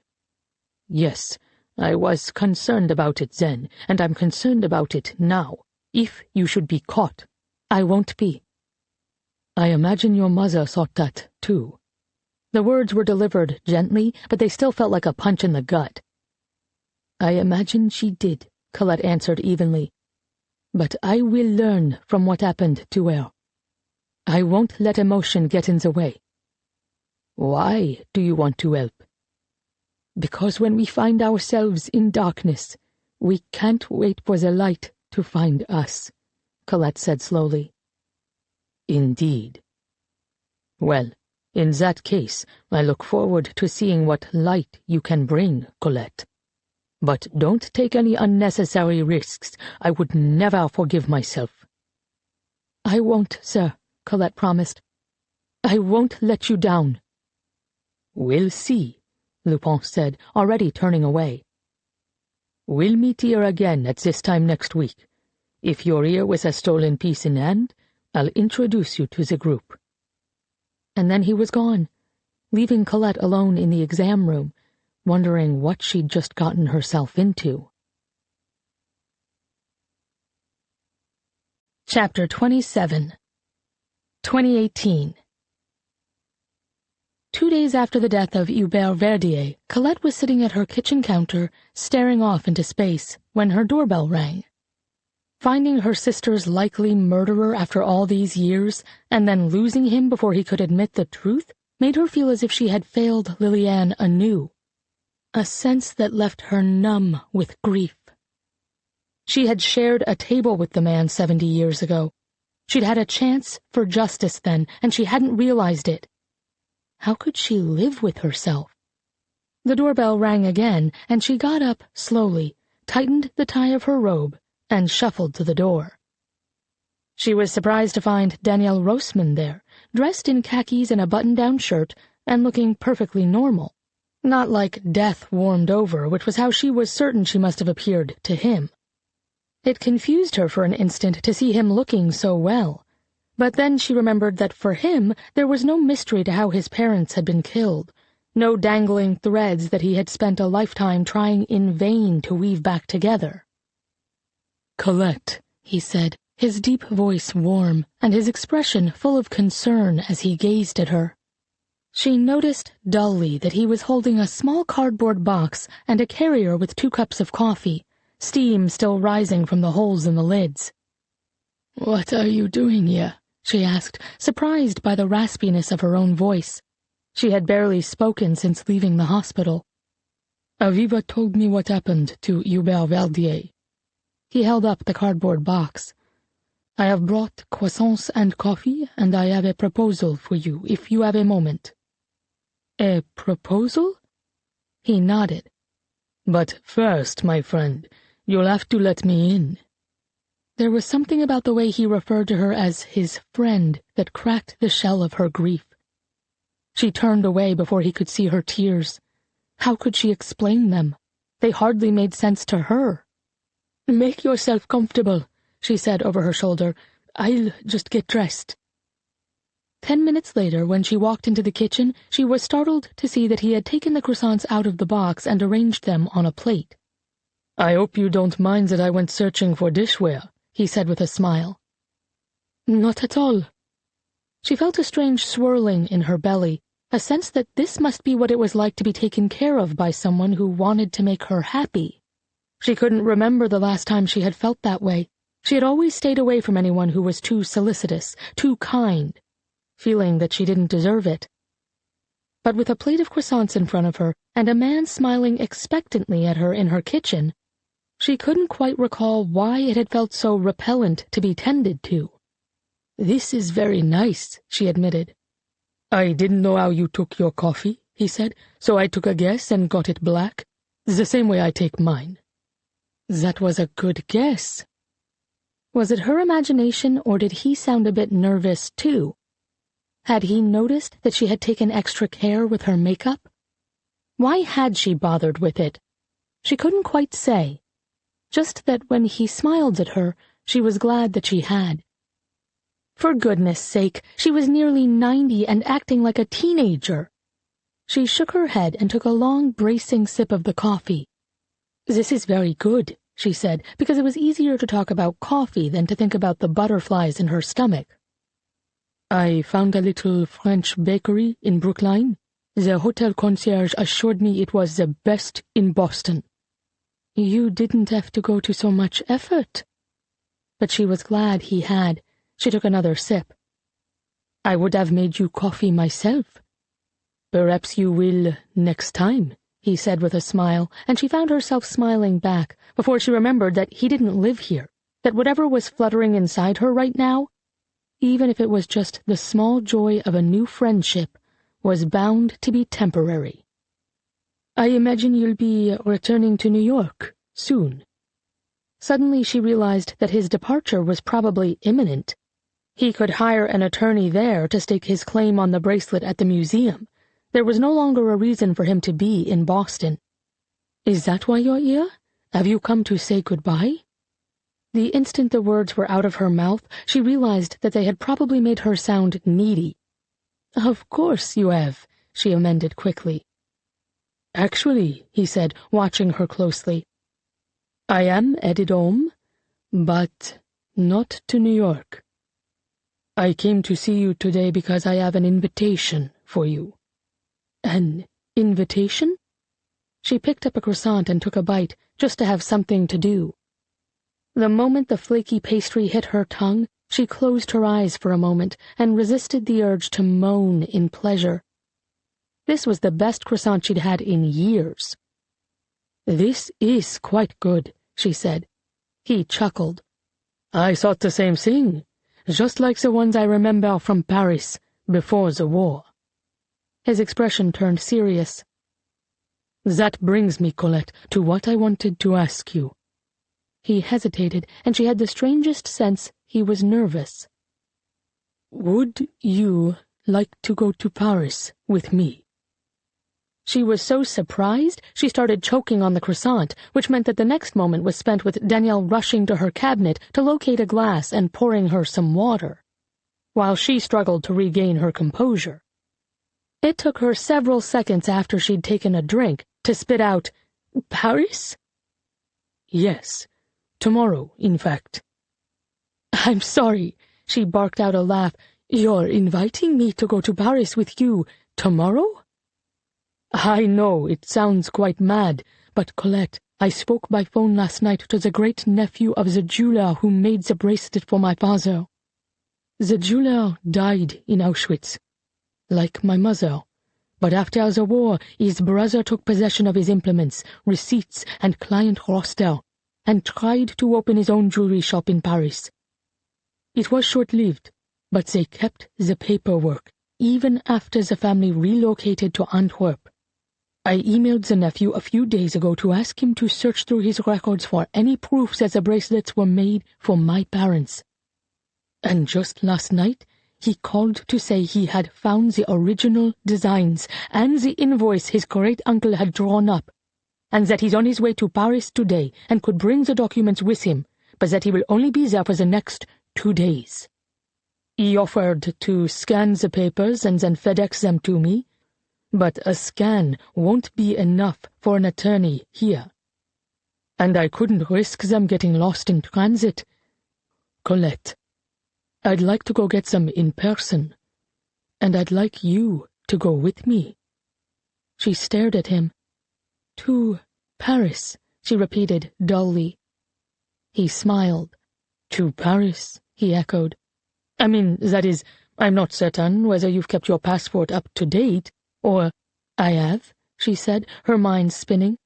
"Yes, I was concerned about it then, and I'm concerned about it now. If you should be caught." "I won't be." "I imagine your mother thought that, too." The words were delivered gently, but they still felt like a punch in the gut. "I imagine she did," Colette answered evenly. "But I will learn from what happened to her. I won't let emotion get in the way." "Why do you want to help?" "Because when we find ourselves in darkness, we can't wait for the light to find us," Colette said slowly. "Indeed. Well, in that case, I look forward to seeing what light you can bring, Colette. But don't take any unnecessary risks. I would never forgive myself." "I won't, sir," Colette promised. "I won't let you down." "We'll see," Lupin said, already turning away. "We'll meet here again at this time next week. If you're here with a stolen piece in hand, I'll introduce you to the group." And then he was gone, leaving Colette alone in the exam room, wondering what she'd just gotten herself into. Chapter 27 2018 2 days after the death of Hubert Verdier, Colette was sitting at her kitchen counter, staring off into space, when her doorbell rang. Finding her sister's likely murderer after all these years, and then losing him before he could admit the truth, made her feel as if she had failed Liliane anew. A sense that left her numb with grief. She had shared a table with the man 70 years ago. She'd had a chance for justice then, and she hadn't realized it. How could she live with herself? The doorbell rang again, and she got up slowly, tightened the tie of her robe, and shuffled to the door. She was surprised to find Daniel Roseman there, dressed in khakis and a button-down shirt, and looking perfectly normal. Not like death warmed over, which was how she was certain she must have appeared to him. It confused her for an instant to see him looking so well, but then she remembered that for him there was no mystery to how his parents had been killed, no dangling threads that he had spent a lifetime trying in vain to weave back together. "Colette," he said, his deep voice warm, and his expression full of concern as he gazed at her. She noticed dully that he was holding a small cardboard box and a carrier with 2 cups of coffee, steam still rising from the holes in the lids. "What are you doing here?" she asked, surprised by the raspiness of her own voice. She had barely spoken since leaving the hospital. "Aviva told me what happened to Hubert Verdier." He held up the cardboard box. "I have brought croissants and coffee, and I have a proposal for you, if you have a moment." "A proposal?" He nodded. "But first, my friend, you'll have to let me in." There was something about the way he referred to her as his friend that cracked the shell of her grief. She turned away before he could see her tears. How could she explain them? They hardly made sense to her. "Make yourself comfortable," she said over her shoulder. "I'll just get dressed." 10 minutes later, when she walked into the kitchen, she was startled to see that he had taken the croissants out of the box and arranged them on a plate. "I hope you don't mind that I went searching for dishware," he said with a smile. "Not at all." She felt a strange swirling in her belly, a sense that this must be what it was like to be taken care of by someone who wanted to make her happy. She couldn't remember the last time she had felt that way. She had always stayed away from anyone who was too solicitous, too kind, feeling that she didn't deserve it. but with a plate of croissants in front of her and a man smiling expectantly at her in her kitchen, she couldn't quite recall why it had felt so repellent to be tended to. "This is very nice," she admitted. "I didn't know how you took your coffee," he said, "so I took a guess and got it black. The same way I take mine." That was a good guess. Was it her imagination, or did he sound a bit nervous, too? Had he noticed that she had taken extra care with her makeup? Why had she bothered with it? She couldn't quite say. Just that when he smiled at her, she was glad that she had. For goodness sake, she was nearly 90 and acting like a teenager. She shook her head and took a long, bracing sip of the coffee. "This is very good," she said, because it was easier to talk about coffee than to think about the butterflies in her stomach. "I found a little French bakery in Brookline. The hotel concierge assured me it was the best in Boston." "You didn't have to go to so much effort." But she was glad he had. She took another sip. "I would have made you coffee myself." "Perhaps you will next time," he said with a smile, and she found herself smiling back before she remembered that he didn't live here, that whatever was fluttering inside her right now, even if it was just the small joy of a new friendship, was bound to be temporary. "I imagine you'll be returning to New York soon." Suddenly she realized that his departure was probably imminent. He could hire an attorney there to stake his claim on the bracelet at the museum. There was no longer a reason for him to be in Boston. "Is that why you're here? Have you come to say goodbye?" The instant the words were out of her mouth, she realized that they had probably made her sound needy. "Of course you have," she amended quickly. "Actually," he said, watching her closely, "I am headed home, but not to New York. I came to see you today because I have an invitation for you." "An invitation?" She picked up a croissant and took a bite, just to have something to do. The moment the flaky pastry hit her tongue, she closed her eyes for a moment and resisted the urge to moan in pleasure. This was the best croissant she'd had in years. "This is quite good," she said. He chuckled. "I thought the same thing, just like the ones I remember from Paris before the war." His expression turned serious. "That brings me, Colette, to what I wanted to ask you." He hesitated, and she had the strangest sense he was nervous. "Would you like to go to Paris with me?" She was so surprised she started choking on the croissant, which meant that the next moment was spent with Danielle rushing to her cabinet to locate a glass and pouring her some water, while she struggled to regain her composure. It took her several seconds after she'd taken a drink to spit out, "Paris?" "Yes, tomorrow, in fact." "I'm sorry," she barked out a laugh. "You're inviting me to go to Paris with you tomorrow?" "I know, it sounds quite mad, but Colette, I spoke by phone last night to the great-nephew of the jeweler who made the bracelet for my father. The jeweler died in Auschwitz, like my mother, but after the war his brother took possession of his implements, receipts, and client roster, and tried to open his own jewelry shop in Paris. It was short-lived, but they kept the paperwork, even after the family relocated to Antwerp. I emailed the nephew a few days ago to ask him to search through his records for any proof that the bracelets were made for my parents. And just last night, he called to say he had found the original designs and the invoice his great-uncle had drawn up, and that he's on his way to Paris today and could bring the documents with him, but that he will only be there for the next 2 days. He offered to scan the papers and then FedEx them to me, but a scan won't be enough for an attorney here. And I couldn't risk them getting lost in transit. Colette, I'd like to go get them in person, and I'd like you to go with me." She stared at him. "To Paris," she repeated dully. He smiled. "To Paris," he echoed. "I mean, that is, I'm not certain whether you've kept your passport up to date, Or, I have, she said, her mind spinning.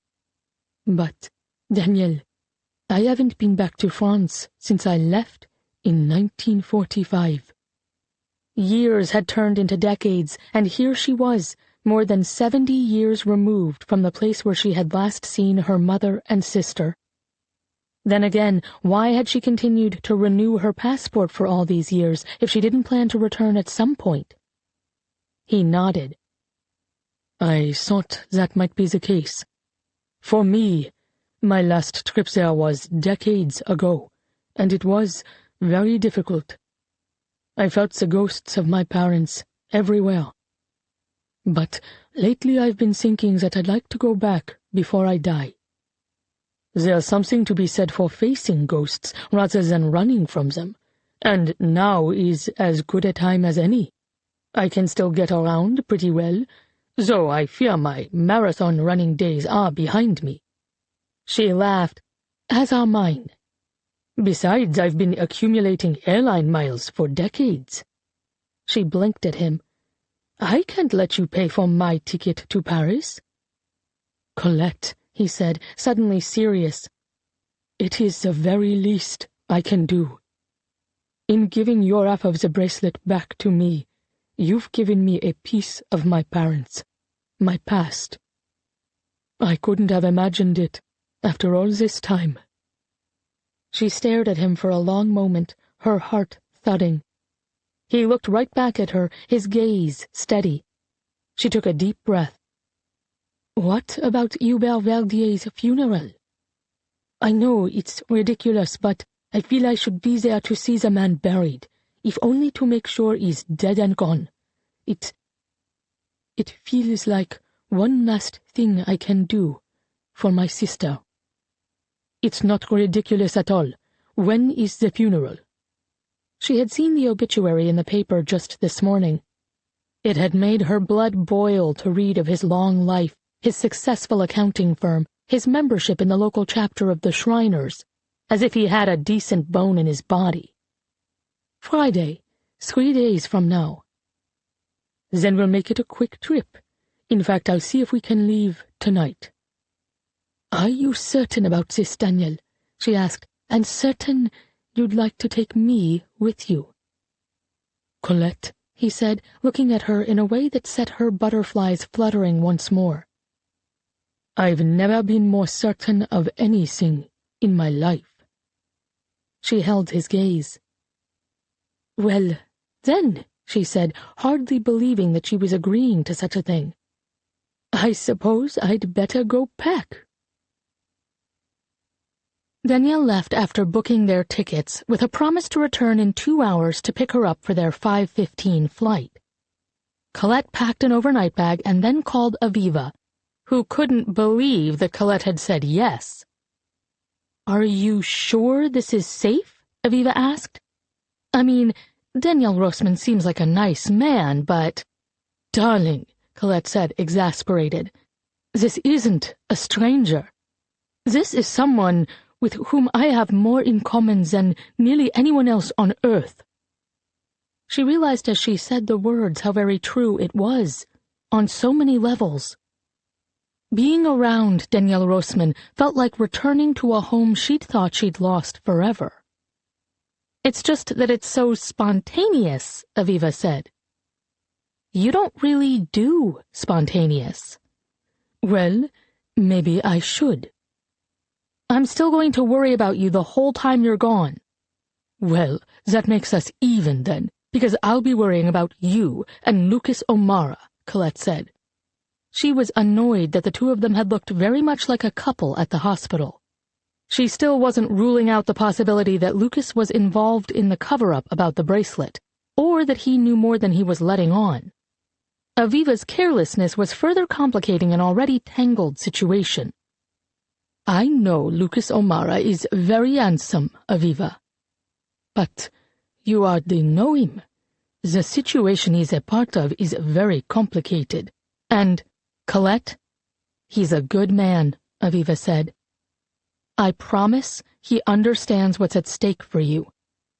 But, Daniel, I haven't been back to France since I left in 1945. Years had turned into decades, and here she was, more than 70 years removed from the place where she had last seen her mother and sister. Then again, why had she continued to renew her passport for all these years if she didn't plan to return at some point? He nodded. I thought that might be the case. For me, my last trip there was decades ago, and it was very difficult. I felt the ghosts of my parents everywhere. But lately I've been thinking that I'd like to go back before I die. There's something to be said for facing ghosts rather than running from them, and now is as good a time as any. I can still get around pretty well, though I fear my marathon running days are behind me. She laughed, as are mine. Besides, I've been accumulating airline miles for decades. She blinked at him. I can't let you pay for my ticket to Paris. Colette, he said, suddenly serious. It is the very least I can do. In giving your half of the bracelet back to me, you've given me a piece of my parents, my past. I couldn't have imagined it after all this time. She stared at him for a long moment, her heart thudding. He looked right back at her, his gaze steady. She took a deep breath. What about Hubert Verdier's funeral? I know it's ridiculous, but I feel I should be there to see the man buried, if only to make sure he's dead and gone. It feels like one last thing I can do for my sister. It's not ridiculous at all. When is the funeral? She had seen the obituary in the paper just this morning. It had made her blood boil to read of his long life, his successful accounting firm, his membership in the local chapter of the Shriners, as if he had a decent bone in his body. Friday, 3 days from now. Then we'll make it a quick trip. In fact, I'll see if we can leave tonight. Are you certain about this, Daniel? She asked, and certain you'd like to take me with you? Colette, he said, looking at her in a way that set her butterflies fluttering once more. I've never been more certain of anything in my life. She held his gaze. Well, then, she said, hardly believing that she was agreeing to such a thing, I suppose I'd better go pack. Danielle left after booking their tickets with a promise to return in 2 hours to pick her up for their 5:15 flight. Colette packed an overnight bag and then called Aviva, who couldn't believe that Colette had said yes. Are you sure this is safe? Aviva asked. I mean, Daniel Rossman seems like a nice man, but... Darling, Colette said, exasperated, this isn't a stranger. This is someone with whom I have more in common than nearly anyone else on earth. She realized as she said the words how very true it was, on so many levels. Being around Danielle Rossman felt like returning to a home she'd thought she'd lost forever. It's just that it's so spontaneous, Aviva said. You don't really do spontaneous. Well, maybe I should. I'm still going to worry about you the whole time you're gone. Well, that makes us even then, because I'll be worrying about you and Lucas O'Mara, Colette said. She was annoyed that the two of them had looked very much like a couple at the hospital. She still wasn't ruling out the possibility that Lucas was involved in the cover-up about the bracelet, or that he knew more than he was letting on. Aviva's carelessness was further complicating an already tangled situation. I know Lucas O'Mara is very handsome, Aviva. But you hardly know him. The situation he's a part of is very complicated. And, Colette, he's a good man, Aviva said. I promise he understands what's at stake for you.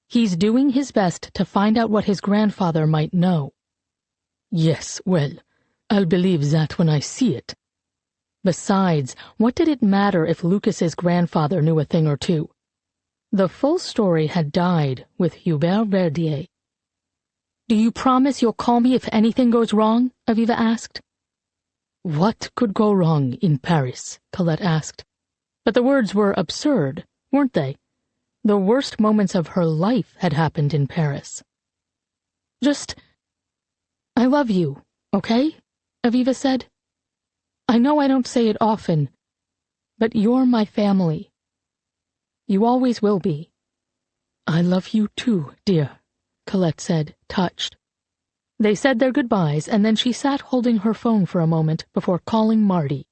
He's doing his best to find out what his grandfather might know. Yes, well, I'll believe that when I see it. Besides, what did it matter if Lucas's grandfather knew a thing or two? The full story had died with Hubert Verdier. "Do you promise you'll call me if anything goes wrong?" Aviva asked. "What could go wrong in Paris?" Colette asked. But the words were absurd, weren't they? The worst moments of her life had happened in Paris. "Just, I love you, okay?" Aviva said. "I know I don't say it often, but you're my family. You always will be." "I love you too, dear," Colette said, touched. They said their goodbyes, and then she sat holding her phone for a moment before calling Marty.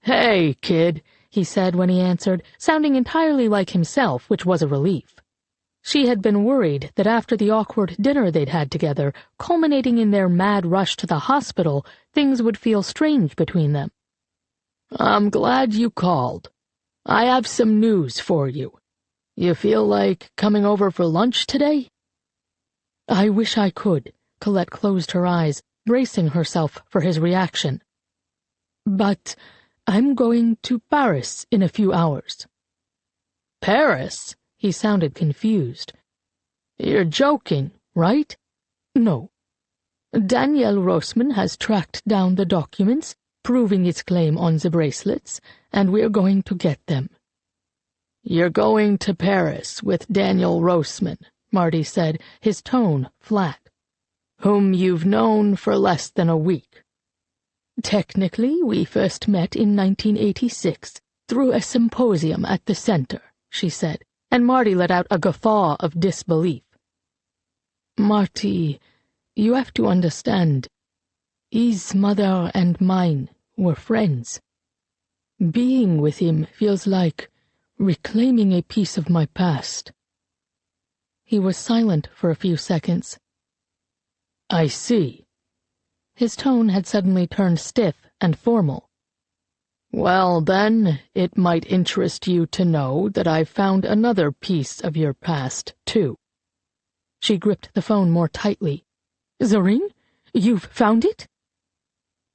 "Hey, kid," he said when he answered, sounding entirely like himself, which was a relief. She had been worried that after the awkward dinner they'd had together, culminating in their mad rush to the hospital, things would feel strange between them. "I'm glad you called. I have some news for you. You feel like coming over for lunch today?" "I wish I could." Colette closed her eyes, bracing herself for his reaction. "But I'm going to Paris in a few hours." "Paris?" He sounded confused. "You're joking, right?" "No. Danielle Rossman has tracked down the documents, proving its claim on the bracelets, and we're going to get them." "You're going to Paris with Daniel Rossman," Marty said, his tone flat. "Whom you've known for less than a week." "Technically, we first met in 1986 through a symposium at the center," she said, and Marty let out a guffaw of disbelief. "Marty, you have to understand. His mother and mine were friends. Being with him feels like reclaiming a piece of my past." He was silent for a few seconds. "I see." His tone had suddenly turned stiff and formal. "Well, then, it might interest you to know that I've found another piece of your past, too." She gripped the phone more tightly. "The ring? You've found it?"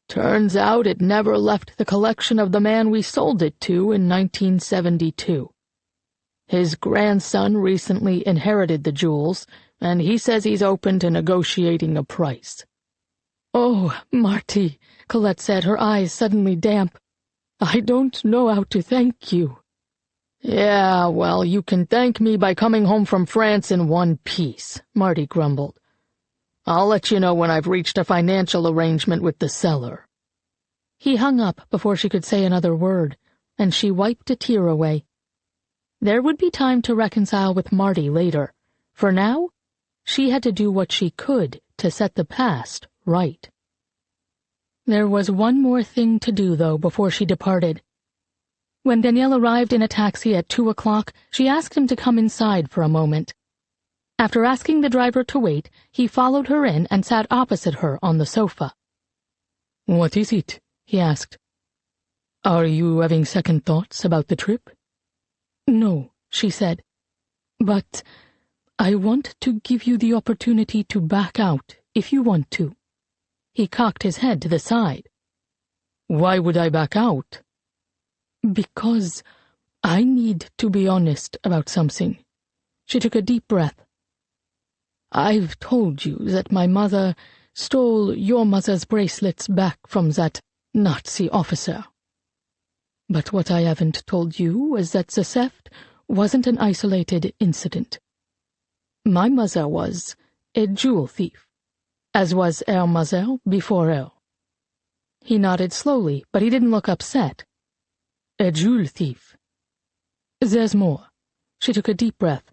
"Turns out it never left the collection of the man we sold it to in 1972. His grandson recently inherited the jewels, and he says he's open to negotiating a price." "Oh, Marty," Colette said, her eyes suddenly damp. "I don't know how to thank you." "Yeah, well, you can thank me by coming home from France in one piece," Marty grumbled. "I'll let you know when I've reached a financial arrangement with the seller." He hung up before she could say another word, and she wiped a tear away. There would be time to reconcile with Marty later. For now, she had to do what she could to set the past right. There was one more thing to do, though, before she departed. When Danielle arrived in a taxi at 2 o'clock, she asked him to come inside for a moment. After asking the driver to wait, he followed her in and sat opposite her on the sofa. "What is it?" he asked. "Are you having second thoughts about the trip?" "No," she said. "But I want to give you the opportunity to back out if you want to." He cocked his head to the side. "Why would I back out?" "Because I need to be honest about something." She took a deep breath. "I've told you that my mother stole your mother's bracelets back from that Nazi officer. But what I haven't told you is that the theft wasn't an isolated incident. My mother was a jewel thief, as was her mother before her." He nodded slowly, but he didn't look upset. "A jewel thief. There's more." She took a deep breath.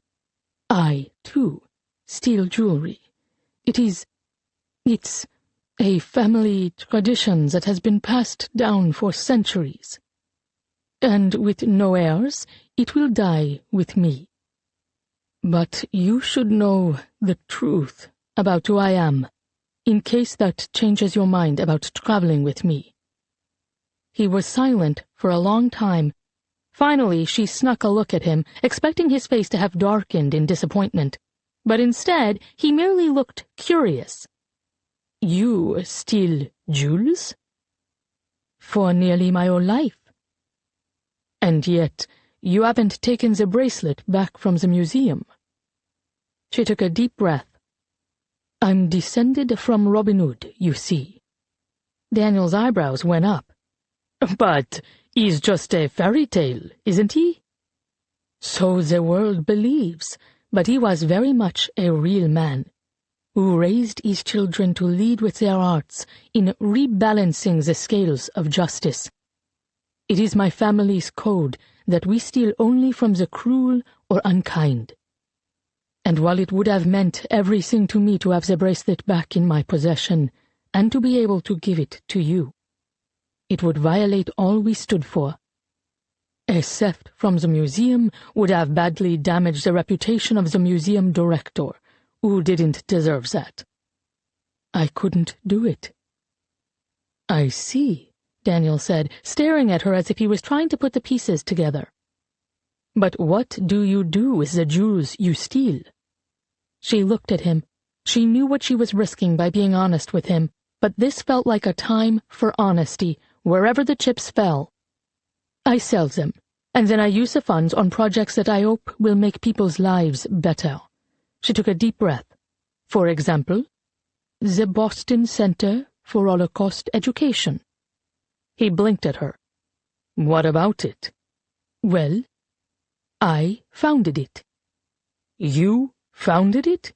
"I, too, steal jewelry. It's a family tradition that has been passed down for centuries. And with no heirs, it will die with me. But you should know the truth about who I am, in case that changes your mind about traveling with me." He was silent for a long time. Finally, she snuck a look at him, expecting his face to have darkened in disappointment. But instead, he merely looked curious. You steal jewels? For nearly my whole life. And yet, you haven't taken the bracelet back from the museum. She took a deep breath. I'm descended from Robin Hood, you see. Daniel's eyebrows went up. But he's just a fairy tale, isn't he? So the world believes, but he was very much a real man, who raised his children to lead with their hearts in rebalancing the scales of justice. It is my family's code that we steal only from the cruel or unkind. And while it would have meant everything to me to have the bracelet back in my possession, and to be able to give it to you, it would violate all we stood for. A theft from the museum would have badly damaged the reputation of the museum director, who didn't deserve that. I couldn't do it. I see, Daniel said, staring at her as if he was trying to put the pieces together. But what do you do with the jewels you steal? She looked at him. She knew what she was risking by being honest with him, but this felt like a time for honesty, wherever the chips fell. I sell them, and then I use the funds on projects that I hope will make people's lives better. She took a deep breath. For example, the Boston Center for Holocaust Education. He blinked at her. What about it? Well, I founded it. You founded it?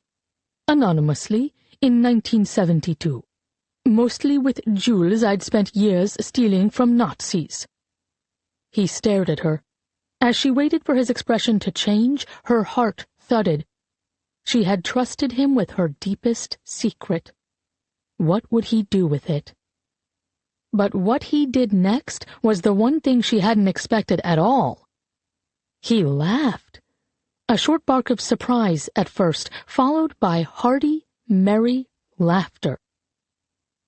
Anonymously, in 1972. Mostly with jewels I'd spent years stealing from Nazis. He stared at her. As she waited for his expression to change, her heart thudded. She had trusted him with her deepest secret. What would he do with it? But what he did next was the one thing she hadn't expected at all. He laughed. A short bark of surprise at first, followed by hearty, merry laughter.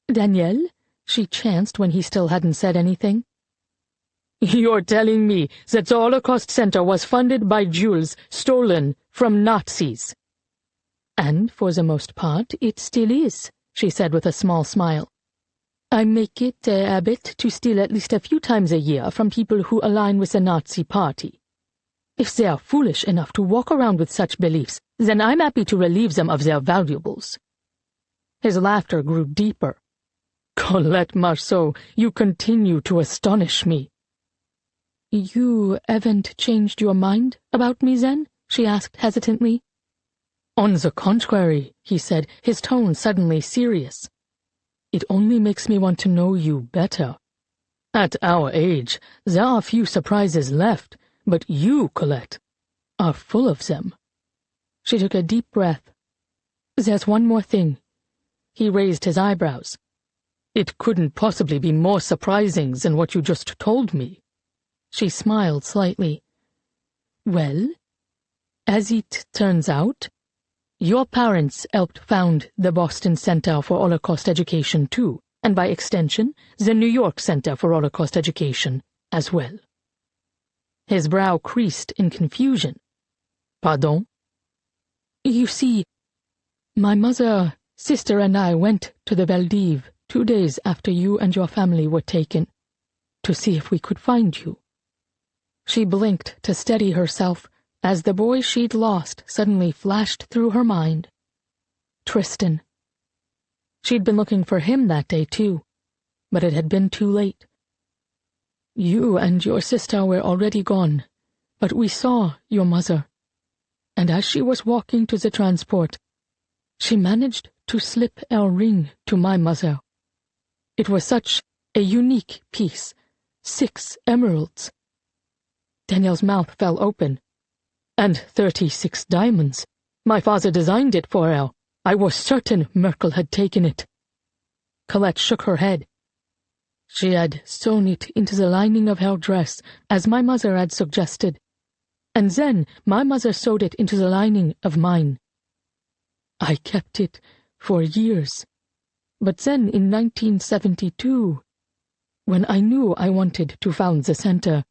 Danielle, she chanced when he still hadn't said anything. You're telling me that the Holocaust Center was funded by jewels stolen from Nazis? And for the most part, it still is, she said with a small smile. I make it a habit to steal at least a few times a year from people who align with the Nazi Party. If they are foolish enough to walk around with such beliefs, then I'm happy to relieve them of their valuables. His laughter grew deeper. Colette Marceau, you continue to astonish me. You haven't changed your mind about me, then? She asked hesitantly. On the contrary, he said, his tone suddenly serious. It only makes me want to know you better. At our age, there are few surprises left, but you, Colette, are full of them. She took a deep breath. There's one more thing. He raised his eyebrows. It couldn't possibly be more surprising than what you just told me. She smiled slightly. Well, as it turns out, your parents helped found the Boston Center for Holocaust Education too, and by extension, the New York Center for Holocaust Education as well. His brow creased in confusion. Pardon? You see, my mother, sister, and I went to the Valdiv 2 days after you and your family were taken, to see if we could find you. She blinked to steady herself as the boy she'd lost suddenly flashed through her mind. Tristan. She'd been looking for him that day, too, but it had been too late. You and your sister were already gone, but we saw your mother, and as she was walking to the transport, she managed to slip our ring to my mother. It was such a unique piece, 6 emeralds. Daniel's mouth fell open. And 36 diamonds. My father designed it for her. I was certain Merkel had taken it. Colette shook her head. She had sewn it into the lining of her dress, as my mother had suggested, and then my mother sewed it into the lining of mine. I kept it for years, but then in 1972, when I knew I wanted to found the center,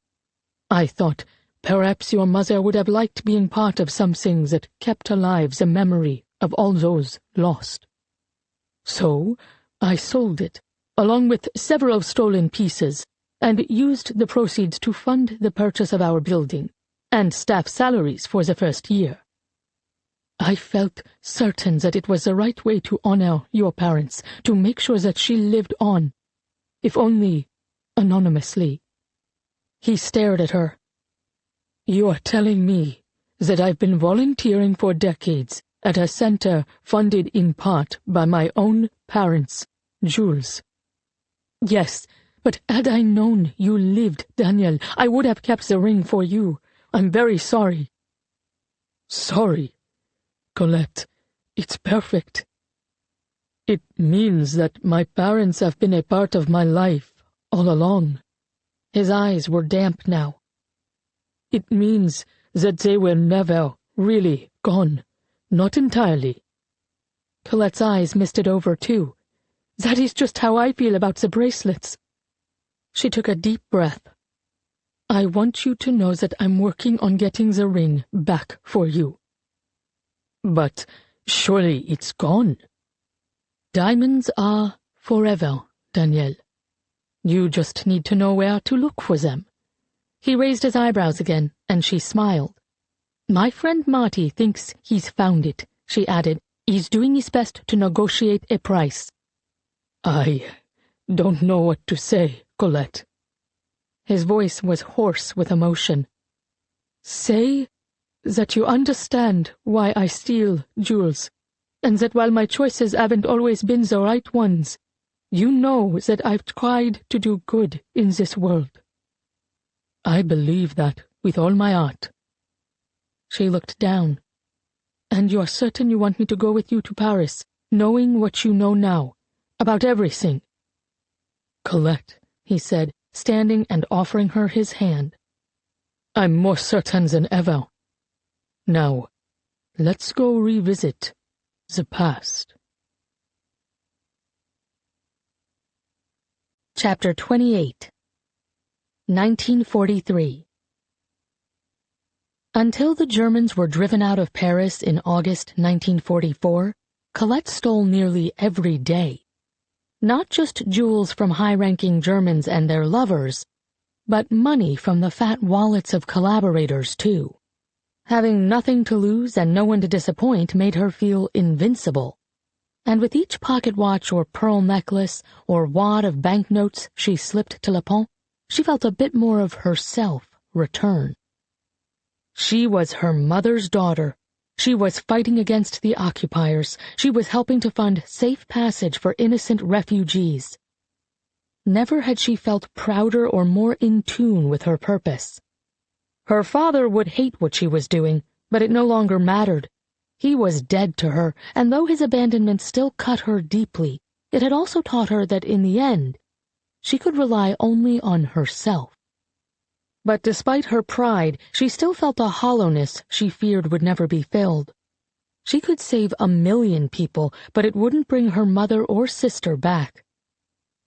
I thought perhaps your mother would have liked being part of something that kept alive the memory of all those lost. So I sold it, along with several stolen pieces, and used the proceeds to fund the purchase of our building and staff salaries for the first year. I felt certain that it was the right way to honor your parents, to make sure that she lived on, if only anonymously. He stared at her. You are telling me that I've been volunteering for decades at a center funded in part by my own parents, Jules. Yes, but had I known you lived, Daniel, I would have kept the ring for you. I'm very sorry. Sorry? Colette, it's perfect. It means that my parents have been a part of my life all along. His eyes were damp now. It means that they were never really gone. Not entirely. Colette's eyes misted over, too. That is just how I feel about the bracelets. She took a deep breath. I want you to know that I'm working on getting the ring back for you. But surely it's gone. Diamonds are forever, Danielle. You just need to know where to look for them. He raised his eyebrows again, and she smiled. My friend Marty thinks he's found it, she added. He's doing his best to negotiate a price. I don't know what to say, Colette. His voice was hoarse with emotion. Say that you understand why I steal, Jules, and that while my choices haven't always been the right ones, you know that I've tried to do good in this world. I believe that with all my heart. She looked down. And you're certain you want me to go with you to Paris, knowing what you know now, about everything? Colette, he said, standing and offering her his hand. I'm more certain than ever. Now, let's go revisit the past. Chapter 28 1943 Until the Germans were driven out of Paris in August 1944, Colette stole nearly every day. Not just jewels from high-ranking Germans and their lovers, but money from the fat wallets of collaborators, too. Having nothing to lose and no one to disappoint made her feel invincible. And with each pocket watch or pearl necklace or wad of banknotes she slipped to Lepont, she felt a bit more of herself return. She was her mother's daughter. She was fighting against the occupiers. She was helping to fund safe passage for innocent refugees. Never had she felt prouder or more in tune with her purpose. Her father would hate what she was doing, but it no longer mattered. He was dead to her, and though his abandonment still cut her deeply, it had also taught her that in the end, she could rely only on herself. But despite her pride, she still felt a hollowness she feared would never be filled. She could save 1,000,000 people, but it wouldn't bring her mother or sister back.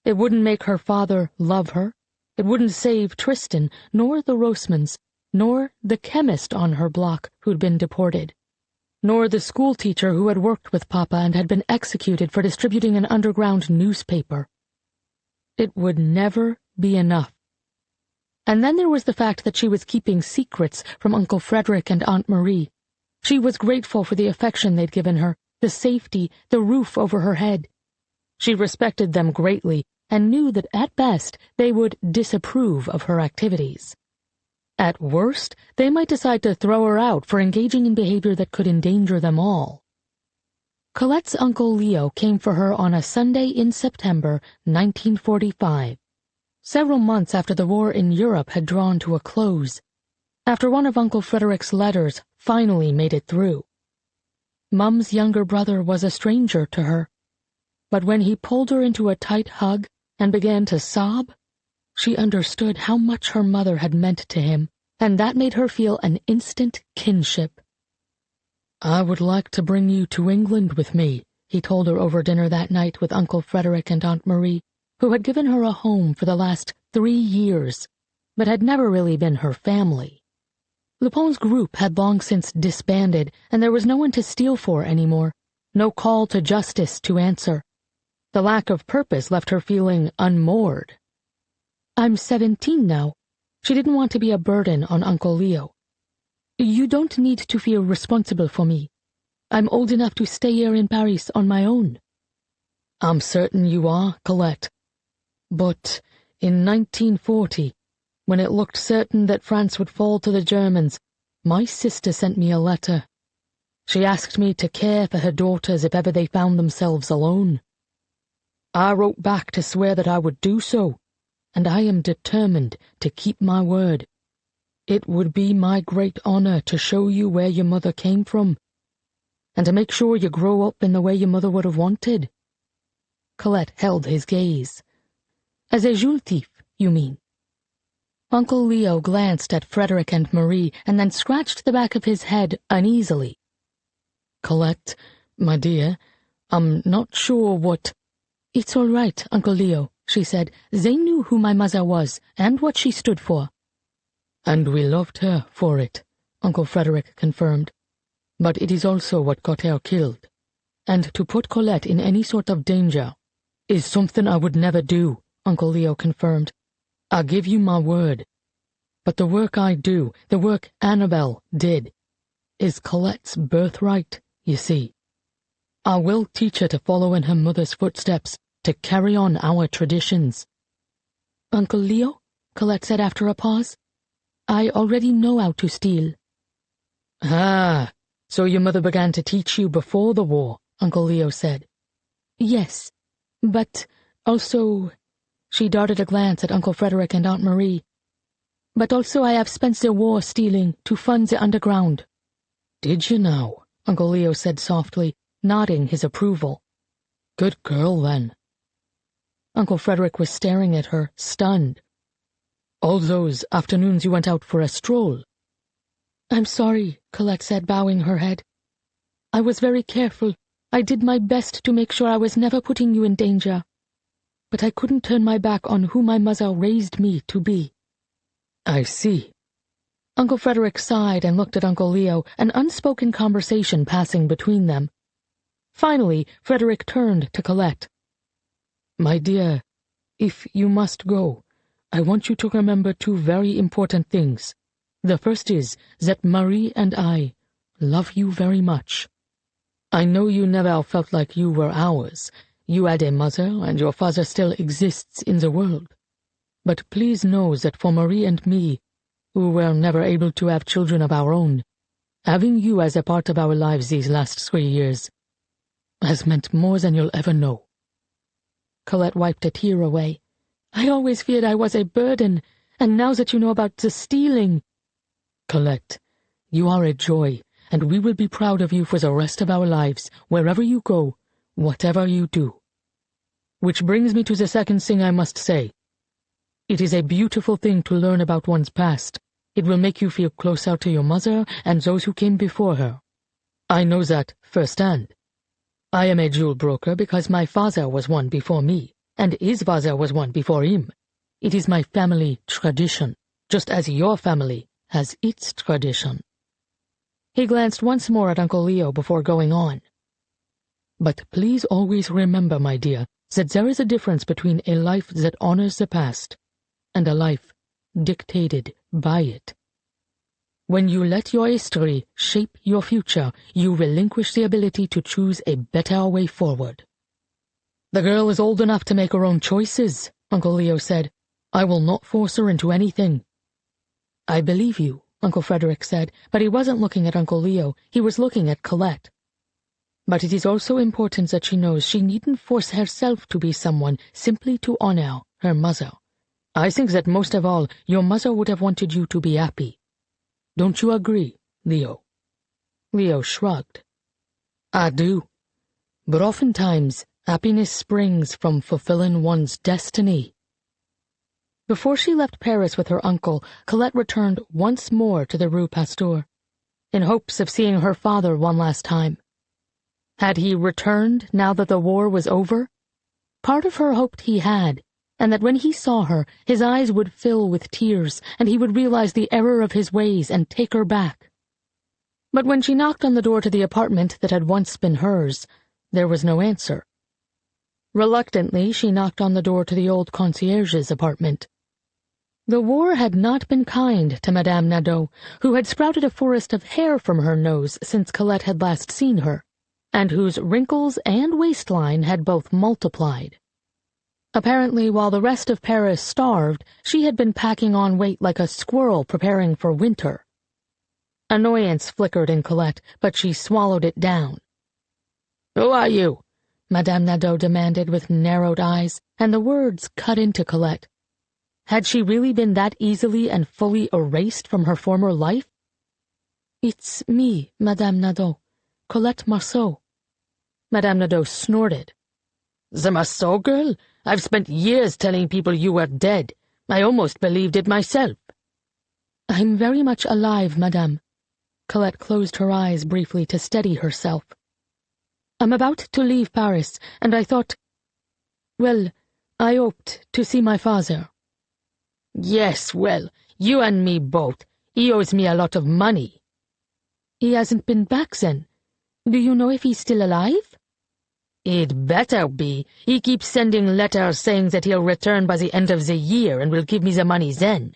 It wouldn't make her father love her. It wouldn't save Tristan, nor the Rosemans, nor the chemist on her block who'd been deported, nor the schoolteacher who had worked with Papa and had been executed for distributing an underground newspaper. It would never be enough. And then there was the fact that she was keeping secrets from Uncle Frederick and Aunt Marie. She was grateful for the affection they'd given her, the safety, the roof over her head. She respected them greatly and knew that at best they would disapprove of her activities. At worst, they might decide to throw her out for engaging in behavior that could endanger them all. Colette's Uncle Leo came for her on a Sunday in September 1945, several months after the war in Europe had drawn to a close, after one of Uncle Frederick's letters finally made it through. Mum's younger brother was a stranger to her, but when he pulled her into a tight hug and began to sob, she understood how much her mother had meant to him, and that made her feel an instant kinship. "I would like to bring you to England with me," he told her over dinner that night with Uncle Frederick and Aunt Marie, who had given her a home for the last 3 years, but had never really been her family. Lepont's group had long since disbanded, and there was no one to steal for anymore, no call to justice to answer. The lack of purpose left her feeling unmoored. "I'm 17 now." She didn't want to be a burden on Uncle Leo. "You don't need to feel responsible for me. I'm old enough to stay here in Paris on my own." "I'm certain you are, Colette. But in 1940, when it looked certain that France would fall to the Germans, my sister sent me a letter. She asked me to care for her daughters if ever they found themselves alone. I wrote back to swear that I would do so, and I am determined to keep my word. It would be my great honor to show you where your mother came from, and to make sure you grow up in the way your mother would have wanted." Colette held his gaze. "As a Jules thief, you mean?" Uncle Leo glanced at Frederick and Marie and then scratched the back of his head uneasily. "Colette, my dear, I'm not sure what—" "It's all right, Uncle Leo," she said. "They knew who my mother was and what she stood for." "And we loved her for it," Uncle Frederick confirmed. "But it is also what got her killed. And to put Colette in any sort of danger is something I would never do," Uncle Leo confirmed. "I give you my word. But the work I do, the work Annabelle did, is Colette's birthright, you see. I will teach her to follow in her mother's footsteps, to carry on our traditions." "Uncle Leo," Colette said after a pause, "I already know how to steal." "Ah, so your mother began to teach you before the war," Uncle Leo said. "Yes, but also—" She darted a glance at Uncle Frederick and Aunt Marie. "But also I have spent the war stealing to fund the underground." "Did you now?" Uncle Leo said softly, nodding his approval. "Good girl, then." Uncle Frederick was staring at her, stunned. "All those afternoons you went out for a stroll?" "I'm sorry," Colette said, bowing her head. "I was very careful. I did my best to make sure I was never putting you in danger. But I couldn't turn my back on who my mother raised me to be." "I see." Uncle Frederick sighed and looked at Uncle Leo, an unspoken conversation passing between them. Finally, Frederick turned to Colette. "My dear, if you must go, I want you to remember two very important things. The first is that Marie and I love you very much. I know you never felt like you were ours. You had a mother, and your father still exists in the world. But please know that for Marie and me, who were never able to have children of our own, having you as a part of our lives these last 3 years has meant more than you'll ever know." Colette wiped a tear away. "I always feared I was a burden, and now that you know about the stealing—" "Colette, you are a joy, and we will be proud of you for the rest of our lives, wherever you go, whatever you do. Which brings me to the second thing I must say. It is a beautiful thing to learn about one's past. It will make you feel closer to your mother and those who came before her. I know that firsthand. I am a jewel broker because my father was one before me, and his father was one before him. It is my family tradition, just as your family has its tradition." He glanced once more at Uncle Leo before going on. "But please always remember, my dear, that there is a difference between a life that honors the past and a life dictated by it. When you let your history shape your future, you relinquish the ability to choose a better way forward." "The girl is old enough to make her own choices," Uncle Leo said. "I will not force her into anything." "I believe you," Uncle Frederick said, but he wasn't looking at Uncle Leo, he was looking at Colette. "But it is also important that she knows she needn't force herself to be someone simply to honor her mother. I think that most of all, your mother would have wanted you to be happy. Don't you agree, Leo?" Leo shrugged. "I do. But oftentimes, happiness springs from fulfilling one's destiny." Before she left Paris with her uncle, Colette returned once more to the Rue Pasteur, in hopes of seeing her father one last time. Had he returned now that the war was over? Part of her hoped he had, and that when he saw her, his eyes would fill with tears, and he would realize the error of his ways and take her back. But when she knocked on the door to the apartment that had once been hers, there was no answer. Reluctantly, she knocked on the door to the old concierge's apartment. The war had not been kind to Madame Nadeau, who had sprouted a forest of hair from her nose since Colette had last seen her, and whose wrinkles and waistline had both multiplied. Apparently, while the rest of Paris starved, she had been packing on weight like a squirrel preparing for winter. Annoyance flickered in Colette, but she swallowed it down. "Who are you?" Madame Nadeau demanded with narrowed eyes, and the words cut into Colette. Had she really been that easily and fully erased from her former life? "It's me, Madame Nadeau, Colette Marceau." Madame Nadeau snorted. "The Marceau girl? I've spent years telling people you were dead. I almost believed it myself." "I'm very much alive, Madame." Colette closed her eyes briefly to steady herself. "I'm about to leave Paris, and I thought... well, I hoped to see my father." "Yes, well, you and me both. He owes me a lot of money." "He hasn't been back then. Do you know if he's still alive?" "He'd better be. He keeps sending letters saying that he'll return by the end of the year and will give me the money then.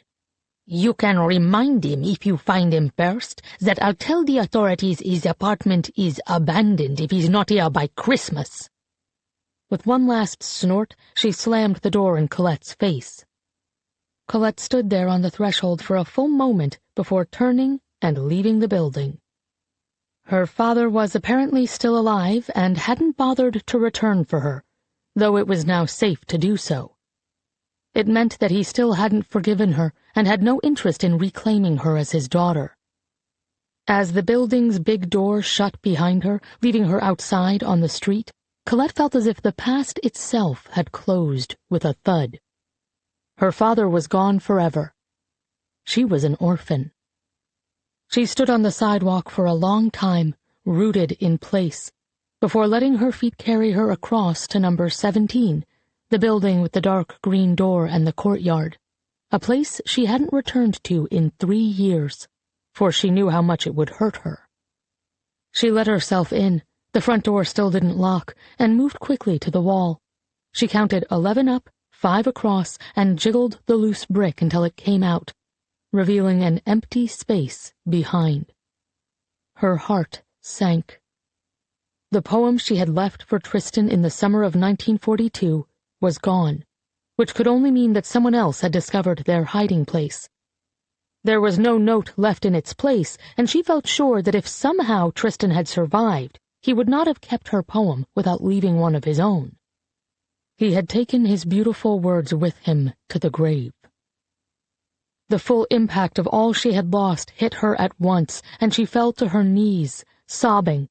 You can remind him, if you find him first, that I'll tell the authorities his apartment is abandoned if he's not here by Christmas." With one last snort, she slammed the door in Colette's face. Colette stood there on the threshold for a full moment before turning and leaving the building. Her father was apparently still alive and hadn't bothered to return for her, though it was now safe to do so. It meant that he still hadn't forgiven her and had no interest in reclaiming her as his daughter. As the building's big door shut behind her, leaving her outside on the street, Colette felt as if the past itself had closed with a thud. Her father was gone forever. She was an orphan. She stood on the sidewalk for a long time, rooted in place, before letting her feet carry her across to number 17, the building with the dark green door and the courtyard, a place she hadn't returned to in 3 years, for she knew how much it would hurt her. She let herself in, the front door still didn't lock, and moved quickly to the wall. She counted 11 up, 5 across, and jiggled the loose brick until it came out, revealing an empty space behind. Her heart sank. The poem she had left for Tristan in the summer of 1942 was gone, which could only mean that someone else had discovered their hiding place. There was no note left in its place, and she felt sure that if somehow Tristan had survived, he would not have kept her poem without leaving one of his own. He had taken his beautiful words with him to the grave. The full impact of all she had lost hit her at once, and she fell to her knees, sobbing.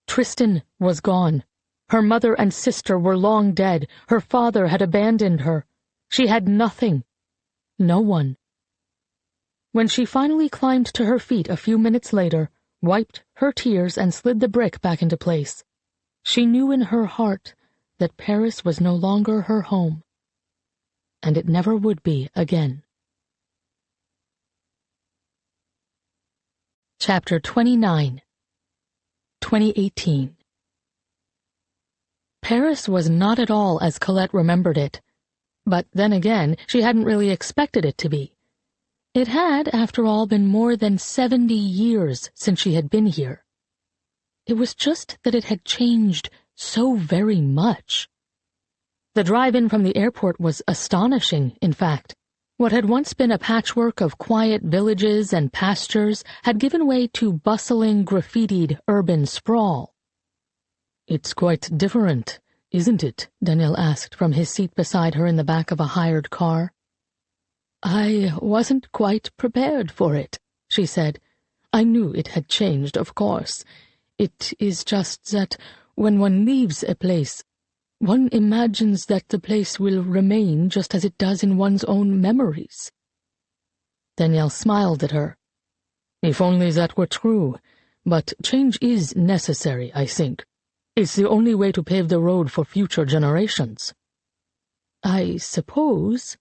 Tristan was gone. Her mother and sister were long dead. Her father had abandoned her. She had nothing. No one. When she finally climbed to her feet a few minutes later, wiped her tears and slid the brick back into place, she knew in her heart that Paris was no longer her home, and it never would be again. Chapter 29, 2018. Paris was not at all as Colette remembered it, but then again, she hadn't really expected it to be. It had, after all, been more than 70 years since she had been here. It was just that it had changed so very much. The drive-in from the airport was astonishing, in fact. What had once been a patchwork of quiet villages and pastures had given way to bustling, graffitied urban sprawl. "It's quite different, isn't it?" Daniel asked from his seat beside her in the back of a hired car. "I wasn't quite prepared for it," she said. "I knew it had changed, of course. It is just that when one leaves a place, one imagines that the place will remain just as it does in one's own memories." Danielle smiled at her. "If only that were true. But change is necessary, I think. It's the only way to pave the road for future generations." "I suppose.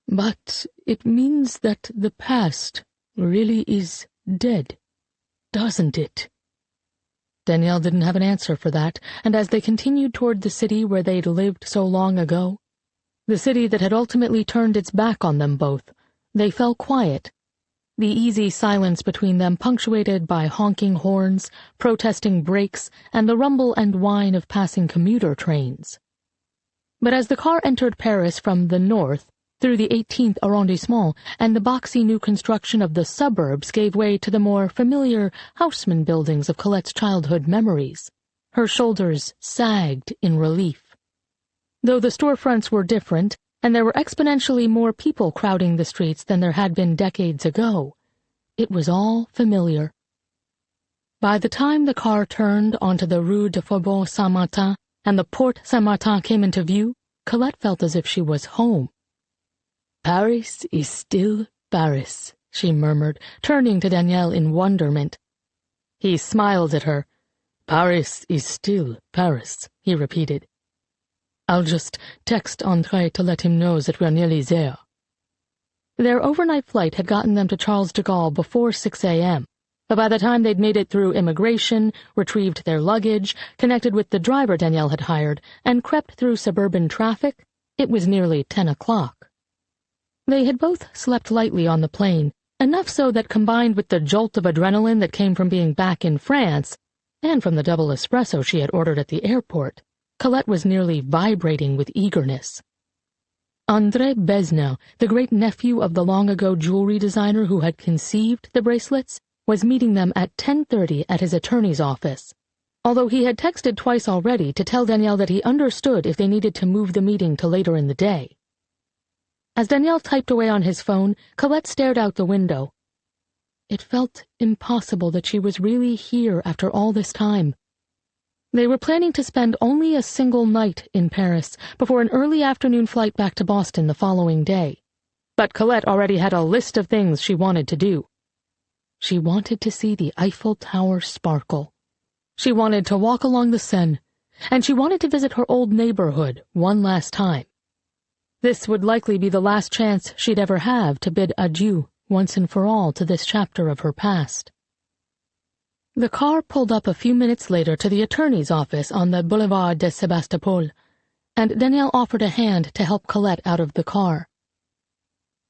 But it means that the past really is dead, doesn't it?" Danielle didn't have an answer for that, and as they continued toward the city where they'd lived so long ago, the city that had ultimately turned its back on them both, they fell quiet. The easy silence between them punctuated by honking horns, protesting brakes, and the rumble and whine of passing commuter trains. But as the car entered Paris from the north, through the 18th arrondissement, and the boxy new construction of the suburbs gave way to the more familiar Haussmann buildings of Colette's childhood memories, her shoulders sagged in relief. Though the storefronts were different, and there were exponentially more people crowding the streets than there had been decades ago, it was all familiar. By the time the car turned onto the Rue de Faubourg Saint-Martin and the Porte Saint-Martin came into view, Colette felt as if she was home. "Paris is still Paris," she murmured, turning to Danielle in wonderment. He smiled at her. "Paris is still Paris," he repeated. "I'll just text André to let him know that we're nearly there." Their overnight flight had gotten them to Charles de Gaulle before 6 a.m., but by the time they'd made it through immigration, retrieved their luggage, connected with the driver Danielle had hired, and crept through suburban traffic, it was nearly 10 o'clock. They had both slept lightly on the plane, enough so that combined with the jolt of adrenaline that came from being back in France, and from the double espresso she had ordered at the airport, Colette was nearly vibrating with eagerness. André Besnel, the great-nephew of the long-ago jewelry designer who had conceived the bracelets, was meeting them at 10:30 at his attorney's office, although he had texted twice already to tell Danielle that he understood if they needed to move the meeting to later in the day. As Danielle typed away on his phone, Colette stared out the window. It felt impossible that she was really here after all this time. They were planning to spend only a single night in Paris before an early afternoon flight back to Boston the following day. But Colette already had a list of things she wanted to do. She wanted to see the Eiffel Tower sparkle. She wanted to walk along the Seine, and she wanted to visit her old neighborhood one last time. This would likely be the last chance she'd ever have to bid adieu once and for all to this chapter of her past. The car pulled up a few minutes later to the attorney's office on the Boulevard de Sébastopol, and Danielle offered a hand to help Colette out of the car.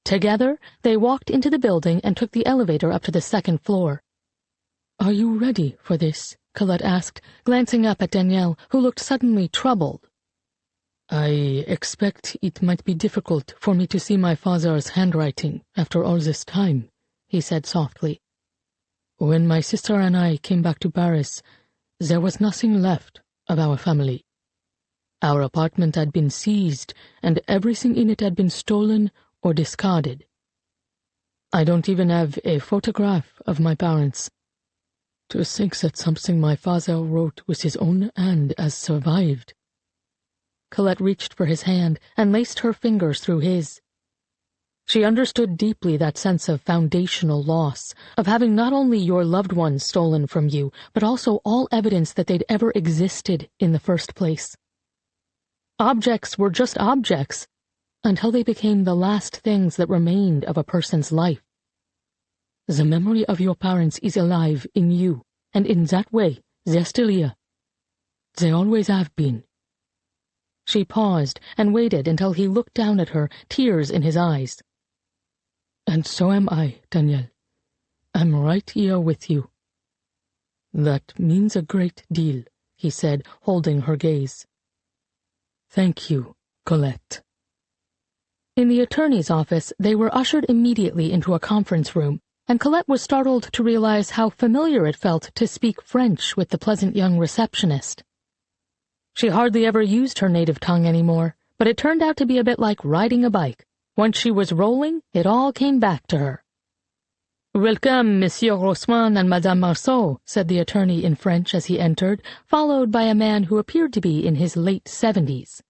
Together, they walked into the building and took the elevator up to the second floor. "Are you ready for this?" Colette asked, glancing up at Danielle, who looked suddenly troubled. "I expect it might be difficult for me to see my father's handwriting after all this time," he said softly. "When my sister and I came back to Paris, there was nothing left of our family. Our apartment had been seized, and everything in it had been stolen or discarded. I don't even have a photograph of my parents. To think that something my father wrote with his own hand has survived." Colette reached for his hand and laced her fingers through his. She understood deeply that sense of foundational loss, of having not only your loved ones stolen from you, but also all evidence that they'd ever existed in the first place. Objects were just objects, until they became the last things that remained of a person's life. The memory of your parents is alive in you, and in that way, they're still here. They always have been. She paused and waited until he looked down at her, tears in his eyes. "And so am I, Danielle. I'm right here with you." "That means a great deal," he said, holding her gaze. "Thank you, Colette." In the attorney's office, they were ushered immediately into a conference room, and Colette was startled to realize how familiar it felt to speak French with the pleasant young receptionist. She hardly ever used her native tongue anymore, but it turned out to be a bit like riding a bike. Once she was rolling, it all came back to her. "Welcome, Monsieur Rossmann and Madame Marceau," said the attorney in French as he entered, followed by a man who appeared to be in his late 70s.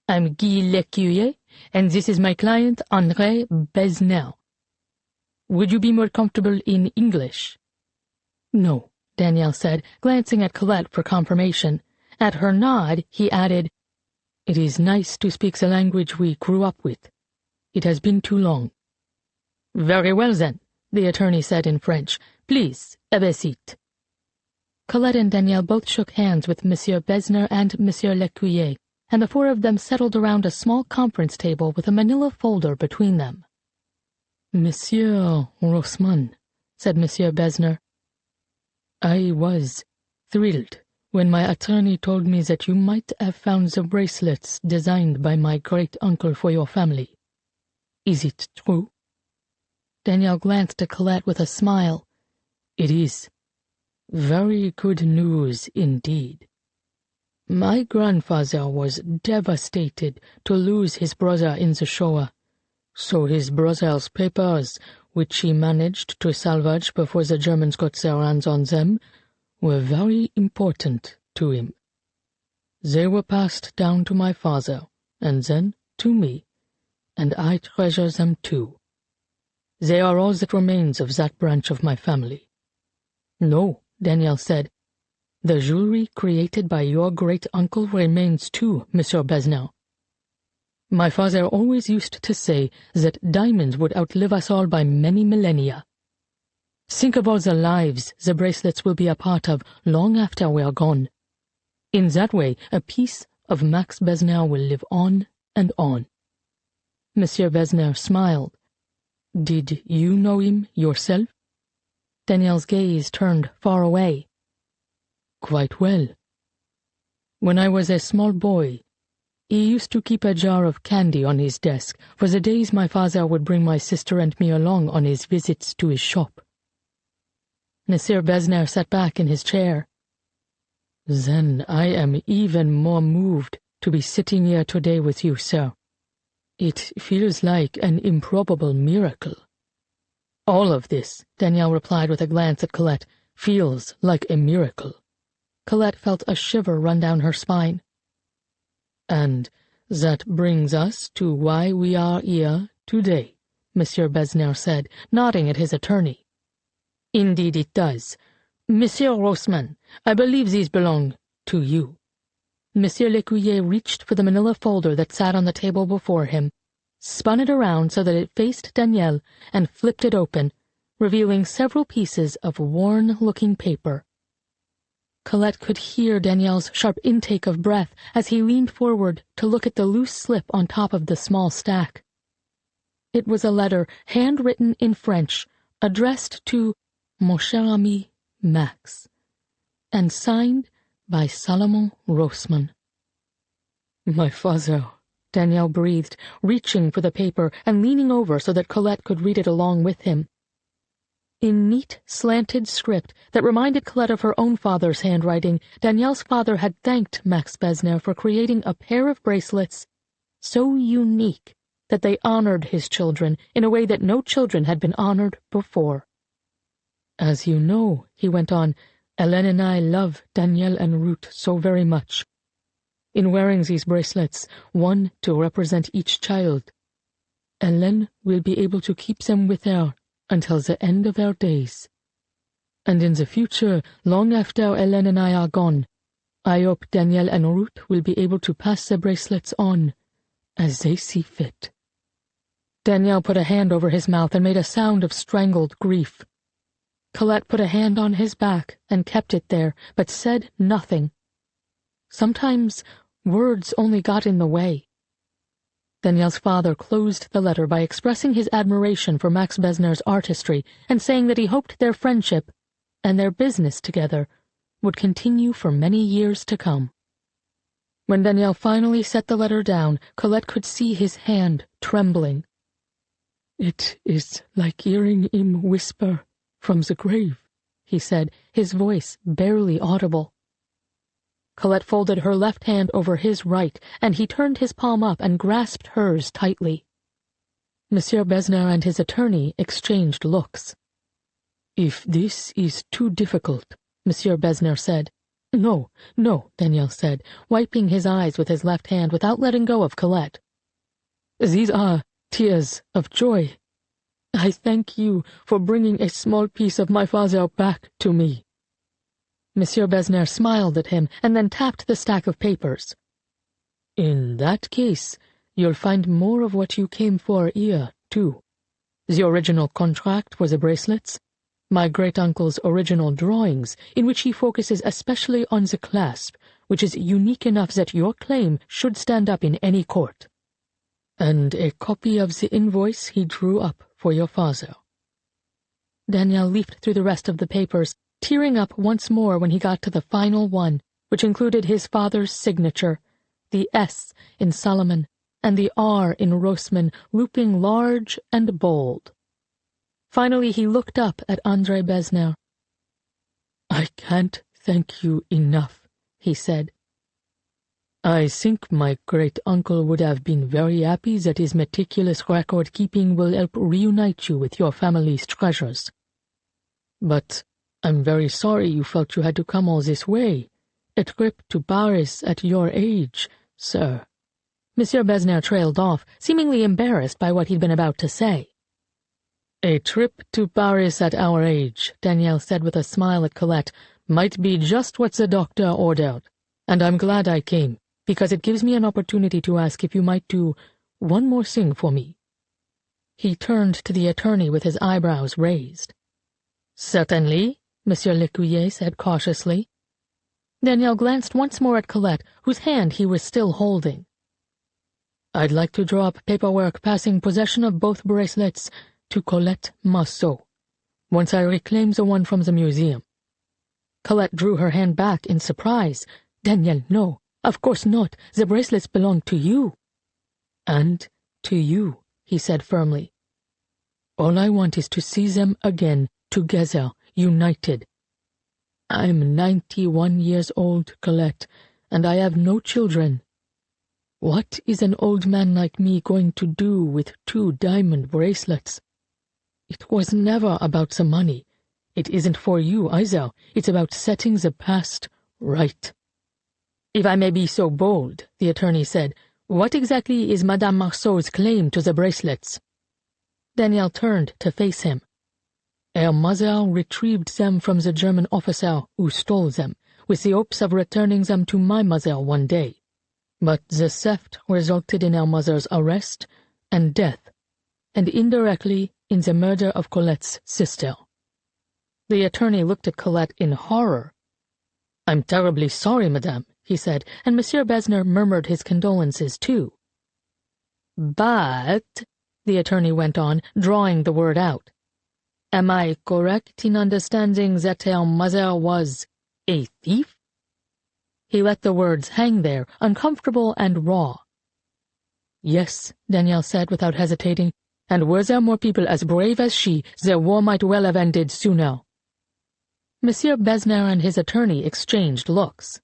"I'm Guy Lecuyer, and this is my client, André Besnel. Would you be more comfortable in English?" "No," Danielle said, glancing at Colette for confirmation. At her nod, he added, "It is nice to speak the language we grew up with. It has been too long." "Very well, then," the attorney said in French. "Please, have a seat." Colette and Danielle both shook hands with Monsieur Besner and Monsieur Lecuyer, and the four of them settled around a small conference table with a manila folder between them. Monsieur Rossmann, said Monsieur Besner, I was thrilled when my attorney told me that you might have found the bracelets designed by my great-uncle for your family. Is it true? Danielle glanced at Colette with a smile. It is. Very good news indeed. My grandfather was devastated to lose his brother in the Shoah, so his brother's papers, which he managed to salvage before the Germans got their hands on them, were very important to him. They were passed down to my father, and then to me, and I treasure them too. They are all that remains of that branch of my family. No, Danielle said. The jewelry created by your great-uncle remains too, Monsieur Besner. My father always used to say that diamonds would outlive us all by many millennia. Think of all the lives the bracelets will be a part of long after we are gone. In that way, a piece of Max Besner will live on and on. Monsieur Besner smiled. Did you know him yourself? Danielle's gaze turned far away. Quite well. When I was a small boy, he used to keep a jar of candy on his desk for the days my father would bring my sister and me along on his visits to his shop. Monsieur Besner sat back in his chair. Then I am even more moved to be sitting here today with you, sir. It feels like an improbable miracle. All of this, Danielle replied with a glance at Colette, feels like a miracle. Colette felt a shiver run down her spine. And that brings us to why we are here today, Monsieur Besner said, nodding at his attorney. Indeed it does. Monsieur Rossmann, I believe these belong to you. Monsieur Lecuyer reached for the manila folder that sat on the table before him, spun it around so that it faced Danielle, and flipped it open, revealing several pieces of worn-looking paper. Colette could hear Danielle's sharp intake of breath as he leaned forward to look at the loose slip on top of the small stack. It was a letter handwritten in French, addressed to Mon cher ami Max, and signed by Salomon Rossmann. My father, Danielle breathed, reaching for the paper and leaning over so that Colette could read it along with him. In neat, slanted script that reminded Colette of her own father's handwriting, Danielle's father had thanked Max Besner for creating a pair of bracelets so unique that they honored his children in a way that no children had been honored before. As you know, he went on, Hélène and I love Danielle and Ruth so very much. In wearing these bracelets, one to represent each child, Hélène will be able to keep them with her until the end of her days. And in the future, long after Hélène and I are gone, I hope Danielle and Ruth will be able to pass the bracelets on as they see fit. Danielle put a hand over his mouth and made a sound of strangled grief. Colette put a hand on his back and kept it there, but said nothing. Sometimes words only got in the way. Danielle's father closed the letter by expressing his admiration for Max Besner's artistry and saying that he hoped their friendship and their business together would continue for many years to come. When Danielle finally set the letter down, Colette could see his hand trembling. It is like hearing him whisper from the grave, he said, his voice barely audible. Colette folded her left hand over his right, and he turned his palm up and grasped hers tightly. Monsieur Besner and his attorney exchanged looks. If this is too difficult, Monsieur Besner said. No, Danielle said, wiping his eyes with his left hand without letting go of Colette. These are tears of joy. I thank you for bringing a small piece of my father back to me. Monsieur Besner smiled at him and then tapped the stack of papers. In that case, you'll find more of what you came for here, too. The original contract for the bracelets, my great-uncle's original drawings, in which he focuses especially on the clasp, which is unique enough that your claim should stand up in any court. And a copy of the invoice he drew up for your father." Daniel leafed through the rest of the papers, tearing up once more when he got to the final one, which included his father's signature, the S in Solomon, and the R in Roseman looping large and bold. Finally he looked up at André Besnard. "I can't thank you enough," he said. "I think my great-uncle would have been very happy that his meticulous record-keeping will help reunite you with your family's treasures. But I'm very sorry you felt you had to come all this way. A trip to Paris at your age, sir." Monsieur Besnard trailed off, seemingly embarrassed by what he'd been about to say. "A trip to Paris at our age," Danielle said with a smile at Colette, "might be just what the doctor ordered, and I'm glad I came, because it gives me an opportunity to ask if you might do one more thing for me." He turned to the attorney with his eyebrows raised. "Certainly," Monsieur Lecuyer said cautiously. Danielle glanced once more at Colette, whose hand he was still holding. "I'd like to draw up paperwork passing possession of both bracelets to Colette Marceau, once I reclaim the one from the museum." Colette drew her hand back in surprise. "Danielle, no, of course not. The bracelets belong to you." "And to you," he said firmly. "All I want is to see them again, together, united. I'm 91 years old, Colette, and I have no children. What is an old man like me going to do with 2 diamond bracelets? It was never about the money. It isn't for you either. It's about setting the past right." "If I may be so bold," the attorney said, "what exactly is Madame Marceau's claim to the bracelets?" Danielle turned to face him. "Her mother retrieved them from the German officer who stole them, with the hopes of returning them to my mother one day. But the theft resulted in her mother's arrest and death, and indirectly in the murder of Colette's sister." The attorney looked at Colette in horror. "I'm terribly sorry, madame," he said, and Monsieur Besnard murmured his condolences too. "But," the attorney went on, drawing the word out, "am I correct in understanding that her mother was a thief?" He let the words hang there, uncomfortable and raw. "Yes," Danielle said without hesitating, "and were there more people as brave as she, the war might well have ended sooner." Monsieur Besnard and his attorney exchanged looks.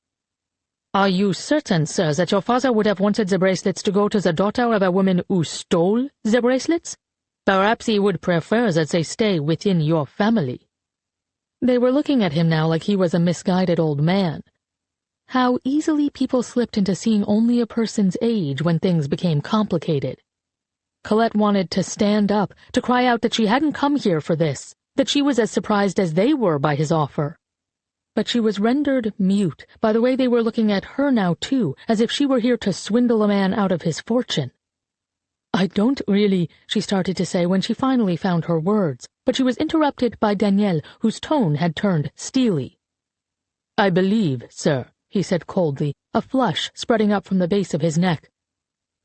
"Are you certain, sir, that your father would have wanted the bracelets to go to the daughter of a woman who stole the bracelets? Perhaps he would prefer that they stay within your family." They were looking at him now like he was a misguided old man. How easily people slipped into seeing only a person's age when things became complicated. Colette wanted to stand up, to cry out that she hadn't come here for this, that she was as surprised as they were by his offer. But she was rendered mute by the way they were looking at her now too, as if she were here to swindle a man out of his fortune. "I don't really," she started to say when she finally found her words, but she was interrupted by Danielle, whose tone had turned steely. "I believe, sir," he said coldly, a flush spreading up from the base of his neck,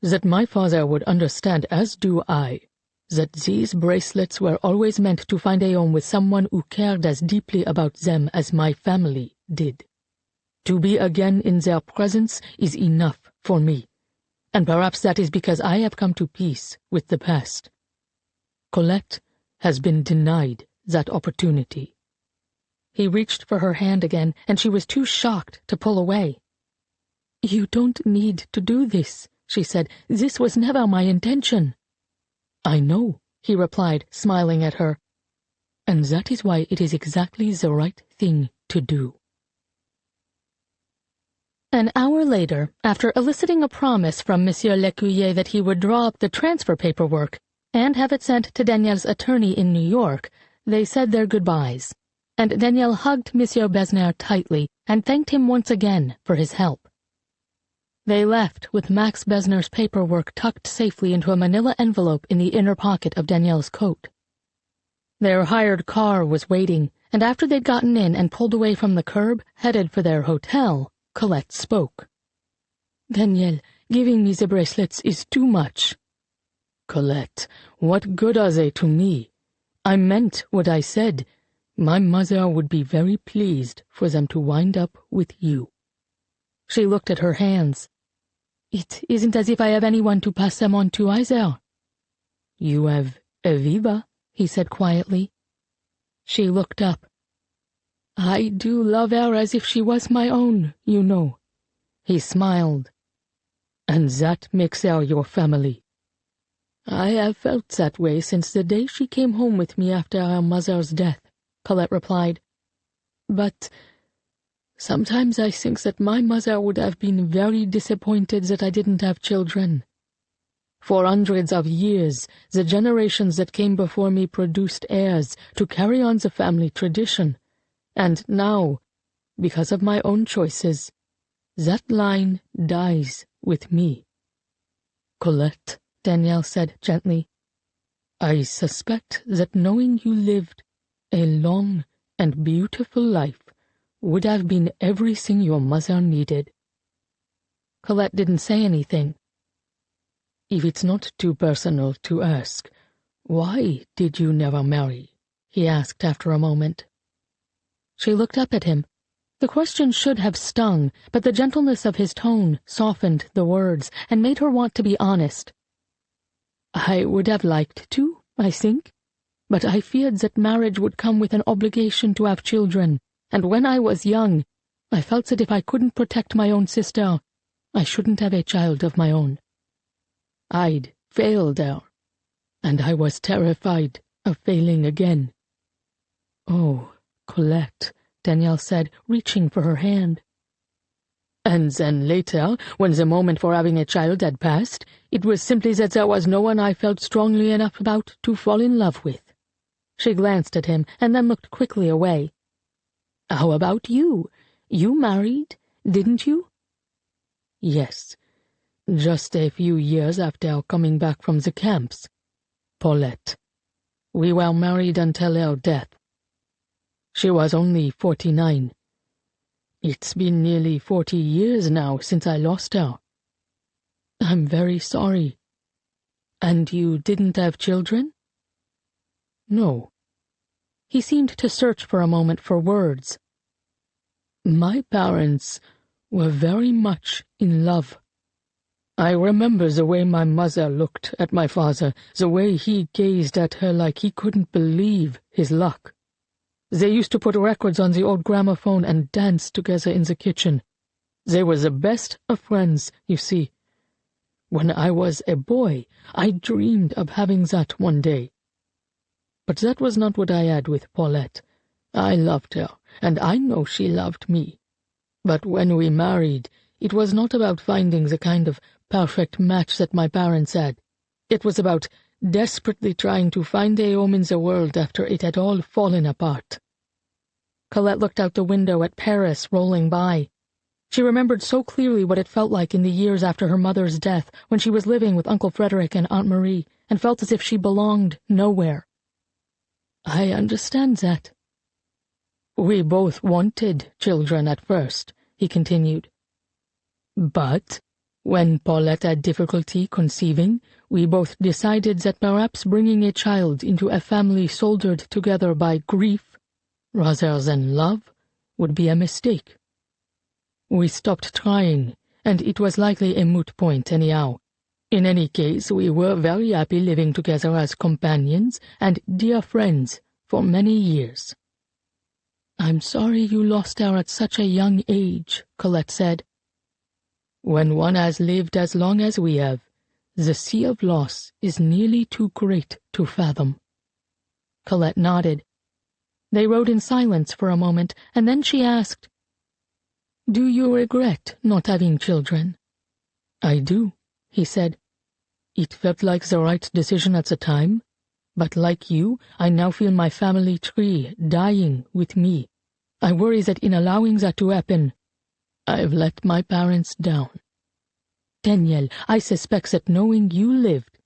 "that my father would understand, as do I, that these bracelets were always meant to find a home with someone who cared as deeply about them as my family did. To be again in their presence is enough for me, and perhaps that is because I have come to peace with the past. Colette has been denied that opportunity." He reached for her hand again, and she was too shocked to pull away. "You don't need to do this," she said. "This was never my intention." "I know," he replied, smiling at her, "and that is why it is exactly the right thing to do." An hour later, after eliciting a promise from Monsieur Lecuyer that he would draw up the transfer paperwork and have it sent to Danielle's attorney in New York, they said their goodbyes, and Danielle hugged Monsieur Besnard tightly and thanked him once again for his help. They left with Max Besnard's paperwork tucked safely into a manila envelope in the inner pocket of Danielle's coat. Their hired car was waiting, and after they'd gotten in and pulled away from the curb, headed for their hotel, Colette spoke. "Daniel, giving me the bracelets is too much." "Colette, what good are they to me? I meant what I said. My mother would be very pleased for them to wind up with you." She looked at her hands. "It isn't as if I have anyone to pass them on to either." "You have Aviva," he said quietly. She looked up. "I do love her as if she was my own, you know." He smiled. "And that makes her your family." "I have felt that way since the day she came home with me after her mother's death," Colette replied. "But sometimes I think that my mother would have been very disappointed that I didn't have children. For hundreds of years, the generations that came before me produced heirs to carry on the family tradition, and now, because of my own choices, that line dies with me." "Colette," Danielle said gently, "I suspect that knowing you lived a long and beautiful life would have been everything your mother needed." Colette didn't say anything. "If it's not too personal to ask, why did you never marry?" he asked after a moment. She looked up at him. The question should have stung, but the gentleness of his tone softened the words and made her want to be honest. "I would have liked to, I think, but I feared that marriage would come with an obligation to have children, and when I was young, I felt that if I couldn't protect my own sister, I shouldn't have a child of my own. I'd failed her, and I was terrified of failing again." "Oh, Colette," Danielle said, reaching for her hand. "And then later, when the moment for having a child had passed, it was simply that there was no one I felt strongly enough about to fall in love with." She glanced at him and then looked quickly away. "How about you? You married, didn't you?" "Yes, just a few years after coming back from the camps. Paulette. We were married until her death. She was only 49. It's been nearly 40 years now since I lost her." "I'm very sorry." "And you didn't have children?" "No." He seemed to search for a moment for words. "My parents were very much in love. I remember the way my mother looked at my father, the way he gazed at her like he couldn't believe his luck. They used to put records on the old gramophone and dance together in the kitchen. They were the best of friends, you see. When I was a boy, I dreamed of having that one day. But that was not what I had with Paulette. I loved her, and I know she loved me. But when we married, it was not about finding the kind of perfect match that my parents had. It was about desperately trying to find a home in the world after it had all fallen apart." Colette looked out the window at Paris rolling by. She remembered so clearly what it felt like in the years after her mother's death, when she was living with Uncle Frederick and Aunt Marie, and felt as if she belonged nowhere. "I understand that." "We both wanted children at first," he continued. "But when Paulette had difficulty conceiving, we both decided that perhaps bringing a child into a family soldered together by grief, rather than love, would be a mistake. We stopped trying, and it was likely a moot point anyhow. In any case, we were very happy living together as companions and dear friends for many years." "I'm sorry you lost her at such a young age," Colette said. "When one has lived as long as we have, the sea of loss is nearly too great to fathom." Colette nodded. They rode in silence for a moment, and then she asked, "Do you regret not having children?" "I do," he said. "It felt like the right decision at the time, but like you, I now feel my family tree dying with me. I worry that in allowing that to happen, I've let my parents down. Danielle, I suspect that knowing you lived,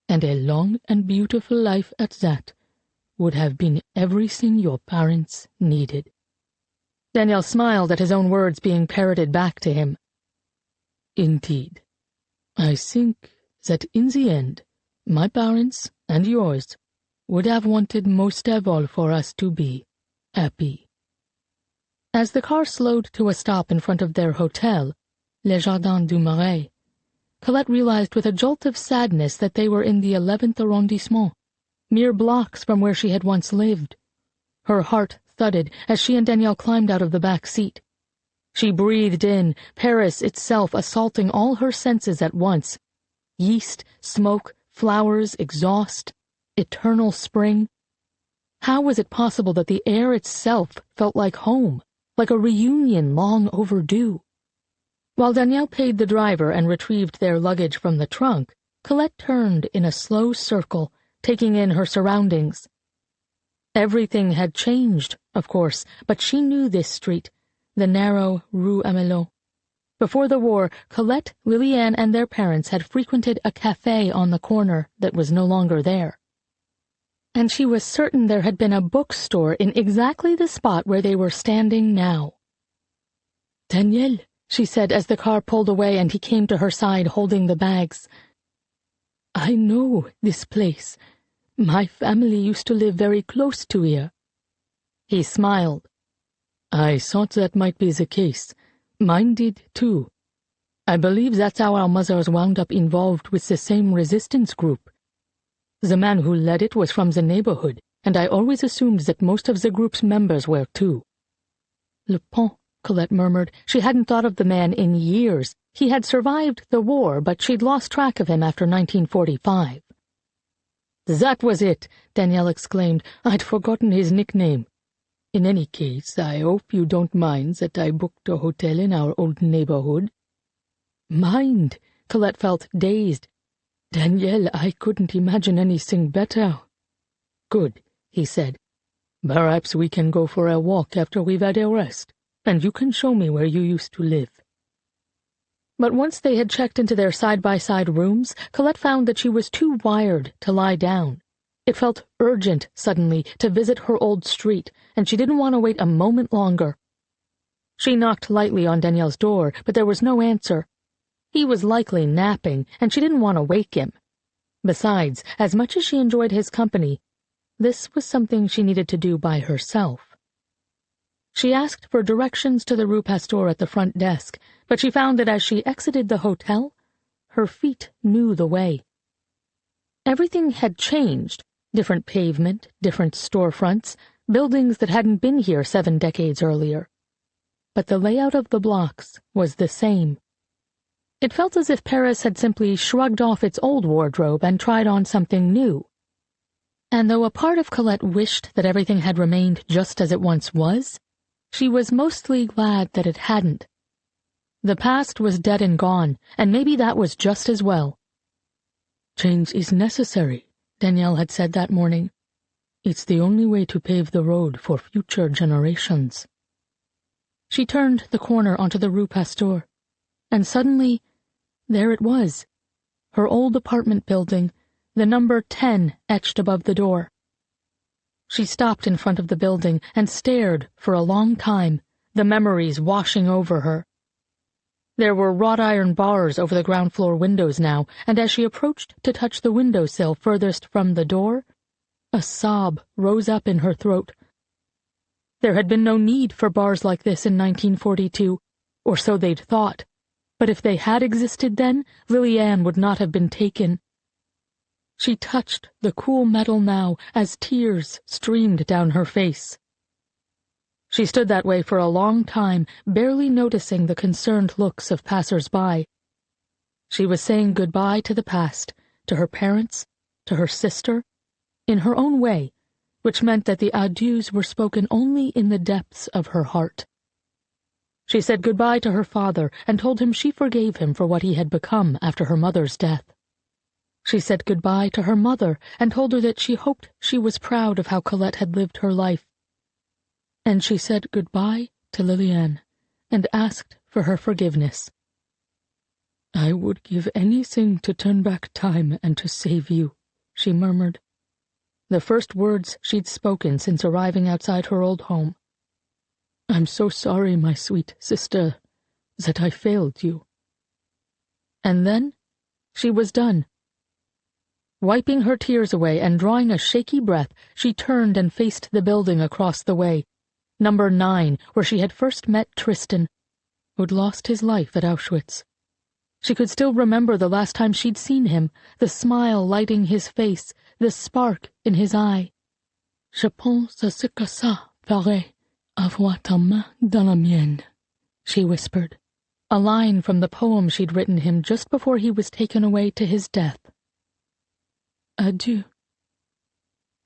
and a long and beautiful life at that, would have been everything your parents needed." Daniel smiled at his own words being parroted back to him. "Indeed. I think that in the end, my parents and yours would have wanted most of all for us to be happy." As the car slowed to a stop in front of their hotel, Les Jardins du Marais, Colette realized with a jolt of sadness that they were in the 11th arrondissement, mere blocks from where she had once lived. Her heart thudded as she and Danielle climbed out of the back seat. She breathed in, Paris itself assaulting all her senses at once. Yeast, smoke, flowers, exhaust, eternal spring. How was it possible that the air itself felt like home, like a reunion long overdue? While Danielle paid the driver and retrieved their luggage from the trunk, Colette turned in a slow circle, taking in her surroundings. Everything had changed, of course, but she knew this street, the narrow Rue Amelot. Before the war, Colette, Liliane, and their parents had frequented a café on the corner that was no longer there. And she was certain there had been a bookstore in exactly the spot where they were standing now. "Danielle," she said as the car pulled away and he came to her side holding the bags. "I know this place. My family used to live very close to here." He smiled. "I thought that might be the case. Mine did, too. I believe that's how our mothers wound up involved with the same resistance group. The man who led it was from the neighborhood, and I always assumed that most of the group's members were, too." "Le Pont," Colette murmured. She hadn't thought of the man in years. He had survived the war, but she'd lost track of him after 1945. "That was it," Danielle exclaimed. "I'd forgotten his nickname. In any case, I hope you don't mind that I booked a hotel in our old neighborhood." "Mind?" Colette felt dazed. "Danielle, I couldn't imagine anything better." "Good," he said. "Perhaps we can go for a walk after we've had a rest, and you can show me where you used to live." But once they had checked into their side-by-side rooms, Colette found that she was too wired to lie down. It felt urgent, suddenly, to visit her old street, and she didn't want to wait a moment longer. She knocked lightly on Danielle's door, but there was no answer. He was likely napping, and she didn't want to wake him. Besides, as much as she enjoyed his company, this was something she needed to do by herself. She asked for directions to the Rue Pasteur at the front desk, but she found that as she exited the hotel, her feet knew the way. Everything had changed. Different pavement, different storefronts, buildings that hadn't been here 7 decades earlier. But the layout of the blocks was the same. It felt as if Paris had simply shrugged off its old wardrobe and tried on something new. And though a part of Colette wished that everything had remained just as it once was, she was mostly glad that it hadn't. The past was dead and gone, and maybe that was just as well. "Change is necessary," Danielle had said that morning. "It's the only way to pave the road for future generations." She turned the corner onto the Rue Pasteur, and suddenly, there it was, her old apartment building, the number 10 etched above the door. She stopped in front of the building and stared for a long time, the memories washing over her. There were wrought iron bars over the ground floor windows now, and as she approached to touch the windowsill furthest from the door, a sob rose up in her throat. There had been no need for bars like this in 1942, or so they'd thought, but if they had existed then, Liliane would not have been taken. She touched the cool metal now as tears streamed down her face. She stood that way for a long time, barely noticing the concerned looks of passers-by. She was saying goodbye to the past, to her parents, to her sister, in her own way, which meant that the adieus were spoken only in the depths of her heart. She said goodbye to her father and told him she forgave him for what he had become after her mother's death. She said goodbye to her mother and told her that she hoped she was proud of how Colette had lived her life. And she said goodbye to Liliane and asked for her forgiveness. "I would give anything to turn back time and to save you," she murmured. the first words she'd spoken since arriving outside her old home. "I'm so sorry, my sweet sister, that I failed you." And then she was done. Wiping her tears away and drawing a shaky breath, she turned and faced the building across the way, number 9, where she had first met Tristan, who'd lost his life at Auschwitz. She could still remember the last time she'd seen him, the smile lighting his face, the spark in his eye. "Je pense à ce que ça ferait, avoir ta main dans la mienne," she whispered, a line from the poem she'd written him just before he was taken away to his death. "Adieu."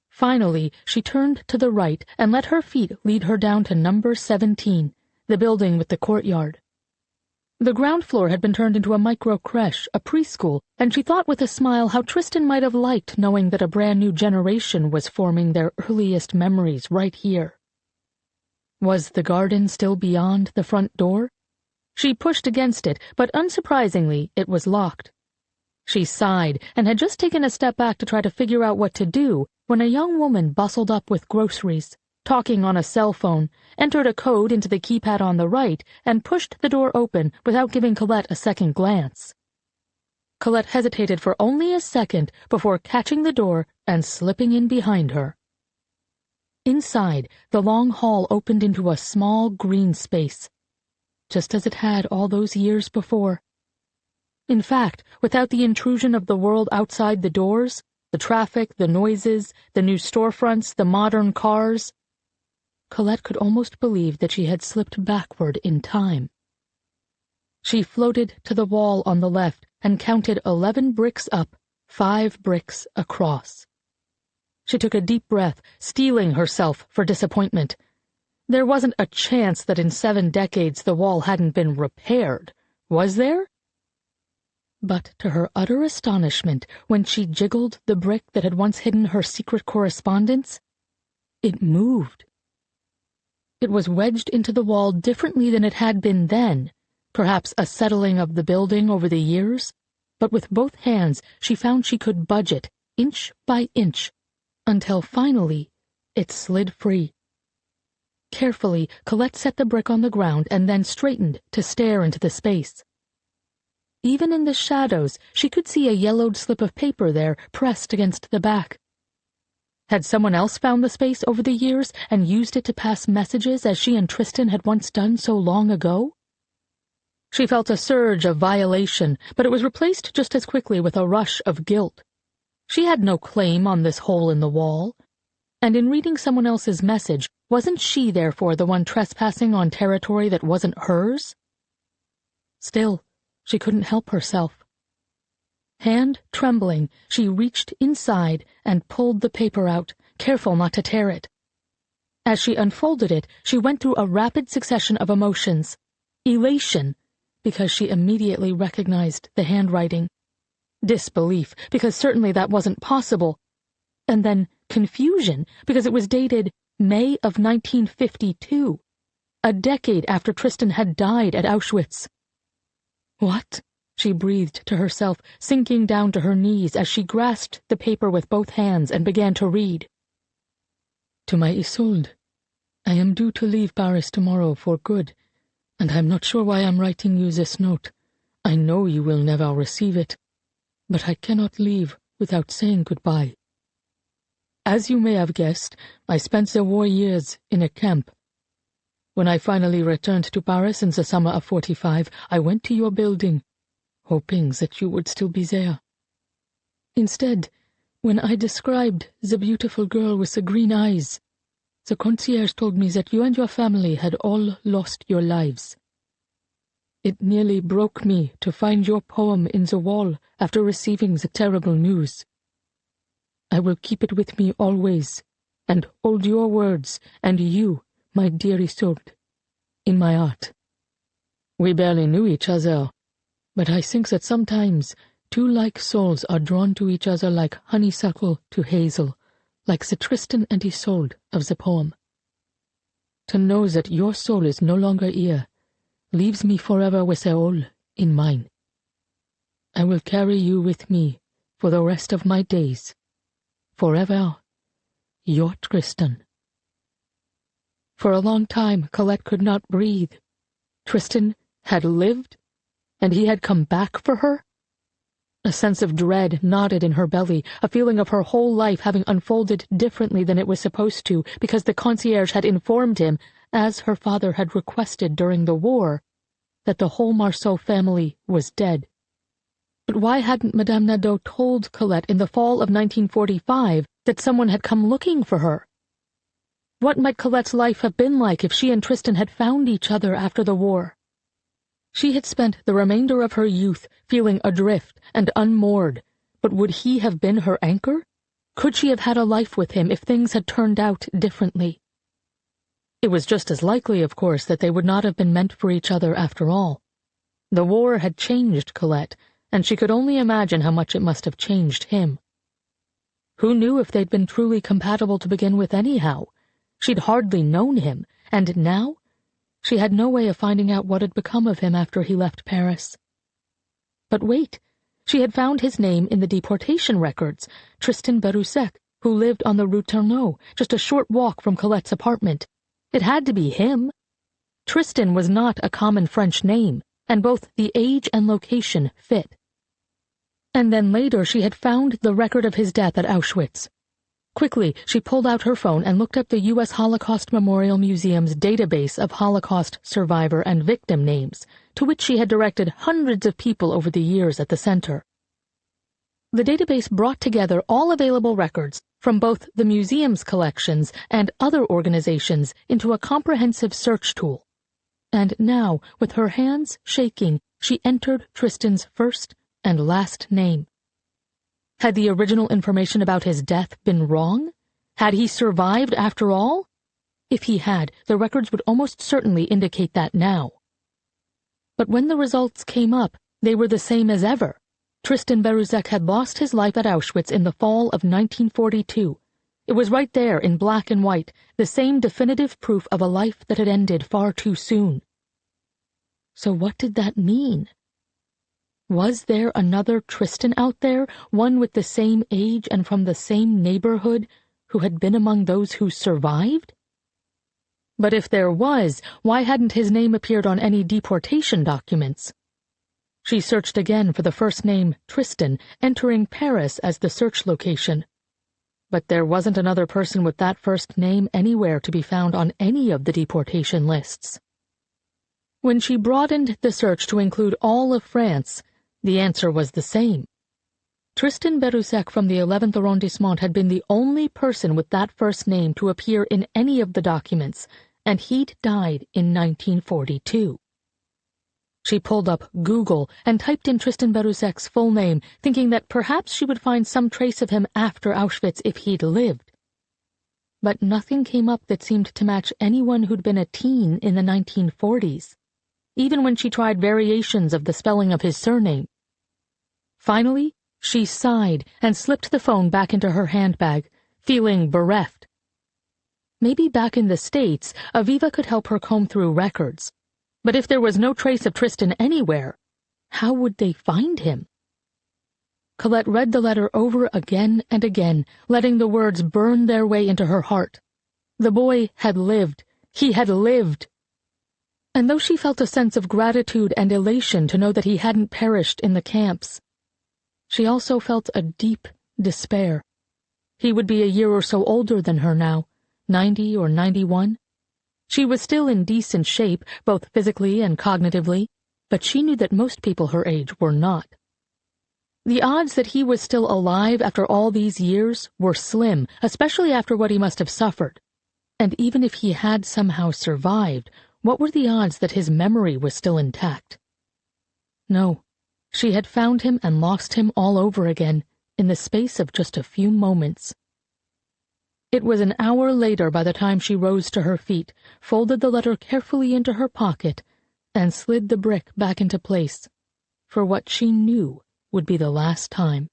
Finally, she turned to the right and let her feet lead her down to number 17, the building with the courtyard. The ground floor had been turned into a micro-creche, a preschool, and she thought with a smile how Tristan might have liked knowing that a brand-new generation was forming their earliest memories right here. Was the garden still beyond the front door? She pushed against it, but unsurprisingly, it was locked. She sighed and had just taken a step back to try to figure out what to do when a young woman bustled up with groceries, talking on a cell phone, entered a code into the keypad on the right, and pushed the door open without giving Colette a second glance. Colette hesitated for only a second before catching the door and slipping in behind her. Inside, the long hall opened into a small green space, just as it had all those years before. In fact, without the intrusion of the world outside the doors, the traffic, the noises, the new storefronts, the modern cars, Colette could almost believe that she had slipped backward in time. She floated to the wall on the left and counted 11 bricks up, 5 bricks across. She took a deep breath, steeling herself for disappointment. There wasn't a chance that in 7 decades the wall hadn't been repaired, was there? But to her utter astonishment, when she jiggled the brick that had once hidden her secret correspondence, it moved. It was wedged into the wall differently than it had been then, perhaps a settling of the building over the years, but with both hands she found she could budge it, inch by inch, until finally it slid free. Carefully, Colette set the brick on the ground and then straightened to stare into the space. Even in the shadows, she could see a yellowed slip of paper there pressed against the back. Had someone else found the space over the years and used it to pass messages as she and Tristan had once done so long ago? She felt a surge of violation, but it was replaced just as quickly with a rush of guilt. She had no claim on this hole in the wall, and in reading someone else's message, wasn't she therefore the one trespassing on territory that wasn't hers? Still, she couldn't help herself. Hand trembling, she reached inside and pulled the paper out, careful not to tear it. As she unfolded it, she went through a rapid succession of emotions. Elation, because she immediately recognized the handwriting. Disbelief, because certainly that wasn't possible. And then confusion, because it was dated May of 1952, a decade after Tristan had died at Auschwitz. "What?" she breathed to herself, sinking down to her knees as she grasped the paper with both hands and began to read. "To my Isolde, I am due to leave Paris tomorrow for good, and I'm not sure why I'm writing you this note. I know you will never receive it, but I cannot leave without saying goodbye. As you may have guessed, I spent the war years in a camp. When I finally returned to Paris in the summer of 45, I went to your building, hoping that you would still be there. Instead, when I described the beautiful girl with the green eyes, the concierge told me that you and your family had all lost your lives. It nearly broke me to find your poem in the wall after receiving the terrible news. I will keep it with me always, and hold your words and you, my dear Isolde, in my heart. We barely knew each other, but I think that sometimes 2 like souls are drawn to each other like honeysuckle to hazel, like the Tristan and Isolde of the poem. To know that your soul is no longer here leaves me forever with a hole in mine. I will carry you with me for the rest of my days, forever Your Tristan. For a long time, Colette could not breathe. Tristan had lived, and he had come back for her? A sense of dread knotted in her belly, a feeling of her whole life having unfolded differently than it was supposed to, because the concierge had informed him, as her father had requested during the war, that the whole Marceau family was dead. But why hadn't Madame Nadeau told Colette in the fall of 1945 that someone had come looking for her? What might Colette's life have been like if she and Tristan had found each other after the war? She had spent the remainder of her youth feeling adrift and unmoored, but would he have been her anchor? Could she have had a life with him if things had turned out differently? It was just as likely, of course, that they would not have been meant for each other after all. The war had changed Colette, and she could only imagine how much it must have changed him. Who knew if they'd been truly compatible to begin with anyhow? She'd hardly known him, and now she had no way of finding out what had become of him after he left Paris. But wait, she had found his name in the deportation records, Tristan Berusec, who lived on the Rue Tourneau, just a short walk from Colette's apartment. It had to be him. Tristan was not a common French name, and both the age and location fit. And then later she had found the record of his death at Auschwitz. Quickly, she pulled out her phone and looked up the U.S. Holocaust Memorial Museum's database of Holocaust survivor and victim names, to which she had directed hundreds of people over the years at the center. The database brought together all available records from both the museum's collections and other organizations into a comprehensive search tool. And now, with her hands shaking, she entered Tristan's first and last name. Had the original information about his death been wrong? Had he survived after all? If he had, the records would almost certainly indicate that now. But when the results came up, they were the same as ever. Tristan Berusec had lost his life at Auschwitz in the fall of 1942. It was right there in black and white, the same definitive proof of a life that had ended far too soon. So what did that mean? Was there another Tristan out there, one with the same age and from the same neighborhood, who had been among those who survived? But if there was, why hadn't his name appeared on any deportation documents? She searched again for the first name, Tristan, entering Paris as the search location. But there wasn't another person with that first name anywhere to be found on any of the deportation lists. When she broadened the search to include all of France, the answer was the same. Tristan Berusec from the 11th arrondissement had been the only person with that first name to appear in any of the documents, and he'd died in 1942. She pulled up Google and typed in Tristan Berusec's full name, thinking that perhaps she would find some trace of him after Auschwitz if he'd lived. But nothing came up that seemed to match anyone who'd been a teen in the 1940s, even when she tried variations of the spelling of his surname. Finally, she sighed and slipped the phone back into her handbag, feeling bereft. Maybe back in the States, Aviva could help her comb through records. But if there was no trace of Tristan anywhere, how would they find him? Colette read the letter over again and again, letting the words burn their way into her heart. The boy had lived. He had lived. And though she felt a sense of gratitude and elation to know that he hadn't perished in the camps, she also felt a deep despair. He would be a year or so older than her now, 90 or 91. She was still in decent shape, both physically and cognitively, but she knew that most people her age were not. The odds that he was still alive after all these years were slim, especially after what he must have suffered. And even if he had somehow survived, what were the odds that his memory was still intact? No, she had found him and lost him all over again, in the space of just a few moments. It was an hour later by the time she rose to her feet, folded the letter carefully into her pocket, and slid the brick back into place, for what she knew would be the last time.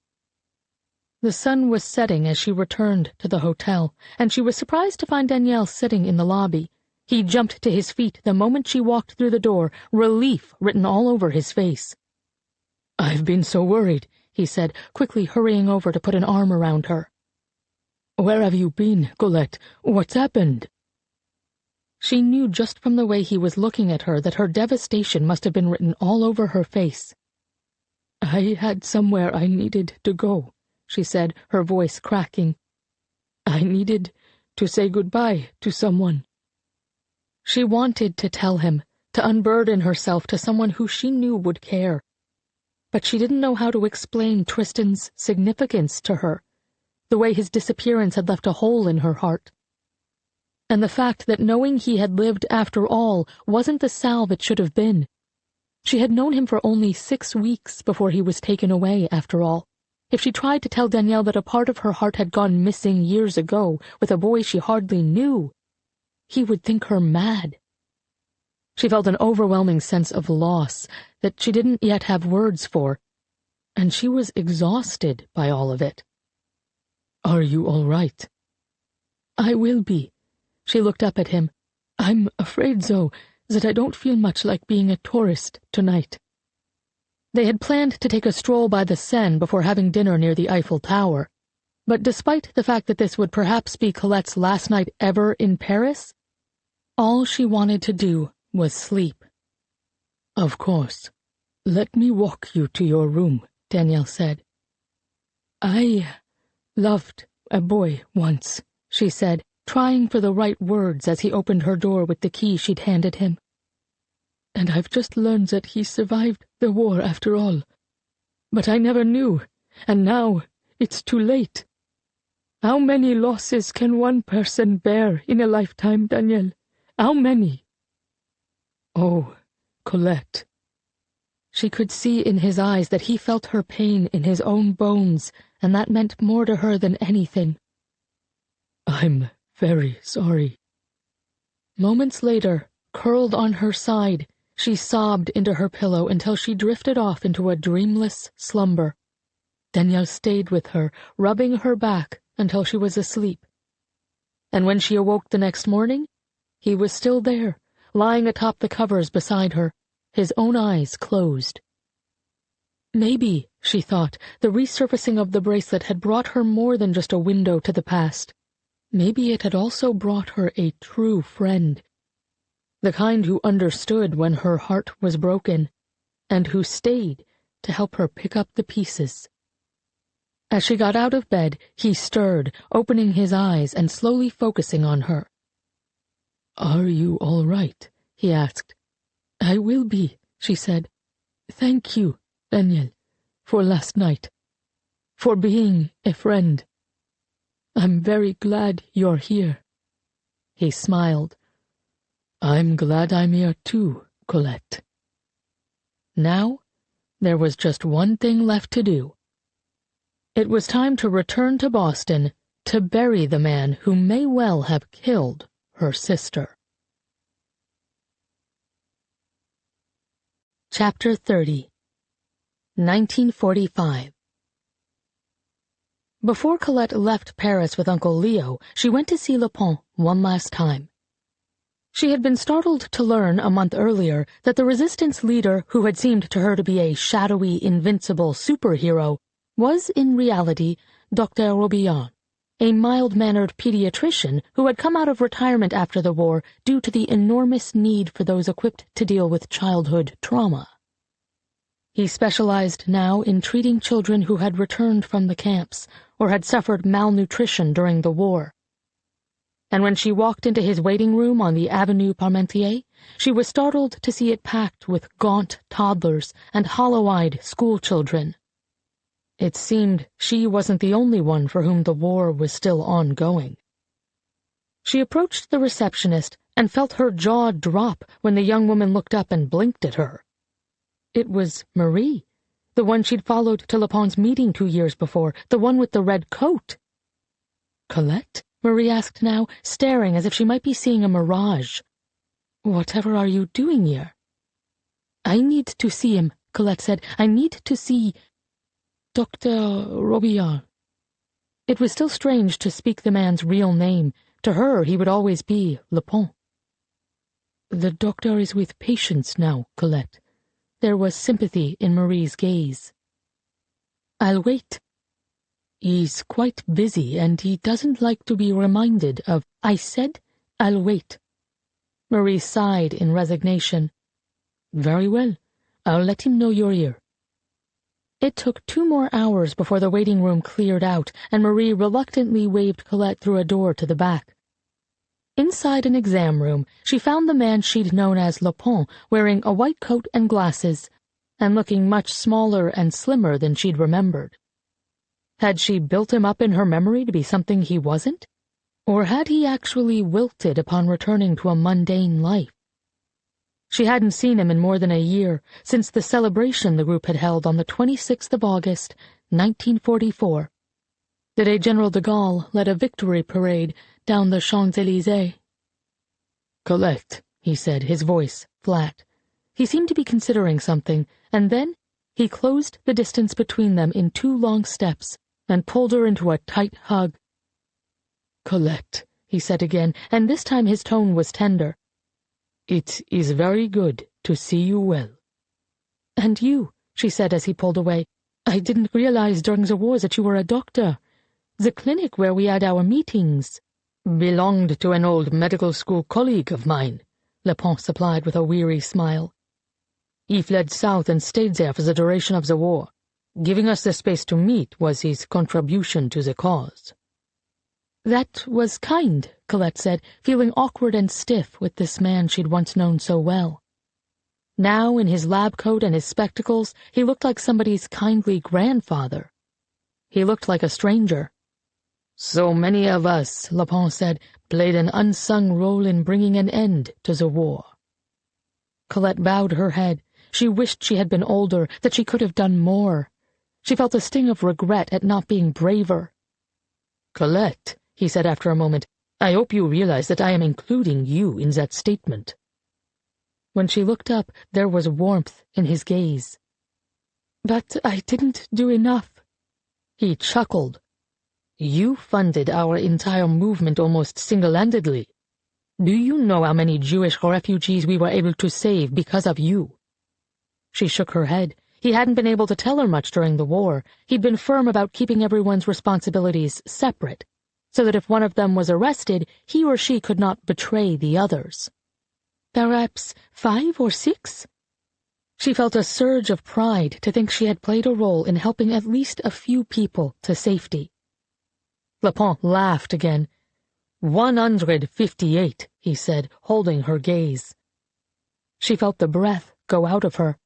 The sun was setting as she returned to the hotel, and she was surprised to find Daniel sitting in the lobby. He jumped to his feet the moment she walked through the door, relief written all over his face. "I've been so worried," he said, quickly hurrying over to put an arm around her. Where have you been, Colette? What's happened?" She knew just from the way he was looking at her that her devastation must have been written all over her face. "I had somewhere I needed to go," she said, her voice cracking. "I needed to say goodbye to someone." She wanted to tell him, to unburden herself to someone who she knew would care. But she didn't know how to explain Tristan's significance to her, the way his disappearance had left a hole in her heart. And the fact that knowing he had lived after all wasn't the salve it should have been. She had known him for only 6 weeks before he was taken away, after all. If she tried to tell Danielle that a part of her heart had gone missing years ago with a boy she hardly knew, he would think her mad. She felt an overwhelming sense of loss that she didn't yet have words for, and she was exhausted by all of it. "Are you all right?" "I will be." She looked up at him. "I'm afraid, though, that I don't feel much like being a tourist tonight." They had planned to take a stroll by the Seine before having dinner near the Eiffel Tower, but despite the fact that this would perhaps be Colette's last night ever in Paris, all she wanted to do was sleep. "Of course. Let me walk you to your room," Danielle said. "I loved a boy once," she said, trying for the right words as he opened her door with the key she'd handed him. "And I've just learned that he survived the war after all. But I never knew, and now it's too late. How many losses can one person bear in a lifetime, Danielle? How many?" "Oh, Colette." She could see in his eyes that he felt her pain in his own bones, and that meant more to her than anything. "I'm very sorry." Moments later, curled on her side, she sobbed into her pillow until she drifted off into a dreamless slumber. Danielle stayed with her, rubbing her back until she was asleep. And when she awoke the next morning, he was still there, lying atop the covers beside her, his own eyes closed. Maybe, she thought, the resurfacing of the bracelet had brought her more than just a window to the past. Maybe it had also brought her a true friend, the kind who understood when her heart was broken, and who stayed to help her pick up the pieces. As she got out of bed, he stirred, opening his eyes and slowly focusing on her. "Are you all right?" he asked. "I will be," she said. "Thank you, Danielle, for last night, for being a friend. I'm very glad you're here." He smiled. "I'm glad I'm here too, Colette." Now, there was just one thing left to do. It was time to return to Boston to bury the man who may well have killed her sister. Chapter 30. 1945. Before Colette left Paris with Uncle Leo, she went to see Le Pont one last time. She had been startled to learn a month earlier that the resistance leader, who had seemed to her to be a shadowy, invincible superhero, was in reality Dr. Robillard, a mild-mannered pediatrician who had come out of retirement after the war due to the enormous need for those equipped to deal with childhood trauma. He specialized now in treating children who had returned from the camps or had suffered malnutrition during the war. And when she walked into his waiting room on the Avenue Parmentier, she was startled to see it packed with gaunt toddlers and hollow-eyed schoolchildren. It seemed she wasn't the only one for whom the war was still ongoing. She approached the receptionist and felt her jaw drop when the young woman looked up and blinked at her. It was Marie, the one she'd followed to Le Pont's meeting 2 years before, the one with the red coat. "Colette?" Marie asked now, staring as if she might be seeing a mirage. "Whatever are you doing here?" "I need to see him," Colette said. "I need to see Dr. Robillard." It was still strange to speak the man's real name. To her, he would always be Le Pont. "The doctor is with patients now, Colette." There was sympathy in Marie's gaze. "I'll wait." He's quite busy, and he doesn't like to be reminded of, I said, I'll wait. Marie sighed in resignation. Very well. I'll let him know you're here. It took 2 more hours before the waiting room cleared out, and Marie reluctantly waved Colette through a door to the back. Inside an exam room, she found the man she'd known as Le Pont wearing a white coat and glasses, and looking much smaller and slimmer than she'd remembered. Had she built him up in her memory to be something he wasn't? Or had he actually wilted upon returning to a mundane life? She hadn't seen him in more than a year, since the celebration the group had held on the 26th of August, 1944. The day General de Gaulle led a victory parade down the Champs-Élysées. "Colette," he said, his voice flat. He seemed to be considering something, and then he closed the distance between them in 2 long steps and pulled her into a tight hug. "Colette," he said again, and this time his tone was tender. "It is very good to see you well." "And you," she said as he pulled away. "I didn't realize during the war that you were a doctor. The clinic where we had our meetings belonged to an old medical school colleague of mine," Le Pont supplied with a weary smile. "He fled south and stayed there for the duration of the war. Giving us the space to meet was his contribution to the cause." "That was kind," Colette said, feeling awkward and stiff with this man she'd once known so well. Now, in his lab coat and his spectacles, he looked like somebody's kindly grandfather. He looked like a stranger. "So many of us," Le Pont said, "played an unsung role in bringing an end to the war." Colette bowed her head. She wished she had been older, that she could have done more. She felt a sting of regret at not being braver. "Colette," he said after a moment, "I hope you realize that I am including you in that statement." When she looked up, there was warmth in his gaze. "But I didn't do enough." He chuckled. "You funded our entire movement almost single-handedly. Do you know how many Jewish refugees we were able to save because of you?" She shook her head. He hadn't been able to tell her much during the war. He'd been firm about keeping everyone's responsibilities separate, so that if one of them was arrested, he or she could not betray the others. "Perhaps 5 or 6? She felt a surge of pride to think she had played a role in helping at least a few people to safety. Le Pont laughed again. 158, he said, holding her gaze. She felt the breath go out of her.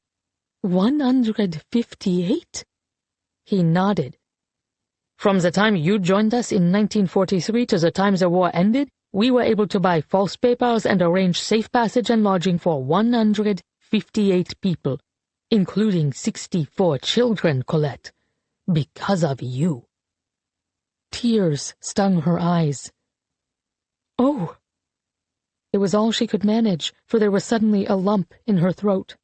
158? He nodded. From the time you joined us in 1943 to the time the war ended, we were able to buy false papers and arrange safe passage and lodging for 158 people, including 64 children, Colette, because of you. Tears stung her eyes. Oh! It was all she could manage, for there was suddenly a lump in her throat.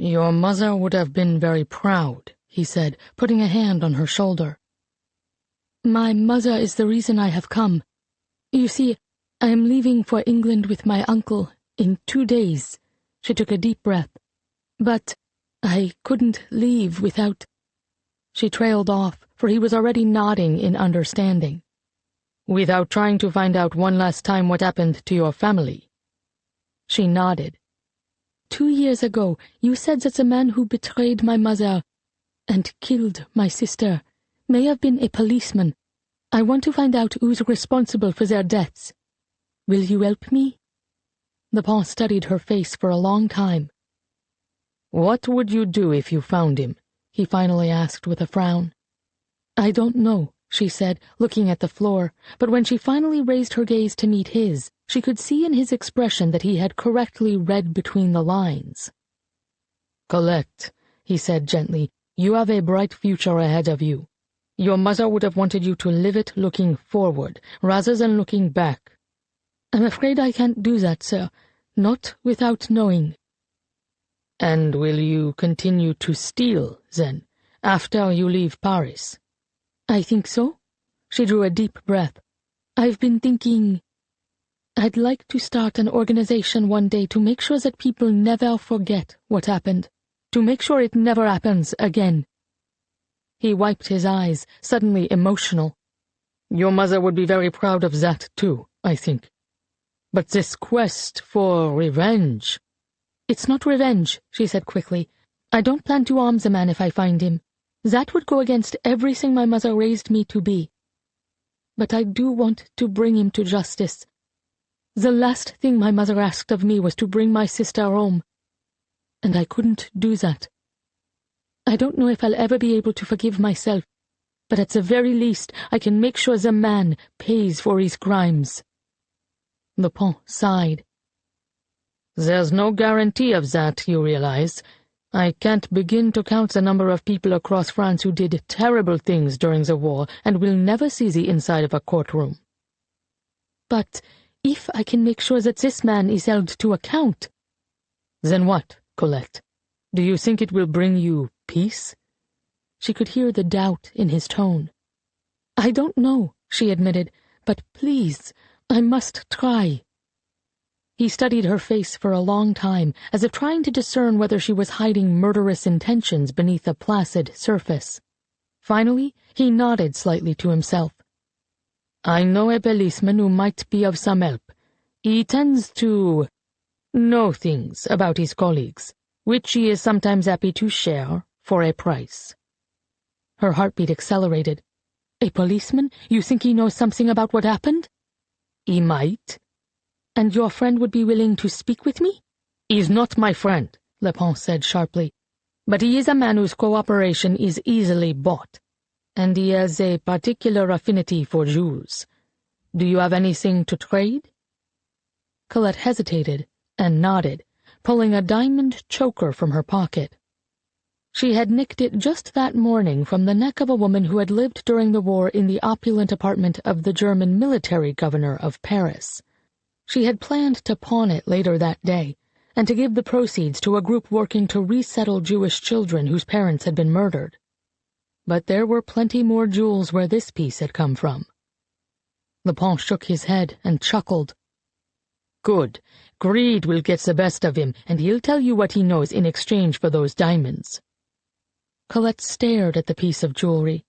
Your mother would have been very proud, he said, putting a hand on her shoulder. My mother is the reason I have come. You see, I am leaving for England with my uncle in 2 days. She took a deep breath. But I couldn't leave without... She trailed off, for he was already nodding in understanding. Without trying to find out one last time what happened to your family. She nodded. 2 years ago, you said that the man who betrayed my mother and killed my sister may have been a policeman. I want to find out who's responsible for their deaths. Will you help me? Le Pont studied her face for a long time. What would you do if you found him? He finally asked with a frown. I don't know, she said, looking at the floor, but when she finally raised her gaze to meet his, she could see in his expression that he had correctly read between the lines. Colette, he said gently, you have a bright future ahead of you. Your mother would have wanted you to live it looking forward, rather than looking back. I'm afraid I can't do that, sir, not without knowing. And will you continue to steal, then, after you leave Paris? I think so. She drew a deep breath. I've been thinking... I'd like to start an organization one day to make sure that people never forget what happened, to make sure it never happens again. He wiped his eyes, suddenly emotional. Your mother would be very proud of that, too, I think. But this quest for revenge— It's not revenge, she said quickly. I don't plan to harm the man if I find him. That would go against everything my mother raised me to be. But I do want to bring him to justice. The last thing my mother asked of me was to bring my sister home. And I couldn't do that. I don't know if I'll ever be able to forgive myself, but at the very least I can make sure the man pays for his crimes. Lepont sighed. There's no guarantee of that, you realize. I can't begin to count the number of people across France who did terrible things during the war and will never see the inside of a courtroom. But if I can make sure that this man is held to account— Then what, Colette? Do you think it will bring you peace? She could hear the doubt in his tone. I don't know, she admitted, but please, I must try. He studied her face for a long time, as if trying to discern whether she was hiding murderous intentions beneath a placid surface. Finally, he nodded slightly to himself. I know a policeman who might be of some help. He tends to know things about his colleagues, which he is sometimes happy to share for a price. Her heartbeat accelerated. A policeman? You think he knows something about what happened? He might. And your friend would be willing to speak with me? He's not my friend, Lepont said sharply. But he is a man whose cooperation is easily bought, and he has a particular affinity for jewels. Do you have anything to trade? Colette hesitated and nodded, pulling a diamond choker from her pocket. She had nicked it just that morning from the neck of a woman who had lived during the war in the opulent apartment of the German military governor of Paris. She had planned to pawn it later that day, and to give the proceeds to a group working to resettle Jewish children whose parents had been murdered. But there were plenty more jewels where this piece had come from. Lepont shook his head and chuckled. Good. Greed will get the best of him, and he'll tell you what he knows in exchange for those diamonds. Colette stared at the piece of jewelry.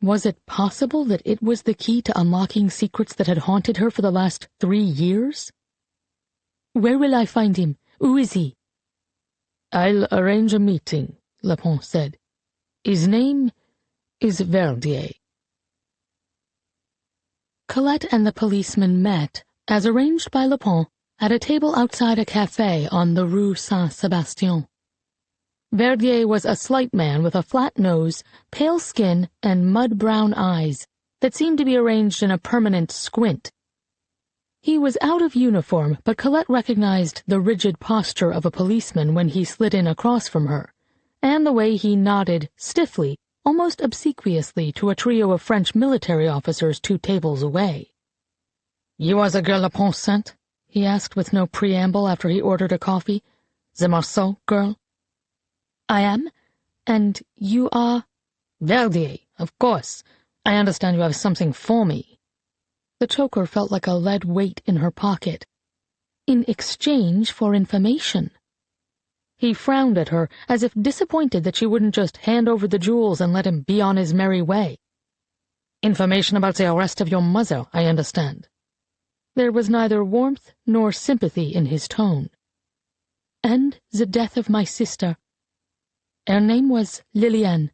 Was it possible that it was the key to unlocking secrets that had haunted her for the last 3 years? Where will I find him? Who is he? I'll arrange a meeting, Lepont said. His name is Verdier. Colette and the policeman met, as arranged by Lepont, at a table outside a café on the Rue Saint-Sébastien. Verdier was a slight man with a flat nose, pale skin, and mud-brown eyes that seemed to be arranged in a permanent squint. He was out of uniform, but Colette recognized the rigid posture of a policeman when he slid in across from her, and the way he nodded stiffly, almost obsequiously, to a trio of French military officers 2 tables away. "You are the girl Lepont sent?" he asked with no preamble after he ordered a coffee. "The Marceau girl?" I am. And you are? Verdier, of course. I understand you have something for me. The choker felt like a lead weight in her pocket. In exchange for information. He frowned at her, as if disappointed that she wouldn't just hand over the jewels and let him be on his merry way. Information about the arrest of your mother, I understand. There was neither warmth nor sympathy in his tone. And the death of my sister. Her name was Liliane.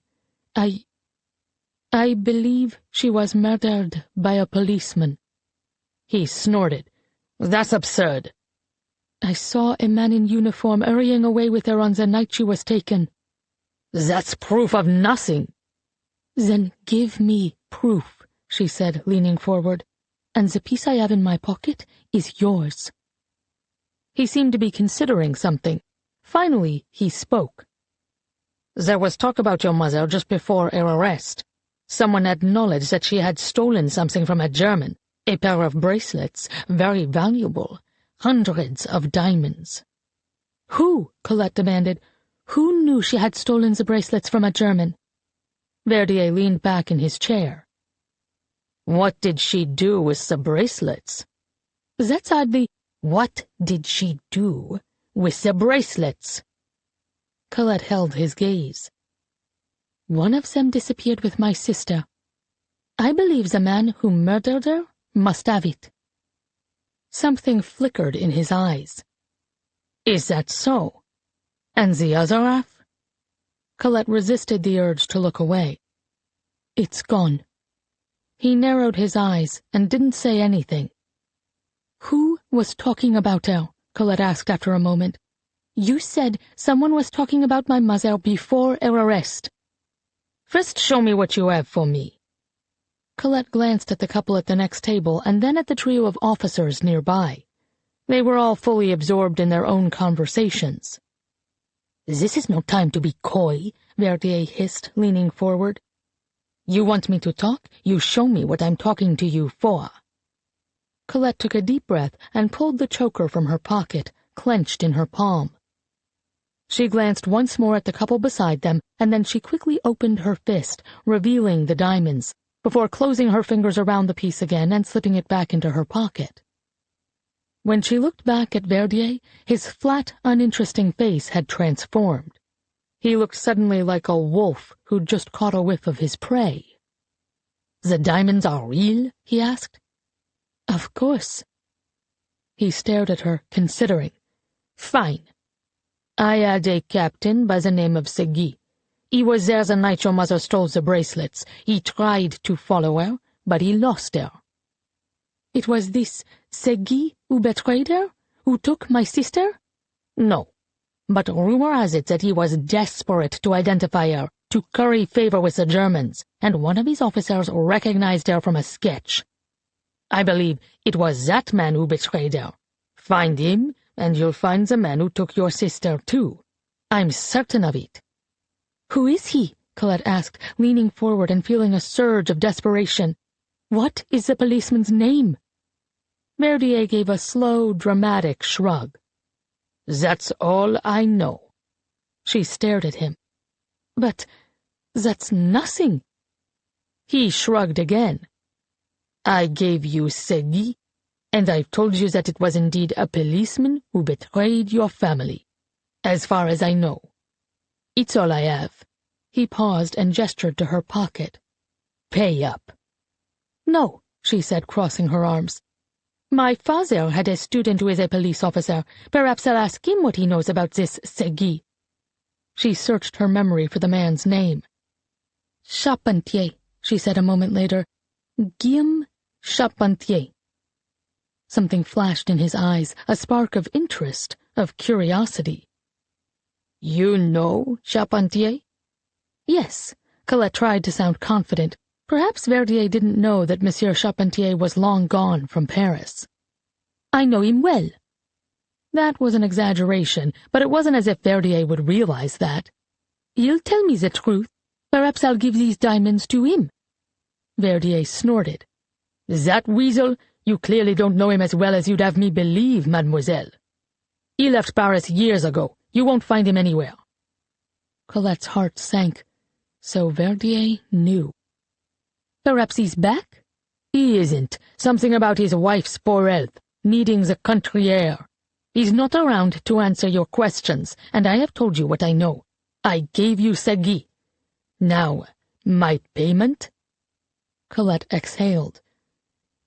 I believe she was murdered by a policeman. He snorted. That's absurd. I saw a man in uniform hurrying away with her on the night she was taken. That's proof of nothing. Then give me proof, she said, leaning forward, and the piece I have in my pocket is yours. He seemed to be considering something. Finally, he spoke. There was talk about your mother just before her arrest. Someone acknowledged that she had stolen something from a German, a pair of bracelets, very valuable, hundreds of diamonds. Who? Colette demanded. Who knew she had stolen the bracelets from a German? Verdier leaned back in his chair. What did she do with the bracelets? That's oddly— What did she do with the bracelets? Colette held his gaze. One of them disappeared with my sister. I believe the man who murdered her must have it. Something flickered in his eyes. Is that so? And the other half? Colette resisted the urge to look away. It's gone. He narrowed his eyes and didn't say anything. Who was talking about her? Colette asked after a moment. You said someone was talking about my mother before her arrest. First show me what you have for me. Colette glanced at the couple at the next table and then at the trio of officers nearby. They were all fully absorbed in their own conversations. This is no time to be coy, Verdier hissed, leaning forward. You want me to talk? You show me what I'm talking to you for. Colette took a deep breath and pulled the choker from her pocket, clenched in her palm. She glanced once more at the couple beside them, and then she quickly opened her fist, revealing the diamonds, before closing her fingers around the piece again and slipping it back into her pocket. When she looked back at Verdier, his flat, uninteresting face had transformed. He looked suddenly like a wolf who'd just caught a whiff of his prey. The diamonds are real? He asked. Of course. He stared at her, considering. Fine. I had a captain by the name of Segui. He was there the night your mother stole the bracelets. He tried to follow her, but he lost her. It was this Segui who betrayed her? Who took my sister? No. But rumor has it that he was desperate to identify her, to curry favor with the Germans, and one of his officers recognized her from a sketch. I believe it was that man who betrayed her. Find him, and you'll find the man who took your sister, too. I'm certain of it. Who is he? Colette asked, leaning forward and feeling a surge of desperation. What is the policeman's name? Verdier gave a slow, dramatic shrug. That's all I know. She stared at him. But that's nothing. He shrugged again. I gave you Segui, and I've told you that it was indeed a policeman who betrayed your family, as far as I know. It's all I have. He paused and gestured to her pocket. Pay up. No, she said, crossing her arms. My father had a student who is a police officer. Perhaps I'll ask him what he knows about this Segui. She searched her memory for the man's name. Charpentier, she said a moment later. Guillaume Charpentier. Something flashed in his eyes, a spark of interest, of curiosity. You know Charpentier? Yes, Colette tried to sound confident. Perhaps Verdier didn't know that Monsieur Charpentier was long gone from Paris. I know him well. That was an exaggeration, but it wasn't as if Verdier would realize that. He'll tell me the truth. Perhaps I'll give these diamonds to him. Verdier snorted. That weasel? You clearly don't know him as well as you'd have me believe, mademoiselle. He left Paris years ago. You won't find him anywhere. Colette's heart sank. So Verdier knew. Perhaps he's back? He isn't. Something about his wife's poor health, needing the country air. He's not around to answer your questions, and I have told you what I know. I gave you Segui. Now, my payment? Colette exhaled.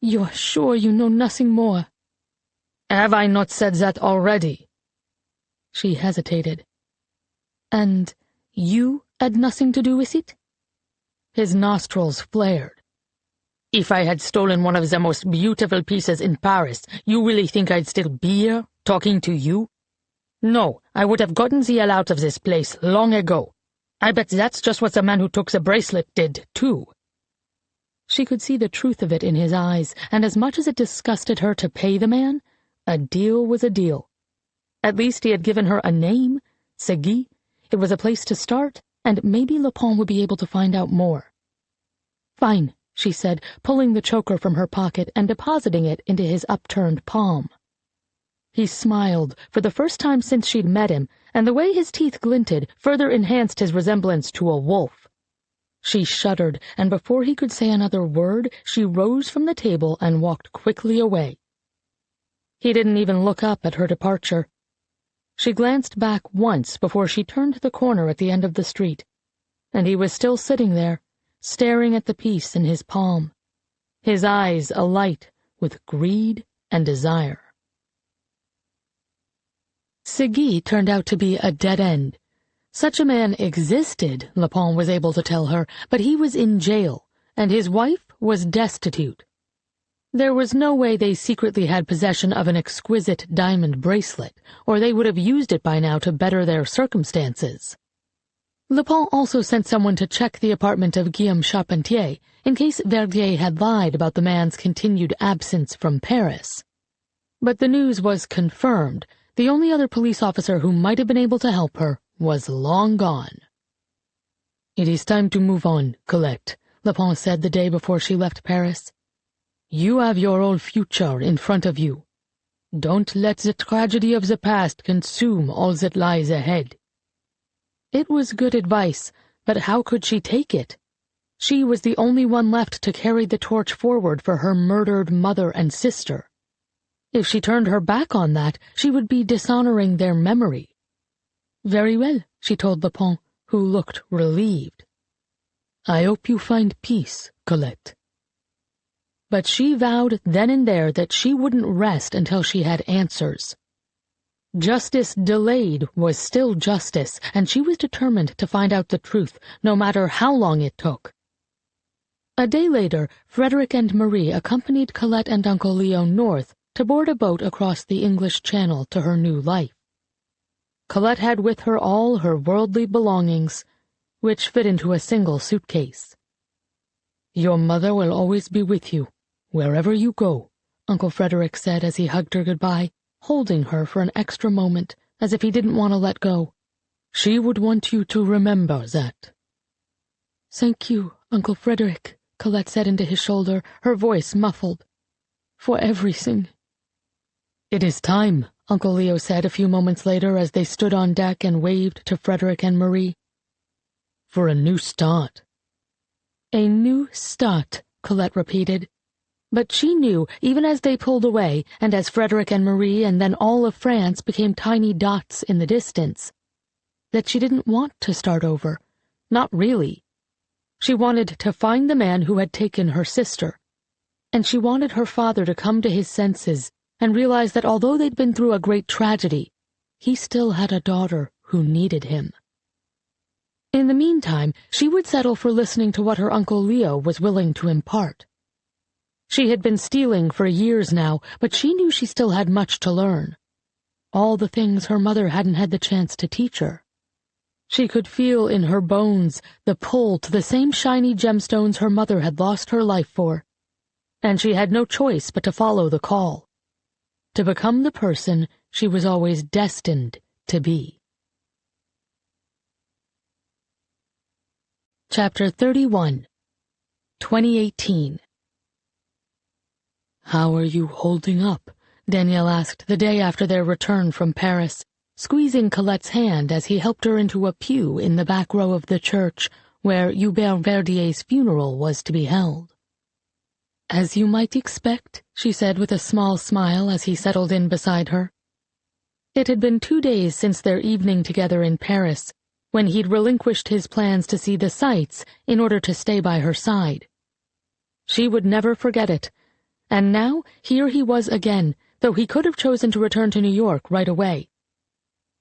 You're sure you know nothing more? Have I not said that already? She hesitated. And you had nothing to do with it? His nostrils flared. If I had stolen one of the most beautiful pieces in Paris, you really think I'd still be here, talking to you? No, I would have gotten the hell out of this place long ago. I bet that's just what the man who took the bracelet did, too. She could see the truth of it in his eyes, and as much as it disgusted her to pay the man, a deal was a deal. At least he had given her a name, Segui. It was a place to start, and maybe Lepon would be able to find out more. Fine, she said, pulling the choker from her pocket and depositing it into his upturned palm. He smiled, for the first time since she'd met him, and the way his teeth glinted further enhanced his resemblance to a wolf. She shuddered, and before he could say another word, she rose from the table and walked quickly away. He didn't even look up at her departure. She glanced back once before she turned the corner at the end of the street. and he was still sitting there, staring at the piece in his palm, his eyes alight with greed and desire. Segui turned out to be a dead end. Such a man existed, Lepon was able to tell her, but he was in jail, and his wife was destitute. There was no way they secretly had possession of an exquisite diamond bracelet, or they would have used it by now to better their circumstances. Lepon also sent someone to check the apartment of Guillaume Charpentier, in case Verdier had lied about the man's continued absence from Paris. But the news was confirmed. The only other police officer who might have been able to help her was long gone. "It is time to move on, Colette," Lepon said the day before she left Paris. "You have your own future in front of you. Don't let the tragedy of the past consume all that lies ahead." It was good advice, but how could she take it? She was the only one left to carry the torch forward for her murdered mother and sister. If she turned her back on that, she would be dishonoring their memory. "Very well," she told Lepon, who looked relieved. "I hope you find peace, Colette." But she vowed then and there that she wouldn't rest until she had answers. Justice delayed was still justice, and she was determined to find out the truth, no matter how long it took. A day later, Frederick and Marie accompanied Colette and Uncle Leo north to board a boat across the English Channel to her new life. Colette had with her all her worldly belongings, which fit into a single suitcase. "Your mother will always be with you, wherever you go," Uncle Frederick said as he hugged her goodbye, holding her for an extra moment, as if he didn't want to let go. "She would want you to remember that." "Thank you, Uncle Frederick," Colette said into his shoulder, her voice muffled. "For everything." "It is time," Uncle Leo said a few moments later as they stood on deck and waved to Frederick and Marie. "For a new start." "A new start," Colette repeated. But she knew, even as they pulled away, and as Frederick and Marie and then all of France became tiny dots in the distance, that she didn't want to start over. Not really. She wanted to find the man who had taken her sister. And she wanted her father to come to his senses and realize that although they'd been through a great tragedy, he still had a daughter who needed him. In the meantime, she would settle for listening to what her Uncle Leo was willing to impart. She had been stealing for years now, but she knew she still had much to learn. All the things her mother hadn't had the chance to teach her. She could feel in her bones the pull to the same shiny gemstones her mother had lost her life for. And she had no choice but to follow the call. To become the person she was always destined to be. Chapter 31, 2018. "How are you holding up?" Danielle asked the day after their return from Paris, squeezing Colette's hand as he helped her into a pew in the back row of the church where Hubert Verdier's funeral was to be held. "As you might expect," she said with a small smile as he settled in beside her. It had been 2 days since their evening together in Paris, when he'd relinquished his plans to see the sights in order to stay by her side. She would never forget it, and now here he was again, though he could have chosen to return to New York right away.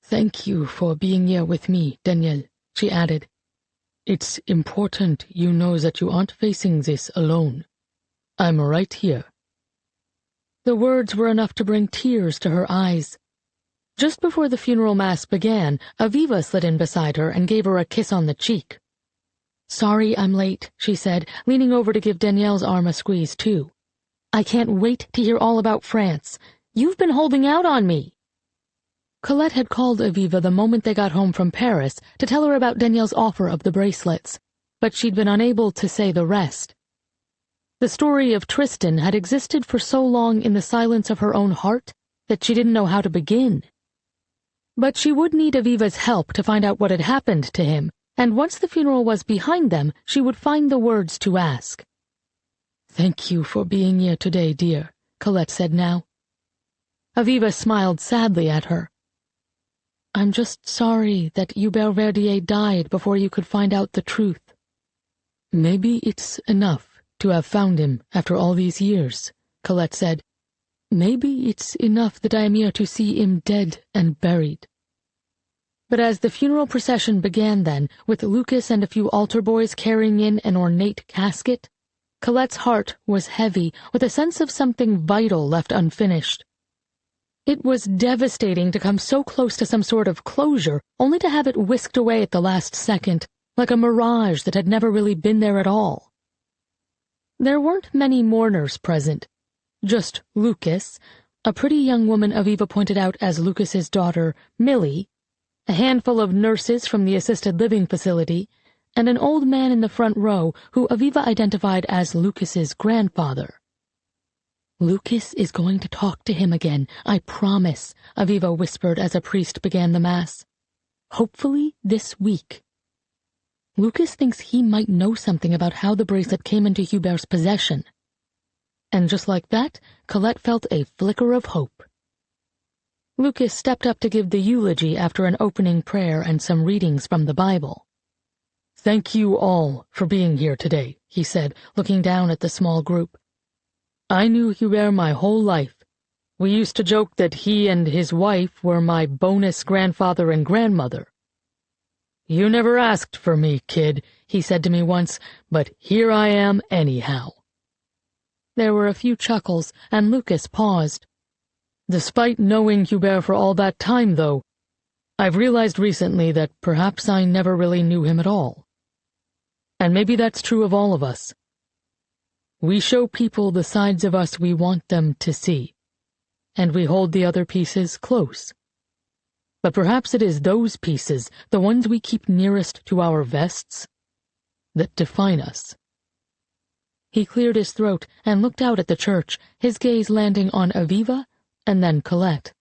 "Thank you for being here with me, Danielle," she added. "It's important you know that you aren't facing this alone. I'm right here." The words were enough to bring tears to her eyes. Just before the funeral mass began, Aviva slid in beside her and gave her a kiss on the cheek. "Sorry I'm late," she said, leaning over to give Danielle's arm a squeeze, too. "I can't wait to hear all about France. You've been holding out on me." Colette had called Aviva the moment they got home from Paris to tell her about Danielle's offer of the bracelets, but she'd been unable to say the rest. The story of Tristan had existed for so long in the silence of her own heart that she didn't know how to begin. But she would need Aviva's help to find out what had happened to him, and once the funeral was behind them, she would find the words to ask. "Thank you for being here today, dear," Colette said now. Aviva smiled sadly at her. I'm just sorry that Hubert Verdier died before you could find out the truth." "Maybe it's enough to have found him after all these years," Colette said. "Maybe it's enough that I am here to see him dead and buried." But as the funeral procession began then, with Lucas and a few altar boys carrying in an ornate casket, Colette's heart was heavy with a sense of something vital left unfinished. It was devastating to come so close to some sort of closure, only to have it whisked away at the last second, like a mirage that had never really been there at all. There weren't many mourners present. Just Lucas, a pretty young woman Aviva pointed out as Lucas's daughter, Millie, a handful of nurses from the assisted living facility, and an old man in the front row who Aviva identified as Lucas's grandfather. "Lucas is going to talk to him again, I promise," Aviva whispered as a priest began the Mass. "Hopefully this week. Lucas thinks he might know something about how the bracelet came into Hubert's possession." And just like that, Colette felt a flicker of hope. Lucas stepped up to give the eulogy after an opening prayer and some readings from the Bible. "Thank you all for being here today," he said, looking down at the small group. "I knew Hubert my whole life. We used to joke that he and his wife were my bonus grandfather and grandmother. 'You never asked for me, kid,' he said to me once, 'but here I am anyhow.'" There were a few chuckles, and Lucas paused. "Despite knowing Hubert for all that time, though, I've realized recently that perhaps I never really knew him at all. And maybe that's true of all of us. We show people the sides of us we want them to see, and we hold the other pieces close. But perhaps it is those pieces, the ones we keep nearest to our vests, that define us." He cleared his throat and looked out at the church, his gaze landing on Aviva and then Colette.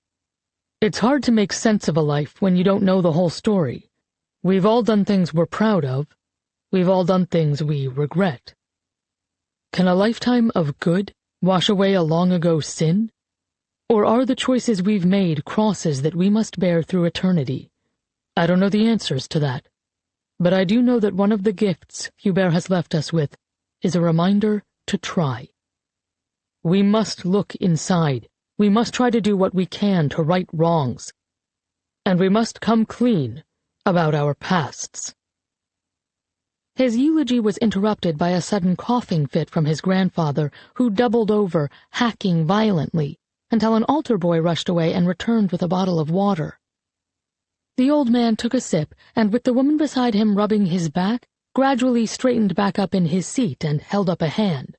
"It's hard to make sense of a life when you don't know the whole story. We've all done things we're proud of. We've all done things we regret. Can a lifetime of good wash away a long-ago sin? Or are the choices we've made crosses that we must bear through eternity? I don't know the answers to that. But I do know that one of the gifts Hubert has left us with is a reminder to try. We must look inside. We must try to do what we can to right wrongs. And we must come clean about our pasts." His eulogy was interrupted by a sudden coughing fit from his grandfather, who doubled over, hacking violently, until an altar boy rushed away and returned with a bottle of water. The old man took a sip, and with the woman beside him rubbing his back, gradually straightened back up in his seat and held up a hand.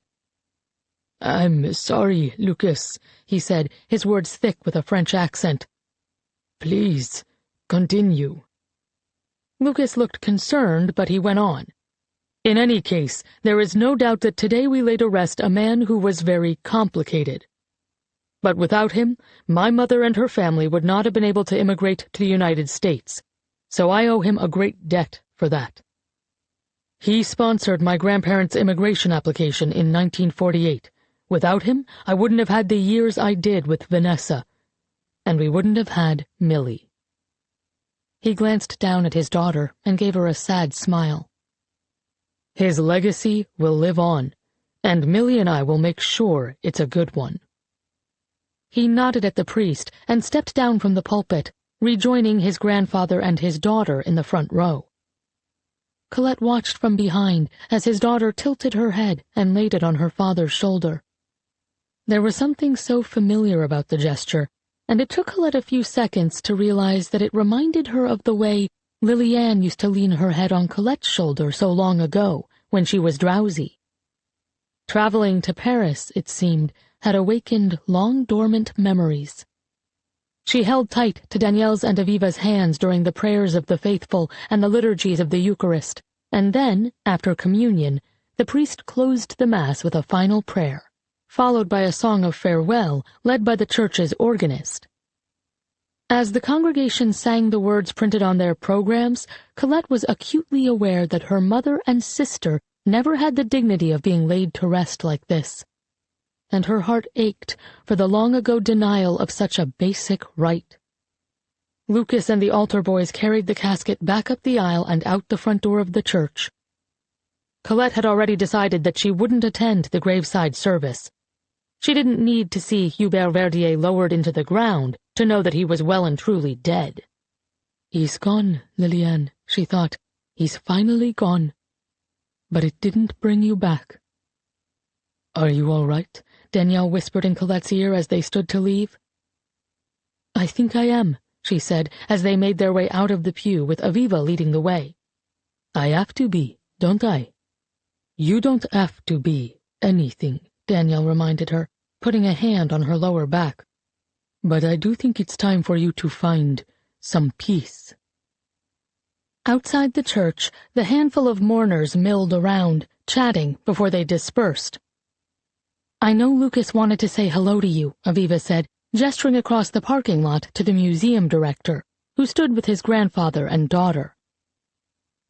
"I'm sorry, Lucas," he said, his words thick with a French accent. "Please, continue." Lucas looked concerned, but he went on. "In any case, there is no doubt that today we lay to rest a man who was very complicated. But without him, my mother and her family would not have been able to immigrate to the United States, so I owe him a great debt for that. He sponsored my grandparents' immigration application in 1948. Without him, I wouldn't have had the years I did with Vanessa, and we wouldn't have had Millie." He glanced down at his daughter and gave her a sad smile. "His legacy will live on, and Millie and I will make sure it's a good one." He nodded at the priest and stepped down from the pulpit, rejoining his grandfather and his daughter in the front row. Colette watched from behind as his daughter tilted her head and laid it on her father's shoulder. There was something so familiar about the gesture, and it took Colette a few seconds to realize that it reminded her of the way Liliane used to lean her head on Colette's shoulder so long ago, when she was drowsy. Traveling to Paris, it seemed, had awakened long-dormant memories. She held tight to Danielle's and Aviva's hands during the prayers of the faithful and the liturgies of the Eucharist, and then, after communion, the priest closed the Mass with a final prayer, followed by a song of farewell led by the church's organist. As the congregation sang the words printed on their programs, Colette was acutely aware that her mother and sister never had the dignity of being laid to rest like this, and her heart ached for the long-ago denial of such a basic right. Lucas and the altar boys carried the casket back up the aisle and out the front door of the church. Colette had already decided that she wouldn't attend the graveside service. She didn't need to see Hubert Verdier lowered into the ground to know that he was well and truly dead. "He's gone, Liliane," she thought. "He's finally gone. But it didn't bring you back." "Are you all right?" Danielle whispered in Colette's ear as they stood to leave. "I think I am," she said as they made their way out of the pew with Aviva leading the way. "I have to be, don't I?" "You don't have to be anything," Danielle reminded her, putting a hand on her lower back. "But I do think it's time for you to find some peace." Outside the church, the handful of mourners milled around, chatting before they dispersed. "I know Lucas wanted to say hello to you," Aviva said, gesturing across the parking lot to the museum director, who stood with his grandfather and daughter.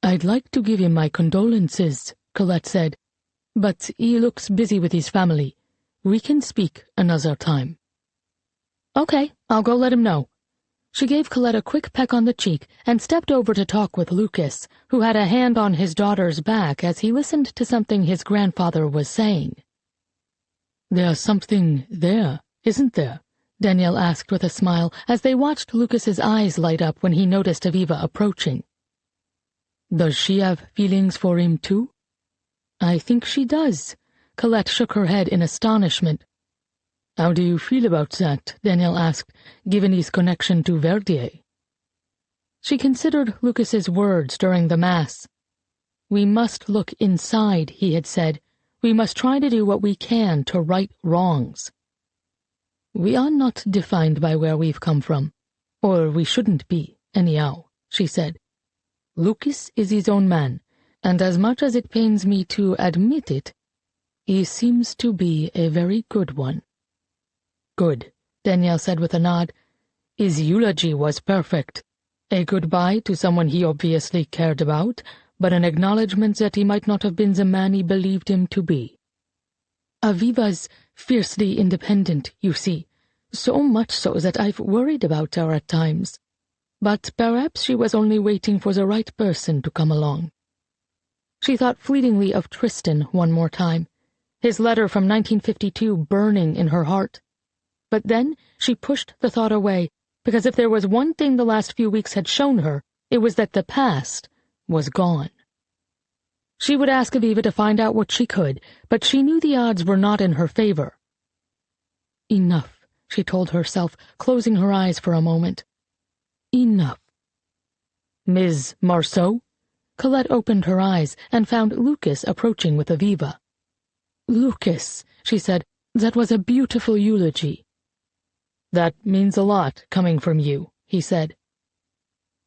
"I'd like to give him my condolences," Colette said, "but he looks busy with his family. We can speak another time." "Okay, I'll go let him know." She gave Colette a quick peck on the cheek and stepped over to talk with Lucas, who had a hand on his daughter's back as he listened to something his grandfather was saying. "There's something there, isn't there?" Danielle asked with a smile as they watched Lucas's eyes light up when he noticed Aviva approaching. "Does she have feelings for him too?" "I think she does." Colette shook her head in astonishment. "How do you feel about that?" Danielle asked, "given his connection to Verdier?" She considered Lucas's words during the Mass. "We must look inside," he had said. "We must try to do what we can to right wrongs." "We are not defined by where we've come from, or we shouldn't be, anyhow," she said. "Lucas is his own man, and as much as it pains me to admit it, he seems to be a very good one." "Good," Danielle said with a nod. "His eulogy was perfect. A goodbye to someone he obviously cared about, but an acknowledgement that he might not have been the man he believed him to be. Aviva's fiercely independent, you see, so much so that I've worried about her at times. But perhaps she was only waiting for the right person to come along." She thought fleetingly of Tristan one more time, his letter from 1952 burning in her heart. But then she pushed the thought away, because if there was one thing the last few weeks had shown her, it was that the past was gone. She would ask Aviva to find out what she could, but she knew the odds were not in her favor. "Enough," she told herself, closing her eyes for a moment. "Enough." "Ms. Marceau?" Colette opened her eyes and found Lucas approaching with Aviva. "Lucas," she said, "that was a beautiful eulogy." "That means a lot, coming from you," he said.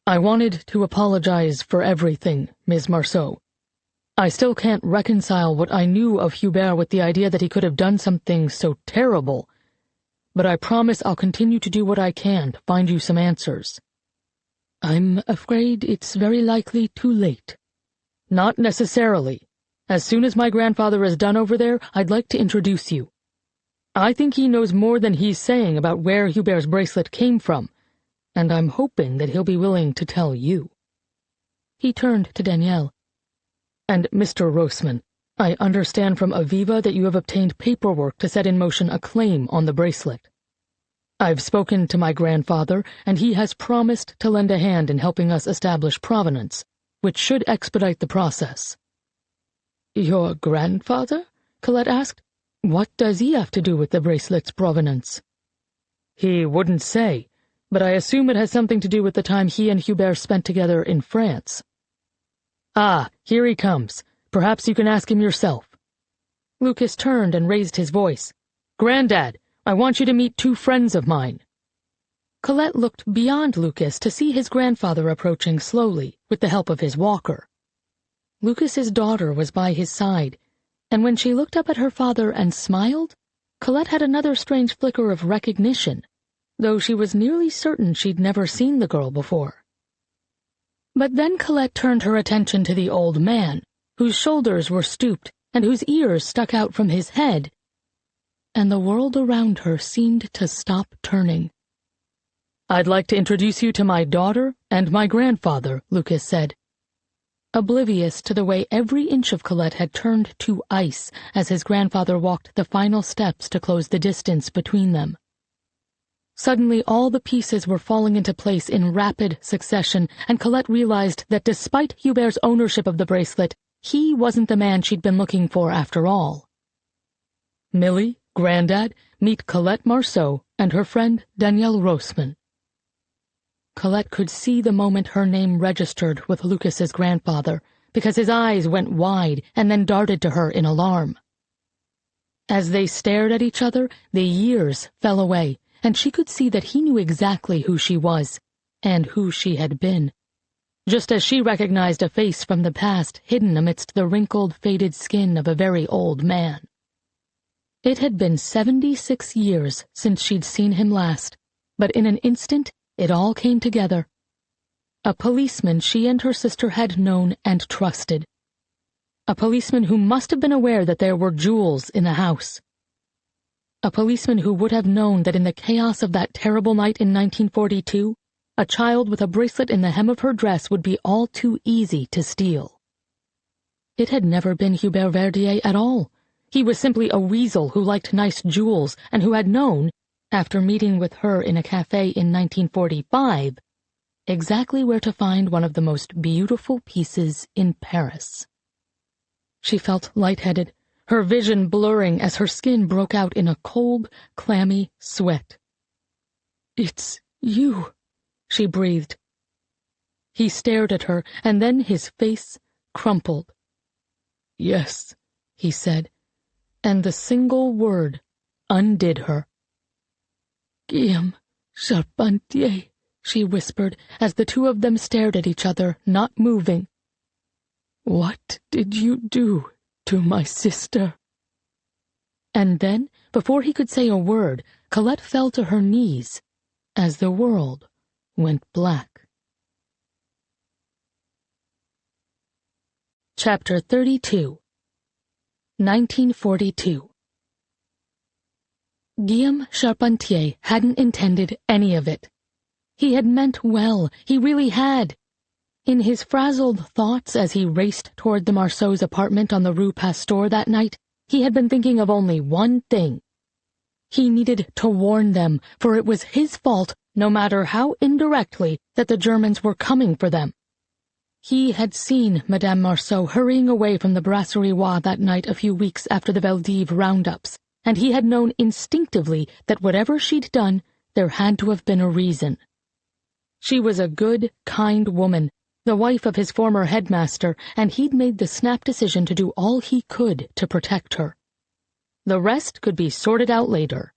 "I wanted to apologize for everything, Ms. Marceau. I still can't reconcile what I knew of Hubert with the idea that he could have done something so terrible, but I promise I'll continue to do what I can to find you some answers." "I'm afraid it's very likely too late." "Not necessarily. As soon as my grandfather is done over there, I'd like to introduce you. I think he knows more than he's saying about where Hubert's bracelet came from, and I'm hoping that he'll be willing to tell you." He turned to Danielle. "And Mr. Roseman, I understand from Aviva that you have obtained paperwork to set in motion a claim on the bracelet. I've spoken to my grandfather, and he has promised to lend a hand in helping us establish provenance, which should expedite the process." "Your grandfather?" Colette asked. "What does he have to do with the bracelet's provenance?" "He wouldn't say, but I assume it has something to do with the time he and Hubert spent together in France." "Ah, here he comes. Perhaps you can ask him yourself." Lucas turned and raised his voice. "Granddad, I want you to meet two friends of mine." Colette looked beyond Lucas to see his grandfather approaching slowly, with the help of his walker. Lucas's daughter was by his side, and when she looked up at her father and smiled, Colette had another strange flicker of recognition, though she was nearly certain she'd never seen the girl before. But then Colette turned her attention to the old man, whose shoulders were stooped and whose ears stuck out from his head, and the world around her seemed to stop turning. "I'd like to introduce you to my daughter and my grandfather," Lucas said, oblivious to the way every inch of Colette had turned to ice as his grandfather walked the final steps to close the distance between them. Suddenly all the pieces were falling into place in rapid succession, and Colette realized that despite Hubert's ownership of the bracelet, he wasn't the man she'd been looking for after all. "Millie, Grandad, meet Colette Marceau and her friend Danielle Roseman." Colette could see the moment her name registered with Lucas's grandfather, because his eyes went wide and then darted to her in alarm. As they stared at each other, the years fell away, and she could see that he knew exactly who she was, and who she had been, just as she recognized a face from the past hidden amidst the wrinkled, faded skin of a very old man. It had been 76 years since she'd seen him last, but in an instant it all came together. A policeman she and her sister had known and trusted. A policeman who must have been aware that there were jewels in the house. A policeman who would have known that in the chaos of that terrible night in 1942, a child with a bracelet in the hem of her dress would be all too easy to steal. It had never been Hubert Verdier at all. He was simply a weasel who liked nice jewels and who had known, after meeting with her in a cafe in 1945, exactly where to find one of the most beautiful pieces in Paris. She felt lightheaded, her vision blurring as her skin broke out in a cold, clammy sweat. "It's you," she breathed. He stared at her, and then his face crumpled. "Yes," he said, and the single word undid her. "Guillaume Charpentier," she whispered as the two of them stared at each other, not moving. "What did you do to my sister?" And then, before he could say a word, Colette fell to her knees as the world went black. Chapter 32 1942 Guillaume Charpentier hadn't intended any of it. He had meant well, he really had. In his frazzled thoughts as he raced toward the Marceau's apartment on the Rue Pasteur that night, he had been thinking of only one thing. He needed to warn them, for it was his fault, no matter how indirectly, that the Germans were coming for them. He had seen Madame Marceau hurrying away from the WWII that night a few weeks after the Veldiv roundups, and he had known instinctively that whatever she'd done, there had to have been a reason. She was a good, kind woman, the wife of his former headmaster, and he'd made the snap decision to do all he could to protect her. The rest could be sorted out later.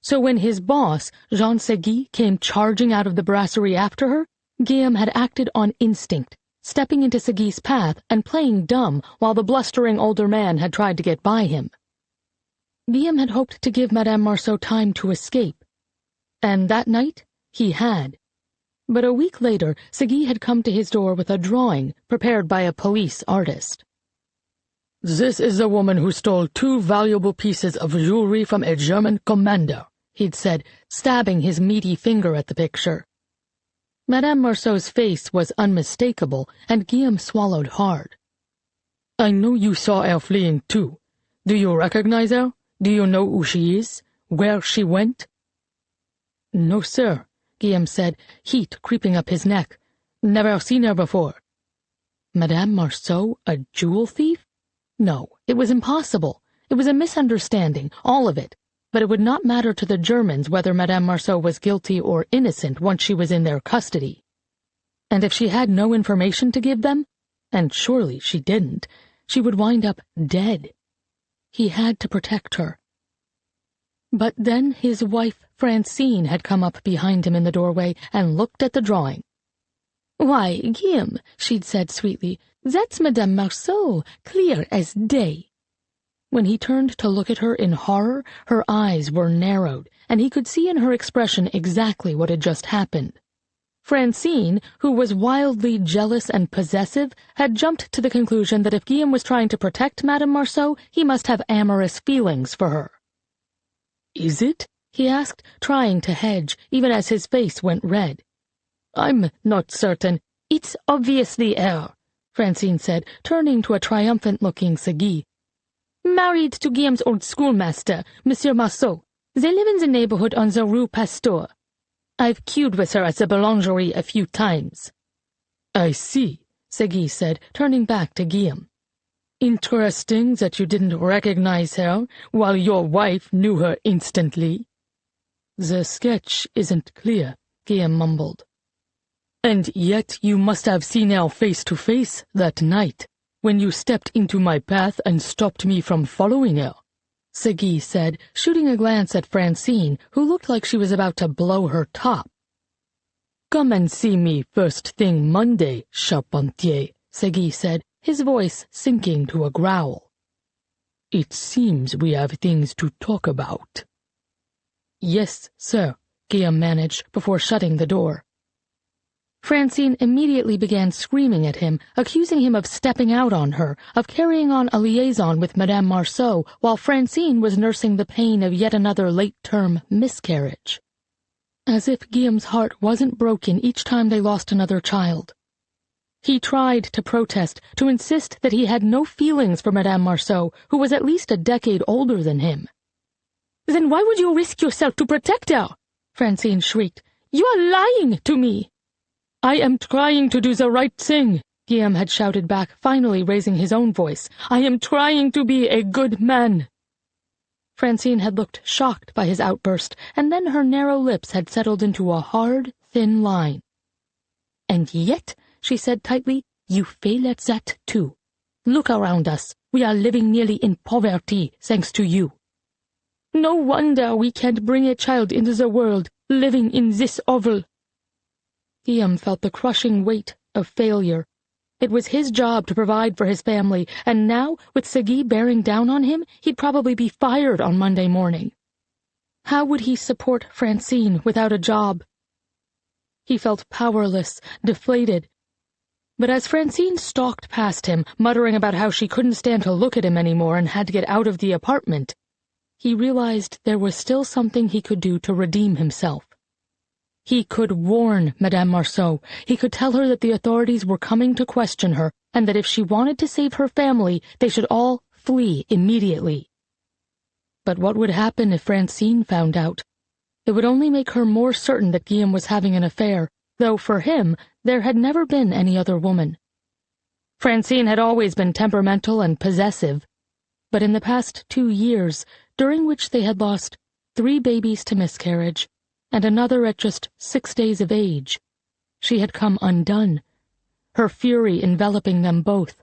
So when his boss, Jean Segui, came charging out of the brasserie after her, Guillaume had acted on instinct, stepping into Segui's path and playing dumb while the blustering older man had tried to get by him. Guillaume had hoped to give Madame Marceau time to escape, and that night he had. But a week later, Segui had come to his door with a drawing prepared by a police artist. "This is the woman who stole 2 valuable pieces of jewelry from a German commander," he'd said, stabbing his meaty finger at the picture. Madame Marceau's face was unmistakable, and Guillaume swallowed hard. "I know you saw her fleeing, too. Do you recognize her? Do you know who she is? Where she went?" "No, sir," Guillaume said, heat creeping up his neck. "Never seen her before." Madame Marceau, a jewel thief? No, it was impossible. It was a misunderstanding, all of it. But it would not matter to the Germans whether Madame Marceau was guilty or innocent once she was in their custody. And if she had no information to give them, and surely she didn't, she would wind up dead. He had to protect her. But then his wife, Francine, had come up behind him in the doorway and looked at the drawing. "Why, Guillaume," she'd said sweetly, "that's Madame Marceau, clear as day." When he turned to look at her in horror, her eyes were narrowed, and he could see in her expression exactly what had just happened. Francine, who was wildly jealous and possessive, had jumped to the conclusion that if Guillaume was trying to protect Madame Marceau, he must have amorous feelings for her. "Is it?" he asked, trying to hedge, even as his face went red. I'm not certain. It's obviously her, Francine said, turning to a triumphant-looking Segui. Married to Guillaume's old schoolmaster, Monsieur Marceau. They live in the neighborhood on the Rue Pasteur. I've queued with her at the boulangerie a few times. I see, Segui said, turning back to Guillaume. Interesting that you didn't recognize her, while your wife knew her instantly. The sketch isn't clear, Guillaume mumbled. And yet you must have seen her face to face that night, when you stepped into my path and stopped me from following her, Segui said, shooting a glance at Francine, who looked like she was about to blow her top. Come and see me first thing Monday, Charpentier, Segui said, his voice sinking to a growl. It seems we have things to talk about. Yes, sir, Guillaume managed before shutting the door. Francine immediately began screaming at him, accusing him of stepping out on her, of carrying on a liaison with Madame Marceau, while Francine was nursing the pain of yet another late-term miscarriage. As if Guillaume's heart wasn't broken each time they lost another child. He tried to protest, to insist that he had no feelings for Madame Marceau, who was at least a decade older than him. Then why would you risk yourself to protect her? Francine shrieked. You are lying to me. I am trying to do the right thing, Guillaume had shouted back, finally raising his own voice. I am trying to be a good man. Francine had looked shocked by his outburst, and then her narrow lips had settled into a hard, thin line. And yet, she said tightly, you fail at that too. Look around us. We are living nearly in poverty, thanks to you. No wonder we can't bring a child into the world, living in this hovel. Guillaume felt the crushing weight of failure. It was his job to provide for his family, and now, with Segui bearing down on him, he'd probably be fired on Monday morning. How would he support Francine without a job? He felt powerless, deflated. But as Francine stalked past him, muttering about how she couldn't stand to look at him anymore and had to get out of the apartment, he realized there was still something he could do to redeem himself. He could warn Madame Marceau. He could tell her that the authorities were coming to question her, and that if she wanted to save her family, they should all flee immediately. But what would happen if Francine found out? It would only make her more certain that Guillaume was having an affair, though for him there had never been any other woman. Francine had always been temperamental and possessive, but in the past 2 years, during which they had lost 3 babies to miscarriage, and another at just 6 days of age, she had come undone, her fury enveloping them both.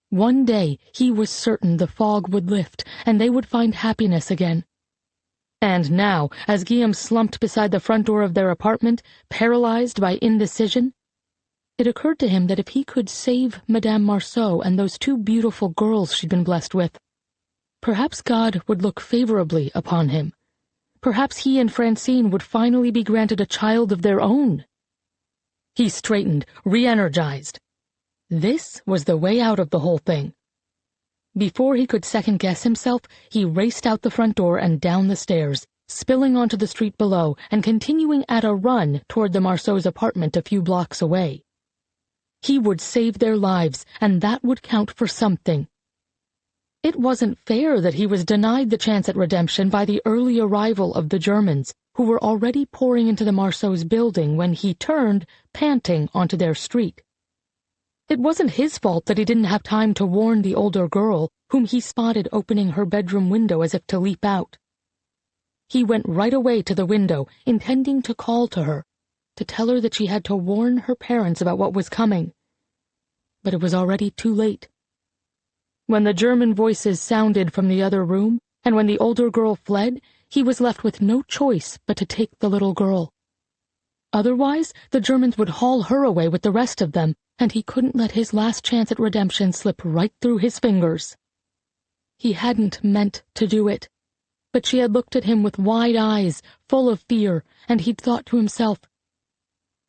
One day he was certain the fog would lift, and they would find happiness again. And now, as Guillaume slumped beside the front door of their apartment, paralyzed by indecision, it occurred to him that if he could save Madame Marceau and those 2 beautiful girls she'd been blessed with, perhaps God would look favorably upon him. Perhaps he and Francine would finally be granted a child of their own. He straightened, re-energized. This was the way out of the whole thing. Before he could second-guess himself, he raced out the front door and down the stairs, spilling onto the street below and continuing at a run toward the Marceau's apartment a few blocks away. He would save their lives, and that would count for something. It wasn't fair that he was denied the chance at redemption by the early arrival of the Germans, who were already pouring into the Marceau's building when he turned, panting, onto their street. It wasn't his fault that he didn't have time to warn the older girl, whom he spotted opening her bedroom window as if to leap out. He went right away to the window, intending to call to her, to tell her that she had to warn her parents about what was coming. But it was already too late. When the German voices sounded from the other room, and when the older girl fled, he was left with no choice but to take the little girl. Otherwise, the Germans would haul her away with the rest of them, and he couldn't let his last chance at redemption slip right through his fingers. He hadn't meant to do it, but she had looked at him with wide eyes, full of fear, and he'd thought to himself,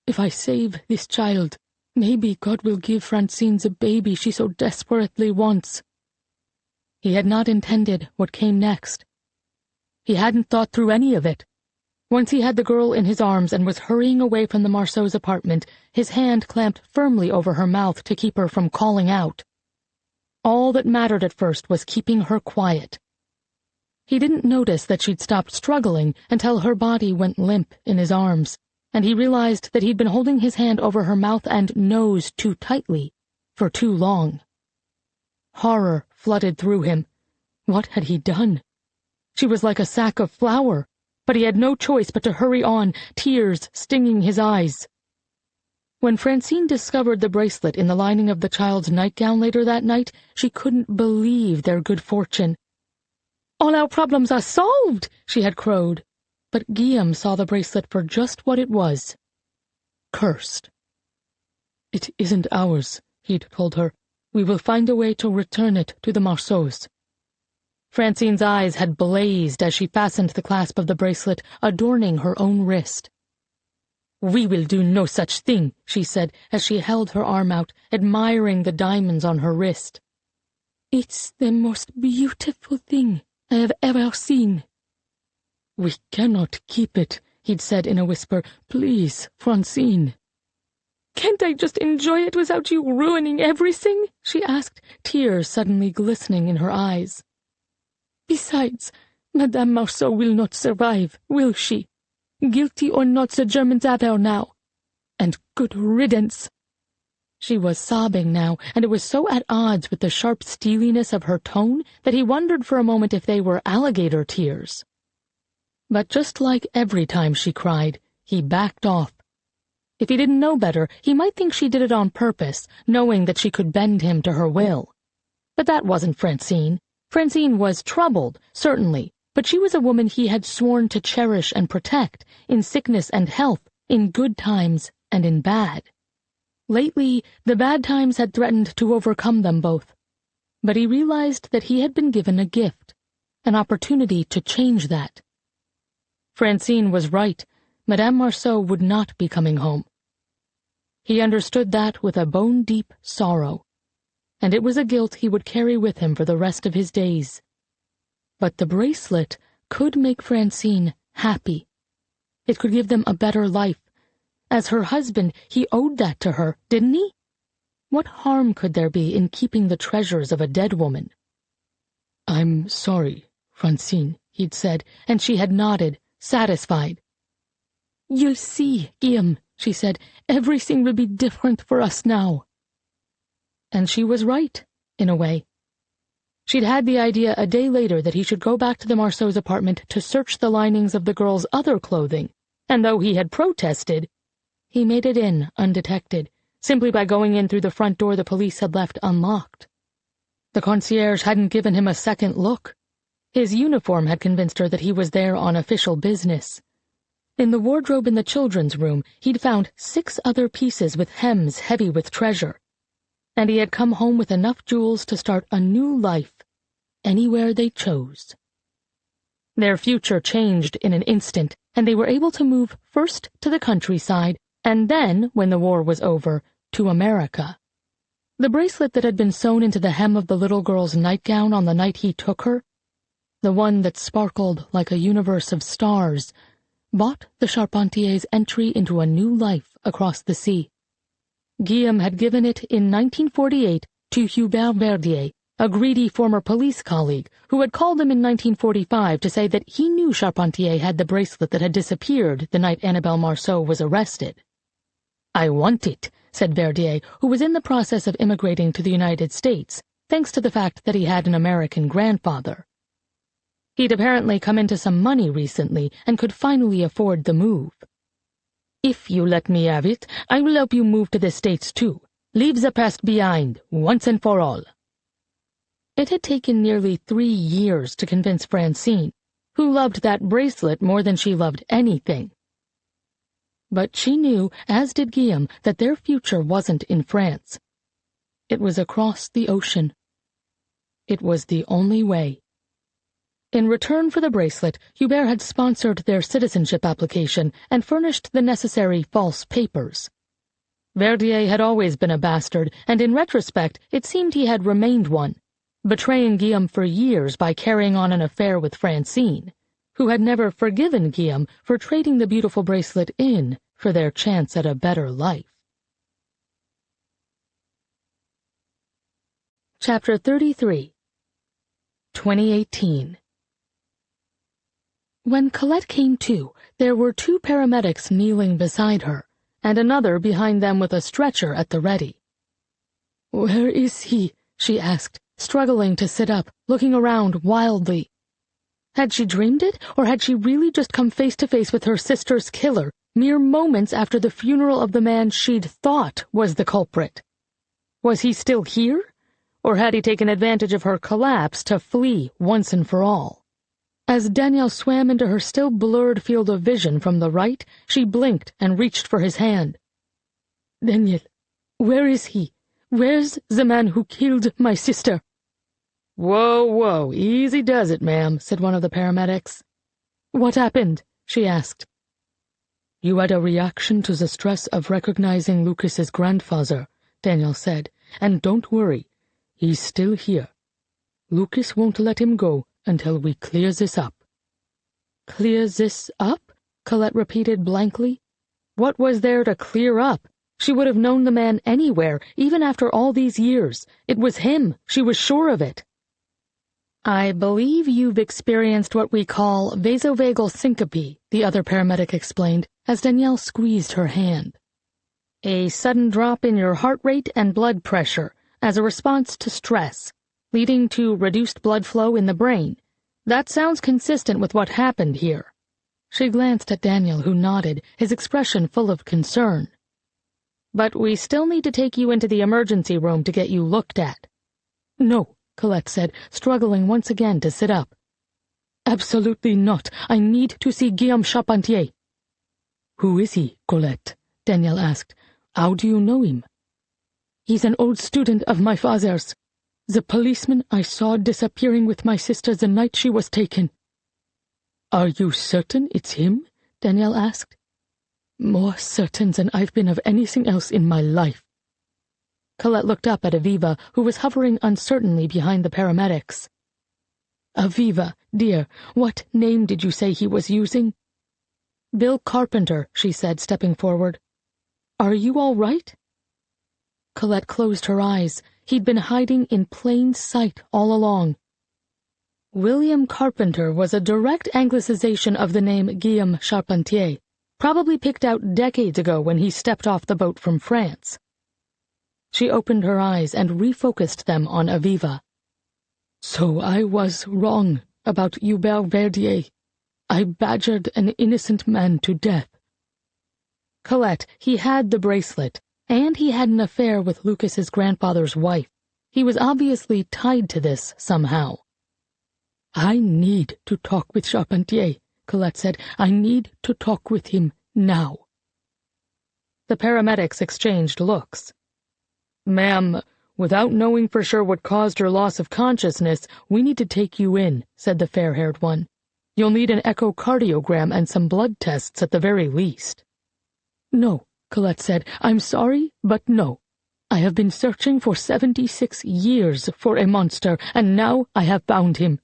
if I save this child, maybe God will give Francine the baby she so desperately wants. He had not intended what came next. He hadn't thought through any of it. Once he had the girl in his arms and was hurrying away from the Marceau's apartment, his hand clamped firmly over her mouth to keep her from calling out. All that mattered at first was keeping her quiet. He didn't notice that she'd stopped struggling until her body went limp in his arms, and he realized that he'd been holding his hand over her mouth and nose too tightly for too long. Horror flooded through him. What had he done? She was like a sack of flour, but he had no choice but to hurry on, tears stinging his eyes. When Francine discovered the bracelet in the lining of the child's nightgown later that night, she couldn't believe their good fortune. "All our problems are solved," she had crowed. But Guillaume saw the bracelet for just what it was. Cursed. "It isn't ours," he'd told her. "We will find a way to return it to the Marceaus." Francine's eyes had blazed as she fastened the clasp of the bracelet, adorning her own wrist. "We will do no such thing," she said as she held her arm out, admiring the diamonds on her wrist. "It's the most beautiful thing I have ever seen." "We cannot keep it," he'd said in a whisper. "Please, Francine." "Can't I just enjoy it without you ruining everything?" she asked, tears suddenly glistening in her eyes. "Besides, Madame Marceau will not survive, will she? Guilty or not, the Germans have her now. And good riddance." She was sobbing now, and it was so at odds with the sharp steeliness of her tone that he wondered for a moment if they were alligator tears. But just like every time she cried, he backed off. If he didn't know better, he might think she did it on purpose, knowing that she could bend him to her will. But that wasn't Francine. Francine was troubled, certainly, but she was a woman he had sworn to cherish and protect, in sickness and health, in good times and in bad. Lately, the bad times had threatened to overcome them both. But he realized that he had been given a gift, an opportunity to change that. Francine was right. Madame Marceau would not be coming home. He understood that with a bone-deep sorrow, and it was a guilt he would carry with him for the rest of his days. But the bracelet could make Francine happy. It could give them a better life. As her husband, he owed that to her, didn't he? What harm could there be in keeping the treasures of a dead woman? "I'm sorry, Francine," he'd said, and she had nodded, satisfied. "You'll see, Guillaume," she said. "Everything will be different for us now." And she was right, in a way. She'd had the idea a day later that he should go back to the Marceau's apartment to search the linings of the girl's other clothing, and though he had protested, he made it in undetected, simply by going in through the front door the police had left unlocked. The concierge hadn't given him a second look. His uniform had convinced her that he was there on official business. In the wardrobe in the children's room, he'd found 6 other pieces with hems heavy with treasure, and he had come home with enough jewels to start a new life, anywhere they chose. Their future changed in an instant, and they were able to move first to the countryside, and then, when the war was over, to America. The bracelet that had been sewn into the hem of the little girl's nightgown on the night he took her, the one that sparkled like a universe of stars, bought the Charpentiers' entry into a new life across the sea. Guillaume had given it in 1948 to Hubert Verdier, a greedy former police colleague who had called him in 1945 to say that he knew Charpentier had the bracelet that had disappeared the night Annabelle Marceau was arrested. "I want it," said Verdier, who was in the process of immigrating to the United States, thanks to the fact that he had an American grandfather. He'd apparently come into some money recently and could finally afford the move. "If you let me have it, I will help you move to the States too. Leave the past behind, once and for all." It had taken nearly 3 years to convince Francine, who loved that bracelet more than she loved anything. But she knew, as did Guillaume, that their future wasn't in France. It was across the ocean. It was the only way. In return for the bracelet, Hubert had sponsored their citizenship application and furnished the necessary false papers. Verdier had always been a bastard, and in retrospect it seemed he had remained one, betraying Guillaume for years by carrying on an affair with Francine. who had never forgiven Guillaume for trading the beautiful bracelet in for their chance at a better life. Chapter 33 2018 When Colette came to, there were 2 paramedics kneeling beside her, and another behind them with a stretcher at the ready. "Where is he?" she asked, struggling to sit up, looking around wildly. Had she dreamed it, or had she really just come face to face with her sister's killer, mere moments after the funeral of the man she'd thought was the culprit? Was he still here? Or had he taken advantage of her collapse to flee once and for all? As Danielle swam into her still blurred field of vision from the right, she blinked and reached for his hand. "Daniel, where is he? Where's the man who killed my sister?" "Whoa, easy does it, ma'am," said one of the paramedics. "What happened?" she asked. "You had a reaction to the stress of recognizing Lucas's grandfather," Daniel said, "and don't worry, he's still here. Lucas won't let him go until we clear this up." "Clear this up?" Colette repeated blankly. What was there to clear up? She would have known the man anywhere, even after all these years. It was him. She was sure of it. "I believe you've experienced what we call vasovagal syncope," the other paramedic explained, as Danielle squeezed her hand. "A sudden drop in your heart rate and blood pressure as a response to stress, leading to reduced blood flow in the brain. That sounds consistent with what happened here." She glanced at Daniel, who nodded, his expression full of concern. "But we still need to take you into the emergency room to get you looked at." "No," Colette said, struggling once again to sit up. "Absolutely not. I need to see Guillaume Charpentier." "Who is he, Colette?" Daniel asked. "How do you know him?" "He's an old student of my father's. The policeman I saw disappearing with my sister the night she was taken." "Are you certain it's him?" Daniel asked. "More certain than I've been of anything else in my life." Colette looked up at Aviva, who was hovering uncertainly behind the paramedics. "Aviva, dear, what name did you say he was using?" "Bill Carpenter," she said, stepping forward. "Are you all right?" Colette closed her eyes. He'd been hiding in plain sight all along. William Carpenter was a direct anglicization of the name Guillaume Charpentier, probably picked out decades ago when he stepped off the boat from France. She opened her eyes and refocused them on Aviva. "So I was wrong about Hubert Verdier. I badgered an innocent man to death." "Colette, he had the bracelet, and he had an affair with Lucas's grandfather's wife. He was obviously tied to this somehow." "I need to talk with Charpentier," Colette said. "I need to talk with him now." The paramedics exchanged looks. "Ma'am, without knowing for sure what caused her loss of consciousness, we need to take you in," said the fair-haired one. "You'll need an echocardiogram and some blood tests at the very least." "No," Colette said. "I'm sorry, but no. I have been searching for 76 years for a monster, and now I have found him.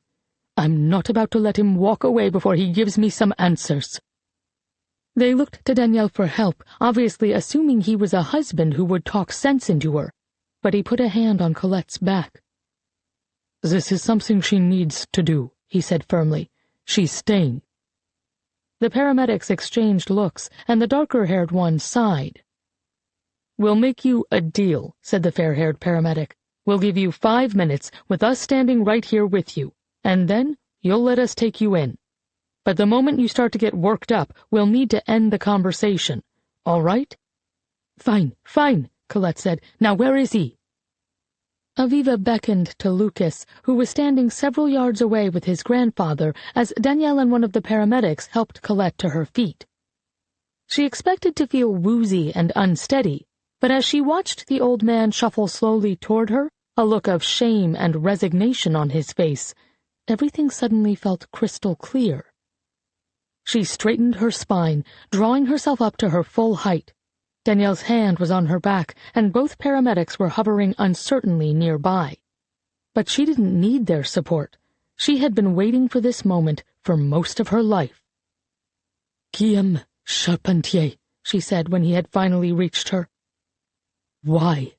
I'm not about to let him walk away before he gives me some answers." They looked to Daniel for help, obviously assuming he was a husband who would talk sense into her, but he put a hand on Colette's back. "This is something she needs to do," he said firmly. "She's staying." The paramedics exchanged looks, and the darker-haired one sighed. "We'll make you a deal," said the fair-haired paramedic. "We'll give you 5 minutes, with us standing right here with you, and then you'll let us take you in. But the moment you start to get worked up, we'll need to end the conversation. All right?" Fine, Colette said. "Now where is he?" Aviva beckoned to Lucas, who was standing several yards away with his grandfather, as Danielle and one of the paramedics helped Colette to her feet. She expected to feel woozy and unsteady, but as she watched the old man shuffle slowly toward her, a look of shame and resignation on his face, everything suddenly felt crystal clear. She straightened her spine, drawing herself up to her full height. Danielle's hand was on her back, and both paramedics were hovering uncertainly nearby. But she didn't need their support. She had been waiting for this moment for most of her life. "Guillaume Charpentier," she said when he had finally reached her. "Why?"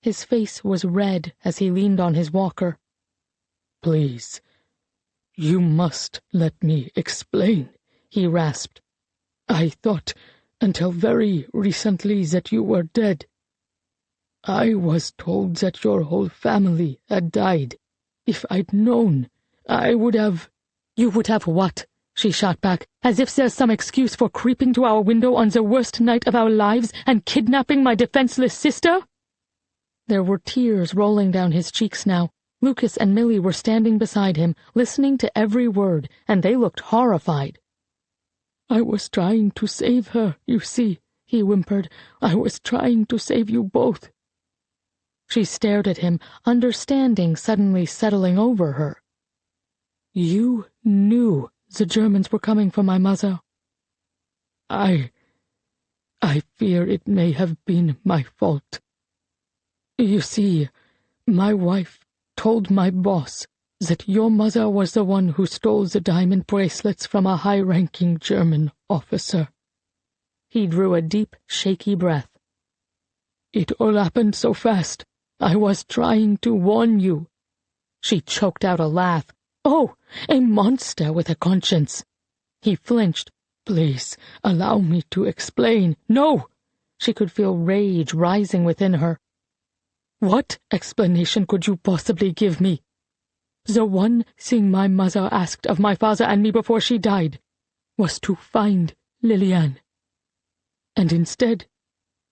His face was red as he leaned on his walker. "Please, you must let me explain," he rasped. "I thought until very recently that you were dead. I was told that your whole family had died. If I'd known, I would have—" "You would have what?" she shot back, "as if there's some excuse for creeping to our window on the worst night of our lives and kidnapping my defenseless sister?" There were tears rolling down his cheeks now. Lucas and Millie were standing beside him, listening to every word, and they looked horrified. "I was trying to save her, you see," he whimpered. "I was trying to save you both." She stared at him, understanding suddenly settling over her. "You knew the Germans were coming for my mother?" I fear it may have been my fault. You see, my wife told my boss that your mother was the one who stole the diamond bracelets from a high-ranking German officer." He drew a deep, shaky breath. "It all happened so fast. I was trying to warn you." She choked out a laugh. "Oh, a monster with a conscience." He flinched. "Please, allow me to explain." "No!" She could feel rage rising within her. "What explanation could you possibly give me? The one thing my mother asked of my father and me before she died was to find Liliane. And instead,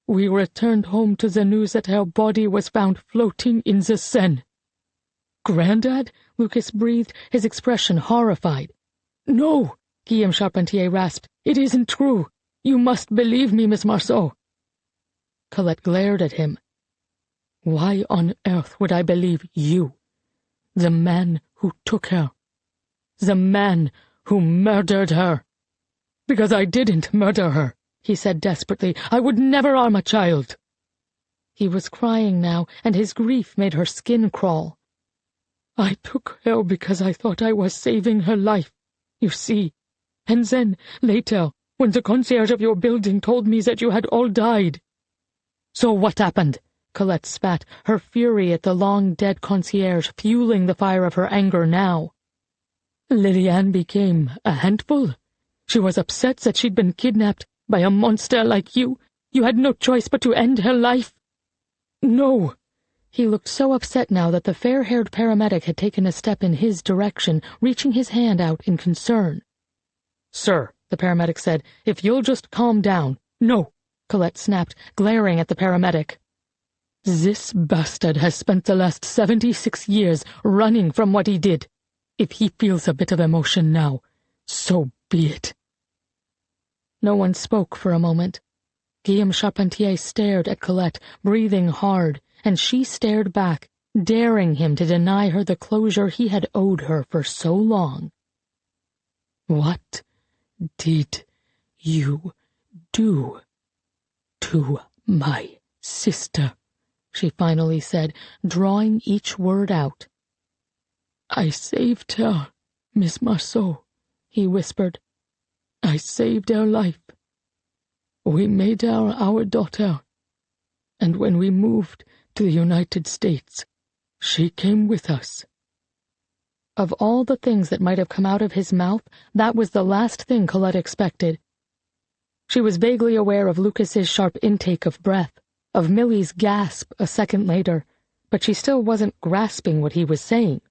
we returned home to the news that her body was found floating in the Seine." "Granddad?" Lucas breathed, his expression horrified. "No," Guillaume Charpentier rasped. "It isn't true. You must believe me, Miss Marceau." Colette glared at him. "Why on earth would I believe you? The man who took her. The man who murdered her." "Because I didn't murder her," he said desperately. "I would never harm a child." He was crying now, and his grief made her skin crawl. "I took her because I thought I was saving her life, you see. And then, later, when the concierge of your building told me that you had all died—" "So what happened?" Colette spat, her fury at the long-dead concierge fueling the fire of her anger now. "Liliane became a handful. She was upset that she'd been kidnapped by a monster like you. You had no choice but to end her life." "No." He looked so upset now that the fair-haired paramedic had taken a step in his direction, reaching his hand out in concern. "Sir," the paramedic said, "if you'll just calm down." "No," Colette snapped, glaring at the paramedic. "This bastard has spent the last 76 years running from what he did. If he feels a bit of emotion now, so be it." No one spoke for a moment. Guillaume Charpentier stared at Colette, breathing hard, and she stared back, daring him to deny her the closure he had owed her for so long. "What did you do to my sister?" she finally said, drawing each word out. "I saved her, Miss Marceau," he whispered. "I saved her life. We made her our daughter, and when we moved to the United States, she came with us." Of all the things that might have come out of his mouth, that was the last thing Colette expected. She was vaguely aware of Lucas's sharp intake of breath, of Millie's gasp a second later, but she still wasn't grasping what he was saying.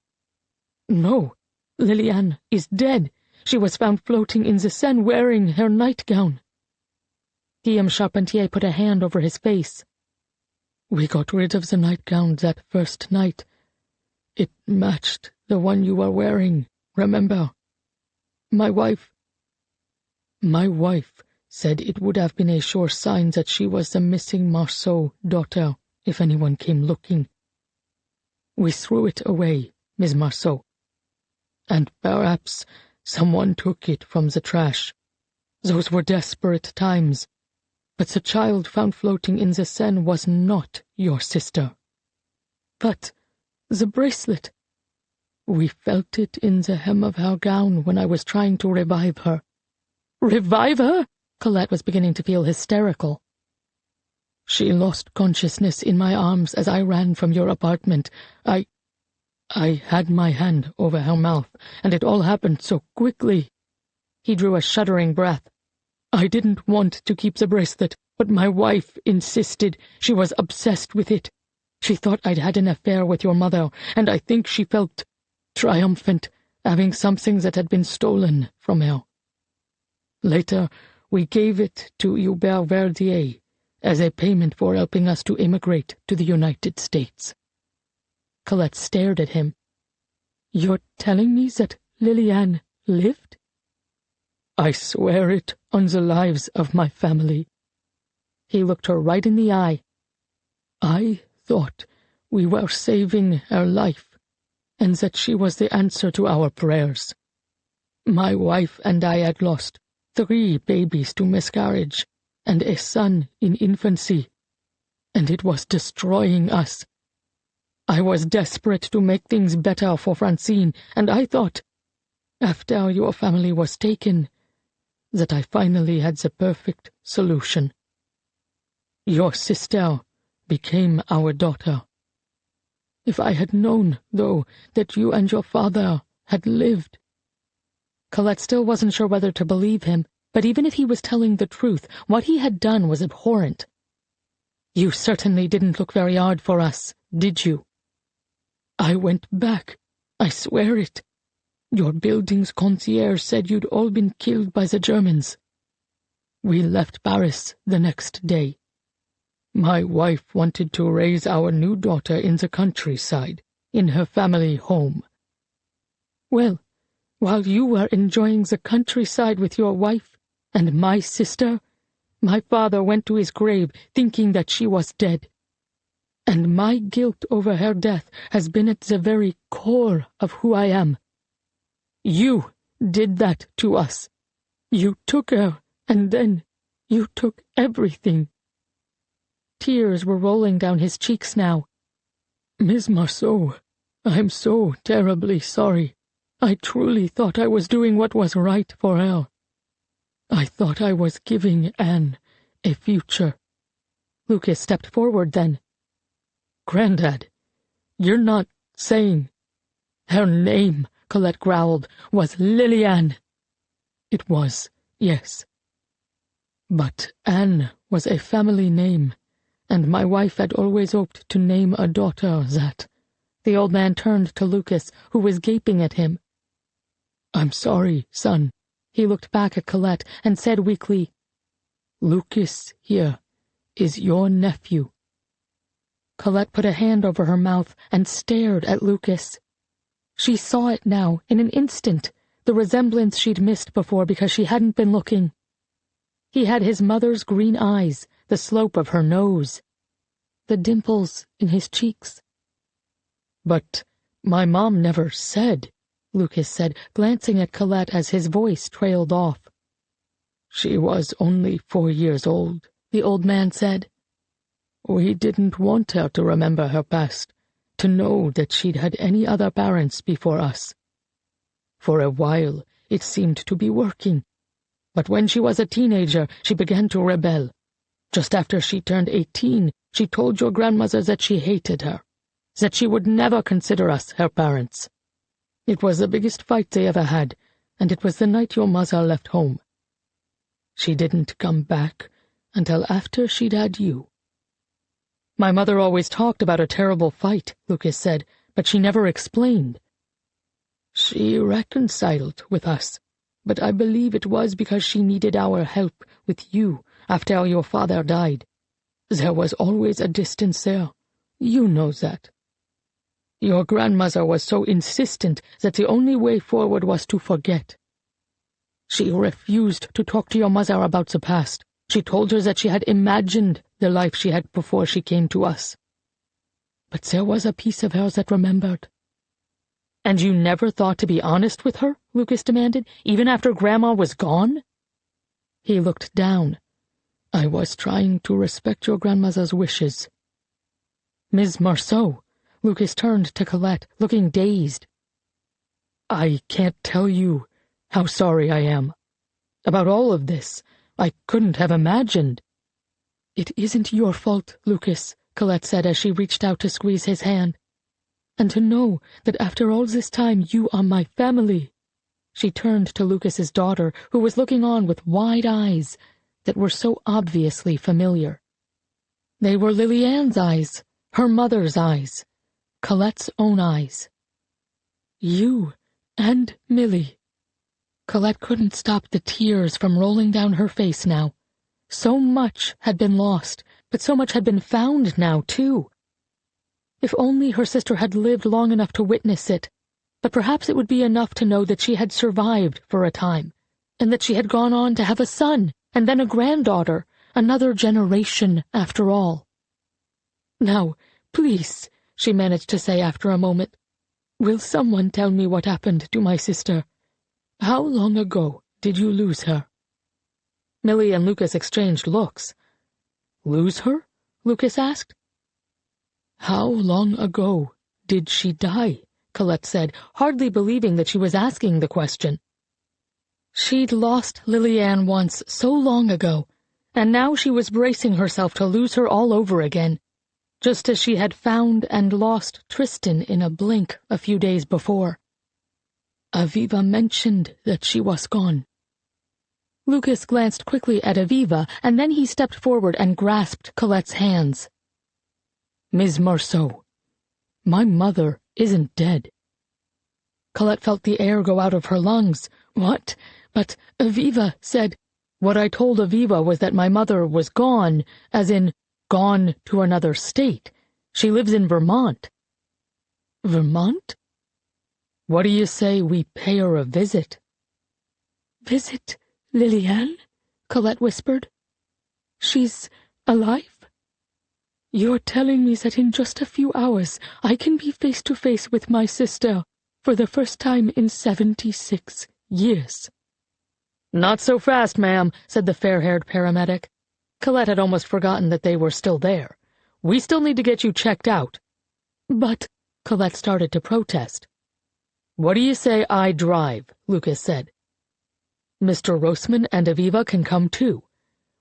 "No, Liliane is dead. She was found floating in the Seine wearing her nightgown." Guillaume Charpentier put a hand over his face. "We got rid of the nightgown that first night. It matched the one you were wearing, remember? My wife said it would have been a sure sign that she was the missing Marceau daughter if anyone came looking. We threw it away, Miss Marceau. And perhaps someone took it from the trash. Those were desperate times. But the child found floating in the Seine was not your sister." "But the bracelet—" We felt it in the hem of her gown when I was trying to revive her. Revive her? Colette was beginning to feel hysterical. She lost consciousness in my arms as I ran from your apartment. I had my hand over her mouth, and it all happened so quickly. He drew a shuddering breath. I didn't want to keep the bracelet, but my wife insisted. She was obsessed with it. She thought I'd had an affair with your mother, and I think she felt triumphant, having something that had been stolen from her. Later, we gave it to WWII as a payment for helping us to immigrate to the United States. Colette stared at him. You're telling me that Liliane lived? I swear it on the lives of my family. He looked her right in the eye. I thought we were saving her life, and that she was the answer to our prayers. My wife and I had lost 3 babies to miscarriage, and a son in infancy, and it was destroying us. I was desperate to make things better for Francine, and I thought, after your family was taken, that I finally had the perfect solution. Your sister became our daughter. If I had known, though, that you and your father had lived— Colette still wasn't sure whether to believe him, but even if he was telling the truth, what he had done was abhorrent. You certainly didn't look very hard for us, did you? I went back. I swear it. Your building's concierge said you'd all been killed by the Germans. We left Paris the next day. My wife wanted to raise our new daughter in the countryside, in her family home. Well, while you were enjoying the countryside with your wife and my sister, my father went to his grave thinking that she was dead. And my guilt over her death has been at the very core of who I am. You did that to us. You took her, and then you took everything. Tears were rolling down his cheeks now. Miss Marceau, I'm so terribly sorry. I truly thought I was doing what was right for her. I thought I was giving Anne a future. Lucas stepped forward then. Grandad, you're not saying— Her name, Colette growled, was Liliane. It was, yes. But Anne was a family name, and my wife had always hoped to name a daughter that. The old man turned to Lucas, who was gaping at him. I'm sorry, son. He looked back at Colette and said weakly, Lucas here is your nephew. Colette put a hand over her mouth and stared at Lucas. She saw it now, in an instant, the resemblance she'd missed before because she hadn't been looking. He had his mother's green eyes, the slope of her nose, the dimples in his cheeks. But my mom never said, Lucas said, glancing at Colette as his voice trailed off. She was only 4 years old, the old man said. We didn't want her to remember her past, to know that she'd had any other parents before us. For a while, it seemed to be working. But when she was a teenager, she began to rebel. Just after she turned 18, she told your grandmother that she hated her, that she would never consider us her parents. It was the biggest fight they ever had, and it was the night your mother left home. She didn't come back until after she'd had you. My mother always talked about a terrible fight, Lucas said, but she never explained. She reconciled with us, but I believe it was because she needed our help with you after your father died. There was always a distance there. You know that. Your grandmother was so insistent that the only way forward was to forget. She refused to talk to your mother about the past. She told her that she had imagined the life she had before she came to us. But there was a piece of her that remembered. And you never thought to be honest with her? Lucas demanded, even after Grandma was gone? He looked down. I was trying to respect your grandmother's wishes. Ms. Marceau, Lucas turned to Colette, looking dazed. I can't tell you how sorry I am. About all of this, I couldn't have imagined. It isn't your fault, Lucas, Colette said as she reached out to squeeze his hand. And to know that after all this time you are my family. She turned to Lucas's daughter, who was looking on with wide eyes that were so obviously familiar. They were Lily Ann's eyes, her mother's eyes, Colette's own eyes. You and Millie. Colette couldn't stop the tears from rolling down her face now. So much had been lost, but so much had been found now, too. If only her sister had lived long enough to witness it, but perhaps it would be enough to know that she had survived for a time, and that she had gone on to have a son, and then a granddaughter, another generation after all. Now, please, she managed to say after a moment, will someone tell me what happened to my sister? How long ago did you lose her? Millie and Lucas exchanged looks. Lose her? Lucas asked. How long ago did she die? Colette said, hardly believing that she was asking the question. She'd lost Lily Ann once so long ago, and now she was bracing herself to lose her all over again, just as she had found and lost Tristan in a blink a few days before. Aviva mentioned that she was gone. Lucas glanced quickly at Aviva, and then he stepped forward and grasped Colette's hands. Ms. Marceau, my mother isn't dead. Colette felt the air go out of her lungs. What? But Aviva said... What I told Aviva was that my mother was gone, as in gone to another state. She lives in Vermont. Vermont? What do you say we pay her a visit? Visit Lily Ann? Colette whispered. She's alive? You're telling me that in just a few hours I can be face to face with my sister for the first time in 76 years. Not so fast, ma'am, said the fair-haired paramedic. Colette had almost forgotten that they were still there. We still need to get you checked out. But, Colette started to protest. What do you say I drive? Lucas said. Mr. Roseman and Aviva can come too.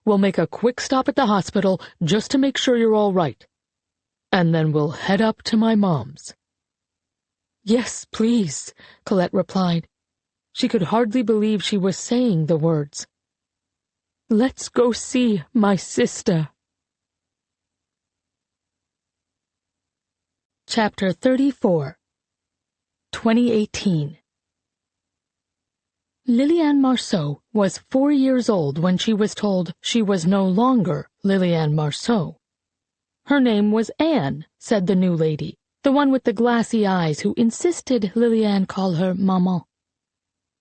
We'll make a quick stop at the hospital just to make sure you're all right. And then we'll head up to my mom's. Yes, please, Colette replied. She could hardly believe she was saying the words. Let's go see my sister. Chapter 34 2018 Lily Ann Marceau was 4 years old when she was told she was no longer Lily Ann Marceau. Her name was Anne, said the new lady, the one with the glassy eyes who insisted Lily Ann call her Maman.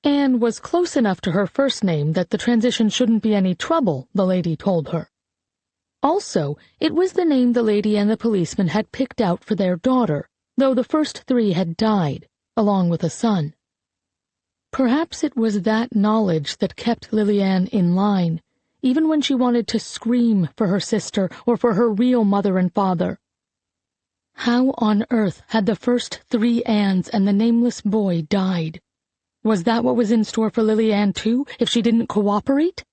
Anne was close enough to her first name that the transition shouldn't be any trouble, the lady told her. Also, it was the name the lady and the policeman had picked out for their daughter, though the first 3 had died, along with a son. Perhaps it was that knowledge that kept Lily Ann in line, even when she wanted to scream for her sister or for her real mother and father. How on earth had the first 3 Anns and the nameless boy died? Was that what was in store for Lily Ann, too, if she didn't cooperate?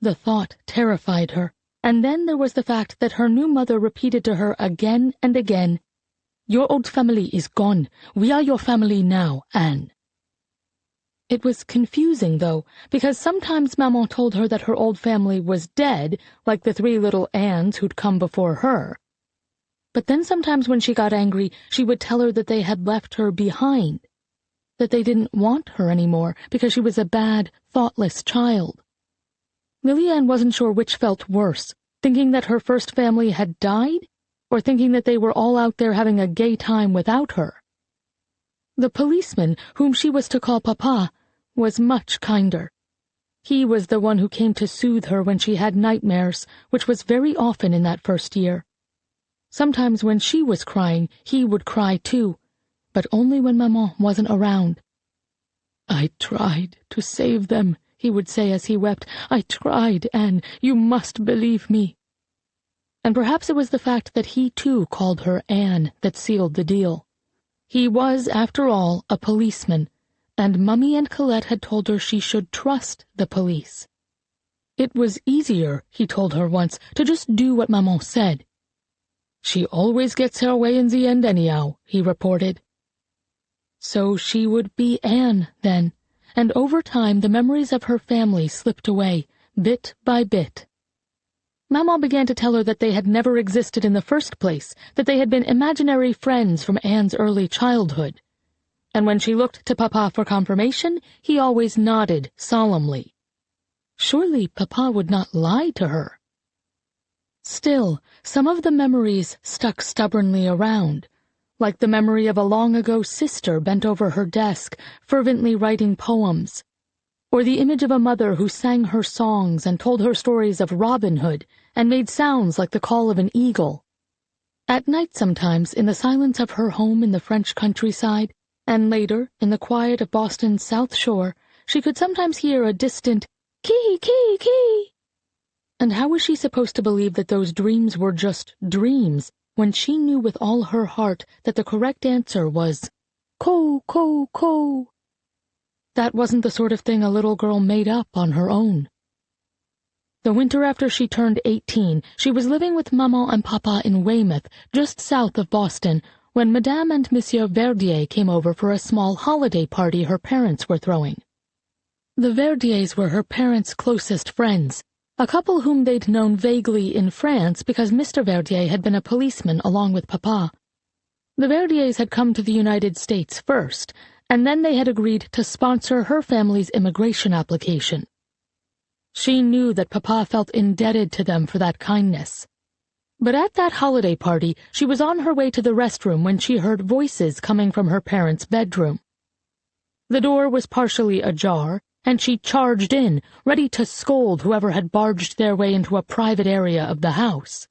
The thought terrified her, and then there was the fact that her new mother repeated to her again and again, Your old family is gone. We are your family now, Anne. It was confusing, though, because sometimes Maman told her that her old family was dead, like the 3 little Anns who'd come before her. But then sometimes when she got angry, she would tell her that they had left her behind, that they didn't want her anymore because she was a bad, thoughtless child. Lily Ann wasn't sure which felt worse, thinking that her first family had died, or thinking that they were all out there having a gay time without her. The policeman, whom she was to call Papa, was much kinder. He was the one who came to soothe her when she had nightmares, which was very often in that first year. Sometimes when she was crying, he would cry too, but only when Maman wasn't around. I tried to save them, he would say as he wept. I tried, Anne. You must believe me. And perhaps it was the fact that he too called her Anne that sealed the deal. He was, after all, a policeman, and Mummy and Colette had told her she should trust the police. It was easier, he told her once, to just do what Maman said. "She always gets her way in the end anyhow," he reported. So she would be Anne, then, and over time the memories of her family slipped away, bit by bit. Maman began to tell her that they had never existed in the first place, that they had been imaginary friends from Anne's early childhood. And when she looked to Papa for confirmation, he always nodded solemnly. Surely Papa would not lie to her. Still, some of the memories stuck stubbornly around, like the memory of a long-ago sister bent over her desk, fervently writing poems, or the image of a mother who sang her songs and told her stories of Robin Hood and made sounds like the call of an eagle. At night sometimes, in the silence of her home in the French countryside, and later, in the quiet of Boston's South Shore, she could sometimes hear a distant kee, kee, kee. And how was she supposed to believe that those dreams were just dreams, when she knew with all her heart that the correct answer was, "Ko, ko, ko"? That wasn't the sort of thing a little girl made up on her own. The winter after she turned 18, she was living with Maman and Papa in Weymouth, just south of Boston, when Madame and Monsieur Verdier came over for a small holiday party her parents were throwing. The Verdiers were her parents' closest friends, a couple whom they'd known vaguely in France because Mr. Verdier had been a policeman along with Papa. The Verdiers had come to the United States first, and then they had agreed to sponsor her family's immigration application. She knew that Papa felt indebted to them for that kindness. But at that holiday party, she was on her way to the restroom when she heard voices coming from her parents' bedroom. The door was partially ajar, and she charged in, ready to scold whoever had barged their way into a private area of the house.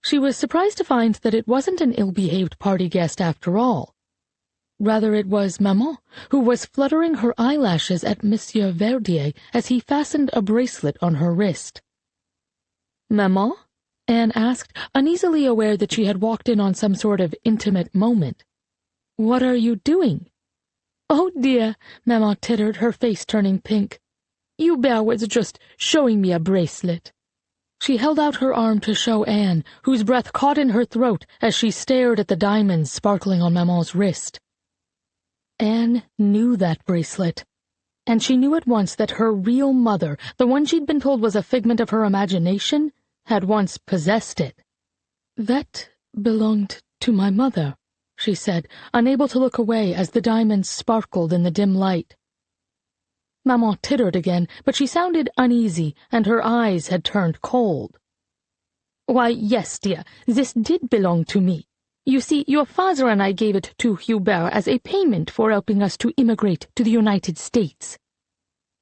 She was surprised to find that it wasn't an ill-behaved party guest after all. Rather, it was Maman, who was fluttering her eyelashes at Monsieur Verdier as he fastened a bracelet on her wrist. "Maman?" Anne asked, uneasily aware that she had walked in on some sort of intimate moment. "What are you doing?" "Oh, dear," Maman tittered, her face turning pink. "Hubert was just showing me a bracelet." She held out her arm to show Anne, whose breath caught in her throat as she stared at the diamonds sparkling on Maman's wrist. Anne knew that bracelet, and she knew at once that her real mother, the one she'd been told was a figment of her imagination, had once possessed it. "That belonged to my mother," she said, unable to look away as the diamonds sparkled in the dim light. Maman tittered again, but she sounded uneasy, and her eyes had turned cold. "Why, yes, dear, this did belong to me. You see, your father and I gave it to Hubert as a payment for helping us to immigrate to the United States.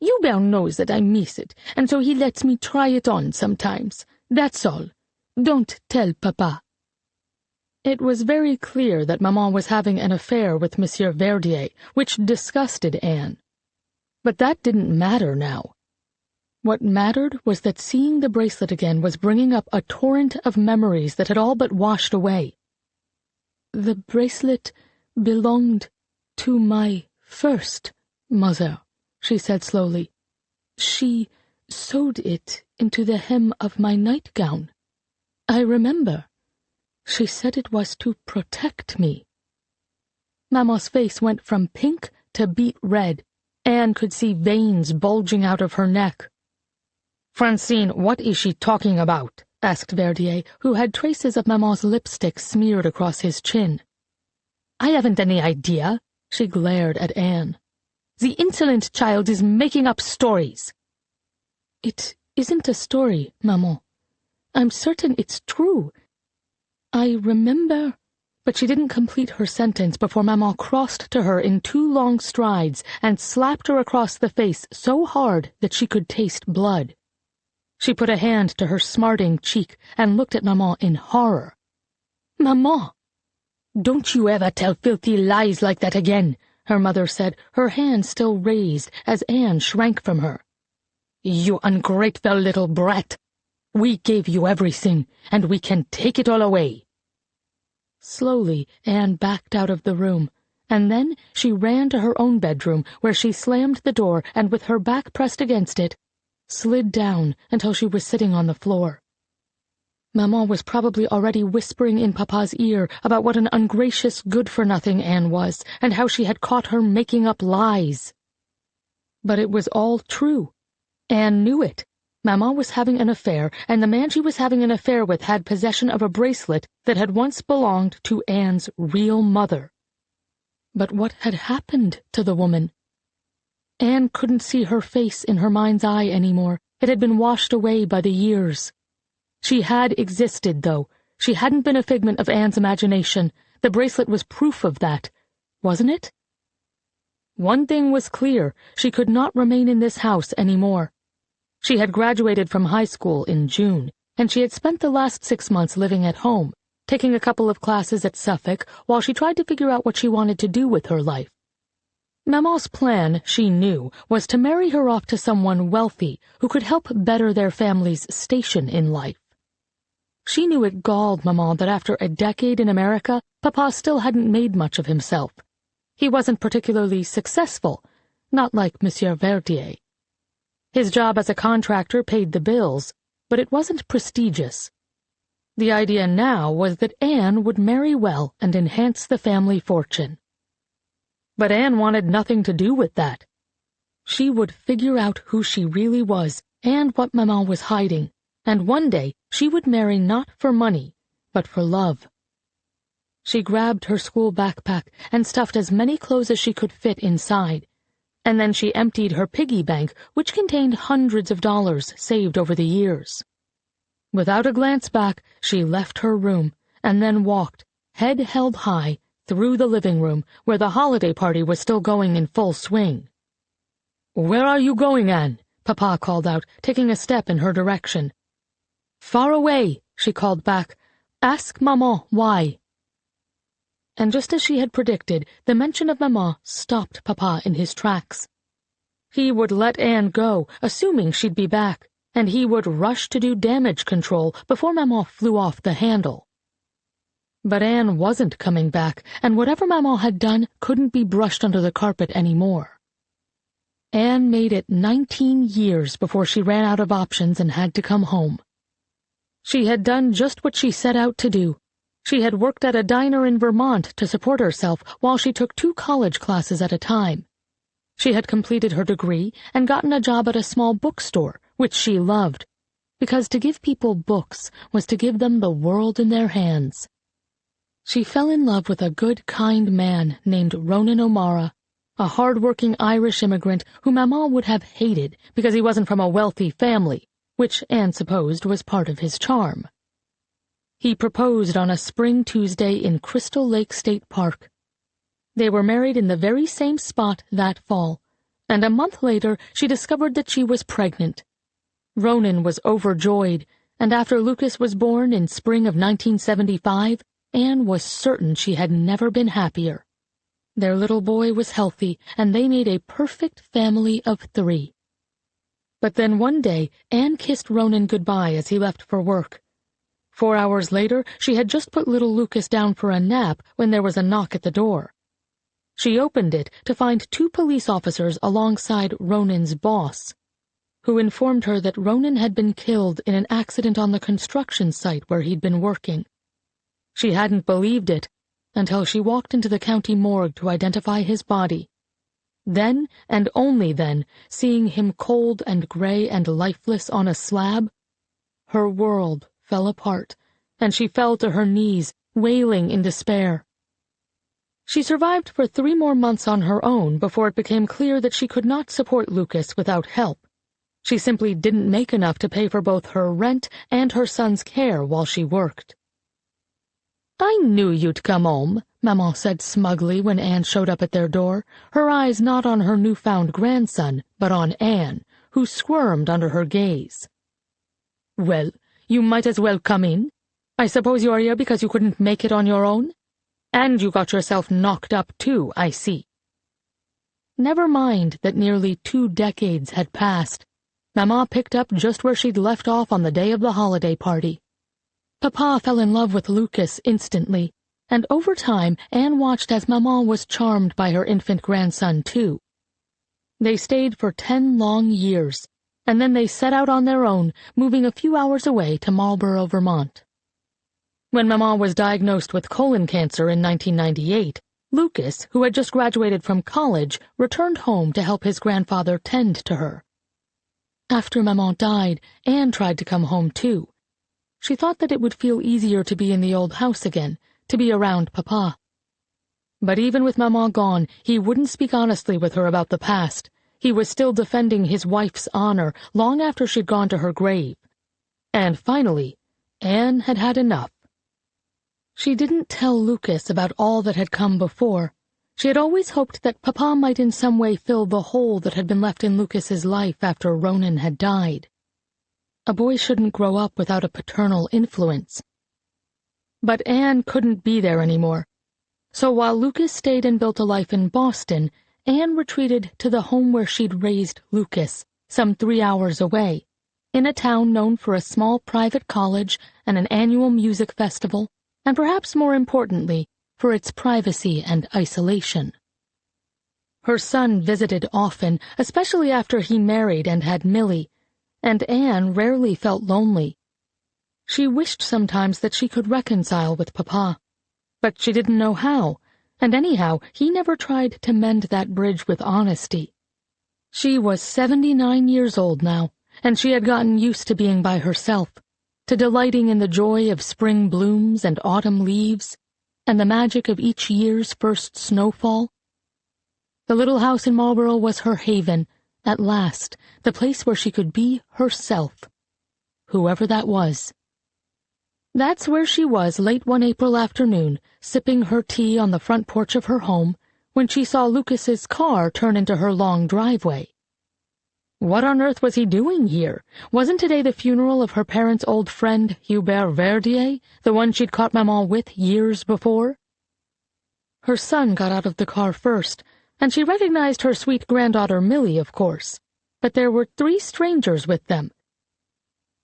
Hubert knows that I miss it, and so he lets me try it on sometimes. That's all. Don't tell Papa." It was very clear that Maman was having an affair with Monsieur Verdier, which disgusted Anne. But that didn't matter now. What mattered was that seeing the bracelet again was bringing up a torrent of memories that had all but washed away. "The bracelet belonged to my first mother," she said slowly. "She sewed it into the hem of my nightgown. I remember. She said it was to protect me." Maman's face went from pink to beet red. Anne could see veins bulging out of her neck. "Francine, what is she talking about?" asked Verdier, who had traces of Maman's lipstick smeared across his chin. "I haven't any idea," she glared at Anne. "The insolent child is making up stories." "It isn't a story, Maman. I'm certain it's true. I remember—" But she didn't complete her sentence before Maman crossed to her in 2 long strides and slapped her across the face so hard that she could taste blood. She put a hand to her smarting cheek and looked at Maman in horror. "Maman!" "Don't you ever tell filthy lies like that again," her mother said, her hand still raised as Anne shrank from her. "You ungrateful little brat! We gave you everything, and we can take it all away." Slowly, Anne backed out of the room, and then she ran to her own bedroom, where she slammed the door and, with her back pressed against it, slid down until she was sitting on the floor. Maman was probably already whispering in Papa's ear about what an ungracious good-for-nothing Anne was, and how she had caught her making up lies. But it was all true. Anne knew it. Maman was having an affair, and the man she was having an affair with had possession of a bracelet that had once belonged to Anne's real mother. But what had happened to the woman? Anne couldn't see her face in her mind's eye anymore. It had been washed away by the years. She had existed, though. She hadn't been a figment of Anne's imagination. The bracelet was proof of that, wasn't it? One thing was clear. She could not remain in this house anymore. She had graduated from high school in June, and she had spent the last 6 months living at home, taking a couple of classes at Suffolk while she tried to figure out what she wanted to do with her life. Maman's plan, she knew, was to marry her off to someone wealthy who could help better their family's station in life. She knew it galled Maman that after a decade in America, Papa still hadn't made much of himself. He wasn't particularly successful, not like Monsieur Verdier. His job as a contractor paid the bills, but it wasn't prestigious. The idea now was that Anne would marry well and enhance the family fortune. But Anne wanted nothing to do with that. She would figure out who she really was and what Maman was hiding, and one day she would marry not for money, but for love. She grabbed her school backpack and stuffed as many clothes as she could fit inside, and then she emptied her piggy bank, which contained hundreds of dollars saved over the years. Without a glance back, she left her room, and then walked, head held high, through the living room, where the holiday party was still going in full swing. "Where are you going, Anne?" Papa called out, taking a step in her direction. "Far away," she called back. "Ask Maman why." And just as she had predicted, the mention of Maman stopped Papa in his tracks. He would let Anne go, assuming she'd be back, and he would rush to do damage control before Maman flew off the handle. But Anne wasn't coming back, and whatever Maman had done couldn't be brushed under the carpet anymore. Anne made it 19 years before she ran out of options and had to come home. She had done just what she set out to do. She had worked at a diner in Vermont to support herself while she took 2 college classes at a time. She had completed her degree and gotten a job at a small bookstore, which she loved, because to give people books was to give them the world in their hands. She fell in love with a good, kind man named Ronan O'Mara, a hard-working Irish immigrant whom Maman would have hated because he wasn't from a wealthy family, which Anne supposed was part of his charm. He proposed on a spring Tuesday in Crystal Lake State Park. They were married in the very same spot that fall, and a month later she discovered that she was pregnant. Ronan was overjoyed, and after Lucas was born in spring of 1975, Anne was certain she had never been happier. Their little boy was healthy, and they made a perfect family of 3. But then one day, Anne kissed Ronan goodbye as he left for work. 4 hours later, she had just put little Lucas down for a nap when there was a knock at the door. She opened it to find 2 police officers alongside Ronan's boss, who informed her that Ronan had been killed in an accident on the construction site where he'd been working. She hadn't believed it until she walked into the county morgue to identify his body. Then, and only then, seeing him cold and gray and lifeless on a slab, her world fell apart, and she fell to her knees, wailing in despair. She survived for 3 more months on her own before it became clear that she could not support Lucas without help. She simply didn't make enough to pay for both her rent and her son's care while she worked. "I knew you'd come home," Maman said smugly when Anne showed up at their door, her eyes not on her newfound grandson, but on Anne, who squirmed under her gaze. "Well, you might as well come in. I suppose you're here because you couldn't make it on your own? And you got yourself knocked up too, I see." Never mind that nearly 2 decades had passed. Maman picked up just where she'd left off on the day of the holiday party. Papa fell in love with Lucas instantly. and over time Anne watched as Maman was charmed by her infant grandson, too. They stayed for 10 long years, and then they set out on their own, moving a few hours away to Marlborough, Vermont. When Maman was diagnosed with colon cancer in 1998, Lucas, who had just graduated from college, returned home to help his grandfather tend to her. After Maman died, Anne tried to come home too. She thought that it would feel easier to be in the old house again, to be around Papa. But even with Maman gone, he wouldn't speak honestly with her about the past. He was still defending his wife's honor long after she'd gone to her grave. And finally, Anne had had enough. She didn't tell Lucas about all that had come before. She had always hoped that Papa might in some way fill the hole that had been left in Lucas's life after Ronan had died. A boy shouldn't grow up without a paternal influence. But Anne couldn't be there anymore. So while Lucas stayed and built a life in Boston, Anne retreated to the home where she'd raised Lucas, some 3 hours away, in a town known for a small private college and an annual music festival, and perhaps more importantly, for its privacy and isolation. Her son visited often, especially after he married and had Millie, and Anne rarely felt lonely. She wished sometimes that she could reconcile with Papa, but she didn't know how, and anyhow, he never tried to mend that bridge with honesty. She was 79 years old now, and she had gotten used to being by herself, to delighting in the joy of spring blooms and autumn leaves, and the magic of each year's first snowfall. The little house in Marlborough was her haven, at last, the place where she could be herself, whoever that was. That's where she was late one April afternoon, sipping her tea on the front porch of her home, when she saw Lucas's car turn into her long driveway. What on earth was he doing here? Wasn't today the funeral of her parents' old friend, Hubert Verdier, the one she'd caught Maman with years before? Her son got out of the car first, and she recognized her sweet granddaughter Millie, of course, but there were 3 strangers with them.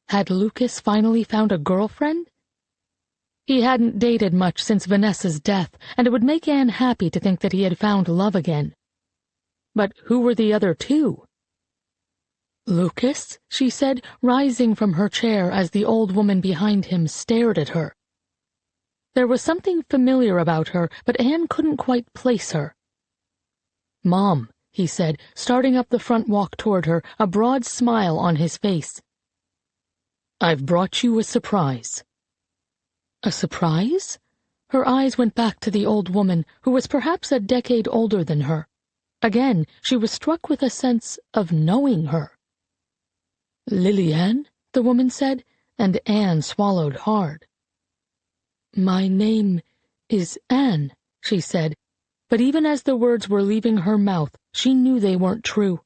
Had Lucas finally found a girlfriend? He hadn't dated much since Vanessa's death, and it would make Anne happy to think that he had found love again. But who were the other 2? "Lucas," she said, rising from her chair as the old woman behind him stared at her. There was something familiar about her, but Anne couldn't quite place her. "Mom," he said, starting up the front walk toward her, a broad smile on his face. "I've brought you a surprise." A surprise? Her eyes went back to the old woman, who was perhaps a decade older than her. Again, she was struck with a sense of knowing her. "Liliane," the woman said, and Anne swallowed hard. "My name is Anne," she said, but even as the words were leaving her mouth, she knew they weren't true.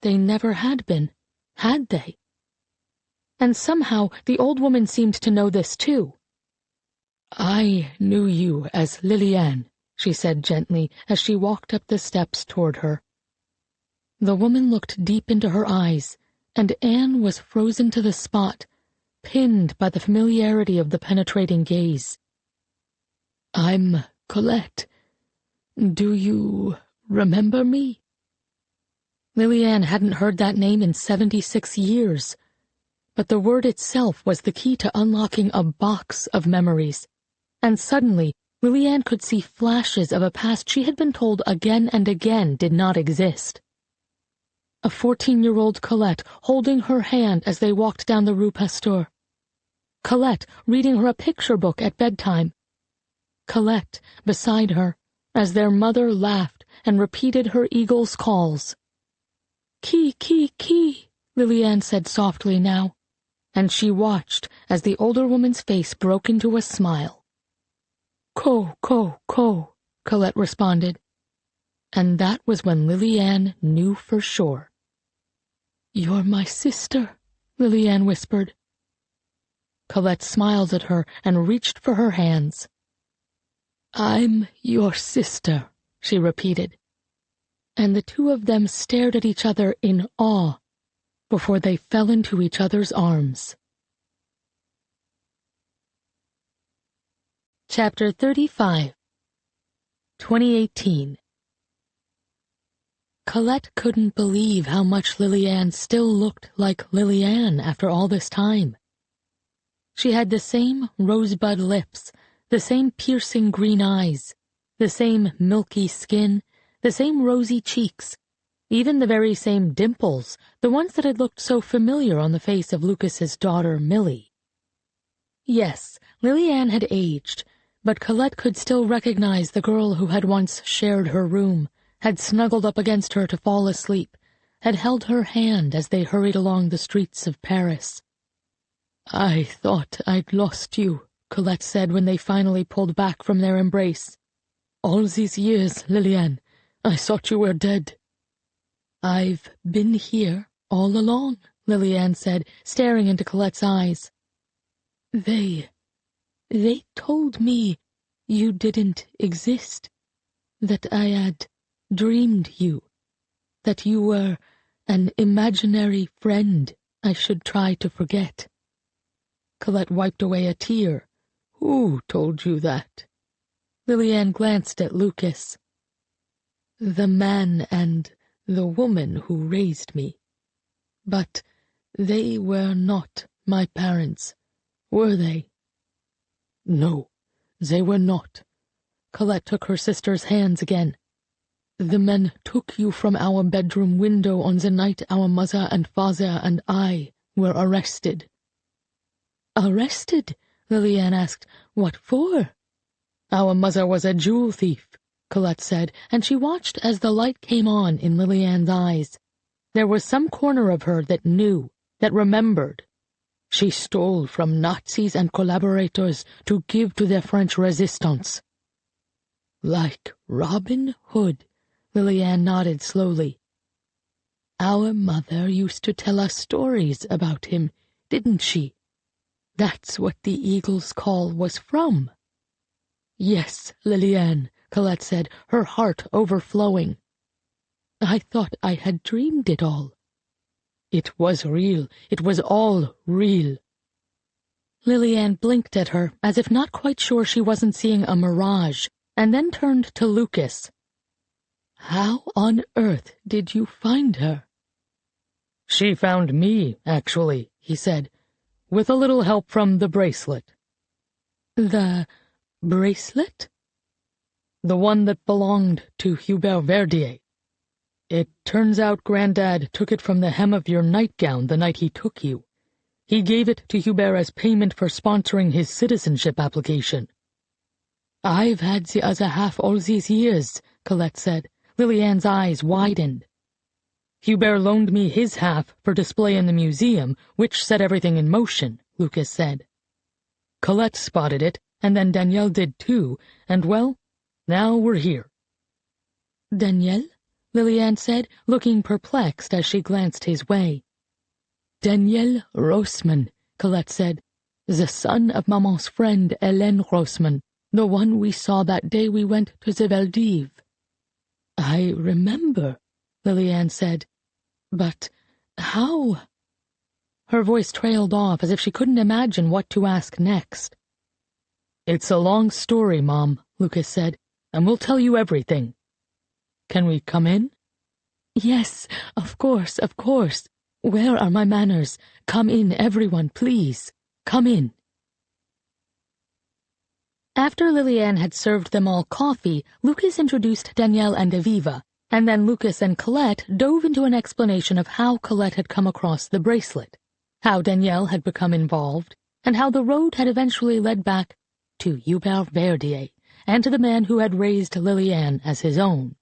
They never had been, had they? And somehow the old woman seemed to know this too. "I knew you as Liliane," she said gently as she walked up the steps toward her. The woman looked deep into her eyes, and Anne was frozen to the spot, pinned by the familiarity of the penetrating gaze. "I'm Colette. Do you remember me?" Liliane hadn't heard that name in 76 years, but the word itself was the key to unlocking a box of memories, and suddenly Liliane could see flashes of a past she had been told again and again did not exist. A 14-year-old Colette holding her hand as they walked down the Rue Pasteur. Colette reading her a picture book at bedtime. Colette beside her as their mother laughed and repeated her eagle's calls. "Ki, ki, ki," Liliane said softly now, and she watched as the older woman's face broke into a smile. "Ko, ko, ko," Colette responded, and that was when Liliane knew for sure. "You're my sister," Liliane whispered. Colette smiled at her and reached for her hands. "I'm your sister," she repeated, and the 2 of them stared at each other in awe before they fell into each other's arms. Chapter 35 2018 Colette couldn't believe how much Lily-Anne still looked like Lily-Anne after all this time. She had the same rosebud lips, the same piercing green eyes, the same milky skin, the same rosy cheeks, even the very same dimples, the ones that had looked so familiar on the face of Lucas's daughter, Millie. Yes, Lily-Anne had aged, but Colette could still recognize the girl who had once shared her room, had snuggled up against her to fall asleep, had held her hand as they hurried along the streets of Paris. "I thought I'd lost you," Colette said when they finally pulled back from their embrace. "All these years, Lily-Anne, I thought you were dead." "I've been here all along," Lily-Anne said, staring into Colette's eyes. They told me you didn't exist, that I had dreamed you, that you were an imaginary friend I should try to forget." Colette wiped away a tear. "Who told you that?" Lily-Anne glanced at Lucas. "The man and the woman who raised me. But they were not my parents, were they?" "No, they were not." Colette took her sister's hands again. "The men took you from our bedroom window on the night our mother and father and I were arrested." "Arrested?" Lily-Anne asked. "What for?" "Our mother was a jewel thief," Colette said, and she watched as the light came on in Lily-Anne's eyes. There was some corner of her that knew, that remembered. She stole from Nazis and collaborators to give to the French resistance. "Like Robin Hood," Lily-Anne nodded slowly. "Our mother used to tell us stories about him, didn't she? That's what the Eagle's Call was from." "Yes, Lily-Anne," Colette said, her heart overflowing. "I thought I had dreamed it all." "It was real. It was all real." Lily-Anne blinked at her, as if not quite sure she wasn't seeing a mirage, and then turned to Lucas. "How on earth did you find her?" "She found me, actually," he said, "with a little help from the bracelet." "The bracelet?" "The one that belonged to Hubert Verdier. It turns out Grandad took it from the hem of your nightgown the night he took you. He gave it to Hubert as payment for sponsoring his citizenship application." "I've had the other half all these years," Colette said. Lily-Anne's eyes widened. "Hubert loaned me his half for display in the museum, which set everything in motion," Lucas said. "Colette spotted it, and then Danielle did too, and well, now we're here." "Danielle?" Lily-Anne said, looking perplexed as she glanced his way. "Daniel Roseman," Colette said, "the son of Maman's friend Hélène Roseman, the one we saw that day we went to the Valdiv." "I remember," Lily-Anne said, "but how—" Her voice trailed off as if she couldn't imagine what to ask next. "It's a long story, Mom," Lucas said, "and we'll tell you everything. Can we come in?" "Yes, of course, of course. Where are my manners? Come in, everyone, please. Come in." After Lily-Anne had served them all coffee, Lucas introduced Danielle and Aviva, and then Lucas and Colette dove into an explanation of how Colette had come across the bracelet, how Danielle had become involved, and how the road had eventually led back to Hubert Verdier and to the man who had raised Lily-Anne as his own.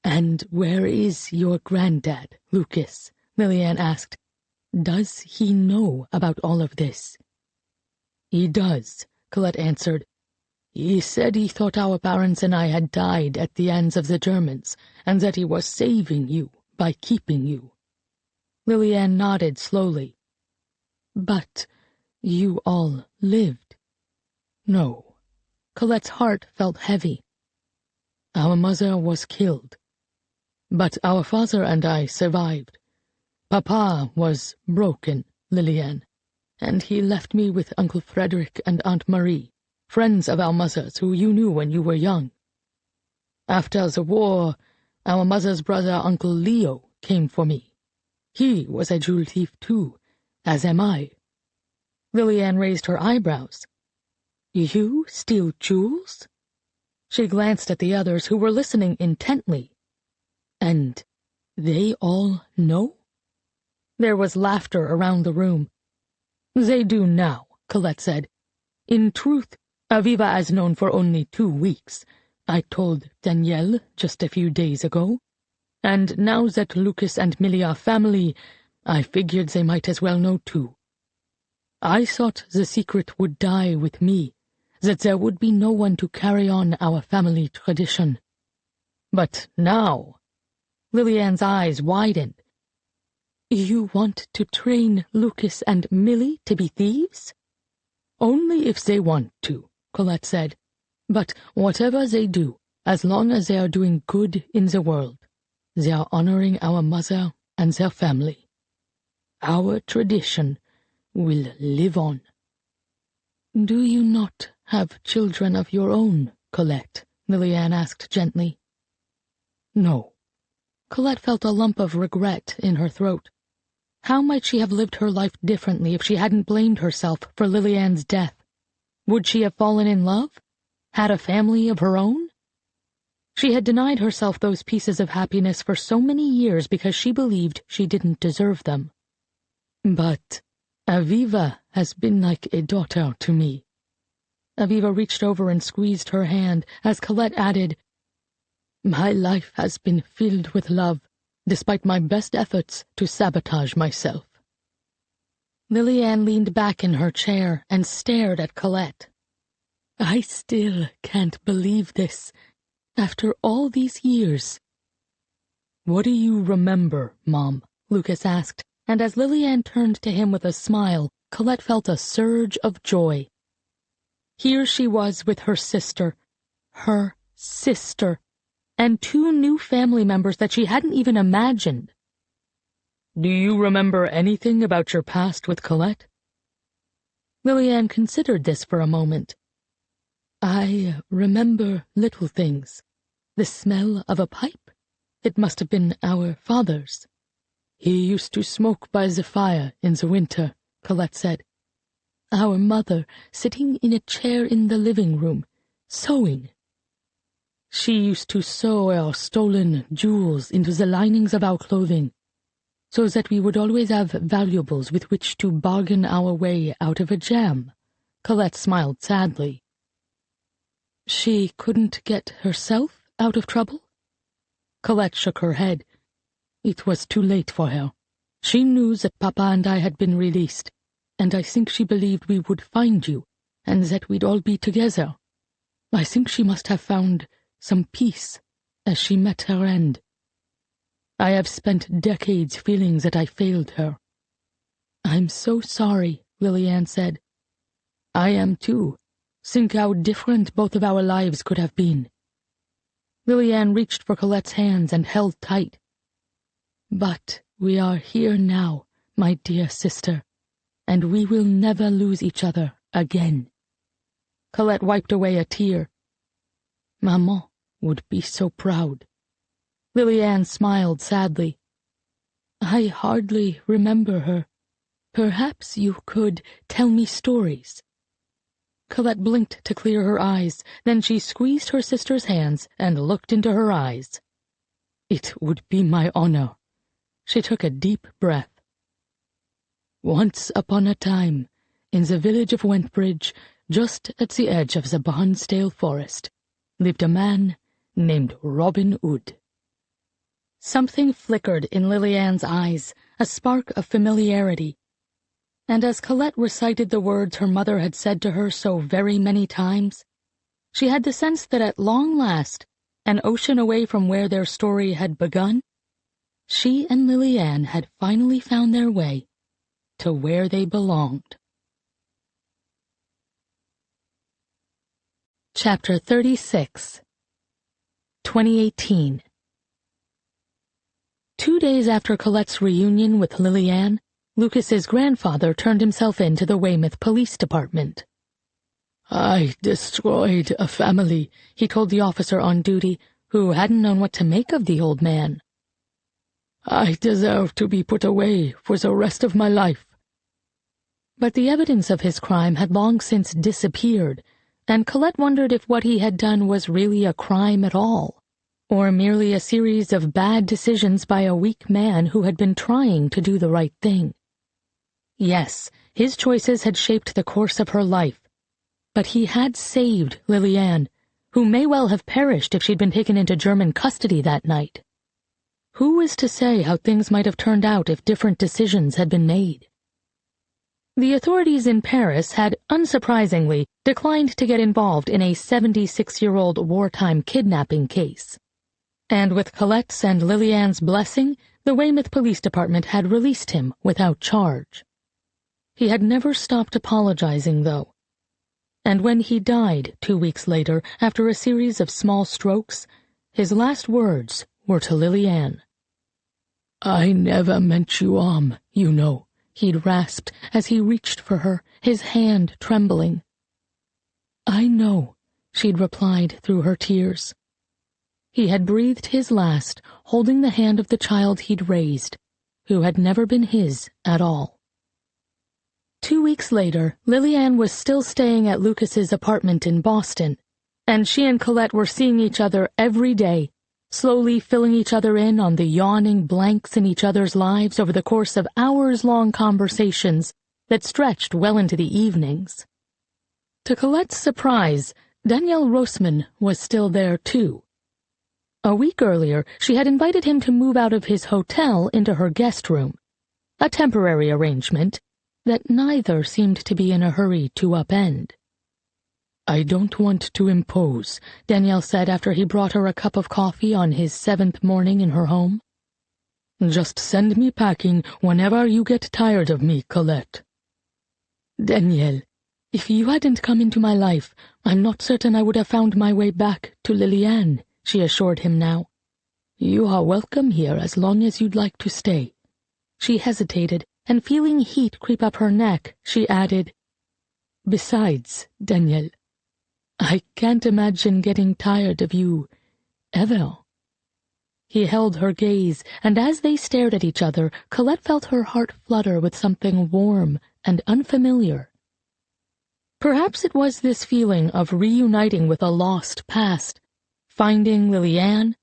"And where is your granddad, Lucas?" Lily-Anne asked. "Does he know about all of this?" "He does," Colette answered. "He said he thought our parents and I had died at the hands of the Germans, and that he was saving you by keeping you." Lily-Anne nodded slowly. "But you all lived." "No." Colette's heart felt heavy. "Our mother was killed. But our father and I survived. Papa was broken, Lily-Anne, and he left me with Uncle Frederick and Aunt Marie, friends of our mother's who you knew when you were young. After the war, our mother's brother, Uncle Leo, came for me. He was a jewel thief too, as am I. Lillian raised her eyebrows. You steal jewels? She glanced at the others, who were listening intently. And they all know? There was laughter around the room. They do now, Colette said. In truth, Aviva has known for only 2 weeks. I told Danielle just a few days ago. And now that Lucas and Millie are family, I figured they might as well know too. I thought the secret would die with me, that there would be no one to carry on our family tradition. But now, Lillian's eyes widened. You want to train Lucas and Millie to be thieves? Only if they want to, Colette said. But whatever they do, as long as they are doing good in the world, they are honoring our mother and their family. Our tradition will live on. Do you not have children of your own, Colette? Lillian asked gently. No. Colette felt a lump of regret in her throat. How might she have lived her life differently if she hadn't blamed herself for Lillian's death? Would she have fallen in love? Had a family of her own? She had denied herself those pieces of happiness for so many years because she believed she didn't deserve them. But Aviva has been like a daughter to me. Aviva reached over and squeezed her hand as Colette added, My life has been filled with love, despite my best efforts to sabotage myself. Lillian leaned back in her chair and stared at Colette. I still can't believe this, after all these years. What do you remember, Mom? Lucas asked, and as Lillian turned to him with a smile, Colette felt a surge of joy. Here she was with her sister, and 2 new family members that she hadn't even imagined. Do you remember anything about your past with Colette? Lillian considered this for a moment. I remember little things. The smell of a pipe? It must have been our father's. He used to smoke by the fire in the winter, Colette said. Our mother sitting in a chair in the living room, sewing. She used to sew our stolen jewels into the linings of our clothing, so that we would always have valuables with which to bargain our way out of a jam. Colette smiled sadly. She couldn't get herself out of trouble? Colette shook her head. It was too late for her. She knew that Papa and I had been released, and I think she believed we would find you, and that we'd all be together. I think she must have found some peace as she met her end. I have spent decades feeling that I failed her. I'm so sorry, Lillian said. I am too. Think how different both of our lives could have been. Lillian reached for Colette's hands and held tight. But we are here now, my dear sister, and we will never lose each other again. Colette wiped away a tear. Maman would be so proud. Lillian smiled sadly. I hardly remember her. Perhaps you could tell me stories. Colette blinked to clear her eyes, then she squeezed her sister's hands and looked into her eyes. It would be my honor. She took a deep breath. Once upon a time, in the village of Wentbridge, just at the edge of the Barnsdale forest, lived a man named Robin Hood. Something flickered in Lillian's eyes, a spark of familiarity. And as Colette recited the words her mother had said to her so very many times, she had the sense that at long last, an ocean away from where their story had begun, she and Lillian had finally found their way to where they belonged. Chapter 36 2018 2 days after Colette's reunion with Lillian, Lucas's grandfather turned himself in to the Weymouth Police Department. "I destroyed a family," he told the officer on duty, who hadn't known what to make of the old man. "I deserve to be put away for the rest of my life." But the evidence of his crime had long since disappeared, and Colette wondered if what he had done was really a crime at all, or merely a series of bad decisions by a weak man who had been trying to do the right thing. Yes, his choices had shaped the course of her life, but he had saved Liliane, who may well have perished if she'd been taken into German custody that night. Who was to say how things might have turned out if different decisions had been made? The authorities in Paris had, unsurprisingly, declined to get involved in a 76-year-old wartime kidnapping case. And with Colette's and Liliane's blessing, the Weymouth Police Department had released him without charge. He had never stopped apologizing, though. And when he died 2 weeks later, after a series of small strokes, his last words were to Liliane. "I never meant you harm, you know," he'd rasped as he reached for her, his hand trembling. "I know," she'd replied through her tears. He had breathed his last, holding the hand of the child he'd raised, who had never been his at all. 2 weeks later, Liliane was still staying at Lucas's apartment in Boston, and she and Colette were seeing each other every day, slowly filling each other in on the yawning blanks in each other's lives over the course of hours-long conversations that stretched well into the evenings. To Colette's surprise, Daniel Rossmann was still there, too. A week earlier, she had invited him to move out of his hotel into her guest room, a temporary arrangement that neither seemed to be in a hurry to upend. "I don't want to impose," Danielle said after he brought her a cup of coffee on his 7th morning in her home. "Just send me packing whenever you get tired of me, Colette." "Danielle, if you hadn't come into my life, I'm not certain I would have found my way back to Liliane," she assured him now. "You are welcome here as long as you'd like to stay." She hesitated, and feeling heat creep up her neck, she added, "Besides, Danielle, I can't imagine getting tired of you, ever." He held her gaze, and as they stared at each other, Colette felt her heart flutter with something warm and unfamiliar. Perhaps it was this feeling of reuniting with a lost past, finding Liliane,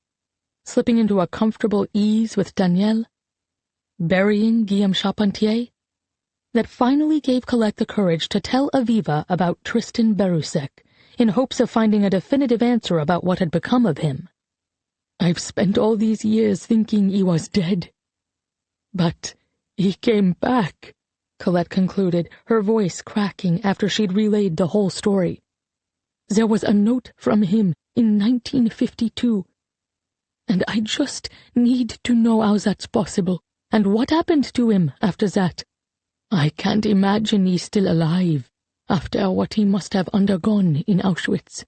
slipping into a comfortable ease with Danielle, burying Guillaume Charpentier, that finally gave Colette the courage to tell Aviva about Tristan Berusek, in hopes of finding a definitive answer about what had become of him. "I've spent all these years thinking he was dead. But he came back," Colette concluded, her voice cracking after she'd relayed the whole story. "There was a note from him in 1952, and I just need to know how that's possible, and what happened to him after that. I can't imagine he's still alive, after what he must have undergone in Auschwitz."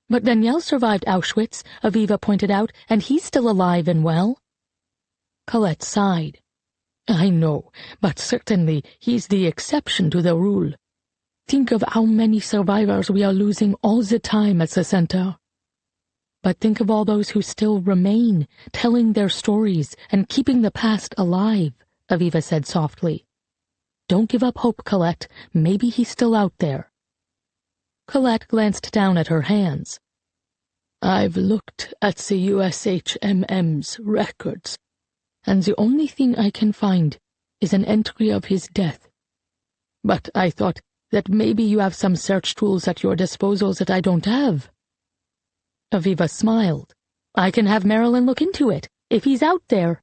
"But Danielle survived Auschwitz," Aviva pointed out, "and he's still alive and well." Colette sighed. "I know, but certainly he's the exception to the rule. Think of how many survivors we are losing all the time at the center." "But think of all those who still remain, telling their stories and keeping the past alive," Aviva said softly. "Don't give up hope, Colette. Maybe he's still out there." Colette glanced down at her hands. "I've looked at the USHMM's records, and the only thing I can find is an entry of his death. But I thought that maybe you have some search tools at your disposal that I don't have." Aviva smiled. "I can have Marilyn look into it. If he's out there,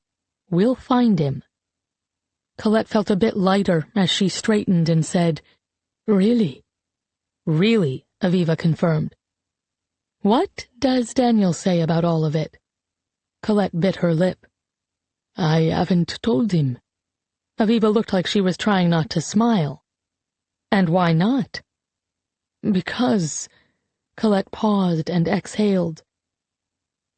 we'll find him." Colette felt a bit lighter as she straightened and said, "Really?" "Really," Aviva confirmed. "What does Daniel say about all of it?" Colette bit her lip. "I haven't told him." Aviva looked like she was trying not to smile. "And why not?" "Because—" Colette paused and exhaled.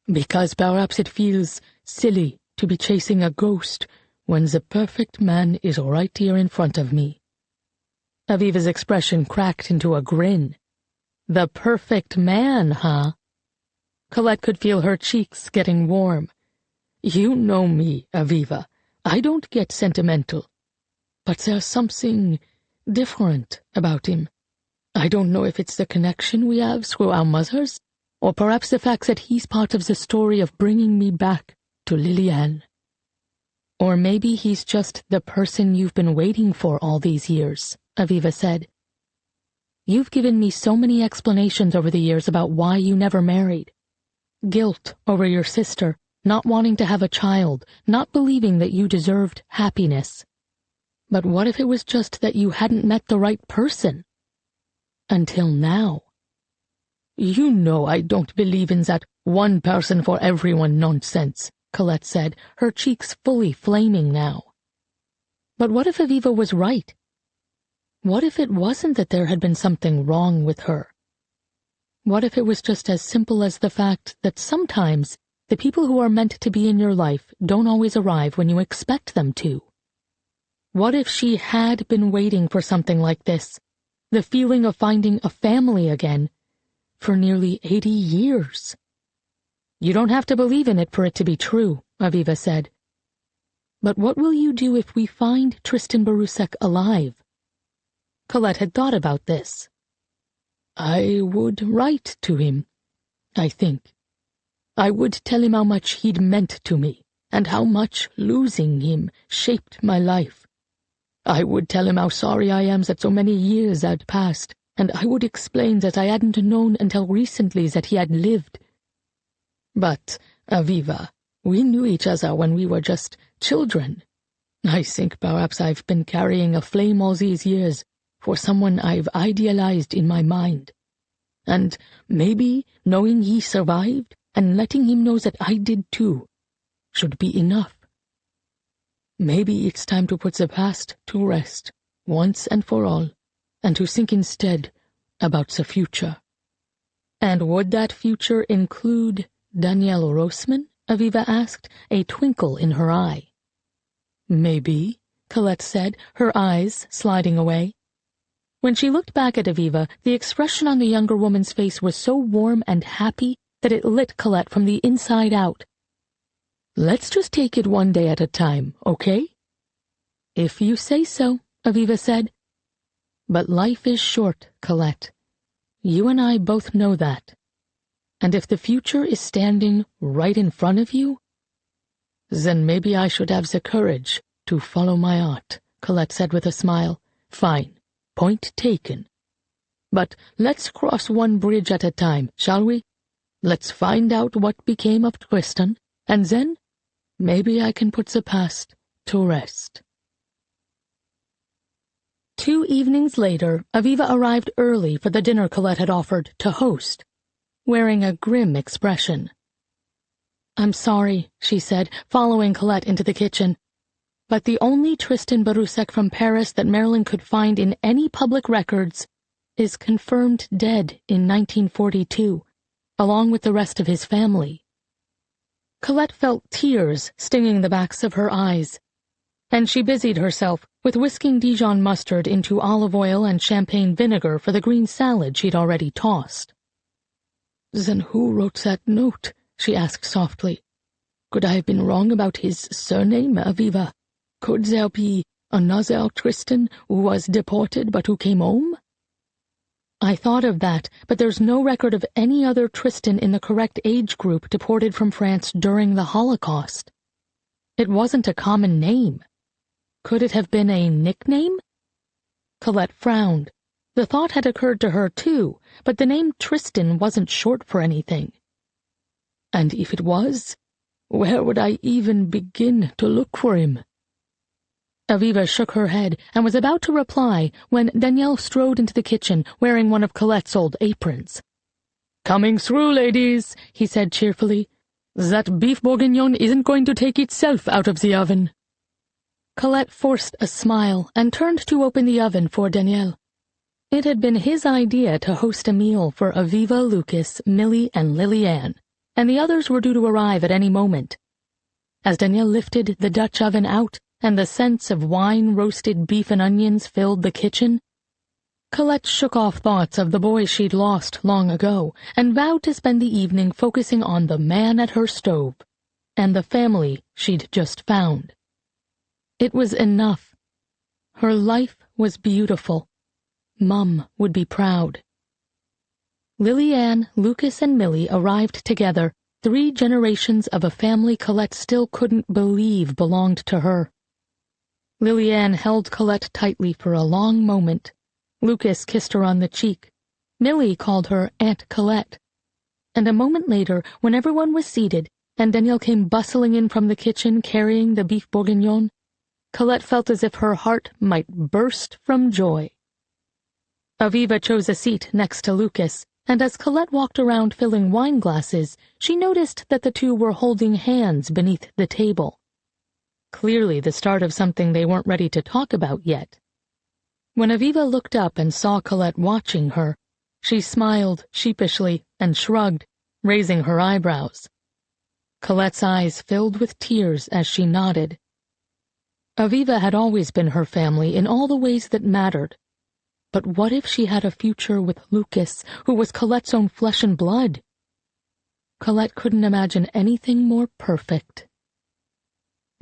"Because perhaps it feels silly to be chasing a ghost when the perfect man is right here in front of me." Aviva's expression cracked into a grin. The perfect man, huh? Colette could feel her cheeks getting warm. You know me, Aviva. I don't get sentimental. But there's something different about him. I don't know if it's the connection we have through our mothers, or perhaps the fact that he's part of the story of bringing me back to Liliane. Or maybe he's just the person you've been waiting for all these years, Aviva said. You've given me so many explanations over the years about why you never married. Guilt over your sister, not wanting to have a child, not believing that you deserved happiness. But what if it was just that you hadn't met the right person? Until now. You know I don't believe in that one person for everyone nonsense, Colette said, her cheeks fully flaming now. But what if Aviva was right? What if it wasn't that there had been something wrong with her? What if it was just as simple as the fact that sometimes the people who are meant to be in your life don't always arrive when you expect them to? What if she had been waiting for something like this, the feeling of finding a family again, for nearly 80 years? You don't have to believe in it for it to be true, Aviva said. But what will you do if we find Tristan Barusek alive? Colette had thought about this. I would write to him, I think. I would tell him how much he'd meant to me, and how much losing him shaped my life. I would tell him how sorry I am that so many years had passed, and I would explain that I hadn't known until recently that he had lived. But, Aviva, we knew each other when we were just children. I think perhaps I've been carrying a flame all these years for someone I've idealized in my mind. And maybe knowing he survived and letting him know that I did too should be enough. Maybe it's time to put the past to rest, once and for all, and to think instead about the future. And would that future include Danielle Rossman? Aviva asked, a twinkle in her eye. Maybe, Colette said, her eyes sliding away. When she looked back at Aviva, the expression on the younger woman's face was so warm and happy that it lit Colette from the inside out. Let's just take it one day at a time, okay? If you say so, Aviva said. But life is short, Colette. You and I both know that. And if the future is standing right in front of you, then maybe I should have the courage to follow my art, Colette said with a smile. Fine. Point taken. But let's cross one bridge at a time, shall we? Let's find out what became of Tristan, and then maybe I can put the past to rest. 2 evenings later, Aviva arrived early for the dinner Colette had offered to host, wearing a grim expression. I'm sorry, she said, following Colette into the kitchen. But the only Tristan Barusek from Paris that Marilyn could find in any public records is confirmed dead in 1942, along with the rest of his family. Colette felt tears stinging the backs of her eyes, and she busied herself with whisking Dijon mustard into olive oil and champagne vinegar for the green salad she'd already tossed. Then who wrote that note? She asked softly. Could I have been wrong about his surname, Aviva? Could there be another Tristan who was deported but who came home? I thought of that, but there's no record of any other Tristan in the correct age group deported from France during the Holocaust. It wasn't a common name. Could it have been a nickname? Colette frowned. The thought had occurred to her too, but the name Tristan wasn't short for anything. And if it was, where would I even begin to look for him? Aviva shook her head and was about to reply when Danielle strode into the kitchen wearing one of Colette's old aprons. Coming through, ladies, he said cheerfully. That beef bourguignon isn't going to take itself out of the oven. Colette forced a smile and turned to open the oven for Danielle. It had been his idea to host a meal for Aviva, Lucas, Millie, and Liliane, and the others were due to arrive at any moment. As Danielle lifted the Dutch oven out, and the scents of wine-roasted beef and onions filled the kitchen, Colette shook off thoughts of the boy she'd lost long ago and vowed to spend the evening focusing on the man at her stove and the family she'd just found. It was enough. Her life was beautiful. Mum would be proud. Lily-Ann, Lucas, and Millie arrived together, 3 generations of a family Colette still couldn't believe belonged to her. Lily-Ann held Colette tightly for a long moment. Lucas kissed her on the cheek. Millie called her Aunt Colette. And a moment later, when everyone was seated, and Danielle came bustling in from the kitchen carrying the beef bourguignon, Colette felt as if her heart might burst from joy. Aviva chose a seat next to Lucas, and as Colette walked around filling wine glasses, she noticed that the two were holding hands beneath the table. Clearly the start of something they weren't ready to talk about yet. When Aviva looked up and saw Colette watching her, she smiled sheepishly and shrugged, raising her eyebrows. Colette's eyes filled with tears as she nodded. Aviva had always been her family in all the ways that mattered. But what if she had a future with Lucas, who was Colette's own flesh and blood? Colette couldn't imagine anything more perfect.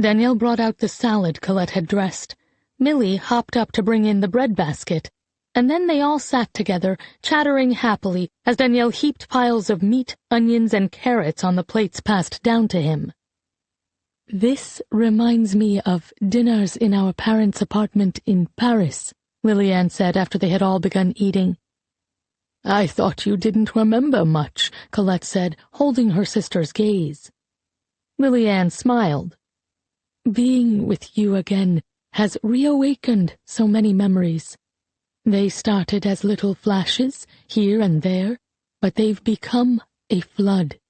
Danielle brought out the salad Colette had dressed. Millie hopped up to bring in the bread basket, and then they all sat together, chattering happily as Danielle heaped piles of meat, onions, and carrots on the plates passed down to him. "This reminds me of dinners in our parents' apartment in Paris," Lily-Ann said after they had all begun eating. "I thought you didn't remember much," Colette said, holding her sister's gaze. Lily-Ann smiled. "Being with you again has reawakened so many memories. They started as little flashes, here and there, but they've become a flood.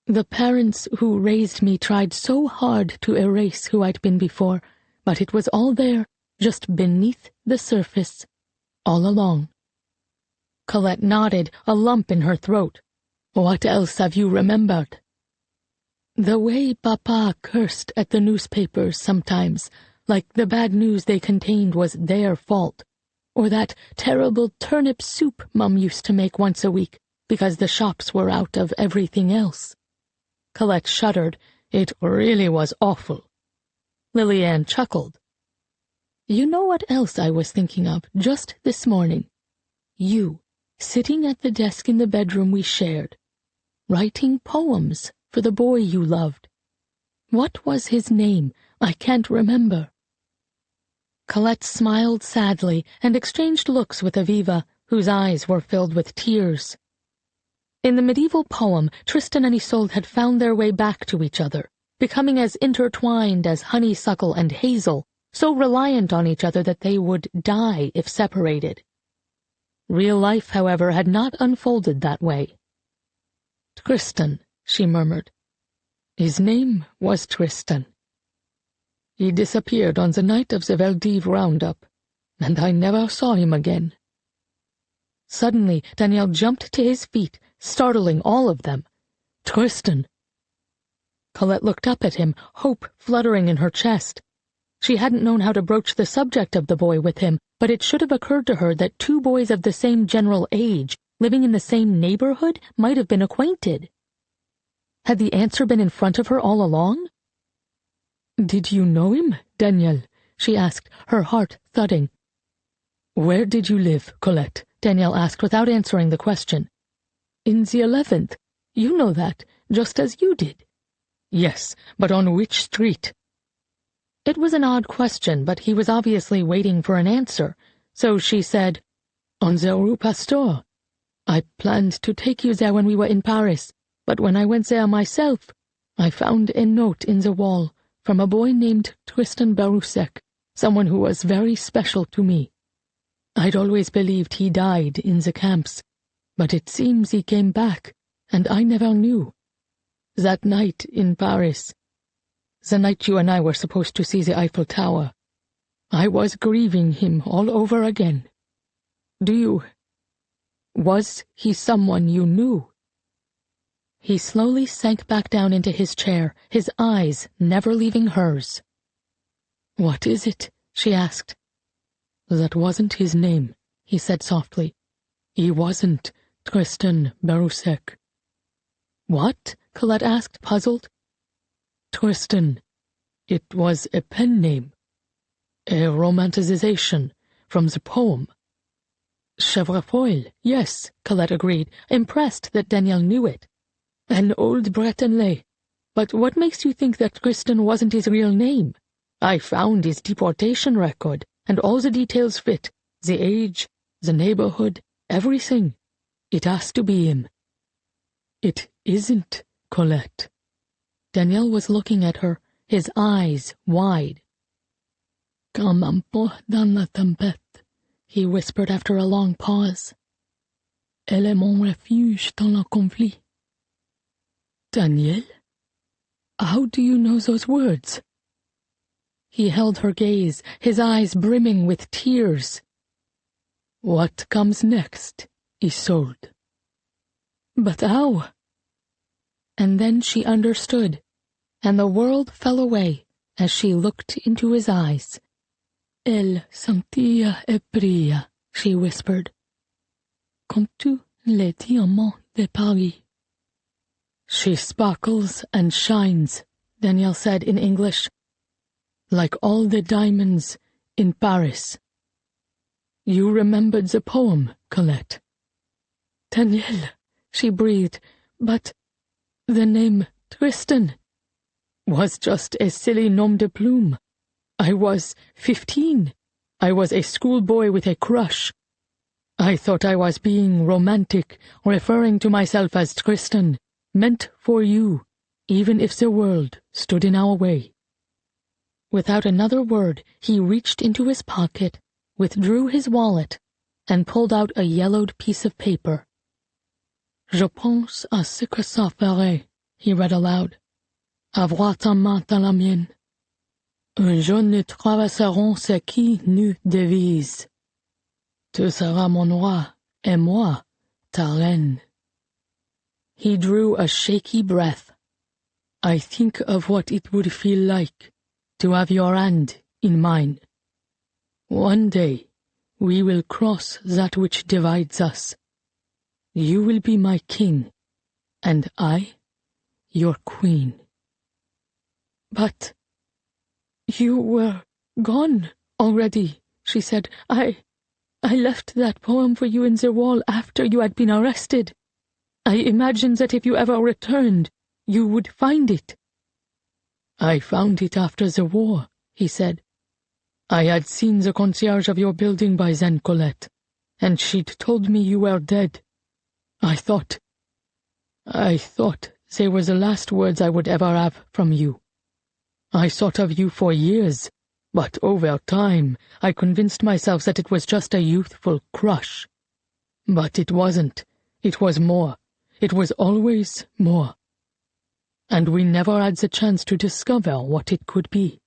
The parents who raised me tried so hard to erase who I'd been before, but it was all there, just beneath the surface, all along." Colette nodded, a lump in her throat. "What else have you remembered?" "The way Papa cursed at the newspapers sometimes, like the bad news they contained was their fault, or that terrible turnip soup Mum used to make once a week, because the shops were out of everything else." Colette shuddered. "It really was awful." Lily-Ann chuckled. "You know what else I was thinking of just this morning? You, sitting at the desk in the bedroom we shared, writing poems for the boy you loved. What was his name? I can't remember." Colette smiled sadly and exchanged looks with Aviva, whose eyes were filled with tears. In the medieval poem, Tristan and Isolde had found their way back to each other, becoming as intertwined as honeysuckle and hazel, so reliant on each other that they would die if separated. Real life, however, had not unfolded that way. "Tristan," she murmured. "His name was Tristan. He disappeared on the night of the Veldiv roundup, and I never saw him again." Suddenly, Danielle jumped to his feet, startling all of them. "Tristan!" Colette looked up at him, hope fluttering in her chest. She hadn't known how to broach the subject of the boy with him, but it should have occurred to her that 2 boys of the same general age, living in the same neighborhood, might have been acquainted. Had the answer been in front of her all along? "Did you know him, Danielle?" she asked, her heart thudding. "Where did you live, Colette?" Danielle asked without answering the question. "In the 11th. You know that, just as you did." "Yes, but on which street?" It was an odd question, but he was obviously waiting for an answer, so she said, "On the Rue Pasteur. I planned to take you there when we were in Paris, but when I went there myself, I found a note in the wall from a boy named Tristan Barusek, someone who was very special to me. I'd always believed he died in the camps, but it seems he came back, and I never knew. That night in Paris, the night you and I were supposed to see the Eiffel Tower, I was grieving him all over again. Was he someone you knew?" He slowly sank back down into his chair, his eyes never leaving hers. "What is it?" she asked. "That wasn't his name," he said softly. He wasn't Tristan Berusek. What? Colette asked, puzzled. Tristan. It was a pen name. A romanticization from the poem. Chevrefoil, yes, Colette agreed, impressed that Danielle knew it. An old Bretonlais. But what makes you think that Tristan wasn't his real name? I found his deportation record, and all the details fit. The age, the neighborhood, everything. It has to be him. It isn't, Colette. Danielle was looking at her, his eyes wide. Comme un peu dans la tempête, he whispered after a long pause. Elle est mon refuge dans le conflit. Danielle? How do you know those words? He held her gaze, his eyes brimming with tears. What comes next, Isolde? But how? And then she understood, and the world fell away as she looked into his eyes. Elle sentia et brilla, she whispered. Comme tous les diamants de Paris. She sparkles and shines, Danielle said in English. Like all the diamonds in Paris. You remembered the poem, Colette. Danielle, she breathed, but the name Tristan was just a silly nom de plume. I was 15. I was a schoolboy with a crush. I thought I was being romantic, referring to myself as Tristan, meant for you, even if the world stood in our way. Without another word, he reached into his pocket, withdrew his wallet, and pulled out a yellowed piece of paper. Je pense à ce que ça ferait, he read aloud. Avoir ta main dans la mienne. Un jour nous traverserons ce qui nous divise. Tu seras mon roi, et moi, ta reine. He drew a shaky breath. I think of what it would feel like to have your hand in mine. One day, we will cross that which divides us. You will be my king, and I, your queen. But you were gone already, she said. I left that poem for you in the wall after you had been arrested. I imagined that if you ever returned, you would find it. I found it after the war, he said. I had seen the concierge of your building by then, Colette, and she'd told me you were dead. I thought they were the last words I would ever have from you. I thought of you for years, but over time I convinced myself that it was just a youthful crush. But it wasn't. It was more. It was always more. And we never had the chance to discover what it could be.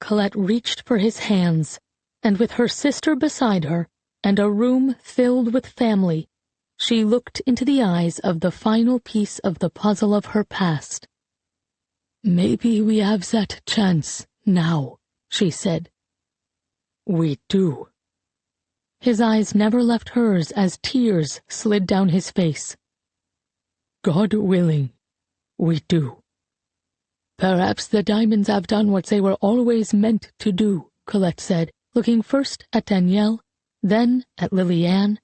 Colette reached for his hands, and with her sister beside her, and a room filled with family, she looked into the eyes of the final piece of the puzzle of her past. Maybe we have that chance now, she said. We do. His eyes never left hers as tears slid down his face. God willing, we do. Perhaps the diamonds have done what they were always meant to do, Colette said, looking first at Danielle, then at Liliane,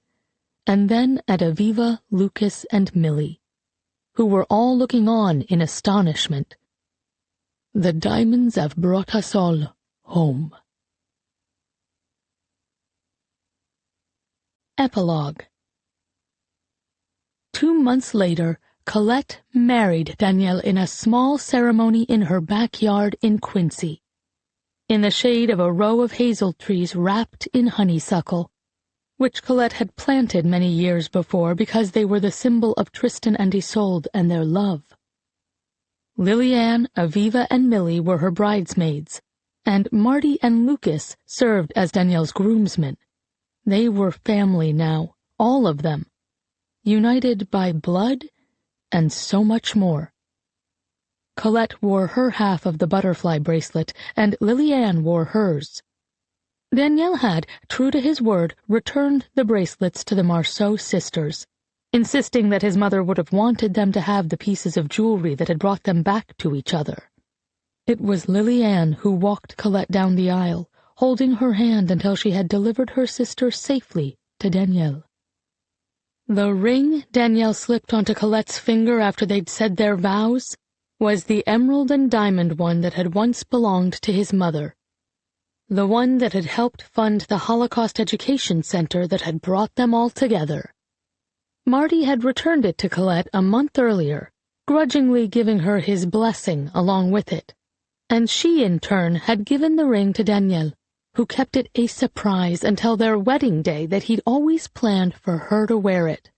and then at Aviva, Lucas, and Millie, who were all looking on in astonishment. The diamonds have brought us all home. Epilogue. 2 months later, Colette married Danielle in a small ceremony in her backyard in Quincy, in the shade of a row of hazel trees wrapped in honeysuckle, which Colette had planted many years before because they were the symbol of Tristan and Isolde and their love. Liliane, Aviva, and Millie were her bridesmaids, and Marty and Lucas served as Danielle's groomsmen. They were family now, all of them, united by blood and so much more. Colette wore her half of the butterfly bracelet, and Liliane wore hers. Daniel had, true to his word, returned the bracelets to the Marceau sisters, insisting that his mother would have wanted them to have the pieces of jewelry that had brought them back to each other. It was Lily-Anne who walked Colette down the aisle, holding her hand until she had delivered her sister safely to Daniel. The ring Danielle slipped onto Colette's finger after they'd said their vows was the emerald and diamond one that had once belonged to his mother, the one that had helped fund the Holocaust Education Center that had brought them all together. Marty had returned it to Colette a month earlier, grudgingly giving her his blessing along with it, and she in turn had given the ring to Danielle, who kept it a surprise until their wedding day that he'd always planned for her to wear it.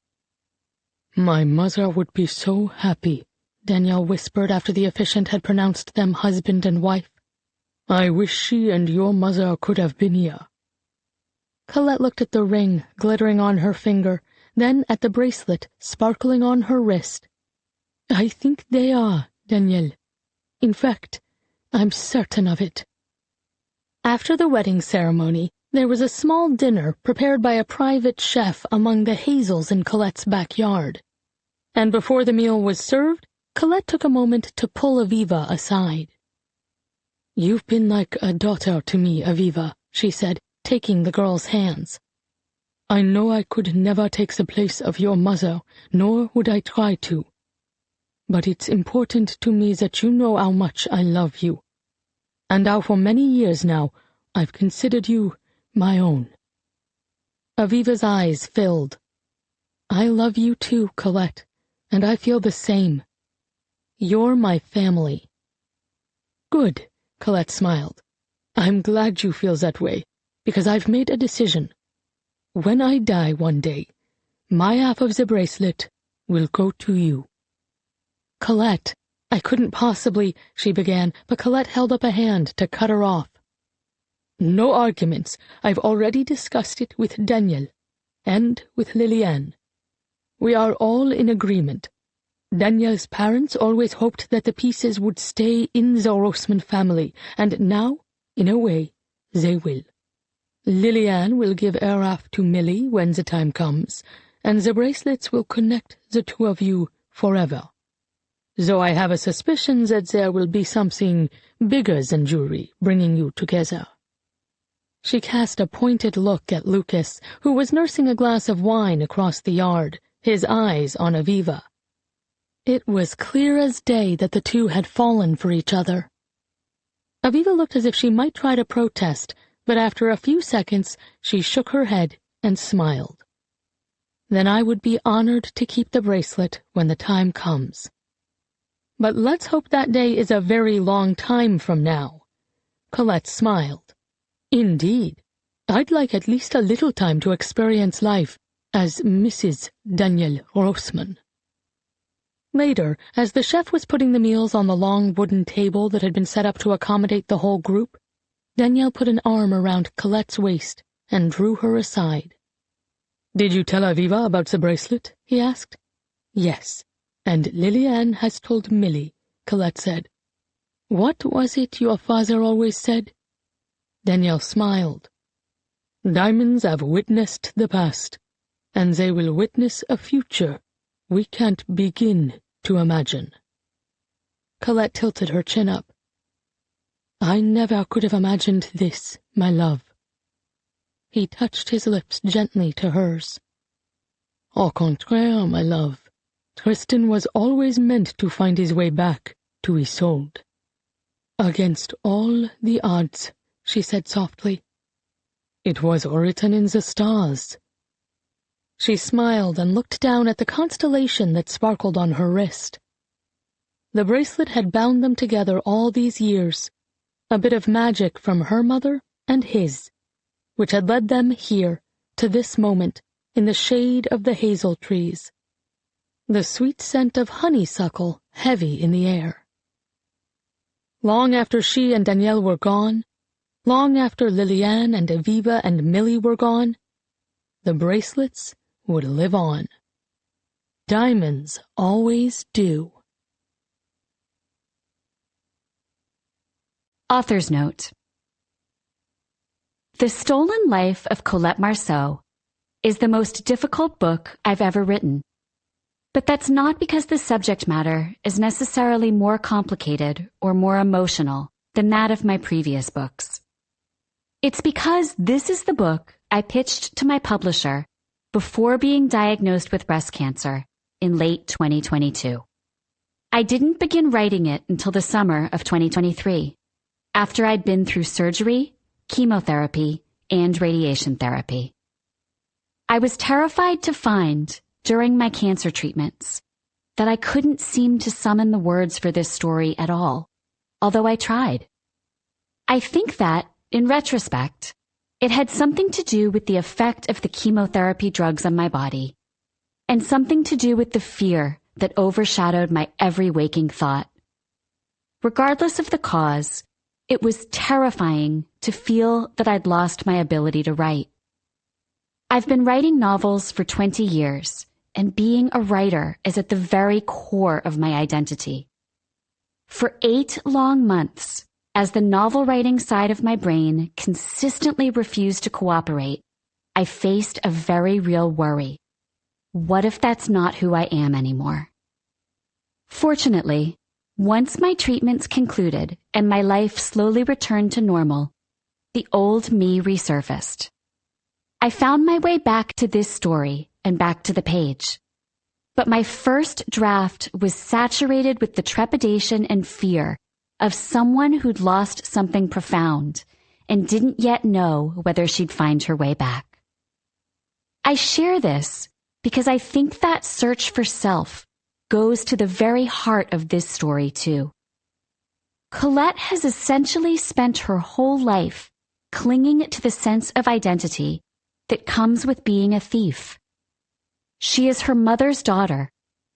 "My mother would be so happy," Danielle whispered after the officiant had pronounced them husband and wife. "I wish she and your mother could have been here." Colette looked at the ring glittering on her finger, then at the bracelet sparkling on her wrist. "I think they are, Danielle. In fact, I'm certain of it." After the wedding ceremony, there was a small dinner prepared by a private chef among the hazels in Colette's backyard. And before the meal was served, Colette took a moment to pull Aviva aside. "You've been like a daughter to me, Aviva," she said, taking the girl's hands. "I know I could never take the place of your mother, nor would I try to. But it's important to me that you know how much I love you, and how for many years now I've considered you my own." Aviva's eyes filled. "I love you too, Colette, and I feel the same. You're my family." "Good," Colette smiled. "I'm glad you feel that way, because I've made a decision. When I die one day, my half of the bracelet will go to you." "Colette, I couldn't possibly," she began, but Colette held up a hand to cut her off. "No arguments. I've already discussed it with Daniel, and with Lily-Anne. We are all in agreement. Daniel's parents always hoped that the pieces would stay in the Rossmann family, and now, in a way, they will. Lily-Anne will give her half to Millie when the time comes, and the bracelets will connect the two of you forever. Though I have a suspicion that there will be something bigger than jewelry bringing you together." She cast a pointed look at Lucas, who was nursing a glass of wine across the yard, his eyes on Aviva. It was clear as day that the two had fallen for each other. Aviva looked as if she might try to protest, but after a few seconds she shook her head and smiled. "Then I would be honored to keep the bracelet when the time comes. But let's hope that day is a very long time from now." Colette smiled. "Indeed. I'd like at least a little time to experience life as Mrs. Daniel Rossmann." Later, as the chef was putting the meals on the long wooden table that had been set up to accommodate the whole group, Danielle put an arm around Colette's waist and drew her aside. "Did you tell Aviva about the bracelet?" he asked. "Yes, and Lily-Anne has told Millie," Colette said. "What was it your father always said?" Danielle smiled. "Diamonds have witnessed the past, and they will witness a future we can't begin to imagine." Colette tilted her chin up. "I never could have imagined this, my love." He touched his lips gently to hers. "Au contraire, my love. Kristin was always meant to find his way back to Isolde. Against all the odds," she said softly. "It was written in the stars." She smiled and looked down at the constellation that sparkled on her wrist. The bracelet had bound them together all these years, a bit of magic from her mother and his, which had led them here, to this moment, in the shade of the hazel trees, the sweet scent of honeysuckle heavy in the air. Long after she and Danielle were gone, long after Lily-Anne and Aviva and Millie were gone, the bracelets would live on. Diamonds always do. Author's note. The Stolen Life of Colette Marceau is the most difficult book I've ever written. But that's not because the subject matter is necessarily more complicated or more emotional than that of my previous books. It's because this is the book I pitched to my publisher before being diagnosed with breast cancer in late 2022. I didn't begin writing it until the summer of 2023, after I'd been through surgery, chemotherapy, and radiation therapy. I was terrified to find, during my cancer treatments, that I couldn't seem to summon the words for this story at all, although I tried. I think that, in retrospect, it had something to do with the effect of the chemotherapy drugs on my body, and something to do with the fear that overshadowed my every waking thought. Regardless of the cause, it was terrifying to feel that I'd lost my ability to write. I've been writing novels for 20 years, and being a writer is at the very core of my identity. For 8 long months, as the novel-writing side of my brain consistently refused to cooperate, I faced a very real worry. What if that's not who I am anymore? Fortunately, once my treatments concluded and my life slowly returned to normal, the old me resurfaced. I found my way back to this story and back to the page. But my first draft was saturated with the trepidation and fear of someone who'd lost something profound and didn't yet know whether she'd find her way back. I share this because I think that search for self goes to the very heart of this story, too. Colette has essentially spent her whole life clinging to the sense of identity that comes with being a thief. She is her mother's daughter,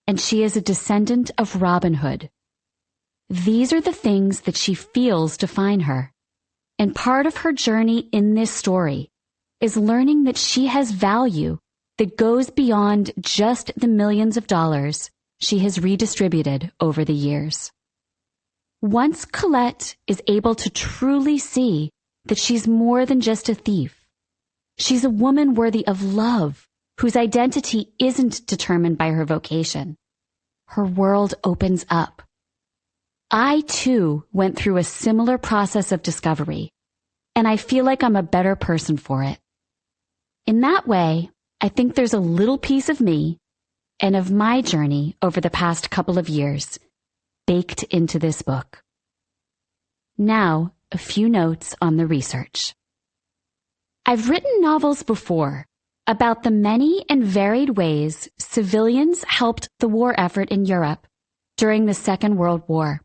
and she is a descendant of Robin Hood. These are the things that she feels define her, and part of her journey in this story is learning that she has value that goes beyond just the millions of dollars she has redistributed over the years. Once Colette is able to truly see that she's more than just a thief, she's a woman worthy of love, whose identity isn't determined by her vocation, her world opens up. I, too, went through a similar process of discovery, and I feel like I'm a better person for it. In that way, I think there's a little piece of me and of my journey over the past couple of years baked into this book. Now, a few notes on the research. I've written novels before about the many and varied ways civilians helped the war effort in Europe during the Second World War.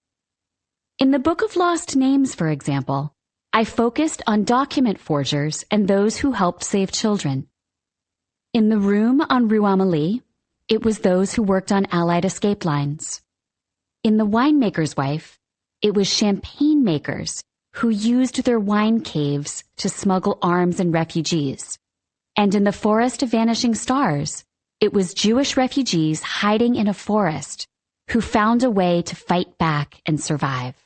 In the Book of Lost Names, for example, I focused on document forgers and those who helped save children. In The Room on Rue Amélie, it was those who worked on Allied escape lines. In The Winemaker's Wife, it was champagne makers who used their wine caves to smuggle arms and refugees. And in The Forest of Vanishing Stars, it was Jewish refugees hiding in a forest who found a way to fight back and survive.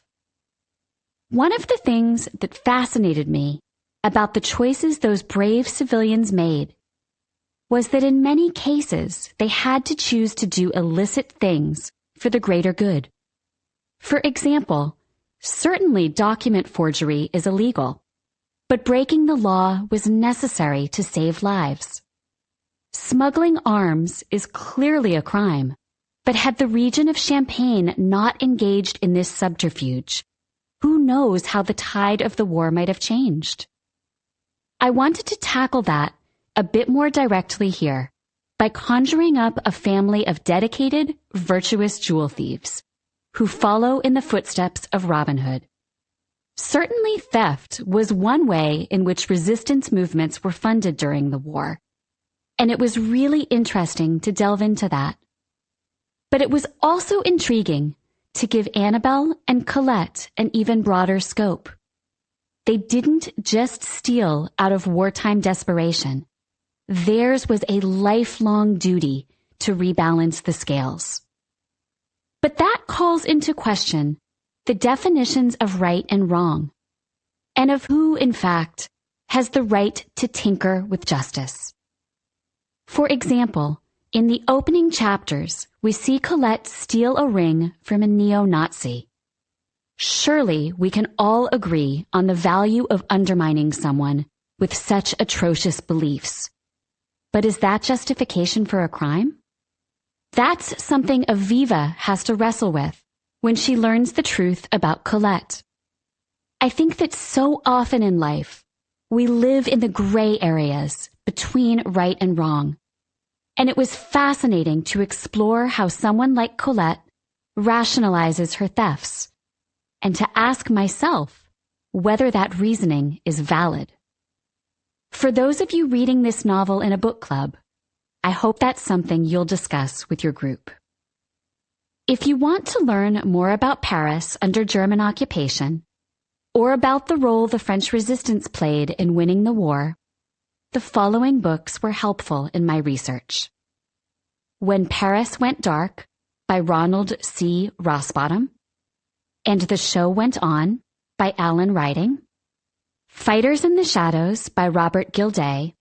One of the things that fascinated me about the choices those brave civilians made was that in many cases they had to choose to do illicit things for the greater good. For example, certainly document forgery is illegal, but breaking the law was necessary to save lives. Smuggling arms is clearly a crime, but had the region of Champagne not engaged in this subterfuge, who knows how the tide of the war might have changed? I wanted to tackle that a bit more directly here by conjuring up a family of dedicated, virtuous jewel thieves who follow in the footsteps of Robin Hood. Certainly theft was one way in which resistance movements were funded during the war, and it was really interesting to delve into that. But it was also intriguing to give Annabelle and Colette an even broader scope. They didn't just steal out of wartime desperation. Theirs was a lifelong duty to rebalance the scales. But that calls into question the definitions of right and wrong, and of who, in fact, has the right to tinker with justice. For example, in the opening chapters, we see Colette steal a ring from a neo-Nazi. Surely we can all agree on the value of undermining someone with such atrocious beliefs. But is that justification for a crime? That's something Aviva has to wrestle with when she learns the truth about Colette. I think that so often in life, we live in the gray areas between right and wrong. And it was fascinating to explore how someone like Colette rationalizes her thefts, and to ask myself whether that reasoning is valid. For those of you reading this novel in a book club, I hope that's something you'll discuss with your group. If you want to learn more about Paris under German occupation, or about the role the French resistance played in winning the war, the following books were helpful in my research. When Paris Went Dark by Ronald C. Rosbottom, and The Show Went On by Alan Riding, Fighters in the Shadows by Robert Gilday,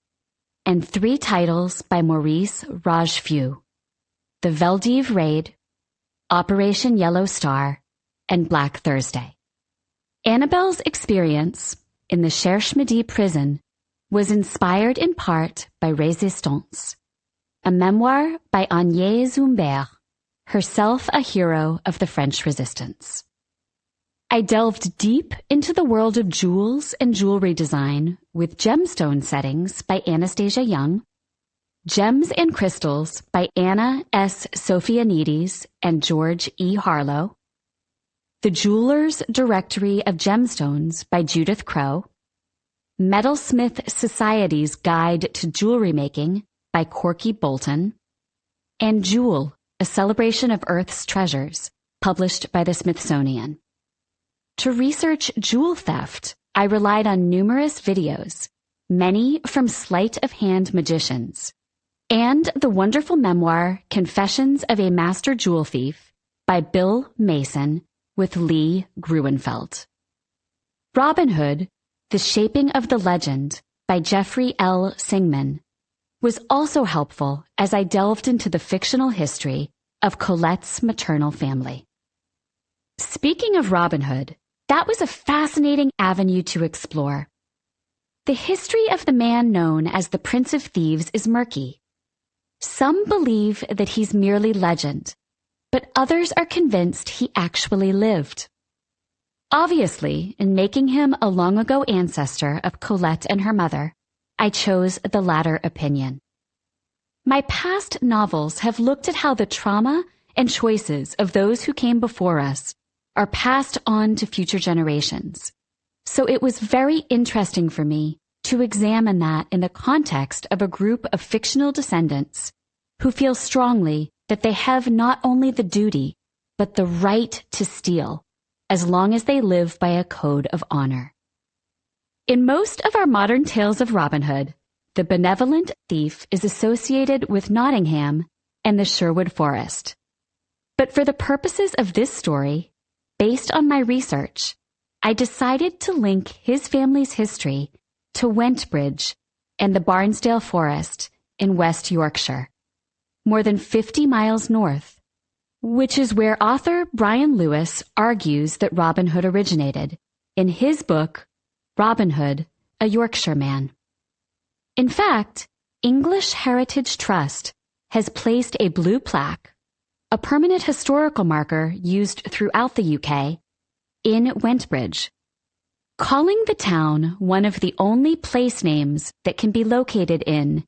and 3 titles by Maurice Rajfew, The Veldiv Raid, Operation Yellow Star, and Black Thursday. Annabelle's experience in the Cherche Midi prison was inspired in part by Résistance, a memoir by Agnès Humbert, herself a hero of the French resistance. I delved deep into the world of jewels and jewelry design with Gemstone Settings by Anastasia Young, Gems and Crystals by Anna S. Sophianides and George E. Harlow, The Jeweler's Directory of Gemstones by Judith Crow, Metalsmith Society's Guide to Jewelry Making by Corky Bolton, and Jewel, A Celebration of Earth's Treasures, published by the Smithsonian. To research jewel theft, I relied on numerous videos, many from sleight-of-hand magicians, and the wonderful memoir Confessions of a Master Jewel Thief by Bill Mason with Lee Gruenfeld. Robin Hood, The Shaping of the Legend by Jeffrey L. Singman was also helpful as I delved into the fictional history of Colette's maternal family. Speaking of Robin Hood, that was a fascinating avenue to explore. The history of the man known as the Prince of Thieves is murky. Some believe that he's merely legend, but others are convinced he actually lived. Obviously, in making him a long-ago ancestor of Colette and her mother, I chose the latter opinion. My past novels have looked at how the trauma and choices of those who came before us are passed on to future generations. So it was very interesting for me to examine that in the context of a group of fictional descendants who feel strongly that they have not only the duty, but the right to steal, as long as they live by a code of honor. In most of our modern tales of Robin Hood, the benevolent thief is associated with Nottingham and the Sherwood Forest. But for the purposes of this story, based on my research, I decided to link his family's history to Wentbridge and the Barnesdale Forest in West Yorkshire, more than 50 miles north, which is where author Brian Lewis argues that Robin Hood originated in his book, Robin Hood, a Yorkshire Man. In fact, English Heritage Trust has placed a blue plaque, a permanent historical marker used throughout the UK, in Wentbridge, calling the town one of the only place names that can be located in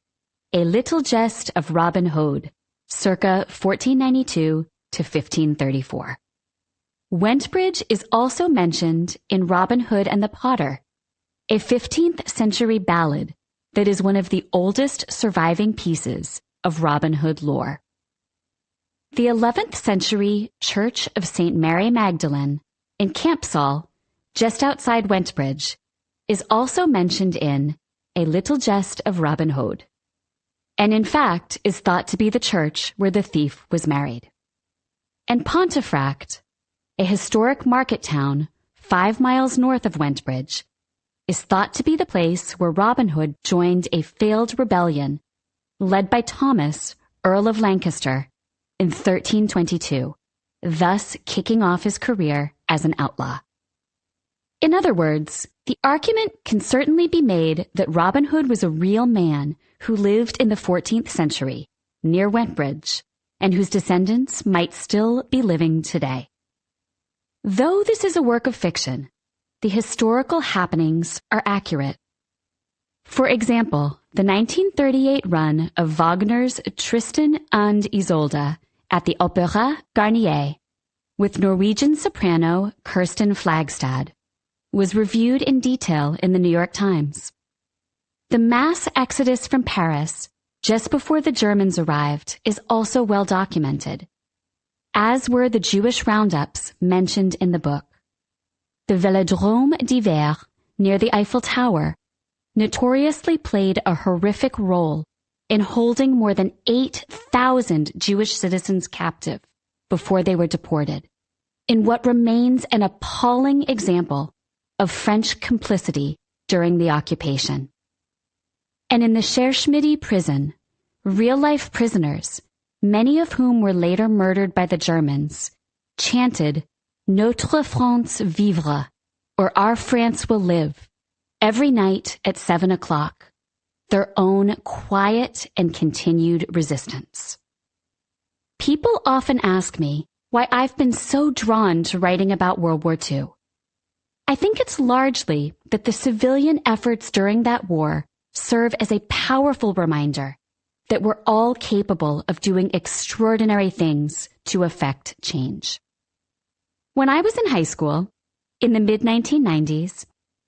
A Little Jest of Robin Hood, circa 1492 to 1534. Wentbridge is also mentioned in Robin Hood and the Potter, a 15th century ballad that is one of the oldest surviving pieces of Robin Hood lore. The 11th century Church of St. Mary Magdalene in Campsall, just outside Wentbridge, is also mentioned in A Little Jest of Robin Hood, and in fact is thought to be the church where the thief was married. And Pontefract, a historic market town 5 miles north of Wentbridge, is thought to be the place where Robin Hood joined a failed rebellion led by Thomas, Earl of Lancaster, in 1322, thus kicking off his career as an outlaw. In other words, the argument can certainly be made that Robin Hood was a real man who lived in the 14th century, near Wentbridge, and whose descendants might still be living today. Though this is a work of fiction, the historical happenings are accurate. For example, the 1938 run of Wagner's Tristan and Isolde at the Opéra Garnier, with Norwegian soprano Kirsten Flagstad, was reviewed in detail in the New York Times. The mass exodus from Paris, just before the Germans arrived, is also well documented, as were the Jewish roundups mentioned in the book. The Velodrome d'Hiver, near the Eiffel Tower, notoriously played a horrific role in holding more than 8,000 Jewish citizens captive before they were deported, in what remains an appalling example of French complicity during the occupation. And in the Cherche-Midi prison, real-life prisoners, many of whom were later murdered by the Germans, chanted Notre France vivra, or Our France will live, every night at 7 o'clock, their own quiet and continued resistance. People often ask me why I've been so drawn to writing about World War II. I think it's largely that the civilian efforts during that war serve as a powerful reminder that we're all capable of doing extraordinary things to affect change. When I was in high school, in the mid-1990s,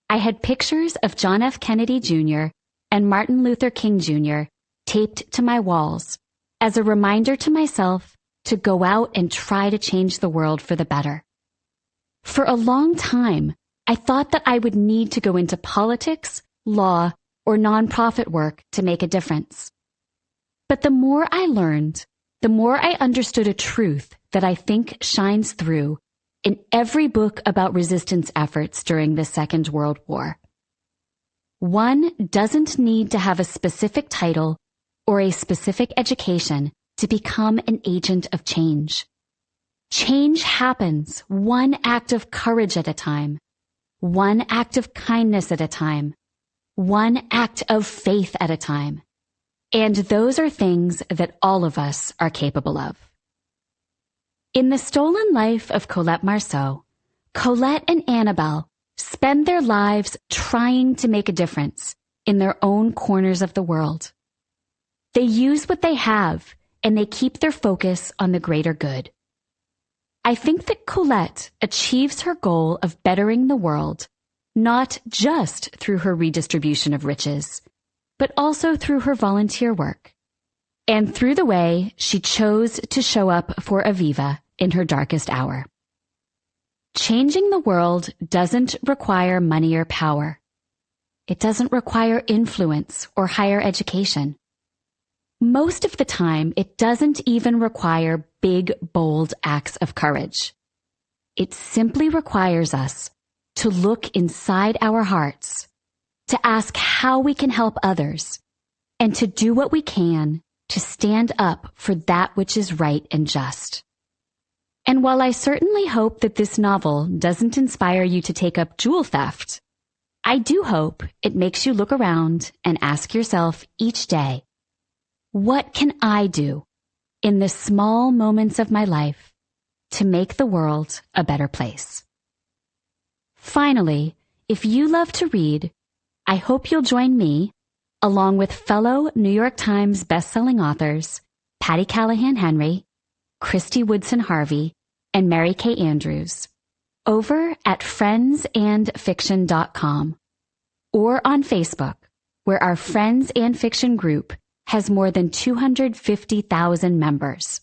I had pictures of John F. Kennedy Jr. and Martin Luther King Jr. taped to my walls as a reminder to myself to go out and try to change the world for the better. For a long time, I thought that I would need to go into politics, law, or nonprofit work to make a difference. But the more I learned, the more I understood a truth that I think shines through in every book about resistance efforts during the Second World War. One doesn't need to have a specific title or a specific education to become an agent of change. Change happens one act of courage at a time, one act of kindness at a time, one act of faith at a time. And those are things that all of us are capable of. In The Stolen Life of Colette Marceau, Colette and Annabelle spend their lives trying to make a difference in their own corners of the world. They use what they have, and they keep their focus on the greater good. I think that Colette achieves her goal of bettering the world, not just through her redistribution of riches, but also through her volunteer work, and through the way she chose to show up for Aviva in her darkest hour. Changing the world doesn't require money or power. It doesn't require influence or higher education. Most of the time, it doesn't even require big, bold acts of courage. It simply requires us to look inside our hearts, to ask how we can help others, and to do what we can to stand up for that which is right and just. And while I certainly hope that this novel doesn't inspire you to take up jewel theft, I do hope it makes you look around and ask yourself each day, what can I do in the small moments of my life to make the world a better place? Finally, if you love to read, I hope you'll join me, along with fellow New York Times bestselling authors Patty Callahan Henry, Christy Woodson Harvey, and Mary Kay Andrews, over at friendsandfiction.com, or on Facebook, where our Friends and Fiction group has more than 250,000 members.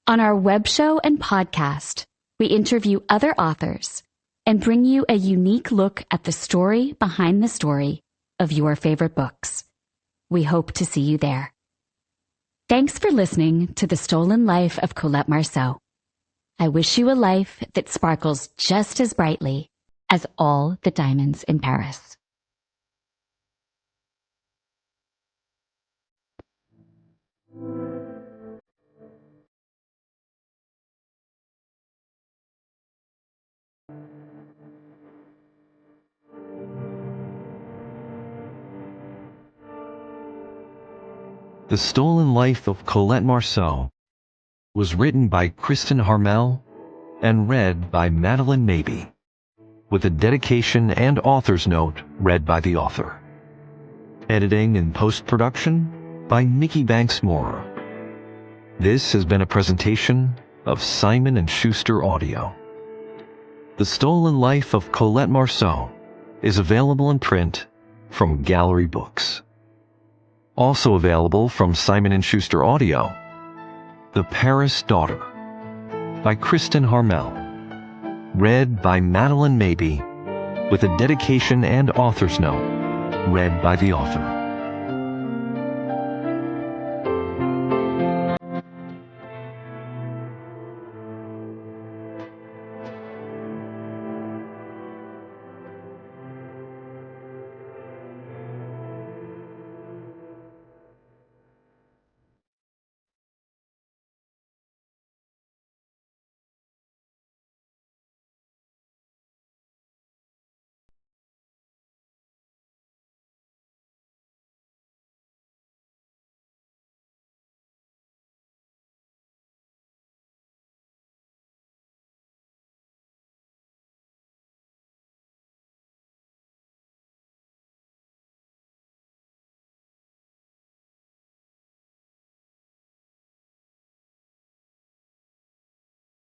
On our web show and podcast, we interview other authors and bring you a unique look at the story behind the story of your favorite books. We hope to see you there. Thanks for listening to The Stolen Life of Colette Marceau. I wish you a life that sparkles just as brightly as all the diamonds in Paris. The Stolen Life of Colette Marceau was written by Kristin Harmel and read by Madeline Mabey, with a dedication and author's note read by the author. Editing and post-production by Nikki Banks-Moore. This has been a presentation of Simon & Schuster Audio. The Stolen Life of Colette Marceau is available in print from Gallery Books. Also available from Simon & Schuster Audio, The Paris Daughter by Kristin Harmel, read by Madeline Mabey, with a dedication and author's note read by the author.